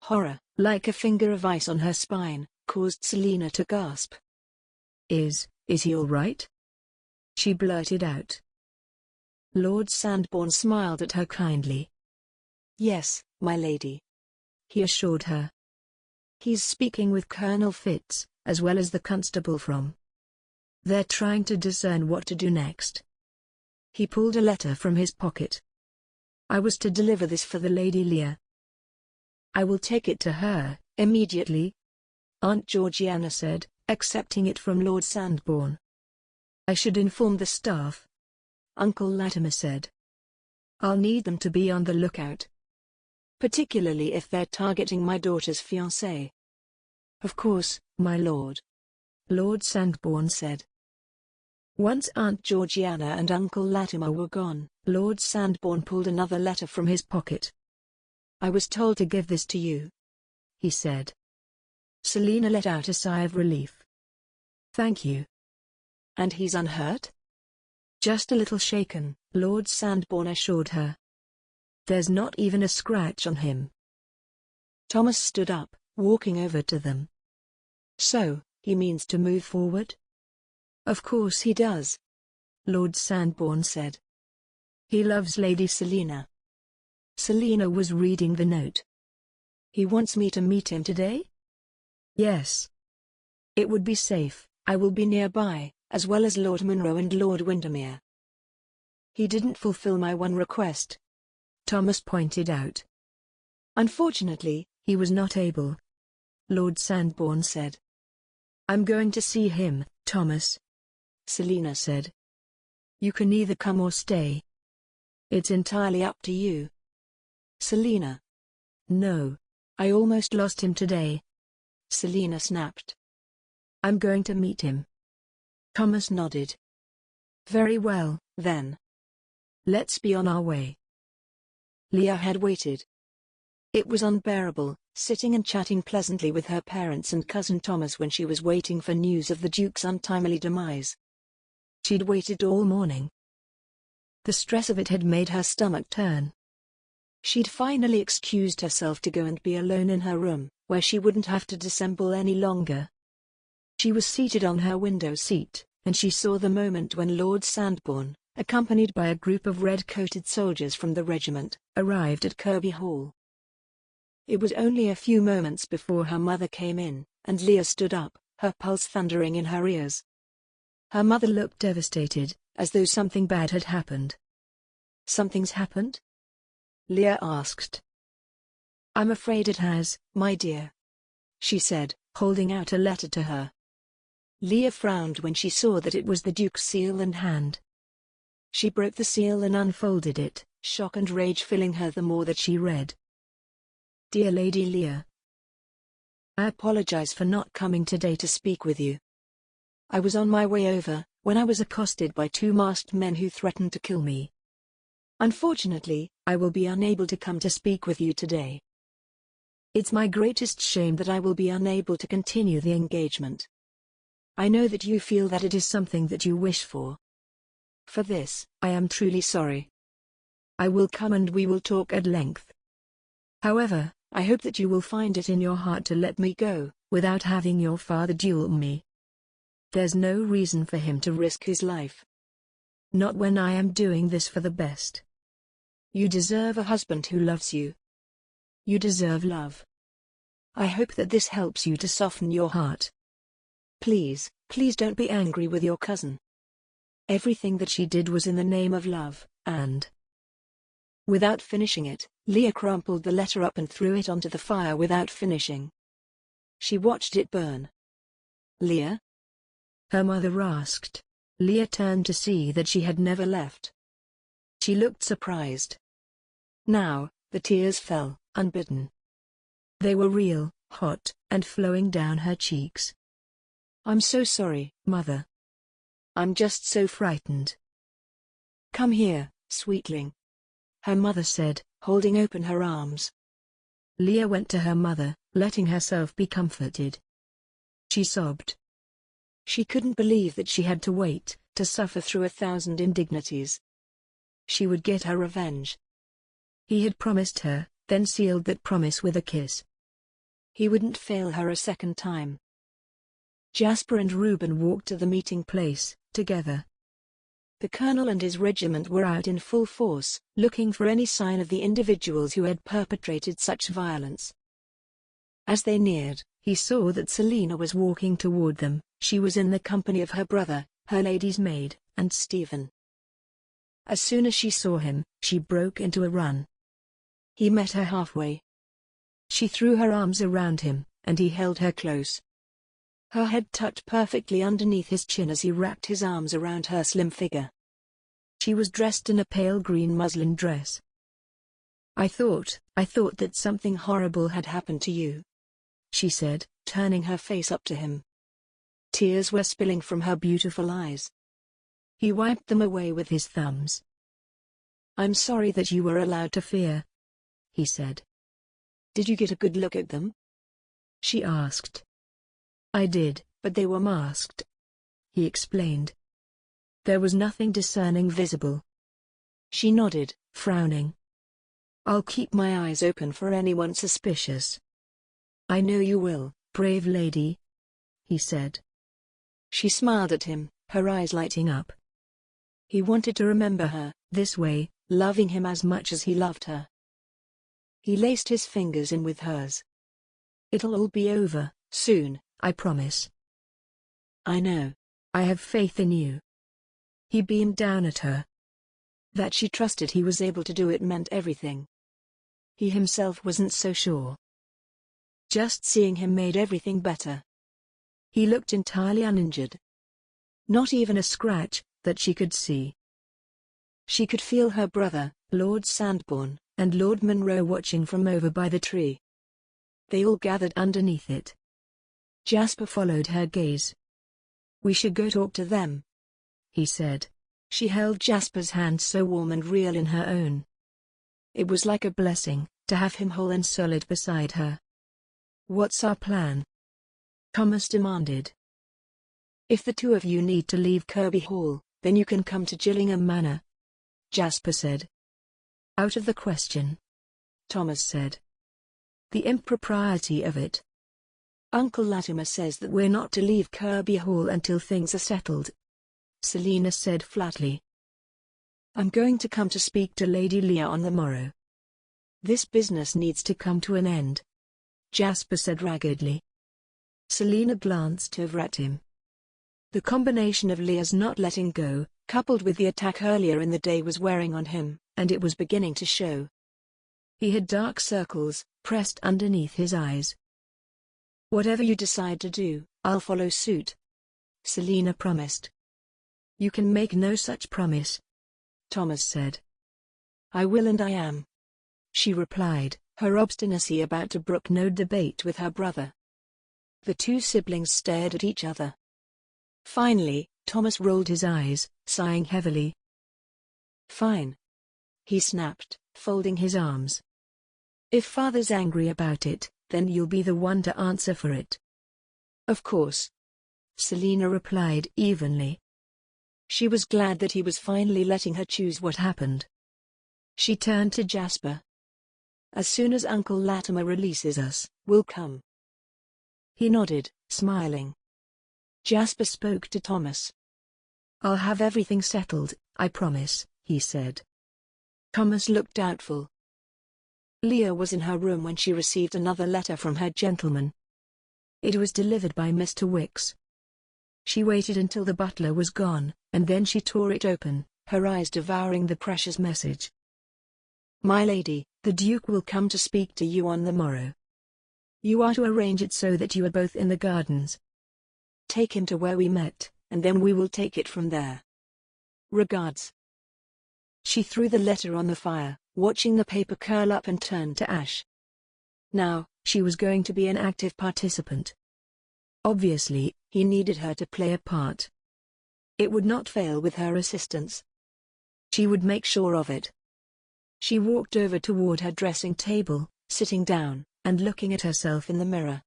Speaker 3: Horror, like a finger of ice on her spine, caused Selina to gasp. Is he all right?" she blurted out. Lord Sandbourne smiled at her kindly. "Yes, my lady," he assured her. "He's speaking with Colonel Fitz, as well as the constable from. They're trying to discern what to do next." He pulled a letter from his pocket. "I was to deliver this for the Lady Leah." "I will take it to her, immediately," Aunt Georgiana said, accepting it from Lord Sandbourne. "I should inform the staff," Uncle Latimer said. "I'll need them to be on the lookout. Particularly if they're targeting my daughter's fiancé." "Of course, my lord," Lord Sandbourne said. Once Aunt Georgiana and Uncle Latimer were gone, Lord Sandbourne pulled another letter from his pocket. "I was told to give this to you," he said. Selina let out a sigh of relief. "Thank you." "And he's unhurt?" "Just a little shaken," Lord Sandbourne assured her. "There's not even a scratch on him." Thomas stood up, walking over to them. "So, he means to move forward?" "Of course he does," Lord Sandbourne said. "He loves Lady Selina." Selina was reading the note. "He wants me to meet him today?" "Yes. It would be safe. I will be nearby, as well as Lord Munro and Lord Windermere." "He didn't fulfill my one request," Thomas pointed out. "Unfortunately, he was not able," Lord Sandbourne said. "I'm going to see him, Thomas," Selina said. "You can either come or stay. It's entirely up to you." "Selina." "No. I almost lost him today," Selina snapped. "I'm going to meet him." Thomas nodded. "Very well, then. Let's be on our way." Leah had waited. It was unbearable, sitting and chatting pleasantly with her parents and cousin Thomas when she was waiting for news of the Duke's untimely demise. She'd waited all morning. The stress of it had made her stomach turn. She'd finally excused herself to go and be alone in her room, where she wouldn't have to dissemble any longer. She was seated on her window seat, and she saw the moment when Lord Sandbourne, accompanied by a group of red-coated soldiers from the regiment, arrived at Kirby Hall. It was only a few moments before her mother came in, and Leah stood up, her pulse thundering in her ears. Her mother looked devastated, as though something bad had happened. "Something's happened?" Leah asked. I'm afraid it has, my dear, she said, holding out a letter to her. Leah frowned when she saw that it was the Duke's seal and hand. She broke the seal and unfolded it, shock and rage filling her the more that she read. Dear Lady Leah, I apologize for not coming today to speak with you. I was on my way over, when I was accosted by two masked men who threatened to kill me. Unfortunately, I will be unable to come to speak with you today. It's my greatest shame that I will be unable to continue the engagement. I know that you feel that it is something that you wish for. For this, I am truly sorry. I will come and we will talk at length. However, I hope that you will find it in your heart to let me go, without having your father duel me. There's no reason for him to risk his life. Not when I am doing this for the best. You deserve a husband who loves you. You deserve love. I hope that this helps you to soften your heart. Please, please don't be angry with your cousin. Everything that she did was in the name of love, and... Without finishing it, Leah crumpled the letter up and threw it onto the fire without finishing. She watched it burn. Leah? Her mother asked. Leah turned to see that she had never left. She looked surprised. Now, the tears fell, unbidden. They were real, hot, and flowing down her cheeks. I'm so sorry, Mother. I'm just so frightened. Come here, sweetling, her mother said, holding open her arms. Leah went to her mother, letting herself be comforted. She sobbed. She couldn't believe that she had to wait, to suffer through 1,000 indignities. She would get her revenge. He had promised her, then sealed that promise with a kiss. He wouldn't fail her a second time. Jasper and Reuben walked to the meeting place, together. The colonel and his regiment were out in full force, looking for any sign of the individuals who had perpetrated such violence. As they neared, he saw that Selina was walking toward them. She was in the company of her brother, her lady's maid, and Stephen. As soon as she saw him, she broke into a run. He met her halfway. She threw her arms around him, and he held her close. Her head tucked perfectly underneath his chin as he wrapped his arms around her slim figure. She was dressed in a pale green muslin dress. I thought that something horrible had happened to you," she said, turning her face up to him. Tears were spilling from her beautiful eyes. He wiped them away with his thumbs. "I'm sorry that you were allowed to fear," he said. "Did you get a good look at them?" she asked. "I did, but they were masked," he explained. There was nothing discerning visible. She nodded, frowning. "I'll keep my eyes open for anyone suspicious." "I know you will, brave lady," he said. She smiled at him, her eyes lighting up. He wanted to remember her, this way, loving him as much as he loved her. He laced his fingers in with hers. "It'll all be over, soon, I promise." "I know. I have faith in you." He beamed down at her. That she trusted he was able to do it meant everything. He himself wasn't so sure. Just seeing him made everything better. He looked entirely uninjured. Not even a scratch, that she could see. She could feel her brother, Lord Sandbourne, and Lord Munro watching from over by the tree. They all gathered underneath it. Jasper followed her gaze. "We should go talk to them," he said. She held Jasper's hand so warm and real in her own. It was like a blessing, to have him whole and solid beside her. "What's our plan?" Thomas demanded. "If the two of you need to leave Kirby Hall, then you can come to Gillingham Manor," Jasper said. "Out of the question," Thomas said. "The impropriety of it. Uncle Latimer says that we're not to leave Kirby Hall until things are settled," Selina said flatly. "I'm going to come to speak to Lady Leah on the morrow. This business needs to come to an end," Jasper said raggedly. Selina glanced over at him. The combination of Leah's not letting go, coupled with the attack earlier in the day was wearing on him, and it was beginning to show. He had dark circles,
Speaker 4: pressed underneath his eyes.
Speaker 3: "Whatever you decide to do, I'll follow suit," Selina promised.
Speaker 4: "You can make no such promise,"
Speaker 3: Thomas said. "I will and I am," she replied, her obstinacy about to brook no debate with her brother. The two siblings stared at each other. Finally, Thomas rolled his eyes, sighing heavily. "Fine," he snapped, folding his arms. "If Father's angry about it, then you'll be the one to answer for it." "Of course," Selina replied evenly. She was glad that he was finally letting her choose what happened. She turned to Jasper. "As soon as Uncle Latimer releases us, we'll come." He nodded, smiling. Jasper spoke to Thomas. "I'll have everything settled, I promise," he said. Thomas looked doubtful. Leah was in her room when she received another letter from her gentleman. It was delivered by Mr. Wicks. She waited until the butler was gone, and then she tore it open, her eyes devouring the precious message. "My lady, the Duke will come to speak to you on the morrow. You are to arrange it so that you are both in the gardens. Take him to where we met, and then we will take it from there. Regards." She threw the letter on the fire, watching the paper curl up and turn to ash. Now, she was going to be an active participant. Obviously, he needed her to play a part. It would not fail with her assistance. She would make sure of it. She walked over toward her dressing table, sitting down, and looking at herself in the mirror.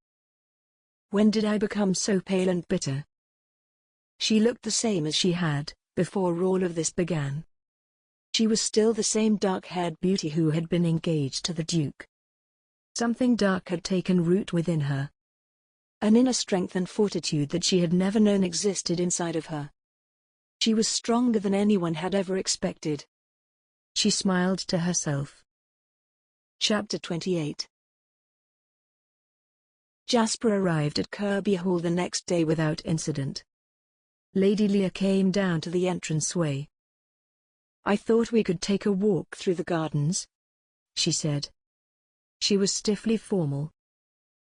Speaker 3: When did I become so pale and bitter? She looked the same as she had, before all of this began. She was still the same dark-haired beauty who had been engaged to the Duke. Something dark had taken root within her. An inner strength and fortitude that she had never known existed inside of her. She was stronger than anyone had ever expected. She smiled to herself. Chapter 28. Jasper arrived at Kirby Hall the next day without incident. Lady Leah came down to the entranceway. "I thought we could take a walk through the gardens," she said. She was stiffly formal.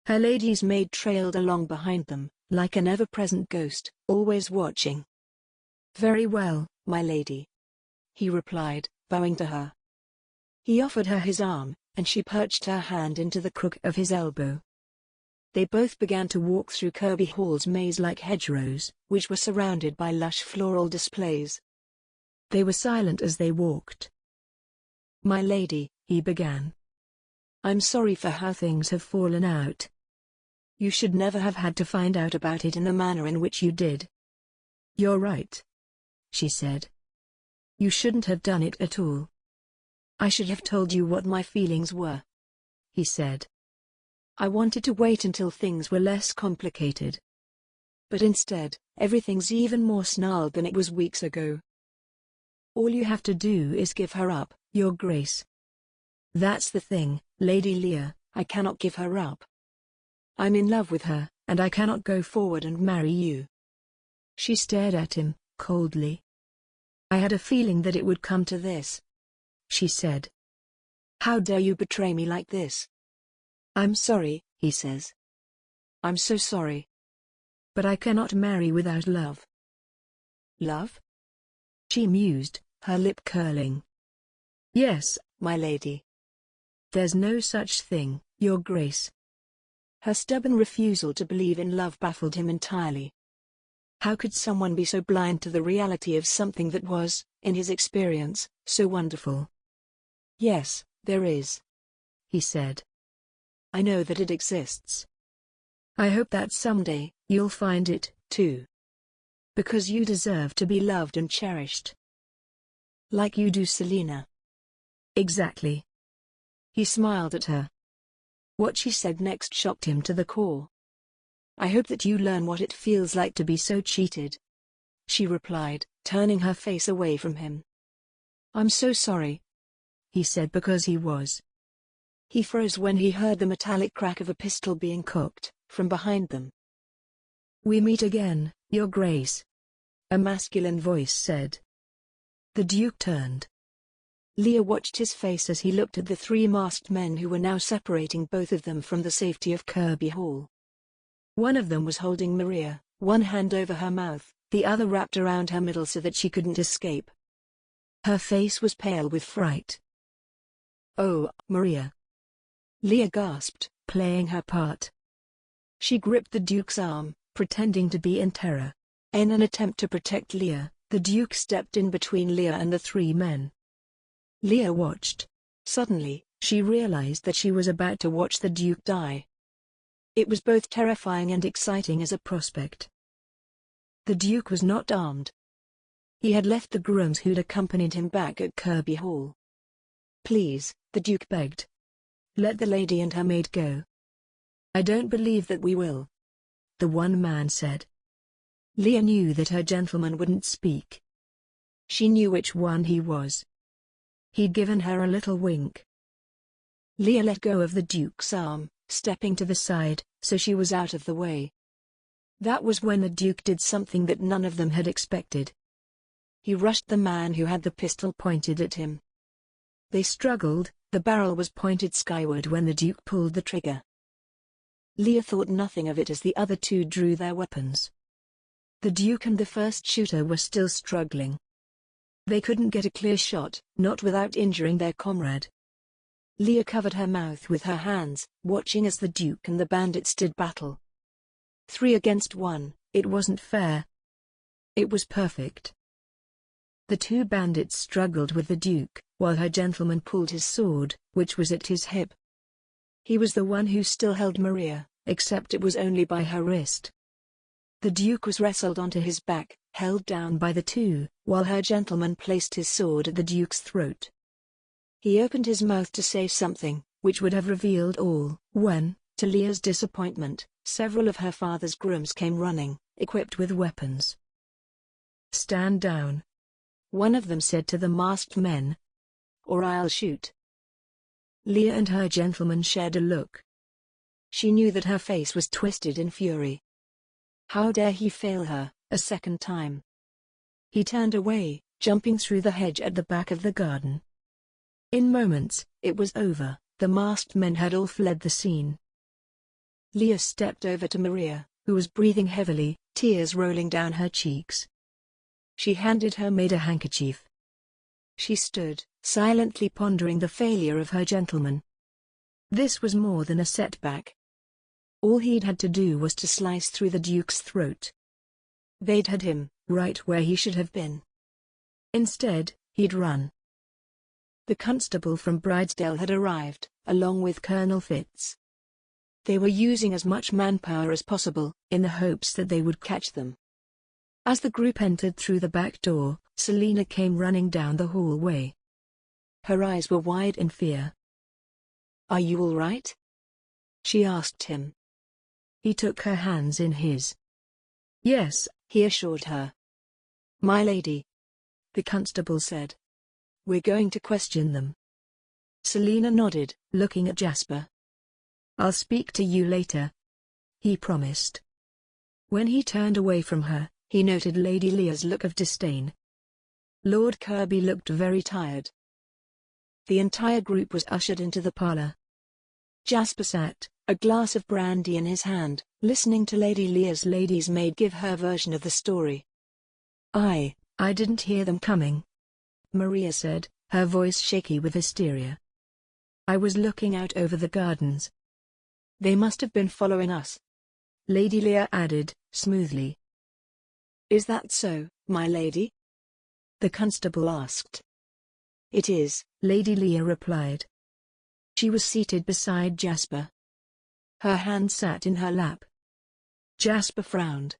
Speaker 3: Her lady's maid trailed along behind them, like an ever-present ghost, always watching. "Very well, my lady," he replied, bowing to her. He offered her his arm, and she perched her hand into the crook of his elbow. They both began to walk through Kirby Hall's maze-like hedgerows, which were surrounded by lush floral displays. They were silent as they walked. "My lady," he began. "I'm sorry for how things have fallen out. You should never have had to find out about it in the manner in which you did." "You're right," she said. "You shouldn't have done it at all." "I should have told you what my feelings were," he said. "I wanted to wait until things were less complicated. But instead, everything's even more snarled than it was weeks ago. All you have to do is give her up, Your Grace." "That's the thing, Lady Leah, I cannot give her up. I'm in love with her, and I cannot go forward and marry you." She stared at him, coldly. "I had a feeling that it would come to this," she said. "How dare you betray me like this?" "I'm sorry," he says. "I'm so sorry. But I cannot marry without love." "Love?" she mused, her lip curling. "Yes, my lady. There's no such thing, Your Grace." Her stubborn refusal to believe in love baffled him entirely. How could someone be so blind to the reality of something that was, in his experience, so wonderful? "Yes, there is," he said. "I know that it exists. I hope that someday, you'll find it, too. Because you deserve to be loved and cherished. Like you do, Selina." "Exactly." He smiled at her. What she said next shocked him to the core. "I hope that you learn what it feels like to be so cheated," she replied, turning her face away from him. "I'm so sorry," he said because he was. He froze when he heard the metallic crack of a pistol being cocked, from behind them. "We meet again, Your Grace," a masculine voice said. The Duke turned. Leah watched his face as he looked at the three masked men who were now separating both of them from the safety of Kirby Hall. One of them was holding Maria, one hand over her mouth, the other wrapped around her middle so that she couldn't escape. Her face was pale with fright. "Oh, Maria!" Leah gasped, playing her part. She gripped the Duke's arm, pretending to be in terror. In an attempt to protect Leah, the Duke stepped in between Leah and the three men. Leah watched. Suddenly, she realized that she was about to watch the Duke die. It was both terrifying and exciting as a prospect. The Duke was not armed. He had left the grooms who'd accompanied him back at Kirby Hall. "Please," the Duke begged. "Let the lady and her maid go." "I don't believe that we will," the one man said. Leah knew that her gentleman wouldn't speak. She knew which one he was. He'd given her a little wink. Leah let go of the Duke's arm, stepping to the side, so she was out of the way. That was when the Duke did something that none of them had expected. He rushed the man who had the pistol pointed at him. They struggled, the barrel was pointed skyward when the Duke pulled the trigger. Leah thought nothing of it as the other two drew their weapons. The Duke and the first shooter were still struggling. They couldn't get a clear shot, not without injuring their comrade. Leah covered her mouth with her hands, watching as the Duke and the bandits did battle. 3 against 1, it wasn't fair. It was perfect. The two bandits struggled with the Duke, while her gentleman pulled his sword, which was at his hip. He was the one who still held Maria, except it was only by her wrist. The Duke was wrestled onto his back, held down by the two, while her gentleman placed his sword at the Duke's throat. He opened his mouth to say something, which would have revealed all, when, to Leah's disappointment, several of her father's grooms came running, equipped with weapons. "Stand down," one of them said to the masked men, "or I'll shoot." Leah and her gentleman shared a look. She knew that her face was twisted in fury. How dare he fail her, a second time? He turned away, jumping through the hedge at the back of the garden. In moments, it was over, the masked men had all fled the scene. Leah stepped over to Maria, who was breathing heavily, tears rolling down her cheeks. She handed her maid a handkerchief. She stood, silently pondering the failure of her gentleman. This was more than a setback. All he'd had to do was to slice through the Duke's throat. They'd had him, right where he should have been. Instead, he'd run. The constable from Bridesdale had arrived, along with Colonel Fitz. They were using as much manpower as possible, in the hopes that they would catch them. As the group entered through the back door, Selina came running down the hallway. Her eyes were wide in fear. "Are you all right?" she asked him. He took her hands in his. "Yes," he assured her. "My lady," the constable said. "We're going to question them." Selina nodded, looking at Jasper. "I'll speak to you later," he promised. When he turned away from her, he noted Lady Leah's look of disdain. Lord Kirby looked very tired. The entire group was ushered into the parlor. Jasper sat, a glass of brandy in his hand, listening to Lady Leah's lady's maid give her version of the story. I didn't hear them coming," Maria said, her voice shaky with hysteria. "I was looking out over the gardens. They must have been following us," Lady Leah added, smoothly. "Is that so, my lady?" the constable asked. "It is," Lady Leah replied. She was seated beside Jasper. Her hand sat in her lap. Jasper frowned.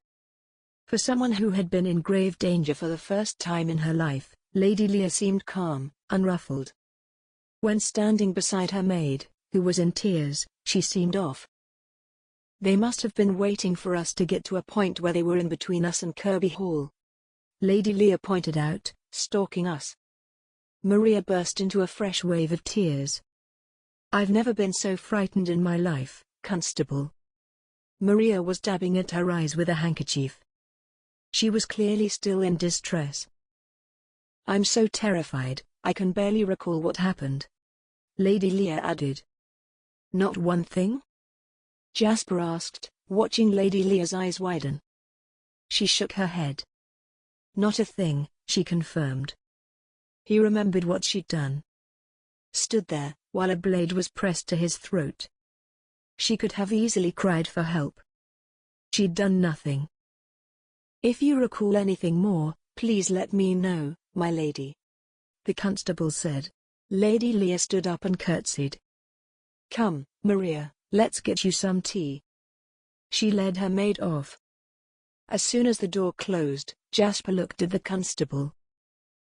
Speaker 3: For someone who had been in grave danger for the first time in her life, Lady Leah seemed calm, unruffled. When standing beside her maid, who was in tears, she seemed off. "They must have been waiting for us to get to a point where they were in between us and Kirby Hall," Lady Leah pointed out, "stalking us." Maria burst into a fresh wave of tears. "I've never been so frightened in my life, Constable." Maria was dabbing at her eyes with a handkerchief. She was clearly still in distress. "I'm so terrified," I can barely recall what happened. Lady Leah added. Not one thing? Jasper asked, watching Lady Leah's eyes widen. She shook her head. Not a thing, she confirmed. He remembered what she'd done. Stood there, while a blade was pressed to his throat. She could have easily cried for help. She'd done nothing. If you recall anything more, please let me know, my lady, the constable said. Lady Leah stood up and curtsied. Come, Maria, let's get you some tea. She led her maid off. As soon as the door closed, Jasper looked at the constable.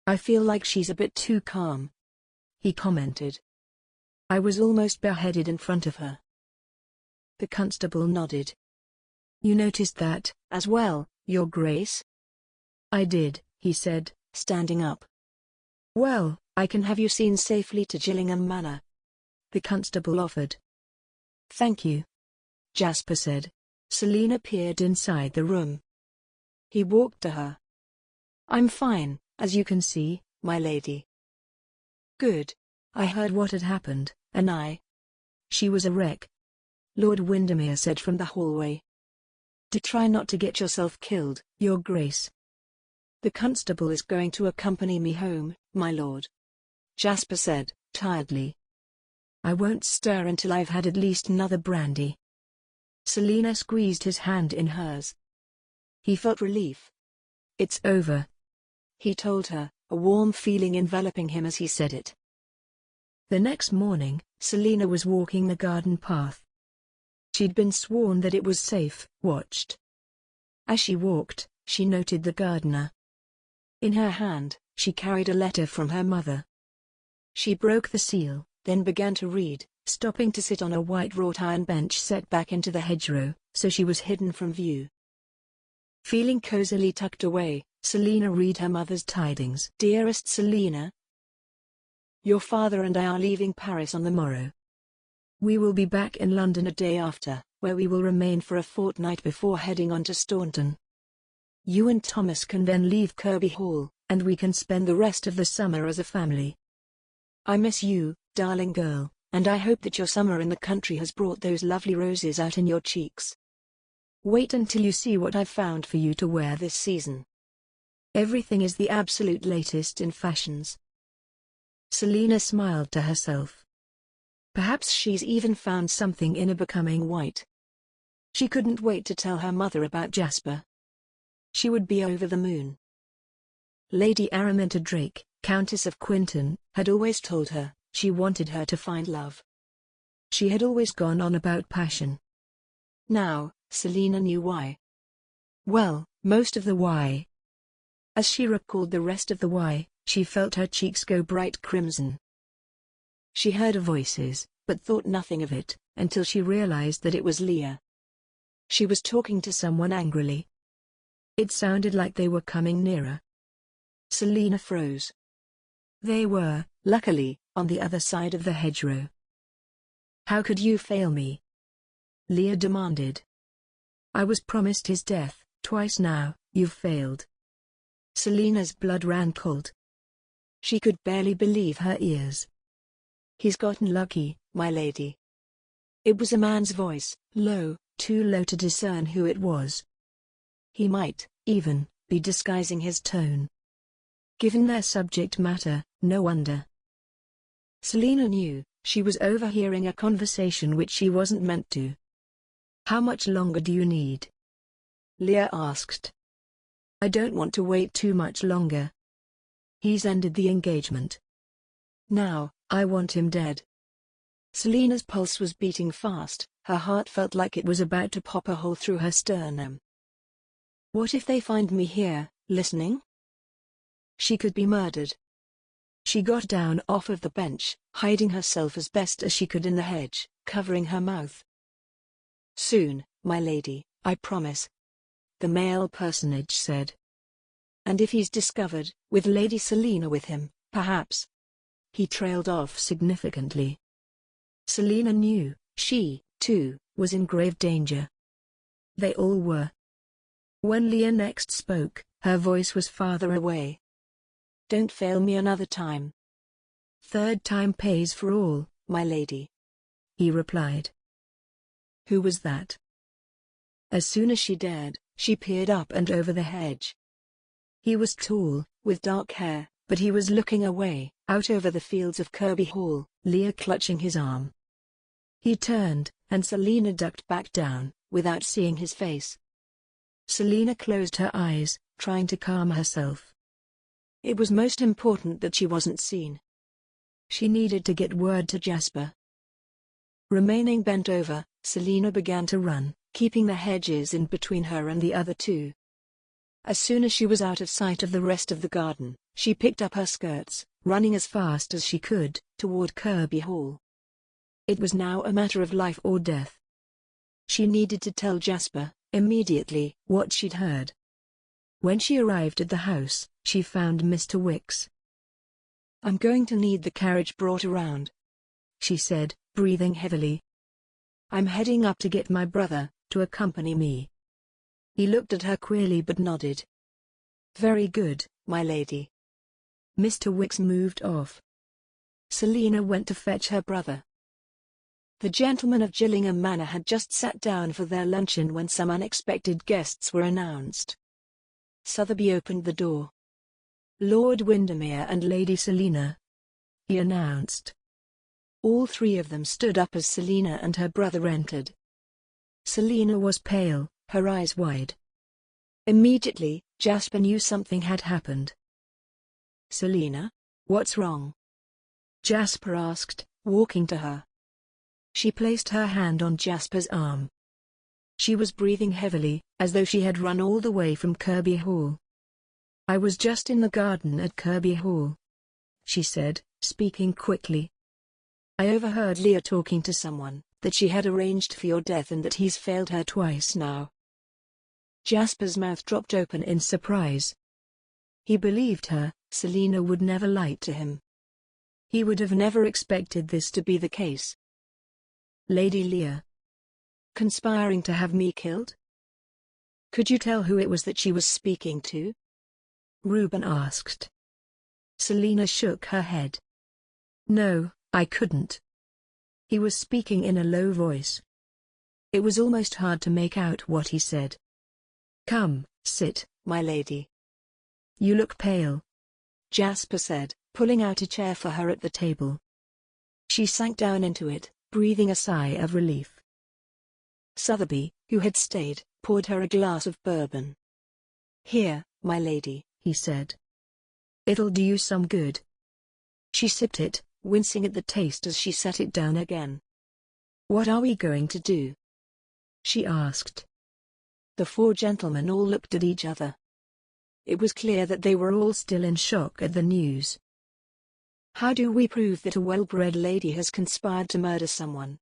Speaker 3: I feel like she's a bit too calm, he commented. I was almost beheaded in front of her. The constable nodded. You noticed that, as well, Your Grace? I did, he said, standing up. Well, I can have you seen safely to Gillingham Manor, the constable offered. Thank you, Jasper said. Selina peered inside the room. He walked to her. I'm fine, as you can see, my lady. Good. I heard what had happened, and She was a wreck, Lord Windermere said from the hallway. Try not to get yourself killed, Your Grace. The constable is going to accompany me home, my lord, Jasper said, tiredly. I won't stir until I've had at least another brandy. Selina squeezed his hand in hers. He felt relief. It's over, he told her, a warm feeling enveloping him as he said it. The next morning, Selina was walking the garden path. She'd been sworn that it was safe, watched. As she walked, she noted the gardener. In her hand, she carried a letter from her mother. She broke the seal, then began to read, stopping to sit on a white wrought iron bench set back into the hedgerow, so she was hidden from view. Feeling cosily tucked away, Selina read her mother's tidings. Dearest Selina, your father and I are leaving Paris on the morrow. We will be back in London a day after, where we will remain for a fortnight before heading on to Staunton. You and Thomas can then leave Kirby Hall, and we can spend the rest of the summer as a family. I miss you, darling girl, and I hope that your summer in the country has brought those lovely roses out in your cheeks. Wait until you see what I've found for you to wear this season. Everything is the absolute latest in fashions. Selina smiled to herself. Perhaps she's even found something in a becoming white. She couldn't wait to tell her mother about Jasper. She would be over the moon. Lady Araminta Drake, Countess of Quinton, had always told her, she wanted her to find love. She had always gone on about passion. Now, Selina knew why. Well, most of the why. As she recalled the rest of the why, she felt her cheeks go bright crimson. She heard voices, but thought nothing of it, until she realized that it was Leah. She was talking to someone angrily. It sounded like they were coming nearer. Selina froze. They were, luckily, on the other side of the hedgerow. How could you fail me? Leah demanded. I was promised his death, twice now, you've failed. Selina's blood ran cold. She could barely believe her ears. He's gotten lucky, my lady. It was a man's voice, low, too low to discern who it was. He might, even, be disguising his tone. Given their subject matter, no wonder. Selina knew, she was overhearing a conversation which she wasn't meant to. How much longer do you need? Leah asked. I don't want to wait too much longer. He's ended the engagement. Now, I want him dead. Selina's pulse was beating fast, her heart felt like it was about to pop a hole through her sternum. What if they find me here, listening? She could be murdered. She got down off of the bench, hiding herself as best as she could in the hedge, covering her mouth. Soon, my lady, I promise, the male personage said. And if he's discovered, with Lady Selina with him, perhaps. He trailed off significantly. Selina knew, she, too, was in grave danger. They all were. When Leah next spoke, her voice was farther away. Don't fail me another time,
Speaker 4: Third time pays for all, my lady, he replied. Who was that? As soon as she dared, she peered up and over the hedge. He was tall, with dark hair, but he was looking away, out over the fields of Kirby Hall, Leah clutching his arm. He turned, and Selina ducked back down, without seeing his face. Selina closed her eyes, trying to calm herself. It was most important that she wasn't seen. She needed to get word to Jasper. Remaining bent over, Selina began to run, keeping the hedges in between her and the other two. As soon as she was out of sight of the rest of the garden, she picked up her skirts, running as fast as she could, toward Kirby Hall. It was now a matter of life or death. She needed to tell Jasper, immediately, what she'd heard. When she arrived at the house, she found Mr. Wicks. "I'm going to need the carriage brought around," she said, breathing heavily. "I'm heading up to get my brother to accompany me." He looked at her queerly but nodded. "Very good, my lady." Mr. Wicks moved off. Selina went to fetch her brother. The gentlemen of Gillingham Manor had just sat down for their luncheon when some unexpected guests were announced. Sotheby opened the door. "Lord Windermere and Lady Selina," he announced. All three of them stood up as Selina and her brother entered. Selina was pale, her eyes wide. Immediately, Jasper knew something had happened. "Selina, what's wrong?" Jasper asked, walking to her. She placed her hand on Jasper's arm. She was breathing heavily, as though she had run all the way from Kirby Hall. "I was just in the garden at Kirby Hall," she said, speaking quickly. "I overheard Leah talking to someone, that she had arranged for your death and that he's failed her twice now." Jasper's mouth dropped open in surprise. He believed her. Selina would never lie to him. He would have never expected this to be the case. "Lady Leah, conspiring to have me killed? Could you tell who it was that she was speaking to?" Reuben asked. Selina shook her head. "No, I couldn't." He was speaking in a low voice. It was almost hard to make out what he said. "Come, sit, my lady. You look pale," Jasper said, pulling out a chair for her at the table. She sank down into it, breathing a sigh of relief. Sotheby, who had stayed, poured her a glass of bourbon. "Here, my lady," he said. "It'll do you some good." She sipped it, wincing at the taste as she set it down again. "What are we going to do?" she asked. The four gentlemen all looked at each other. It was clear that they were all still in shock at the news. "How do we prove that a well-bred lady has conspired to murder someone?"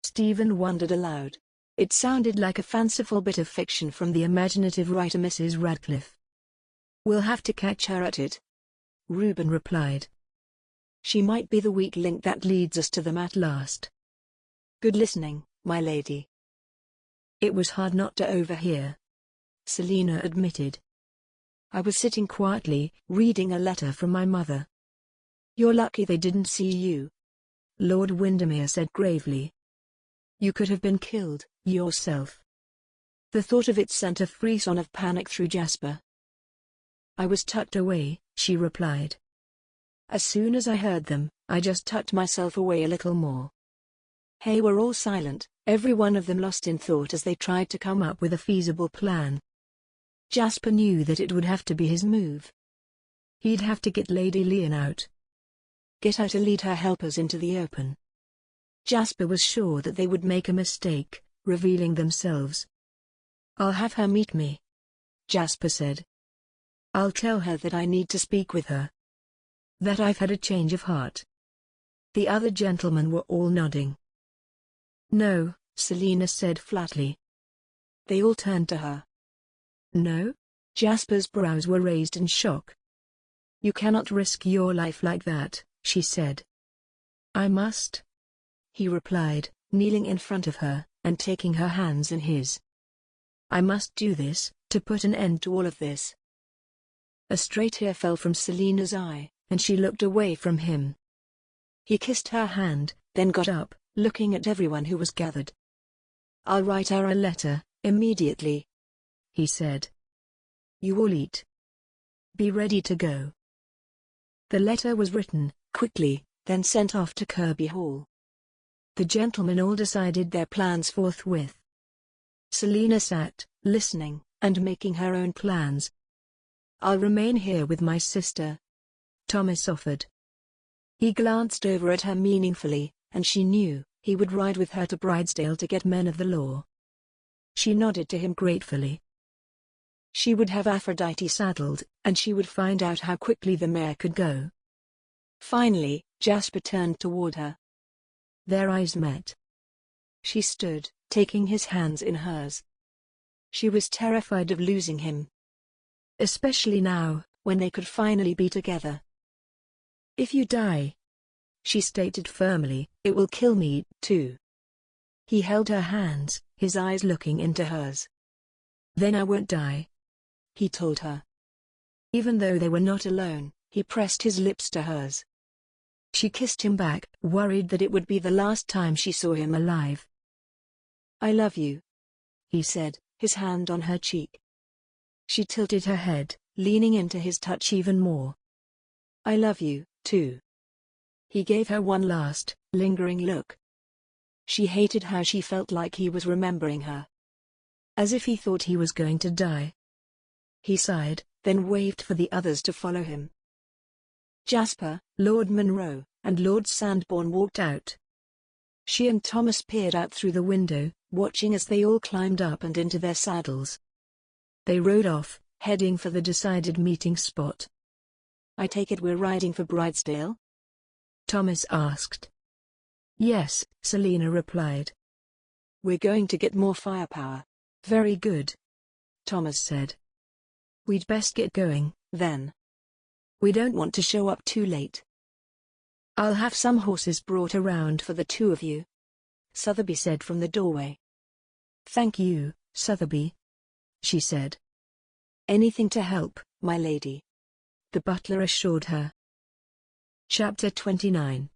Speaker 4: Stephen wondered aloud. It sounded like a fanciful bit of fiction from the imaginative writer Mrs. Radcliffe. "We'll have to catch her at it," Reuben replied. "She might be the weak link that leads us to them at last." "Good listening, my lady." "It was hard not to overhear," Selina admitted. "I was sitting quietly, reading a letter from my mother." "You're lucky they didn't see you," Lord Windermere said gravely. "You could have been killed, yourself." The thought of it sent a frisson of panic through Jasper. "I was tucked away," she replied. "As soon as I heard them, I just tucked myself away a little more." They were all silent, every one of them lost in thought as they tried to come up with a feasible plan. Jasper knew that it would have to be his move. He'd have to get Lady Leah out. Get her to lead her helpers into the open. Jasper was sure that they would make a mistake, revealing themselves. "I'll have her meet me," Jasper said. "I'll tell her that I need to speak with her. That I've had a change of heart." The other gentlemen were all nodding. "No," Selina said flatly. They all turned to her. "No?" Jasper's brows were raised in shock. "You cannot risk your life like that," she said. "I must," he replied, kneeling in front of her, and taking her hands in his. "I must do this, to put an end to all of this." A straight tear fell from Selina's eye, and she looked away from him.
Speaker 3: He kissed her hand, then got up, looking at everyone who was gathered.
Speaker 4: "I'll write her a letter, immediately," he said. "You all eat. Be ready to go." The letter was written
Speaker 3: quickly, then sent off to Kirby Hall.
Speaker 4: The gentlemen all decided their plans forthwith. Selina sat, listening, and making her own plans. "I'll remain here with my sister," Thomas offered.
Speaker 3: He glanced over at her meaningfully, and she knew he would ride with her to Bridesdale to get men of the law. She nodded to him gratefully. She would have Aphrodite saddled, and she would find out how quickly the mare could go. Finally, Jasper turned toward her. Their eyes met. She stood, taking his hands in hers. She was terrified of losing him. Especially now, when they could finally be together. "If you die," she stated firmly, "it will kill me, too." He held her hands, his eyes looking into hers. "Then I won't die," he told her. Even though they were not alone, he pressed his lips to hers. She kissed him back, worried that it would be the last time she saw him alive. "I love you," he said, his hand on her cheek. She tilted her head, leaning into his touch even more. "I love you, too." He gave her one last, lingering look. She hated how she felt like he was remembering her. As if he thought he was going to die. He sighed, then waved for the others to follow him. Jasper, Lord Munro, and Lord Sandbourne walked out. She and Thomas peered out through the window, watching as they all climbed up and into their saddles. They rode off, heading for the decided meeting spot. "I take it we're riding for Bridesdale?" Thomas asked. "Yes," Selina replied. "We're going to get more firepower." "Very good," Thomas said. "We'd best get going, then. We don't want to show up too late." "I'll have some horses brought around for the two of you," Sotheby said from the doorway. "Thank you, Sotheby," she said. "Anything to help, my lady," the butler assured her. Chapter 29.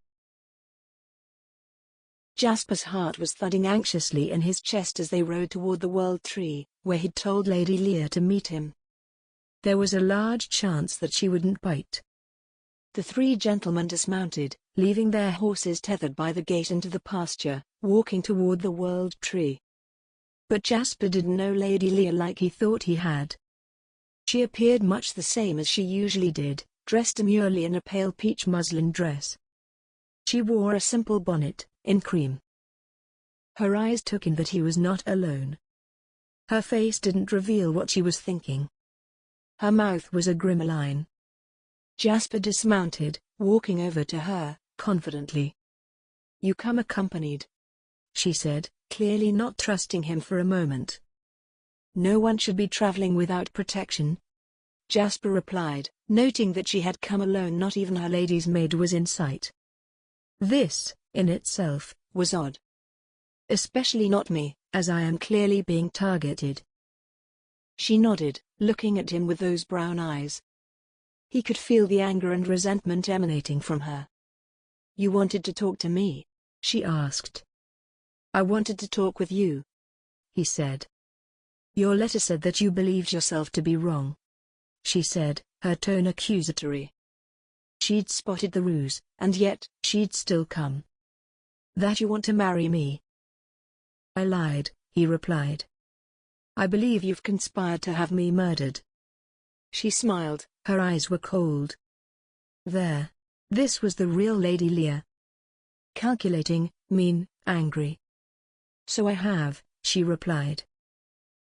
Speaker 3: Jasper's heart was thudding anxiously in his chest as they rode toward the World Tree, where he'd told Lady Lear to meet him. There was a large chance that she wouldn't bite. The three gentlemen dismounted, leaving their horses tethered by the gate into the pasture, walking toward the World Tree. But Jasper didn't know Lady Lear like he thought he had. She appeared much the same as she usually did, dressed demurely in a pale peach muslin dress. She wore a simple bonnet, in cream. Her eyes took in that he was not alone. Her face didn't reveal what she was thinking. Her mouth was a grim line. Jasper dismounted, walking over to her, confidently. "You come accompanied," she said, clearly not trusting him for a moment. "No one should be traveling without protection," Jasper replied, noting that she had come alone. Not even her lady's maid was in sight. This, in itself, was odd. "Especially not me, as I am clearly being targeted." She nodded, looking at him with those brown eyes. He could feel the anger and resentment emanating from her. "You wanted to talk to me?" she asked. "I wanted to talk with you," he said. "Your letter said that you believed yourself to be wrong," she said, her tone accusatory. She'd spotted the ruse, and yet, she'd still come. "That you want to marry me?" "I lied," he replied. "I believe you've conspired to have me murdered." She smiled, her eyes were cold. This was the real Lady Lear. Calculating, mean, angry. "So I have," she replied.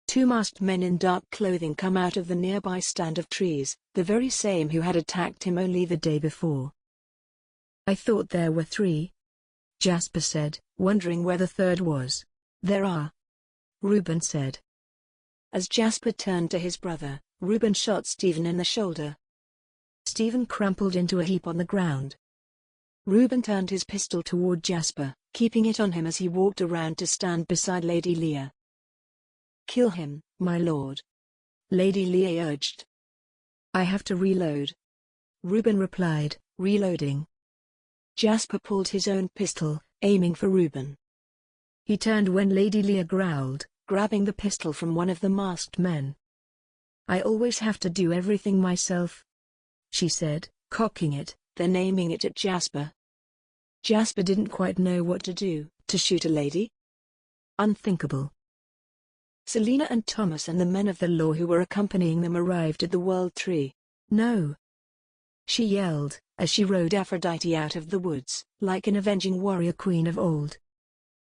Speaker 3: Two masked men in dark clothing come out of the nearby stand of trees, the very same who had attacked him only the day before. "I thought there were three," Jasper said, wondering where the third was. "There are," Reuben said. As Jasper turned to his brother, Reuben shot Stephen in the shoulder. Stephen crumpled into a heap on the ground. Reuben turned his pistol toward Jasper, keeping it on him as he walked around to stand beside Lady Lear. "Kill him, my lord," Lady Lear urged. "I have to reload," Reuben replied, reloading. Jasper pulled his own pistol, aiming for Reuben.
Speaker 4: He turned when Lady Leah growled,
Speaker 3: grabbing the pistol from one of the masked men.
Speaker 4: "I always have to do everything myself," she said, cocking it,
Speaker 3: then aiming it at Jasper.
Speaker 4: Jasper didn't quite know what to do.
Speaker 3: To shoot a lady?
Speaker 4: Unthinkable.
Speaker 3: Selina and Thomas and the men of the law who were accompanying them arrived at the World Tree.
Speaker 4: "No!" she yelled,
Speaker 3: as she rode Aphrodite out of the woods,
Speaker 4: like an avenging warrior queen of old.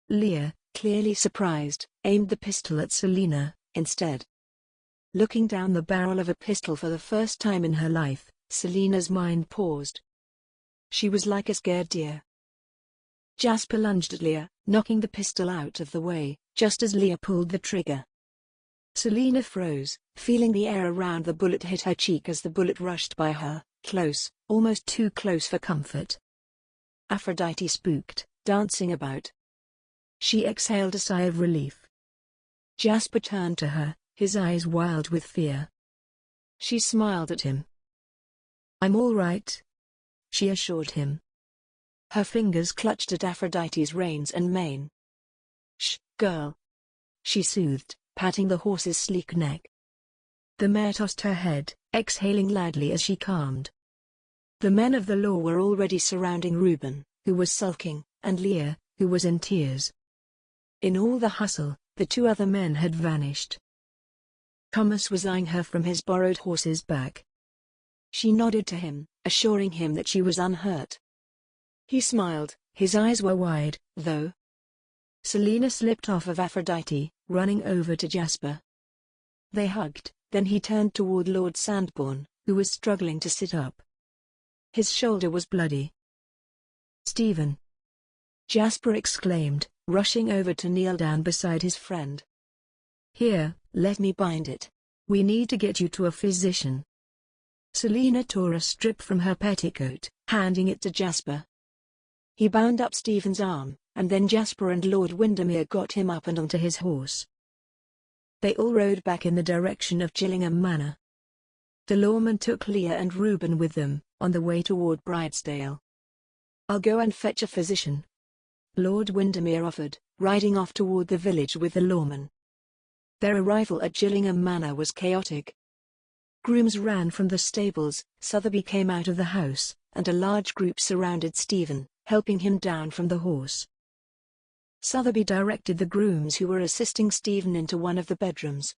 Speaker 4: Leah,
Speaker 3: clearly surprised, aimed the pistol at Selina, instead. Looking down the barrel of a pistol for the first time in her life, Selina's mind paused. She was like a scared deer. Jasper lunged at Leah, knocking the pistol out of the way, just as Leah pulled the trigger. Selina froze, feeling the air around the bullet hit her cheek as the bullet rushed by her, close, almost too close for comfort. Aphrodite spooked, dancing about. She exhaled a sigh of relief. Jasper turned to her, his eyes wild with fear. She smiled at him.
Speaker 4: "I'm all right," she assured him.
Speaker 3: Her fingers clutched at Aphrodite's reins and mane. "Shh, girl," she soothed, patting the horse's sleek neck.
Speaker 4: The mare tossed her head, exhaling loudly as she calmed.
Speaker 3: The men of the law were already surrounding Reuben, who was sulking, and Leah, who was in tears. In all the hustle, the two other men had vanished. Thomas was eyeing her from his borrowed horse's back. She nodded to him, assuring him that she was unhurt. He smiled, his eyes were wide, though. Selina slipped off of Aphrodite, running over to Jasper. They hugged, then he turned toward Lord Sandbourne, who was struggling to sit up. His shoulder was bloody.
Speaker 4: "Stephen!"
Speaker 3: Jasper exclaimed, rushing over to kneel down beside his friend.
Speaker 4: "Here,
Speaker 3: let me bind it.
Speaker 4: We need to get you to a physician."
Speaker 3: Selina tore a strip from her petticoat, handing it to Jasper. He bound up Stephen's arm, and then Jasper and Lord Windermere got him up and onto his horse. They all rode back in the direction of Gillingham Manor. The lawman took Leah and Reuben with them, on the way toward Bridesdale. "I'll go and fetch a physician," Lord Windermere offered, riding off toward the village with the lawman. Their arrival at Gillingham Manor was chaotic. Grooms ran from the stables, Sotheby came out of the house, and a large group surrounded Stephen, helping him down from the horse. Sotheby directed the grooms who were assisting Stephen into one of the bedrooms.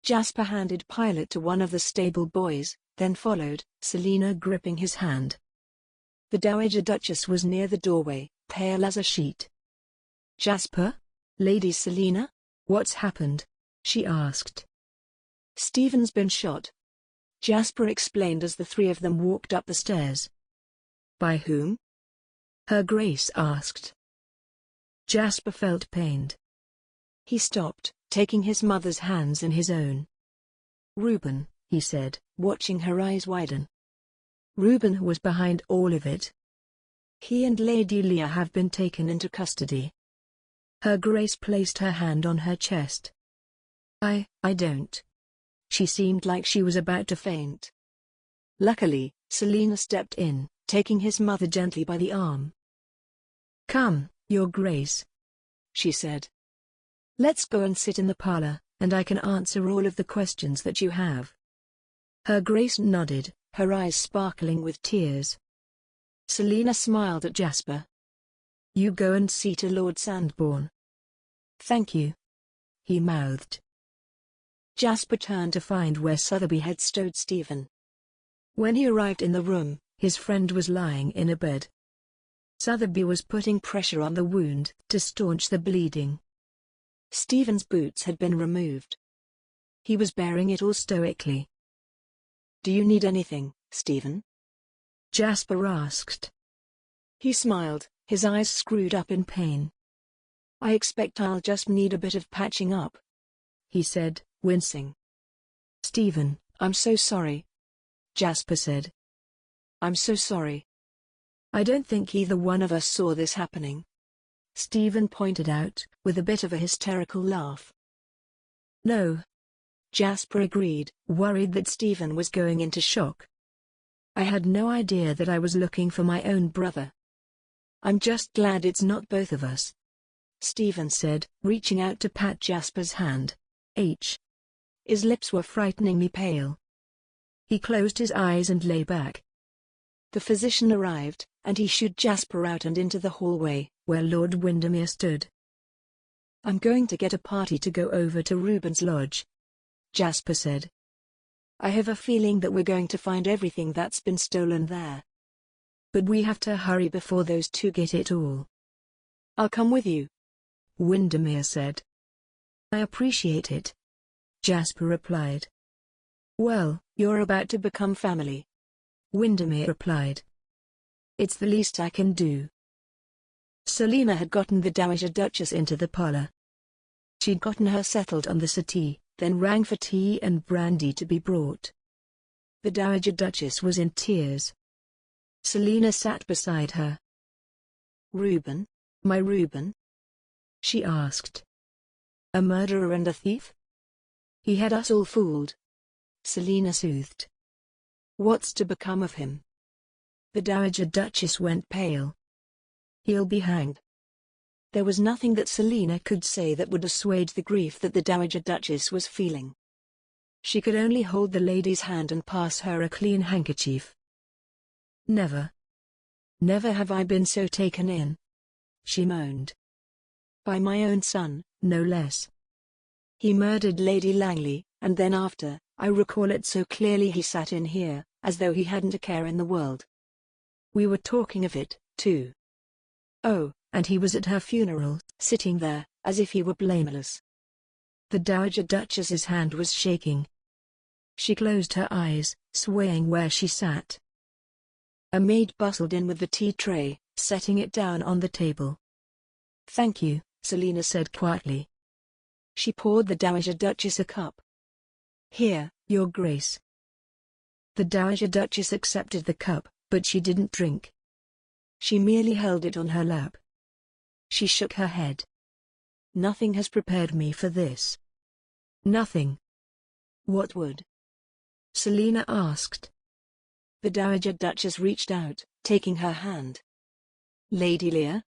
Speaker 3: Jasper handed Pilot to one of the stable boys, then followed, Selina gripping his hand. The Dowager Duchess was near the doorway, pale as a sheet. "Jasper? Lady Selina?
Speaker 4: What's happened?" she asked.
Speaker 3: "Stephen's been shot," Jasper explained as the three of them walked up the stairs. "By whom?" Her Grace asked. Jasper felt pained. He stopped, taking his mother's hands in his own. "Reuben," he said, watching her eyes widen. "Reuben was behind all of it. He and Lady Leah have been taken into custody." Her Grace placed her hand on her chest. I don't." She seemed like she was about to faint. Luckily, Selina stepped in, taking his mother gently by the arm. "Come, Your Grace," she said. "Let's go and sit in the parlor, and I can answer all of the questions that you have." Her Grace nodded, her eyes sparkling with tears. Selina smiled at Jasper. "You go and see to Lord Sandbourne." "Thank you," he mouthed. Jasper turned to find where Sotheby had stowed Stephen. When he arrived in the room, his friend was lying in a bed. Sotheby was putting pressure on the wound to staunch the bleeding. Stephen's boots had been removed. He was bearing it all stoically. "Do you need anything, Stephen?" Jasper asked. He smiled, his eyes screwed up in pain. "I expect I'll just need a bit of patching up," he said, wincing. "Stephen, I'm so sorry," Jasper said. "I'm so sorry. I don't think either one of us saw this happening," Stephen pointed out, with a bit of a hysterical laugh. "No," Jasper agreed, worried that Stephen was going into shock. "I had no idea that I was looking for my own brother." I'm just glad it's not both of us," Stephen said, reaching out to pat Jasper's hand. His lips were frighteningly pale. He closed his eyes and lay back. The physician arrived, and he shooed Jasper out and into the hallway, where Lord Windermere stood. "I'm going to get a party to go over to Reuben's lodge," Jasper said. "I have a feeling that we're going to find everything that's been stolen there. But we have to hurry before those two get it all." "I'll come with you," Windermere said. "I appreciate it," Jasper replied. "Well, you're about to become family," Windermere replied. "It's the least I can do." Selina had gotten the Dowager Duchess into the parlour. She'd gotten her settled on the settee, then rang for tea and brandy to be brought. The Dowager Duchess was in tears. Selina sat beside her. "Reuben, my Reuben?" she asked. "A murderer and a thief? He had us all fooled," Selina soothed. "What's to become of him?" The Dowager Duchess went pale. "He'll be hanged." There was nothing that Selina could say that would assuage the grief that the Dowager Duchess was feeling. She could only hold the lady's hand and pass her a clean handkerchief. Never have I been so taken in," she moaned. "By my own son, no less. He murdered Lady Langley, and then after, I recall it so clearly he sat in here, as though he hadn't a care in the world. We were talking of it, too. Oh, and he was at her funeral, sitting there, as if he were blameless." The Dowager Duchess's hand was shaking. She closed her eyes, swaying where she sat. A maid bustled in with the tea tray, setting it down on the table. "Thank you," Selina said quietly. She poured the Dowager Duchess a cup. "Here, Your Grace." The Dowager Duchess accepted the cup, but she didn't drink. She merely held it on her lap. She shook her head. "Nothing has prepared me for this." "Nothing? What would?" Selina asked. The Dowager Duchess reached out, taking her hand. "Lady Lear?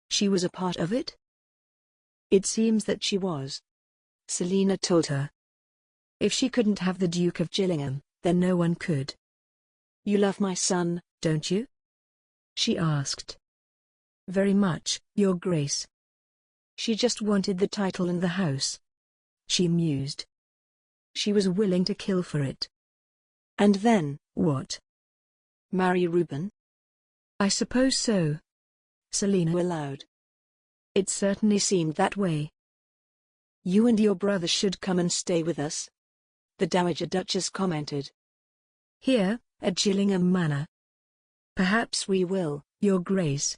Speaker 3: She was a part of it?" "It seems that she was," Selina told her. "If she couldn't have the Duke of Gillingham, then no one could." "You love my son, don't you?" she asked. "Very much, Your Grace." She just wanted the title and the house, she mused. She was willing to kill for it. And then, what? Marry Reuben? "I suppose so," Selina allowed. "It certainly seemed that way." "You and your brother should come and stay with us," the Dowager Duchess commented. "Here, at Gillingham Manor?" "Perhaps we will, Your Grace,"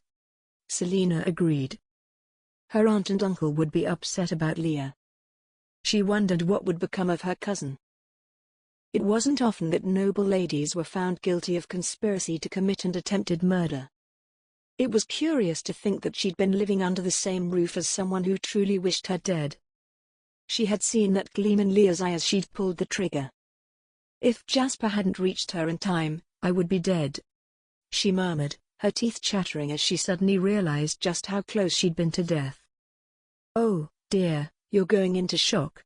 Speaker 3: Selina agreed. Her aunt and uncle would be upset about Leah. She wondered what would become of her cousin. It wasn't often that noble ladies were found guilty of conspiracy to commit and attempted murder. It was curious to think that she'd been living under the same roof as someone who truly wished her dead. She had seen that gleam in Leah's eye as she'd pulled the trigger. "If Jasper hadn't reached her in time, I would be dead," she murmured, her teeth chattering as she suddenly realized just how close she'd been to death. "Oh, dear, you're going into shock,"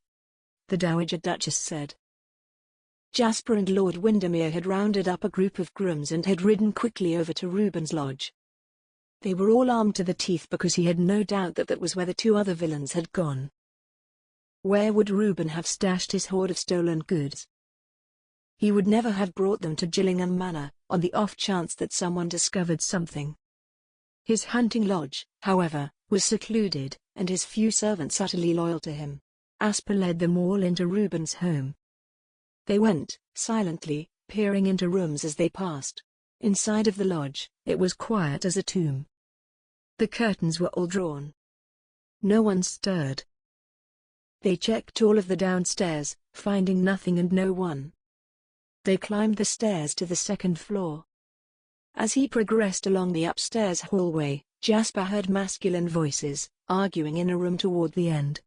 Speaker 3: the Dowager Duchess said. Jasper and Lord Windermere had rounded up a group of grooms and had ridden quickly over to Reuben's lodge. They were all armed to the teeth because he had no doubt that was where the two other villains had gone. Where would Reuben have stashed his hoard of stolen goods? He would never have brought them to Gillingham Manor, on the off chance that someone discovered something. His hunting lodge, however, was secluded, and his few servants utterly loyal to him. Jasper led them all into Reuben's home. They went, silently, peering into rooms as they passed. Inside of the lodge, it was quiet as a tomb. The curtains were all drawn. No one stirred. They checked all of the downstairs, finding nothing and no one. They climbed the stairs to the second floor. As he progressed along the upstairs hallway, Jasper heard masculine voices, arguing in a room toward the end.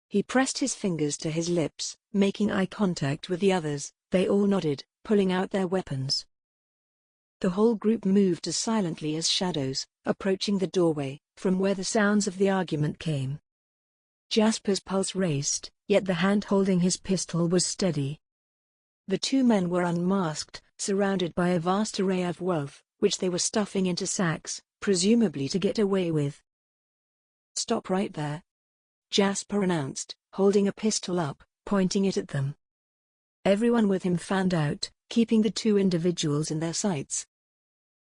Speaker 3: He pressed his fingers to his lips, making eye contact with the others. They all nodded, pulling out their weapons. The whole group moved as silently as shadows, approaching the doorway, from where the sounds of the argument came. Jasper's pulse raced, yet the hand holding his pistol was steady. The two men were unmasked, surrounded by a vast array of wealth, which they were stuffing into sacks, presumably to get away with. "Stop right there," Jasper announced, holding a pistol up, pointing it at them. Everyone with him fanned out, keeping the two individuals in their sights.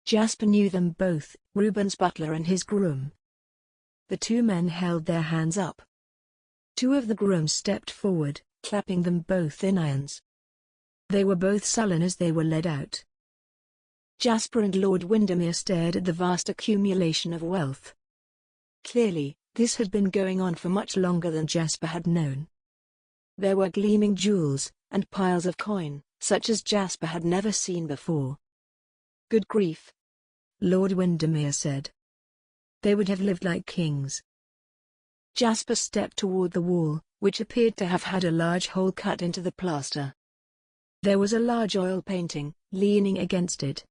Speaker 3: Jasper knew them both, Reuben's butler and his groom. The two men held their hands up. Two of the grooms stepped forward, clapping them both in irons. They were both sullen as they were led out. Jasper and Lord Windermere stared at the vast accumulation of wealth. Clearly, this had been going on for much longer than Jasper had known. There were gleaming jewels, and piles of coin, such as Jasper had never seen before. "Good grief," Lord Windermere said. "They would have lived like kings." Jasper stepped toward the wall, which appeared to have had a large hole cut into the plaster. There was a large oil painting, leaning against it.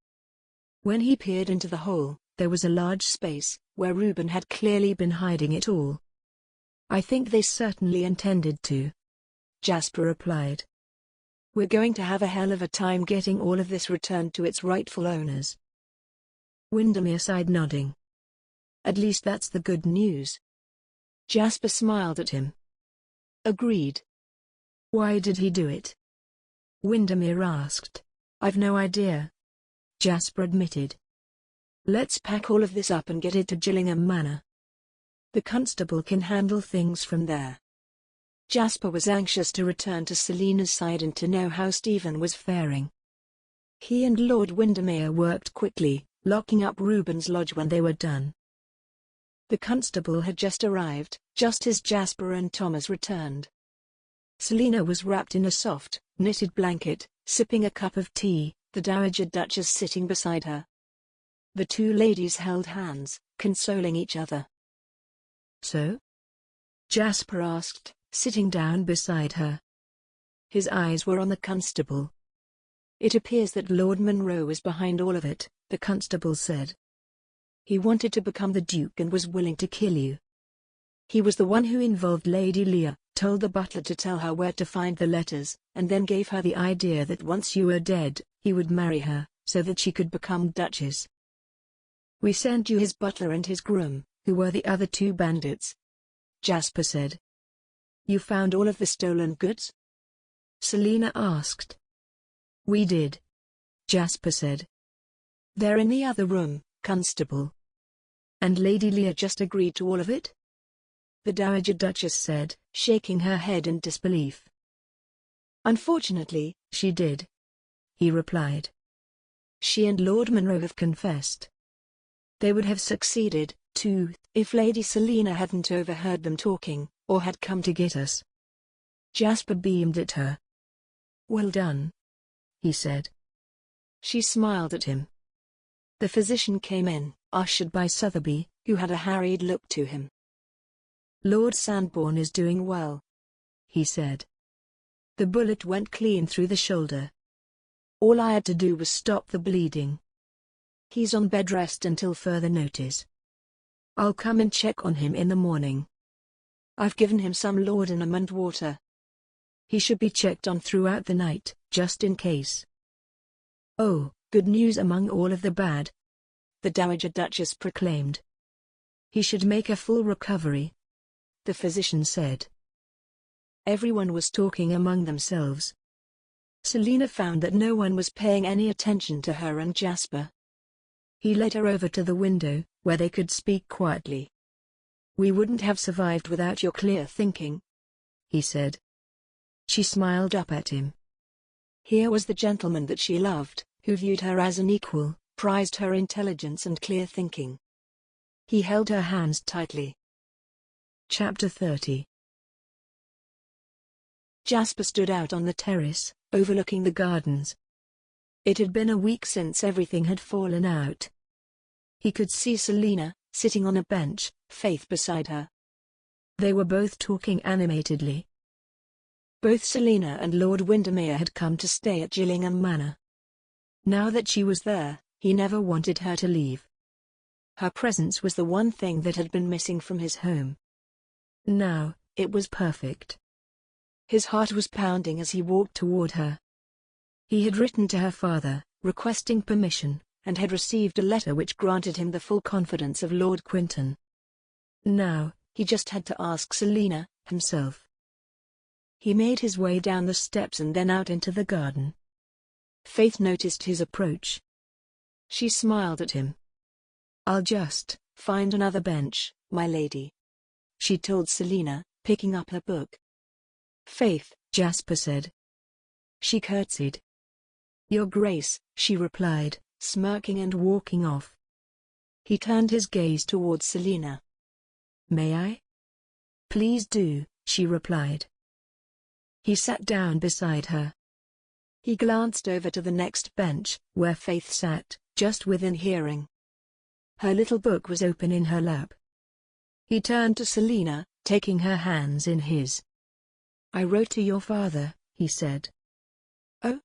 Speaker 3: When he peered into the hole, there was a large space, where Reuben had clearly been hiding it all. "I think they certainly intended to," Jasper replied. "We're going to have a hell of a time getting all of this returned to its rightful owners." Windermere sighed, nodding. "At least that's the good news." Jasper smiled at him. "Agreed." "Why did he do it?" Windermere asked. "I've no idea," Jasper admitted. "Let's pack all of this up and get it to Gillingham Manor. The constable can handle things from there." Jasper was anxious to return to Selina's side and to know how Stephen was faring. He and Lord Windermere worked quickly, locking up Reuben's lodge when they were done. The constable had just arrived, just as Jasper and Thomas returned. Selina was wrapped in a soft, knitted blanket, sipping a cup of tea, the Dowager Duchess sitting beside her. The two ladies held hands, consoling each other. "So?" Jasper asked, sitting down beside her. His eyes were on the constable. "It appears that Lord Munro was behind all of it," the constable said. "He wanted to become the Duke and was willing to kill you. He was the one who involved Lady Leah, told the butler to tell her where to find the letters, and then gave her the idea that once you were dead, he would marry her, so that she could become Duchess. We sent you his butler and his groom, who were the other two bandits," Jasper said. "You found all of the stolen goods?" Selina asked. "We did," Jasper said. "They're in the other room, constable." "And Lady Leah just agreed to all of it?" the Dowager Duchess said, shaking her head in disbelief. "Unfortunately, she did," he replied. "She and Lord Munro have confessed. They would have succeeded, too, if Lady Selina hadn't overheard them talking, or had come to get us." Jasper beamed at her. "Well done," he said. She smiled at him. The physician came in, ushered by Sotheby, who had a harried look to him. "Lord Sandbourne is doing well," he said. "The bullet went clean through the shoulder. All I had to do was stop the bleeding. He's on bed rest until further notice. I'll come and check on him in the morning. I've given him some laudanum and water. He should be checked on throughout the night, just in case." "Oh, good news among all of the bad," the Dowager Duchess proclaimed. "He should make a full recovery," the physician said. Everyone was talking among themselves. Selina found that no one was paying any attention to her and Jasper. He led her over to the window, where they could speak quietly. "We wouldn't have survived without your clear thinking," he said. She smiled up at him. Here was the gentleman that she loved, who viewed her as an equal, prized her intelligence and clear thinking. He held her hands tightly. Chapter 30. Jasper stood out on the terrace, overlooking the gardens. It had been a week since everything had fallen out. He could see Selina, sitting on a bench, Faith beside her. They were both talking animatedly. Both Selina and Lord Windermere had come to stay at Gillingham Manor. Now that she was there, He never wanted her to leave. Her presence was the one thing that had been missing from his home.
Speaker 4: Now, it was perfect.
Speaker 3: His heart was pounding as he walked toward her. He had written to her father, requesting permission, and had received a letter which granted him the full confidence of Lord Quinton. Now, he just had to ask Selina himself. He made his way down the steps and then out into the garden. Faith noticed his approach. She smiled at him. "I'll just find another bench, my lady," she told Selina, picking up her book. "Faith," Jasper said. She curtsied. "Your Grace," she replied, smirking and walking off. He turned his gaze towards Selina. "May I?" "Please do," she replied. He sat down beside her. He glanced over to the next bench, where Faith sat, just within hearing. Her little book was open in her lap. He turned to Selina, taking her hands in his. "I wrote to your father," he said. "Oh?"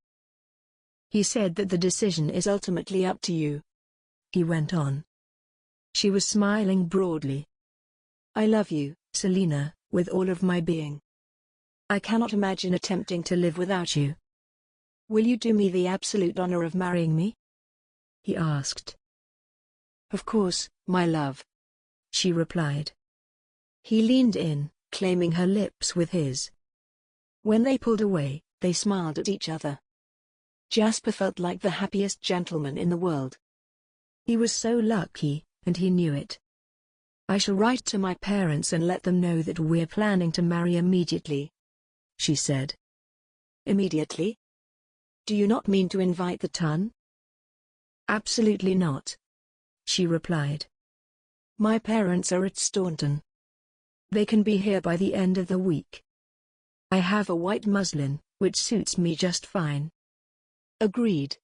Speaker 3: "He said that the decision is ultimately up to you," he went on. She was smiling broadly. "I love you, Selina, with all of my being. I cannot imagine attempting to live without you. Will you do me the absolute honor of marrying me?" he asked. "Of course, my love," she replied. He leaned in, claiming her lips with his. When they pulled away, they smiled at each other. Jasper felt like the happiest gentleman in the world. He was so lucky, and he knew it. "I shall write to my parents and let them know that we're planning to marry immediately," she said. "Immediately? Do you not mean to invite the ton?" "Absolutely not," she replied. "My parents are at Staunton. They can be here by the end of the week. I have a white muslin, which suits me just fine." "Agreed,"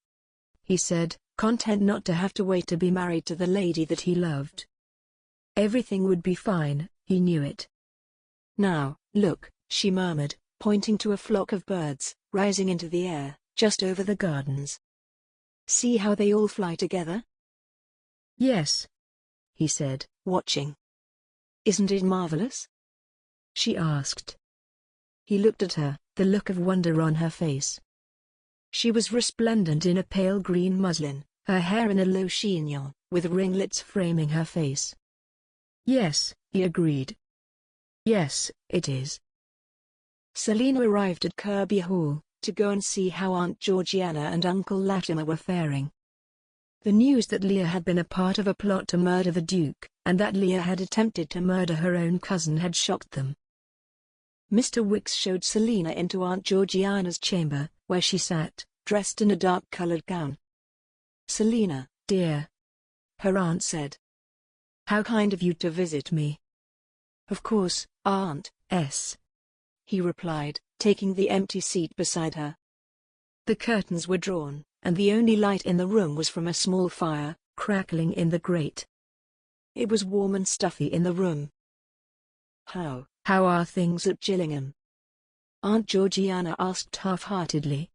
Speaker 3: he said, content not to have to wait to be married to the lady that he loved. Everything would be fine, he knew it. "Now, look," she murmured, pointing to a flock of birds, rising into the air, just over the gardens. "See how they all fly together?" "Yes," he said, watching. "Isn't it marvelous?" she asked. He looked at her, the look of wonder on her face. She was resplendent in a pale green muslin, her hair in a low chignon, with ringlets framing her face. "Yes," he agreed. "Yes, it is." Selina arrived at Kirby Hall, to go and see how Aunt Georgiana and Uncle Latimer were faring. The news that Leah had been a part of a plot to murder the Duke, and that Leah had attempted to murder her own cousin had shocked them. Mr. Wicks showed Selina into Aunt Georgiana's chamber, where she sat, dressed in a dark-colored gown. "Selina, dear," her aunt said. "How kind of you to visit me." "Of course, Aunt S," he replied, taking the empty seat beside her. The curtains were drawn, and the only light in the room was from a small fire, crackling in the grate. It was warm and stuffy in the room. How are things at Gillingham?" Aunt Georgiana asked half-heartedly.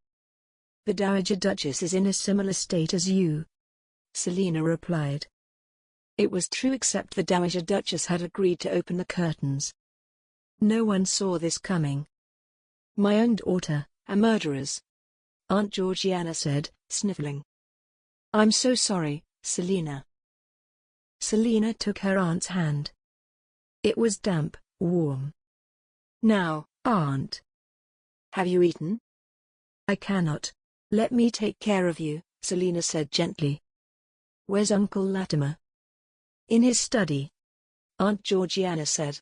Speaker 3: "The Dowager Duchess is in a similar state as you," Selina replied. It was true, except the Dowager Duchess had agreed to open the curtains. No one saw this coming. "My own daughter, a murderer's," Aunt Georgiana said, sniffling. "I'm so sorry, Selina." Selina took her aunt's hand. It was damp, warm. "Now, Aunt, have you eaten?" "I cannot. Let me take care of you," Selina said gently. "Where's Uncle Latimer?" "In his study," Aunt Georgiana said.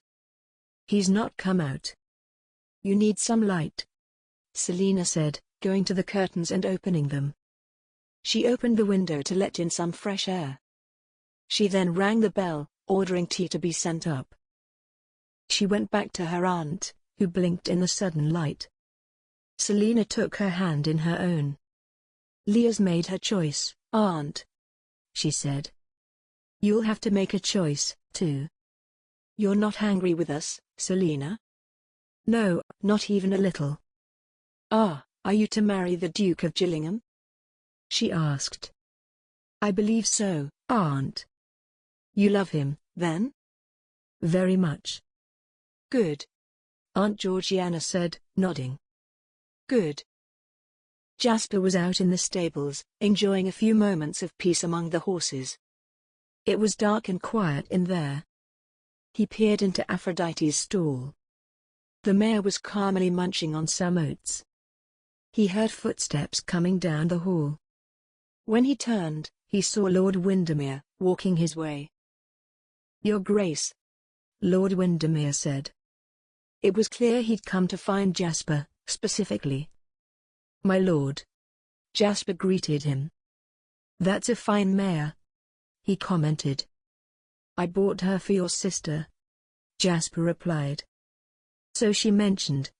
Speaker 3: "He's not come out." "You need some light," Selina said, going to the curtains and opening them. She opened the window to let in some fresh air. She then rang the bell, ordering tea to be sent up. She went back to her aunt, who blinked in the sudden light. Selina took her hand in her own. "Leah's made her choice, Aunt," she said. "You'll have to make a choice, too." "You're not angry with us, Selina?" "No, not even a little." "Are you to marry the Duke of Gillingham?" she asked. I believe so, aunt. You love him, then?
Speaker 4: Very much.
Speaker 3: Good.
Speaker 4: Aunt Georgiana said, nodding.
Speaker 3: Good. Jasper was out in the stables, enjoying a few moments of peace among the horses. It was dark and quiet in there. He peered into Aphrodite's stall. The mare was calmly munching on some oats. He heard footsteps coming down the hall. When he turned, he saw Lord Windermere, walking his way. "Your Grace," Lord Windermere said. It was clear he'd come to find Jasper, specifically. "My lord." Jasper greeted him. "That's a fine mare," he commented. "I bought her for your sister," Jasper replied. "So she mentioned,"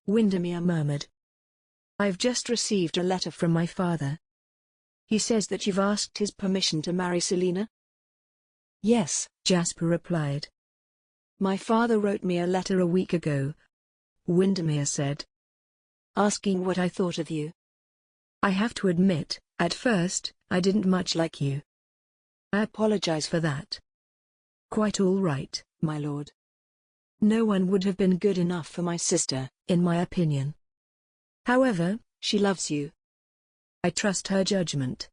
Speaker 3: Windermere murmured. "I've just received a letter from my father. He says that you've asked his permission to marry Selina?" "Yes," Jasper replied. "My father wrote me a letter a week ago," Windermere said, "asking what I thought of you. I have to admit, at first, I didn't much like you. I apologize for that." "Quite all right, my lord. No one would have been good enough for my sister, in my opinion. However, she loves you. I trust her judgment."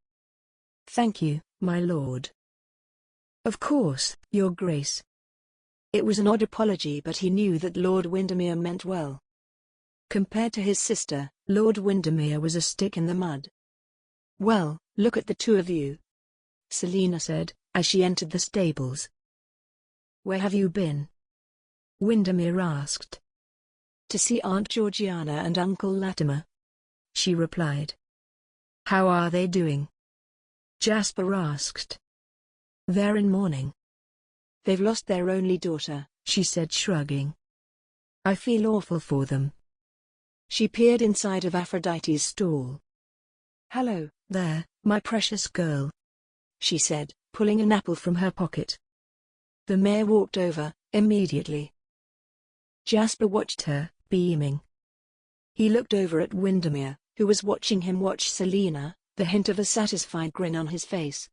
Speaker 3: "Thank you, my lord." "Of course, your grace." It was an odd apology, but he knew that Lord Windermere meant well. Compared to his sister, Lord Windermere was a stick in the mud. "Well, look at the two of you," Selina said, as she entered the stables. "Where have you been?" Windermere asked. "To see Aunt Georgiana and Uncle Latimer," she replied. "How are they doing?" Jasper asked. "They're in mourning. They've lost their only daughter," she said, shrugging. "I feel awful for them." She peered inside of Aphrodite's stall. "Hello, there, my precious girl," she said, pulling an apple from her pocket. The mare walked over, immediately. Jasper watched her, beaming. He looked over at Windermere, who was watching him watch Selina, the hint of a satisfied grin on his face.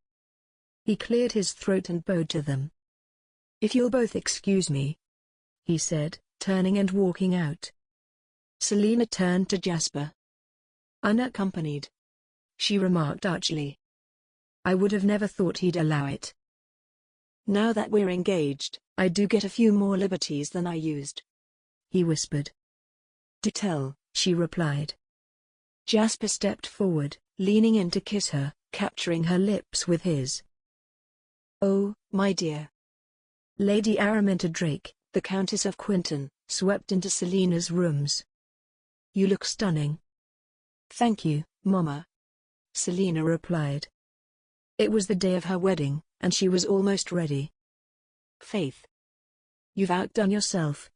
Speaker 3: He cleared his throat and bowed to them. "If you'll both excuse me," he said, turning and walking out. Selina turned to Jasper. "Unaccompanied," she remarked archly. "I would have never thought he'd allow it. Now that we're engaged, I do get a few more liberties than I used," he whispered. "Do tell," she replied. Jasper stepped forward, leaning in to kiss her, capturing her lips with his. "Oh, my dear." Lady Araminta Drake, the Countess of Quinton, swept into Selina's rooms. "You look stunning." "Thank you, Mama," Selina replied. It was the day of her wedding, and she was almost ready. "Faith, you've outdone yourself,"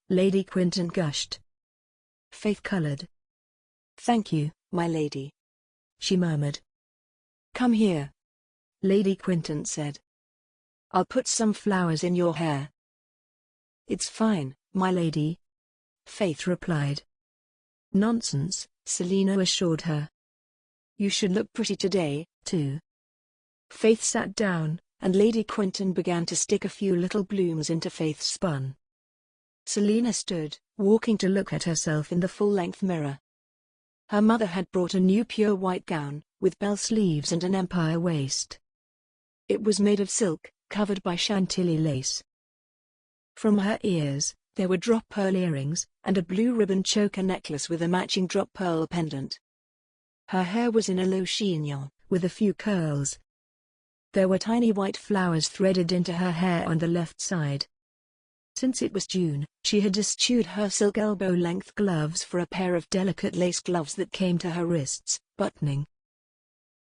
Speaker 3: Lady Quinton gushed. Faith colored. "Thank you, my lady," she murmured. "Come here," Lady Quinton said. "I'll put some flowers in your hair." "It's fine, my lady," Faith replied. "Nonsense," Selina assured her. "You should look pretty today, too." Faith sat down, and Lady Quinton began to stick a few little blooms into Faith's spun. Selina stood, walking to look at herself in the full-length mirror. Her mother had brought a new pure white gown, with bell sleeves and an empire waist. It was made of silk, covered by Chantilly lace. From her ears, there were drop pearl earrings, and a blue ribbon choker necklace with a matching drop pearl pendant. Her hair was in a low chignon, with a few curls. There were tiny white flowers threaded into her hair on the left side. Since it was June, she had eschewed her silk elbow-length gloves for a pair of delicate lace gloves that came to her wrists, buttoning.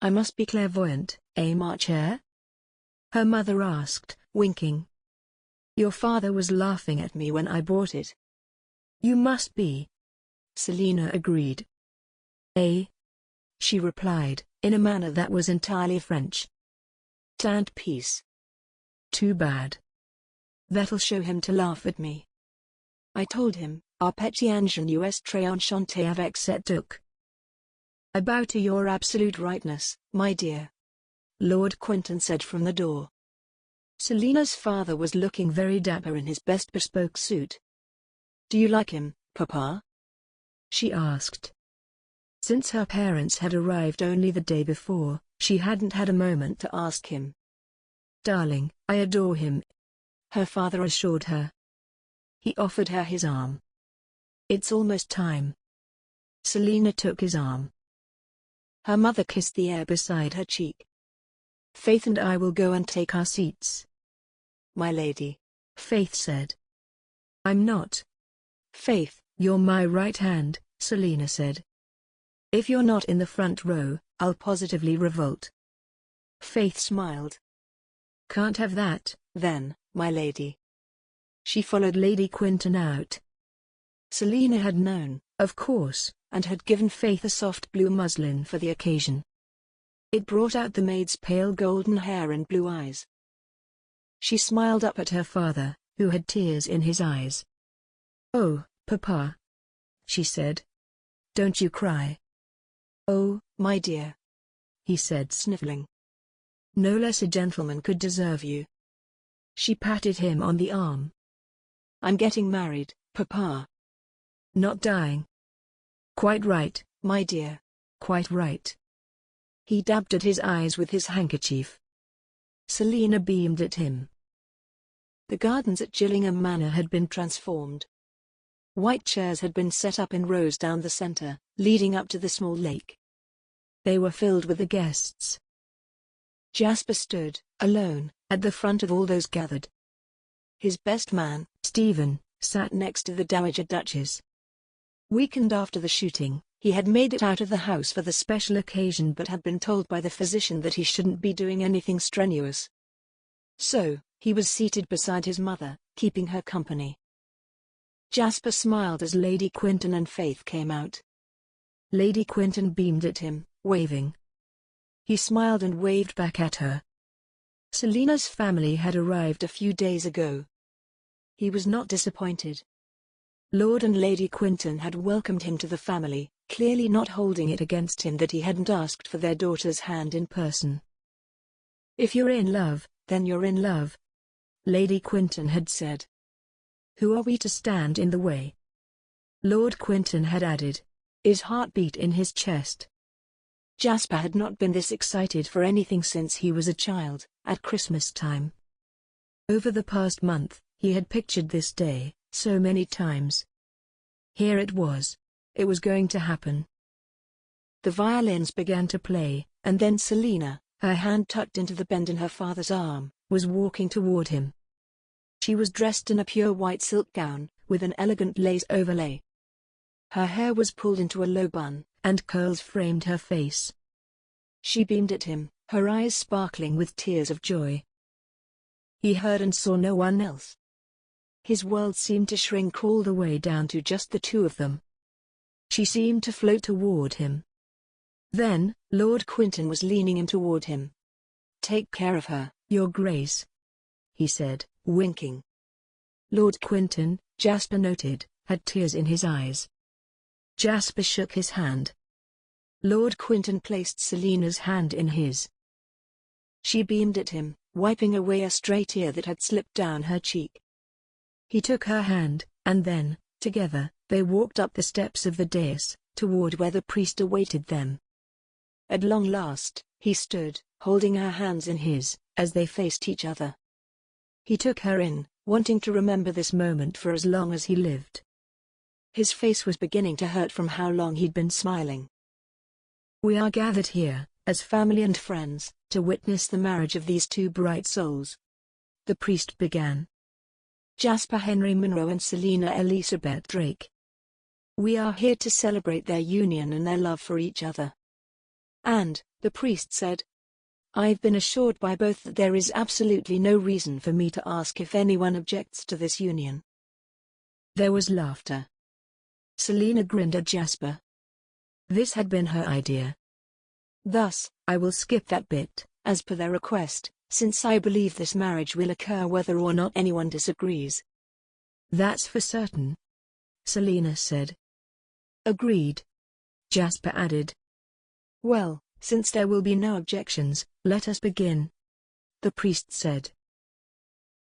Speaker 3: "I must be clairvoyant, March Hare?" her mother asked, winking. "Your father was laughing at me when I bought it." "You must be," Selina agreed. She replied, in a manner that was entirely French. "Tant pis. Too bad. That'll show him to laugh at me. I told him, our petit ingénieux est très enchanté avec cette duc." "I bow to your absolute rightness, my dear," Lord Quinton said from the door. Selina's father was looking very dapper in his best bespoke suit. "Do you like him, Papa?" she asked. Since her parents had arrived only the day before, she hadn't had a moment to ask him. "Darling, I adore him," her father assured her. He offered her his arm. "It's almost time." Selina took his arm. Her mother kissed the air beside her cheek. "Faith and I will go and take our seats." "My lady," Faith said. "I'm not." "Faith, you're my right hand," Selina said. "If you're not in the front row, I'll positively revolt." Faith smiled. "Can't have that, then, my lady." She followed Lady Quinton out. Selina had known, of course, and had given Faith a soft blue muslin for the occasion. It brought out the maid's pale golden hair and blue eyes. She smiled up at her father, who had tears in his eyes. "Oh, Papa," she said. "Don't you cry." "Oh, my dear," he said, sniffling. "No less a gentleman could deserve you." She patted him on the arm. "I'm getting married, Papa." "Not dying." "Quite right, my dear, quite right." He dabbed at his eyes with his handkerchief. Selina beamed at him. The gardens at Gillingham Manor had been transformed. White chairs had been set up in rows down the centre, leading up to the small lake. They were filled with the guests. Jasper stood, alone, at the front of all those gathered. His best man, Stephen, sat next to the Dowager Duchess. Weakened after the shooting, he had made it out of the house for the special occasion but had been told by the physician that he shouldn't be doing anything strenuous. So, he was seated beside his mother, keeping her company. Jasper smiled as Lady Quinton and Faith came out. Lady Quinton beamed at him, waving. He smiled and waved back at her. Selina's family had arrived a few days ago. He was not disappointed. Lord and Lady Quinton had welcomed him to the family, clearly not holding it against him that he hadn't asked for their daughter's hand in person. "If you're in love, then you're in love," Lady Quinton had said. "Who are we to stand in the way?" Lord Quinton had added. His heart beat in his chest. Jasper had not been this excited for anything since he was a child, at Christmas time. Over the past month, he had pictured this day, so many times. Here it was. It was going to happen. The violins began to play, and then Selina, her hand tucked into the bend in her father's arm, was walking toward him. She was dressed in a pure white silk gown, with an elegant lace overlay. Her hair was pulled into a low bun, and curls framed her face. She beamed at him, her eyes sparkling with tears of joy. He heard and saw no one else. His world seemed to shrink all the way down to just the two of them. She seemed to float toward him. Then, Lord Quinton was leaning in toward him. "Take care of her, Your Grace," he said, winking. Lord Quinton, Jasper noted, had tears in his eyes. Jasper shook his hand. Lord Quinton placed Selina's hand in his. She beamed at him, wiping away a stray tear that had slipped down her cheek. He took her hand, and then, together, they walked up the steps of the dais, toward where the priest awaited them. At long last, he stood, holding her hands in his, as they faced each other. He took her in, wanting to remember this moment for as long as he lived. His face was beginning to hurt from how long he'd been smiling. "We are gathered here, as family and friends, to witness the marriage of these two bright souls," the priest began. "Jasper Henry Munro and Selina Elizabeth Drake. We are here to celebrate their union and their love for each other. And," the priest said, "I've been assured by both that there is absolutely no reason for me to ask if anyone objects to this union." There was laughter. Selina grinned at Jasper. This had been her idea. "Thus, I will skip that bit, as per their request, since I believe this marriage will occur whether or not anyone disagrees." "That's for certain," Selina said. "Agreed," Jasper added. "Well,
Speaker 4: Since there will be no objections, let us begin," the priest said.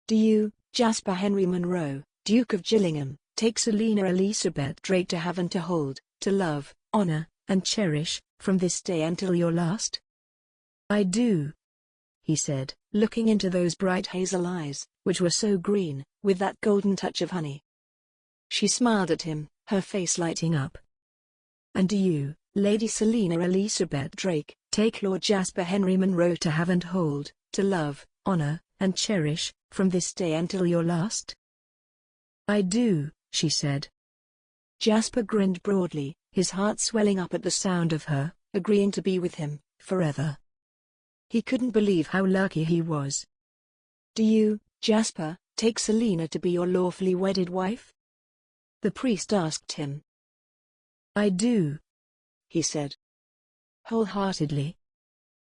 Speaker 3: "Do you, Jasper Henry Munro, Duke of Gillingham, take Selina Elizabeth Drake to have and to hold, to love, honor, and cherish, from this day until your last?"
Speaker 4: "I do," he said,
Speaker 3: looking into those bright hazel eyes, which were so green, with that golden touch of honey. She smiled at him, her face lighting up.
Speaker 4: "And do you,
Speaker 3: Lady Selina Elizabeth Drake, take Lord Jasper Henry Munro to have and hold, to love, honor, and cherish, from this day until your last?"
Speaker 4: "I do," she said.
Speaker 3: Jasper grinned broadly, his heart swelling up at the sound of her agreeing to be with him forever. He couldn't believe how lucky he was. "Do you, Jasper, take Selina to be your lawfully wedded wife?" the priest asked him.
Speaker 4: "I do,"
Speaker 3: he said,
Speaker 4: wholeheartedly.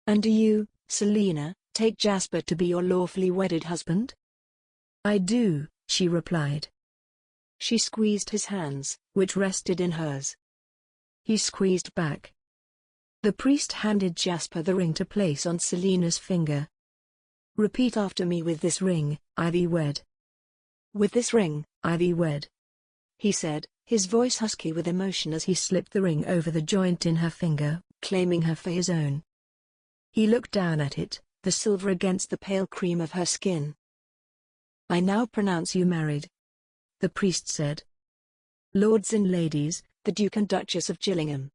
Speaker 3: "And do you, Selina, take Jasper to be your lawfully wedded husband?"
Speaker 4: "I do," she replied.
Speaker 3: She squeezed his hands, which rested in hers.
Speaker 4: He squeezed back. The priest handed Jasper the ring to place on Selina's finger.
Speaker 3: "Repeat after me: with this ring, I thee wed." "With this ring, I thee wed," he said, his voice husky with emotion as he slipped the ring over the joint in her finger, claiming her for his own. He looked down at it, the silver against the pale cream of her skin. "I now pronounce you married," the priest said. "Lords and ladies, the Duke and Duchess of Gillingham."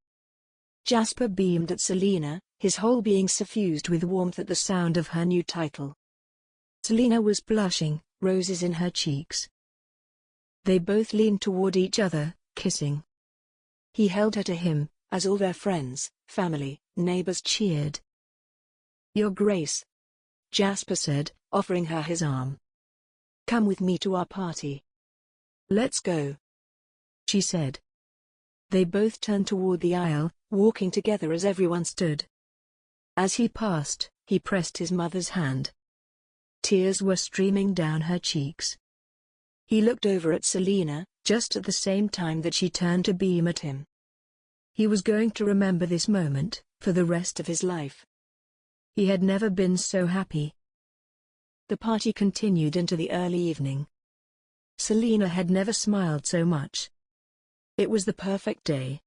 Speaker 3: Jasper beamed at Selina, his whole being suffused with warmth at the sound of her new title. Selina was blushing, roses in her cheeks. They both leaned toward each other, kissing. He held her to him, as all their friends, family, neighbors cheered. "Your Grace," Jasper said, offering her his arm. "Come with me to our party." "Let's go," she said. They both turned toward the aisle, walking together as everyone stood. As he passed, he pressed his mother's hand. Tears were streaming down her cheeks. He looked over at Selina, just at the same time that she turned to beam at him. He was going to remember this moment, for the rest of his life. He had never been so happy. The party continued into the early evening. Selina had never smiled so much. It was the perfect day.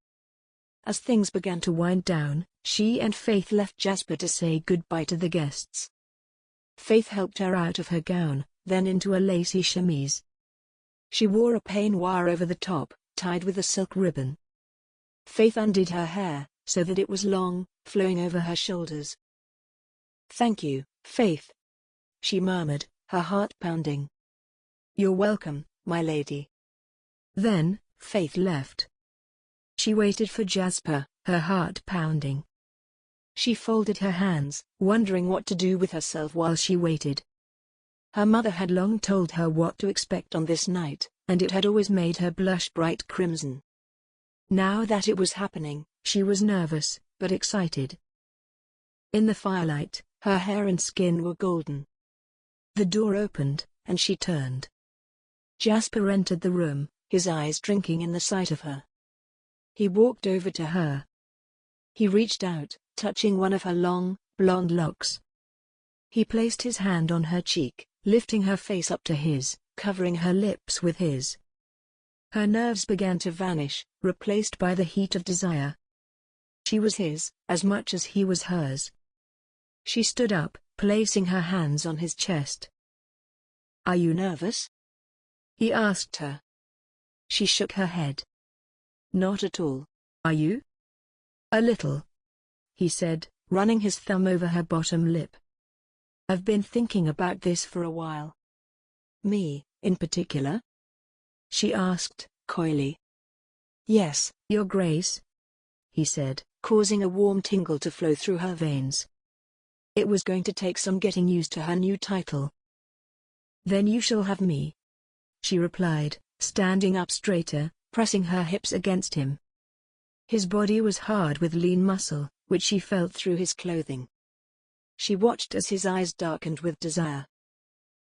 Speaker 3: As things began to wind down, she and Faith left Jasper to say goodbye to the guests. Faith helped her out of her gown, then into a lacy chemise. She wore a peignoir over the top, tied with a silk ribbon. Faith undid her hair, so that it was long, flowing over her shoulders. "Thank you, Faith," she murmured, her heart pounding. "You're welcome, my lady." Then, Faith left. She waited for Jasper, her heart pounding. She folded her hands, wondering what to do with herself while she waited. Her mother had long told her what to expect on this night, and it had always made her blush bright crimson. Now that it was happening, she was nervous, but excited. In the firelight, her hair and skin were golden. The door opened, and she turned. Jasper entered the room, his eyes drinking in the sight of her. He walked over to her. He reached out, touching one of her long, blonde locks. He placed his hand on her cheek, lifting her face up to his, covering her lips with his. Her nerves began to vanish, replaced by the heat of desire. She was his, as much as he was hers. She stood up, placing her hands on his chest. "Are you nervous?" he asked her. She shook her head. "Not at all. Are you?" "A little," he said, running his thumb over her bottom lip. "I've been thinking about this for a while." "Me, in particular?" she asked, coyly. "Yes, Your Grace," he said, causing a warm tingle to flow through her veins. It was going to take some getting used to her new title. "Then you shall have me," she replied, standing up straighter, pressing her hips against him. His body was hard with lean muscle, which she felt through his clothing. She watched as his eyes darkened with desire.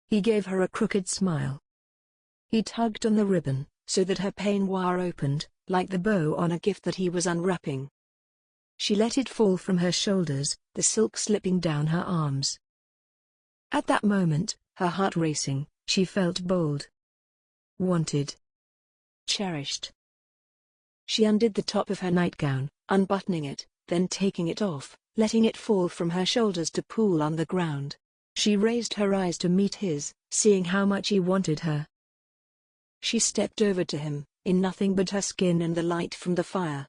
Speaker 3: He gave her a crooked smile. He tugged on the ribbon, so that her peignoir opened, like the bow on a gift that he was unwrapping.
Speaker 4: She let it fall from her shoulders, the silk slipping down her arms. At that moment, her heart racing, she felt bold. Wanted. Cherished. She undid the top of her nightgown, unbuttoning it, then taking it off, letting it fall from her shoulders to pool on the ground. She raised her eyes to meet his, seeing how much he wanted her. She stepped over to him, in nothing but her skin and the light from the fire.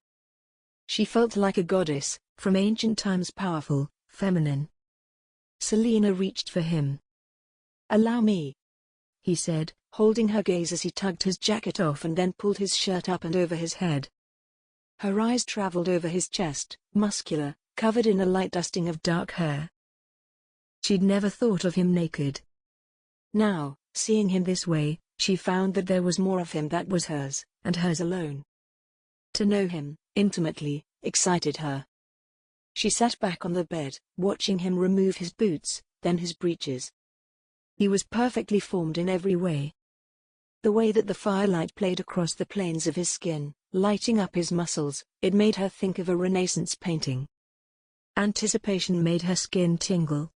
Speaker 4: She felt like a goddess, from ancient times, powerful, feminine. Selina reached for him. "Allow me," he said, holding her gaze as he tugged his jacket off and then pulled his shirt up and over his head. Her eyes traveled over his chest, muscular, covered in a light dusting of dark hair. She'd never thought of him naked. Now, seeing him this way, she found that there was more of him that was hers, and hers alone. To know him, intimately, excited her. She sat back on the bed, watching him remove his boots, then his breeches. He was perfectly formed in every way. The way that the firelight played across the planes of his skin, lighting up his muscles, it made her think of a Renaissance painting. Anticipation made her skin tingle.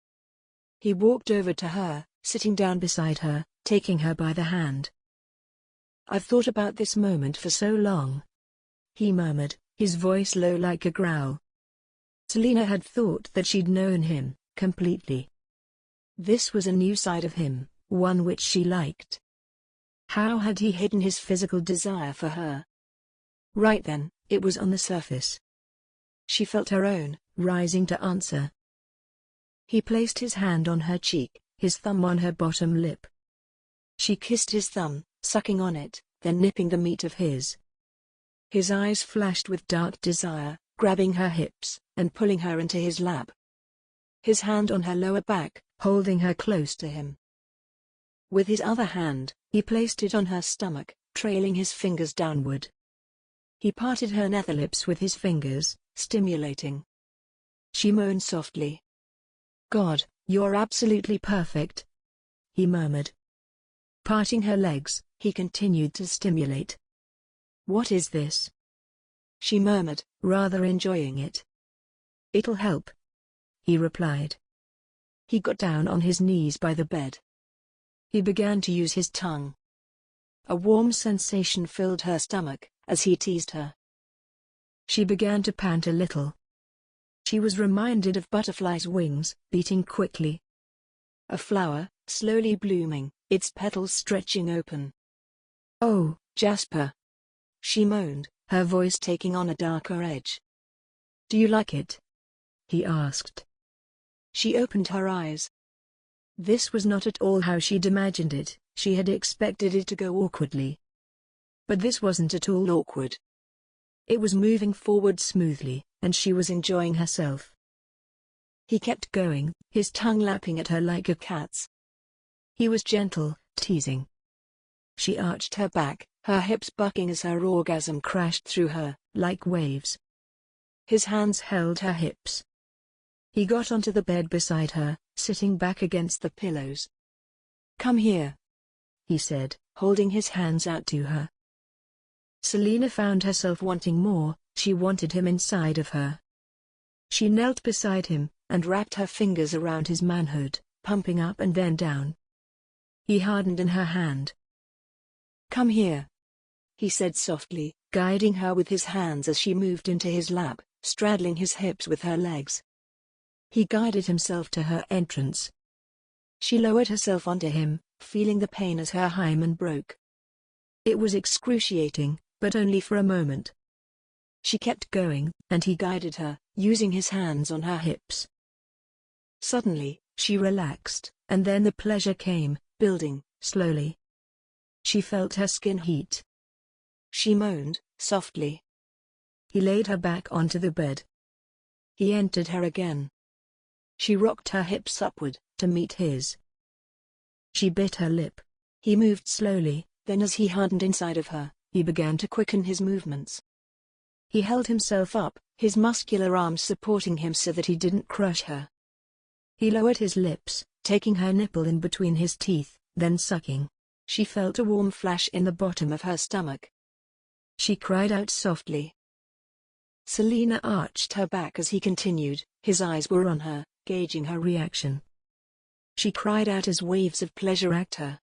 Speaker 4: He walked over to her, sitting down beside her, taking her by the hand. "I've thought about this moment for so long," he murmured, his voice low like a growl. Selina had thought that she'd known him, completely. This was a new side of him, one which she liked. How had he hidden his physical desire for her? Right then, it was on the surface. She felt her own, rising to answer. He placed his hand on her cheek, his thumb on her bottom lip. She kissed his thumb, sucking on it, then nipping the meat of his. His eyes flashed with dark desire, grabbing her hips, and pulling her into his lap. His hand on her lower back, holding her close to him. With his other hand, he placed it on her stomach, trailing his fingers downward. He parted her netherlips with his fingers, stimulating. She moaned softly. "God, you're absolutely perfect," he murmured. Parting her legs, he continued to stimulate. "What is this?" she murmured, rather enjoying it. "It'll help," he replied. He got down on his knees by the bed. He began to use his tongue. A warm sensation filled her stomach, as he teased her. She began to pant a little. She was reminded of butterflies' wings, beating quickly. A flower, slowly blooming, its petals stretching open. "Oh, Jasper," she moaned, her voice taking on a darker edge. "Do you like it?" he asked. She opened her eyes. This was not at all how she'd imagined it. She had expected it to go awkwardly. But this wasn't at all awkward. It was moving forward smoothly, and she was enjoying herself. He kept going, his tongue lapping at her like a cat's. He was gentle, teasing. She arched her back, her hips bucking as her orgasm crashed through her, like waves. His hands held her hips. He got onto the bed beside her, sitting back against the pillows. "Come here," he said, holding his hands out to her. Selina found herself wanting more. She wanted him inside of her. She knelt beside him, and wrapped her fingers around his manhood, pumping up and then down. He hardened in her hand. "Come here," he said softly, guiding her with his hands as she moved into his lap, straddling his hips with her legs. He guided himself to her entrance. She lowered herself onto him, feeling the pain as her hymen broke. It was excruciating, but only for a moment. She kept going, and he guided her, using his hands on her hips. Suddenly, she relaxed, and then the pleasure came, building, slowly. She felt her skin heat. She moaned, softly. He laid her back onto the bed. He entered her again. She rocked her hips upward, to meet his. She bit her lip. He moved slowly, then as he hardened inside of her, he began to quicken his movements. He held himself up, his muscular arms supporting him so that he didn't crush her. He lowered his lips, taking her nipple in between his teeth, then sucking. She felt a warm flash in the bottom of her stomach. She cried out softly.
Speaker 3: Selina arched her back as he continued. His eyes were on her, gauging her reaction. She cried out as waves of pleasure racked her.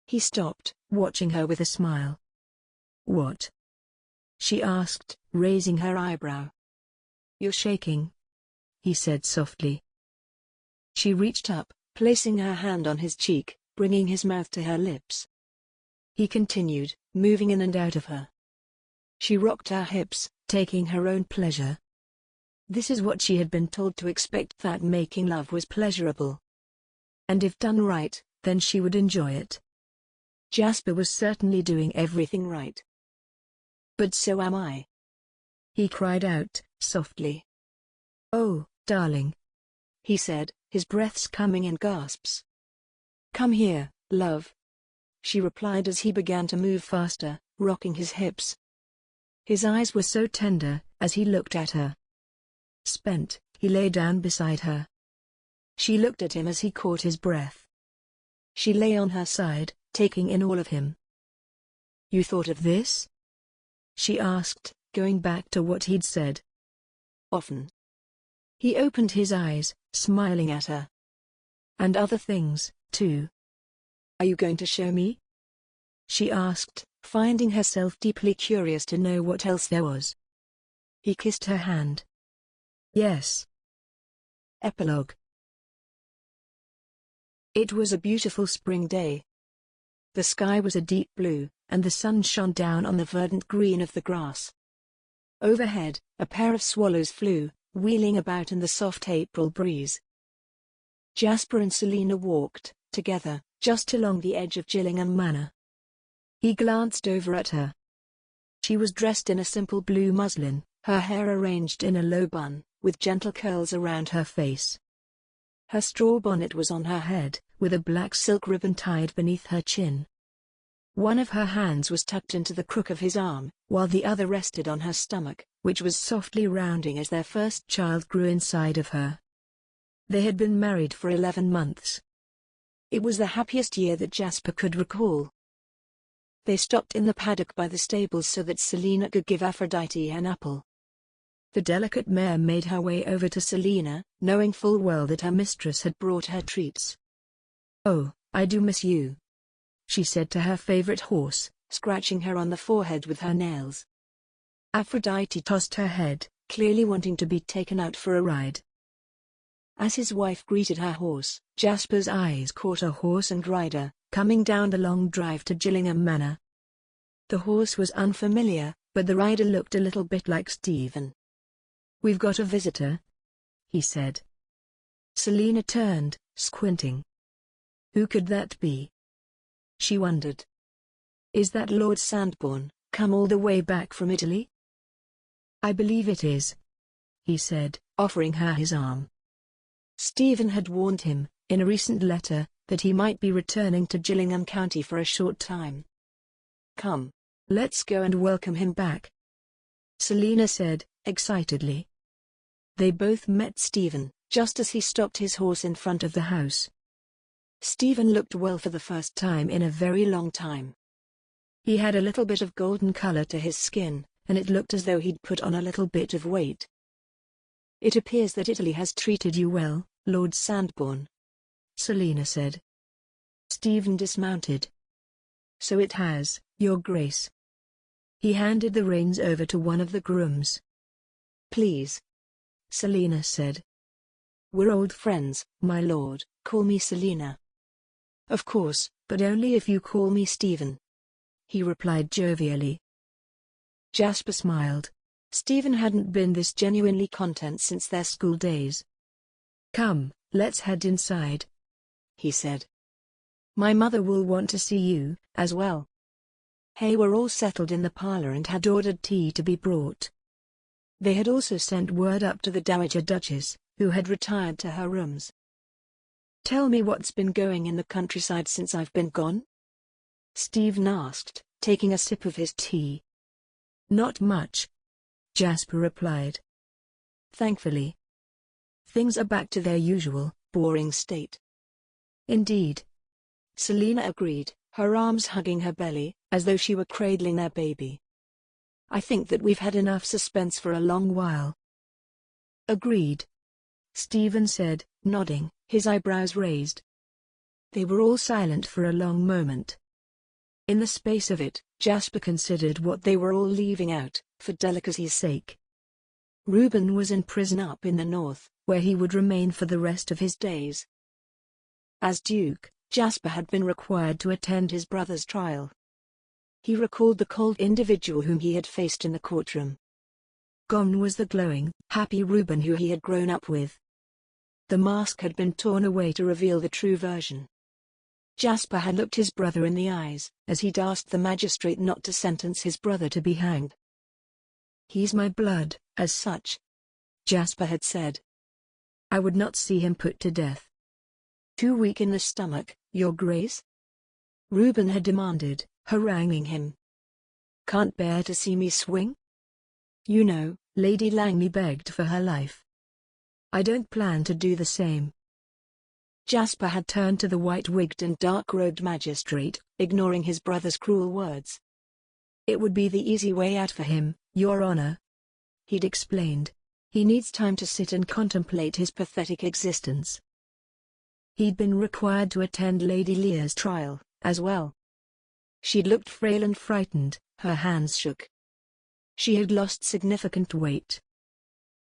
Speaker 3: He stopped, watching her with a smile. "What?" she asked, raising her eyebrow. "You're shaking," he said softly. She reached up, placing her hand on his cheek, bringing his mouth to her lips. He continued, moving in and out of her. She rocked her hips, taking her own pleasure. This is what she had been told to expect, that making love was pleasurable. And if done right, then she would enjoy it. Jasper was certainly doing everything right. "But so am I," he cried out, softly. "Oh, darling," he said, his breaths coming in gasps. "Come here, love," she replied as he began to move faster, rocking his hips. His eyes were so tender, as he looked at her. Spent, he lay down beside her. She looked at him as he caught his breath. She lay on her side, taking in all of him. "You thought of this?" she asked, going back to what he'd said. "Often." He opened his eyes, smiling at her. "And other things, too." "Are you going to show me?" she asked, finding herself deeply curious to know what else there was. He kissed her hand. "Yes." Epilogue. It was a beautiful spring day. The sky was a deep blue, and the sun shone down on the verdant green of the grass. Overhead, a pair of swallows flew, wheeling about in the soft April breeze. Jasper and Selina walked, together, just along the edge of Gillingham Manor. He glanced over at her. She was dressed in a simple blue muslin, her hair arranged in a low bun, with gentle curls around her face. Her straw bonnet was on her head, with a black silk ribbon tied beneath her chin. One of her hands was tucked into the crook of his arm, while the other rested on her stomach, which was softly rounding as their first child grew inside of her. They had been married for 11 months. It was the happiest year that Jasper could recall. They stopped in the paddock by the stables so that Selina could give Aphrodite an apple. The delicate mare made her way over to Selina, knowing full well that her mistress had brought her treats. "Oh, I do miss you," she said to her favorite horse, scratching her on the forehead with her nails. Aphrodite tossed her head, clearly wanting to be taken out for a ride. As his wife greeted her horse, Jasper's eyes caught a horse and rider, coming down the long drive to Gillingham Manor. The horse was unfamiliar, but the rider looked a little bit like Stephen. "We've got a visitor," he said. Selina turned, squinting. Who could that be? She wondered. Is that Lord Sandbourne, come all the way back from Italy? "I believe it is," he said, offering her his arm. Stephen had warned him, in a recent letter, that he might be returning to Gillingham County for a short time. "Come, let's go and welcome him back," Selina said, excitedly. They both met Stephen, just as he stopped his horse in front of the house. Stephen looked well for the first time in a very long time. He had a little bit of golden color to his skin, and it looked as though he'd put on a little bit of weight. "It appears that Italy has treated you well, Lord Sandbourne," Selina said. Stephen dismounted. "So it has, Your Grace." He handed the reins over to one of the grooms. "Please," Selina said. "We're old friends, my lord, call me Selina." "Of course, but only if you call me Stephen," he replied jovially. Jasper smiled. Stephen hadn't been this genuinely content since their school days. "Come, let's head inside," he said. "My mother will want to see you, as well." They were all settled in the parlor and had ordered tea to be brought. They had also sent word up to the Dowager Duchess, who had retired to her rooms. "Tell me what's been going in the countryside since I've been gone?" Stephen asked, taking a sip of his tea. "Not much," Jasper replied. "Thankfully. Things are back to their usual, boring state." "Indeed," Selina agreed, her arms hugging her belly, as though she were cradling their baby. I think that we've had enough suspense for a long while.
Speaker 4: Agreed, Stephen said, nodding, his eyebrows raised. They were all silent for a long moment. In the space of it, Jasper considered what they were all leaving out, for delicacy's sake. Reuben was in prison up in the north, where he would remain for the rest of his days. As Duke, Jasper had been required to attend his brother's trial. He recalled the cold individual whom he had faced in the courtroom. Gone was the glowing, happy Reuben who he had grown up with. The mask had been torn away to reveal the true version. Jasper had looked his brother in the eyes, as he'd asked the magistrate not to sentence his brother to be hanged. "He's my blood, as such," Jasper had said. "I would not see him put to death." "Too weak in the stomach, Your Grace?" Reuben had demanded, haranguing him. "Can't bear to see me swing?" "You know, Lady Langley begged for her life. I don't plan to do the same." Jasper had turned to the white-wigged and dark-robed magistrate, ignoring his brother's cruel words. "It would be the easy way out for him, Your Honor," he'd explained. "He needs time to sit and contemplate his pathetic existence." He'd been required to attend Lady Lear's trial, as well. She'd looked frail and frightened, her hands shook. She had lost significant weight.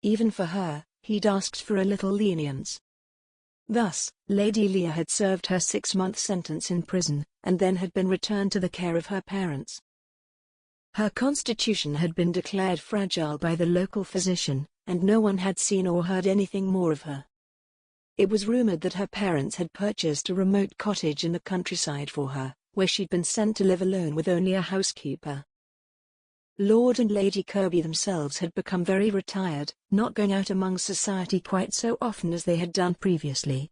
Speaker 4: Even for her, he'd asked for a little lenience. Thus, Lady Lear had served her 6-month sentence in prison, and then had been returned to the care of her parents. Her constitution had been declared fragile by the local physician, and no one had seen or heard anything more of her. It was rumored that her parents had purchased a remote cottage in the countryside for her, where she'd been sent to live alone with only a housekeeper. Lord and Lady Kirby themselves had become very retired, not going out among society quite so often as they had done previously.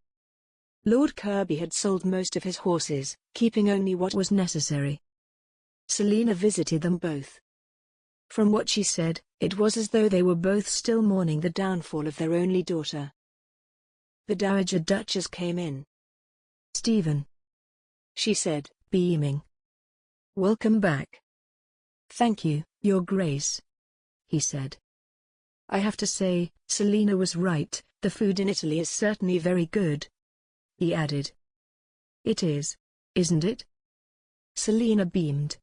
Speaker 4: Lord Kirby had sold most of his horses, keeping only what was necessary. Selina visited them both. From what she said, it was as though they were both still mourning the downfall of their only daughter. The Dowager Duchess came in. "Stephen," she said, beaming. "Welcome back." "Thank you, Your Grace," he said. "I have to say, Selina was right, the food in Italy is certainly very good," he added. "It is, isn't it?" Selina beamed.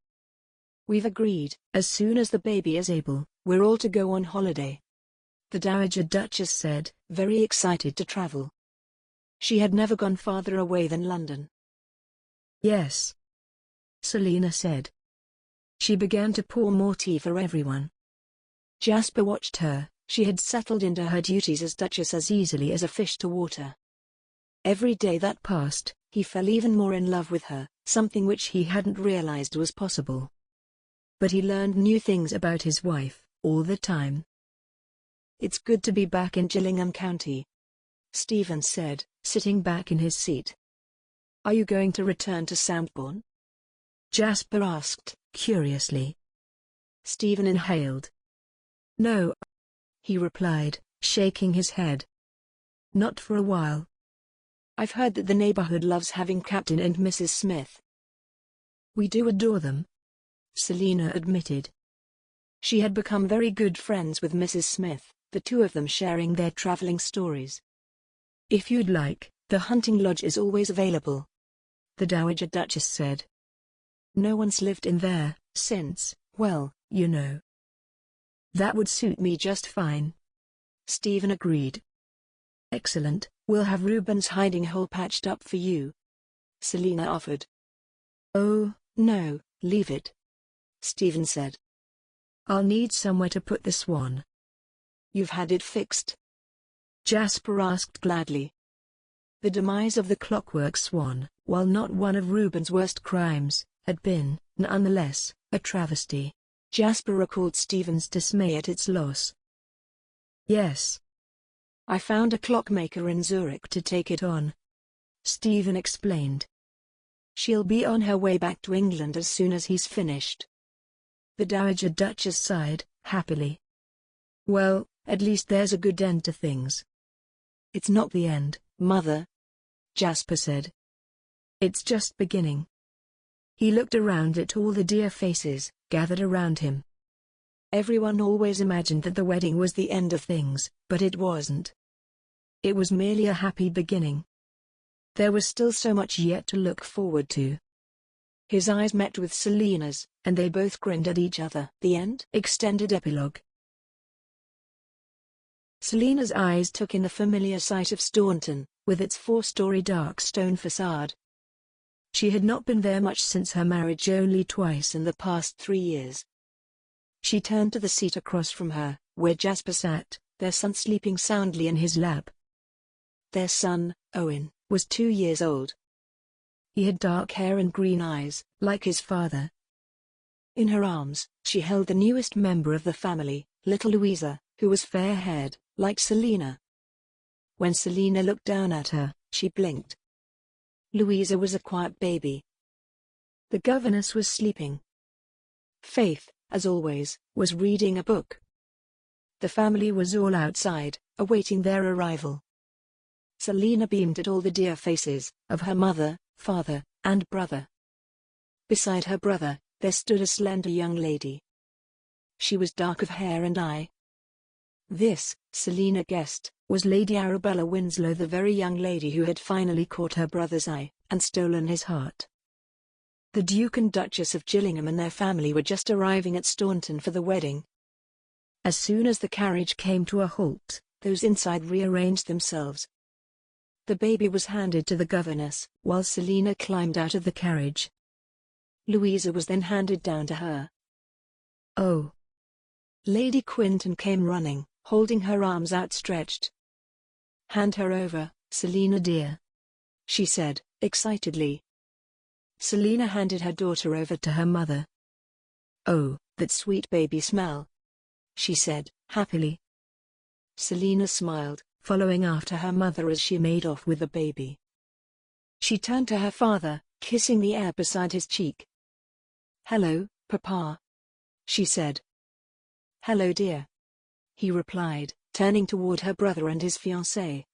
Speaker 4: "We've agreed, as soon as the baby is able, we're all to go on holiday," the Dowager Duchess said, very excited to travel. She had never gone farther away than London. "Yes," Selina said. She began to pour more tea for everyone. Jasper watched her. She had settled into her duties as Duchess as easily as a fish to water. Every day that passed, he fell even more in love with her, something which he hadn't realized was possible. But he learned new things about his wife, all the time. "It's good to be back in Gillingham County," Stephen said, sitting back in his seat. "Are you going to return to Soundbourne?" Jasper asked, curiously. Stephen inhaled. "No," he replied, shaking his head. "Not for a while. I've heard that the neighborhood loves having Captain and Mrs. Smith." "We do adore them," Selina admitted. She had become very good friends with Mrs. Smith, the two of them sharing their traveling stories. "If you'd like, the hunting lodge is always available," the Dowager Duchess said. "No one's lived in there since, well, you know." "That would suit me just fine," Stephen agreed. "Excellent, we'll have Reuben's hiding hole patched up for you," Selina offered. "Oh, no, leave it," Stephen said. "I'll need somewhere to put the swan." "You've had it fixed?" Jasper asked gladly. The demise of the clockwork swan, while not one of Reuben's worst crimes, had been, nonetheless, a travesty. Jasper recalled Stephen's dismay at its loss. "Yes. I found a clockmaker in Zurich to take it on," Stephen explained. "She'll be on her way back to England as soon as he's finished." The Dowager Duchess sighed, happily. "Well, at least there's a good end to things." "It's not the end, Mother," Jasper said. "It's just beginning." He looked around at all the dear faces gathered around him.
Speaker 3: Everyone always imagined that the wedding was the end of things, but it wasn't. It was merely a happy beginning. There was still so much yet to look forward to. His eyes met with Selina's, and they both grinned at each other. The end. Extended epilogue. Selina's eyes took in the familiar sight of Staunton, with its four-story dark stone facade. She had not been there much since her marriage, only twice in the past 3 years. She turned to the seat across from her, where Jasper sat, their son sleeping soundly in his lap. Their son, Owen, was 2 years old. He had dark hair and green eyes, like his father. In her arms, she held the newest member of the family, little Louisa, who was fair-haired, like Selina. When Selina looked down at her, she blinked. Louisa was a quiet baby. The governess was sleeping. Faith, as always, was reading a book. The family was all outside, awaiting their arrival. Selina beamed at all the dear faces of her mother, father, and brother. Beside her brother, there stood a slender young lady. She was dark of hair and eye. This, Selina guessed, was Lady Arabella Winslow, the very young lady who had finally caught her brother's eye, and stolen his heart. The Duke and Duchess of Gillingham and their family were just arriving at Staunton for the wedding. As soon as the carriage came to a halt, those inside rearranged themselves. The baby was handed to the governess, while Selina climbed out of the carriage. Louisa was then handed down to her. "Oh!" Lady Quinton came running, holding her arms outstretched. "Hand her over, Selina dear," she said, excitedly. Selina handed her daughter over to her mother. "Oh, that sweet baby smell," she said, happily. Selina smiled, following after her mother as she made off with the baby. She turned to her father, kissing the air beside his cheek. "Hello, Papa," she said. "Hello, dear," he replied, turning toward her brother and his fiancée.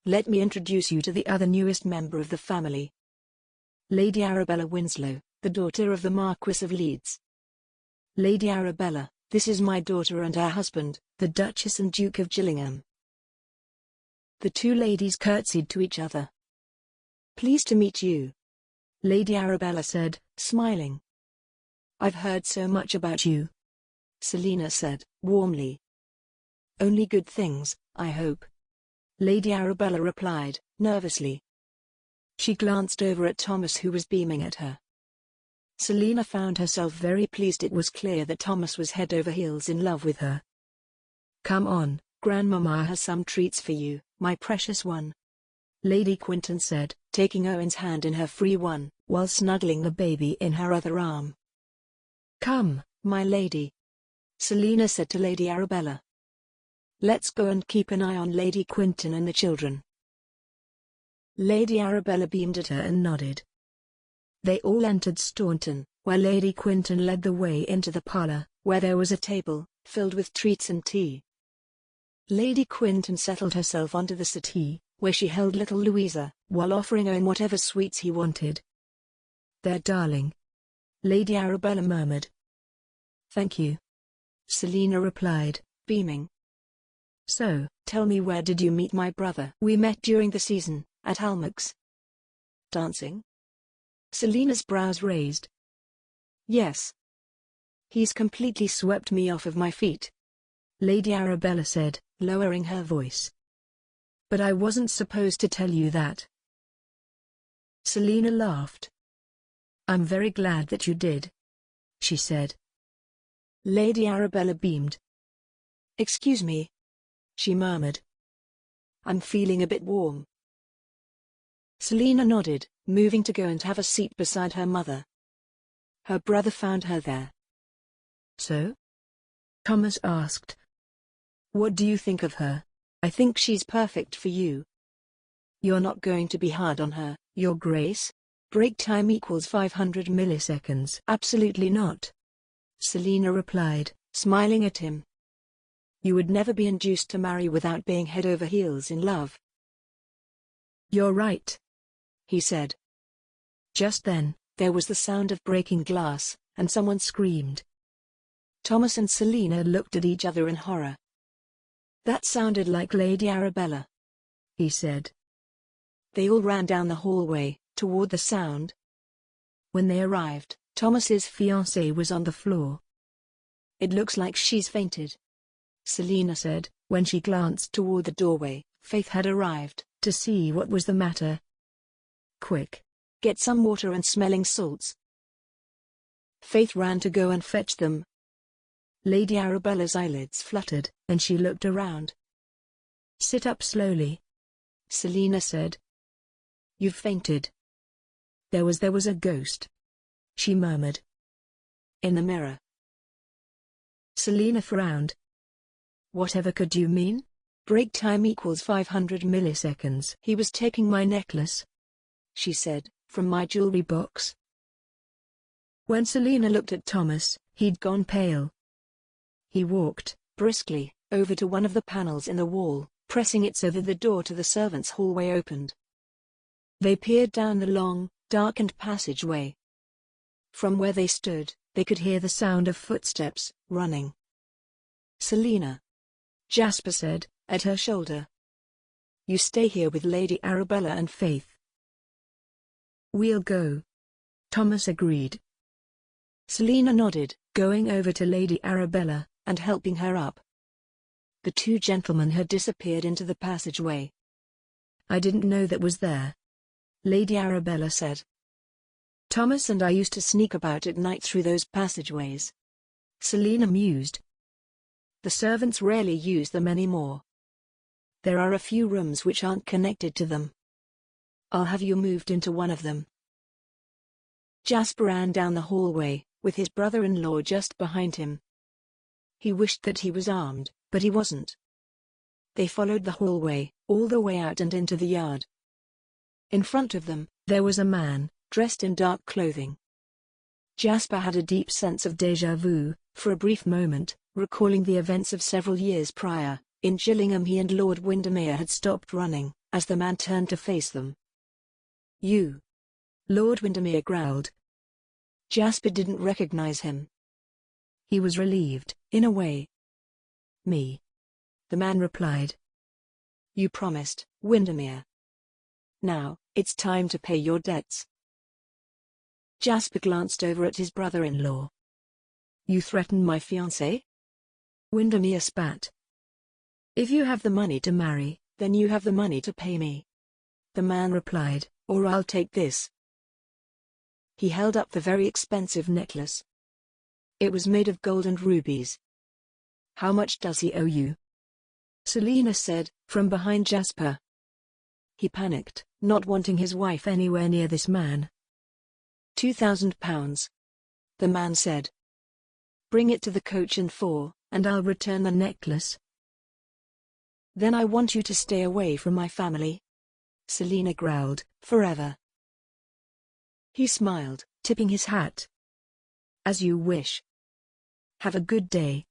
Speaker 3: "Let me introduce you to the other newest member of the family. Lady Arabella Winslow, the daughter of the Marquis of Leeds. Lady Arabella, this is my daughter and her husband, the Duchess and Duke of Gillingham." The two ladies curtsied to each other. "Pleased to meet you," Lady Arabella said, smiling. "I've heard so much about you," Selina said, warmly. "Only good things, I hope," Lady Arabella replied, nervously. She glanced over at Thomas, who was beaming at her. Selina found herself very pleased. It was clear that Thomas was head over heels in love with her. "Come on, Grandmama has some treats for you, my precious one," Lady Quinton said, taking Owen's hand in her free one, while snuggling the baby in her other arm. "Come, my lady," Selina said to Lady Arabella. "Let's go and keep an eye on Lady Quinton and the children." Lady Arabella beamed at her and nodded. They all entered Staunton, where Lady Quinton led the way into the parlour, where there was a table, filled with treats and tea. Lady Quinton settled herself onto the settee, where she held little Louisa, while offering Owen whatever sweets he wanted. "There, darling," Lady Arabella murmured. "Thank you," Selina replied, beaming. "So, tell me, where did you meet my brother?" "We met during the season, at Almack's." "Dancing?" Selina's brows raised. "Yes. He's completely swept me off of my feet," Lady Arabella said, lowering her voice. "But I wasn't supposed to tell you that." Selina laughed. "I'm very glad that you did," she said. Lady Arabella beamed. "Excuse me," she murmured. "I'm feeling a bit warm." Selina nodded, moving to go and have a seat beside her mother. Her brother found her there. "So?" Thomas asked. "What do you think of her?" "I think she's perfect for you." "You're not going to be hard on her, Your Grace? Break time equals 500 milliseconds." "Absolutely not," Selina replied, smiling at him. "You would never be induced to marry without being head over heels in love." "You're right," he said. Just then, there was the sound of breaking glass, and someone screamed. Thomas and Selina looked at each other in horror. "That sounded like Lady Arabella," he said. They all ran down the hallway, toward the sound. When they arrived, Thomas's fiancée was on the floor. "It looks like she's fainted," Selina said, when she glanced toward the doorway. Faith had arrived, to see what was the matter. "Quick! Get some water and smelling salts." Faith ran to go and fetch them. Lady Arabella's eyelids fluttered, and she looked around. "Sit up slowly," Selina said. "You've fainted." There was a ghost," she murmured. "In the mirror." Selina frowned. "Whatever could you mean? Break time equals 500 milliseconds. He was taking my necklace," she said, "from my jewelry box." When Selina looked at Thomas, he'd gone pale. He walked, briskly, over to one of the panels in the wall, pressing it so that the door to the servants' hallway opened. They peered down the long, darkened passageway. From where they stood, they could hear the sound of footsteps, running. "Selina," Jasper said, at her shoulder. "You stay here with Lady Arabella and Faith." "We'll go," Thomas agreed. Selina nodded, going over to Lady Arabella, and helping her up. The two gentlemen had disappeared into the passageway. "I didn't know that was there," Lady Arabella said. "Thomas and I used to sneak about at night through those passageways," Selina mused. "The servants rarely use them anymore. There are a few rooms which aren't connected to them. I'll have you moved into one of them." Jasper ran down the hallway, with his brother-in-law just behind him. He wished that he was armed, but he wasn't. They followed the hallway, all the way out and into the yard. In front of them, there was a man, dressed in dark clothing. Jasper had a deep sense of déjà vu, for a brief moment, recalling the events of several years prior. In Gillingham he and Lord Windermere had stopped running, as the man turned to face them. "You," Lord Windermere growled. Jasper didn't recognize him. He was relieved, in a way. "Me," the man replied. "You promised, Windermere. Now, it's time to pay your debts." Jasper glanced over at his brother-in-law. "You threatened my fiancée?" Windermere spat. "If you have the money to marry, then you have the money to pay me," the man replied, "or I'll take this." He held up the very expensive necklace. It was made of gold and rubies. "How much does he owe you?" Selina said, from behind Jasper. He panicked, not wanting his wife anywhere near this man. £2,000, the man said. "Bring it to the coach and four, and I'll return the necklace." "Then I want you to stay away from my family," Selina growled, "forever." He smiled, tipping his hat. "As you wish. Have a good day,"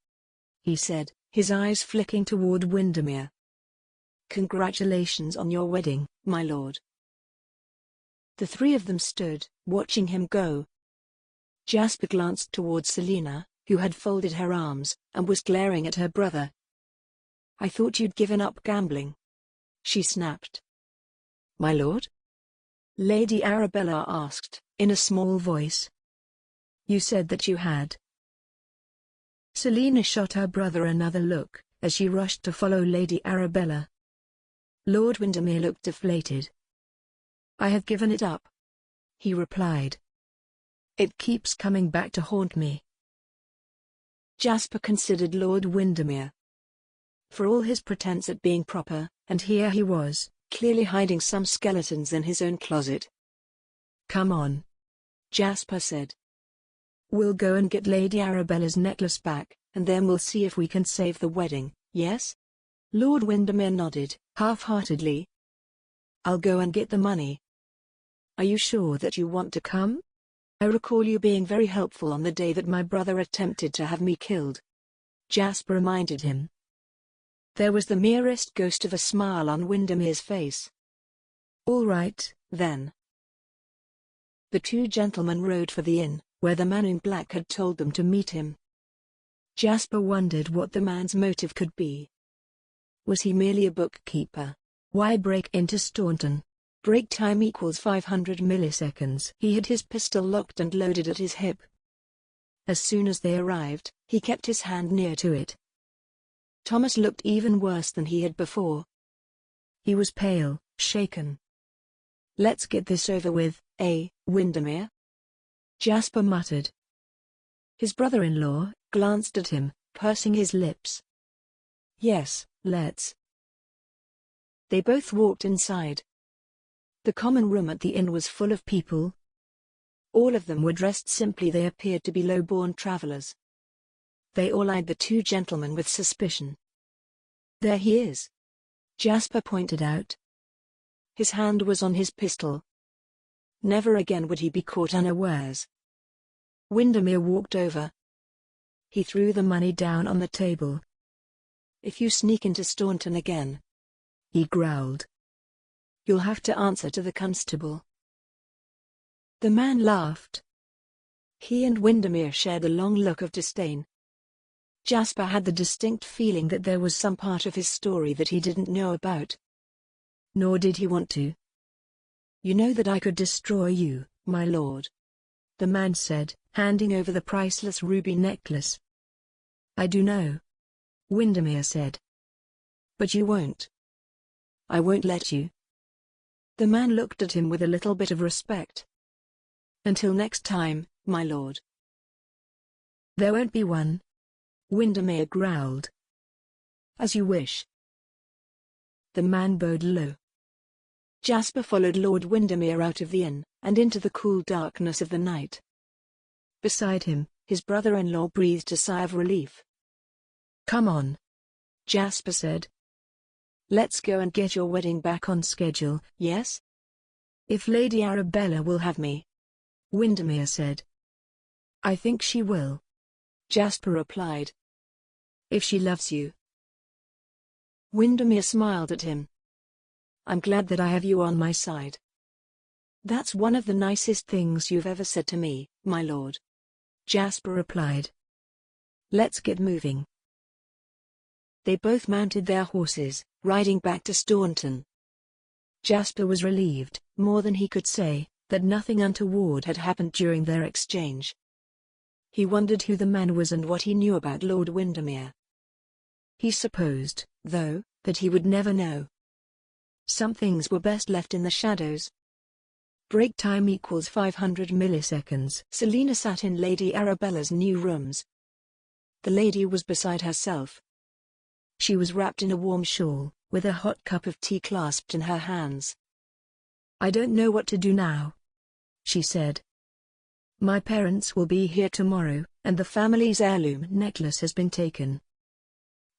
Speaker 3: he said, his eyes flicking toward Windermere. "Congratulations on your wedding, my lord." The three of them stood, watching him go. Jasper glanced toward Selina, who had folded her arms, and was glaring at her brother. "I thought you'd given up gambling," she snapped. "My lord?" Lady Arabella asked, in a small voice. "You said that you had." Selina shot her brother another look, as she rushed to follow Lady Arabella. Lord Windermere looked deflated. "I have given it up," he replied. "It keeps coming back to haunt me." Jasper considered Lord Windermere. For all his pretense at being proper, and here he was, clearly hiding some skeletons in his own closet. "Come on," Jasper said. "We'll go and get Lady Arabella's necklace back, and then we'll see if we can save the wedding, yes?" Lord Windermere nodded, half-heartedly. "I'll go and get the money." "Are you sure that you want to come? I recall you being very helpful on the day that my brother attempted to have me killed," Jasper reminded him. There was the merest ghost of a smile on Windermere's face. "All right, then." The two gentlemen rode for the inn, where the man in black had told them to meet him. Jasper wondered what the man's motive could be. Was he merely a bookkeeper?
Speaker 4: Why break into Staunton?
Speaker 3: Break time equals 500
Speaker 4: milliseconds.
Speaker 3: He had his pistol locked and loaded at his hip. As soon as they arrived, he kept his hand near to it. Thomas looked even worse than he had before. He was pale, shaken. "Let's get this over with, Windermere?" Jasper muttered. His brother-in-law glanced at him, pursing his lips. "Yes, let's." They both walked inside. The common room at the inn was full of people. All of them were dressed simply. They appeared to be low-born travelers. They all eyed the two gentlemen with suspicion. "There he is," Jasper pointed out. His hand was on his pistol. Never again would he be caught unawares. Windermere walked over. He threw the money down on the table. "If you sneak into Staunton again," he growled, "you'll have to answer to the constable." The man laughed. He and Windermere shared a long look of disdain. Jasper had the distinct feeling that there was some part of his story that he didn't know about. Nor did he want to. "You know that I could destroy you, my lord," the man said, handing over the priceless ruby necklace. "I do know," Windermere said. "But you won't. I won't let you." The man looked at him with a little bit of respect. "Until next time, my lord." "There won't be one," Windermere growled. "As you wish." The man bowed low. Jasper followed Lord Windermere out of the inn, and into the cool darkness of the night. Beside him, his brother-in-law breathed a sigh of relief. "Come on," Jasper said. "Let's go and get your wedding back on schedule, yes?" "If Lady Arabella will have me," Windermere said. "I think she will," Jasper replied. "If she loves you." Windermere smiled at him. "I'm glad that I have you on my side." "That's one of the nicest things you've ever said to me, my lord," Jasper replied. "Let's get moving." They both mounted their horses, riding back to Staunton. Jasper was relieved, more than he could say, that nothing untoward had happened during their exchange. He wondered who the man was and what he knew about Lord Windermere. He supposed, though, that he would never know. Some things were best left in the shadows. Break time equals 500 milliseconds. Selina sat in Lady Arabella's new rooms. The lady was beside herself. She was wrapped in a warm shawl, with a hot cup of tea clasped in her hands. "I don't know what to do now," she said. "My parents will be here tomorrow, and the family's heirloom necklace has been taken."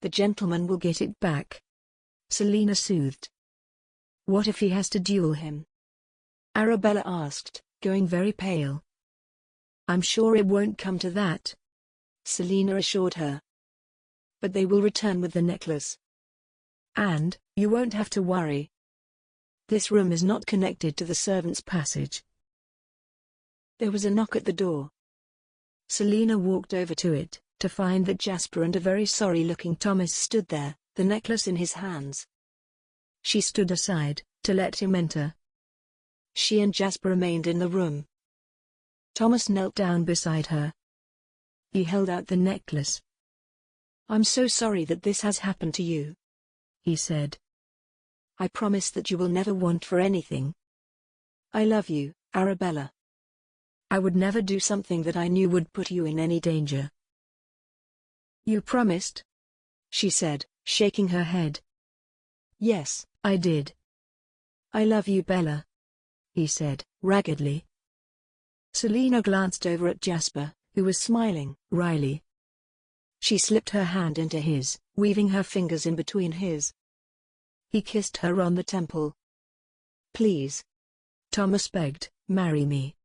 Speaker 3: "The gentleman will get it back," Selina soothed. "What if he has to duel him?" Arabella asked, going very pale. "I'm sure it won't come to that," Selina assured her. "But they will return with the necklace. And, you won't have to worry. This room is not connected to the servants' passage." There was a knock at the door. Selina walked over to it, to find that Jasper and a very sorry-looking Thomas stood there, the necklace in his hands. She stood aside, to let him enter. She and Jasper remained in the room. Thomas knelt down beside her. He held out the necklace. "I'm so sorry that this has happened to you," he said. "I promise that you will never want for anything. I love you, Arabella. I would never do something that I knew would put you in any danger." "You promised?" she said, shaking her head. "Yes, I did." "I love you, Bella," he said, raggedly. Selina glanced over at Jasper, who was smiling wryly. She slipped her hand into his, weaving her fingers in between his. He kissed her on the temple. "Please," Thomas begged, "marry me."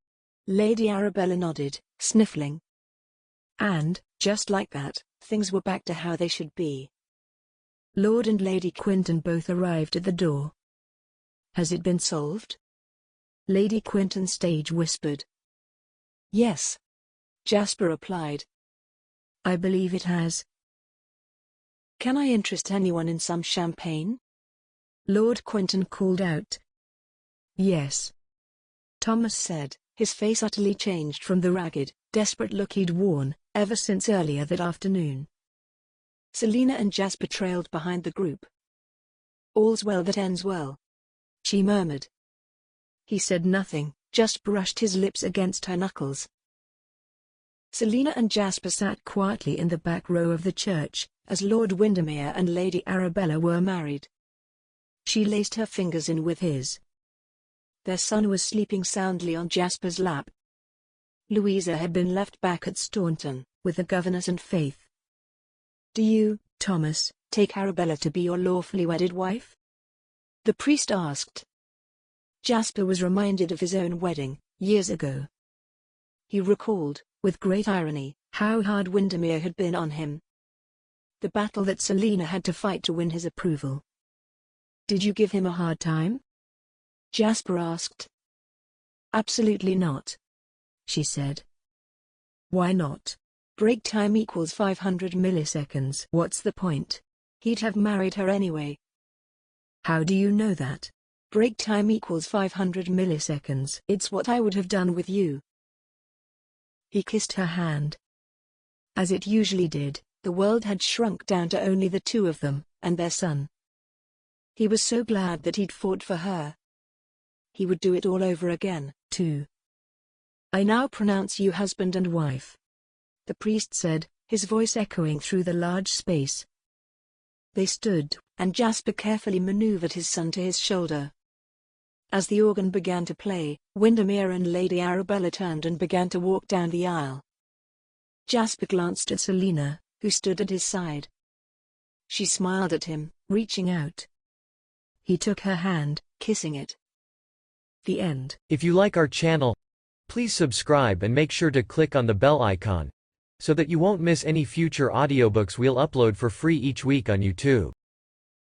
Speaker 3: Lady Arabella nodded, sniffling. And, just like that, things were back to how they should be. Lord and Lady Quinton both arrived at the door. "Has it been solved?" Lady Quinton stage whispered. "Yes," Jasper replied.
Speaker 4: I believe it has.
Speaker 3: Can I interest anyone in some champagne?
Speaker 4: Lord Quinton called out. Yes,
Speaker 3: Thomas said, his face utterly changed from the ragged, desperate look he'd worn ever since earlier that afternoon. Selina and Jasper trailed behind the group. All's well that ends well, she murmured. He said nothing, just brushed his lips against her knuckles. Selina and Jasper sat quietly in the back row of the church, as Lord Windermere and Lady Arabella were married. She laced her fingers in with his. Their son was sleeping soundly on Jasper's lap. Louisa had been left back at Staunton, with the governess and Faith. "Do you, Thomas, take Arabella to be your lawfully wedded wife?" the priest asked. Jasper was reminded of his own wedding, years ago. He recalled, with great irony, how hard Windermere had been on him. The battle that Selina had to fight to win his approval. "Did you give him a hard time?" Jasper asked. "Absolutely not," she said. "Why not?" "Break time equals 500 milliseconds. What's the point? He'd have married her anyway." "How do you know that?" "Break time equals 500 milliseconds. It's what I would have done with you." He kissed her hand. As it usually did, the world had shrunk down to only the two of them, and their son. He was so glad that he'd fought for her. He would do it all over again, too. "I now pronounce you husband and wife," the priest said, his voice echoing through the large space. They stood, and Jasper carefully maneuvered his son to his shoulder. As the organ began to play, Windermere and Lady Arabella turned and began to walk down the aisle. Jasper glanced at Selina, who stood at his side. She smiled at him, reaching out. He took her hand, kissing it. The end.
Speaker 2: If you like our channel, please subscribe and make sure to click on the bell icon, so that you won't miss any future audiobooks we'll upload for free each week on YouTube.